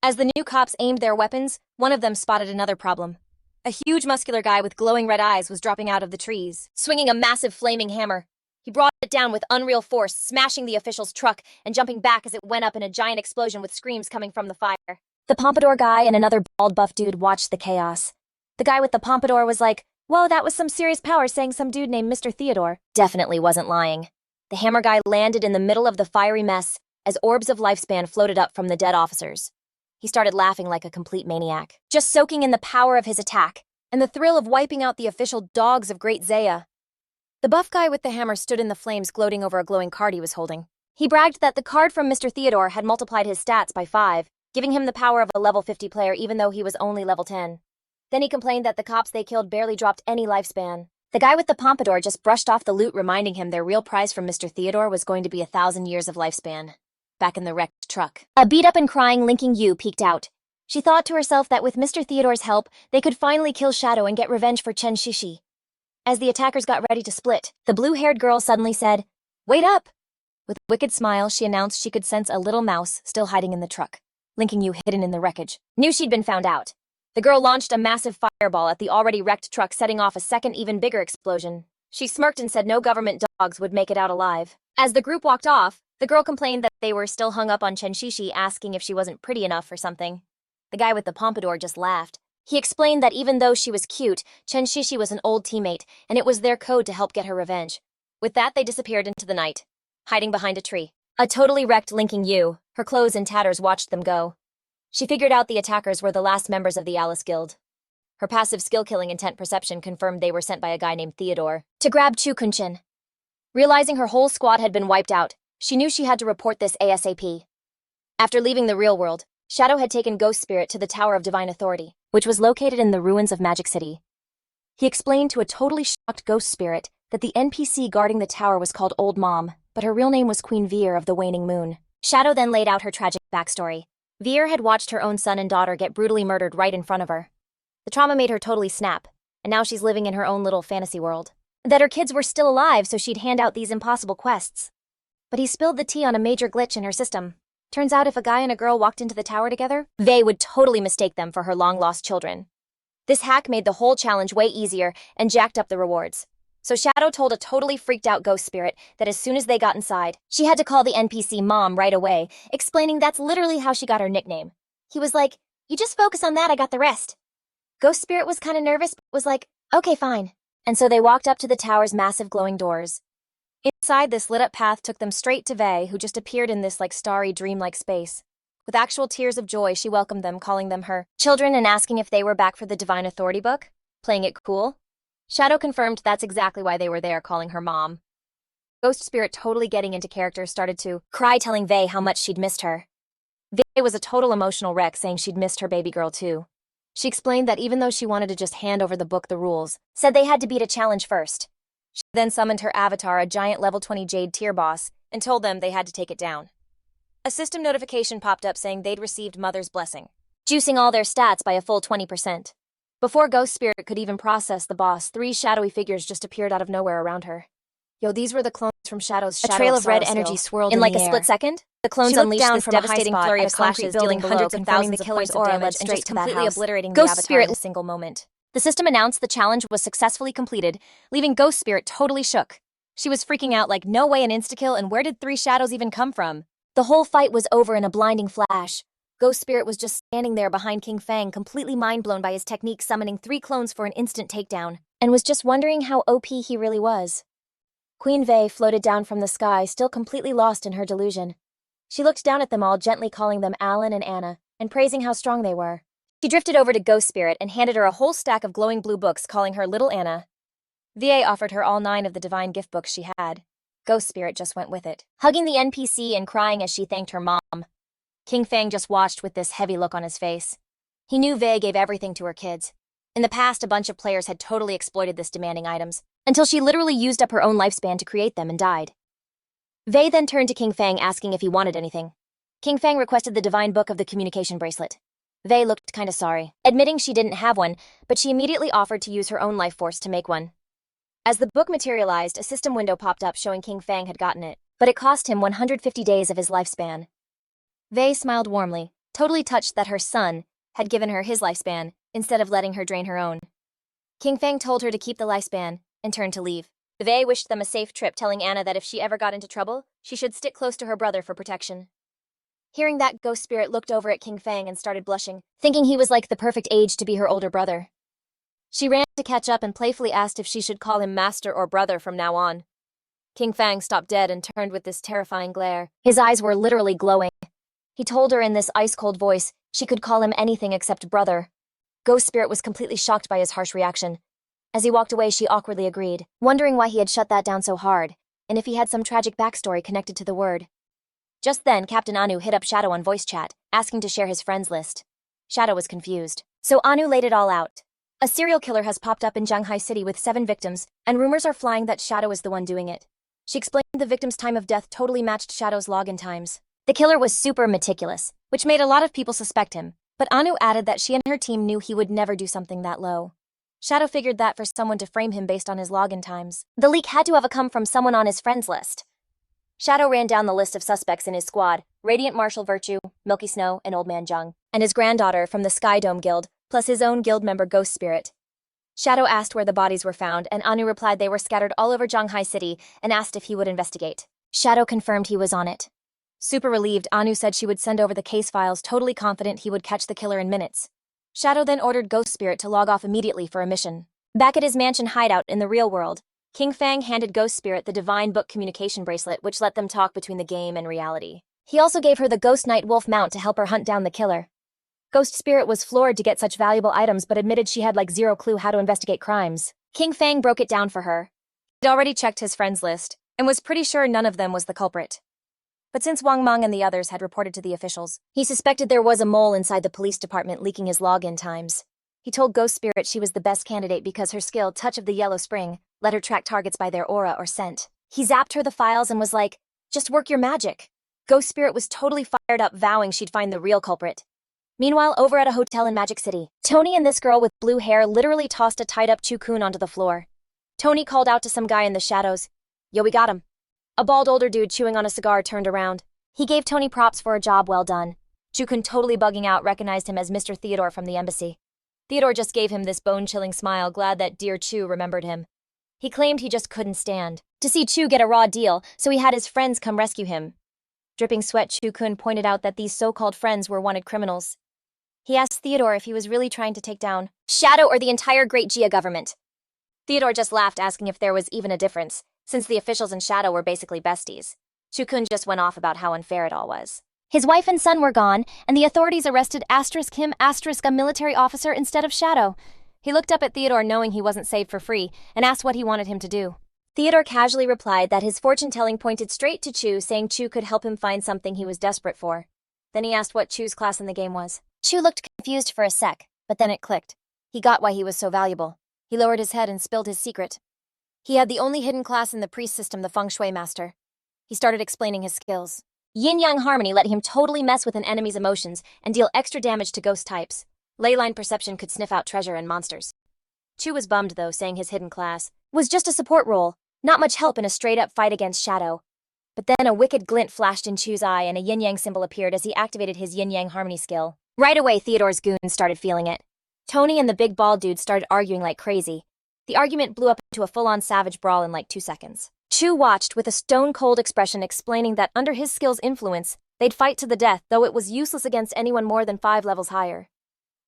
As the new cops aimed their weapons, one of them spotted another problem. A huge muscular guy with glowing red eyes was dropping out of the trees, swinging a massive flaming hammer. He brought it down with unreal force, smashing the official's truck and jumping back as it went up in a giant explosion with screams coming from the fire. The pompadour guy and another bald buff dude watched the chaos. The guy with the pompadour was like, "Whoa, that was some serious power," saying some dude named Mr. Theodore definitely wasn't lying. The hammer guy landed in the middle of the fiery mess as orbs of lifespan floated up from the dead officers. He started laughing like a complete maniac, just soaking in the power of his attack and the thrill of wiping out the official dogs of Great Zaya. The buff guy with the hammer stood in the flames gloating over a glowing card he was holding. He bragged that the card from Mr. Theodore had multiplied his stats by 5, giving him the power of a level 50 player even though he was only level 10. Then he complained that the cops they killed barely dropped any lifespan. The guy with the pompadour just brushed off the loot, reminding him their real prize from Mr. Theodore was going to be 1,000 years of lifespan. Back in the wrecked truck, a beat-up and crying Kin Xiou peeked out. She thought to herself that with Mr. Theodore's help, they could finally kill Shadow and get revenge for Chen Shishi. As the attackers got ready to split, the blue-haired girl suddenly said, "Wait up!" With a wicked smile, she announced she could sense a little mouse still hiding in the truck. Kin Xiou, hidden in the wreckage, knew she'd been found out. The girl launched a massive fireball at the already wrecked truck, setting off a second, even bigger explosion. She smirked and said no government dogs would make it out alive. As the group walked off, the girl complained that they were still hung up on Chen Shishi, asking if she wasn't pretty enough or something. The guy with the pompadour just laughed. He explained that even though she was cute, Chen Shishi was an old teammate, and it was their code to help get her revenge. With that, they disappeared into the night, hiding behind a tree. A totally wrecked Kin Xiou, her clothes in tatters, watched them go. She figured out the attackers were the last members of the Alice Guild. Her passive skill-killing intent perception confirmed they were sent by a guy named Theodore to grab Chu Kunshin. Realizing her whole squad had been wiped out, she knew she had to report this ASAP. After leaving the real world, Shadow had taken Ghost Spirit to the Tower of Divine Authority, which was located in the ruins of Magic City. He explained to a totally shocked Ghost Spirit that the NPC guarding the tower was called Old Mom, but her real name was Queen Veer of the Waning Moon. Shadow then laid out her tragic backstory. Veer had watched her own son and daughter get brutally murdered right in front of her. The trauma made her totally snap, and now she's living in her own little fantasy world. That her kids were still alive, so she'd hand out these impossible quests. But he spilled the tea on a major glitch in her system. Turns out if a guy and a girl walked into the tower together, they would totally mistake them for her long-lost children. This hack made the whole challenge way easier and jacked up the rewards. So Shadow told a totally freaked-out Ghost Spirit that as soon as they got inside, she had to call the NPC Mom right away, explaining that's literally how she got her nickname. He was like, "You just focus on that, I got the rest." Ghost Spirit was kind of nervous, but was like, "Okay, fine." And so they walked up to the tower's massive glowing doors. Inside, this lit-up path took them straight to Vei, who just appeared in this starry, dreamlike space. With actual tears of joy, she welcomed them, calling them her children and asking if they were back for the Divine Authority book. Playing it cool? Shadow confirmed that's exactly why they were there, calling her mom. Ghost Spirit, totally getting into character, started to cry, telling Vei how much she'd missed her. Vei was a total emotional wreck, saying she'd missed her baby girl too. She explained that even though she wanted to just hand over the book, the rules said they had to beat a challenge first. She then summoned her avatar, a giant level 20 Jade tier boss, and told them they had to take it down. A system notification popped up saying they'd received Mother's Blessing, juicing all their stats by a full 20%. Before Ghost Spirit could even process the boss, 3 shadowy figures just appeared out of nowhere around her. Yo, these were the clones from Shadow's Shadow. A trail of red energy swirled in like a split second. The clones unleashed this devastating flurry of slashes, dealing hundreds of thousands of points of damage and just completely obliterating the avatar in a single moment. The system announced the challenge was successfully completed, leaving Ghost Spirit totally shook. She was freaking out like, no way, an insta-kill, and where did 3 shadows even come from? The whole fight was over in a blinding flash. Ghost Spirit was just standing there behind Kinfang, completely mind-blown by his technique, summoning 3 clones for an instant takedown, and was just wondering how OP he really was. Queen Vei floated down from the sky, still completely lost in her delusion. She looked down at them all, gently calling them Alan and Anna, and praising how strong they were. She drifted over to Ghost Spirit and handed her a whole stack of glowing blue books, calling her Little Anna. VA offered her all 9 of the divine gift books she had. Ghost Spirit just went with it, hugging the NPC and crying as she thanked her mom. Kinfang just watched with this heavy look on his face. He knew Vei gave everything to her kids. In the past, a bunch of players had totally exploited this demanding items, until she literally used up her own lifespan to create them and died. Vei then turned to Kinfang, asking if he wanted anything. Kinfang requested the divine book of the communication bracelet. Vei looked kinda sorry, admitting she didn't have one, but she immediately offered to use her own life force to make one. As the book materialized, a system window popped up showing Kinfang had gotten it, but it cost him 150 days of his lifespan. Vei smiled warmly, totally touched that her son had given her his lifespan, instead of letting her drain her own. Kinfang told her to keep the lifespan and turned to leave. Vei wished them a safe trip, telling Anna that if she ever got into trouble, she should stick close to her brother for protection. Hearing that, Ghost Spirit looked over at Kinfang and started blushing, thinking he was like the perfect age to be her older brother. She ran to catch up and playfully asked if she should call him master or brother from now on. Kinfang stopped dead and turned with this terrifying glare. His eyes were literally glowing. He told her in this ice-cold voice she could call him anything except brother. Ghost Spirit was completely shocked by his harsh reaction. As he walked away, she awkwardly agreed, wondering why he had shut that down so hard, and if he had some tragic backstory connected to the word. Just then, Captain Anu hit up Shadow on voice chat, asking to share his friends list. Shadow was confused, so Anu laid it all out. A serial killer has popped up in Shanghai City with 7 victims, and rumors are flying that Shadow is the one doing it. She explained the victim's time of death totally matched Shadow's login times. The killer was super meticulous, which made a lot of people suspect him, but Anu added that she and her team knew he would never do something that low. Shadow figured that for someone to frame him based on his login times, the leak had to have come from someone on his friends list. Shadow ran down the list of suspects in his squad: Radiant Marshal Virtue, Milky Snow, and Old Man Jung, and his granddaughter from the Sky Dome Guild, plus his own guild member Ghost Spirit. Shadow asked where the bodies were found, and Anu replied they were scattered all over Shanghai City and asked if he would investigate. Shadow confirmed he was on it. Super relieved, Anu said she would send over the case files, totally confident he would catch the killer in minutes. Shadow then ordered Ghost Spirit to log off immediately for a mission. Back at his mansion hideout in the real world, Kinfang handed Ghost Spirit the Divine Book communication bracelet, which let them talk between the game and reality. He also gave her the Ghost Knight Wolf mount to help her hunt down the killer. Ghost Spirit was floored to get such valuable items, but admitted she had like zero clue how to investigate crimes. Kinfang broke it down for her. He'd already checked his friends list, and was pretty sure none of them was the culprit. But since Wang Meng and the others had reported to the officials, he suspected there was a mole inside the police department leaking his login times. He told Ghost Spirit she was the best candidate because her skill, Touch of the Yellow Spring, let her track targets by their aura or scent. He zapped her the files and was like, "Just work your magic." Ghost Spirit was totally fired up, vowing she'd find the real culprit. Meanwhile, over at a hotel in Magic City, Tony and this girl with blue hair literally tossed a tied-up Chu-kun onto the floor. Tony called out to some guy in the shadows, "Yo, we got him." A bald older dude chewing on a cigar turned around. He gave Tony props for a job well done. Chu-kun, totally bugging out, recognized him as Mr. Theodore from the embassy. Theodore just gave him this bone-chilling smile, glad that dear Chu remembered him. He claimed he just couldn't stand to see Chu get a raw deal, so he had his friends come rescue him. Dripping sweat, Chu-kun pointed out that these so-called friends were wanted criminals. He asked Theodore if he was really trying to take down Shadow or the entire Great Jia government. Theodore just laughed, asking if there was even a difference, since the officials and Shadow were basically besties. Chu-kun just went off about how unfair it all was. His wife and son were gone, and the authorities arrested him, a military officer instead of Shadow. He looked up at Theodore, knowing he wasn't saved for free, and asked what he wanted him to do. Theodore casually replied that his fortune-telling pointed straight to Chu, saying Chu could help him find something he was desperate for. Then he asked what Chu's class in the game was. Chu looked confused for a sec, but then it clicked. He got why he was so valuable. He lowered his head and spilled his secret. He had the only hidden class in the priest system, the Feng Shui Master. He started explaining his skills. Yin-Yang Harmony let him totally mess with an enemy's emotions and deal extra damage to ghost types. Leyline Perception could sniff out treasure and monsters. Chu was bummed, though, saying his hidden class was just a support role, not much help in a straight-up fight against Shadow. But then a wicked glint flashed in Chu's eye and a yin-yang symbol appeared as he activated his yin-yang harmony skill. Right away, Theodore's goons started feeling it. Tony and the big bald dude started arguing like crazy. The argument blew up into a full-on savage brawl in like 2 seconds. Chu watched with a stone-cold expression, explaining that under his skill's influence, they'd fight to the death, though it was useless against anyone more than 5 levels higher.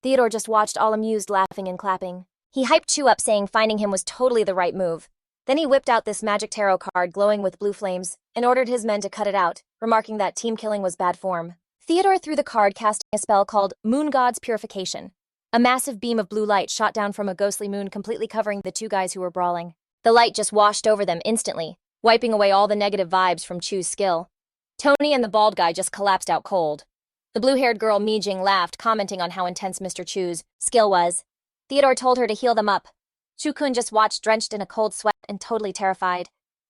Theodore just watched, all amused, laughing and clapping. He hyped Chu up, saying finding him was totally the right move. Then he whipped out this magic tarot card glowing with blue flames and ordered his men to cut it out, remarking that team killing was bad form. Theodore threw the card, casting a spell called Moon God's Purification. A massive beam of blue light shot down from a ghostly moon, completely covering the 2 guys who were brawling. The light just washed over them instantly, wiping away all the negative vibes from Chu's skill. Tony and the bald guy just collapsed out cold. The blue-haired girl Mi Jing laughed, commenting on how intense Mr. Chu's skill was. Theodore told her to heal them up. Chu-kun just watched, drenched in a cold sweat and totally terrified.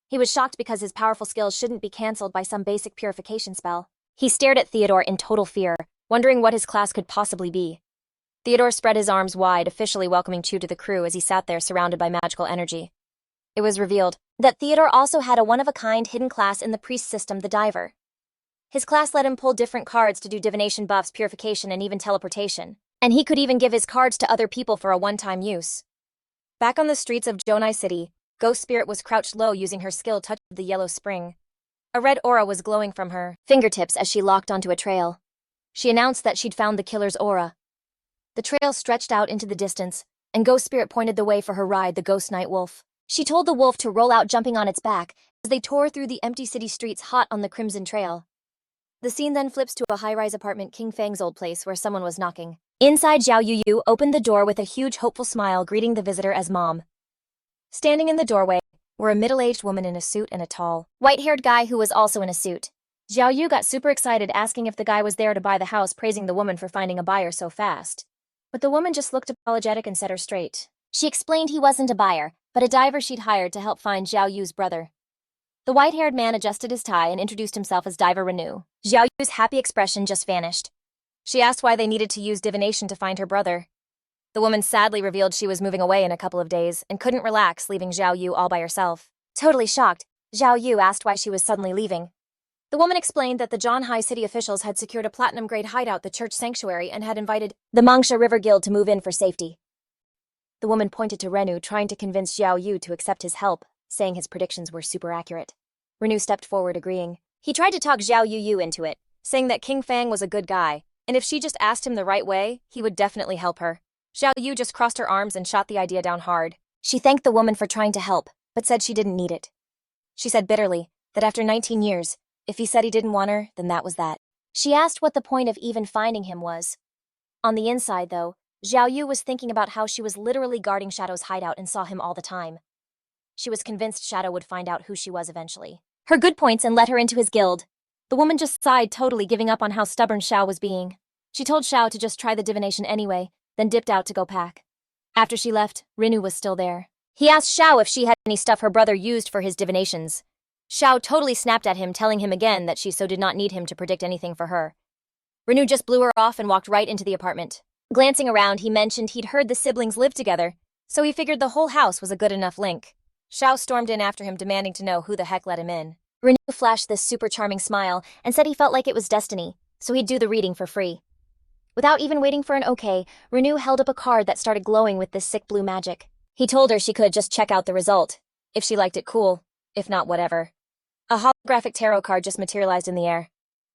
He was shocked because his powerful skills shouldn't be cancelled by some basic purification spell. He stared at Theodore in total fear, wondering what his class could possibly be. Theodore spread his arms wide, officially welcoming Chu to the crew as he sat there surrounded by magical energy. It was revealed that Theodore also had a one-of-a-kind hidden class in the priest system, the Diver. His class let him pull different cards to do divination buffs, purification, and even teleportation. And he could even give his cards to other people for a one-time use. Back on the streets of Jonai City, Ghost Spirit was crouched low using her skill touch of the yellow spring. A red aura was glowing from her fingertips as she locked onto a trail. She announced that she'd found the killer's aura. The trail stretched out into the distance, and Ghost Spirit pointed the way for her ride, the Ghost Night Wolf. She told the wolf to roll out, jumping on its back, as they tore through the empty city streets hot on the Crimson Trail. The scene then flips to a high-rise apartment, Kinfang's old place, where someone was knocking. Inside, Zhao Yu opened the door with a huge hopeful smile, greeting the visitor as Mom. Standing in the doorway were a middle-aged woman in a suit and a tall, white-haired guy who was also in a suit. Zhao Yu got super excited, asking if the guy was there to buy the house, praising the woman for finding a buyer so fast. But the woman just looked apologetic and set her straight. She explained he wasn't a buyer, but a diver she'd hired to help find Zhao Yu's brother. The white-haired man adjusted his tie and introduced himself as Diver Renew. Zhao Yu's happy expression just vanished. She asked why they needed to use divination to find her brother. The woman sadly revealed she was moving away in a couple of days and couldn't relax, leaving Zhao Yu all by herself. Totally shocked, Zhao Yu asked why she was suddenly leaving. The woman explained that the Zhanhai city officials had secured a platinum-grade hideout, the church sanctuary, and had invited the Mangsha River Guild to move in for safety. The woman pointed to Renu, trying to convince Zhao Yu to accept his help, saying his predictions were super accurate. Renu stepped forward, agreeing. He tried to talk Zhao Yu into it, saying that Kinfang was a good guy, and if she just asked him the right way, he would definitely help her. Zhao Yu just crossed her arms and shot the idea down hard. She thanked the woman for trying to help, but said she didn't need it. She said bitterly that after 19 years, if he said he didn't want her, then that was that. She asked what the point of even finding him was. On the inside, though, Zhao Yu was thinking about how she was literally guarding Shadow's hideout and saw him all the time. She was convinced Shadow would find out who she was eventually. Her good points and let her into his guild. The woman just sighed, totally giving up on how stubborn Xiao was being. She told Xiao to just try the divination anyway, then dipped out to go pack. After she left, Renu was still there. He asked Xiao if she had any stuff her brother used for his divinations. Xiao totally snapped at him, telling him again that she so did not need him to predict anything for her. Renu just blew her off and walked right into the apartment. Glancing around, he mentioned he'd heard the siblings lived together, so he figured the whole house was a good enough link. Xiao stormed in after him, demanding to know who the heck let him in. Renu flashed this super charming smile and said he felt like it was destiny, so he'd do the reading for free. Without even waiting for an okay, Renu held up a card that started glowing with this sick blue magic. He told her she could just check out the result. If she liked it, cool. If not, whatever. A holographic tarot card just materialized in the air.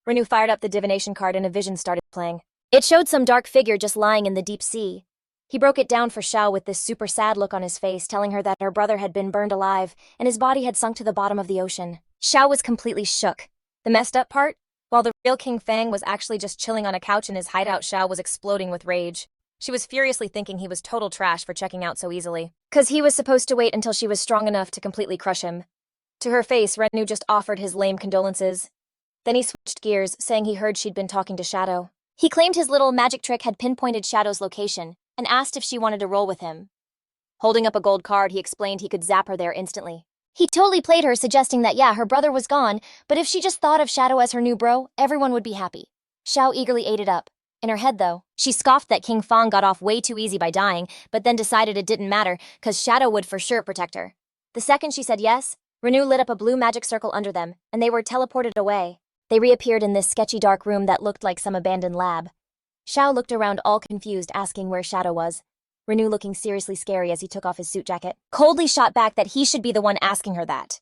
Renu fired up the divination card and a vision started playing. It showed some dark figure just lying in the deep sea. He broke it down for Xiao with this super sad look on his face, telling her that her brother had been burned alive and his body had sunk to the bottom of the ocean. Xiao was completely shook. The messed up part? While the real Kinfang was actually just chilling on a couch in his hideout, Xiao was exploding with rage. She was furiously thinking he was total trash for checking out so easily. 'Cause he was supposed to wait until she was strong enough to completely crush him. To her face, Renu just offered his lame condolences. Then he switched gears, saying he heard she'd been talking to Shadow. He claimed his little magic trick had pinpointed Shadow's location, and asked if she wanted to roll with him. Holding up a gold card, he explained he could zap her there instantly. He totally played her, suggesting that yeah, her brother was gone, but if she just thought of Shadow as her new bro, everyone would be happy. Xiao eagerly ate it up. In her head, though, she scoffed that Kinfang got off way too easy by dying, but then decided it didn't matter, 'cause Shadow would for sure protect her. The second she said yes, Renu lit up a blue magic circle under them, and they were teleported away. They reappeared in this sketchy dark room that looked like some abandoned lab. Xiao looked around all confused, asking where Shadow was. Renu looking seriously scary as he took off his suit jacket, coldly shot back that he should be the one asking her that.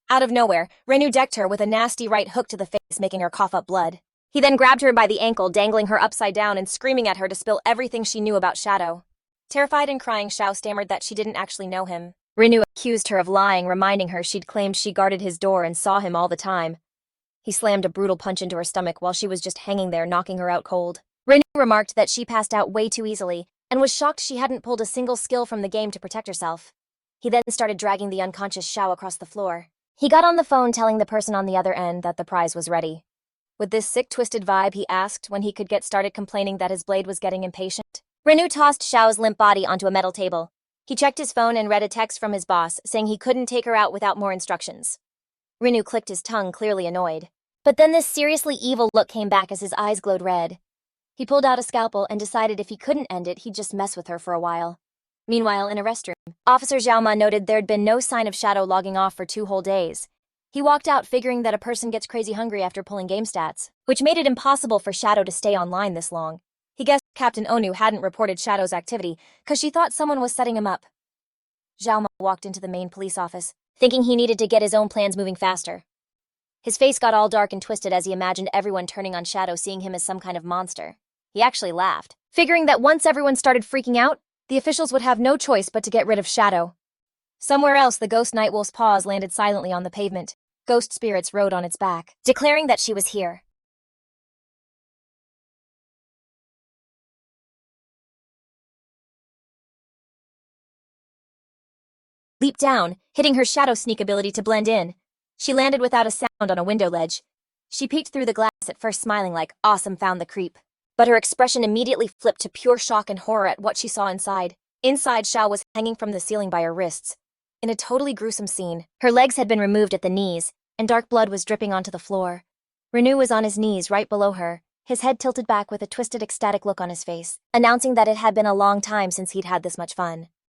Out of nowhere, Renu decked her with a nasty right hook to the face, making her cough up blood. He then grabbed her by the ankle, dangling her upside down and screaming at her to spill everything she knew about Shadow. Terrified and crying, Xiao stammered that she didn't actually know him. Renu accused her of lying, reminding her she'd claimed she guarded his door and saw him all the time. He slammed a brutal punch into her stomach while she was just hanging there, knocking her out cold. Renu remarked that she passed out way too easily, and was shocked she hadn't pulled a single skill from the game to protect herself. He then started dragging the unconscious Xiao across the floor. He got on the phone telling the person on the other end that the prize was ready. With this sick, twisted vibe, he asked when he could get started, complaining that his blade was getting impatient. Renu tossed Xiao's limp body onto a metal table. He checked his phone and read a text from his boss, saying he couldn't take her out without more instructions. Renu clicked his tongue, clearly annoyed. But then this seriously evil look came back as his eyes glowed red. He pulled out a scalpel and decided if he couldn't end it, he'd just mess with her for a while. Meanwhile, in a restroom, Officer Zhaoma noted there'd been no sign of Shadow logging off for 2 whole days. He walked out figuring that a person gets crazy hungry after pulling game stats, which made it impossible for Shadow to stay online this long. He guessed Captain Onu hadn't reported Shadow's activity because she thought someone was setting him up. Zhao Ma walked into the main police office, thinking he needed to get his own plans moving faster. His face got all dark and twisted as he imagined everyone turning on Shadow, seeing him as some kind of monster. He actually laughed, figuring that once everyone started freaking out, the officials would have no choice but to get rid of Shadow. Somewhere else, the ghost Nightwolf's paws landed silently on the pavement. Ghost spirits rode on its back, declaring that she was here. Leaped down, hitting her shadow sneak ability to blend in. She landed without a sound on a window ledge. She peeked through the glass, at first smiling like, "Awesome, found the creep." But her expression immediately flipped to pure shock and horror at what she saw inside. Inside, Xiao was hanging from the ceiling by her wrists. In a totally gruesome scene, her legs had been removed at the knees, and dark blood was dripping onto the floor. Renew was on his knees right below her, his head tilted back with a twisted, ecstatic look on his face, announcing that it had been a long time since he'd had this much fun.